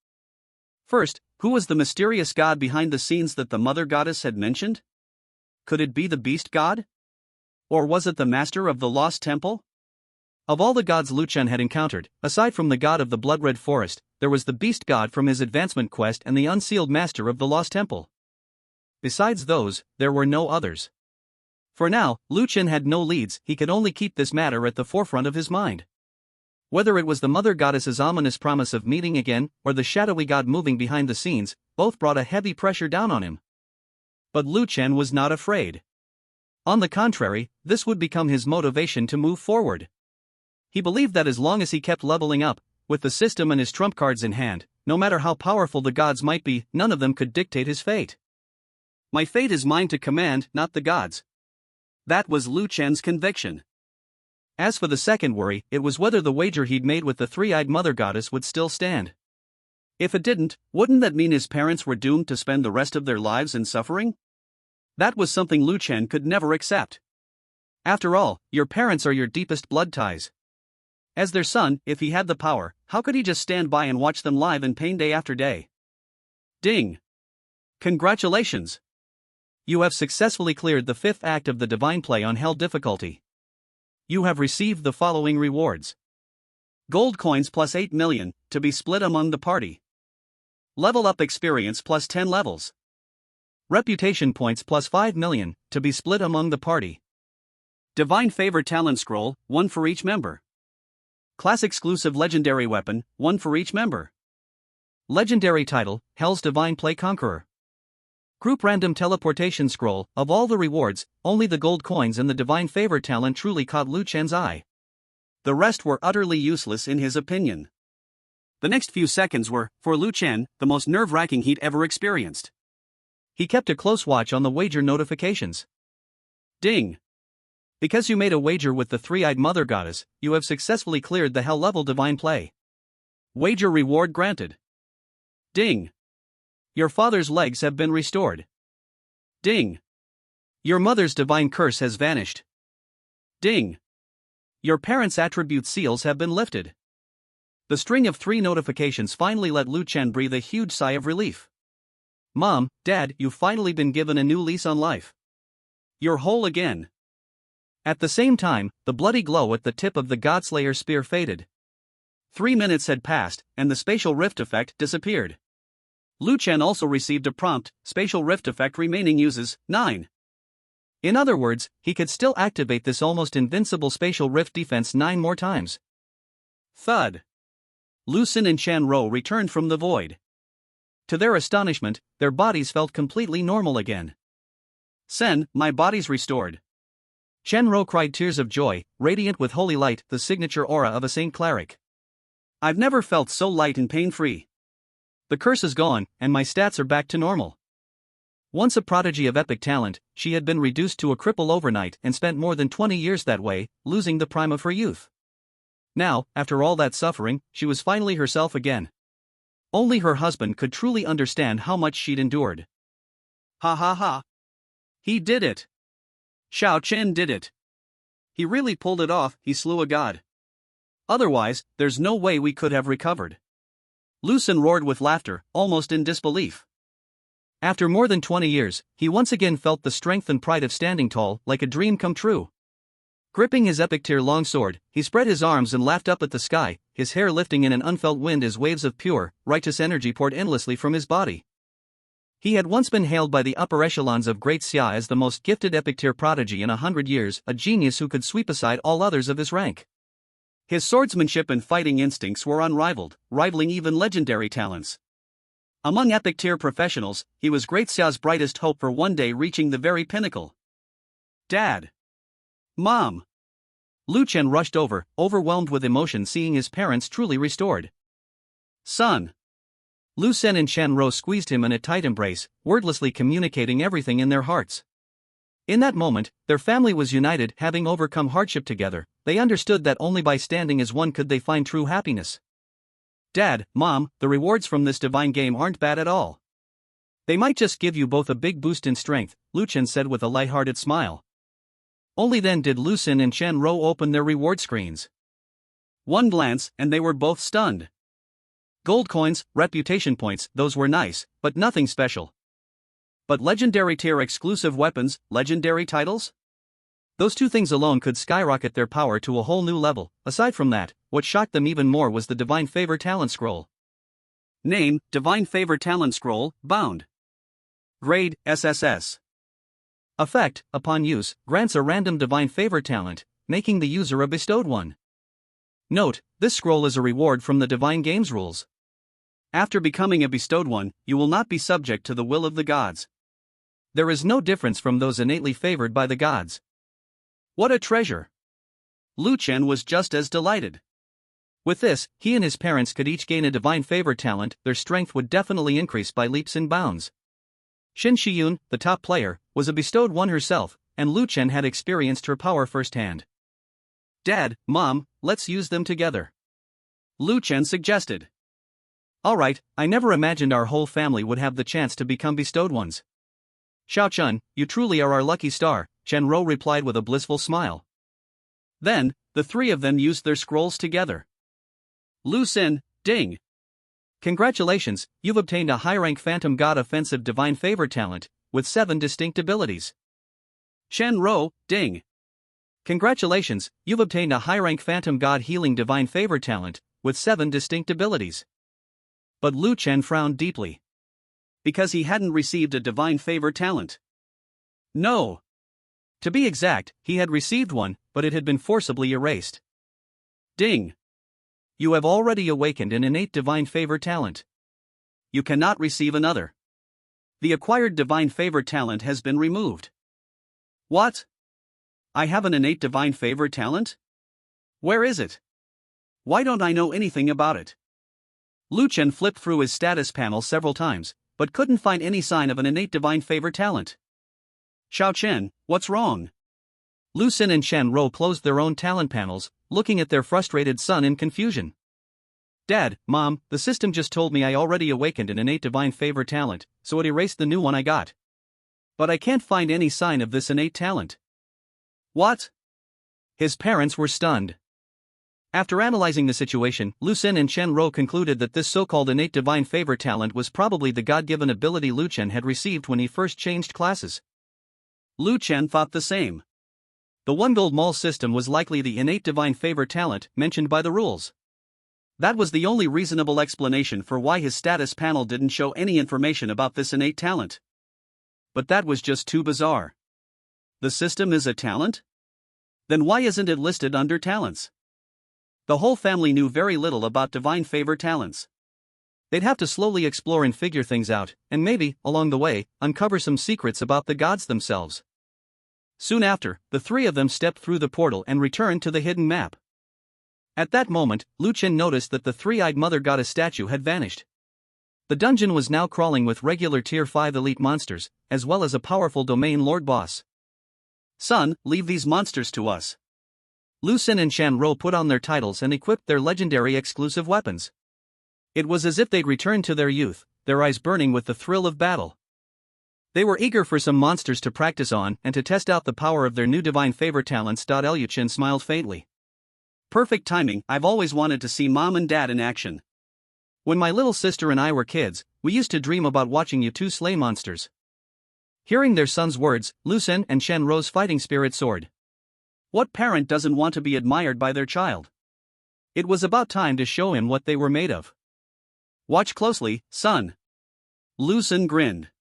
First, who was the mysterious god behind the scenes that the Mother Goddess had mentioned? Could it be the Beast God? Or was it the Master of the Lost Temple? Of all the gods Lu Chen had encountered, aside from the god of the Blood-Red Forest, there was the Beast God from his advancement quest and the unsealed Master of the Lost Temple. Besides those, there were no others. For now, Lu Chen had no leads, he could only keep this matter at the forefront of his mind. Whether it was the Mother Goddess's ominous promise of meeting again, or the shadowy god moving behind the scenes, both brought a heavy pressure down on him. But Lu Chen was not afraid. On the contrary, this would become his motivation to move forward. He believed that as long as he kept leveling up, with the system and his trump cards in hand, no matter how powerful the gods might be, none of them could dictate his fate. My fate is mine to command, not the gods. That was Lu Chen's conviction. As for the second worry, it was whether the wager he'd made with the three-eyed mother goddess would still stand. If it didn't, wouldn't that mean his parents were doomed to spend the rest of their lives in suffering? That was something Lu Chen could never accept. After all, your parents are your deepest blood ties. As their son, if he had the power, how could he just stand by and watch them live in pain day after day? Ding! Congratulations! You have successfully cleared the fifth act of the divine play on hell difficulty. You have received the following rewards. Gold coins plus 8 million, to be split among the party. Level up experience plus 10 levels. Reputation points plus 5 million, to be split among the party. Divine Favor Talent Scroll, 1 for each member. Class Exclusive Legendary Weapon, 1 for each member. Legendary Title, Hell's Divine Play Conqueror. Group Random Teleportation Scroll. Of all the rewards, only the gold coins and the Divine Favor talent truly caught Lu Chen's eye. The rest were utterly useless in his opinion. The next few seconds were, for Lu Chen, the most nerve-wracking he'd ever experienced. He kept a close watch on the wager notifications. Ding! Because you made a wager with the three-eyed mother goddess, you have successfully cleared the hell-level divine play. Wager reward granted. Ding! Your father's legs have been restored. Ding! Your mother's divine curse has vanished. Ding! Your parents' attribute seals have been lifted. The string of 3 notifications finally let Lu Chen breathe a huge sigh of relief. Mom, Dad, you've finally been given a new lease on life. You're whole again. At the same time, the bloody glow at the tip of the Godslayer spear faded. 3 minutes had passed, and the spatial rift effect disappeared. Lu Chen also received a prompt, spatial rift effect remaining uses 9. In other words, he could still activate this almost invincible spatial rift defense 9 more times. Thud. Lu Xin and Shan Ro returned from the void. To their astonishment, their bodies felt completely normal again. Sen, my body's restored. Shan Ro cried tears of joy, radiant with holy light, the signature aura of a saint cleric. I've never felt so light and pain-free. The curse is gone, and my stats are back to normal. Once a prodigy of epic talent, she had been reduced to a cripple overnight and spent more than 20 years that way, losing the prime of her youth. Now, after all that suffering, she was finally herself again. Only her husband could truly understand how much she'd endured. Ha ha ha. He did it. Xiao Chen did it. He really pulled it off, he slew a god. Otherwise, there's no way we could have recovered. Lu Xin roared with laughter, almost in disbelief. After more than 20 years, he once again felt the strength and pride of standing tall, like a dream come true. Gripping his epic tier long sword, he spread his arms and laughed up at the sky, his hair lifting in an unfelt wind as waves of pure, righteous energy poured endlessly from his body. He had once been hailed by the upper echelons of Great Xia as the most gifted epic tier prodigy in 100 years, a genius who could sweep aside all others of his rank. His swordsmanship and fighting instincts were unrivaled, rivaling even legendary talents. Among epic tier professionals, he was Great Xia's brightest hope for one day reaching the very pinnacle. Dad! Mom! Lu Chen rushed over, overwhelmed with emotion seeing his parents truly restored. Son! Lu Sen and Shan Ro squeezed him in a tight embrace, wordlessly communicating everything in their hearts. In that moment, their family was united, having overcome hardship together. They understood that only by standing as one could they find true happiness. Dad, Mom, the rewards from this divine game aren't bad at all. They might just give you both a big boost in strength, Lu Chen said with a lighthearted smile. Only then did Lu Xin and Shan Ro open their reward screens. One glance, and they were both stunned. Gold coins, reputation points, those were nice, but nothing special. But legendary tier exclusive weapons, legendary titles? Those two things alone could skyrocket their power to a whole new level. Aside from that, what shocked them even more was the Divine Favor Talent Scroll. Name, Divine Favor Talent Scroll, bound. Grade, SSS. Effect, upon use, grants a random Divine Favor talent, making the user a bestowed one. Note, this scroll is a reward from the Divine Games rules. After becoming a bestowed one, you will not be subject to the will of the gods. There is no difference from those innately favored by the gods. What a treasure! Lu Chen was just as delighted. With this, he and his parents could each gain a Divine Favor talent. Their strength would definitely increase by leaps and bounds. Xin Shiyun, the top player, was a bestowed one herself, and Lu Chen had experienced her power firsthand. "Dad, Mom, let's use them together," Lu Chen suggested. "Alright, I never imagined our whole family would have the chance to become bestowed ones." "Xiao Chun, you truly are our lucky star," Chen Rou replied with a blissful smile. Then, the three of them used their scrolls together. Lu Xin, ding! "Congratulations, you've obtained a high-rank Phantom God Offensive Divine Favor talent, with 7 distinct abilities." Chen Rou, ding! "Congratulations, you've obtained a high-rank Phantom God Healing Divine Favor talent, with 7 distinct abilities." But Lu Chen frowned deeply. Because he hadn't received a Divine Favor talent. No. To be exact, he had received one, but it had been forcibly erased. Ding! "You have already awakened an innate Divine Favor talent. You cannot receive another. The acquired Divine Favor talent has been removed." "What? I have an innate Divine Favor talent? Where is it? Why don't I know anything about it?" Lu Chen flipped through his status panel several times, but couldn't find any sign of an innate Divine Favor talent. "Xiao Chen, what's wrong?" Lu Xin and Chen Rou closed their own talent panels, looking at their frustrated son in confusion. "Dad, Mom, the system just told me I already awakened an innate Divine Favor talent, so it erased the new one I got. But I can't find any sign of this innate talent." "What?" His parents were stunned. After analyzing the situation, Lu Xin and Chen Rou concluded that this so-called innate Divine Favor talent was probably the God-given ability Lu Chen had received when he first changed classes. Lu Chen thought the same. The One Gold Mall system was likely the innate Divine Favor talent mentioned by the rules. That was the only reasonable explanation for why his status panel didn't show any information about this innate talent. But that was just too bizarre. The system is a talent? Then why isn't it listed under talents? The whole family knew very little about Divine Favor talents. They'd have to slowly explore and figure things out, and maybe, along the way, uncover some secrets about the gods themselves. Soon after, the three of them stepped through the portal and returned to the hidden map. At that moment, Lu Chen noticed that the three-eyed Mother Goddess statue had vanished. The dungeon was now crawling with regular Tier 5 elite monsters, as well as a powerful domain lord boss. "Son, leave these monsters to us." Lu Xin and Chen Rou put on their titles and equipped their legendary exclusive weapons. It was as if they'd returned to their youth, their eyes burning with the thrill of battle. They were eager for some monsters to practice on and to test out the power of their new Divine Favor talents. Lu Chen smiled faintly. "Perfect timing, I've always wanted to see Mom and Dad in action. When my little sister and I were kids, we used to dream about watching you two slay monsters." Hearing their son's words, Lu Xin and Chen Rou's fighting spirit soared. What parent doesn't want to be admired by their child? It was about time to show him what they were made of. "Watch closely, son." Lu Xin grinned.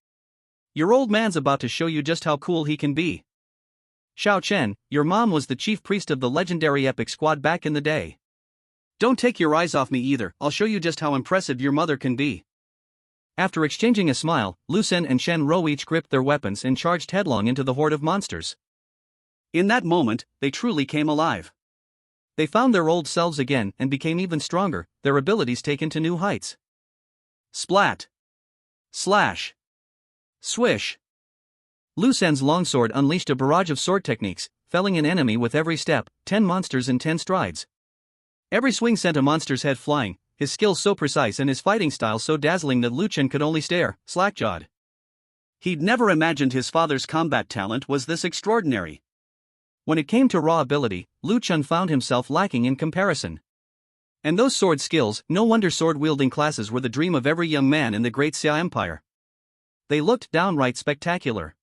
"Your old man's about to show you just how cool he can be. Xiao Chen, your mom was the chief priest of the legendary Epic Squad back in the day. Don't take your eyes off me either, I'll show you just how impressive your mother can be." After exchanging a smile, Lu Xin and Chen Rou each gripped their weapons and charged headlong into the horde of monsters. In that moment, they truly came alive. They found their old selves again and became even stronger, their abilities taken to new heights. Splat! Slash! Swish! Lu Xin's longsword unleashed a barrage of sword techniques, felling an enemy with every step, 10 monsters in 10 strides. Every swing sent a monster's head flying, his skills so precise and his fighting style so dazzling that Lu Chen could only stare, slack-jawed. He'd never imagined his father's combat talent was this extraordinary. When it came to raw ability, Lu Chen found himself lacking in comparison. And those sword skills, no wonder sword-wielding classes were the dream of every young man in the Great Xia Empire. They looked downright spectacular.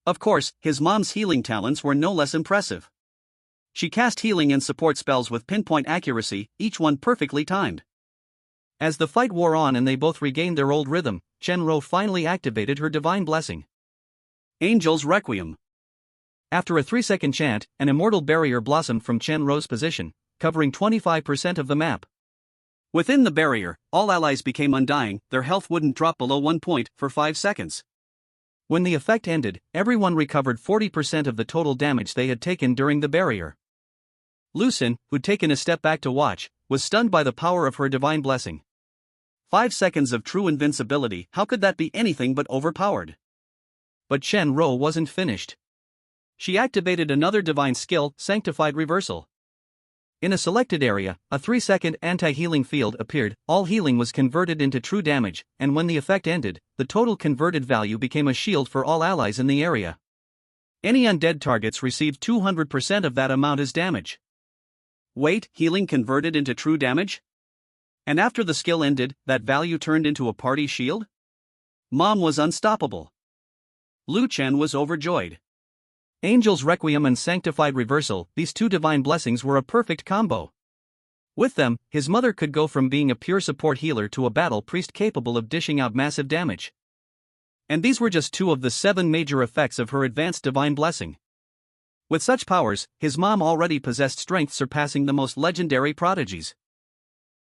Of course, his mom's healing talents were no less impressive. She cast healing and support spells with pinpoint accuracy, each one perfectly timed. As the fight wore on and they both regained their old rhythm, Chen Rou finally activated her divine blessing. Angel's Requiem. After a 3-second chant, an immortal barrier blossomed from Chen Rou's position, covering 25% of the map. Within the barrier, all allies became undying, their health wouldn't drop below 1 point for 5 seconds. When the effect ended, everyone recovered 40% of the total damage they had taken during the barrier. Lu Xin, who'd taken a step back to watch, was stunned by the power of her divine blessing. 5 seconds of true invincibility, how could that be anything but overpowered? But Chen Rou wasn't finished. She activated another divine skill, Sanctified Reversal. In a selected area, a 3-second anti-healing field appeared, all healing was converted into true damage, and when the effect ended, the total converted value became a shield for all allies in the area. Any undead targets received 200% of that amount as damage. Wait, healing converted into true damage? And after the skill ended, that value turned into a party shield? Mom was unstoppable. Lu Chen was overjoyed. Angel's Requiem and Sanctified Reversal, these two divine blessings were a perfect combo. With them, his mother could go from being a pure support healer to a battle priest capable of dishing out massive damage. And these were just 2 of the 7 major effects of her advanced divine blessing. With such powers, his mom already possessed strength surpassing the most legendary prodigies.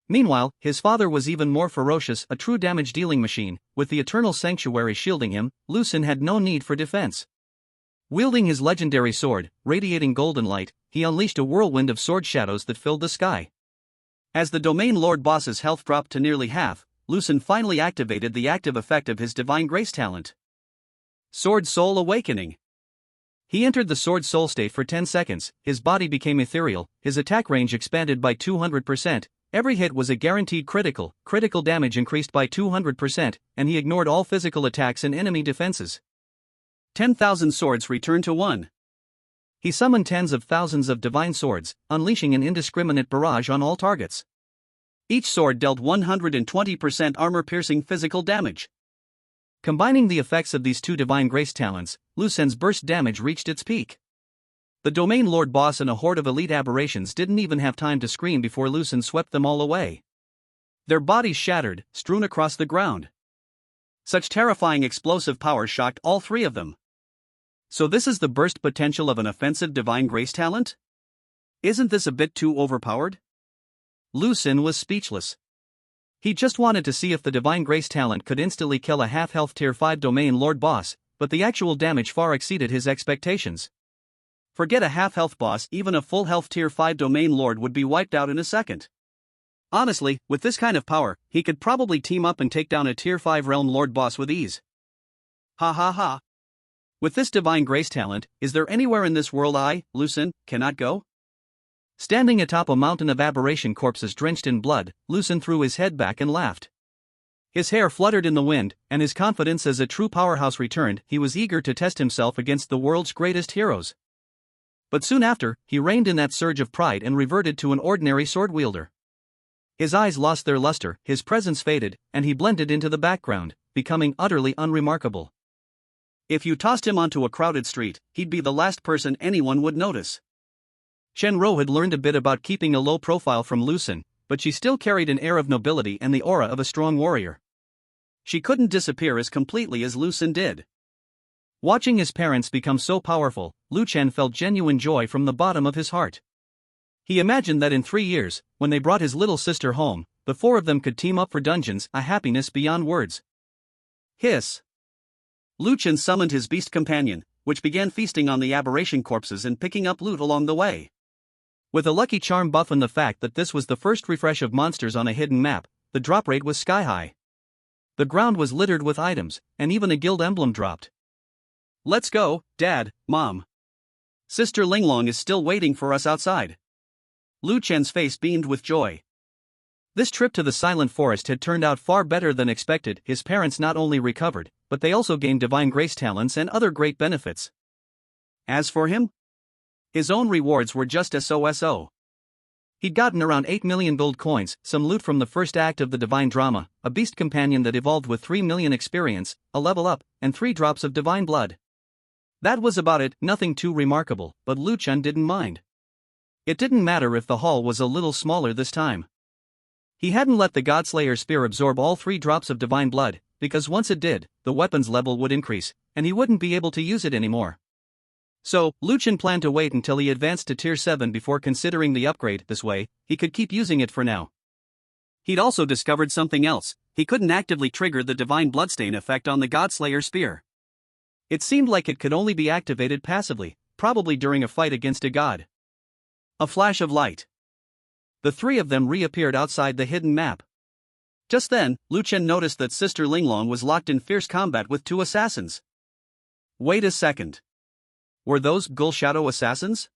Meanwhile, his father was even more ferocious, a true damage-dealing machine. With the Eternal Sanctuary shielding him, Lu Xun had no need for defense. Wielding his legendary sword, radiating golden light, he unleashed a whirlwind of sword shadows that filled the sky. As the Domain Lord boss's health dropped to nearly half, Lu Xun finally activated the active effect of his Divine Grace talent. Sword Soul Awakening. He entered the Sword Soul state for 10 seconds, his body became ethereal, his attack range expanded by 200%, every hit was a guaranteed critical damage increased by 200%, and he ignored all physical attacks and enemy defenses. 10,000 swords returned to 1. He summoned tens of thousands of divine swords, unleashing an indiscriminate barrage on all targets. Each sword dealt 120% armor-piercing physical damage. Combining the effects of these 2 divine grace talents, Lu Xun's burst damage reached its peak. The Domain Lord boss and a horde of elite aberrations didn't even have time to scream before Lu Xun swept them all away. Their bodies shattered, strewn across the ground. Such terrifying explosive power shocked all 3 of them. So this is the burst potential of an offensive divine grace talent? Isn't this a bit too overpowered? Lu Xun was speechless. He just wanted to see if the divine grace talent could instantly kill a half-health tier 5 Domain Lord boss, but the actual damage far exceeded his expectations. Forget a half-health boss, even a full-health tier 5 Domain Lord would be wiped out in a second. Honestly, with this kind of power, he could probably team up and take down a tier 5 Realm Lord boss with ease. Ha ha ha. With this divine grace talent, is there anywhere in this world I, Lu Xun, cannot go? Standing atop a mountain of aberration corpses drenched in blood, Lu Xun threw his head back and laughed. His hair fluttered in the wind, and his confidence as a true powerhouse returned. He was eager to test himself against the world's greatest heroes. But soon after, he reined in that surge of pride and reverted to an ordinary sword wielder. His eyes lost their luster, his presence faded, and he blended into the background, becoming utterly unremarkable. If you tossed him onto a crowded street, he'd be the last person anyone would notice. Chen Rou had learned a bit about keeping a low profile from Lu Xun, but she still carried an air of nobility and the aura of a strong warrior. She couldn't disappear as completely as Lu Xun did. Watching his parents become so powerful, Lu Chen felt genuine joy from the bottom of his heart. He imagined that in 3 years, when they brought his little sister home, the 4 of them could team up for dungeons, a happiness beyond words. Hiss. Lu Chen summoned his beast companion, which began feasting on the aberration corpses and picking up loot along the way. With a lucky charm buff and the fact that this was the first refresh of monsters on a hidden map, the drop rate was sky high. The ground was littered with items, and even a guild emblem dropped. Let's go, Dad, Mom. Sister Linglong is still waiting for us outside. Lu Chen's face beamed with joy. This trip to the Silent Forest had turned out far better than expected. His parents not only recovered, but they also gained divine grace talents and other great benefits. As for him, his own rewards were just so. He'd gotten around 8 million gold coins, some loot from the first act of the divine drama, a beast companion that evolved with 3 million experience, a level up, and 3 drops of divine blood. That was about it, nothing too remarkable, but Lu Chen didn't mind. It didn't matter if the haul was a little smaller this time. He hadn't let the Godslayer spear absorb all 3 drops of divine blood, because once it did, the weapon's level would increase, and he wouldn't be able to use it anymore. So, Lu Chen planned to wait until he advanced to tier 7 before considering the upgrade. This way, he could keep using it for now. He'd also discovered something else: he couldn't actively trigger the divine bloodstain effect on the Godslayer spear. It seemed like it could only be activated passively, probably during a fight against a god. A flash of light. The 3 of them reappeared outside the hidden map. Just then, Lu Chen noticed that Sister Linglong was locked in fierce combat with 2 assassins. Wait a second. Were those Ghoul shadow assassins?